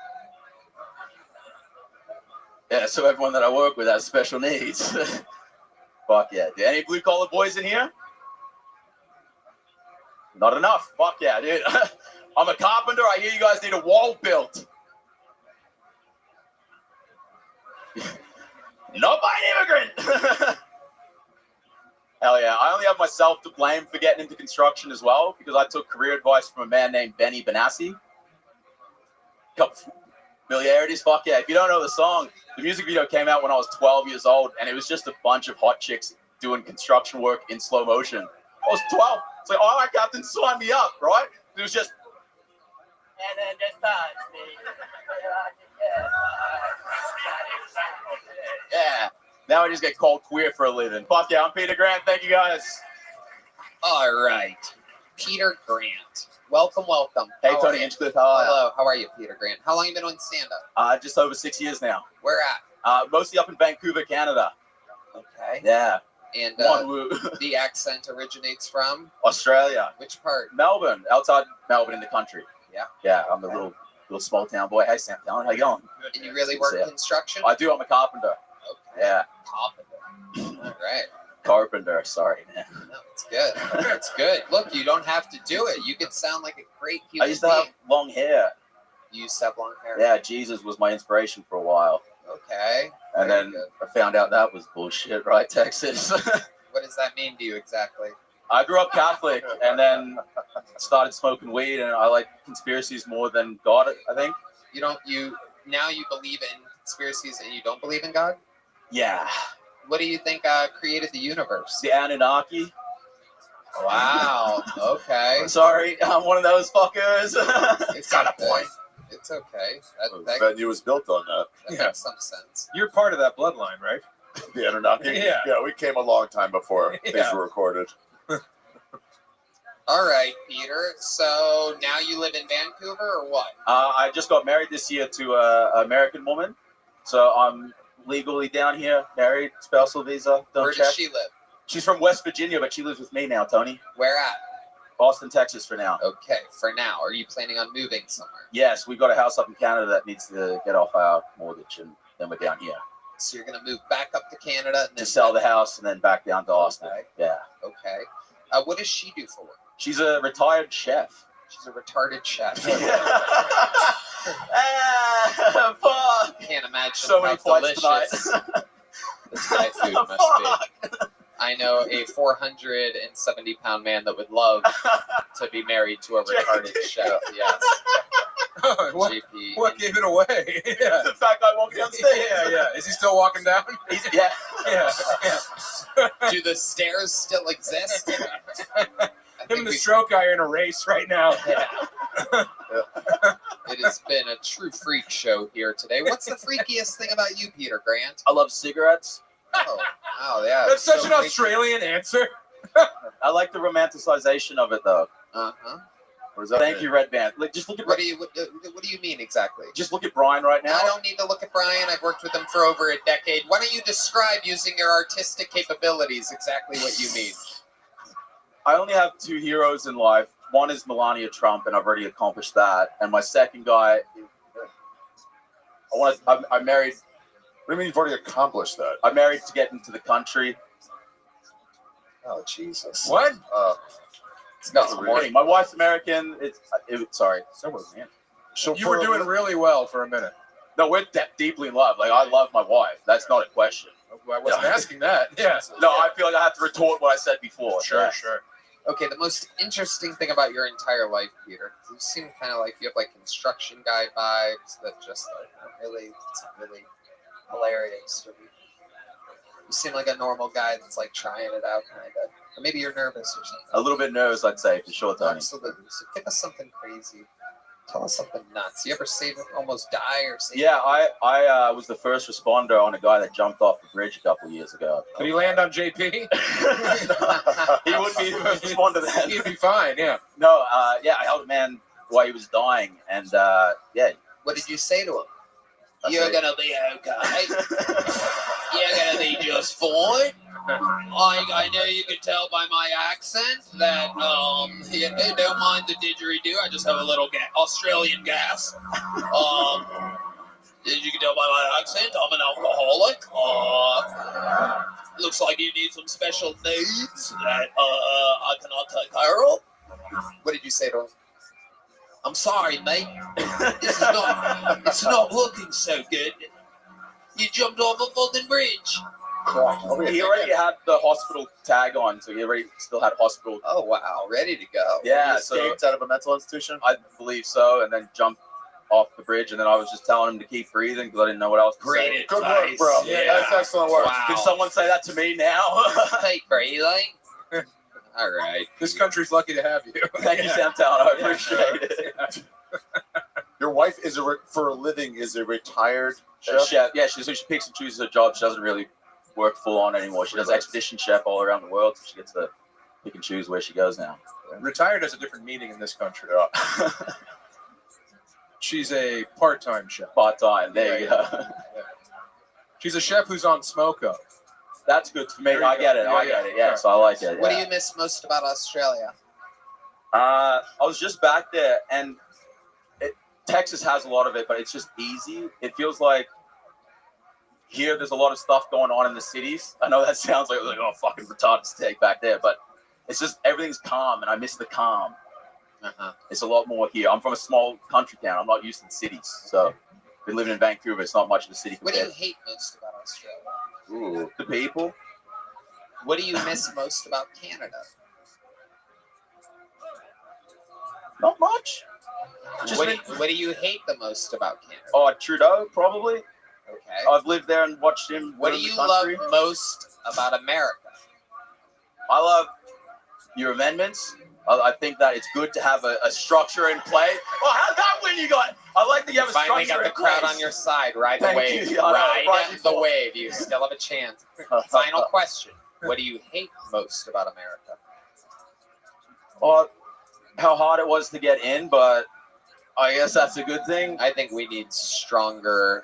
Yeah, so everyone that I work with has special needs. Fuck yeah. Do any blue collar boys in here? Not enough. Fuck yeah, dude. I'm a carpenter. I hear you guys need a wall built. Not by an immigrant. Hell yeah. I only have myself to blame for getting into construction as well, because I took career advice from a man named Benny Benassi. Couple familiarities, fuck yeah. If you don't know the song, the music video came out when I was 12 years old, and it was just a bunch of hot chicks doing construction work in slow motion. I was 12. It's like, all right, Captain, sign me up, right? It was just... And then just touch me. Yeah. Now I just get called queer for a living. Fuck yeah, I'm Peter Grant. Thank you, guys. All right. Peter Grant. Welcome, welcome. Hey, Tony Hinchcliffe. How are you? Hello. How are you, Peter Grant? How long have you been on stand-up? Just over 6 years now. Where at? Mostly up in Vancouver, Canada. Okay. Yeah. And the accent originates from? Australia. Which part? Melbourne. Outside Melbourne in the country. Yeah. Yeah, I'm the little small town boy. Hey, Sam Town. How you going? And you really work construction? I do. I'm a carpenter. Okay. Yeah. Carpenter. All right. Carpenter. Sorry, man. No, it's good. It's good. Look, you don't have to do it. You can sound like a great human I used to have long hair. You used to have long hair? Yeah, Jesus was my inspiration for a while. Okay. And then I found out that was bullshit, right, Texas? What does that mean to you exactly? I grew up Catholic, and then started smoking weed, and I like conspiracies more than God, I think. Now you believe in conspiracies and you don't believe in God? Yeah. What do you think created the universe? The Anunnaki. Wow. Okay. Sorry, I'm one of those fuckers. It's got a point. It's okay. The venue was built on that. That makes some sense. You're part of that bloodline, right? The Anunnaki? Yeah. Yeah, we came a long time before things were recorded. All right, Peter. So now you live in Vancouver or what? I just got married this year to an American woman. So I'm legally down here, married, spousal visa. Where does she live? She's from West Virginia, but she lives with me now, Tony. Where at? Austin, Texas for now. Okay, for now. Are you planning on moving somewhere? Yes, we got a house up in Canada that needs to get off our mortgage, and then we're down here. So you're going to move back up to Canada? And then to sell the house and then back down to Austin. Okay. Yeah. Okay. What does she do for work? She's a retired chef. She's a retarded chef. Fuck. Can't imagine so many how flights delicious this Thai food must be. I know a 470-pound man that would love to be married to a retarded chef. Yes. What gave it away? Yeah. The fact I walked downstairs. Yeah. Is he still walking down? Yeah. Do the stairs still exist? Him and the stroke guy are in a race right now. Yeah. It has been a true freak show here today. What's the freakiest thing about you, Peter Grant? I love cigarettes. Oh, yeah. That's such an Australian answer. I like the romanticization of it, though. Uh-huh. Thank you, Red Band. Like, just look at what do you mean exactly? Just look at Brian right now. I don't need to look at Brian. I've worked with him for over a decade. Why don't you describe, using your artistic capabilities, exactly what you mean? I only have two heroes in life. One is Melania Trump, and I've already accomplished that. And my second guy, I'm married. What do you mean you've already accomplished that? I'm married to get into the country. Oh, Jesus. What? It's not morning. My wife's American. Sorry. So was man. You were doing really well for a minute. No, we're deeply in love. Like, I love my wife. That's not a question. I wasn't asking that. Yeah. No, I feel like I have to retort what I said before. Sure. Okay, the most interesting thing about your entire life, Peter, you seem kind of like you have like construction guy vibes that just like it's really hilarious to me. You seem like a normal guy that's like trying it out, kind of. Or maybe you're nervous or something. A little bit nervous, I'd say, for sure, Tony. Absolutely. So give us something crazy. Tell us something nuts. You ever almost die or save? Yeah, I was the first responder on a guy that jumped off the bridge a couple of years ago. Did he land on JP? He wouldn't be the first responder then. He'd be fine, yeah. No, I held a man while he was dying, and yeah. What did you say to him? You're gonna be okay. You're gonna be just fine. I know you can tell by my accent that you don't mind the didgeridoo. I just have a little Australian gas. You can tell by my accent, I'm an alcoholic. Looks like you need some special needs that I cannot take care of. What did you say to him? I'm sorry, mate. It's not looking so good. You jumped off a fucking bridge. He already had the hospital tag on, so he already still had hospital. Oh wow, ready to go. Yeah, He escaped out of a mental institution? I believe so, and then jumped off the bridge, and then I was just telling him to keep breathing because I didn't know what else to say. Great Good work, bro. Yeah. That's excellent work. Wow. Can someone say that to me now? Keep breathing. All right. This country's lucky to have you. Thank you, Sam Town. I appreciate it. Your wife is for a living is a retired chef? Chef. Yeah, she picks and chooses her job. She doesn't really work full on anymore. She does expedition chef all around the world, so she gets to pick and choose where she goes now. Retired has a different meaning in this country. She's a part-time chef. Part-time. There you go. She's a chef who's on Smoko. That's good for me. I get it. I get it. Yeah, so I like it. What do you miss most about Australia? I was just back there, and Texas has a lot of it, but it's just easy. It feels like here there's a lot of stuff going on in the cities. I know that sounds like oh, fucking retarded to take back there, but it's just everything's calm, and I miss the calm. It's a lot more here. I'm from a small country town. I'm not used to the cities, so been living in Vancouver. It's not much of a city. What do you hate most about Australia? Ooh, the people. What do you miss most about Canada? Not much. What do you hate the most about Canada? Oh, Trudeau, probably. Okay. I've lived there and watched him. What do you love most about America? I love your amendments. I think that it's good to have a structure in play. Oh, how'd that win you got? I like that you have a structure in Finally got the crowd on your side. Ride the Thank wave. you. Ride the wave. You still have a chance. Final question. What do you hate most about America? Well, how hard it was to get in, but I guess that's a good thing. I think we need stronger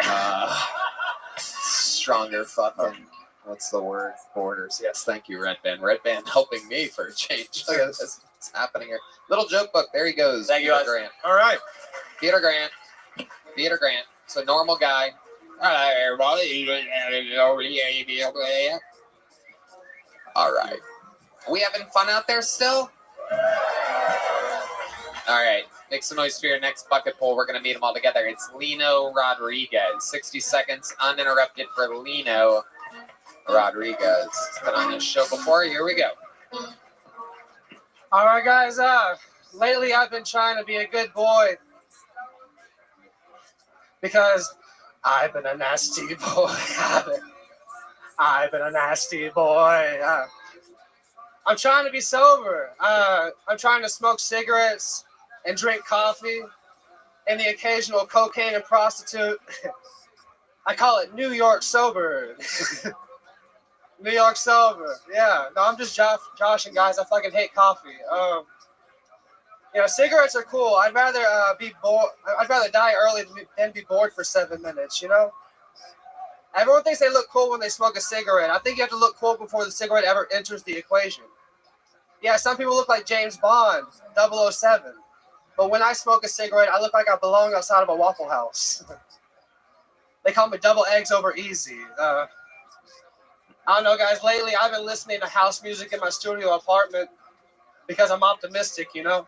fucking, what's the word? Borders. Yes, thank you, Red Band. Red Band helping me for a change. Look at this. What's happening here? Little joke book. There he goes. Thank you, Peter guys. Grant. All right. Peter Grant. Peter Grant. So normal guy. Hello, everybody. All right. Are we having fun out there still? All right. Make some noise for your next bucket poll. We're going to meet them all together. It's Lino Rodriguez. 60 seconds uninterrupted for Lino Rodriguez. He's been on this show before. Here we go. All right, guys. Lately I've been trying to be a good boy because I've been a nasty boy. I've been a nasty boy. I'm trying to be sober. I'm trying to smoke cigarettes and drink coffee and the occasional cocaine and prostitute. I call it New York sober. New York sober. Yeah. No, I'm just joshing, guys. I fucking hate coffee. Cigarettes are cool. I'd rather be bored. I'd rather die early than be bored for 7 minutes, you know? Everyone thinks they look cool when they smoke a cigarette. I think you have to look cool before the cigarette ever enters the equation. Yeah, some people look like James Bond, 007. But when I smoke a cigarette, I look like I belong outside of a Waffle House. They call me double eggs over easy. I don't know, guys. Lately, I've been listening to house music in my studio apartment because I'm optimistic, you know?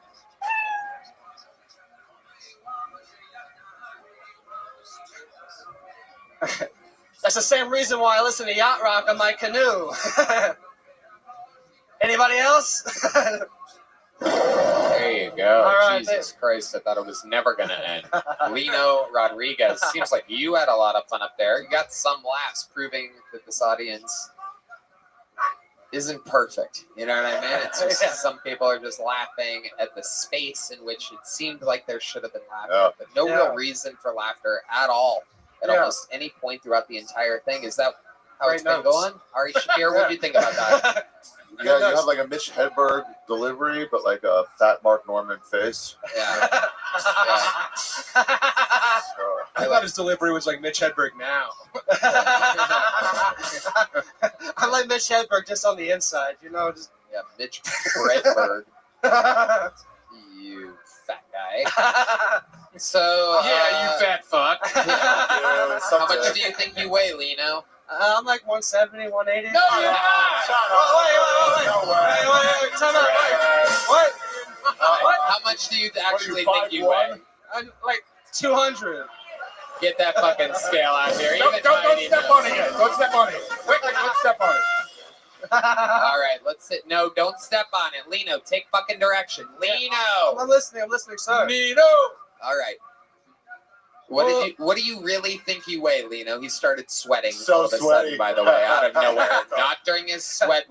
That's the same reason why I listen to yacht rock on my canoe. Anybody else? There you go. All right, Jesus Christ, I thought it was never going to end. Lino Rodriguez. Seems like you had a lot of fun up there. You got some laughs proving that this audience isn't perfect. You know what I mean? It's just some people are just laughing at the space in which it seemed like there should have been laughter, but no real reason for laughter at all at almost any point throughout the entire thing. Is that how it's been going? Ari Shakir, what do you think about that? Yeah, you have like a Mitch Hedberg delivery, but like a fat Mark Norman face. Yeah. I thought his delivery was like Mitch Hedberg now. I'm like Mitch Hedberg, just on the inside, you know. Just Mitch Hedberg. You fat guy. So you fat fuck. How much do you think you weigh, Lino? I'm like 170, 180. No, you're not. Wait. Time out. What? How much do you actually think you weigh? I'm like 200. Get that fucking scale out here. Don't step on it yet. Don't step on it. Wait, don't step on it. All right, let's sit. No, don't step on it. Lino, take fucking direction. Lino. I'm listening, sir. Lino. All right. What do you really think you weigh, Lino? He started sweating So all of a sweaty. sudden, by the way, out of nowhere. Not during his sweat.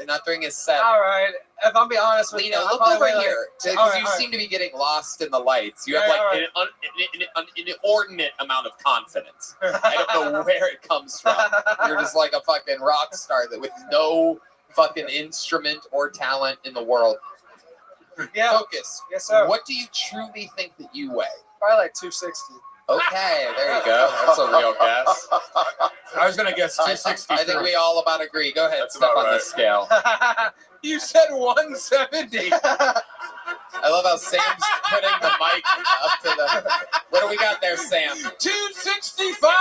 Not during his set. All right. If I'm being honest with Lino, you, look over here. Because you seem to be getting lost in the lights. You have like an inordinate amount of confidence. I don't know where it comes from. You're just like a fucking rock star with no fucking instrument or talent in the world. Yeah. Focus. Yes, sir. What do you truly think that you weigh? Probably like 260. Okay, there you go. That's a real guess. I was gonna guess 260. I think we all about agree. Go ahead, step on the scale. You said 170. I love how Sam's putting the mic up to the. What do we got there, Sam? 265. Wow.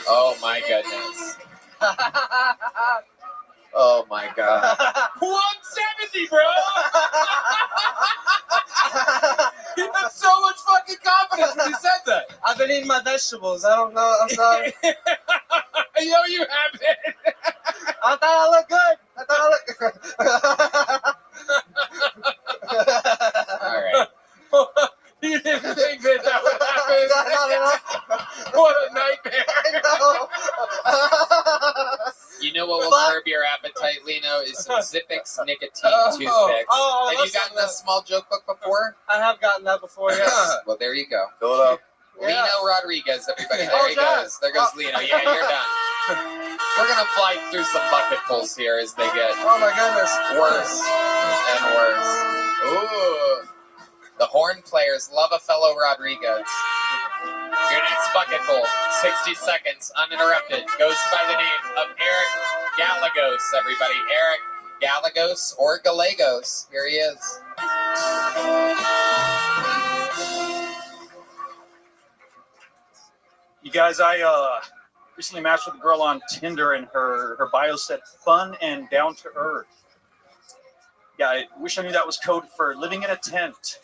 Oh my goodness. Oh my god. 170, bro. He had so much fucking confidence when he said that. I've been eating my vegetables. I don't know. I'm sorry. Yo, you haven't. I thought I looked good. All right. You didn't think that would happen. What a nightmare. You know what will curb your appetite, Lino, is some Zippix nicotine toothpicks. Have you gotten a small joke book before? I have gotten that before, yes. Well, there you go. Fill it up. Lino Rodriguez, everybody. There he goes. There goes Lino. Yeah, you're done. We're going to fly through some bucketfuls here as they get Oh my goodness. worse and worse. Ooh. The horn players love a fellow Rodriguez. Your next bucketful, 60 seconds, uninterrupted, goes by the name of Eric Gallegos, everybody. Eric Gallegos or Gallegos. Here he is. You guys, I recently matched with a girl on Tinder, and her bio said fun and down to earth. Yeah, I wish I knew that was code for living in a tent.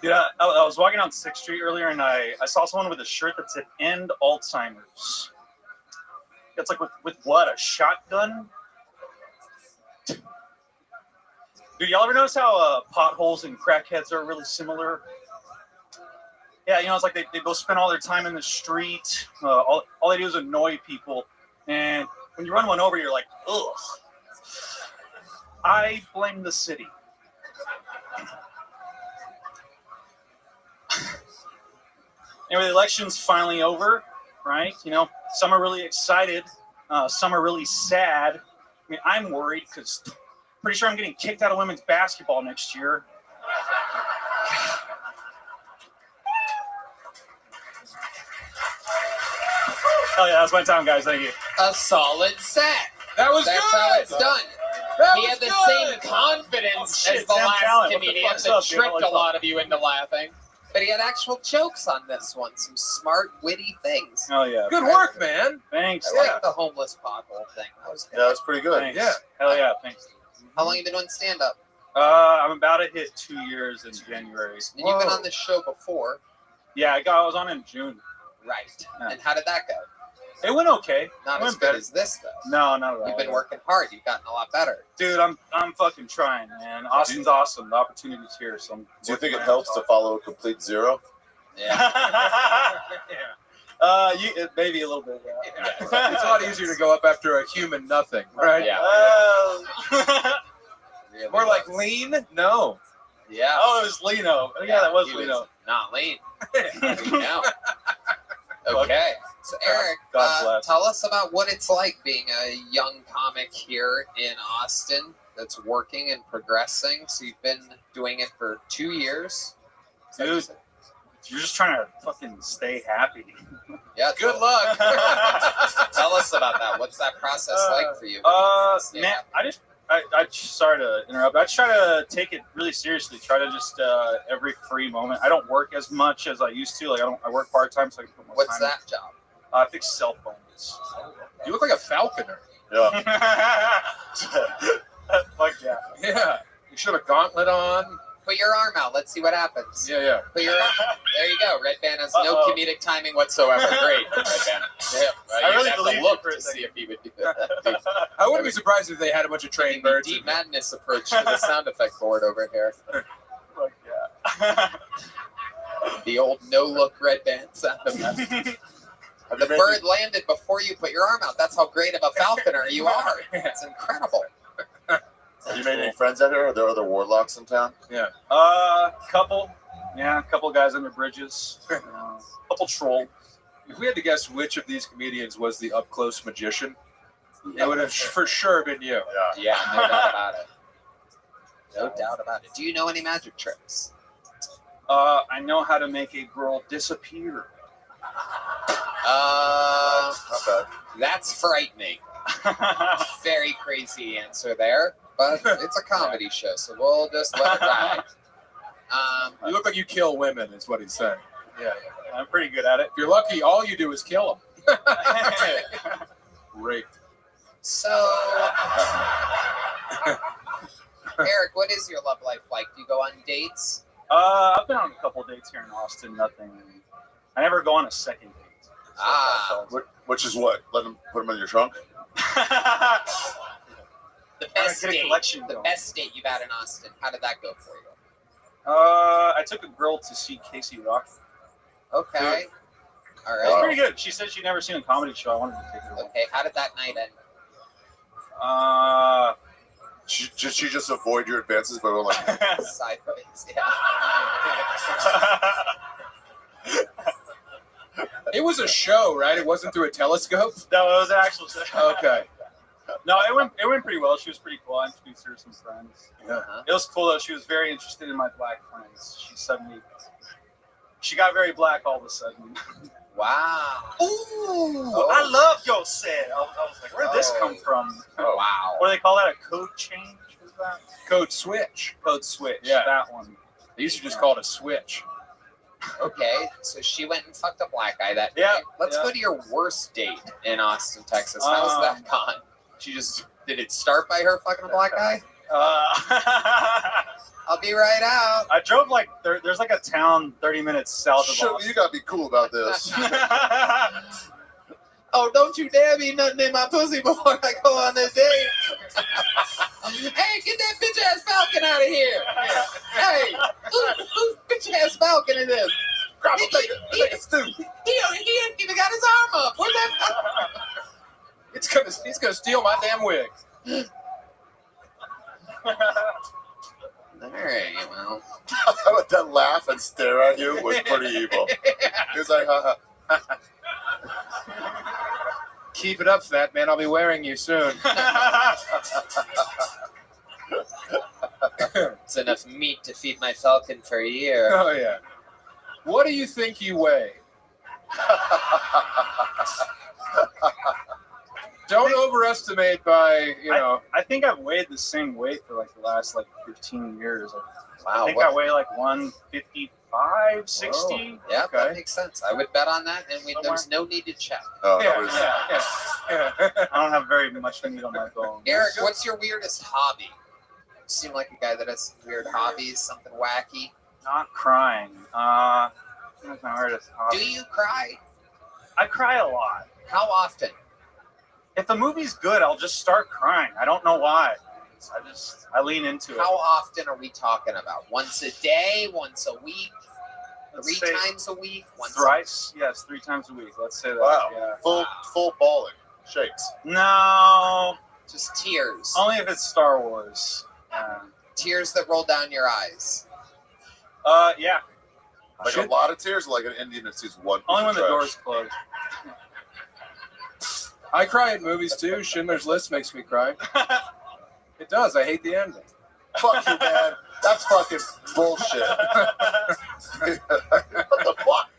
Dude, I was walking down 6th Street earlier, and I saw someone with a shirt that said "End Alzheimer's." It's like with what? A shotgun? Dude, y'all ever notice how potholes and crackheads are really similar? Yeah, you know, it's like they both spend all their time in the street. All they do is annoy people. And when you run one over, you're like, ugh. I blame the city. Anyway, the election's finally over, right? You know, some are really excited. Some are really sad. I mean, I'm worried because pretty sure I'm getting kicked out of women's basketball next year. Hell yeah, that's my time, guys. Thank you. A solid set. That's good. How it's done. He had the same confidence as the last comedian that tricked a lot of you into laughing. But he had actual jokes on this one. Some smart, witty things. Oh, yeah. Good work, man. Thanks. I like the homeless pothole thing. That was good. Yeah, that's pretty good. Thanks. Yeah. Hell yeah, thanks. How long have you been doing stand-up? I'm about to hit 2 years in January. And you've been on this show before. Yeah, I was on in June. Right. Yeah. And how did that go? It went okay. Not It as went good better. as this, though. No, not at all. You've been working hard. You've gotten a lot better. Dude, I'm fucking trying, man. Austin's awesome. The opportunity's here. So Do you think it helps to follow a complete zero? Yeah. Maybe a little bit. Yeah. It's a lot easier to go up after a human nothing, right? Yeah. Really More like was. lean? No. Yeah. Oh, it was Lino. Yeah, that was He Lino. not lean. No. Okay. So Eric, God bless. tell us about what it's like being a young comic here in Austin. that's working and progressing. So you've been doing it for 2 years. Dude, you're just trying to fucking stay happy. Yeah. Good luck. Tell us about that. What's that process like for you? Man, I sorry to interrupt. I try to take it really seriously. Try to just every free moment. I don't work as much as I used to. Like I work part time, so I can put more What's time. that job? I fix cell phones. You look like a falconer. Yeah. Fuck yeah. Yeah. You should have a gauntlet on. Put your arm out. Let's see what happens. Yeah. Put your arm. There you go. Red Band has no comedic timing whatsoever. Great, Red Band. Yeah, I really have believe to look you for a to see second. if he would do that. I wouldn't be surprised if they had a bunch of trained birds. Deep Madness approach to the sound effect board over here. Fuck yeah. The old no-look Red Band sound effect. The bird landed before you put your arm out. That's how great of a falconer you are. It's incredible. Have you made any friends out here? Are there other warlocks in town? Yeah. Couple. Yeah, a couple guys under bridges. Couple troll. If we had to guess which of these comedians was the up-close magician, it would have for sure been you. Yeah, no doubt about it. No doubt about it. Do you know any magic tricks? I know how to make a girl disappear. Not bad. That's frightening. Very crazy answer there, but it's a comedy show, so we'll just let it ride. You look like you kill women, is what he's saying. Yeah, I'm pretty good at it. If you're lucky, all you do is kill them. Great. So, Eric, what is your love life like? Do you go on dates? I've been on a couple dates here in Austin. Nothing. I never go on a second date. Which is what? Let them put them in your trunk? The best get a date. collection The going. best date you've had in Austin. How did that go for you? I took a girl to see Casey Rock. Okay. All It was right. pretty good. She said she'd never seen a comedy show. I wanted to take her. Okay. How did that night end? She just avoid your advances by going like, Sideways. Yeah. It was a show, right? It wasn't through a telescope? No, it was an actual show. Okay. No, it went pretty well. She was pretty cool. I introduced her to some friends. Uh-huh. It was cool though. She was very interested in my black friends. She got very black all of a sudden. Wow. Ooh, I love your set. I was like, where did this come from? Oh, wow. What do they call that? A code change? What is that? Code switch. Code switch. Yeah. That one. They used to just call it a switch. Okay, so she went and fucked a black guy that Yeah, night. Let's yeah. go to your worst date in Austin, Texas. How's that gone? Did it start by her fucking a black guy? I'll be right out. I drove like there's like a town 30 minutes south of sure, Austin. you gotta be cool about this. Oh, don't you dare be nothing in my pussy before I go on this date. Hey, get that bitch ass falcon out of here. Hey, who's bitch ass falcon in this? Grab him, take it, Stu. He ain't even got his arm up. Where's that falcon? He's gonna steal my damn wig. All right, well. That laugh and stare at you was pretty evil. He was like, ha ha. Keep it up, fat man. I'll be wearing you soon. It's enough meat to feed my falcon for a year. Oh, yeah. What do you think you weigh? Don't overestimate by, I think I've weighed the same weight for like the last 15 years. Wow. I think I weigh like 155, 60. Oh, yeah, that makes sense. I would bet on that, and there's no need to check. Oh, Yeah. I don't have very much meat on my bone. Eric, what's your weirdest hobby? You seem like a guy that has some weird hobbies, something wacky. Not crying. What's my weirdest hobby? Do you cry? I cry a lot. How often? If the movie's good, I'll just start crying. I don't know why. I lean into it. How often are we talking about? Once a day? Once a week? Let's Three say times a week? Thrice? Yes, 3 times a week. Let's say that. Wow. Yeah. Full bawling. Shakes. No. Just tears. Only if it's Star Wars. Tears that roll down your eyes. Yeah. Like a lot of tears, like an Indian that sees one. Only when piece the of door's trash. closed. I cry at movies too. Schindler's List makes me cry. It does. I hate the ending. Fuck you, man. That's fucking bullshit. What the fuck?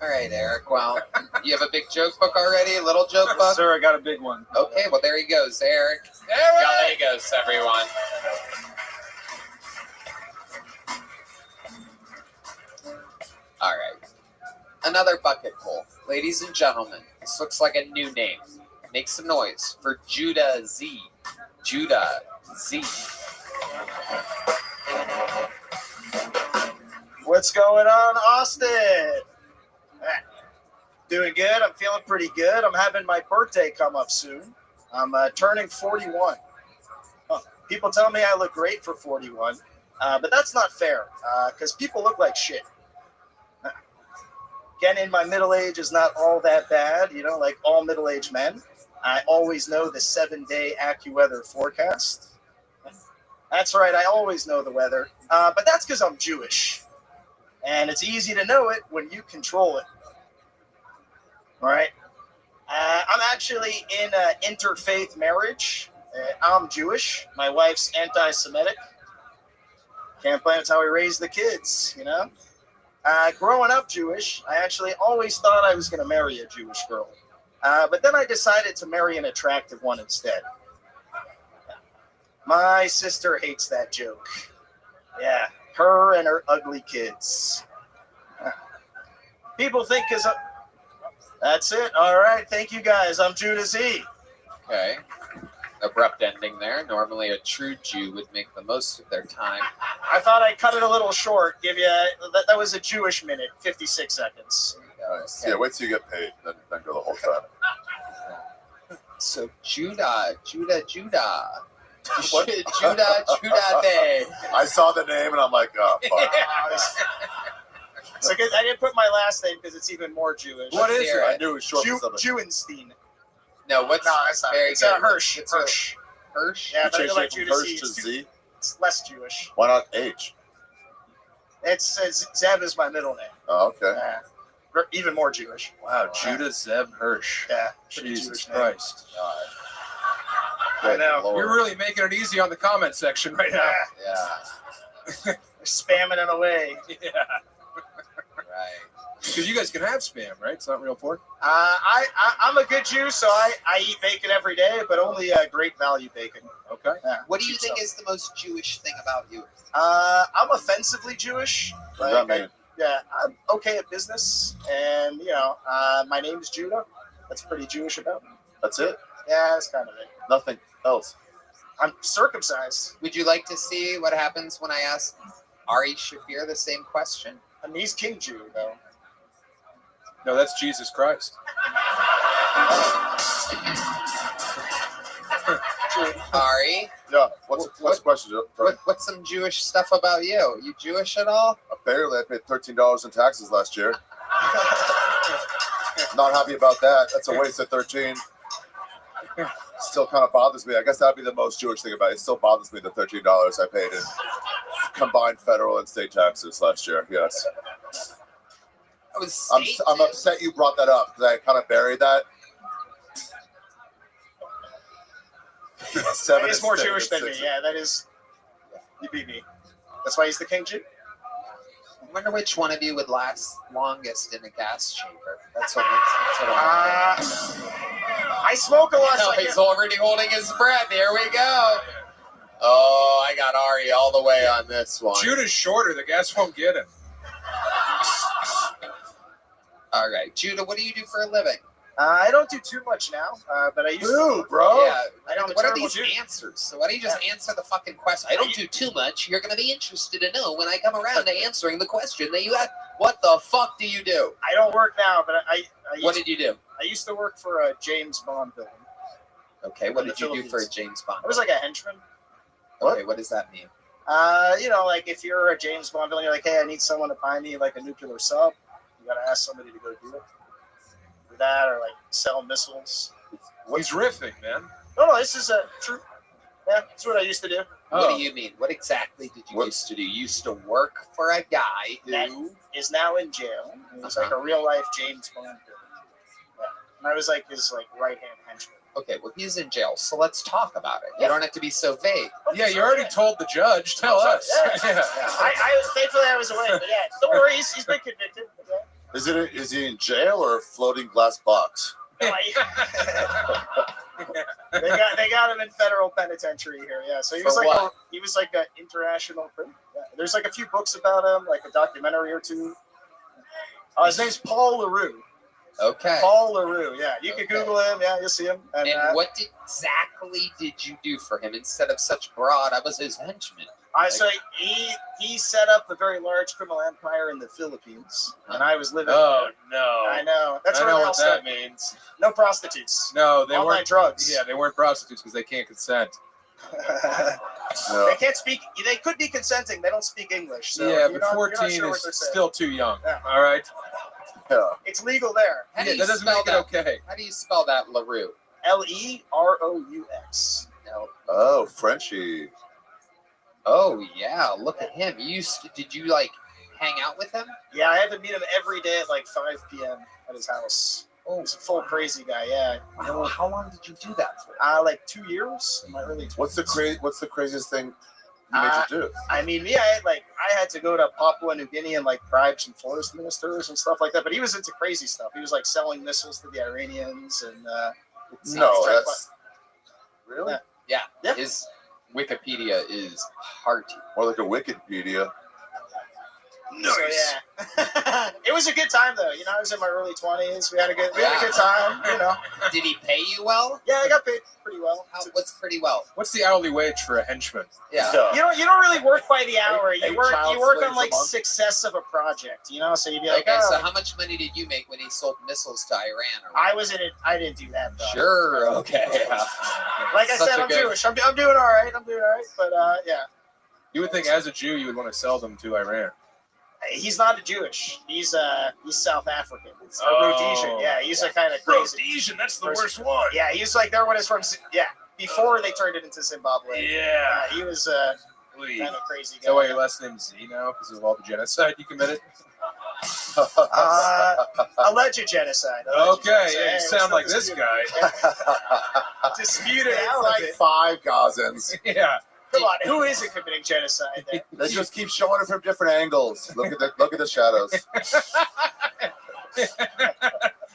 All right, Eric. Well, you have a big joke book already? A little joke book? Yes, sir, I got a big one. Okay, well, there he goes, Eric. Gallegos, everyone. All right. Another bucket full. Ladies and gentlemen, this looks like a new name. Make some noise for Judah Z. Judah Z. What's going on, Austin? Doing good. I'm feeling pretty good. I'm having my birthday come up soon. I'm turning 41. People tell me I look great for 41, but that's not fair because people look like shit. Getting in my middle age is not all that bad, you know, like all middle-aged men. I always know the 7-day AccuWeather forecast. That's right, I always know the weather. But that's because I'm Jewish. And it's easy to know it when you control it. All right? I'm actually in an interfaith marriage. I'm Jewish. My wife's anti-Semitic. Can't blame, it's how we raise the kids, you know? Growing up Jewish, I actually always thought I was going to marry a Jewish girl. But then I decided to marry an attractive one instead. My sister hates that joke. Yeah, her and her ugly kids. People think because that's it. All right, thank you guys. I'm Judah Z. Okay. Abrupt ending there. Normally a true Jew would make the most of their time. I thought I'd cut it a little short. Give you that was a Jewish minute, 56 seconds. Nice. Yeah, wait till you get paid, then go the whole time. So Judah. What? Judah Day. I saw the name and I'm like, oh, fuck. So good. I didn't put my last name because it's even more Jewish. What is it? I knew it was short for something. Jewenstein. No, No, that's not. Very It's good. Hirsch. It's Hirsch. Hirsch? Yeah, but I You like changed it Judah from Z. Hirsch to Z? It's less Jewish. Why not H? It's Zev is my middle name. Oh, okay. Even more Jewish. Wow, Judah Zev Hirsch. Yeah. Jesus Jewish name. Christ. I know. You're really making it easy on the comment section right now. Yeah. Spamming it away. Yeah. Right. Because you guys can have spam, right? It's not real pork. I'm a good Jew, so I eat bacon every day, but only great value bacon. Okay. Yeah, What do you think is the most Jewish thing about you? I'm offensively Jewish. What does that mean? Yeah, I'm okay at business, and you know, my name is Judah. That's pretty Jewish about me. That's it? Yeah, that's kind of it. Nothing else. I'm circumcised. Would you like to see what happens when I ask Ari Shafir the same question? And he's King Jew, though. No, that's Jesus Christ. Ari? Yeah, what's the question, Joe? What's some Jewish stuff about you? You Jewish at all? Apparently, I paid $13 in taxes last year. Not happy about that. That's a waste of 13. Still kind of bothers me. I guess that'd be the most Jewish thing about it. It still bothers me the $13 I paid in combined federal and state taxes last year. Yes. I'm upset you brought that up because I kind of buried that. That is more Jewish than me. Yeah, that is. You beat me. That's why he's the King Jew. I wonder which one of you would last longest in a gas chamber. That's what I smoke a lot. No, he's already holding his breath. Here we go. Oh, I got Ari all the way on this one. Judah's shorter. The gas won't get him. All right, Judah, what do you do for a living? I don't do too much now, but I used to. Bro. Yeah. What are these answers? So why don't you just answer the fucking question? I don't do too much. You're going to be interested to know when I come around to answering the question that you asked. What the fuck do you do? I don't work now, but What did you do? I used to work for a James Bond villain. Okay, what did you do for a James Bond? I was like a henchman. Okay, what does that mean? You know, like if you're a James Bond villain, you're like, hey, I need someone to buy me like a nuclear sub. You got to ask somebody to go do it. Do that or like sell missiles. He's riffing, man. No, this is true. Yeah, that's what I used to do. What do you mean? What exactly did you used to do? You used to work for a guy who that is now in jail. He's like a real life James Bond villain. and I was like his like right hand henchman. Okay, well, he's in jail, so let's talk about it. You don't have to be so vague. Yeah, you already told the judge. Tell us. Yeah. I thankfully I was away, but yeah, don't worry, he's been convicted. Yeah. Is he in jail or a floating glass box? No, they got him in federal penitentiary here. Yeah, so he was like an international criminal. Yeah. There's like a few books about him, like a documentary or two. His name's Paul LaRue. Okay. Paul LaRue. Yeah, you can Google him. Yeah, you'll see him. And what exactly did you do for him instead of such broad? I was his henchman. So he set up a very large criminal empire in the Philippines, and I was living. Oh there. no! I know. That's I where know it all what started. that means. No prostitutes. No, they All weren't my drugs. Yeah, they weren't prostitutes because they can't consent. They can't speak. They could be consenting. They don't speak English. So yeah, you're but not 14 sure what is they're saying. still too young. Yeah. All right. Yeah. It's legal there. How do Yeah, you that doesn't spell make it okay. How do you spell that, LaRue? LeRoux. Oh, Frenchie. Oh yeah, look at him. Did you like hang out with him? Yeah, I had to meet him every day at like 5 p.m. at his house. Oh, he's a full crazy guy. Yeah. How long did you do that for? Like 2 years in my early 20s. What's the craziest thing you made you do? I mean, me, I had to go to Papua New Guinea and like bribe some forest ministers and stuff like that. But he was into crazy stuff. He was like selling missiles to the Iranians and. Really? Yeah. His Wikipedia is hearty. More like a Wikipedia. Nice. So, yeah. It was a good time though. You know, I was in my early 20s. We had a good time. You know. Did he pay you well? Yeah, I got paid pretty well. What's pretty well? What's the hourly wage for a henchman? Yeah. You don't really work by the hour. You work on like a month. success of a project. You know, so you'd be like, Okay, so how much money did you make when he sold missiles to Iran? I was in it. I didn't do that though. Sure. Okay. Like I said, I'm Jewish. I'm doing all right. But yeah. You would think as a Jew you would want to sell them to Iran. He's not a Jewish. He's South African. It's Rhodesian. Yeah, he's a kind of crazy. Rhodesian, that's the worst one. Yeah, he's like their one is from before they turned it into Zimbabwe. Yeah. He was kind of crazy guy. So why your last name is Z now because of all the genocide you committed? Alleged genocide. Okay, yeah, you sound like this guy. Disputed It's out like of it. 5 Gazans. Yeah. Come on, who isn't committing genocide there? They just keep showing it from different angles. Look at the shadows.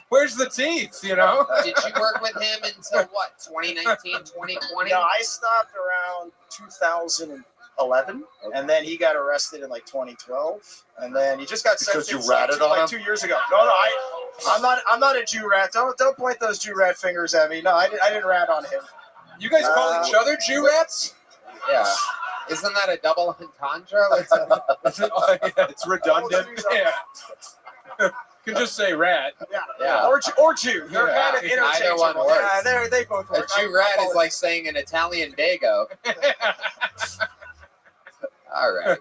Where's the teeth, you know? Did you work with him until what, 2019, 2020? No, I stopped around 2011, and then he got arrested in like 2012, and then he just got Because sentenced you ratted on him? 2 years ago. No, I'm not a Jew rat. Don't point those Jew rat fingers at me. No, I didn't rat on him. You guys call each other Jew rats? Yeah. Isn't that a double entendre? It's redundant. Yeah. You can just say rat. Yeah. Or Jew. They're kind of interchangeable. Either one works. Yeah, they both A work. Jew rat is like saying an Italian dago. All right.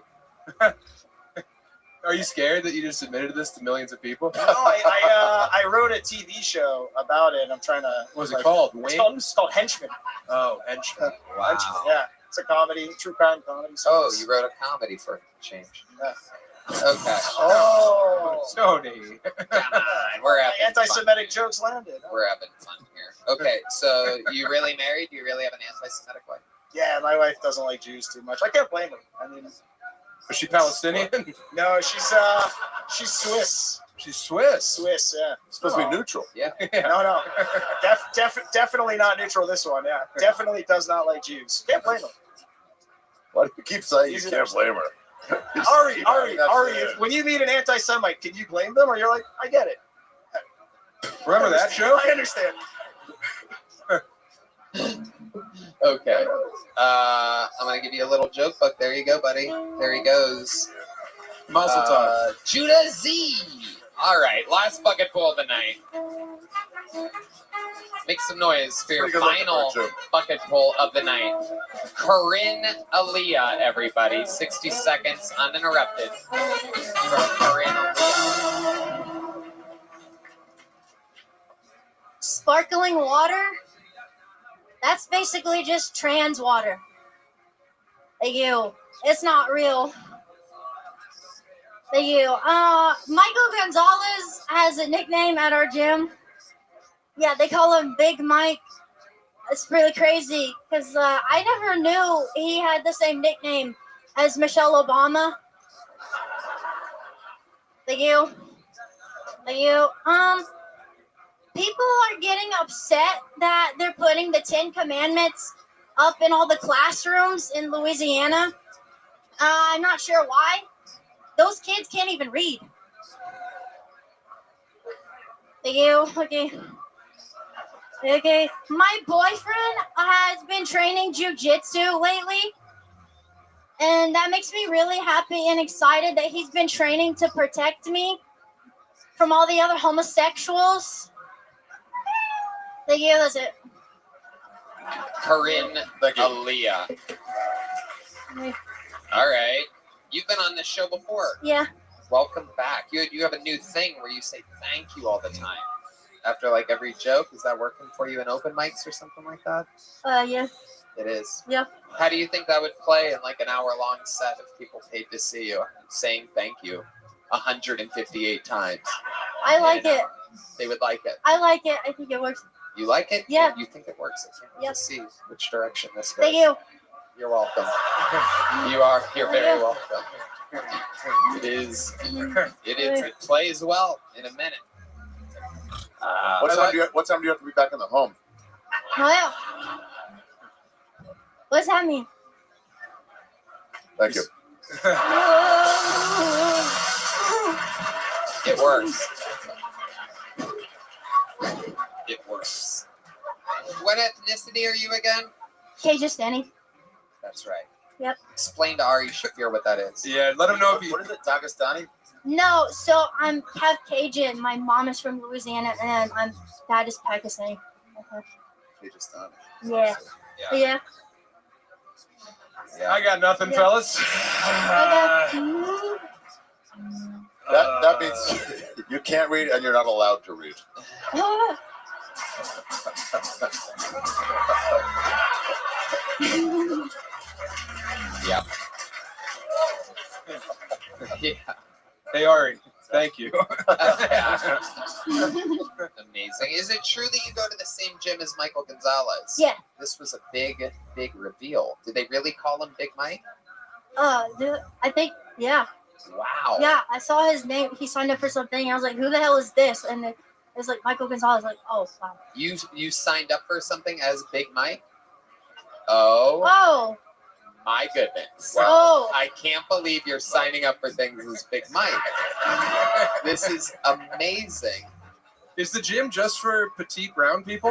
Are you scared that you just admitted this to millions of people? No, I wrote a TV show about it. I'm trying to. What was it called? It's called Henchman. Oh, Henchman. Wow. Henchman, yeah. It's a comedy, true crime comedy. Oh, you wrote a comedy for a change. Yeah. Okay. Oh, Tony. Come on, we're having anti-Semitic jokes landed. We're having fun here. Okay, so you really married? Do you really have an anti-Semitic wife? Yeah, my wife doesn't like Jews too much. I can't blame her. I mean, is she Palestinian? No, she's Swiss. She's Swiss. Swiss, yeah. Supposed to be neutral. Yeah. No. Definitely not neutral. This one, yeah. Definitely does not like Jews. Can't blame her. Why do you keep saying you can't blame her? Ari, when you meet an anti-Semite, can you blame them? Or you're like, I get it. Remember that show? I understand. Okay. I'm going to give you a little joke book. There you go, buddy. There he goes. Mazel tov. Judah Z. All right. Last bucket pull of the night. Make some noise for your final bucket pull of the night. Corinne Aaliyah, everybody. 60 seconds uninterrupted from Corinne Aaliyah. Sparkling water? That's basically just trans water. Thank you. It's not real. Thank you. Michael Gonzalez has a nickname at our gym. Yeah, they call him Big Mike. It's really crazy because I never knew he had the same nickname as Michelle Obama. Thank you. Thank you. People are getting upset that they're putting the 10 Commandments up in all the classrooms in Louisiana. I'm not sure why. Those kids can't even read. Thank you. Okay. Okay. My boyfriend has been training jiu-jitsu lately. And that makes me really happy and excited that he's been training to protect me from all the other homosexuals. Thank you. That's it. Corinne Aaliyah. All right. You've been on this show before. Yeah. Welcome back. You have a new thing where you say thank you all the time. After like every joke. Is that working for you in open mics or something like that? Yeah. It is. Yeah. How do you think that would play in like an hour-long set if people paid to see you saying thank you 158 times? I like it. They would like it. I like it. I think it works. You like it? Yeah. You think it works? I can't wait to see which direction this goes. Thank you. You're welcome. You're very welcome. It is. It plays well in a minute. What time do you have to be back in the home? Well, what's that mean? Thank you. It works. It works. What ethnicity are you again? Kyrgyzstani. That's right. Yep. Explain to Ari Shafir what that is. Yeah, let him know if you. What is it, Dagestani? No, so I'm half Cajun. My mom is from Louisiana, and I'm dad is Pakistani. Kyrgyzstani. Yeah. Yeah. I got nothing, Yeah. fellas. That means you can't read and you're not allowed to read. Yeah. Yeah. Hey, Ari, thank you. Amazing. Is it true that you go to the same gym as Michael Gonzalez? Yeah. This was a big reveal. Did they really call him Big Mike? Dude, I think, yeah. Wow. Yeah, I saw his name. He signed up for something. I was like, who the hell is this? And it was like Michael Gonzalez. Like, oh, wow. You signed up for something as Big Mike? Oh. Oh. My goodness. Wow. Oh. I can't believe you're signing up for things as Big Mike. This is amazing. Is the gym just for petite brown people?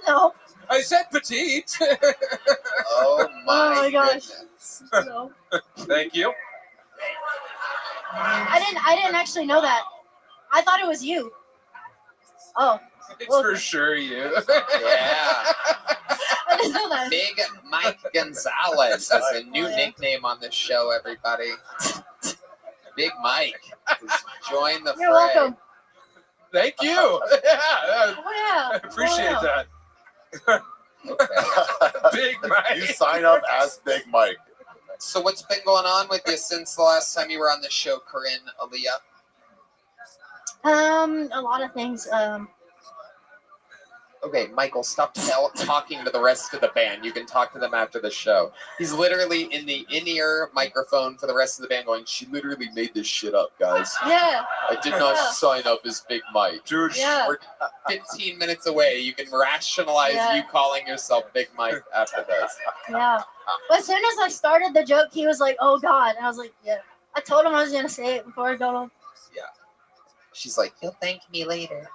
No. I said petite. Oh my gosh. goodness. No. Thank you. I didn't actually know that. I thought it was you. Oh. It's for sure you. Yeah. I didn't know that. Big Mike Gonzalez is a new nickname on this show, everybody. Big Mike. Join the You're fray. welcome. Thank you. Yeah. Oh, yeah. I appreciate that. Big Mike. You sign up as Big Mike. So what's been going on with you since the last time you were on the show, Corinne Aaliyah? A lot of things. Okay, Michael, stop talking to the rest of the band. You can talk to them after the show. He's literally in the in-ear microphone for the rest of the band going, she literally made this shit up, guys. Yeah. I did not sign up as Big Mike. Dude, Yeah. We're 15 minutes away. You can rationalize you calling yourself Big Mike after this. Yeah. But as soon as I started the joke, he was like, oh, God. And I was like, yeah. I told him I was going to say it before I got on. Yeah. She's like, you'll thank me later.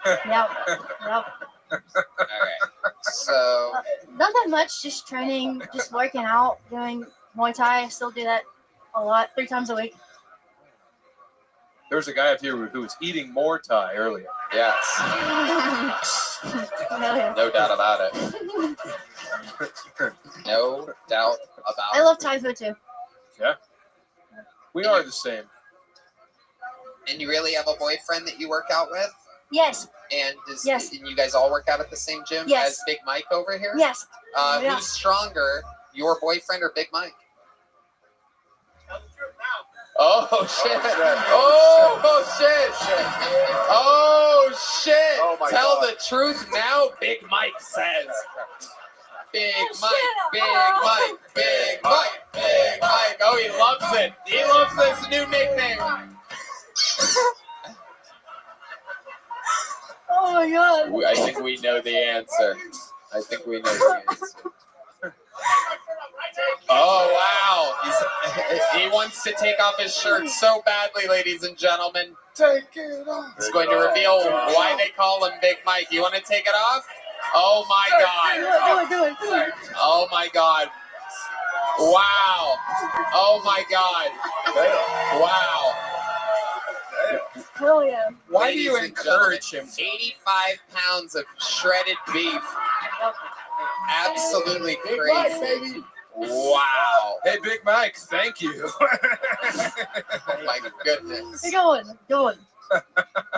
Yep. Yep. All right. So. Not that much, just training, just working out, doing Muay Thai. I still do that a lot, 3 times a week. There was a guy up here who was eating more Thai earlier. Yes. No doubt about it. No doubt about it. I love Thai food too. Yeah. We are the same. And you really have a boyfriend that you work out with? Yes. And Yes. and you guys all work out at the same gym Yes. as Big Mike over here? Yes. Yeah. Who's stronger, your boyfriend or Big Mike? Oh shit! Oh shit! Oh shit! Oh my Tell God. the truth now, Big Mike says. Big Mike, Big Mike, Big Mike, Big Mike. Oh, he loves it. He loves this new nickname. Oh my god. I think we know the answer. I think we know the answer. Oh wow! He wants to take off his shirt so badly, ladies and gentlemen. Take it off. He's going to reveal why they call him Big Mike. You want to take it off? Oh my god! Do it. Oh my god! Wow! Oh my god! Wow! Hell yeah. Why do you encourage him? 85 pounds of shredded beef. Absolutely crazy. Wow. Hey, Big Mike, thank you. Oh my goodness. Going.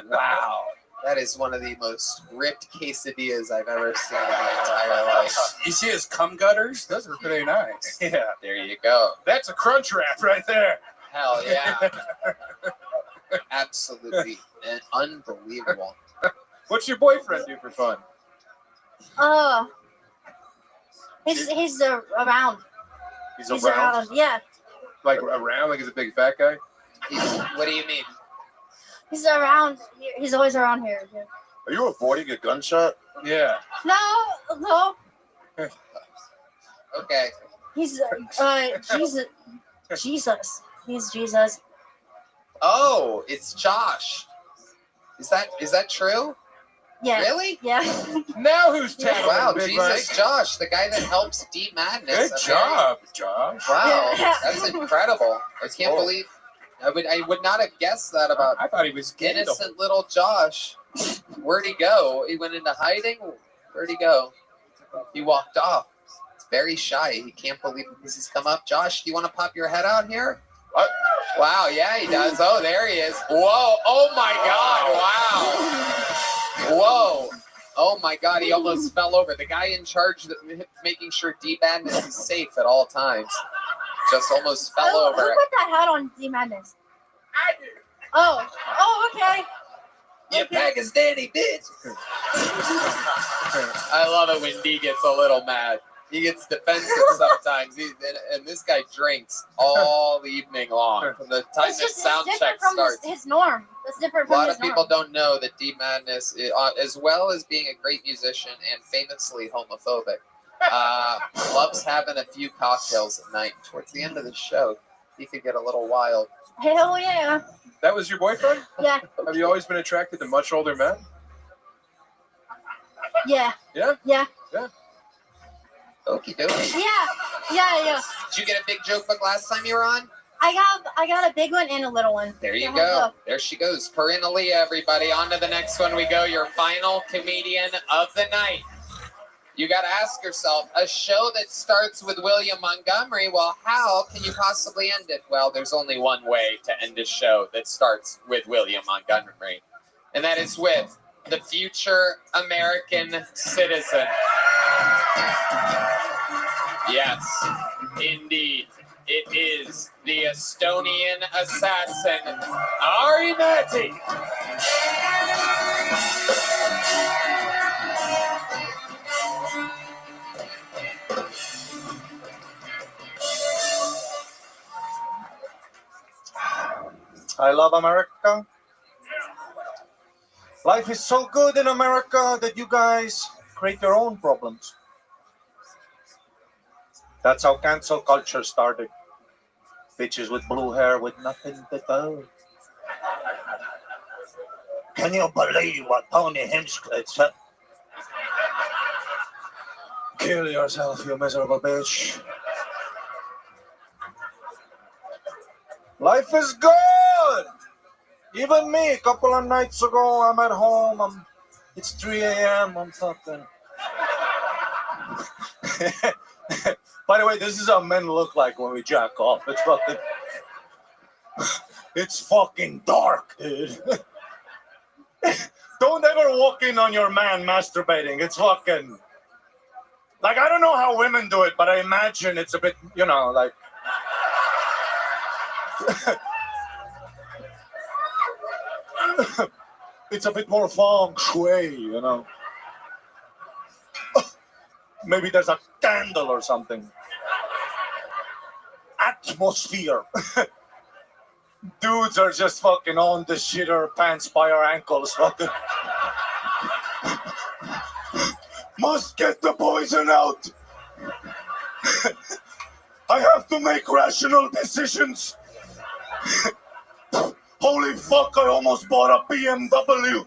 Wow. That is one of the most ripped quesadillas I've ever seen in my entire life. You see his cum gutters? Those are pretty nice. Yeah. There you go. That's a crunch wrap right there. Hell yeah. Absolutely unbelievable. What's your boyfriend do for fun? He's around. He's He's around? around. Yeah. Like around? Like he's a big fat guy? What do you mean? He's around here. He's always around here. Yeah. Are you avoiding a gunshot? Yeah. No. Okay. He's Jesus. He's Jesus. Oh, it's Josh. Is that true? Yeah. Really? Yeah. Now who's tattling Wow, Big Jesus, Mike? Josh, the guy that helps D Madness. Good job, Josh. Wow, Yeah. that's incredible. I can't believe I would not have guessed that about I thought he was innocent little Josh. Where'd he go? He went into hiding? Where'd he go? He walked off. He's very shy. He can't believe this has come up. Josh, do you want to pop your head out here? What? Wow, yeah, he does. Oh, there he is. Whoa, oh my God, wow. Whoa. Oh my God, he almost fell over. The guy in charge of making sure D Madness is safe at all times just almost fell over. Who put that hat on D Madness? I did. Oh, okay. You Pakistani bitch. I love it when D gets a little mad. He gets defensive sometimes. And this guy drinks all evening long from the time It's that just sound it's check different from starts. his norm. That's different A from lot his of people norm. don't know that D Madness, as well as being a great musician and famously homophobic, loves having a few cocktails at night. Towards the end of the show, he could get a little wild. Hell yeah. That was your boyfriend? Yeah. Have you always been attracted to much older men? Yeah. Yeah? Yeah. Yeah. Okie dokie. Yeah. Did you get a big joke book last time you were on? I got a big one and a little one. There you So go. hold up. There she goes. Corinna Lee, everybody. On to the next one we go. Your final comedian of the night. You got to ask yourself, a show that starts with William Montgomery, well, how can you possibly end it? Well, there's only one way to end a show that starts with William Montgomery, and that is with the future American citizen. Yes, indeed. It is the Estonian assassin, Ari Matti. I love America. Life is so good in America that you guys create your own problems. That's how cancel culture started. Bitches with blue hair with nothing to do. Can you believe what Tony Hinchcliffe said? Kill yourself, you miserable bitch. Life is good. Even me, a couple of nights ago, I'm at home. It's 3 a.m. I'm fucking. By the way, this is how men look like when we jack off. It's fucking dark, dude. Don't ever walk in on your man masturbating. It's fucking. Like, I don't know how women do it, but I imagine it's a bit, like. It's a bit more feng shui, you know. Maybe there's a candle or something. Atmosphere. Dudes are just fucking on the shitter, pants by our ankles, fucking. Must get the poison out. I have to make rational decisions. Holy fuck, I almost bought a BMW.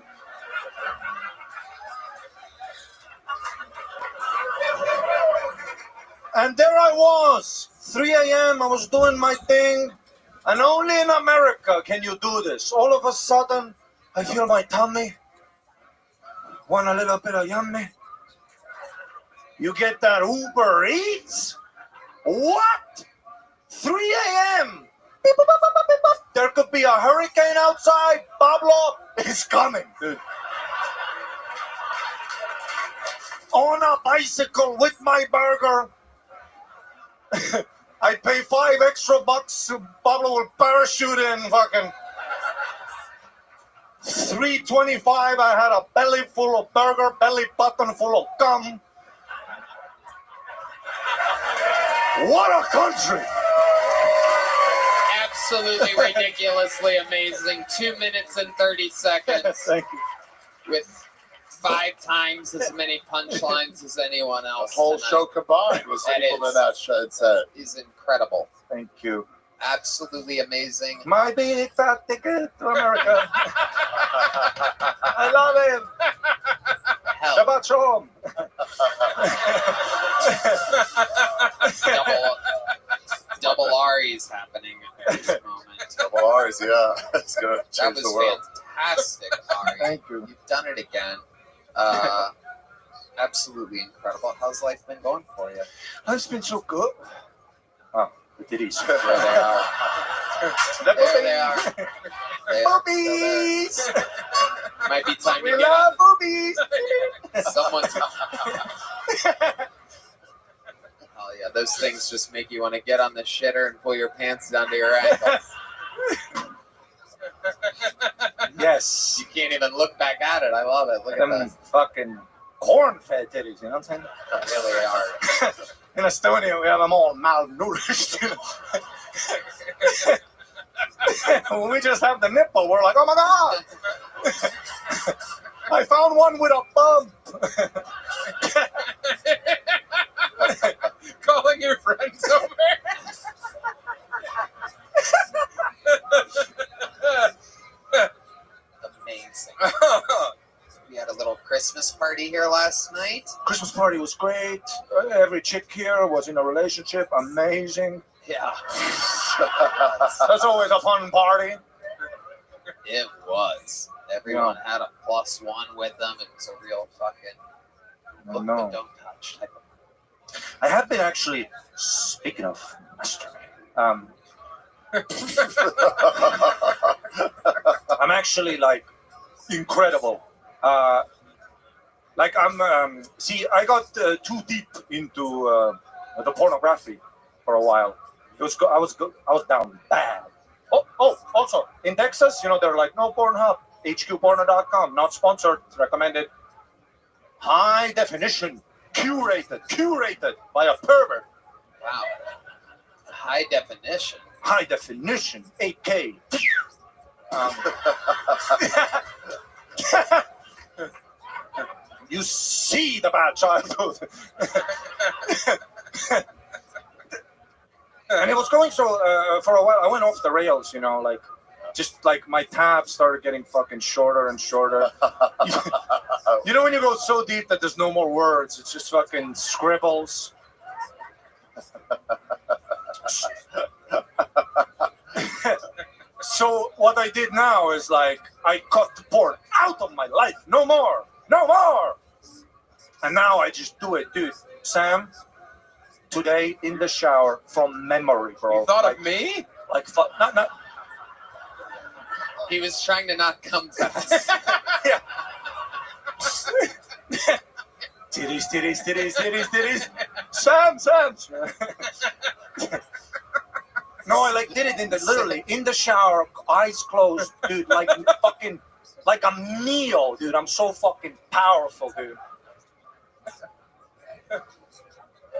And there I was, 3 a.m., I was doing my thing, and only in America can you do this. All of a sudden, I feel my tummy. Want a little bit of yummy? You get that Uber Eats? What? 3 a.m. There could be a hurricane outside. Pablo is coming, dude. On a bicycle with my burger. I pay $5 extra. Pablo will parachute in. Fucking 325. I had a belly full of burger, belly button full of gum. What a country! Absolutely ridiculously amazing. 2 minutes and 30 seconds. Thank you. With 5 times as many punchlines as anyone else. The whole tonight. show combined was equal to that set. Is incredible. Thank you. Absolutely amazing. My big fat ticket to America. I love him. Shabbat shalom. Double R's happening at this moment. Double R's, yeah. It's gonna That change was the world. fantastic, Ari. Thank you. You've done it again. Absolutely incredible. How's life been going for you? Life's been so good. Oh, the titties. There they are. There they are. Boobies! Might be time We to get love on. boobies! Someone's. Oh yeah, those things just make you want to get on the shitter and pull your pants down to your ankles. Yes. You can't even look back at it. I love it. Look at Them that. fucking corn-fed titties, you know what I'm saying? They really are. In Estonia, we have them all malnourished. You know? When we just have the nipple, we're like, oh my god! I found one with a bump. Calling your friends over. Amazing. We had a little Christmas party here last night. Christmas party was great. Every chick here was in a relationship. Amazing. Yeah. That's always a fun party. It was. Everyone had a +1 with them. It was a real fucking look but don't touch type of. I have been actually, speaking of masturbating, I'm actually like incredible. Like I'm, see, I got too deep into the pornography for a while. It was, I was down bad. Oh, also in Texas, you know, they're like no Pornhub, HQporno.com, not sponsored, recommended. High definition, curated by a pervert. Wow. High definition. High definition, 8K. You see the bad childhood. And it was going so, for a while, I went off the rails, you know, like, just like my tabs started getting fucking shorter and shorter. You know when you go so deep that there's no more words, it's just fucking scribbles. So what I did now is like, I cut the porn out of my life. No more. And now I just do it, dude. Sam, today in the shower from memory, bro. You thought of me? Like, not. He was trying to not come fast. Yeah. Titties. Sam. No, I like did it literally in the shower, eyes closed, dude, like fucking like a Neo, dude. I'm so fucking powerful, dude.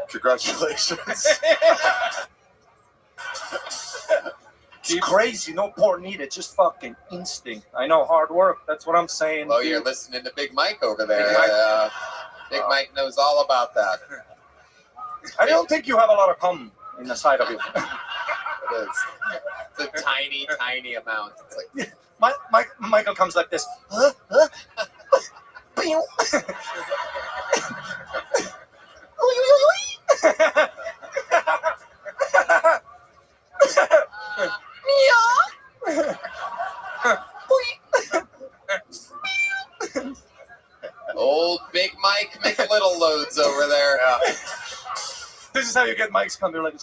Congratulations. It's crazy. No porn needed. Just fucking instinct. I know, hard work. That's what I'm saying. Well, dude. you're listening to Big Mike over there. Big Mike. Big Mike knows all about that. I don't think you have a lot of cum in the side of you. It's a tiny, tiny amount. It's like Michael comes like this. Pew. Old Big Mike McLittle loads over there. Yeah. This is how you get Mike's come. They're like,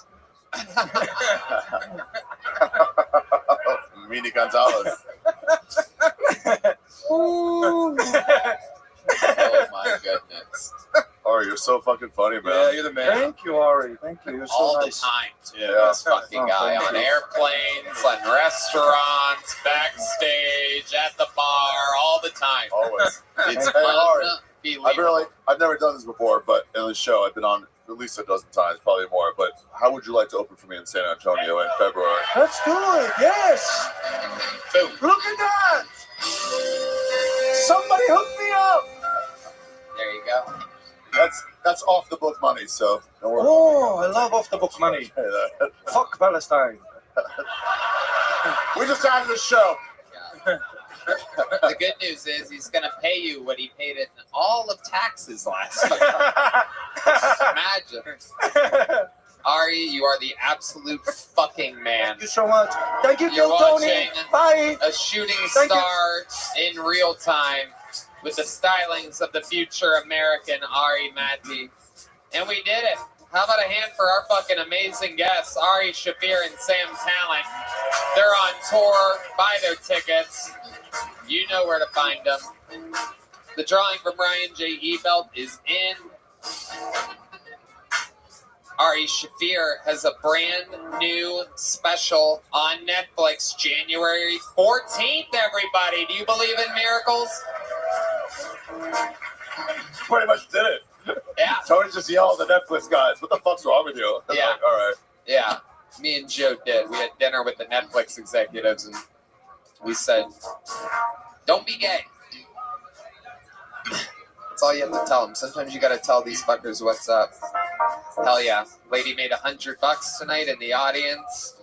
Mini Gonzalez. Oh my goodness. Ari, you're so fucking funny, man. Yeah, you're the man. Thank you, Ari. Thank you. You're so All nice. the time, too. Yeah. This fucking Oh, guy thank on you. airplanes, on restaurants, backstage, at the bar, all the time. Always. It's Hey, Ari, unbelievable. I've never done this before, but in the show I've been on at least a dozen times, probably more. But how would you like to open for me in San Antonio in February? Let's do it. Yes. Boom. Look at that. Somebody hook me up. There you go. That's off the book money, so don't worry. Oh, I love off the book money. Fuck Palestine. We just added a show. The good news is he's going to pay you what he paid in all of taxes last year. Imagine. Ari, you are the absolute fucking man. Thank you so much. Thank you, You're Tony. watching Bye. a shooting Thank you. star in real time with the stylings of the future American Ari Matti. And we did it. How about a hand for our fucking amazing guests, Ari Shaffir and Sam Talent. They're on tour. Buy their tickets. You know where to find them. The drawing from Ryan J. Ebelt is in. Ari Shaffir has a brand new special on Netflix, January 14th, everybody. Do you believe in miracles? Pretty much did it. Yeah. Tony just yelled at the Netflix guys. What the fuck's wrong with you? I'm Yeah. like, all right. Yeah. Me and Joe did. We had dinner with the Netflix executives, and we said, don't be gay. That's all you have to tell them. Sometimes you got to tell these fuckers what's up. Hell yeah. Lady made $100 tonight in the audience.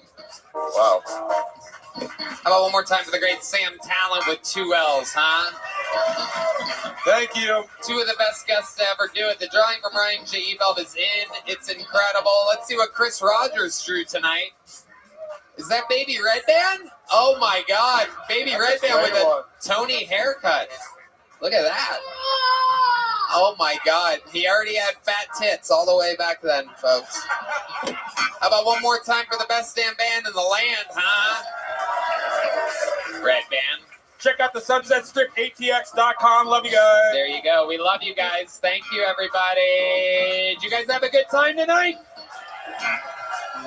Wow. How about one more time for the great Sam Talent with 2 L's, huh? Thank you. 2 of the best guests to ever do it. The drawing from Ryan J. Ebelt is in. It's incredible. Let's see what Chris Rogers drew tonight. Is that Baby Red Band? Oh my God. Baby Red Band with a Tony haircut. Look at that. Oh my God. He already had fat tits all the way back then, folks. How about one more time for the best damn band in the land, huh? Red Band. Check out the Sunset Strip, ATX.com. Love you guys. There you go. We love you guys. Thank you, everybody. Did you guys have a good time tonight?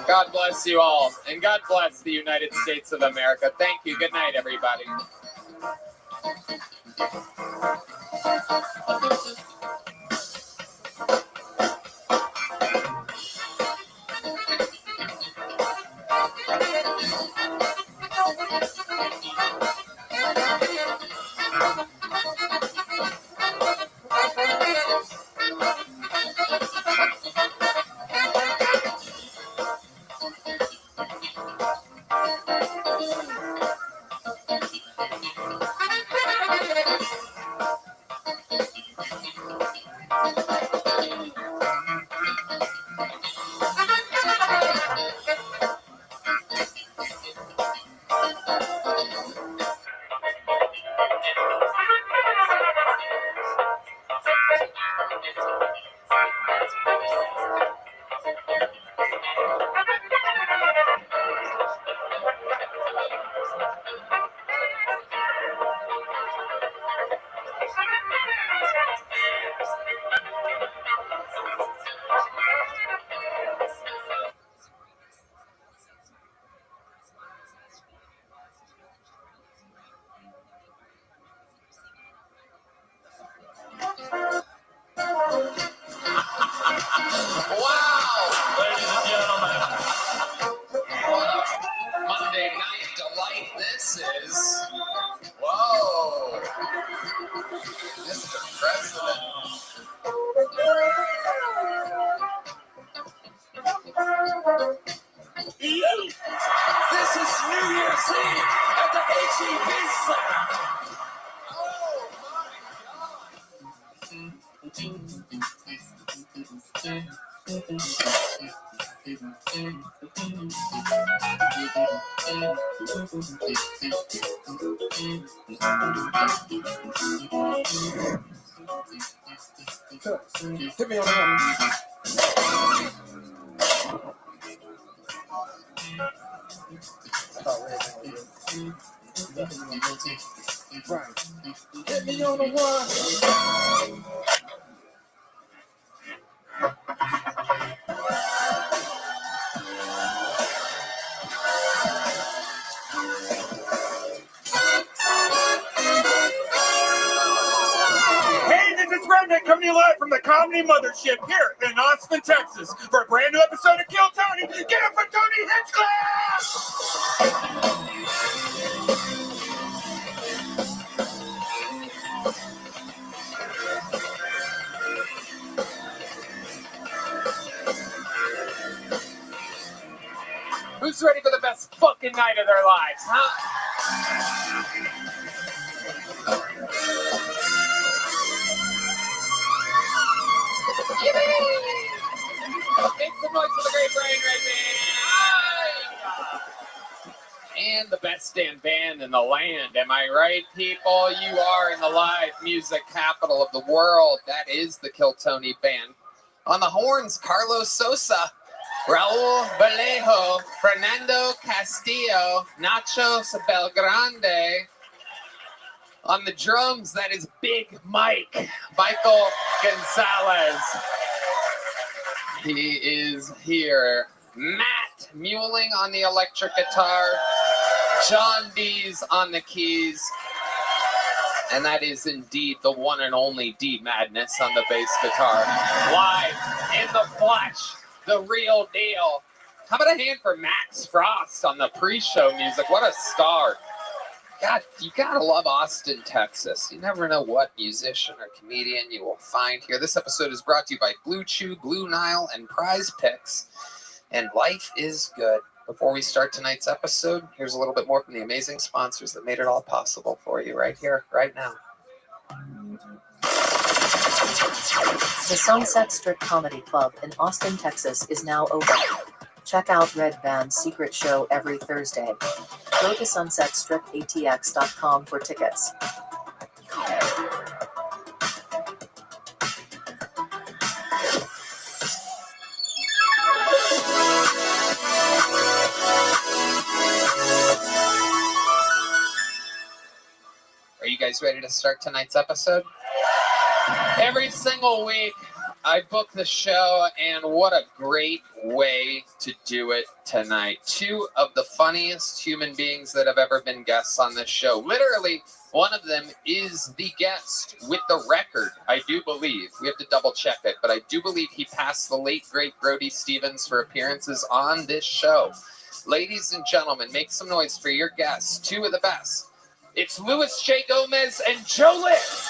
God bless you all. And God bless the United States of America. Thank you. Good night, everybody. Mr. President. This is New Year's Eve at the HEB Center. Hit me on the one. Right. Hit me on the one. Hey, this is Redneck coming to you live from the Comedy Mothership here in Austin, Texas, for a brand new episode of Kill Tony. Get it for Tony Who's ready for the best fucking night of their lives, huh? Make some noise for the great Brian Redman. And the best damn band in the land. Am I right, people? You are in the live music capital of the world. That is the Kill Tony Band. On the horns, Carlos Sosa, Raul Vallejo, Fernando Castillo, Nacho Belgrande. On the drums, that is Big Mike, Michael Gonzalez. He is here. Matt Muling on the electric guitar, John Dees on the keys, and that is indeed the one and only D Madness on the bass guitar. Live in the flesh, the real deal. How about a hand for Max Frost on the pre-show music? What a star. God, you gotta love Austin, Texas. You never know what musician or comedian you will find here. This episode is brought to you by Blue Chew, Blue Nile, and Prize Picks. And life is good. Before we start tonight's episode, here's a little bit more from the amazing sponsors that made it all possible for you right here, right now. The Sunset Strip Comedy Club in Austin, Texas is now open. Check out Red Band's secret show every Thursday. Go to sunsetstripatx.com for tickets. Are you guys ready to start tonight's episode? Every single week, I book the show, and what a great way to do it tonight. Two of the funniest human beings that have ever been guests on this show. Literally, one of them is the guest with the record, I do believe. We have to double check it, but I do believe he passed the late, great Brody Stevens for appearances on this show. Ladies and gentlemen, make some noise for your guests, two of the best. It's Luis J. Gomez and Joe Liz.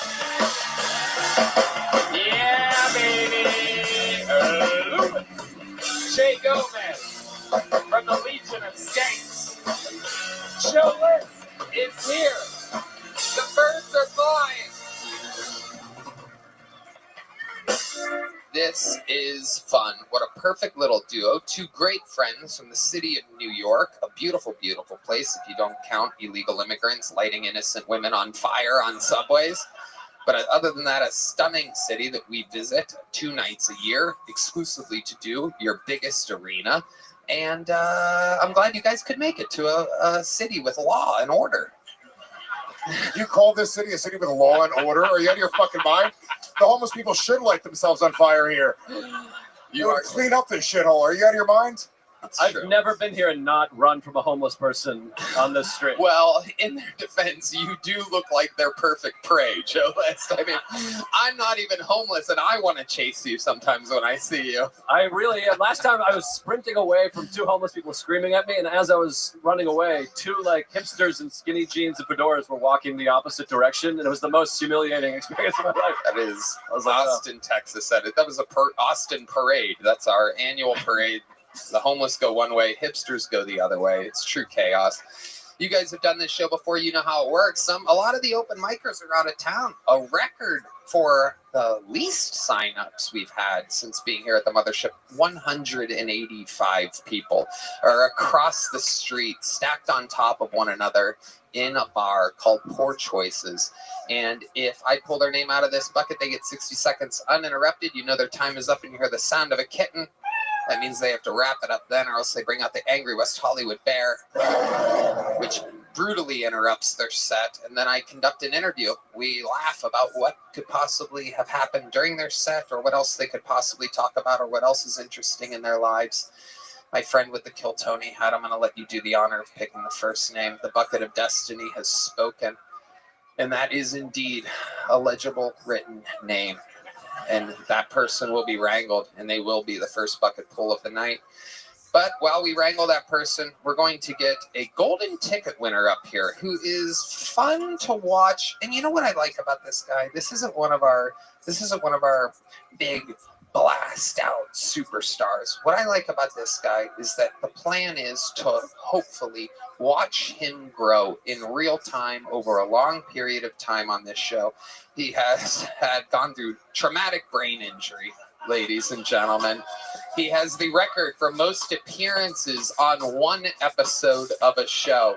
Yeah, baby. J. Gomez from the Legion of Skanks. Joe Liz is here. The birds are flying. This is fun. What a perfect little duo. Two great friends from the city of New York. A beautiful, beautiful place if you don't count illegal immigrants lighting innocent women on fire on subways. But other than that, a stunning city that we visit 2 nights a year exclusively to do your biggest arena. And I'm glad you guys could make it to a city with law and order. You call this city a city with law and order? Are you out of your fucking mind? The homeless people should light themselves on fire here. You are clean up this shithole. Are you out of your mind? I've never been here and not run from a homeless person on the street. Well, in their defense, you do look like their perfect prey, Joe List. I mean, I'm not even homeless, and I want to chase you sometimes when I see you. I really am. Last time I was sprinting away from two homeless people screaming at me, and as I was running away, two like hipsters in skinny jeans and fedoras were walking the opposite direction, and it was the most humiliating experience of my life. That is Austin, Texas said it. That was a Austin parade. That's our annual parade. The homeless go one way, hipsters go the other way. It's true chaos. You guys have done this show before. You know how it works. A lot of the open micers are out of town. A record for the least signups we've had since being here at the mothership. 185 people are across the street, stacked on top of one another in a bar called Poor Choices. And if I pull their name out of this bucket, they get 60 seconds uninterrupted. You know their time is up, and you hear the sound of a kitten. That means they have to wrap it up then, or else they bring out the angry West Hollywood bear, which brutally interrupts their set. And then I conduct an interview. We laugh about what could possibly have happened during their set, or what else they could possibly talk about, or what else is interesting in their lives. My friend with the Kill Tony hat, I'm going to let you do the honor of picking the first name. The Bucket of Destiny has spoken, and that is indeed a legible written name. And that person will be wrangled, and they will be the first bucket pull of the night. But while we wrangle that person, we're going to get a golden ticket winner up here who is fun to watch. And you know what I like about this guy? This isn't one of our big blast out superstars. What I like about this guy is that the plan is to hopefully watch him grow in real time over a long period of time on this show. He has gone through traumatic brain injury, ladies and gentlemen. He has the record for most appearances on one episode of a show.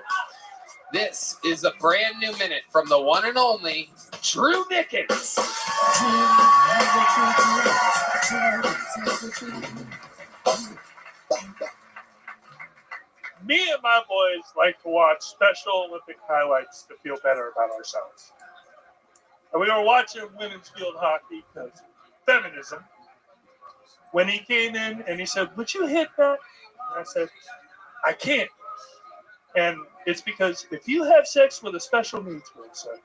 This is a brand new minute from the one and only Drew Nickens. Me and my boys like to watch Special Olympic highlights to feel better about ourselves. And we were watching women's field hockey because feminism. When he came in and he said, "Would you hit that?" And I said, "I can't." And it's because if you have sex with a special needs person,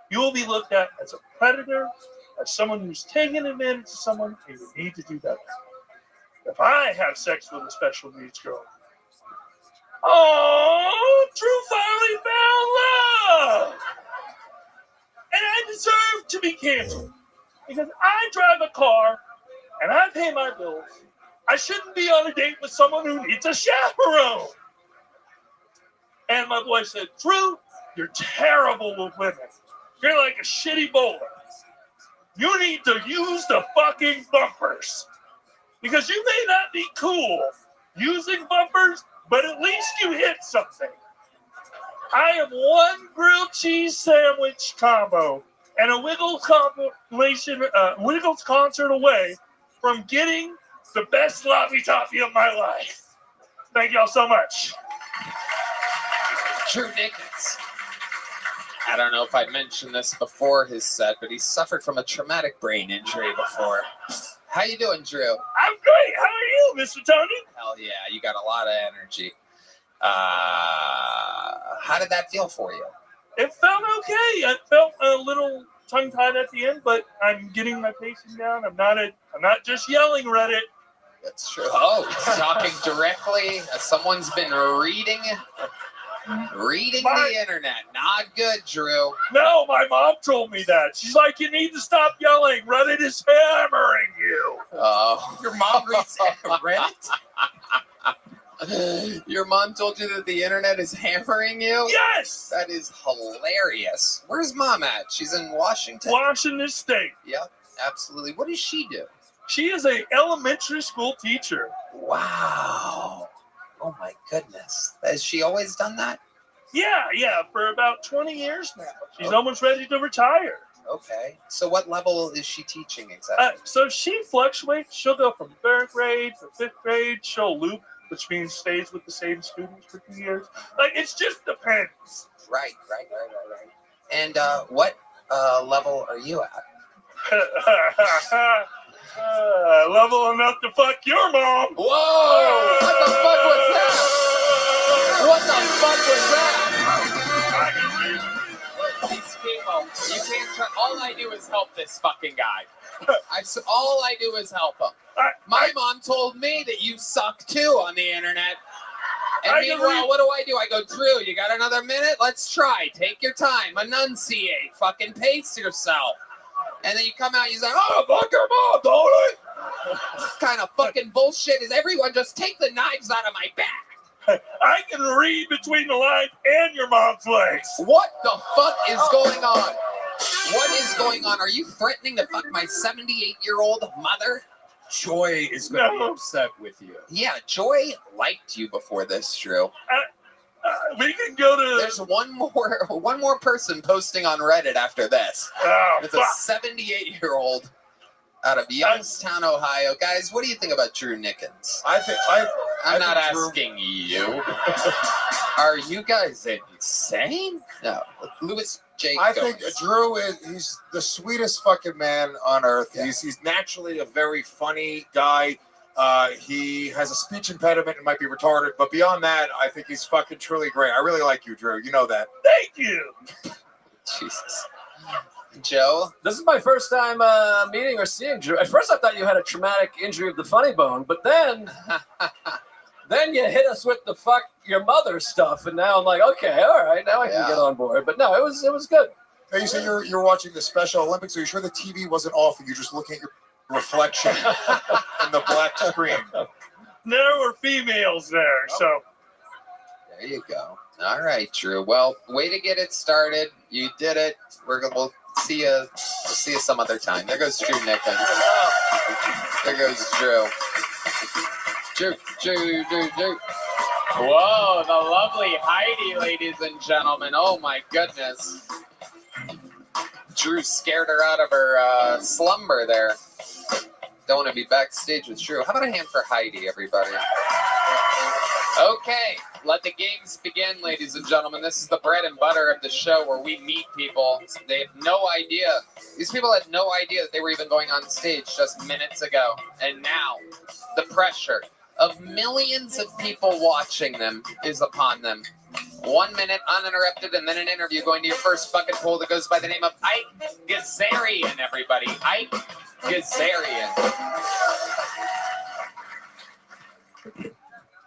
you will be looked at as a predator, as someone who's taking advantage of someone, and you need to do better. If I have sex with a special needs girl, oh, Drew finally found love! And I deserve to be canceled because I drive a car and I pay my bills. I shouldn't be on a date with someone who needs a chaperone. And my boy said, "Drew, you're terrible with women. You're like a shitty bowler. You need to use the fucking bumpers. Because you may not be cool using bumpers, but at least you hit something. I am one grilled cheese sandwich combo and a Wiggles concert away from getting the best Laffy Taffy of my life. Thank y'all so much." Drew Nickens. I don't know if I mentioned this before his set, but he suffered from a traumatic brain injury before. How you doing, Drew? I'm great. How are you, Mr. Tony? Hell yeah, you got a lot of energy. How did that feel for you? It felt okay. I felt a little tongue-tied at the end, but I'm getting my pacing down. I'm not just yelling Reddit. That's true. Oh, talking directly. Someone's been reading the internet. Not good, Drew. No, my mom told me that. She's like, "You need to stop yelling. Reddit is hammering you." Oh, your mom reads Reddit? Your mom told you that the internet is hammering you? Yes! That is hilarious. Where's mom at? She's in Washington? Washington State. Yep, absolutely. What does she do? She is an elementary school teacher. Wow. Oh my goodness. Has she always done that? Yeah, for about 20 years now. She's almost ready to retire. Okay. So what level is she teaching exactly? So she fluctuates. She'll go from 3rd grade to 5th grade. She'll loop, which means stays with the same students for 2 years. Like, it just depends. Right. And what level are you at? Level enough to fuck your mom. Whoa! What the fuck was that? What the fuck was that? These people, you can't try. All I do is help this fucking guy. All I do is help him. My mom told me that you suck too on the internet. And meanwhile, what do? I go, Drew, you got another minute? Let's try. Take your time. Enunciate. Fucking pace yourself. And then you come out and he's like, oh, fuck your mom, don't it? What kind of fucking bullshit is everyone just take the knives out of my back? I can read between the lines and your mom's legs. What the fuck is going on? What is going on? Are you threatening to fuck my 78-year-old mother? Joy is going to be upset with you. Yeah, Joy liked you before this, Drew. We can go to. There's one more person posting on Reddit after this. Oh, it's a 78-year-old out of Youngstown, Ohio. Guys, what do you think about Drew Nickens? I'm not asking you. Are you guys insane? No. Louis J. I think Drew he's the sweetest fucking man on earth. Yeah. He's naturally a very funny guy. He has a speech impediment and might be retarded, but beyond that, I think he's fucking truly great. I really like you, Drew. You know that. Thank you. Jesus. Joe? This is my first time meeting or seeing Drew. At first I thought you had a traumatic injury of the funny bone, but then you hit us with the fuck your mother stuff, and now I'm like, okay, all right, now I can get on board. But no, it was good. Now you say you're watching the Special Olympics. Are you sure the TV wasn't off and you're just looking at your reflection in the black screen? There were females there, so. There you go. All right, Drew. Well, way to get it started. You did it. We'll see you. We'll see you some other time. There goes Drew Nickens. There goes Drew. Drew. Whoa, the lovely Heidi, ladies and gentlemen. Oh my goodness. Drew scared her out of her slumber there. Don't want to be backstage with Drew. How about a hand for Heidi, everybody? Okay, let the games begin, ladies and gentlemen. This is the bread and butter of the show where we meet people. They have no idea. These people had no idea that they were even going on stage just minutes ago. And now, the pressure of millions of people watching them is upon them. 1 minute uninterrupted, and then an interview going to your first bucket pool that goes by the name of Ike Gazarian, everybody. Ike Gazarian.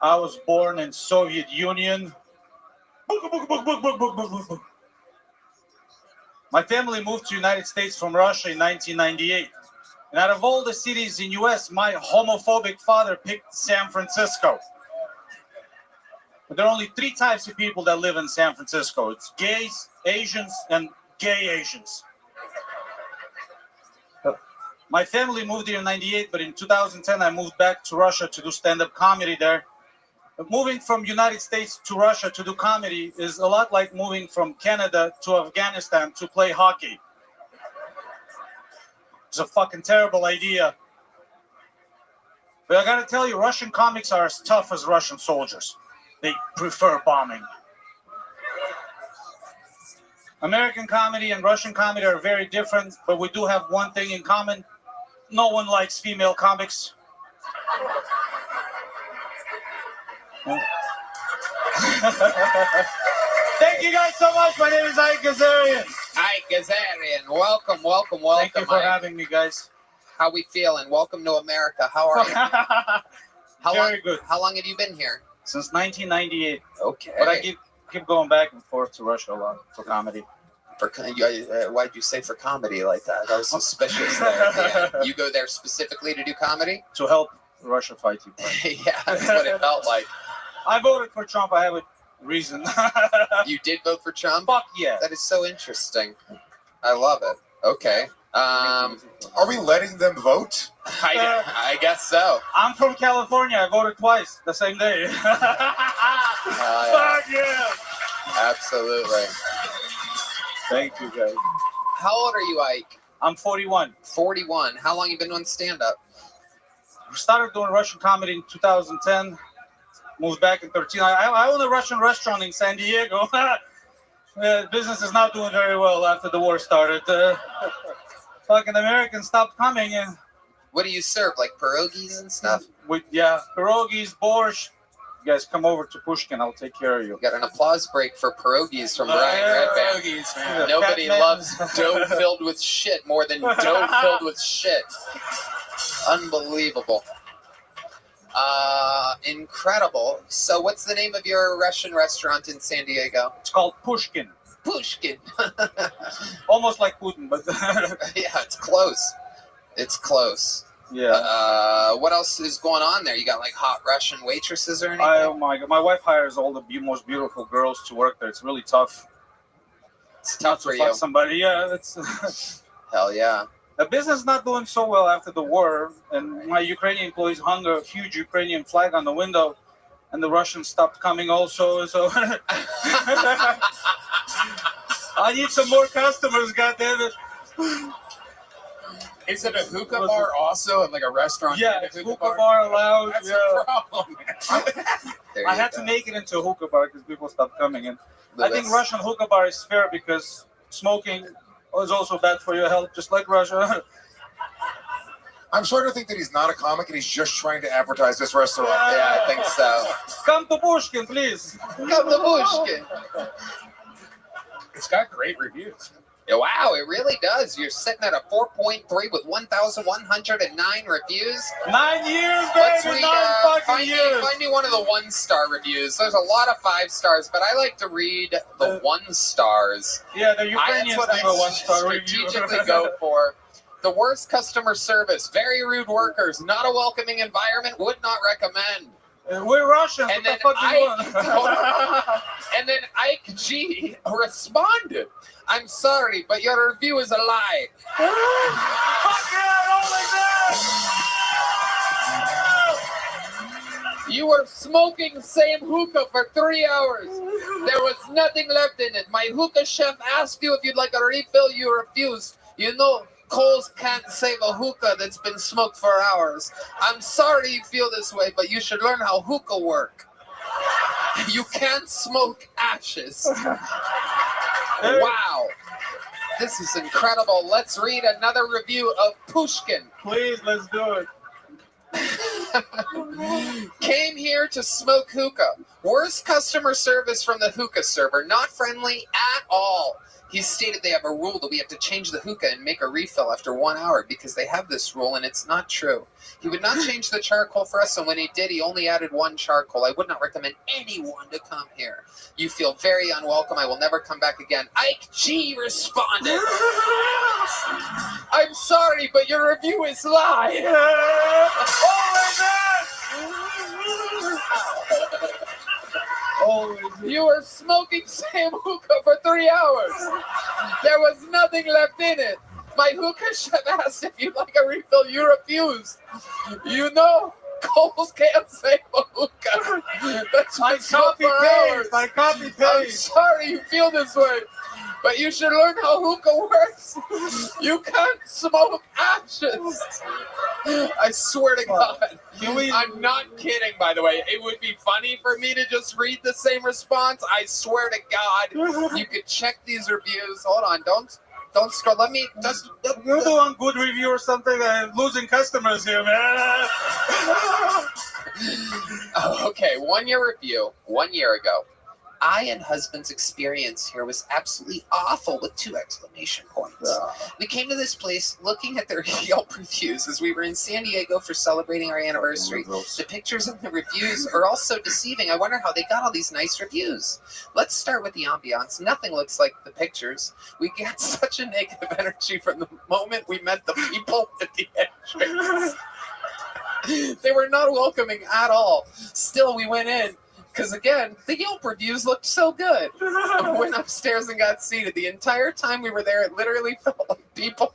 I was born in Soviet Union. My family moved to United States from Russia in 1998. And out of all the cities in US, my homophobic father picked San Francisco. But there are only 3 types of people that live in San Francisco. It's gays, Asians, and gay Asians. My family moved here in 98, but in 2010, I moved back to Russia to do stand-up comedy there. But moving from United States to Russia to do comedy is a lot like moving from Canada to Afghanistan to play hockey. It's a fucking terrible idea. But I gotta tell you, Russian comics are as tough as Russian soldiers. They prefer bombing. American comedy and Russian comedy are very different, but we do have one thing in common. No one likes female comics. Thank you guys so much. My name is Ike Gazarian. Ike Gazarian. Welcome. Thank you for having me, guys. How we feeling? Welcome to America. How are you? Very good. How long have you been here? Since 1998. Okay. But I keep going back and forth to Russia a lot for comedy. Why'd you say for comedy like that? That was suspicious there. You go there specifically to do comedy? To help Russia fight Ukraine. Yeah, that's what it felt like. I voted for Trump. I have a reason. You did vote for Trump? Fuck yeah. That is so interesting. I love it. Okay. Are we letting them vote? I guess so. I'm from California. I voted twice the same day. Yeah. Fuck yeah. Absolutely. Thank you, guys. How old are you, Ike? I'm 41. 41. How long you been doing stand-up? Started doing Russian comedy in 2010. Moved back in 13. I own a Russian restaurant in San Diego. Business is not doing very well after the war started. Fucking Americans stopped coming, and What do you serve? Like pierogies and stuff? Pierogies, borscht. You guys come over to Pushkin. I'll take care of you. Got an applause break for pierogies from Ryan Redband. Pierogies, man. Nobody loves dough filled with shit more than dough filled with shit. Unbelievable. Incredible. So what's the name of your Russian restaurant in San Diego? It's called Pushkin. Pushkin. Almost like Putin, but yeah, it's close. It's close. Yeah. What else is going on there? You got like hot Russian waitresses or anything? Oh my God. My wife hires all the most beautiful girls to work there. It's really tough. It's tough for to you. fuck somebody. Yeah, that's hell yeah. The business is not doing so well after the war, and my Ukrainian employees hung a huge Ukrainian flag on the window, and the Russians stopped coming also. So I need some more customers. Goddamn it! Is it a hookah bar also, and like a restaurant? Yeah, it's hookah bar lounge. That's Yeah. a problem. There I you had go. to make it into a hookah bar because people stopped coming in. But I think that's- Russian hookah bar is fair because smoking is also bad for your health, just like Russia. I'm starting to think that he's not a comic and he's just trying to advertise this restaurant. Yeah, I think so. Come to Pushkin, please. Come to Pushkin. It's got great reviews. Yeah, wow, it really does. You're sitting at a 4.3 with 1,109 reviews. 9 years, Let's baby. read, 9 fucking find years. me one of the 1-star reviews. There's a lot of 5 stars, but I like to read the 1 stars. Yeah, the Ukrainians That's what give a I 1-star review. strategically go for. The worst customer service, very rude workers, not a welcoming environment, would not recommend. We're Russians. And what then the fuck do you want? And then Ike G responded, "I'm sorry, but your review is a lie." Fuck yeah, oh my God. You were smoking same hookah for 3 hours. There was nothing left in it. My hookah chef asked you if you'd like a refill. You refused. You know, coals can't save a hookah that's been smoked for hours. I'm sorry you feel this way, but you should learn how hookah work. You can't smoke ashes. Wow. This is incredible. Let's read another review of Pushkin. Please, let's do it. Came here to smoke hookah. Worst customer service from the hookah server. Not friendly at all. He stated they have a rule that we have to change the hookah and make a refill after 1 hour because they have this rule and it's not true. He would not change the charcoal for us, and when he did, he only added 1 charcoal. I would not recommend anyone to come here. You feel very unwelcome. I will never come back again. Ike G responded. I'm sorry, but your review is lie. You were smoking same hookah for 3 hours. There was nothing left in it. My hookah chef asked if you'd like a refill. You refused. You know, coals can't save a hookah. That's I copy paste. I copy I'm paste. sorry you feel this way, but you should learn how hookah works. You can't smoke ashes. I swear to God. I'm not kidding, by the way. It would be funny for me to just read the same response. I swear to God. You could check these reviews. Hold on. Don't scroll. Let me just. You're doing good review or something. I'm losing customers here, man. Oh, okay, 1 year review. 1 year ago. I and husband's experience here was absolutely awful with 2 exclamation points. We came to this place looking at their Yelp reviews as we were in San Diego for celebrating our anniversary. The pictures and the reviews are all so deceiving. I wonder how they got all these nice reviews. Let's start with the ambiance. Nothing looks like the pictures. We got such a negative energy from the moment we met the people at the entrance. They were not welcoming at all. Still, we went in. Because again, the Yelp reviews looked so good. I went upstairs and got seated. The entire time we were there, it literally felt like people.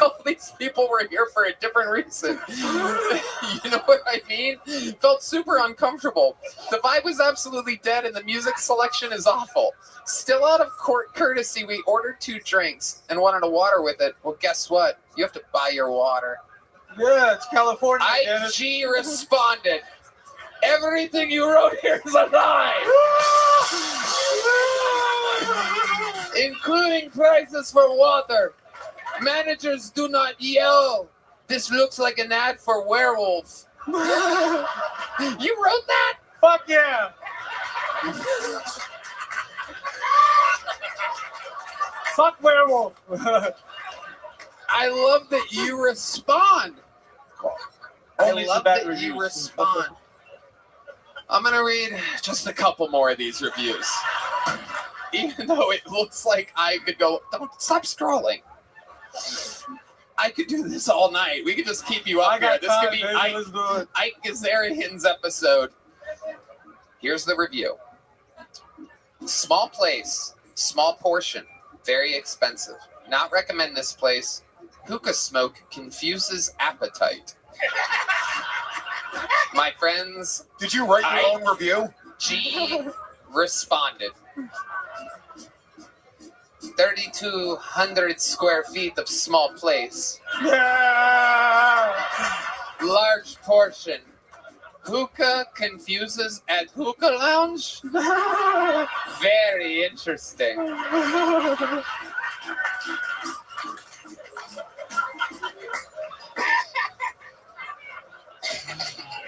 All these people were here for a different reason. You know what I mean? Felt super uncomfortable. The vibe was absolutely dead, and the music selection is awful. Still, out of courtesy, we ordered 2 drinks and wanted a water with it. Well, guess what? You have to buy your water. Yeah, it's California. IG responded. Everything you wrote here is a lie! Including prices for water. Managers do not yell. This looks like an ad for werewolf. You wrote that? Fuck yeah. Fuck werewolf. I love that you respond. I Only love some bad that you reviews. respond. I'm going to read just a couple more of these reviews. Even though it looks like I could go, don't stop scrolling. I could do this all night. We could just keep you up here. This could be Ike Gazarian's episode. Here's the review. Small place, small portion, very expensive. Not recommend this place. Hookah smoke confuses appetite. My friends. Did you write your own review? G responded. 3,200 square feet of small place. Large portion. Hookah confuses at hookah lounge? Very interesting.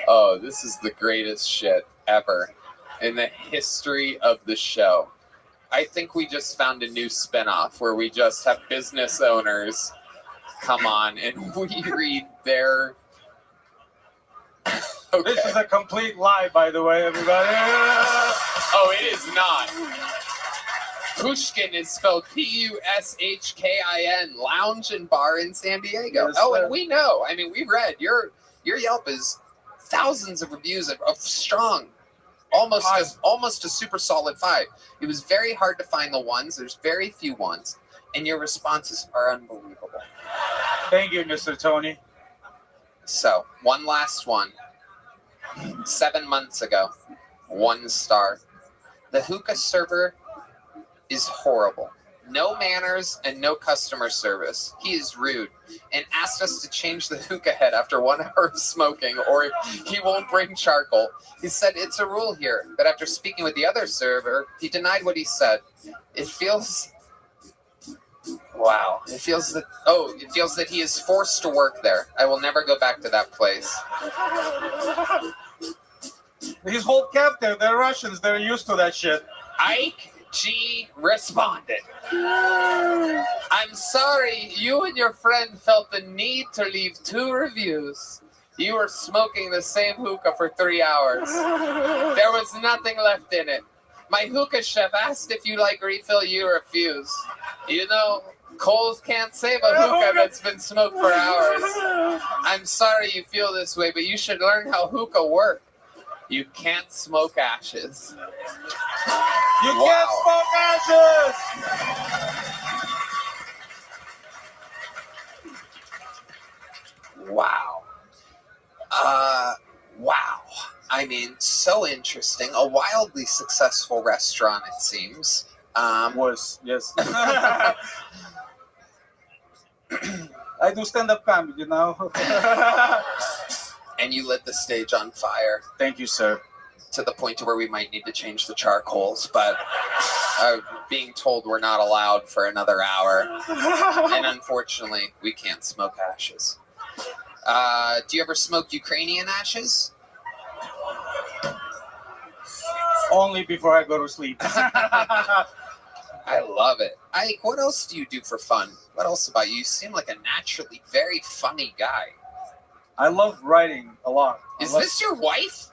Oh, this is the greatest shit ever in the history of the show. I think we just found a new spinoff where we just have business owners come on and we read their... Okay. This is a complete lie, by the way, everybody. Oh, it is not. Pushkin is spelled Pushkin, lounge and bar in San Diego. Yes, oh, sir. And we know. I mean, we read your Yelp is thousands of reviews of strong, almost a super solid 5. It was very hard to find the ones. There's very few ones, and your responses are unbelievable. Thank you, Mr. Tony. So, one last one. 7 months ago, 1 star. The hookah server is horrible. No manners and no customer service. He is rude and asked us to change the hookah head after 1 hour of smoking or he won't bring charcoal. He said it's a rule here, but after speaking with the other server, he denied what he said. It feels... Wow. It feels that he is forced to work there. I will never go back to that place. He's hold captive. They're Russians. They're used to that shit. Ike G responded. I'm sorry, you and your friend felt the need to leave 2 reviews. You were smoking the same hookah for 3 hours. There was nothing left in it. My hookah chef asked if you like refill, you refuse. You know, coals can't save a hookah that's been smoked for hours. I'm sorry you feel this way, but you should learn how hookah work. You can't smoke ashes. You can't smoke ashes! Wow. Wow. I mean, so interesting. A wildly successful restaurant, it seems. Yes. I do stand-up comedy, you know. And you lit the stage on fire. Thank you, sir. To the point to where we might need to change the charcoals, but being told we're not allowed for another hour. And unfortunately, we can't smoke ashes. Do you ever smoke Ukrainian ashes? Only before I go to sleep. I love it. Ike, what else do you do for fun? What else about you? You seem like a naturally very funny guy. I love writing a lot. Is this your wife?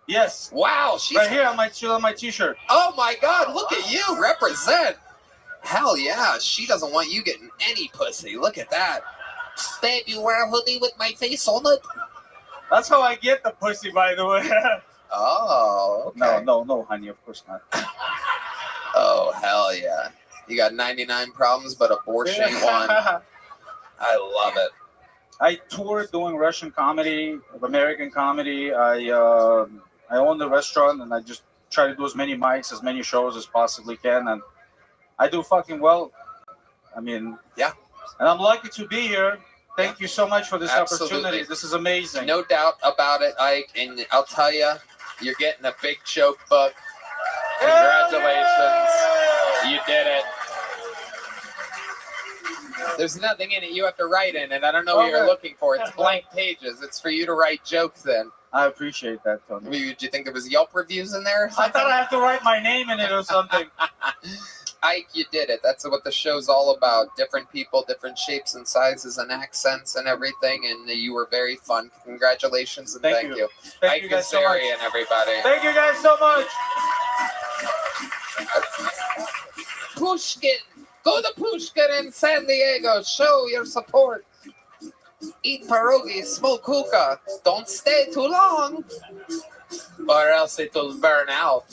Yes. Wow, she's right here on my t-shirt. Oh my God! Look at you, represent. Hell yeah, she doesn't want you getting any pussy. Look at that. Babe, you wear a hoodie with my face on it? That's how I get the pussy, by the way. Oh, okay. No, honey, of course not. Oh, hell yeah. You got 99 problems, but abortion ain't one. I love it. I toured doing Russian comedy, American comedy. I own the restaurant, and I just try to do as many mics, as many shows as possibly can, and I do fucking well. I mean, yeah. And I'm lucky to be here. Thank you so much for this Absolutely. opportunity. This is amazing. No doubt about it, Ike. And I'll tell you, you're getting a big joke book. Congratulations. You did it. There's nothing in it you have to write in, and I don't know what you're looking for. It's blank pages. It's for you to write jokes in. I appreciate that, Tony. Did you think there was Yelp reviews in there? I thought I have to write my name in it or something. Ike, you did it. That's what the show's all about. Different people, different shapes and sizes and accents and everything. And you were very fun. Congratulations and thank you. Thank Ike you guys so much. Kazarian, everybody. Thank you guys so much. Pushkin. Go to Pushkin in San Diego. Show your support. Eat pierogi, smoke hookah. Don't stay too long, or else it'll burn out.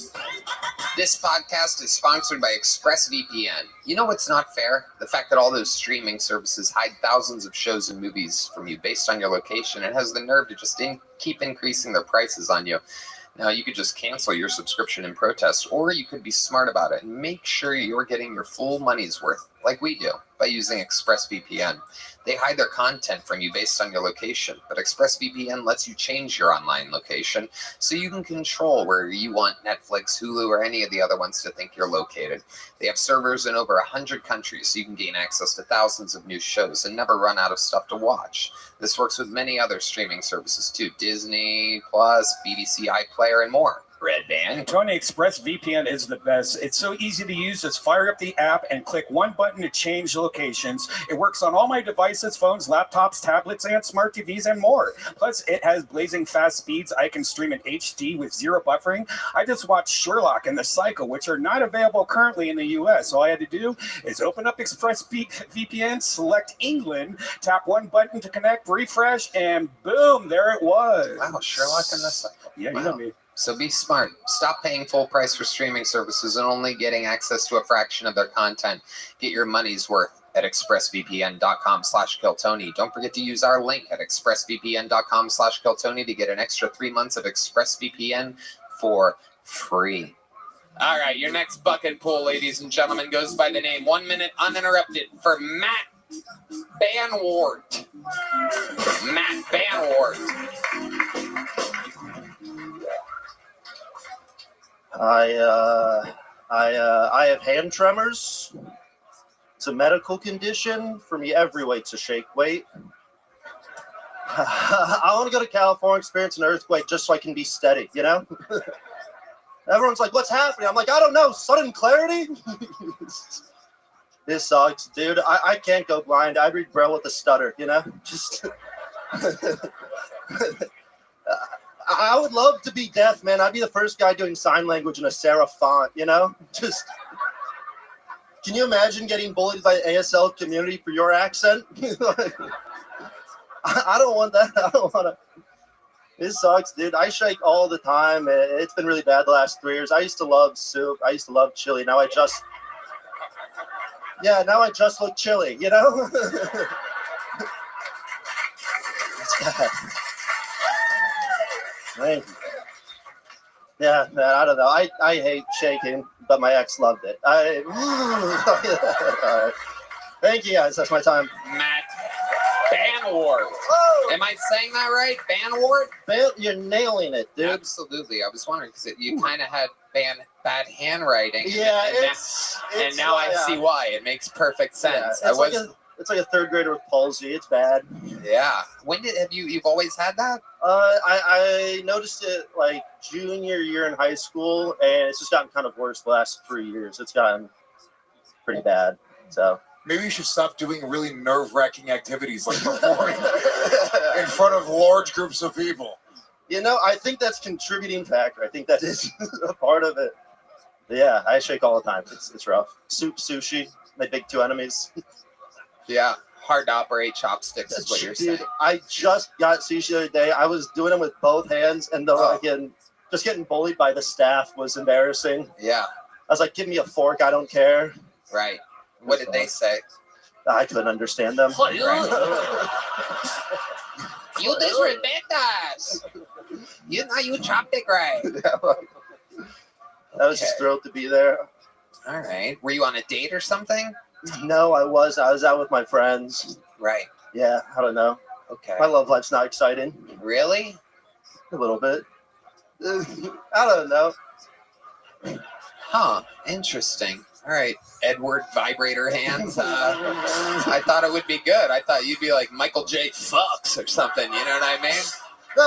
This podcast is sponsored by ExpressVPN. You know what's not fair? The fact that all those streaming services hide thousands of shows and movies from you based on your location and has the nerve to just keep increasing their prices on you. Now, you could just cancel your subscription in protest, or you could be smart about it and make sure you're getting your full money's worth, like we do, by using ExpressVPN. They hide their content from you based on your location, but ExpressVPN lets you change your online location so you can control where you want Netflix, Hulu, or any of the other ones to think you're located. They have servers in over 100 countries, so you can gain access to thousands of new shows and never run out of stuff to watch. This works with many other streaming services too, Disney+, BBC iPlayer, and more. Red Band. Tony, ExpressVPN is the best. It's so easy to use. Just fire up the app and click one button to change locations. It works on all my devices, phones, laptops, tablets, and smart TVs, and more. Plus, it has blazing fast speeds. I can stream in HD with zero buffering. I just watched Sherlock and The Cycle, which are not available currently in the US. All I had to do is open up ExpressVPN, select England, tap one button to connect, refresh, and boom, there it was. Wow, Sherlock and The Cycle. Yeah, you know me. So be smart. Stop paying full price for streaming services and only getting access to a fraction of their content. Get your money's worth at expressvpn.com/KillTony. Don't forget to use our link at expressvpn.com/KillTony to get an extra 3 months of ExpressVPN for free. All right, your next bucket pool, ladies and gentlemen, goes by the name 1 Minute Uninterrupted for Matt Banwart. Matt Banwart. I have hand tremors. It's a medical condition. For me, every weight's a shake weight. I want to go to California, experience an earthquake just so I can be steady, you know? Everyone's like, what's happening? I'm like, I don't know, sudden clarity? This sucks, dude. I can't go blind. I read Braille with a stutter, you know? Just... I would love to be deaf, man. I'd be the first guy doing sign language in a serif font, you know? Just, can you imagine getting bullied by the ASL community for your accent? I don't want that. I don't want to. It sucks, dude. I shake all the time. It's been really bad the last 3 years. I used to love soup. I used to love chili. Now I just look chilly, you know? It's bad. Thank you. Yeah, man, I don't know. I hate shaking, but my ex loved it. All right. Thank you, guys. That's my time. Matt Banwart. Am I saying that right? Banwart? You're nailing it, dude. Absolutely. I was wondering because you kind of had bad handwriting. Yeah, and now I see why. It makes perfect sense. Yeah, it's like a third grader with palsy. It's bad. Yeah. When you've always had that? I noticed it like junior year in high school, and it's just gotten kind of worse the last 3 years. It's gotten pretty bad. So maybe you should stop doing really nerve-wracking activities like performing in front of large groups of people. You know, I think that's contributing factor. I think that is a part of it. But yeah, I shake all the time. It's rough. Soup, sushi, my big two enemies. Yeah, hard to operate chopsticks is what you're saying. I just got sushi the other day. I was doing them with both hands, and just getting bullied by the staff was embarrassing. Yeah. I was like, give me a fork. I don't care. Right. What did they say? I couldn't understand them. You disrespect us. You chopstick right. I was just thrilled to be there. All right. Were you on a date or something? No, I was out with my friends. Right. Yeah, I don't know. Okay. My love life's not exciting. Really? A little bit. I don't know. Huh. Interesting. All right, Edward vibrator hands. I thought it would be good. I thought you'd be like Michael J. Fox or something. You know what I mean? No,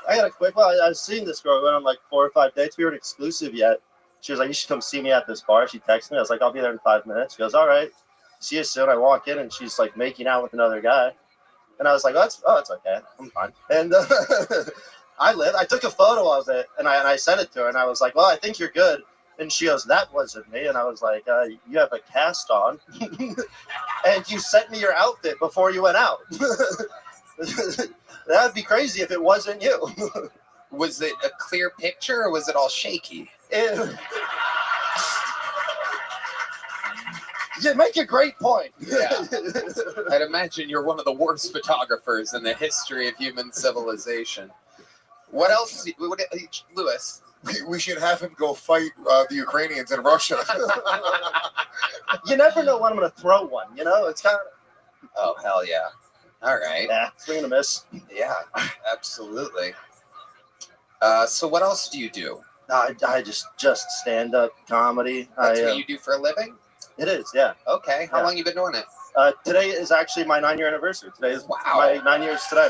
I got a quick one. I was seeing this girl. We went on like 4 or 5 dates. We weren't exclusive yet. She was like, "You should come see me at this bar." She texted me. I was like, "I'll be there in 5 minutes." She goes, "All right. See you soon." I walk in and she's like making out with another guy. And I was like, it's okay. I'm fine. And I took a photo of it and I sent it to her and I was like, "Well, I think you're good." And she goes, "That wasn't me." And I was like, "You have a cast on." And you sent me your outfit before you went out. That'd be crazy if it wasn't you. Was it a clear picture or was it all shaky? You make a great point. Yeah. I'd imagine you're one of the worst photographers in the history of human civilization. What else, Lewis? We should have him go fight the Ukrainians in Russia. You never know when I'm going to throw one, you know? It's kind of... Oh, hell yeah. All right. Yeah, swing and a miss. Yeah, absolutely. So what else do you do? I just stand-up comedy. That's what you do for a living? It is, yeah. Okay. How long you been doing it? Today is actually my 9-year anniversary. Today is Wow. my 9 years today.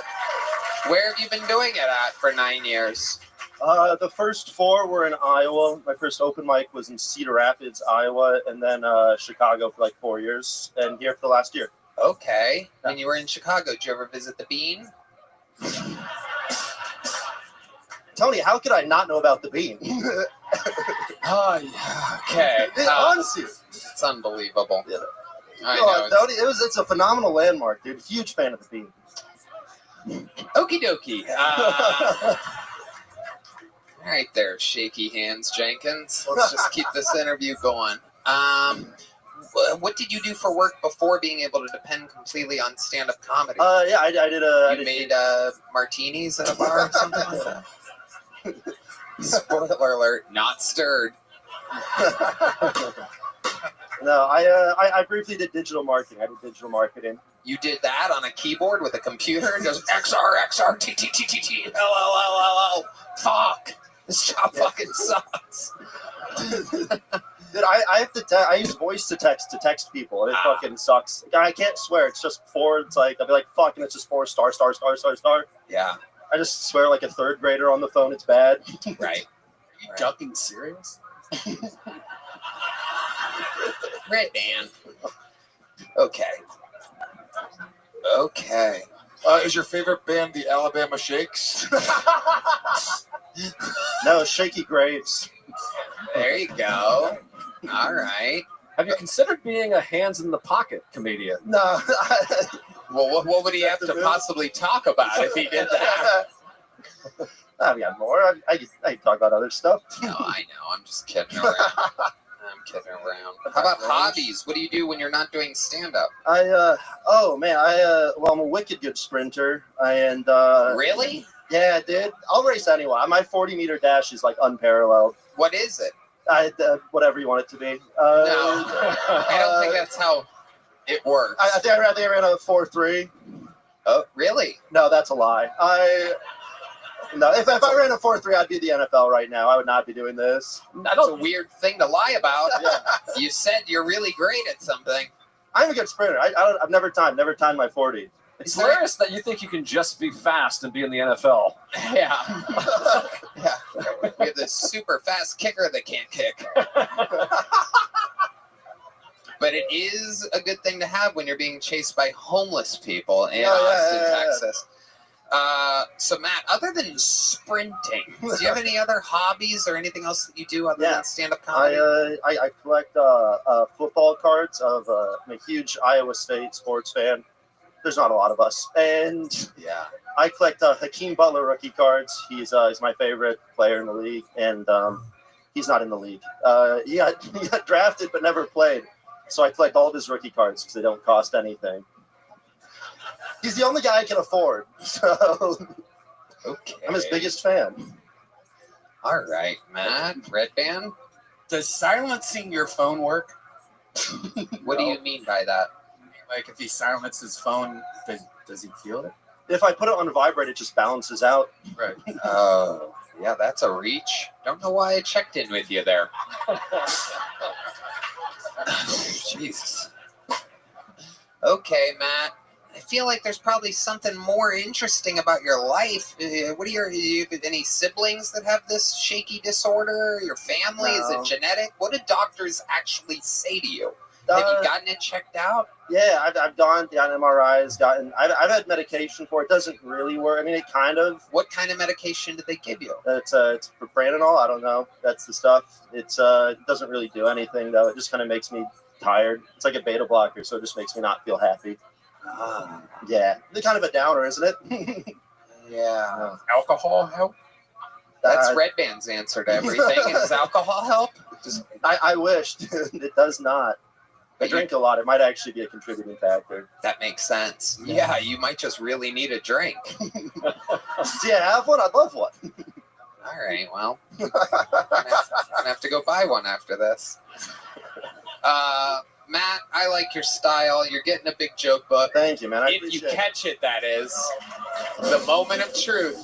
Where have you been doing it at for 9 years? The first 4 were in Iowa. My first open mic was in Cedar Rapids, Iowa, and then Chicago for like 4 years, and here for the last year. Okay. When you were in Chicago, did you ever visit the Bean? Tony, how could I not know about the Bean? Okay. Honestly. It's unbelievable. Yeah. I know. Tony, it's a phenomenal landmark, dude. Huge fan of the Bean. Okie dokie. All right there, shaky hands, Jenkins. Let's just keep this interview going. What did you do for work before being able to depend completely on stand-up comedy? Yeah, I did a... You made martinis at a bar or something like that? Spoiler alert, not stirred. No, I briefly did digital marketing. I did digital marketing. You did that on a keyboard with a computer and just XR, T, T, T, T, T, L, L, L, L, L. Fuck. This job fucking sucks. Dude, I have to. I use voice to text people, and it fucking sucks. I can't swear. It's just 4. It's like I'll be like, "Fuck," and it's just 4 star. Yeah. I just swear like a 3rd grader on the phone. It's bad. Right. Are you ducking serious? Red band. Okay. Okay. Is your favorite band the Alabama Shakes? No, Shaky Graves. There you go. All right. Have you considered being a hands in the pocket comedian? No. Well, what would he have to possibly talk about if he did that? I've got more. I can talk about other stuff. No, I know. I'm just kidding around. I'm kidding around. How about hobbies? What do you do when you're not doing stand-up? Well, I'm a wicked good sprinter. Really? Yeah, dude. I'll race anyone. My 40-meter dash is like unparalleled. What is it? Whatever you want it to be. No, I don't think that's how it works. I think I ran a 4.3. Oh, really? No, that's a lie. If I ran a 4.3, I'd be the NFL right now. I would not be doing this. That's a weird thing to lie about. You said you're really great at something. I'm a good sprinter. I've never timed my 40. It's hilarious that you think you can just be fast and be in the NFL. Yeah. Yeah. We have this super fast kicker that can't kick. But it is a good thing to have when you're being chased by homeless people in Austin, Texas. So, Matt, other than sprinting, do you have any other hobbies or anything else that you do other than stand-up comedy? I collect football cards. I'm a huge Iowa State sports fan. There's not a lot of us. And yeah, I collect Hakeem Butler rookie cards. He's my favorite player in the league, and he's not in the league. He got drafted but never played. So I collect all of his rookie cards because they don't cost anything. He's the only guy I can afford. So okay. I'm his biggest fan. All right, Matt. Red Band? Does silencing your phone work? What do you mean by that? Like if he silences his phone, does he feel it? If I put it on vibrate, it just balances out. Right. Oh, Yeah, that's a reach. Don't know why I checked in with you there. Jesus. Okay, Matt. I feel like there's probably something more interesting about your life. What are you have any siblings that have this shaky disorder? Your family? Is it No. genetic? What do doctors actually say to you? Have you gotten it checked out? Yeah, I've gotten MRIs, I've had medication for it. Doesn't really work. I mean, it kind of. What kind of medication did they give you? It's propranolol. I don't know. That's the stuff. It doesn't really do anything though. It just kind of makes me tired. It's like a beta blocker, so it just makes me not feel happy. Yeah, it's kind of a downer, isn't it? Yeah. Alcohol help? That's Red Band's answer to everything. Does alcohol help? I wished. It does not. I drink a lot. It might actually be a contributing factor. That makes sense. Yeah, you might just really need a drink. Yeah, have one. I'd love one. All right, well, I'm gonna have to go buy one after this. Matt, I like your style. You're getting a big joke book. Thank you, man. If you catch it, that is. The moment of truth.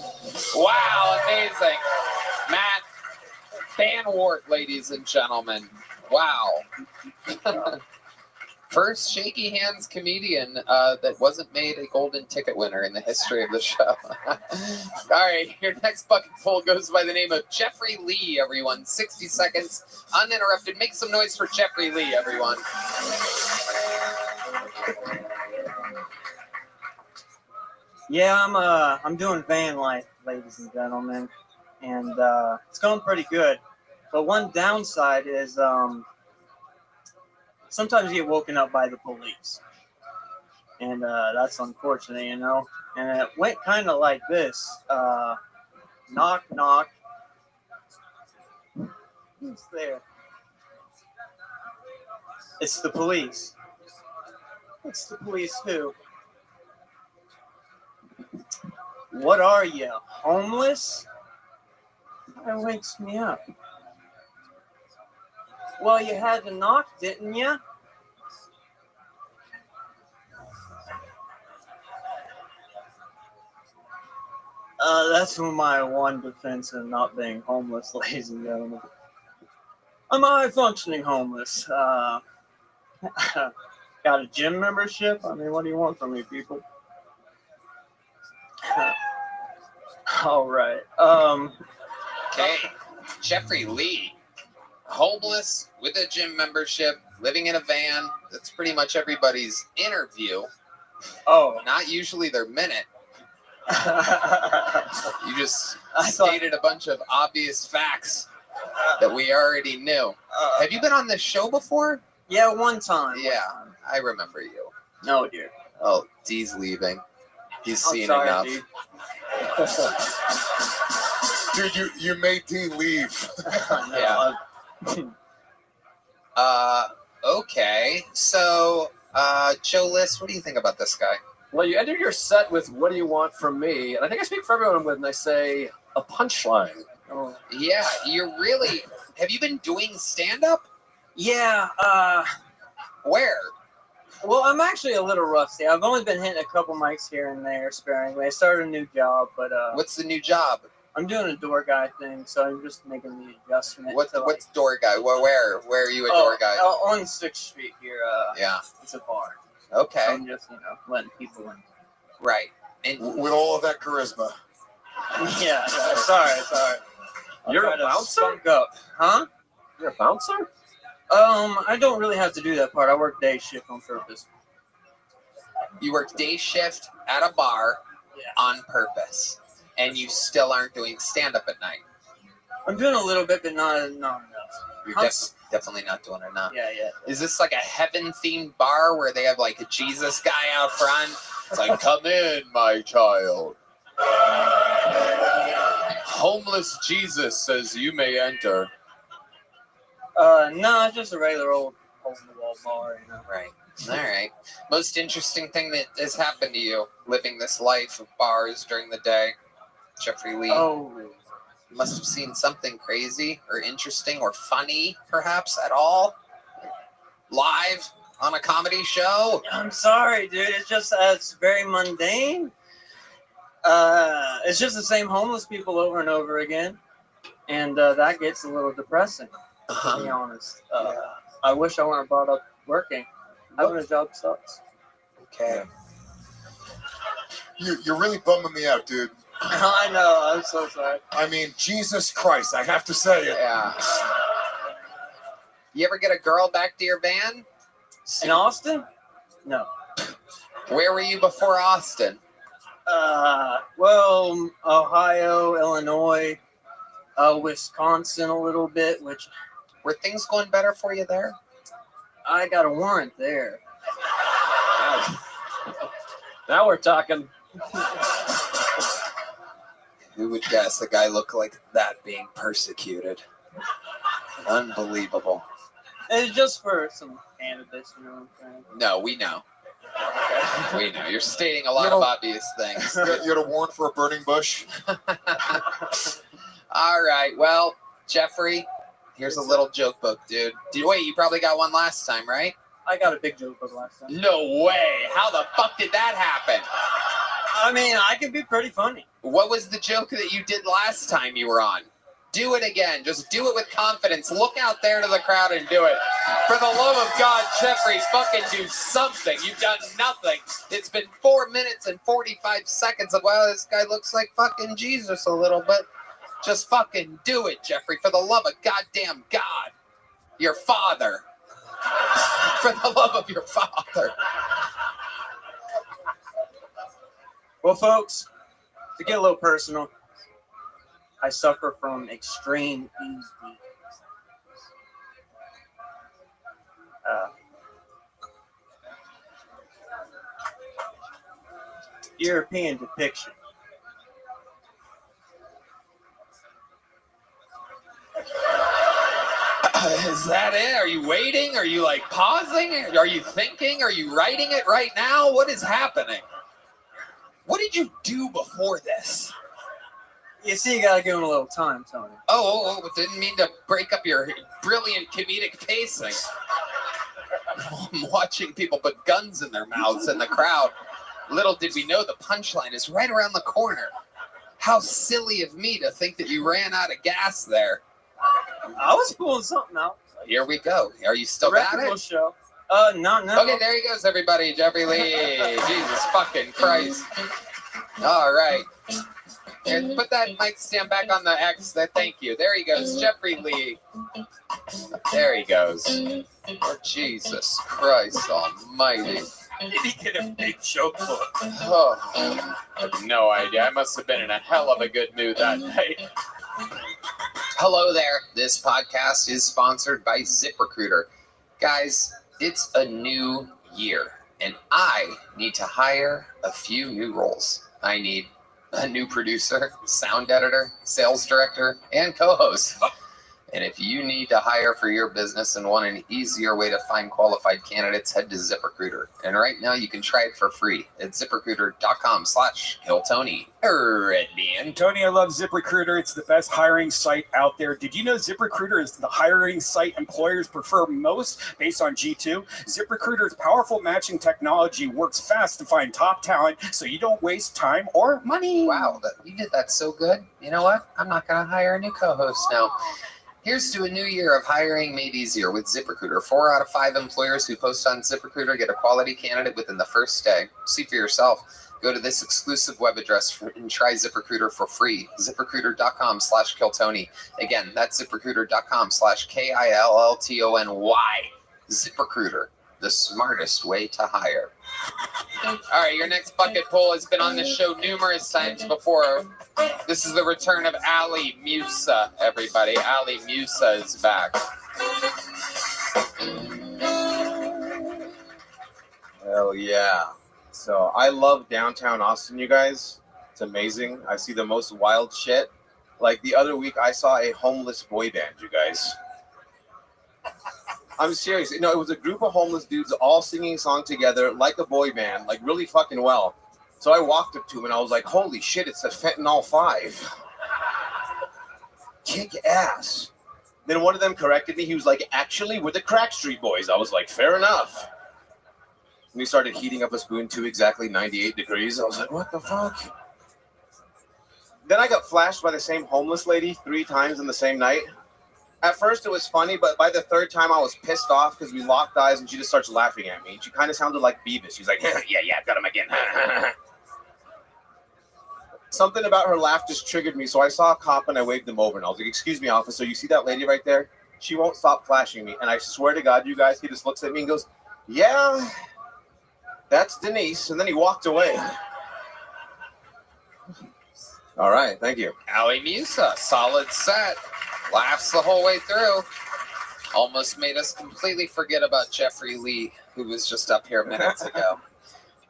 Wow, amazing. Matt Van Wart, ladies and gentlemen. Wow. First shaky hands comedian that wasn't made a golden ticket winner in the history of the show. All right, your next bucket full goes by the name of Jeffrey Lee, everyone. 60 seconds, uninterrupted. Make some noise for Jeffrey Lee, everyone. Yeah, I'm doing van life, ladies and gentlemen, and it's going pretty good. But one downside is sometimes you get woken up by the police, and that's unfortunate, you know. And it went kind of like this: knock, knock. Who's there? It's the police. It's the police who? What are you, homeless? That wakes me up. Well, you had to knock, didn't you? That's my one defense in not being homeless, ladies and gentlemen. I'm a high-functioning homeless. Got a gym membership? I mean, what do you want from me, people? All right. Okay. Jeffrey Lee, homeless with a gym membership, living in a van. That's pretty much everybody's interview. Oh. Not usually their minute. You just stated a bunch of obvious facts that we already knew. Have you been on this show before? Yeah, one time. Yeah, I remember you. No, dear. Oh, D's leaving. He's I'm seen sorry, enough. Dude, you made D leave. Yeah. Okay. So, Joe List, what do you think about this guy? Well, you ended your set with "What do you want from me?" and I think I speak for everyone when I say a punchline. Oh. Yeah, you're really. Have you been doing stand-up? Yeah. Where? Well, I'm actually a little rusty. I've only been hitting a couple mics here and there sparingly. I started a new job, but what's the new job? I'm doing a door guy thing, so I'm just making the adjustment. What's door guy? Where are you a door guy? On 6th Street here. Yeah. It's a bar. Okay. So I'm just, letting people in. Right. And with all of that charisma. Yeah. Sorry. You're a try to bouncer? spunk up. Huh? You're a bouncer? I don't really have to do that part. I work day shift on purpose. You work day shift at a bar on purpose, and you still aren't doing stand-up at night. I'm doing a little bit, but not enough. You're definitely not doing enough. Yeah. Is this like a heaven-themed bar where they have like a Jesus guy out front? It's like, come in, my child. Homeless Jesus says you may enter. No, it's just a regular old hole-in-the-wall bar, Right. All right. Most interesting thing that has happened to you living this life of bars during the day, Jeffrey Lee? Oh. You must have seen something crazy or interesting or funny, perhaps, at all? Live on a comedy show? I'm sorry, dude. It's just it's very mundane. It's just the same homeless people over and over again. and that gets a little depressing, to be honest. I wish I weren't brought up working. Having a job sucks. Okay. You're really bumming me out, dude. I know. I'm so sorry. I mean, Jesus Christ, I have to say it. Yeah. You ever get a girl back to your van? In Austin? No. Where were you before Austin? Well, Ohio, Illinois, Wisconsin a little bit, which... Were things going better for you there? I got a warrant there. Now we're talking. Who would guess a guy look like that being persecuted? Unbelievable. It's just for some cannabis, you know what I'm saying? No, we know. We know. You're stating a lot of obvious things. You had a warrant for a burning bush? All right. Well, Jeffrey, here's a little joke book, dude. Wait, you probably got one last time, right? I got a big joke book last time. No way. How the fuck did that happen? I mean, I can be pretty funny. What was the joke that you did last time you were on? Do it again. Just do it with confidence. Look out there to the crowd and do it. For the love of God, Jeffrey, fucking do something. You've done nothing. It's been 4 minutes and 45 seconds of, well, this guy looks like fucking Jesus a little bit. Just fucking do it, Jeffrey. For the love of goddamn God. Your father. For the love of your father. Well, folks, to get a little personal, I suffer from extreme ED. European depiction. Is that it? Are you waiting? Are you like pausing? Are you thinking? Are you writing it right now? What is happening? What did you do before this? You see, you gotta give him a little time, Tony. Oh, didn't mean to break up your brilliant comedic pacing. I'm watching people put guns in their mouths in the crowd. Little did we know the punchline is right around the corner. How silly of me to think that you ran out of gas there. I was pulling something out. Here we go. Are you still The at record it? will show. No. Okay, there he goes, everybody. Jeffrey Lee. Jesus fucking Christ. All right. And put that mic stand back on the X. Thank you. There he goes, Jeffrey Lee. There he goes. Oh, Jesus Christ Almighty. Did he get a big joke book? Oh, I have no idea. I must have been in a hell of a good mood that night. Hello there. This podcast is sponsored by ZipRecruiter. Guys, it's a new year, and I need to hire a few new roles. I need a new producer, sound editor, sales director, and co-host. And if you need to hire for your business and want an easier way to find qualified candidates, head to ZipRecruiter. And right now you can try it for free at ZipRecruiter.com/KillTony. And Tony, I love ZipRecruiter. It's the best hiring site out there. Did you know ZipRecruiter is the hiring site employers prefer most based on G2? ZipRecruiter's powerful matching technology works fast to find top talent so you don't waste time or money. Wow, you did that so good. You know what? I'm not going to hire a new co-host now. Here's to a new year of hiring made easier with ZipRecruiter. 4 out of 5 employers who post on ZipRecruiter get a quality candidate within the first day. See for yourself. Go to this exclusive web address and try ZipRecruiter for free. ZipRecruiter.com/KillTony. Again, that's ZipRecruiter.com/KILLTONY. ZipRecruiter, the smartest way to hire. All right, your next bucket pull has been on this show numerous times before. This is the return of Ali Musa, everybody. Ali Musa is back. Hell yeah. So I love downtown Austin, you guys. It's amazing. I see the most wild shit. Like the other week, I saw a homeless boy band, you guys. I'm serious. No, it was a group of homeless dudes all singing a song together like a boy band, like really fucking well. So I walked up to him and I was like, holy shit, it's a Fentanyl 5. Kick ass. Then one of them corrected me. He was like, actually, we're the Crack Street Boys. I was like, fair enough. And he started heating up a spoon to exactly 98 degrees. I was like, what the fuck? Then I got flashed by the same homeless lady 3 times in the same night. At first it was funny, but by the 3rd time I was pissed off because we locked eyes and she just starts laughing at me. She kind of sounded like Beavis. She's like, yeah, I've got him again. Something about her laugh just triggered me, so I saw a cop and I waved him over and I was like, excuse me, officer, you see that lady right there? She won't stop flashing me. And I swear to God, you guys, he just looks at me and goes, yeah, that's Denise. And then he walked away. All right, thank you. Ali Musa, solid set. Laughs the whole way through. Almost made us completely forget about Jeffrey Lee, who was just up here minutes ago.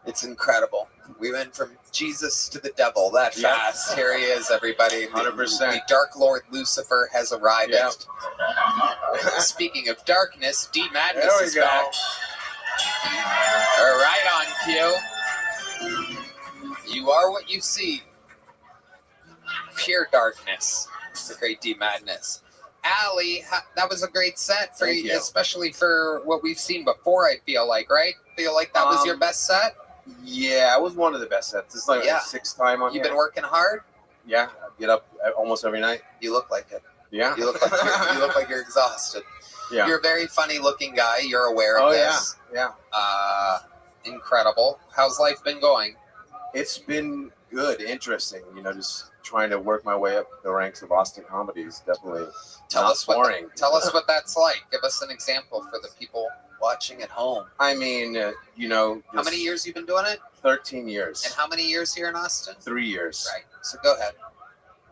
It's incredible. We went from Jesus to the devil that fast. Here he is, everybody. 100%. The Dark Lord Lucifer has arrived. Yep. Speaking of darkness, D Madness is back. All right, on cue. You are what you see. Pure darkness. The great D Madness. Ali, that was a great set for you, especially for what we've seen before, I feel like, right? Feel like that was your best set? Yeah, it was one of the best sets. It's like the 6th time on You've been working hard? Yeah, I get up almost every night. You look like it. Yeah. You look like you're exhausted. Yeah. You're a very funny looking guy. You're aware of this. Yeah. Incredible. How's life been going? It's been good, interesting. You know, just trying to work my way up the ranks of Austin comedies. Definitely Tell not us boring. Tell us what that's like. Give us an example for the people watching at home. I mean, you know. How many years you been doing it? 13 years. And how many years here in Austin? 3 years. Right. So go ahead.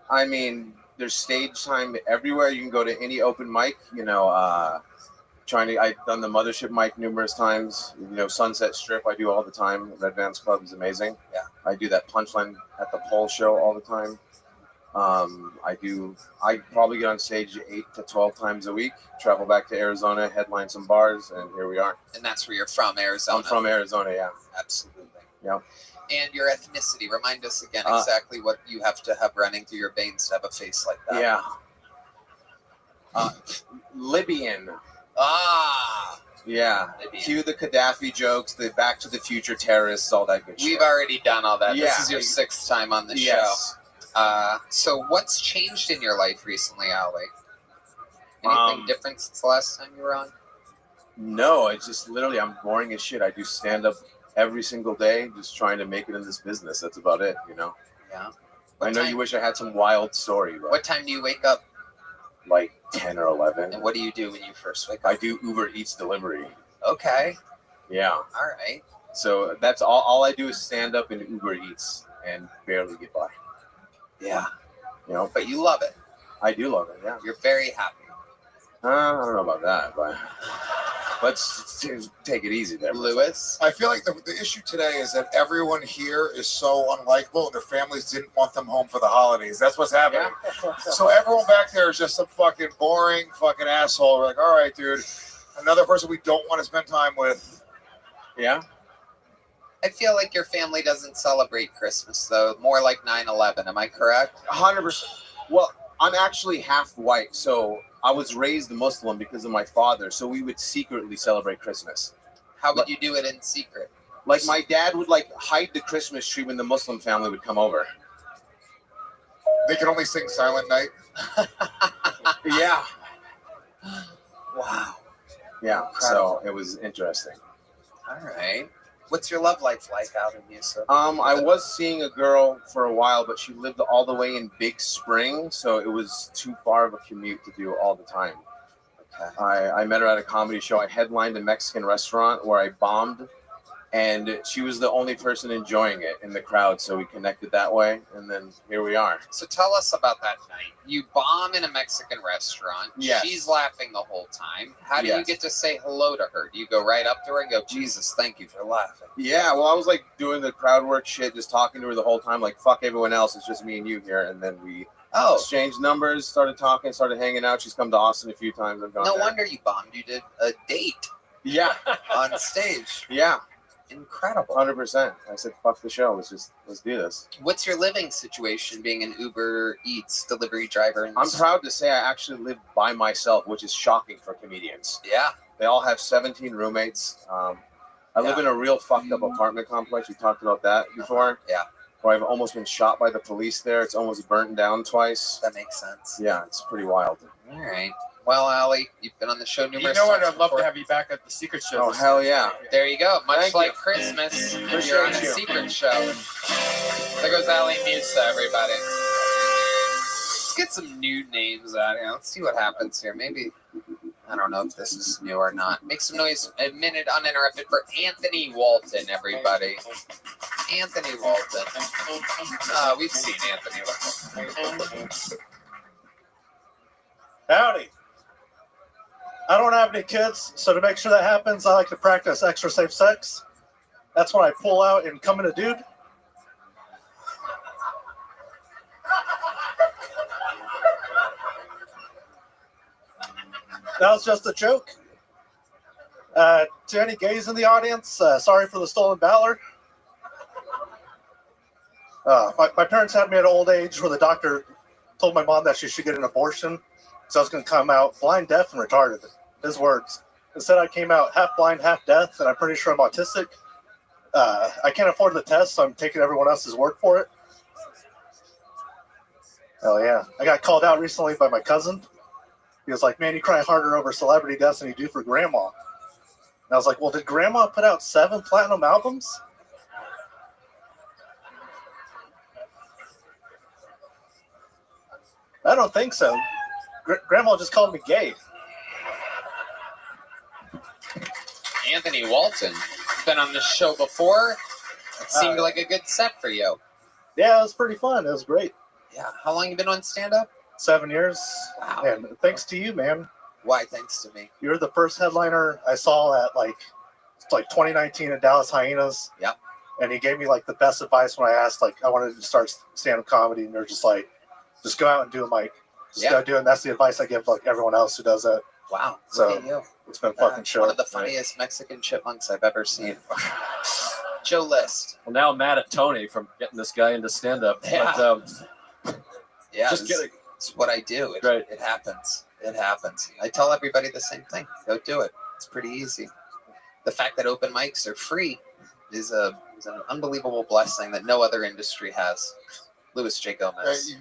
I mean, there's stage time everywhere. You can go to any open mic, you know, I've done the Mothership mic numerous times. You know, Sunset Strip, I do all the time. Red Vans Club is amazing. Yeah. I do that Punchline at the Pole show all the time. I probably get on stage 8 to 12 times a week, travel back to Arizona, headline some bars, and here we are. And that's where you're from, Arizona? I'm from Arizona, yeah. Absolutely. Yeah. And your ethnicity, remind us again exactly what you have to have running through your veins to have a face like that. Yeah. Libyan. Ah. Yeah. Cue the Gaddafi jokes, the Back to the Future terrorists, all that good shit. We've already done all that. Yeah. This is your 6th time on the Yes. show. So what's changed in your life recently, Ali? Anything different since the last time you were on? No, it's just literally I'm boring as shit. I do stand up every single day, just trying to make it in this business. That's about it, you know? Yeah. I know you wish I had some wild story, but What time do you wake up? like 10 or 11. And what do you do when you first wake up? I do Uber Eats delivery. Okay. Yeah. All right. So that's all I do is stand up and Uber Eats and barely get by. Yeah. You know? But you love it. I do love it, yeah. You're very happy. I don't know about that, but let's take it easy there. Lewis? I feel like the issue today is that everyone here is so unlikable and their families didn't want them home for the holidays. That's what's happening. So everyone back there is just some fucking boring fucking asshole. We're like, all right, dude, another person we don't want to spend time with. Yeah. I feel like your family doesn't celebrate Christmas, though. More like 9/11. Am I correct? 100%. Well, I'm actually half white, so I was raised Muslim because of my father, so we would secretly celebrate Christmas. How would you do it in secret? Like my dad would like hide the Christmas tree when the Muslim family would come over. They can only sing Silent Night. Yeah. Wow. Yeah. So it was interesting. All right. What's your love life like out in Musa? I was seeing a girl for a while, but she lived all the way in Big Spring, so it was too far of a commute to do all the time. Okay. I met her at a comedy show. I headlined a Mexican restaurant where I bombed, and she was the only person enjoying it in the crowd, so we connected that way, and then here we are. So tell us about that night. You bomb in a Mexican restaurant. Yes. She's laughing the whole time. How do you get to say hello to her? Do you go right up to her and go, Jesus, thank you for laughing? Yeah, well, I was like doing the crowd work shit, just talking to her the whole time, like, fuck everyone else, it's just me and you here, and then we exchanged numbers, started talking, started hanging out. She's come to Austin a few times. I've gone No there. wonder you bombed. You did a date Yeah. on stage. Yeah. Incredible. 100%. I said, fuck the show. Let's do this. What's your living situation being an Uber Eats delivery driver? I'm proud to say I actually live by myself, which is shocking for comedians. Yeah. They all have 17 roommates. I live in a real fucked up apartment complex. We talked about that before. Yeah. where I've almost been shot by the police there. It's almost burnt down twice. That makes sense. Yeah, it's pretty wild. All right. Well, Allie, you've been on the show You numerous know what? times I'd love before. to have you back at the secret show. Oh, hell yeah. There you go. Much Thank like you. Christmas, Appreciate you're on a you. secret show. There goes Allie Musa, everybody. Let's get some new names out here. Let's see what happens here. Maybe, I don't know if this is new or not. Make some noise, a minute uninterrupted for Anthony Walton, everybody. Anthony Walton. We've seen Anthony Walton. Howdy. I don't have any kids, so to make sure that happens, I like to practice extra safe sex. That's when I pull out and come in a dude. That was just a joke. To any gays in the audience, sorry for the stolen valor. My parents had me at an old age where the doctor told my mom that she should get an abortion. So I was going to come out blind, deaf, and retarded. His words. Instead, I came out half blind, half deaf, and I'm pretty sure I'm autistic. I can't afford the test, so I'm taking everyone else's word for it. Hell yeah. I got called out recently by my cousin. He was like, man, you cry harder over celebrity deaths than you do for grandma. And I was like, well, did grandma put out 7 platinum albums? I don't think so. Grandma just called me gay. Anthony Walton. Been on this show before. It seemed like a good set for you. Yeah, it was pretty fun. It was great. Yeah. How long you been on stand-up? 7 years. Wow. And thanks to you, man. Why? Thanks to me. You're the first headliner I saw at like 2019 in Dallas Hyenas. Yep. And he gave me like the best advice when I asked, like, I wanted to start stand-up comedy, and they're just like, just go out and do a mic. Just go do it. And that's the advice I give like everyone else who does that. Wow. So look at you. It's been fucking short. One of the funniest Mexican chipmunks I've ever seen. Joe List. Well, now I'm mad at Tony from getting this guy into stand-up. Yeah. But, Yeah, just kidding. It's what I do. It happens. It happens. I tell everybody the same thing. Go do it. It's pretty easy. The fact that open mics are free is an unbelievable blessing that no other industry has. Louis J. Gomez.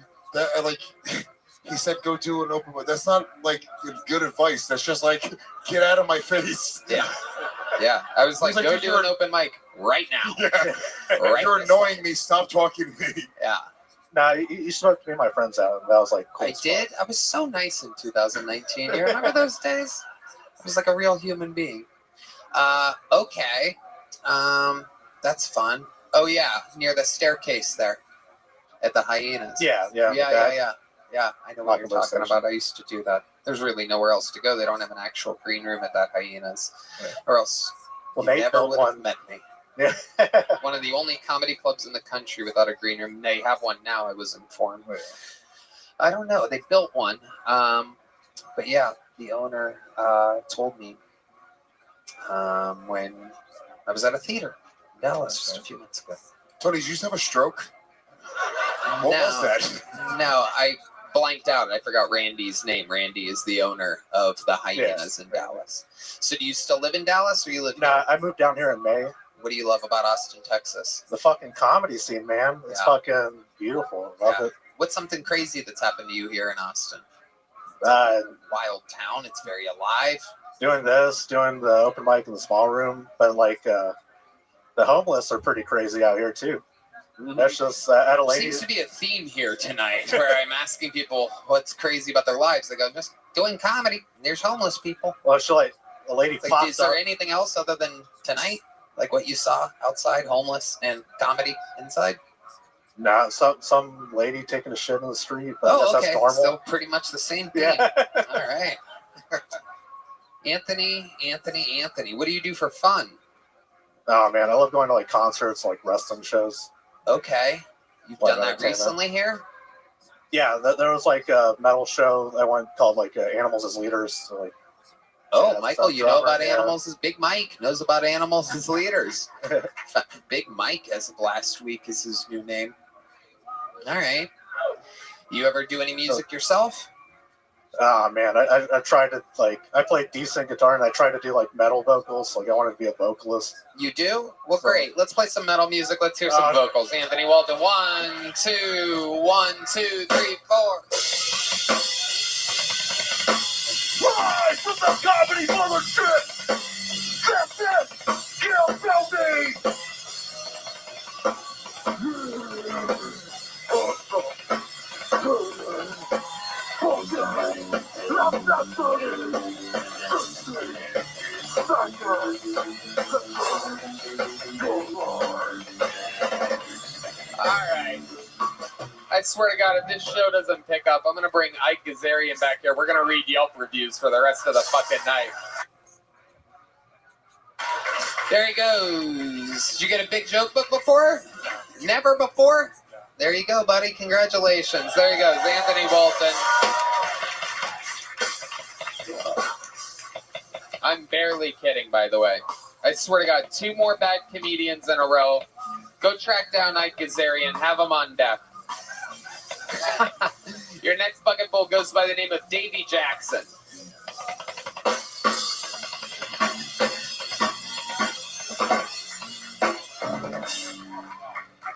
He said, go do an open mic. That's not like good advice. That's just like, get out of my face. Yeah. Yeah. I was like, He's like, go if do you're- an open mic right now. Yeah. Right You're this annoying me. Stop talking to me. Yeah. Nah, you smoked me and my friends out, and that was like cool. I did. I was so nice in 2019. You remember those days? I was like a real human being. Okay. That's fun. Oh yeah, near the staircase there at the Hyenas. Yeah. Yeah. I know what you're Popular talking station. about. I used to do that. There's really nowhere else to go. They don't have an actual green room at that Hyenas, or else Well, you Nate never built would have one. met me. Yeah. One of the only comedy clubs in the country without a green room. They have one now, I was informed. I don't know. They built one. But yeah, the owner told me when I was at a theater in Dallas just a few months ago. Tony, did you just have a stroke? What was that? No, I blanked out. I forgot Randy's name. Randy is the owner of the Hyenas in Dallas. So do you still live in Dallas, or you live Nah, I moved down here in May. What do you love about Austin, Texas? The fucking comedy scene, man. It's fucking beautiful. Love it. What's something crazy that's happened to you here in Austin? Wild town. It's very alive. Doing the open mic in the small room, but like the homeless are pretty crazy out here too. That's just at a lady. Seems to be a theme here tonight where I'm asking people what's crazy about their lives. They go, just doing comedy. There's homeless people. Well, she like a lady Like, popped is there up. anything else other than tonight? Like what you saw outside, homeless and comedy inside? Nah, some lady taking a shit in the street. But I guess Oh, okay. that's normal. So pretty much the same thing. Yeah. All right. Anthony. What do you do for fun? Oh man, I love going to like concerts, like wrestling shows. Okay. You've Like done that entertainment. recently here? Yeah, there was like a metal show I went called like Animals as Leaders. So, like, Oh, yeah, Michael, some you know drummer, about yeah. animals as Big Mike knows about animals as leaders. Big Mike, as of last week, is his new name. All right. You ever do any music yourself? Ah man, I tried to I played decent guitar and I tried to do like metal vocals. Like I wanted to be a vocalist. You do? Well, great. Let's play some metal music. Let's hear some vocals. Anthony Walton. 1, 2, 1, 2, 3, 4. Rise from the comedy mothership! That's it! Gil Feldy! Alright. I swear to God, if this show doesn't pick up, I'm going to bring Ike Gazarian back here. We're going to read Yelp reviews for the rest of the fucking night. There he goes. Did you get a big joke book before? Never before? There you go, buddy. Congratulations. There he goes. Anthony Walton. I'm barely kidding, by the way. I swear to God, 2 more bad comedians in a row. Go track down Ike Gazarian. Have him on deck. Your next bucket bowl goes by the name of Davy Jackson.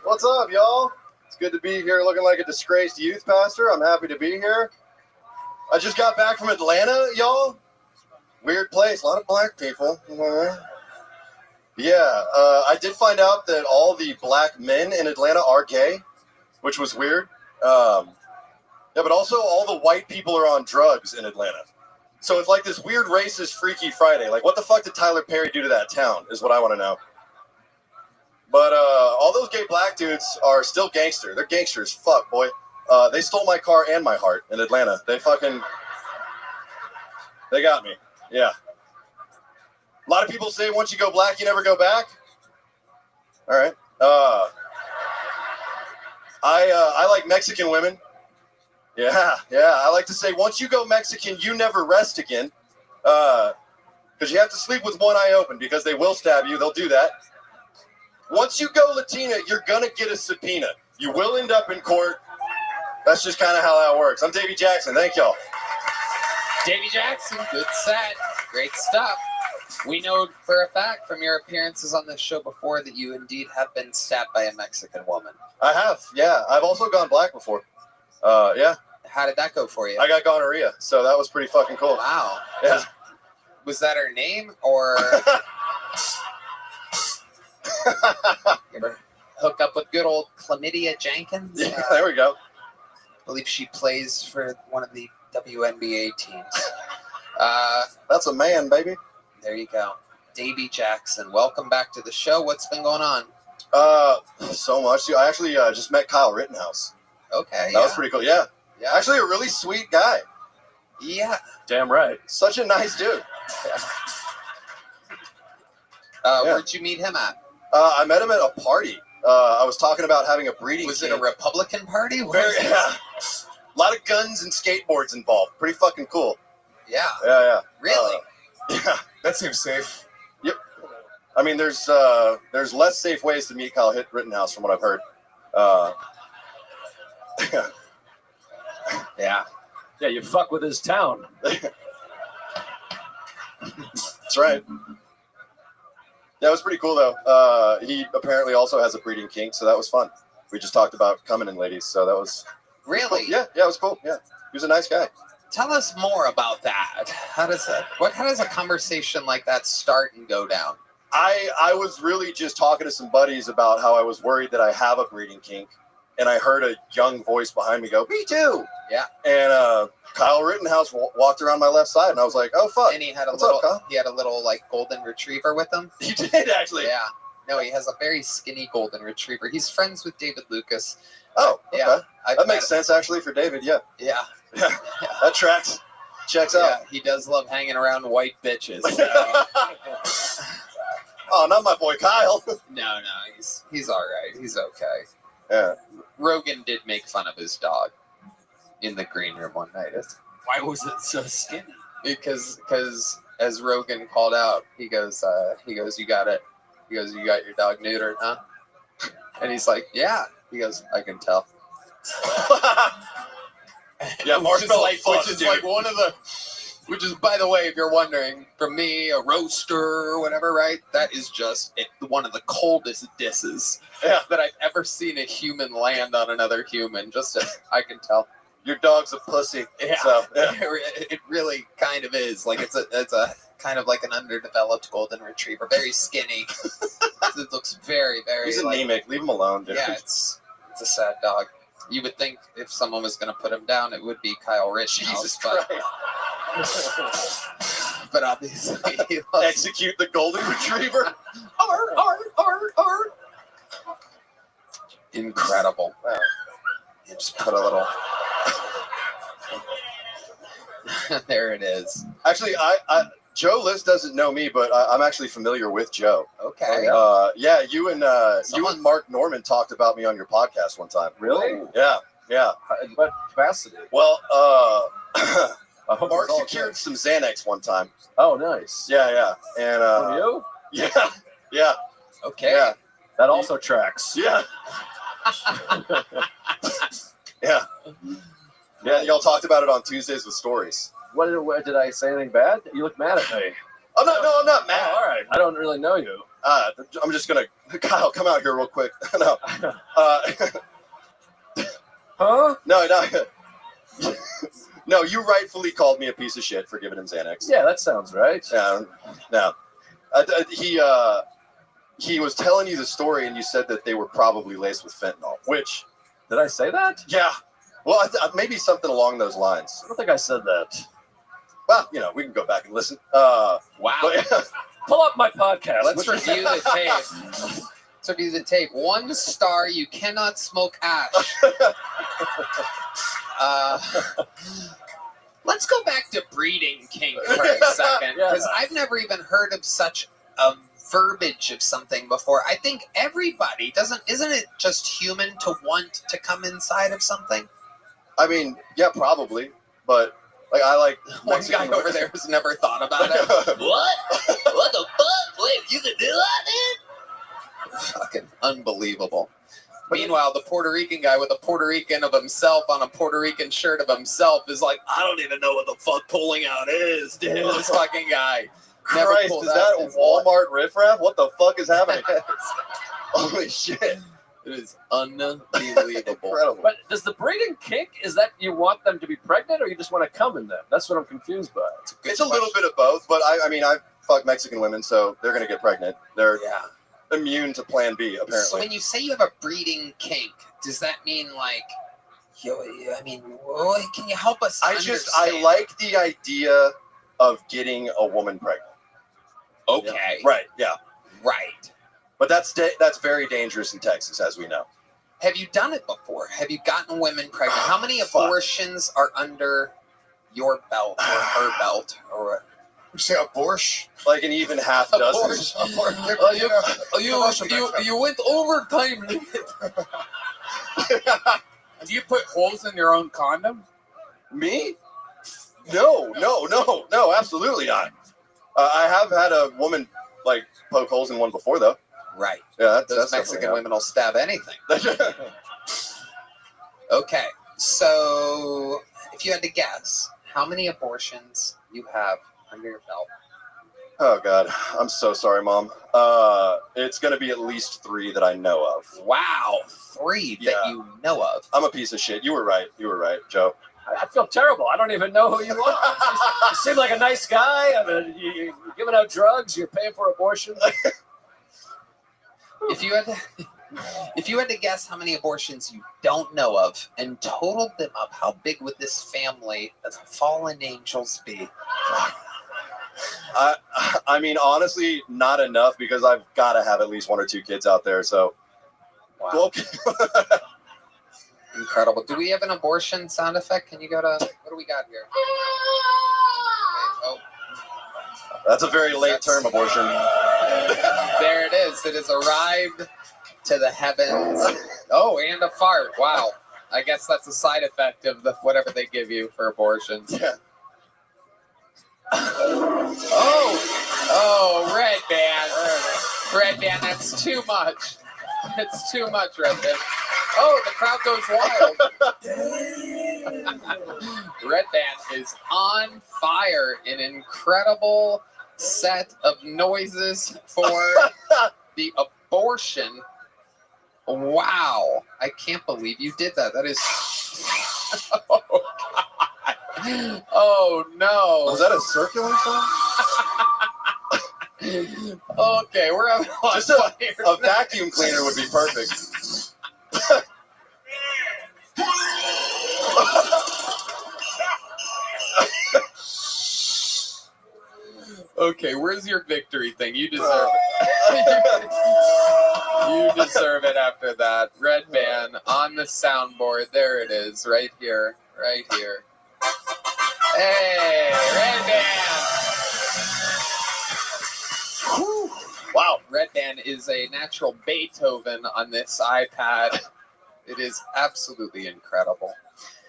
What's up, y'all? It's good to be here looking like a disgraced youth pastor. I'm happy to be here. I just got back from Atlanta, y'all. Weird place, a lot of black people. Yeah, I did find out that all the black men in Atlanta are gay, which was weird. Yeah, but also all the white people are on drugs in Atlanta. So it's like this weird racist Freaky Friday. Like, what the fuck did Tyler Perry do to that town is what I want to know. But all those gay black dudes are still gangster. They're gangsters. Fuck, boy. They stole my car and my heart in Atlanta. They got me. Yeah. A lot of people say once you go black, you never go back. All right. I like Mexican women. Yeah. I like to say once you go Mexican, you never rest again. Because you have to sleep with one eye open because they will stab you. They'll do that. Once you go Latina, you're going to get a subpoena. You will end up in court. That's just kind of how that works. I'm Davy Jackson. Thank y'all. Davy Jackson, good set. Great stuff. We know for a fact from your appearances on this show before that you indeed have been stabbed by a Mexican woman. I have, yeah. I've also gone black before. Yeah. How did that go for you? I got gonorrhea, so that was pretty fucking cool. Wow. Yeah. Was that her name, or you ever hook up with good old Chlamydia Jenkins? Yeah, there we go. I believe she plays for one of the WNBA teams. That's a man, baby. There you go. Davy Jackson, welcome back to the show. What's been going on? So much. I actually just met Kyle Rittenhouse. Okay. That was pretty cool. Yeah. Actually, a really sweet guy. Yeah. Damn right. Such a nice dude. Where'd you meet him at? I met him at a party. I was talking about having a breeding Was team. it a Republican party? Yeah. A lot of guns and skateboards involved. Pretty fucking cool. Yeah. Yeah. Really? Yeah. That seems safe. Yep. I mean, there's less safe ways to meet Kyle Rittenhouse from what I've heard. Yeah. Yeah, you fuck with his town. That's right. Yeah, it was pretty cool though. He apparently also has a breeding kink, so that was fun. We just talked about coming in ladies, so that was really cool. Yeah, it was cool. Yeah, he was a nice guy. Tell us more about that. How does a conversation like that start and go down? I was really just talking to some buddies about how I was worried that I have a breeding kink, and I heard a young voice behind me go, "Me too." Yeah. And Kyle Rittenhouse walked around my left side, and I was like, "Oh fuck!" And he had a What's little, up, Kyle? he had a little like golden retriever with him. He did actually. Yeah. No, he has a very skinny golden retriever. He's friends with David Lucas. Oh, okay. Yeah. That makes sense actually for David. Yeah. Yeah. Yeah. That tracks. Checks out. Yeah, he does love hanging around white bitches. Oh, not my boy Kyle. No, he's all right. He's okay. Yeah. Rogan did make fun of his dog in the green room one night. Why was it so skinny? Because as Rogan called out, he goes, you got it. He goes, you got your dog neutered, huh? And he's like, yeah. He goes, I can tell. Yeah, marshmallow which fudge, is dude. like one of the. Which is, by the way, if you're wondering, for me, a roaster or whatever, right? That is just one of the coldest disses that I've ever seen a human land on another human. Just as I can tell. Your dog's a pussy. Yeah, So, yeah. it really kind of is. Like it's a kind of like an underdeveloped golden retriever, very skinny. It looks very, very. He's like, anemic. Leave him alone, dude. Yeah, it's a sad dog. You would think if someone was going to put him down, it would be Kyle Rittenhouse, but obviously he loves Execute the golden retriever. Incredible. Wow. You just put a little. There it is. Actually, Joe Liz doesn't know me, but I'm actually familiar with Joe. Okay. Yeah, you and Mark Norman talked about me on your podcast one time. Really? Yeah. In what capacity? Well, I hope Mark it's all secured good. some Xanax one time. Oh, nice. Yeah, and From you? Yeah. Okay. Yeah. That also tracks. Yeah. Yeah. Yeah, y'all talked about it on Tuesdays with Stories. What did I say anything bad? You look mad at me. I'm not mad. Oh, all right. I don't really know you. I'm just gonna, Kyle, come out here real quick. No. Huh? No. No, you rightfully called me a piece of shit for giving him Xanax. Yeah, that sounds right. Yeah, no. He was telling you the story, and you said that they were probably laced with fentanyl. Which did I say that? Yeah. Well, maybe something along those lines. I don't think I said that. Well, we can go back and listen. Wow. Pull up my podcast. Let's review the tape. Let's review the tape. 1 star. You cannot smoke ash. Let's go back to breeding kink for a second, because I've never even heard of such a verbiage of something before. I think everybody isn't it just human to want to come inside of something? I mean, yeah, probably, but I like one guy over there has never thought about it. What? What the fuck? Wait, you can do that, man? Fucking unbelievable. Meanwhile, the Puerto Rican guy with a Puerto Rican of himself on a Puerto Rican shirt of himself is like, I don't even know what the fuck pulling out is, dude. This fucking guy. Never Christ, pulled is that Walmart riffraff? What the fuck is happening? Holy shit. It is unbelievable. Incredible. But does the breeding kink, is that you want them to be pregnant or you just want to come in them? That's what I'm confused by. It's a little bit of both, but I mean, I fuck Mexican women, so they're going to get pregnant. They're immune to Plan B, apparently. So when you say you have a breeding kink, does that mean like, can you help us understand? I like the idea of getting a woman pregnant. Okay. Right, yeah. Right. But that's very dangerous in Texas, as we know. Have you done it before? Have you gotten women pregnant? How many abortions are under your belt or her belt? Or you say abortion? Like an even half dozen. You went overtime limit. Do you put holes in your own condom? Me? No, absolutely not. I have had a woman poke holes in one before, though. Right. Yeah, those Mexican women will stab anything. Okay, so if you had to guess, how many abortions you have under your belt? Oh God, I'm so sorry, Mom. It's going to be at least 3 that I know of. Wow, 3 that you know of. I'm a piece of shit. You were right, Joe. I feel terrible. I don't even know who you are. You seem like a nice guy. I mean, you're giving out drugs. You're paying for abortions. If you had to guess how many abortions you don't know of and totaled them up, how big would this family of fallen angels be? I mean, honestly, not enough, because I've got to have at least 1 or 2 kids out there. So, wow. Incredible. Do we have an abortion sound effect? Can you go to, what do we got here? Okay. That's a very late term abortion. There it is. It has arrived to the heavens. Oh, and a fart. Wow. I guess that's a side effect of whatever they give you for abortions. Yeah. Oh, Red Band. Red Band, that's too much. It's too much, Red Band. Oh, the crowd goes wild. Red Band is on fire. An incredible set of noises for the abortion. Wow. I can't believe you did that. That is... Oh, God. Oh, no. Was that a circular song? Okay, we're having a lot Just of fun here. a vacuum cleaner would be perfect. Okay, where's your victory thing? You deserve it. You deserve it after that. Red Band on the soundboard. There it is, right here. Right here. Hey, Red Band! Whew. Wow. Red Band is a natural Beethoven on this iPad. It is absolutely incredible.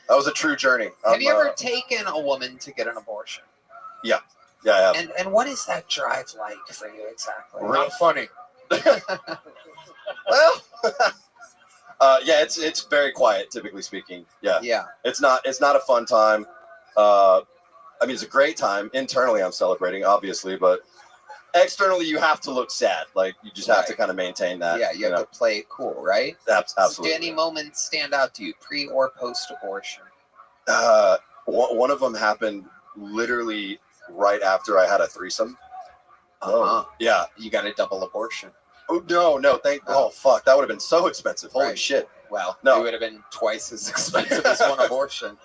That was a true journey. Have you ever taken a woman to get an abortion? Yeah. Yeah, I have. And what is that drive like for you exactly? Not funny. Well, yeah, it's very quiet, typically speaking. Yeah. Yeah. It's not a fun time. I mean, it's a great time. Internally, I'm celebrating, obviously, but externally, you have to look sad. Like, you just have to kind of maintain that. Yeah, you have to play it cool, right? Absolutely. Do any moments stand out to you, pre or post-abortion? One of them happened literally right after I had a threesome. Yeah. You got a double abortion. Oh, no. Oh, fuck. That would have been so expensive. Holy shit. Well, No. it would have been twice as expensive as one abortion.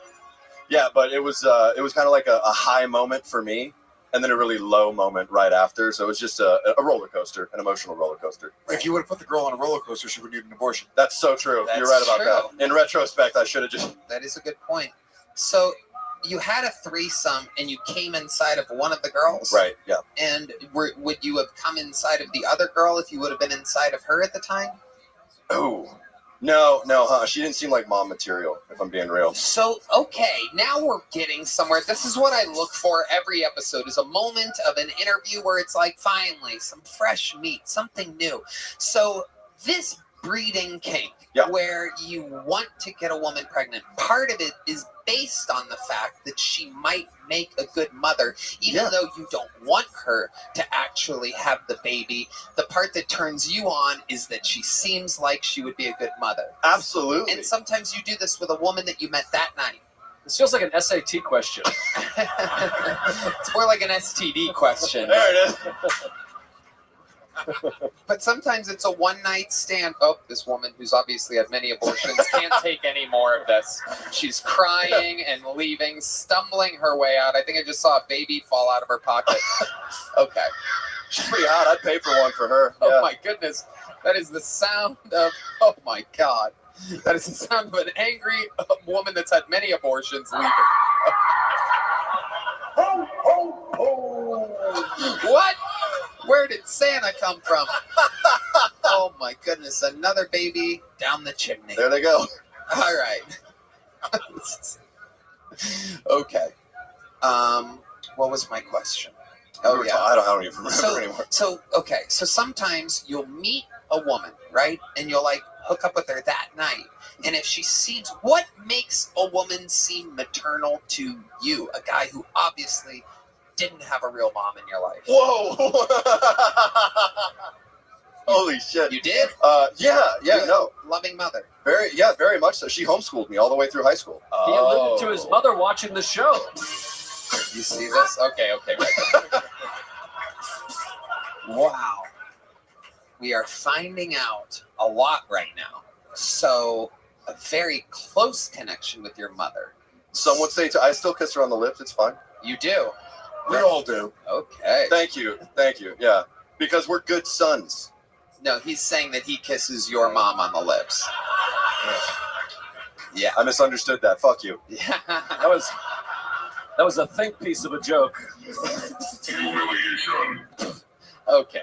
Yeah, but it was kind of like a high moment for me, and then a really low moment right after. So it was just a roller coaster, an emotional roller coaster. If you would have put the girl on a roller coaster, she would need an abortion. That's so true. That's You're right about true. that. In retrospect, I should have just... That is a good point. So you had a threesome and you came inside of one of the girls? Right, yeah. And would you have come inside of the other girl if you would have been inside of her at the time? Oh, no, she didn't seem like mom material, if I'm being real. So, okay, now we're getting somewhere. This is what I look for every episode, is a moment of an interview where it's like, finally, some fresh meat, something new. So this breeding kink, where you want to get a woman pregnant, part of it is based on the fact that she might make a good mother, even though you don't want her to actually have the baby. The part that turns you on is that she seems like she would be a good mother. Absolutely. And sometimes you do this with a woman that you met that night. This feels like an SAT question. It's more like an STD question. There it is. But sometimes it's a one-night stand. Oh, this woman who's obviously had many abortions can't take any more of this. She's crying and leaving, stumbling her way out. I think I just saw a baby fall out of her pocket. Okay. She's pretty hot. I'd pay for one for her. Oh, my goodness. That is the sound of, oh, my God. That is the sound of an angry woman that's had many abortions leaving. Ho, ho, ho. What? Where did Santa come from? Oh my goodness, another baby down the chimney. There they go. All right. Okay. What was my question? Oh yeah. I don't even remember anymore. So sometimes you'll meet a woman, right? And you'll like hook up with her that night. And if she seems, what makes a woman seem maternal to you? A guy who obviously didn't have a real mom in your life. Whoa! Holy shit! You did? Yeah, no. Loving mother. Very much so. She homeschooled me all the way through high school. He alluded to his mother watching the show. You see this? Okay. Right. Wow. We are finding out a lot right now. So, a very close connection with your mother. Some would say, I still kiss her on the lips. It's fine. You do? We all do. Okay. Thank you. Yeah. Because we're good sons. No, he's saying that he kisses your mom on the lips. Yeah. I misunderstood that. Fuck you. Yeah. That was a think piece of a joke. Okay.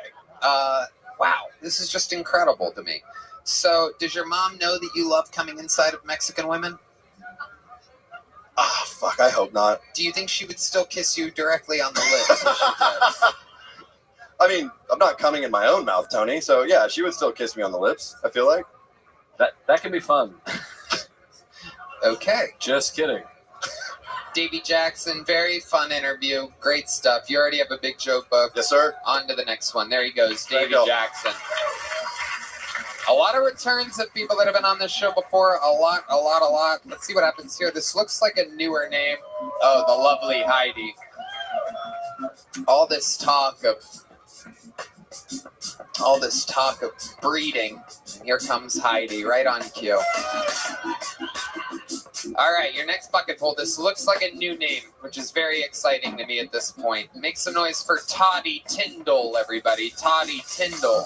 Wow. This is just incredible to me. So, does your mom know that you love coming inside of Mexican women? Ah, fuck, I hope not. Do you think she would still kiss you directly on the lips if she could? I mean, I'm not coming in my own mouth, Tony, so yeah, she would still kiss me on the lips, I feel like. That can be fun. Okay. Just kidding. Davey Jackson, very fun interview. Great stuff. You already have a big joke book. Yes, sir. On to the next one. There he goes, There you Davey go. Jackson. A lot of returns of people that have been on this show before. A lot. Let's see what happens here. This looks like a newer name. Oh, the lovely Heidi. All this talk of breeding. Here comes Heidi, right on cue. All right, your next bucket full. This looks like a new name, which is very exciting to me at this point. Make some noise for Toddy Tyndall, everybody. Toddy Tyndall.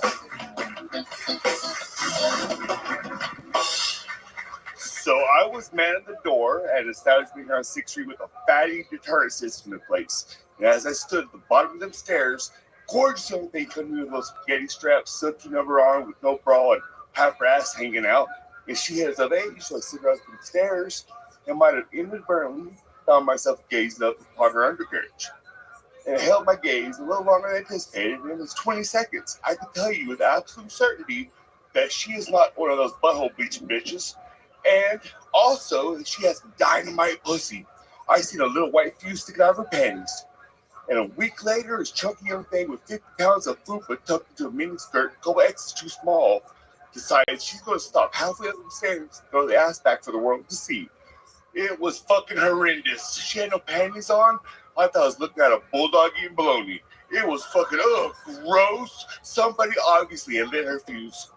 So I was man at the door at an establishment here on 6th Street with a fatty deterrent system in place. And as I stood at the bottom of them stairs, gorgeous young thing coming with those spaghetti straps, silky number on with no bra and half her ass hanging out. And she has of age, so I sit around the stairs and might have inadvertently found myself gazing up upon her undercarriage. And I held my gaze a little longer than anticipated, and it was 20 seconds. I can tell you with absolute certainty that she is not one of those butthole bleaching bitches. And also, she has dynamite pussy. I seen a little white fuse sticking out of her panties. And a week later, this chunky young thing with 50 pounds of fupa tucked into a mini skirt, a couple X's too small, decides she's going to stop halfway up the stairs and throw the ass back for the world to see. It was fucking horrendous. She had no panties on. I thought I was looking at a bulldog eating bologna. It was fucking, gross. Somebody obviously had lit her fuse.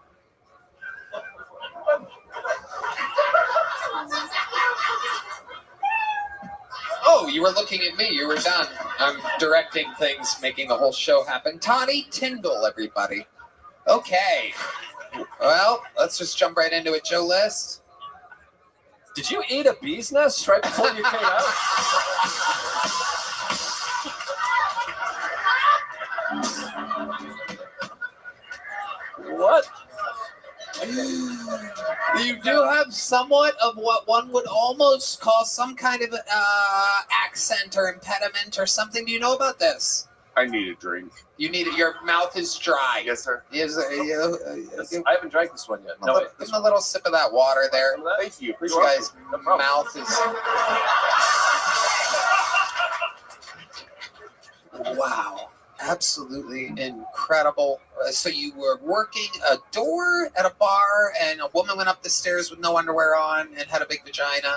Oh, you were looking at me. You were done. I'm directing things, making the whole show happen. Toddy Tyndall, everybody. Okay. Well, let's just jump right into it. Joe List. Did you eat a bee's nest right before you came out? What? You do have somewhat of what one would almost call some kind of accent or impediment or something. Do you know about this? I need a drink. You need it. Your mouth is dry. Yes, sir. I haven't drank this one yet. No, wait. Give him a little sip of that water there. Thank you. This guy's mouth is... Wow. Absolutely incredible. So you were working a door at a bar and a woman went up the stairs with no underwear on and had a big vagina.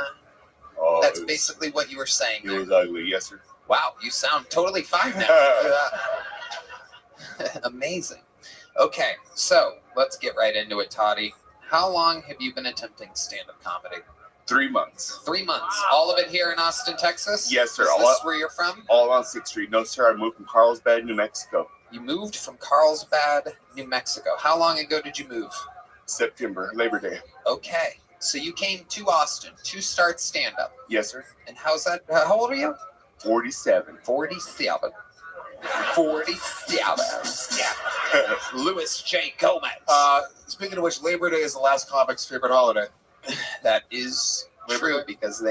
Oh, That's basically what you were saying. It was ugly, yes, sir. Wow, you sound totally fine now. Amazing. Okay, so let's get right into it, Toddy. How long have you been attempting stand-up comedy? 3 months. 3 months. All of it here in Austin, Texas? Yes, sir. Is this where you're from? All on 6th Street. No, sir. I moved from Carlsbad, New Mexico. You moved from Carlsbad, New Mexico. How long ago did you move? September, Labor Day. Okay. So you came to Austin to start stand-up. Yes, sir. And how's that? How old are you? 47. 47. 47. Yeah. Louis J. Gomez. Speaking of which, Labor Day is the last comic's favorite holiday. That is true because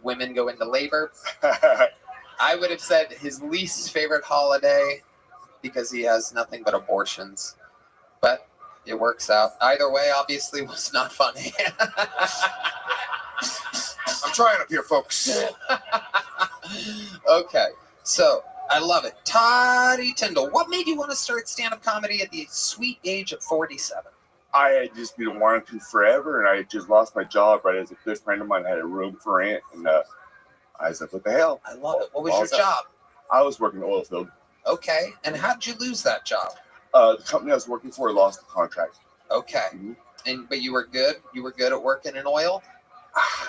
women go into labor. I would have said his least favorite holiday because he has nothing but abortions. But it works out. Either way, obviously, was not funny. I'm trying up here, folks. Okay, so I love it. Toddy Tyndall, what made you want to start stand-up comedy at the sweet age of 47? I had just been wanting to forever, and I had just lost my job right as a good friend of mine had a room for rent, and I was like, what the hell? I love it. What was your job? I was working in the oil field. Okay, and how did you lose that job? The company I was working for lost the contract. Okay, but you were good? You were good at working in oil?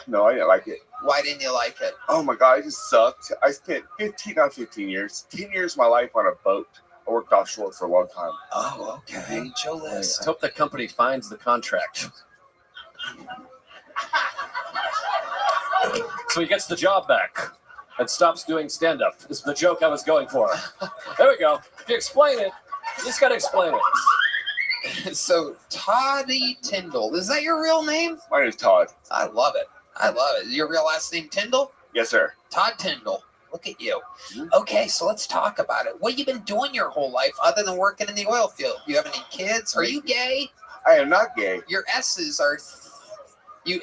No, I didn't like it. Why didn't you like it? Oh my God, it just sucked. I spent 15 years, 10 years of my life on a boat. I worked offshore for a long time. Oh, okay. Joe List. I hope the company finds the contract. So he gets the job back and stops doing stand-up. Is the joke I was going for. There we go. If you explain it, you just got to explain it. So, Toddy Tyndall, is that your real name? My name is Todd. I love it. I love it. Your real last name Tyndall? Yes, sir. Todd Tyndall. Look at you. Okay, so let's talk about it. What have you been doing your whole life other than working in the oil field? You have any kids? Are you gay? I am not gay. Your S's are... You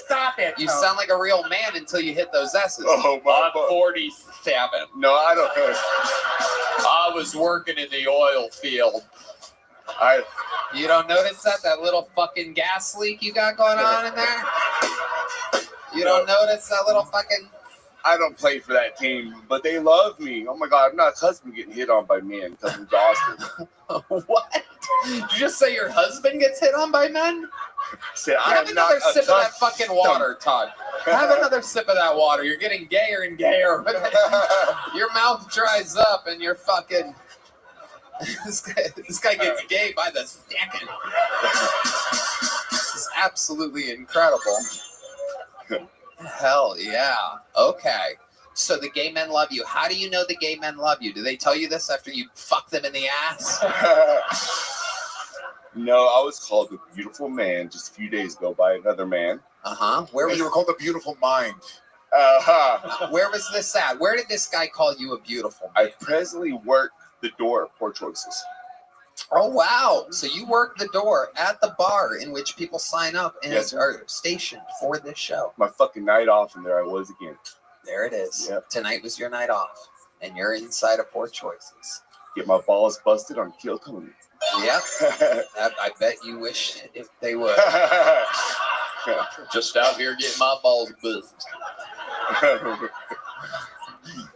Stop it. you sound like a real man until you hit those S's. Oh, my I'm 47. No, I don't. I was working in the oil field. I. You don't notice that little fucking gas leak you got going on in there? You don't notice that little fucking... I don't play for that team, but they love me. Oh my God, I'm not accustomed to getting hit on by men because I'm exhausted. What? Did you just say your husband gets hit on by men? Say, I Have am not another sip of that accustomed. fucking water, Todd. Have another sip of that water. You're getting gayer and gayer. Your mouth dries up and you're fucking... This guy gets gay by the second. This is absolutely incredible. Hell yeah. Okay. So the gay men love you. How do you know the gay men love you? Do they tell you this after you fuck them in the ass? No, I was called a beautiful man just a few days ago by another man. Uh-huh. Where was You were called a beautiful mind. Where was this at? Where did this guy call you a beautiful man? I presently work the door of Poor Choices. Oh, wow. So you work the door at the bar in which people sign up and Yes, are stationed for this show. My fucking night off, and there I was again. There it is. Yep. Tonight was your night off, and you're inside of Poor Choices. Get my balls busted on Kill Tony. Yep. I bet you wish if they would. Just out here getting my balls busted.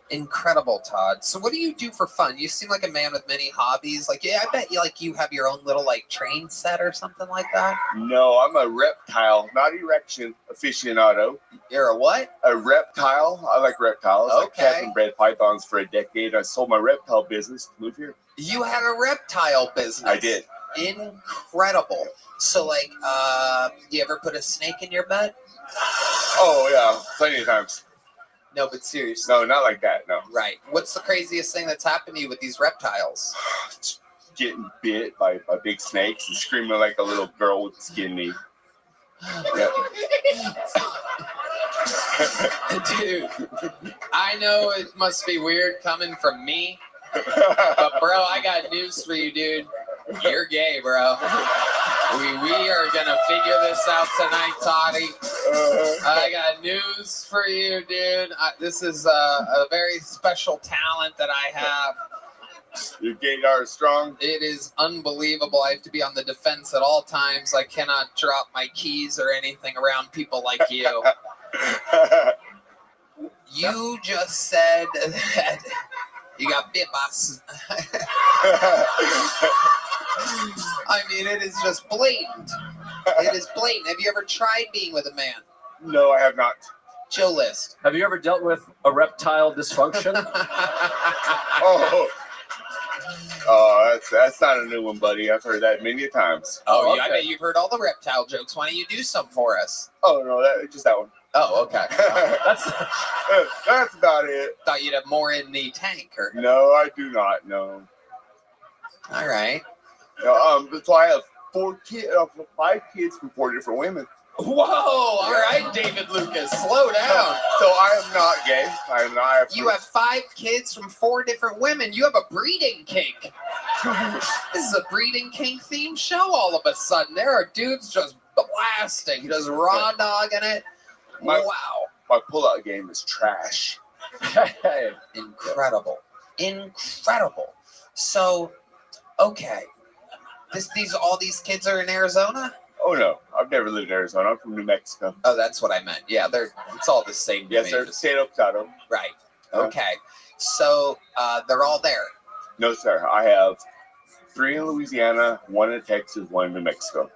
Incredible, Todd. So what do you do for fun? You seem like a man with many hobbies. Like, yeah, I bet you have your own little like train set or something like that. No, I'm a reptile, not erection aficionado. You're a what? A reptile. I like reptiles. Okay. I kept and bred pythons for a decade. I sold my reptile business to move here. You had a reptile business. I did. Incredible. So like, you ever put a snake in your bed? Oh yeah, plenty of times. No, but seriously. No, not like that. No. Right. What's the craziest thing that's happened to you with these reptiles? Getting bit by big snakes and screaming like a little girl with a skin knee. Yep. Dude, I know it must be weird coming from me, but bro, I got news for you, dude. You're gay, bro. We are gonna figure this out tonight, Toddy. I got news for you, dude. This is a very special talent that I have. Your gaydar is strong. It is unbelievable. I have to be on the defense at all times. I cannot drop my keys or anything around people like you. You just said that you got bit by... I mean, it is just blatant. It is blatant. Have you ever tried being with a man? No, I have not. Joe List. Have you ever dealt with a reptile dysfunction? That's not a new one, buddy. I've heard that many times. Oh, yeah, I bet you've heard all the reptile jokes. Why don't you do some for us? Oh, no, just that one. Oh, okay. That's about it. Thought you'd have more in the tank. Or... No, I do not. No. All right. No, so I have 5 kids from 4 different women. Whoa! All right, David Lucas, slow down. So I am not gay. I am not. You have 5 kids from 4 different women. You have a breeding kink. This is a breeding kink themed show. All of a sudden, there are dudes just blasting, just raw dogging it. Wow! My pull-out game is trash. Incredible, incredible. So, okay, all these kids are in Arizona. Oh no, I've never lived in Arizona. I'm from New Mexico. Oh, that's what I meant. Yeah, it's all the same. Yes, sir. Potato, potato. Right. Okay. So they're all there. No, sir. I have 3 in Louisiana, 1 in Texas, 1 in New Mexico.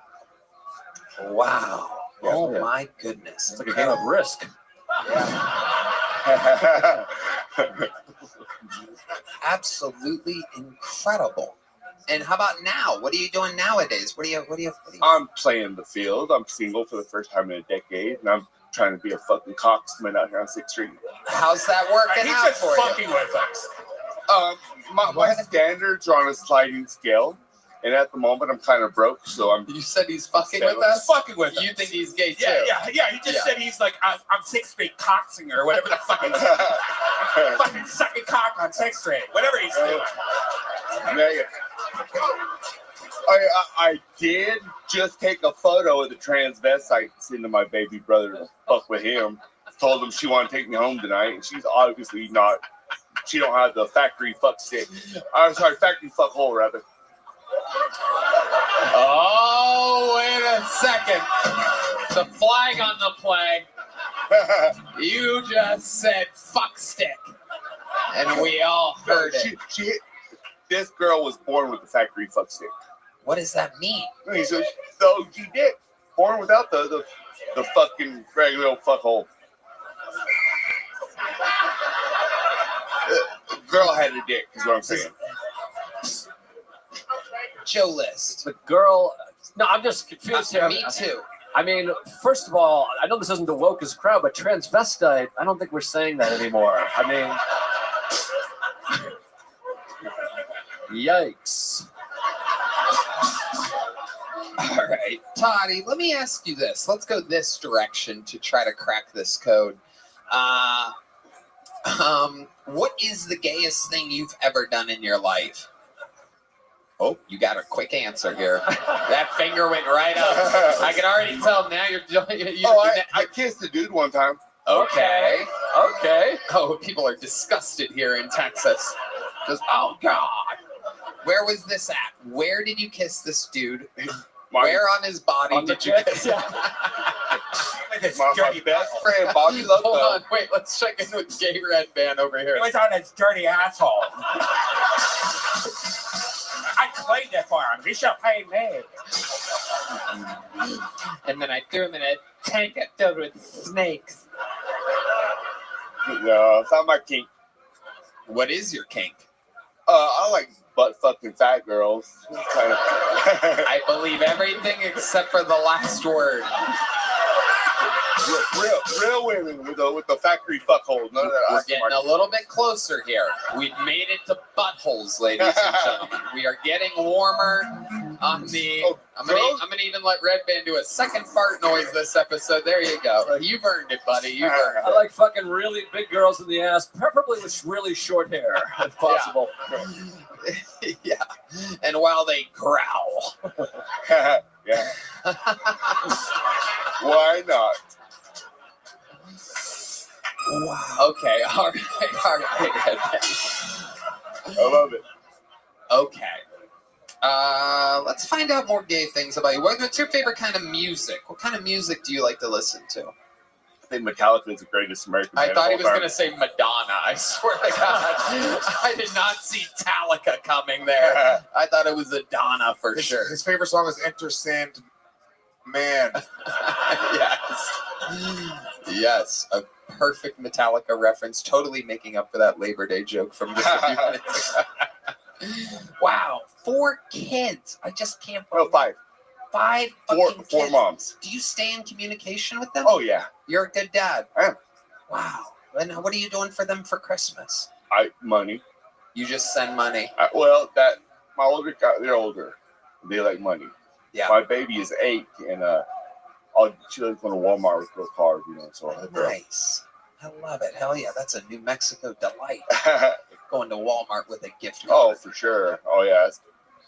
Wow. Yeah, oh my goodness. It's like a game of Risk. Yeah. Absolutely incredible. And how about now? What are you doing nowadays? What do you? I'm playing the field. I'm single for the first time in a decade, and I'm trying to be a fucking coxman out here on 6th Street. How's that working out for you? Fucking with us. My standards are on a sliding scale, and at the moment I'm kind of broke, so I'm. You said he's fucking with us? Fucking with us. You think he's gay too? Yeah. He just said he's like, I'm 6th Street coxinger or whatever the fuck he's fucking sucking cock on 6th Street. Whatever he's doing. Yeah. I did just take a photo of the transvestite and send to my baby brother to fuck with him. Told him she wanted to take me home tonight, and she's obviously not. She don't have the factory fuck stick. I'm sorry, factory fuck hole rather. Oh, wait a second. The flag on the play. You just said fuck stick. And we all heard it. This girl was born with the factory fuck stick. What does that mean? So she did. Born without the fucking regular old fuck hole. Girl had a dick, is what I'm saying. Joe List. The girl. No, I'm just confused here. Me too. I mean, first of all, I know this isn't the wokest crowd, but transvestite, I don't think we're saying that anymore. I mean, yikes. All right, Toddy, let me ask you this. Let's go this direction to try to crack this code. What is the gayest thing you've ever done in your life? Oh, you got a quick answer here. That finger went right up. I can already tell now you're I kissed a dude one time. Okay. Oh, people are disgusted here in Texas. Just, oh, God. Where was this at? Where did you kiss this dude? Where on his body did you kiss him? My best friend, Bobby Love. Hold on, wait, let's check in with Gay Red Band over here. It was on his dirty asshole. I cleaned it for him. He should pay me. And then I threw him in a tank filled with snakes. No, it's not my kink. What is your kink? I like butt fucking fat girls. I believe everything except for the last word. Real women with the factory fuck hole. None of that. We're getting a little bit closer here. We've made it to buttholes, ladies and gentlemen. We are getting warmer on the. I'm gonna even let Red Band do a second fart noise this episode. There you go. You've earned it, buddy. You've earned I it. like fucking really big girls in the ass, preferably with really short hair, if possible. Yeah. And while they growl. Yeah. Why not? Wow. Okay. All right. I love it. Okay. Let's find out more gay things about you. What's your favorite kind of music? What kind of music do you like to listen to? I think Metallica is the greatest American band. I thought he was going to say Madonna. I swear to God. I did not see Metallica coming there. I thought it was Madonna for sure. His favorite song is Enter Sand Man. Yes. A perfect Metallica reference. Totally making up for that Labor Day joke from just a few minutes ago. Wow. 4 kids. I just can't believe 5. 5 Four kids. moms. Do you stay in communication with them? Oh, yeah. You're a good dad. I am. Wow. And what are you doing for them for Christmas? Money. You just send money. My older guy, they're older. They like money. Yeah. My baby is 8, and she lives going to Walmart with her car, so Nice. I love it. Hell yeah. That's a New Mexico delight. Going to Walmart with a gift card. Oh, for sure. Oh, yeah. It's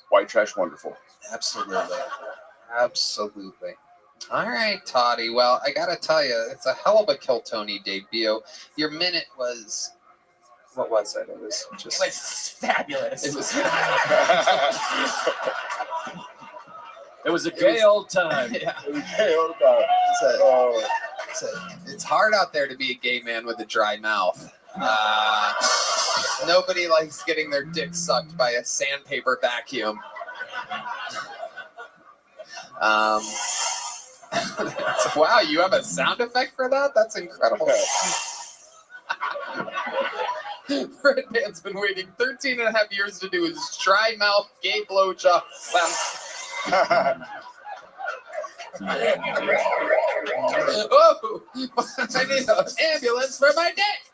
white trash wonderful. Absolutely. All right, Toddy. Well, I got to tell you, it's a hell of a Kill Tony debut. Your minute was... What was it? It was just... It was fabulous. It was... It was a gay old time. Yeah. It was gay old time. It's hard out there to be a gay man with a dry mouth. Nobody likes getting their dick sucked by a sandpaper vacuum. Wow, you have a sound effect for that? That's incredible. Red Band's been waiting 13 and a half years to do his dry mouth gay blowjob sound. Oh, I need an ambulance for my dick.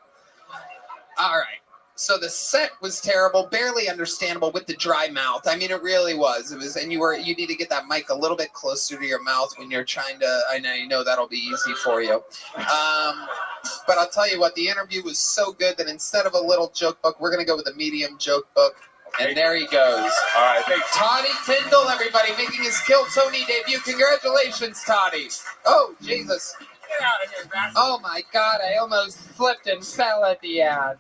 All right. So the set was terrible, barely understandable with the dry mouth. I mean, it really was. It was, and you need to get that mic a little bit closer to your mouth when you're trying to. I know that'll be easy for you. But I'll tell you what, the interview was so good that instead of a little joke book, we're gonna go with a medium joke book. And there he goes. All right, thanks. Toddy Tyndall, everybody, making his Kill Tony debut. Congratulations, Toddy. Oh, Jesus. Get out of here, bastard. Oh, my God. I almost flipped and fell at the end.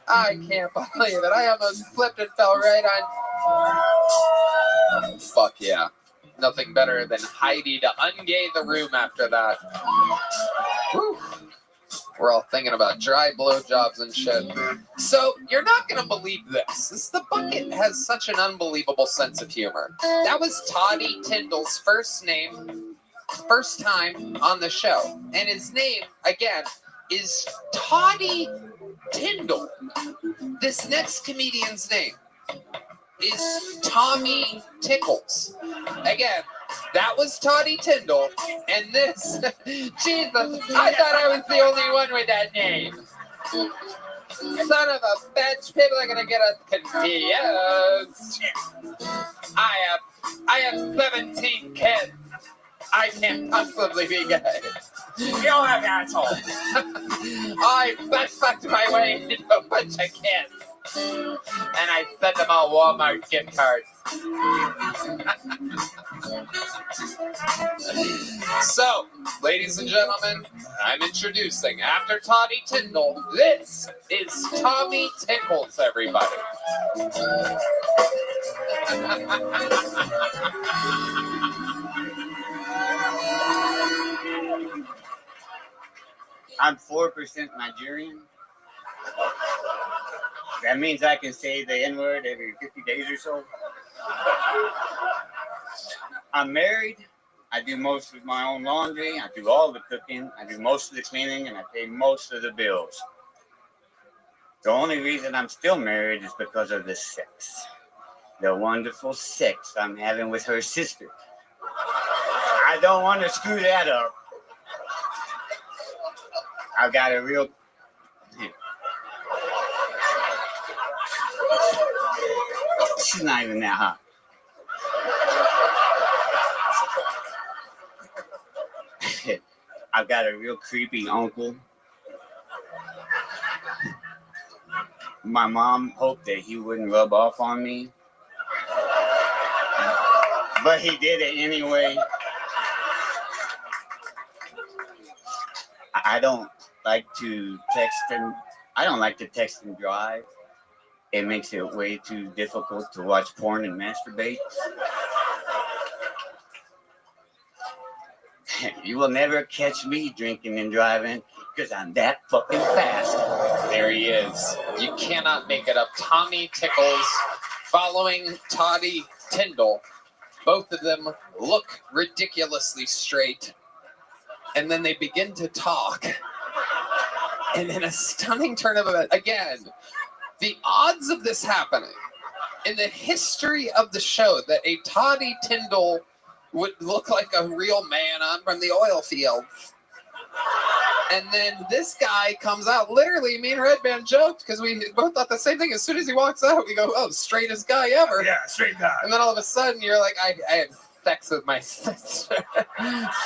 I can't believe it. I almost flipped and fell right on. Fuck yeah. Nothing better than Heidi to ungay the room after that. Whew. We're all thinking about dry blowjobs and shit. So, you're not going to believe this. The Bucket has such an unbelievable sense of humor. That was Toddy Tyndall's first time on the show. And his name, again, is Toddy Tyndall. This next comedian's name is Tommy Tickles. Again, that was Toddy Tyndall, and this, Jesus, I thought I was the only one with that name. Son of a bitch, people are gonna get us confused. I have 17 kids. I can't possibly be gay. You all have assholes. I butt-fucked my way into a bunch of kids. And I sent them all Walmart gift cards. So, ladies and gentlemen, I'm introducing, after Toddy Tyndall, this is Tommy Tickles, everybody. I'm 4% Nigerian. That means I can say the N-word every 50 days or so. I'm married. I do most of my own laundry. I do all the cooking. I do most of the cleaning, and I pay most of the bills. The only reason I'm still married is because of the sex. The wonderful sex I'm having with her sister. I don't want to screw that up. I've got a real... She's not even that hot. I've got a real creepy uncle. My mom hoped that he wouldn't rub off on me, but he did it anyway. I don't like to text and drive. It makes it way too difficult to watch porn and masturbate. You will never catch me drinking and driving because I'm that fucking fast. There he is. You cannot make it up. Tommy Tickles following Toddy Tyndall. Both of them look ridiculously straight. And then they begin to talk. And in a stunning turn of events, again, the odds of this happening in the history of the show, that a Toddy Tyndall would look like a real man on from the oil fields. And then this guy comes out, literally, me and Red Band joked, because we both thought the same thing. As soon as he walks out, we go, oh, straightest guy ever. Yeah, straight guy. And then all of a sudden, you're like, I had sex with my sister.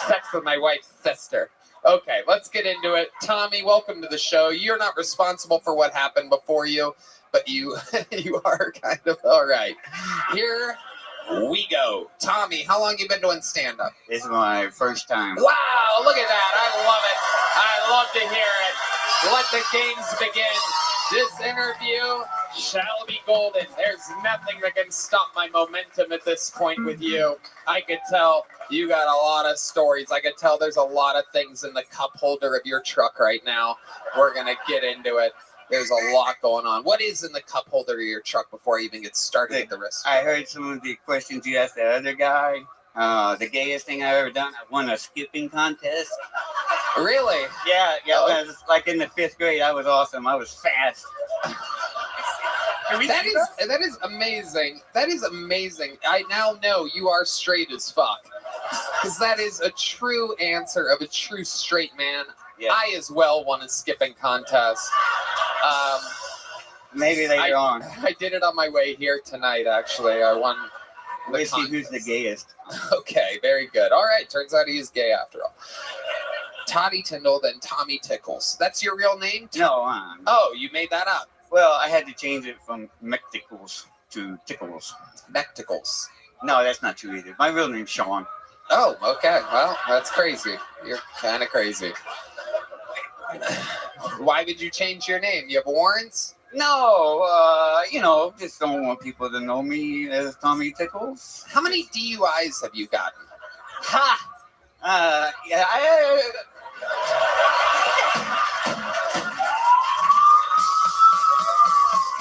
Sex with my wife's sister. Okay, let's get into it. Tommy, welcome to the show. You're not responsible for what happened before you, but you are kind of all right. Here we go. Tommy, how long you been doing stand-up? This is my first time. Wow, look at that. I love it. I love to hear it. Let the games begin. This interview shall be golden. There's nothing that can stop my momentum at this point with you. I could tell you got a lot of stories. I could tell there's a lot of things in the cup holder of your truck right now. We're going to get into it. There's a lot going on. What is in the cup holder of your truck before I even get started with the rest? I heard some of the questions you asked the other guy. The gayest thing I've ever done, I won a skipping contest. Really? Yeah. When I was like in the 5th grade, I was awesome. I was fast. That is amazing. That is amazing. I now know you are straight as fuck. Because that is a true answer of a true straight man. Yeah. I as well won a skipping contest. Maybe later on. I did it on my way here tonight, actually. I won the Let's see who's the gayest. Okay, very good. All right, turns out he is gay after all. Toddy Tyndall, then Tommy Tickles. That's your real name? No. Oh, you made that up. Well, I had to change it from McTickles. to Tickles. Necticles. No, that's not true either. My real name's Sean. Oh, okay. Well, that's crazy. You're kind of crazy. Why would you change your name? You have warrants? No, just don't want people to know me as Tommy Tickles. How many DUIs have you gotten? Ha! Yeah,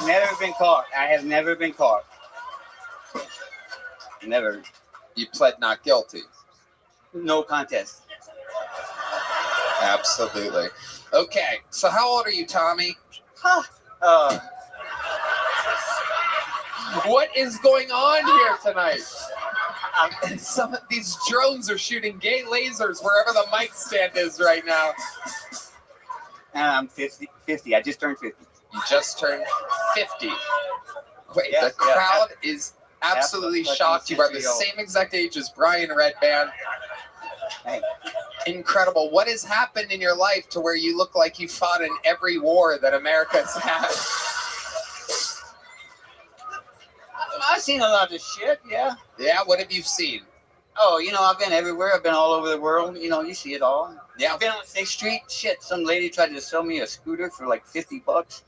never been caught. I have never been caught. Never. You pled not guilty. No contest. Absolutely. Okay, so how old are you, Tommy? What is going on here tonight? Some of these drones are shooting gay lasers wherever the mic stand is right now. I'm 50. I just turned 50. You just turned 50. Wait, the crowd is absolutely shocked. You are the same exact age as Brian Redband. Hey. Incredible. What has happened in your life to where you look like you fought in every war that America's had? I've seen a lot of shit, yeah. Yeah, what have you seen? Oh, I've been everywhere. I've been all over the world. You see it all. Yeah. I've been on 6th Street. Shit, some lady tried to sell me a scooter for like $50.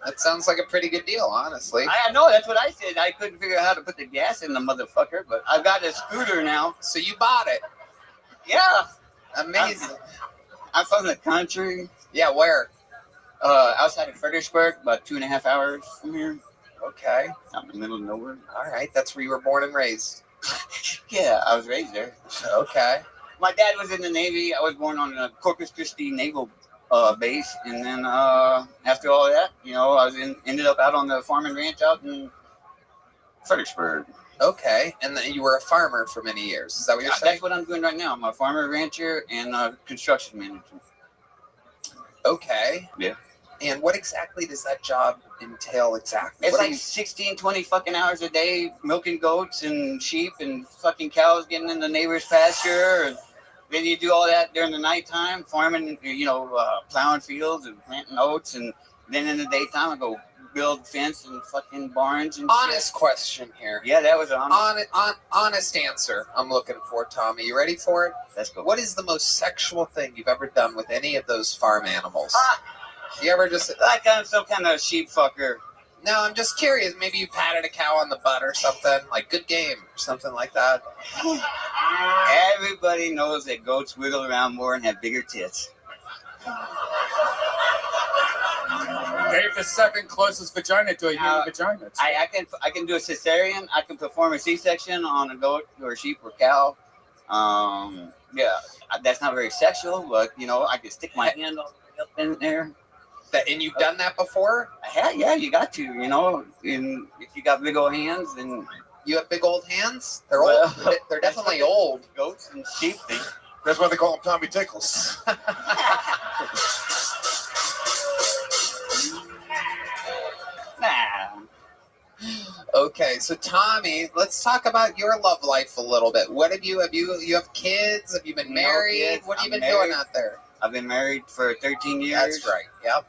That sounds like a pretty good deal, honestly. I know, that's what I said. I couldn't figure out how to put the gas in the motherfucker, but I've got a scooter now. So you bought it? Yeah. Amazing. I'm from the country. Yeah, where? Outside of Fredericksburg, about 2.5 hours from here. Okay. Out in the middle of nowhere. All right, that's where you were born and raised. Yeah, I was raised there. Okay. My dad was in the Navy. I was born on the Corpus Christi Naval base, and then after all that, I ended up out on the farm and ranch out in Fredericksburg. Okay, and then you were a farmer for many years. Is that what you're saying? That's what I'm doing right now. I'm a farmer, rancher, and construction manager. Okay. Yeah. And what exactly does that job entail exactly? It's like 16, 20 fucking hours a day, milking goats and sheep and fucking cows getting in the neighbor's pasture. And then you do all that during the nighttime, farming, plowing fields and planting oats. And then in the daytime, I go build fence and fucking barns and honest shit. Question here. Yeah, that was an honest answer I'm looking for, Tommy. You ready for it? Let's go. What is the most sexual thing you've ever done with any of those farm animals? You ever just like I'm some kind of sheep fucker? No, I'm just curious. Maybe you patted a cow on the butt or something, like good game or something like that. Everybody knows that goats wiggle around more and have bigger tits. Dave, the second closest vagina to a human vagina. I can do a cesarean. I can perform a C-section on a goat or a sheep or cow. Yeah, that's not very sexual, but I can stick my hand all the way up in there. And you've done that before? Yeah, you got to. And if you got big old hands, then you have big old hands. They're old. They're definitely old. Goats and sheep. That's why they call him Tommy Tickles. Okay, so Tommy, let's talk about your love life a little bit. What have you have kids? Have you been married? Kids. What have you I'm been married. doing out there? I've been married for 13 years. That's right. Yep.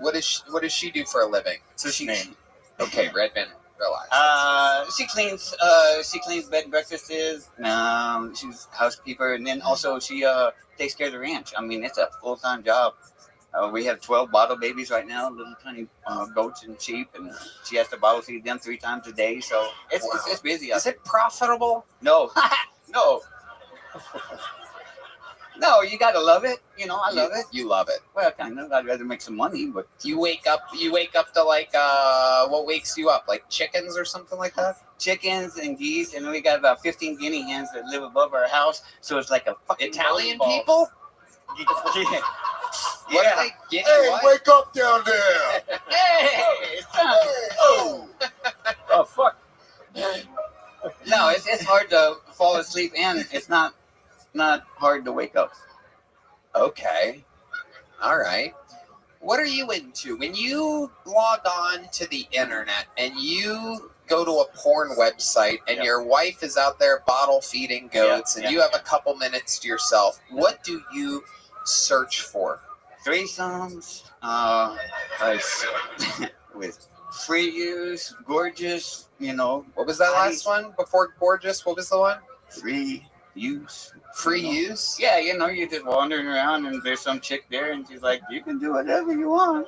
What does she do for a living? What's her name? Okay, Redmond. Relax. She cleans bed and breakfasts. She's housekeeper, and then also she takes care of the ranch. I mean, it's a full-time job. We have 12 bottle babies right now, little tiny goats and sheep, and she has to bottle feed them 3 times a day. So it's busy. Is it profitable? No, no. No, you gotta love it. I love it. You love it. Well, kind of. I'd rather make some money, but you wake up to like what wakes you up? Like chickens or something like that? Chickens and geese, and we got about 15 guinea hens that live above our house. So it's like a fucking Italian volleyball. people. Yeah. What are they getting? Hey, wake up down there! Hey, oh, fuck. No, it's hard to fall asleep, and it's not hard to wake up. Okay. All right. What are you into? When you log on to the internet and you go to a porn website and your wife is out there bottle feeding goats and you have a couple minutes to yourself, what do you search for? Threesomes, with free use, gorgeous, you know. What was that last one before gorgeous? What was the one? Free use. Free use? Yeah, you know, you're just wandering around and there's some chick there and she's like, you can do whatever you want.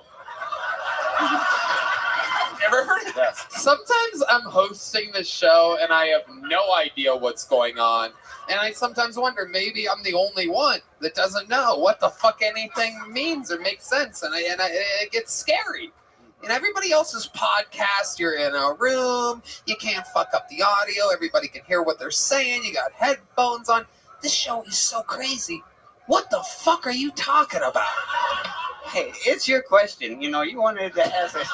Never heard of that. Sometimes I'm hosting the show and I have no idea what's going on. And I sometimes wonder, maybe I'm the only one that doesn't know what the fuck anything means or makes sense. And it gets scary. In everybody else's podcast, you're in a room, you can't fuck up the audio, everybody can hear what they're saying, you got headphones on. This show is so crazy. What the fuck are you talking about? Hey, it's your question. You know, you wanted to ask us.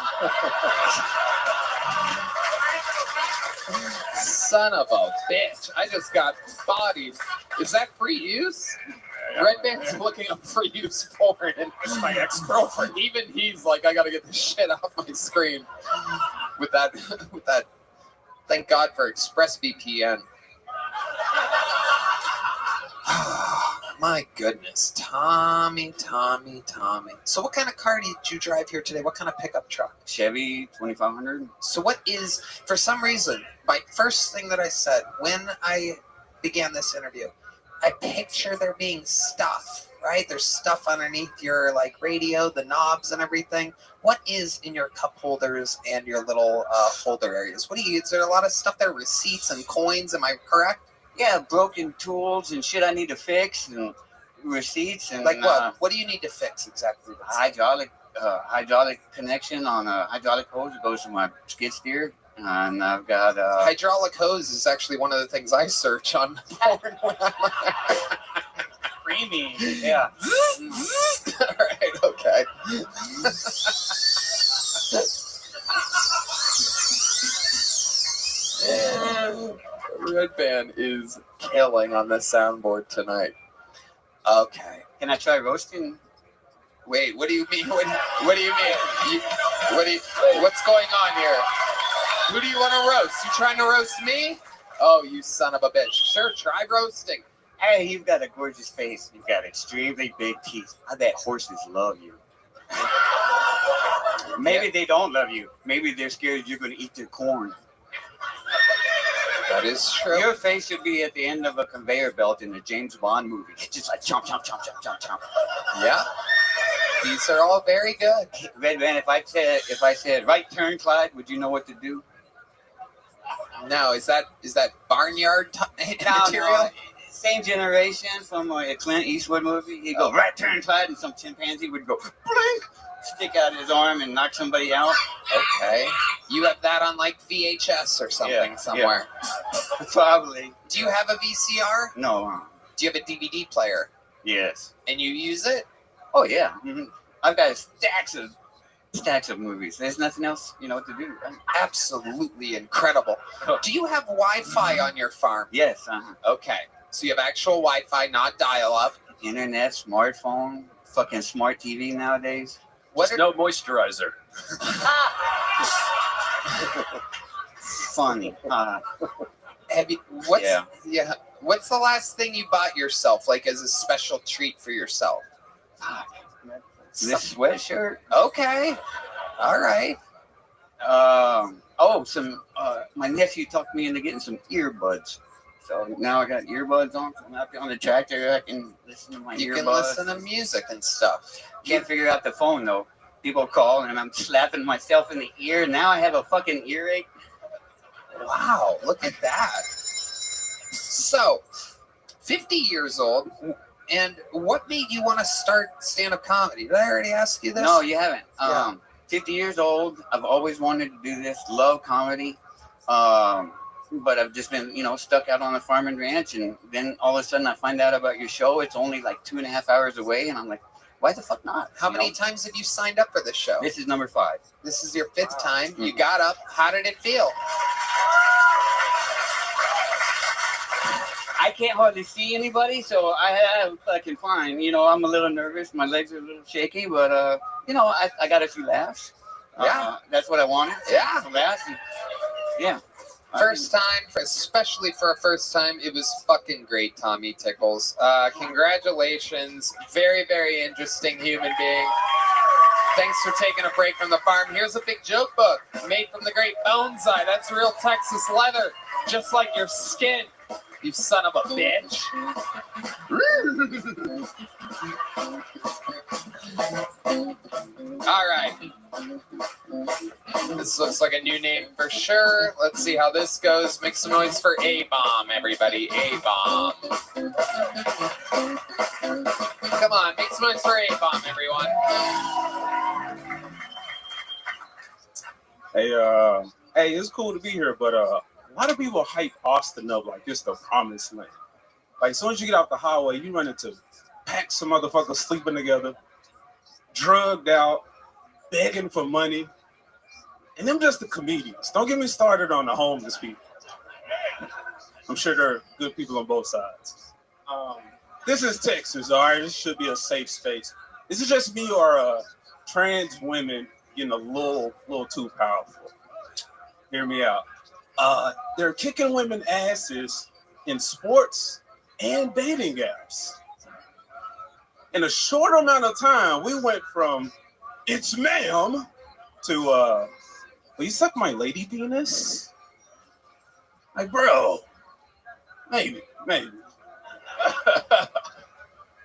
Son of a bitch. I just got bodied. Is that free use? Red Band's looking up free use porn, and my ex-girlfriend, even he's like, I gotta get this shit off my screen. With that, thank God for ExpressVPN. My goodness, Tommy. So what kind of car did you drive here today? What kind of pickup truck? Chevy 2500. So what is, for some reason, my first thing that I said when I began this interview, I picture there being stuff, right? There's stuff underneath your like radio, the knobs and everything. What is in your cup holders and your little holder areas? What do you, is there a lot of stuff there? Receipts and coins, am I correct? Yeah, broken tools and shit I need to fix and receipts and like what? What do you need to fix exactly? Hydraulic connection on a hydraulic hose that goes to my skid steer, and I've got hydraulic hose is actually one of the things I search on porn. Creamy, yeah. All right, okay. Red Band is killing on the soundboard tonight. Okay. Can I try roasting? Wait, what do you mean? What do you mean? What's going on here? Who do you want to roast? You trying to roast me? Oh, you son of a bitch. Sure, try roasting. Hey, you've got a gorgeous face. You've got extremely big teeth. I bet horses love you. Maybe they don't love you. Maybe they're scared you're going to eat their corn. That is true. Your face should be at the end of a conveyor belt in a James Bond movie. It's just like chomp, chomp, chomp, chomp, chomp, chomp. Yeah. These are all very good. Red Man, if I said right turn, Clyde, would you know what to do? No, is that barnyard material? No, same generation from a Clint Eastwood movie. He'd go right turn, Clyde, and some chimpanzee would go blink, stick out his arm and knock somebody out. Okay. You have that on like VHS or something somewhere. Yeah. Probably. Do you have a VCR? No. Do you have a DVD player? Yes. And you use it? Oh yeah. Mm-hmm. I've got stacks of movies. There's nothing else, to do. Absolutely incredible. Do you have Wi-Fi on your farm? Yes. Okay. So you have actual Wi-Fi, not dial-up. Internet, smartphone, fucking smart TV nowadays. No moisturizer. Funny. Have you? What's the last thing you bought yourself, like as a special treat for yourself? This sweatshirt. Okay. All right. My nephew talked me into getting some earbuds. So now I got earbuds on. I'm out there on the tractor. I can listen to my earbuds. You can listen to music and stuff. Can't figure out the phone though. People call and I'm slapping myself in the ear. Now I have a fucking earache. Wow, look at that. So, 50 years old, and what made you want to start stand-up comedy? Did I already ask you this? No, you haven't. 50 years old. I've always wanted to do this. Love comedy. But I've just been, stuck out on the farm and ranch. And then all of a sudden I find out about your show. It's only like 2.5 hours away. And I'm like, why the fuck not? How many times have you signed up for this show? This is number 5. This is your 5th time. You got up. How did it feel? I can't hardly see anybody, so I have fucking fine. I'm a little nervous. My legs are a little shaky, but, I got a few laughs. That's what I wanted. Yeah. Laughs. Yeah. First time, especially for a first time, it was fucking great, Tommy Tickles. Congratulations. Very, very interesting human being. Thanks for taking a break from the farm. Here's a big joke book made from the great bonsai. That's real Texas leather, just like your skin, you son of a bitch. All right. This looks like a new name for sure. Let's see how this goes. Make some noise for A-Bomb, everybody. A-Bomb. Come on, make some noise for A-Bomb, everyone. Hey, it's cool to be here, but a lot of people hype Austin up like it's the promised land. Like, as soon as you get off the highway, you run into packs of motherfuckers sleeping together, drugged out, begging for money. And them just the comedians. Don't get me started on the homeless people. I'm sure there are good people on both sides. This is Texas, all right? This should be a safe space. Is it just me or trans women getting a little too powerful? Hear me out. They're kicking women asses in sports and dating apps. In a short amount of time, we went from "it's ma'am" to "will you suck my lady penis?" Like, bro, maybe.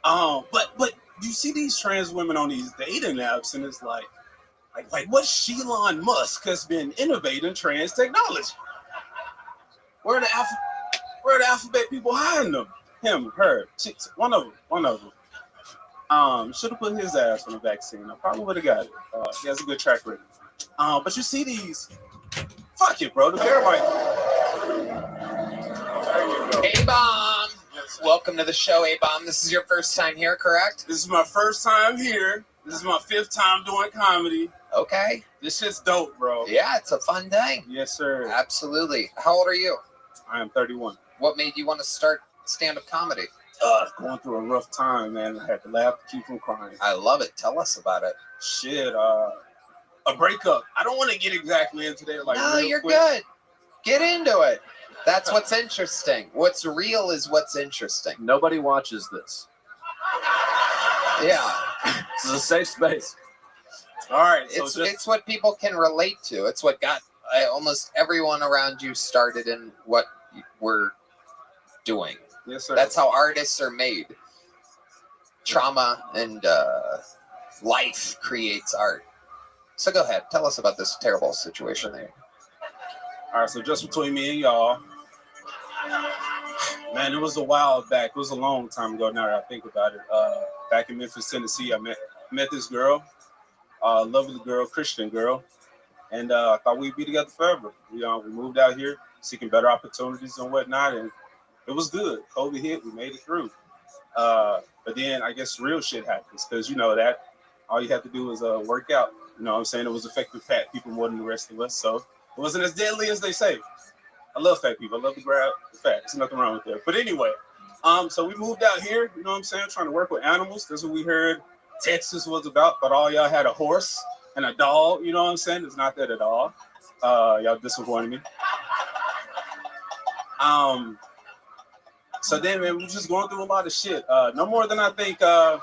But you see these trans women on these dating apps, and it's like what's Elon Musk has been innovating trans technology? Where are the alphabet people hiding them? Him, her, one of them. Should have put his ass on the vaccine. I probably would have got it. He has a good track record. But you see these, fuck it, bro. The Bearmite. A-Bomb. Welcome to the show, A-Bomb. This is your first time here, correct? This is my first time here. This is my 5th time doing comedy. Okay. This shit's dope, bro. Yeah, it's a fun thing. Yes, sir. Absolutely. How old are you? I am 31. What made you want to start stand-up comedy? Going through a rough time, man. I had to laugh to keep from crying. I love it. Tell us about it. Shit, a breakup. I don't want to get exactly into that. No, you're good. Get into it. That's what's interesting. What's real is what's interesting. Nobody watches this. Yeah. This is a safe space. All right. So it's what people can relate to. It's what got almost everyone around you started in what we're doing. Yes, sir. That's how artists are made. Trauma and life creates art. So go ahead. Tell us about this terrible situation there. All right. So just between me and y'all, man, it was a while back. It was a long time ago now that I think about it. Back in Memphis, Tennessee, I met this girl, lovely girl, Christian girl, and I thought we'd be together forever. We moved out here seeking better opportunities and whatnot, and it was good. COVID hit, we made it through. But then I guess real shit happens because you know that all you have to do is work out. You know what I'm saying? It was affecting fat people more than the rest of us, so it wasn't as deadly as they say. I love fat people. I love to grab the fat. There's nothing wrong with that. But anyway, so we moved out here, you know what I'm saying, trying to work with animals. That's what we heard Texas was about, but all y'all had a horse and a dog, you know what I'm saying? It's not that at all. Y'all disappointed me. So then, man, we were just going through a lot of shit. No more than I think, a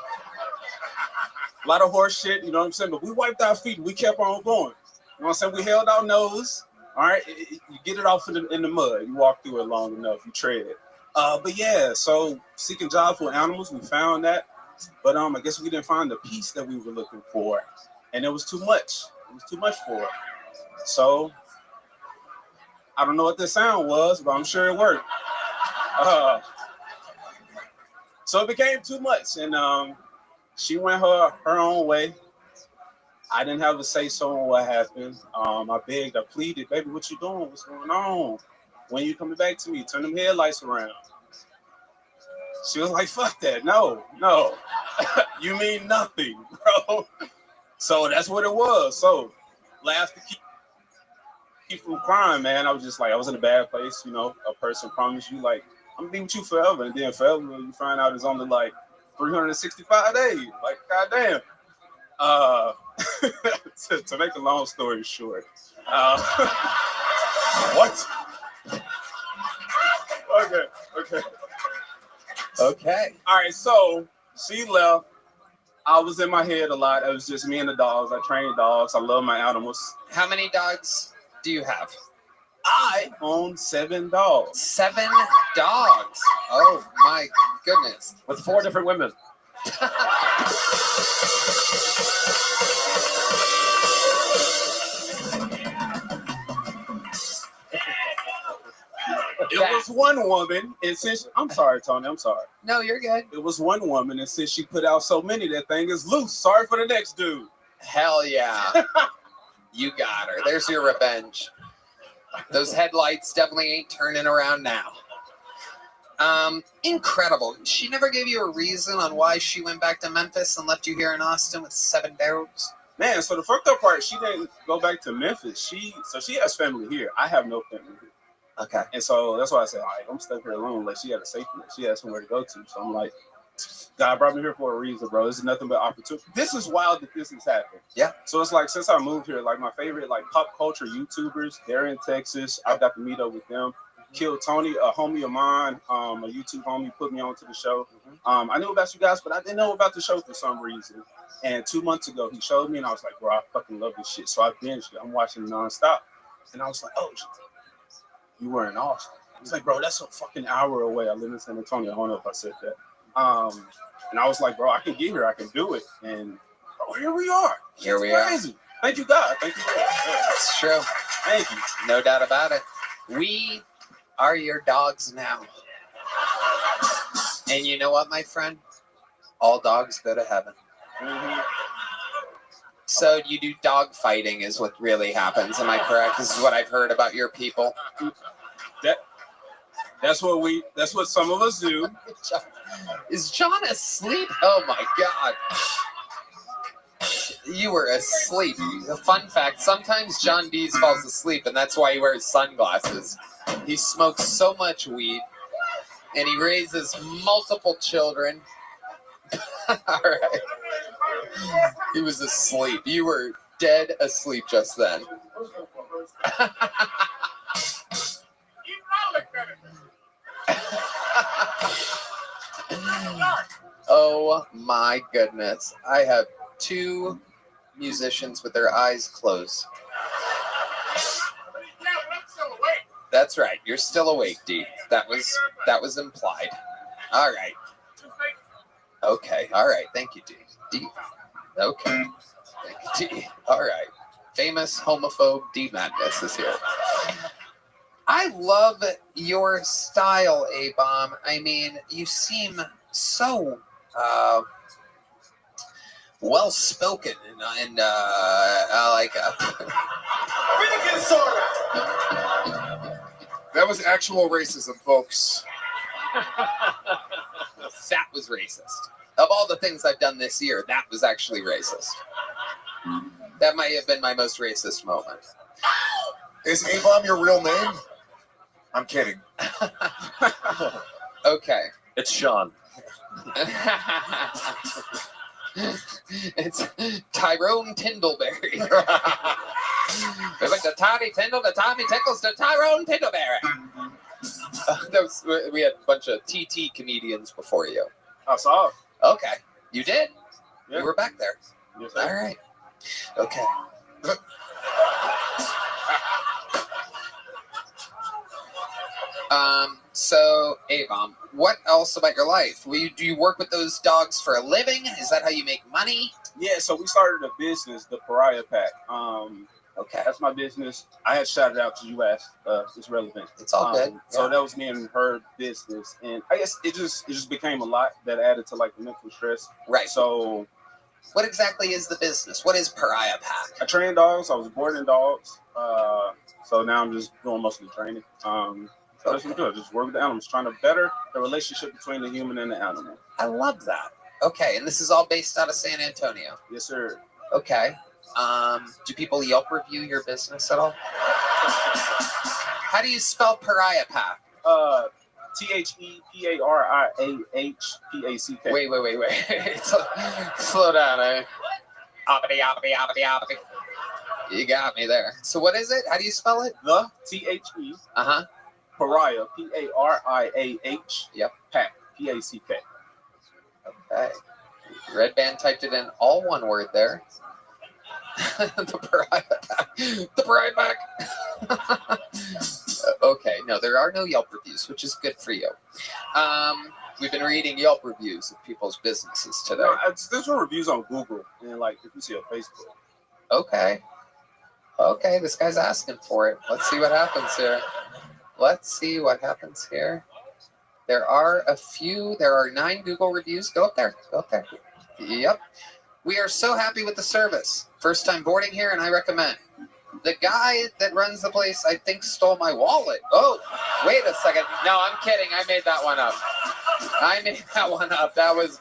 lot of horse shit, you know what I'm saying? But we wiped our feet and we kept on going. You know what I'm saying? We held our nose. All right, you get it off in the mud. You walk through it long enough. You tread it. But yeah, so seeking jobs with animals, we found that. But I guess we didn't find the peace that we were looking for, and it was too much. It was too much for it. So I don't know what the sound was, but I'm sure it worked. So it became too much, and she went her own way. I didn't have a say-so on what happened. I begged, I pleaded, baby, what you doing? What's going on? When you coming back to me? Turn them headlights around. She was like, fuck that. No. You mean nothing, bro. So that's what it was. So laugh to keep from crying, man. I was just like, I was in a bad place, you know. A person promised you, like, I'm gonna be with you forever. And then forever, you find out it's only like 365 days. Like, goddamn. To make a long story short, what? Okay. Okay. All right. So she left. I was in my head a lot. It was just me and the dogs. I train dogs. I love my animals. How many dogs do you have? I own 7 dogs. 7 dogs. Oh my goodness. With 4 different women. It was one woman, and since I'm sorry, Tony, I'm sorry. No, you're good. It was one woman, and since she put out so many, that thing is loose. Sorry for the next dude. Hell yeah. You got her. There's your revenge. Those headlights definitely ain't turning around now. Incredible. She never gave you a reason on why she went back to Memphis and left you here in Austin with 7 dogs? Man, so the fucked up part, she didn't go back to Memphis. She has family here. I have no family here. Okay. And so that's why I said, all right, I'm stuck here alone. Like, she had a safety net. She had somewhere to go to. So I'm like, God brought me here for a reason, bro. This is nothing but opportunity. This is wild that this has happened. Yeah. So it's like, since I moved here, like my favorite like pop culture YouTubers, they're in Texas. I got to meet up with them. Kill Tony, a homie of mine, a YouTube homie, put me onto the show. I knew about you guys, but I didn't know about the show for some reason. And 2 months ago, he showed me, and I was like, bro, I fucking love this shit. So I binged it. I'm watching it nonstop. And I was like, oh, you were in Austin. He's like, bro, that's a fucking hour away. I live in San Antonio. I don't know if I said that. And I was like, bro, I can get here. I can do it. And bro, here we are. Here we crazy. Thank you, God. Thank you, God. It's true. Thank you. No doubt about it. We are your dogs now. And you know what, my friend? All dogs go to heaven. Mm-hmm. So you do dog fighting is what really happens. Am I correct? This is what I've heard about your people. That's what some of us do. Is John asleep? Oh my God. You were asleep. A fun fact, sometimes John Dees falls asleep, and that's why he wears sunglasses. He smokes so much weed, and he raises multiple children. All right. He was asleep. You were dead asleep just then. Oh my goodness. I have 2 musicians with their eyes closed. That's right. You're still awake, D. That was implied. All right. Okay. All right. Thank you, D. D. Okay. Thank you, D. All right. Famous homophobe D Madness is here. I love your style, A-Bomb. I mean, you seem so well spoken and like that was actual racism, folks. That was racist. Of all the things I've done this year, that was actually racist. That might have been my most racist moment. Is A-Bomb your real name? I'm kidding. Okay. It's Sean. It's Tyrone Tindleberry. We went to Tommy Tindle, to Tommy Tickles, to Tyrone Tindleberry. We had a bunch of TT comedians before you. I saw it. Okay. You did? Yeah. You were back there. Yes, all right. Okay. So, A-Bomb, what else about your life? Do you work with those dogs for a living? Is that how you make money? Yeah, so we started a business, the Pariah Pack. Okay. That's my business. I had shouted out to you asked. It's relevant. It's all good. So that was me and her business. And I guess it just became a lot that added to like the mental stress. Right. So what exactly is the business? What is Pariah Pack? I train dogs. I was boarding dogs. So now I'm just doing most of the training. So that's what I'm doing. Just work with the animals, trying to better the relationship between the human and the animal. I love that. Okay, and this is all based out of San Antonio. Yes, sir. Okay. Do people Yelp review your business at all? How do you spell Pariah Pack? THEPARIAHPACK. Wait. Slow down, eh? Oppity. You got me there. So what is it? How do you spell it? The THE. Pariah, PARIAH. Yep. Pack, PACK. Okay. Red Band typed it in all one word there. The pariah pack. The pariah pack. Okay, no, there are no Yelp reviews, which is good for you. We've been reading Yelp reviews of people's businesses today. No, there's no reviews on Google and like if you see on Facebook. Okay. Okay, this guy's asking for it. Let's see what happens here. Let's see what happens here. There are 9 Google reviews. Go up there. Go up there. Yep. We are so happy with the service. First time boarding here, and I recommend. The guy that runs the place, I think, stole my wallet. Oh, wait a second. No, I'm kidding. I made that one up. I made that one up. That was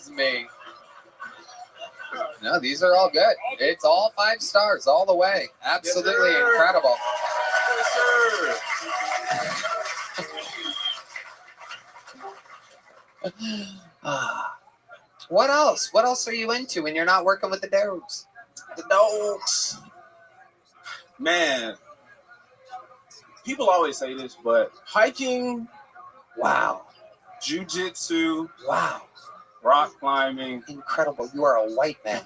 me. No, these are all good. It's all 5 stars all the way. Absolutely incredible. What else? What else are you into when you're not working with the dogs? The dogs. Man, people always say this, but hiking, wow. Jiu-jitsu, wow. Rock climbing. Incredible. You are a white man.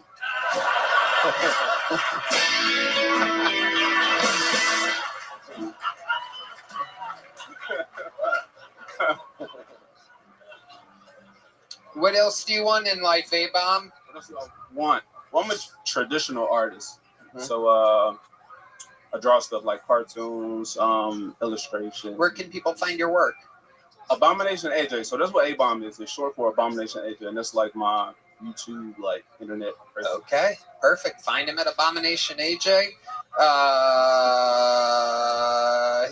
What else do you want in life, A-Bomb? What else do I want? Well, I'm a traditional artist. Mm-hmm. So I draw stuff like cartoons, illustration. Where can people find your work? Abomination AJ. So that's what A-Bomb is. It's short for Abomination AJ. And that's like my YouTube, like internet person. Okay, perfect. Find him at Abomination AJ.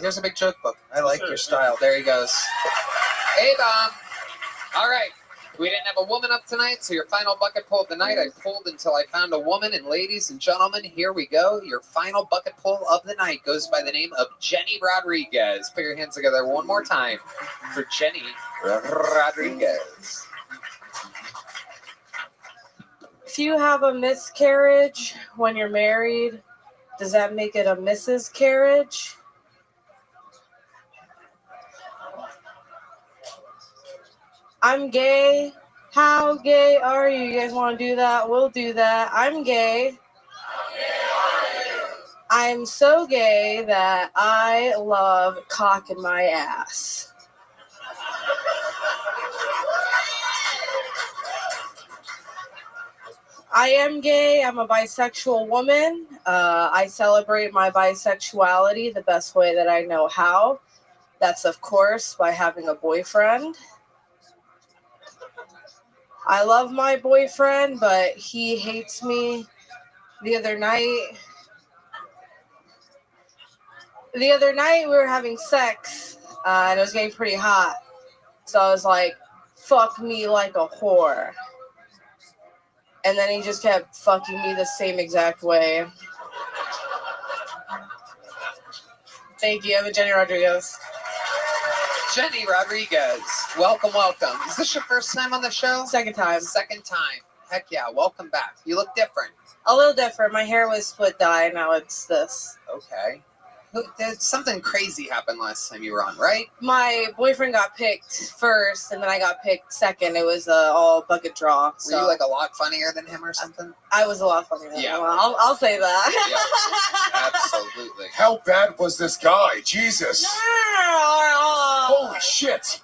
Here's a big joke book. I like your style. There he goes. A-Bomb. All right. We didn't have a woman up tonight, so your final bucket pull of the night. I pulled until I found a woman, and ladies and gentlemen, here we go. Your final bucket pull of the night goes by the name of Jenny Rodriguez. Put your hands together one more time for Jenny Rodriguez. If you have a miscarriage when you're married, does that make it a Mrs. Carriage? I'm gay. How gay are you? You guys want to do that? We'll do that. I'm gay. I'm so gay that I love cock in my ass. I am gay. I'm a bisexual woman. I celebrate my bisexuality the best way that I know how. That's, of course, by having a boyfriend. I love my boyfriend, but he hates me. The other night we were having sex, and it was getting pretty hot. So I was like, fuck me like a whore. And then he just kept fucking me the same exact way. Thank you. I'm Jenny Rodriguez. Jenny Rodriguez, welcome, welcome. Is this your first time on the show? Second time. Second time. Heck yeah, welcome back. You look different. A little different. My hair was split dye, now it's this. Okay. Something crazy happened last time you were on, right? My boyfriend got picked first, and then I got picked second. It was all bucket draw. Were you like a lot funnier than him or something? I was a lot funnier than him. Yeah. I'll say that. Yeah, absolutely. How bad was this guy? Jesus. Holy shit.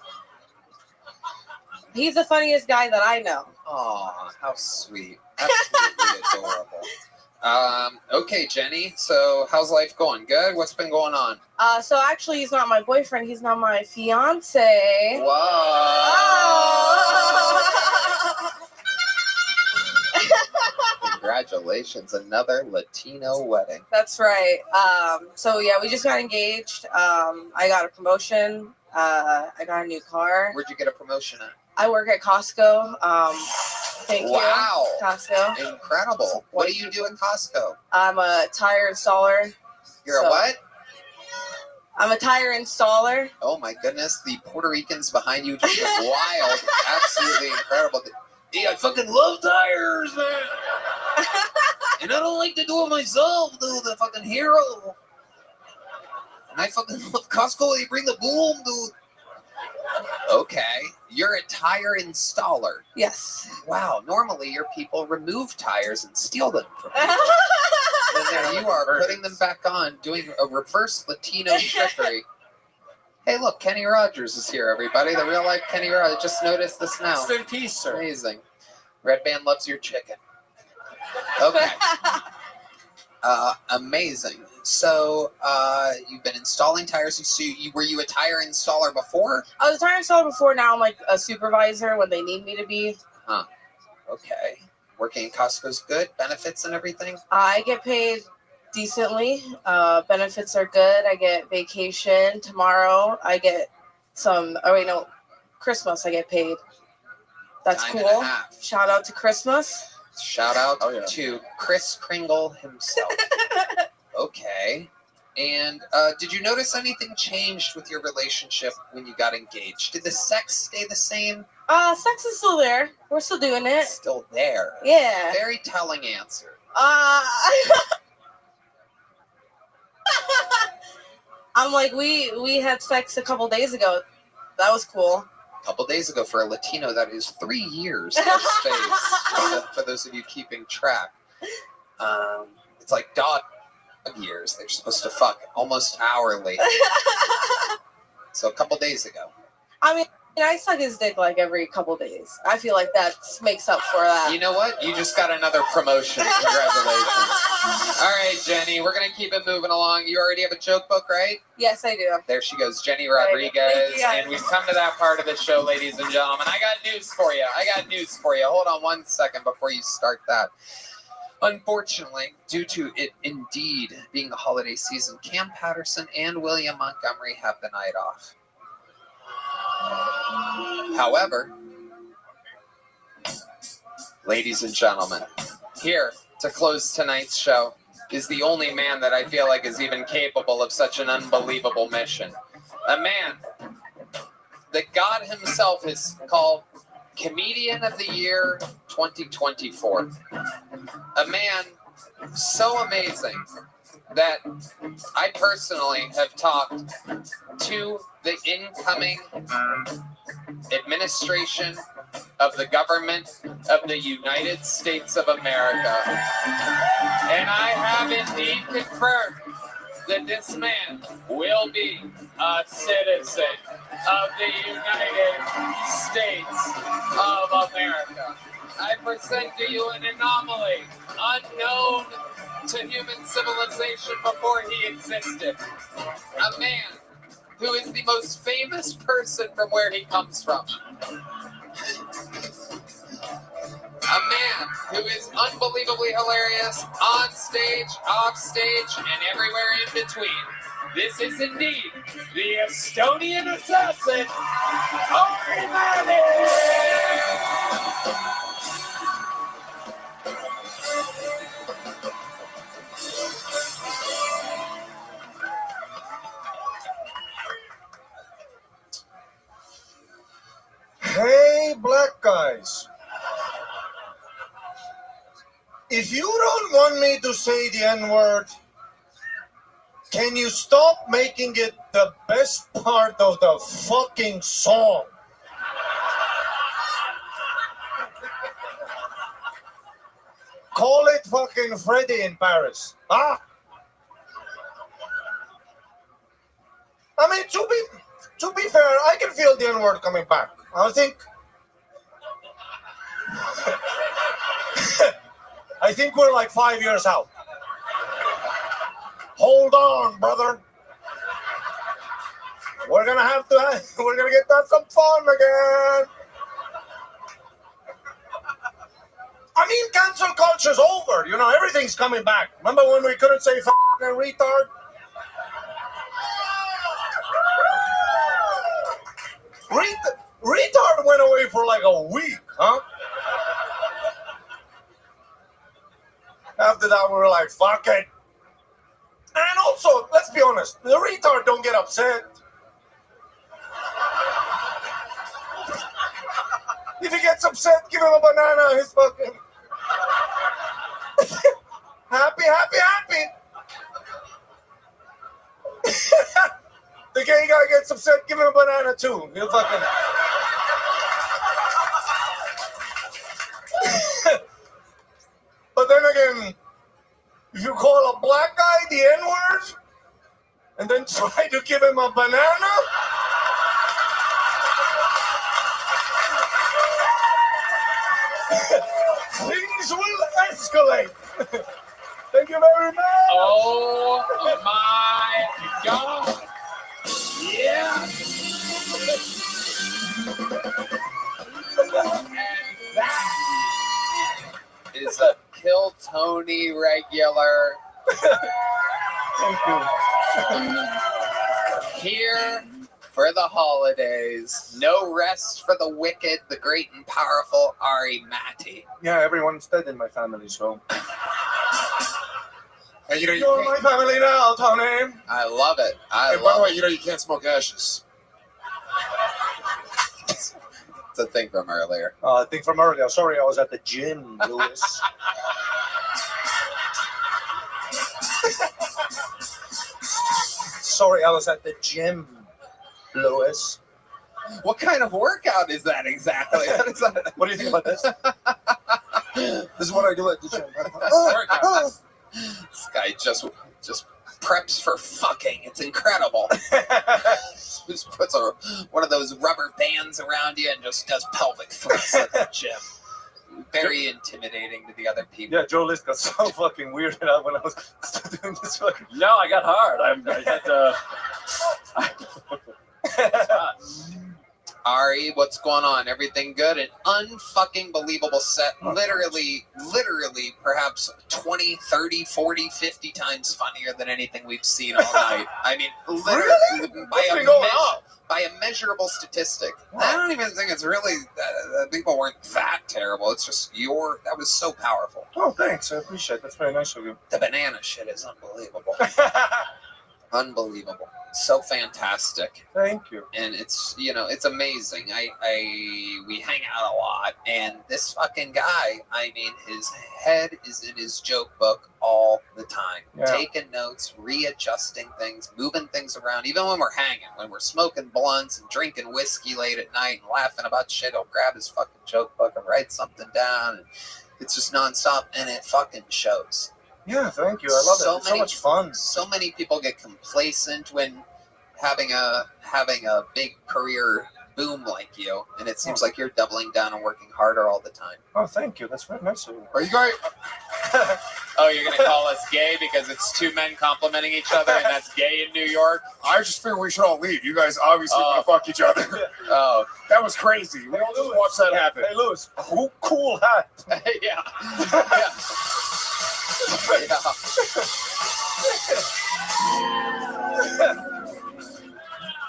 He's the funniest guy that I know. Aw, how sweet. Absolutely adorable. Okay, Jenny. So how's life going? Good? What's been going on? So actually, he's not my boyfriend. He's not my fiance. Wow. Oh. Congratulations. Another Latino wedding. That's right. So yeah, we just got engaged. I got a promotion. I got a new car. Where'd you get a promotion at? I work at Costco. Thank you. Wow. Costco. Incredible. What do you do at Costco? I'm a tire installer. You're a what? I'm a tire installer. Oh my goodness. The Puerto Ricans behind you just look wild. Absolutely incredible. Hey, I fucking love tires, man. And I don't like to do it myself, dude. The fucking hero. And I fucking love Costco. They bring the boom, dude. Okay. You're a tire installer. Yes. Wow. Normally, your people remove tires and steal them from people. And there you are, putting them back on, doing a reverse Latino trickery. Hey, look, Kenny Rogers is here, everybody. The real life Kenny Rogers. Just noticed this now. Rest in peace, sir. Amazing. Red Band loves your chicken. Okay. Amazing. So, you've been installing tires. So were you a tire installer before? I was a tire installer before. Now I'm like a supervisor when they need me to be. Huh. Okay. Working in Costco's good? Benefits and everything? I get paid decently. Benefits are good. I get vacation tomorrow. I get some. Oh wait, no, Christmas. I get paid. That's Time and cool. a half. Shout out to Christmas. Shout out to Chris Kringle himself. Okay. And did you notice anything changed with your relationship when you got engaged? Did the sex stay the same? Sex is still there. We're still doing it. Still there. Yeah. Very telling answer. I'm like, we had sex a couple days ago. That was cool. A couple days ago for a Latino, that is 3 years of space. For those of you keeping track. It's like dog years. They're supposed to fuck almost hourly. So a couple days ago. I mean, I suck his dick like every couple days. I feel like that makes up for that. You know what? You just got another promotion. Congratulations. All right, Jenny, we're going to keep it moving along. You already have a joke book, right? Yes, I do. There she goes, Jenny Rodriguez. Thank you. And we've come to that part of the show, ladies and gentlemen. I got news for you. Hold on one second before you start that. Unfortunately, due to it indeed being the holiday season, Cam Patterson and William Montgomery have the night off. However, ladies and gentlemen, here to close tonight's show is the only man that I feel like is even capable of such an unbelievable mission. A man that God himself has called Comedian of the Year 2024. A man so amazing that I personally have talked to the incoming administration of the government of the United States of America. And I have indeed confirmed that this man will be a citizen of the United States of America. I present to you an anomaly unknown to human civilization before he existed. A man who is the most famous person from where he comes from. A man who is unbelievably hilarious on stage, off stage, and everywhere in between. This is indeed the Estonian assassin, Ari Manning! Hey, black guys. If you don't want me to say the N-word, can you stop making it the best part of the fucking song? Call it fucking Freddy in Paris. Huh? I mean, to be fair, I can feel the N-word coming back. I think I think we're like 5 years out. Hold on, brother. We're gonna get to have some fun again. I mean, cancel culture's over. You know, everything's coming back. Remember when we couldn't say f***ing and retard? Retard went away for like a week, huh? After that, we were like, fuck it. And also, let's be honest, the retard don't get upset. If he gets upset, give him a banana, he's fucking happy, happy, happy. The gay guy gets upset, give him a banana too. He'll fucking. But then again, if you call a black guy the N-word and then try to give him a banana, things will escalate. Thank you very much. Oh my God. Yeah. And that is a Kill Tony regular. Thank you. Here for the holidays. No rest for the wicked, the great and powerful Ari Matti. Yeah, everyone's dead in my family, so. And you know, You're my family now, Tony. I love it. And by the way, you know you can't smoke ashes. It's a thing from earlier. I think from earlier. Sorry, I was at the gym, Lewis. Sorry, I was at the gym, Lewis. What kind of workout is that exactly? What do you think about this? This is what I do at the gym. This guy just preps for fucking. It's incredible. Just puts one of those rubber bands around you and just does pelvic thrusts at the gym. Very intimidating to the other people. Yeah, Joe List got so fucking weirded out when I was doing this fucking. No, I got hard. I had Ari, what's going on? Everything good? An unfucking believable set. Literally, perhaps 20, 30, 40, 50 times funnier than anything we've seen all night. I mean, literally, by a measurable statistic. I don't even think it's really, people weren't that terrible. It's just that was so powerful. Oh, thanks. I appreciate it. That's very nice of you. The banana shit is unbelievable. Unbelievable. So fantastic. Thank you. And it's amazing. We hang out a lot, and this fucking guy, I mean, his head is in his joke book all the time. Yeah. Taking notes, readjusting things, moving things around. Even when we're hanging, when we're smoking blunts and drinking whiskey late at night and laughing about shit, he'll grab his fucking joke book and write something down, and it's just nonstop, and it fucking shows. Yeah, thank you. I love it. It's so much fun. So many people get complacent when having a big career boom like you, and it seems like you're doubling down and working harder all the time. Oh, thank you. That's very nice of you. Are you guys? Oh, you're gonna call us gay because it's two men complimenting each other, and that's gay in New York? I just figured we should all leave. You guys obviously want to fuck each other. Oh, that was crazy. We all just watched that happen. Hey, Lewis, cool hat. Yeah.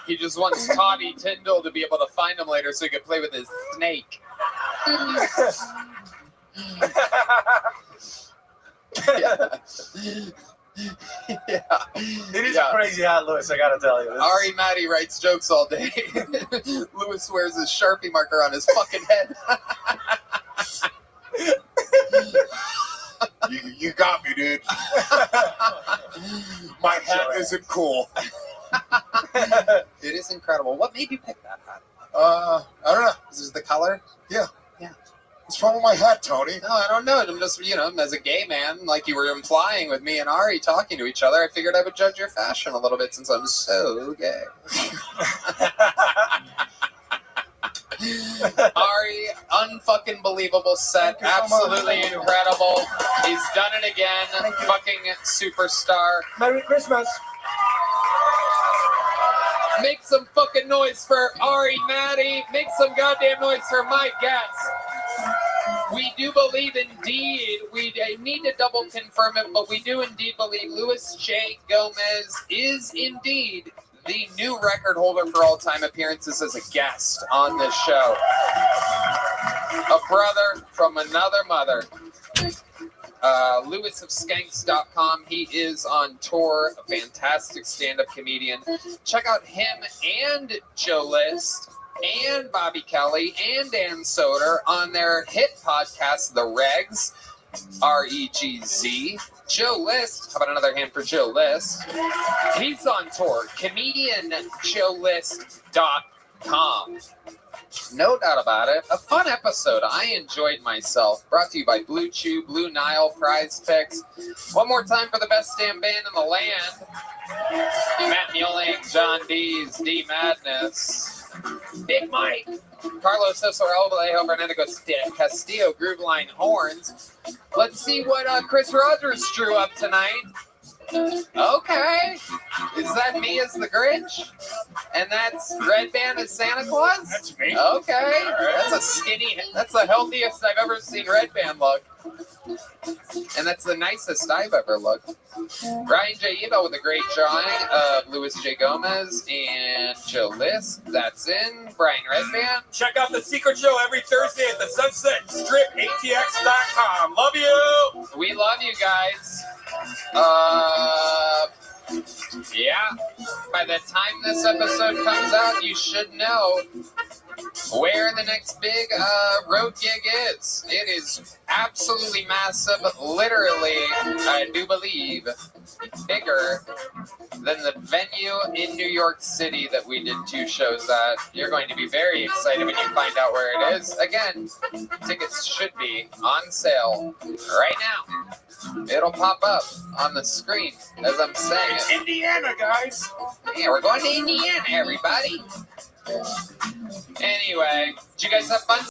He just wants Toddy Tyndall to be able to find him later so he can play with his snake. Yeah. It is a crazy hat, Lewis, I gotta tell you. Ari Matti writes jokes all day. Lewis wears his Sharpie marker on his fucking head. You got me, dude. My hat isn't cool. It is incredible. What made you pick that hat? I don't know. Is this the color? Yeah. What's wrong with my hat, Tony? No, I don't know. I'm just, as a gay man, like you were implying with me and Ari talking to each other, I figured I would judge your fashion a little bit since I'm so gay. Ari, unfucking believable set. Absolutely incredible. He's done it again. Fucking superstar. Merry Christmas. Make some fucking noise for Ari Matti. Make some goddamn noise for my guests. We do believe indeed, we need to double confirm it, but we do indeed believe Louis J. Gomez is indeed the new record holder for all-time appearances as a guest on this show. A brother from another mother. Lewis of Skanks.com. He is on tour, a fantastic stand-up comedian. Check out him and Joe List and Bobby Kelly and Dan Soder on their hit podcast, The Regs. REGZ. Joe List. How about another hand for Joe List? He's on tour. ComedianJoeList.com. No doubt about it. A fun episode. I enjoyed myself. Brought to you by Blue Chew, Blue Nile, Prize Picks. One more time for the best damn band in the land. Matt Mueling, John Dees, D Madness, Big Mike, Carlos Cesarello, Fernando Castillo, Groove Line Horns. Let's see what Chris Rogers drew up tonight. Okay. Is that me as the Grinch? And that's Red Band as Santa Claus? That's me. Okay. Right. That's the healthiest I've ever seen Red Band look. And that's the nicest I've ever looked. Brian J. Ebel with a great drawing of Luis J. Gomez and Joe List. That's in. Brian Redband. Check out The Secret Show every Thursday at the Sunset Strip, ATX.com. Love you. We love you guys. Yeah. By the time this episode comes out, you should know where the next big road gig is. It is absolutely massive. Literally, I do believe, bigger than the venue in New York City that we did 2 shows at. You're going to be very excited when you find out where it is. Again, tickets should be on sale right now. It'll pop up on the screen as I'm saying it. Indiana, guys. Yeah, we're going to Indiana, everybody. Anyway, did you guys have fun?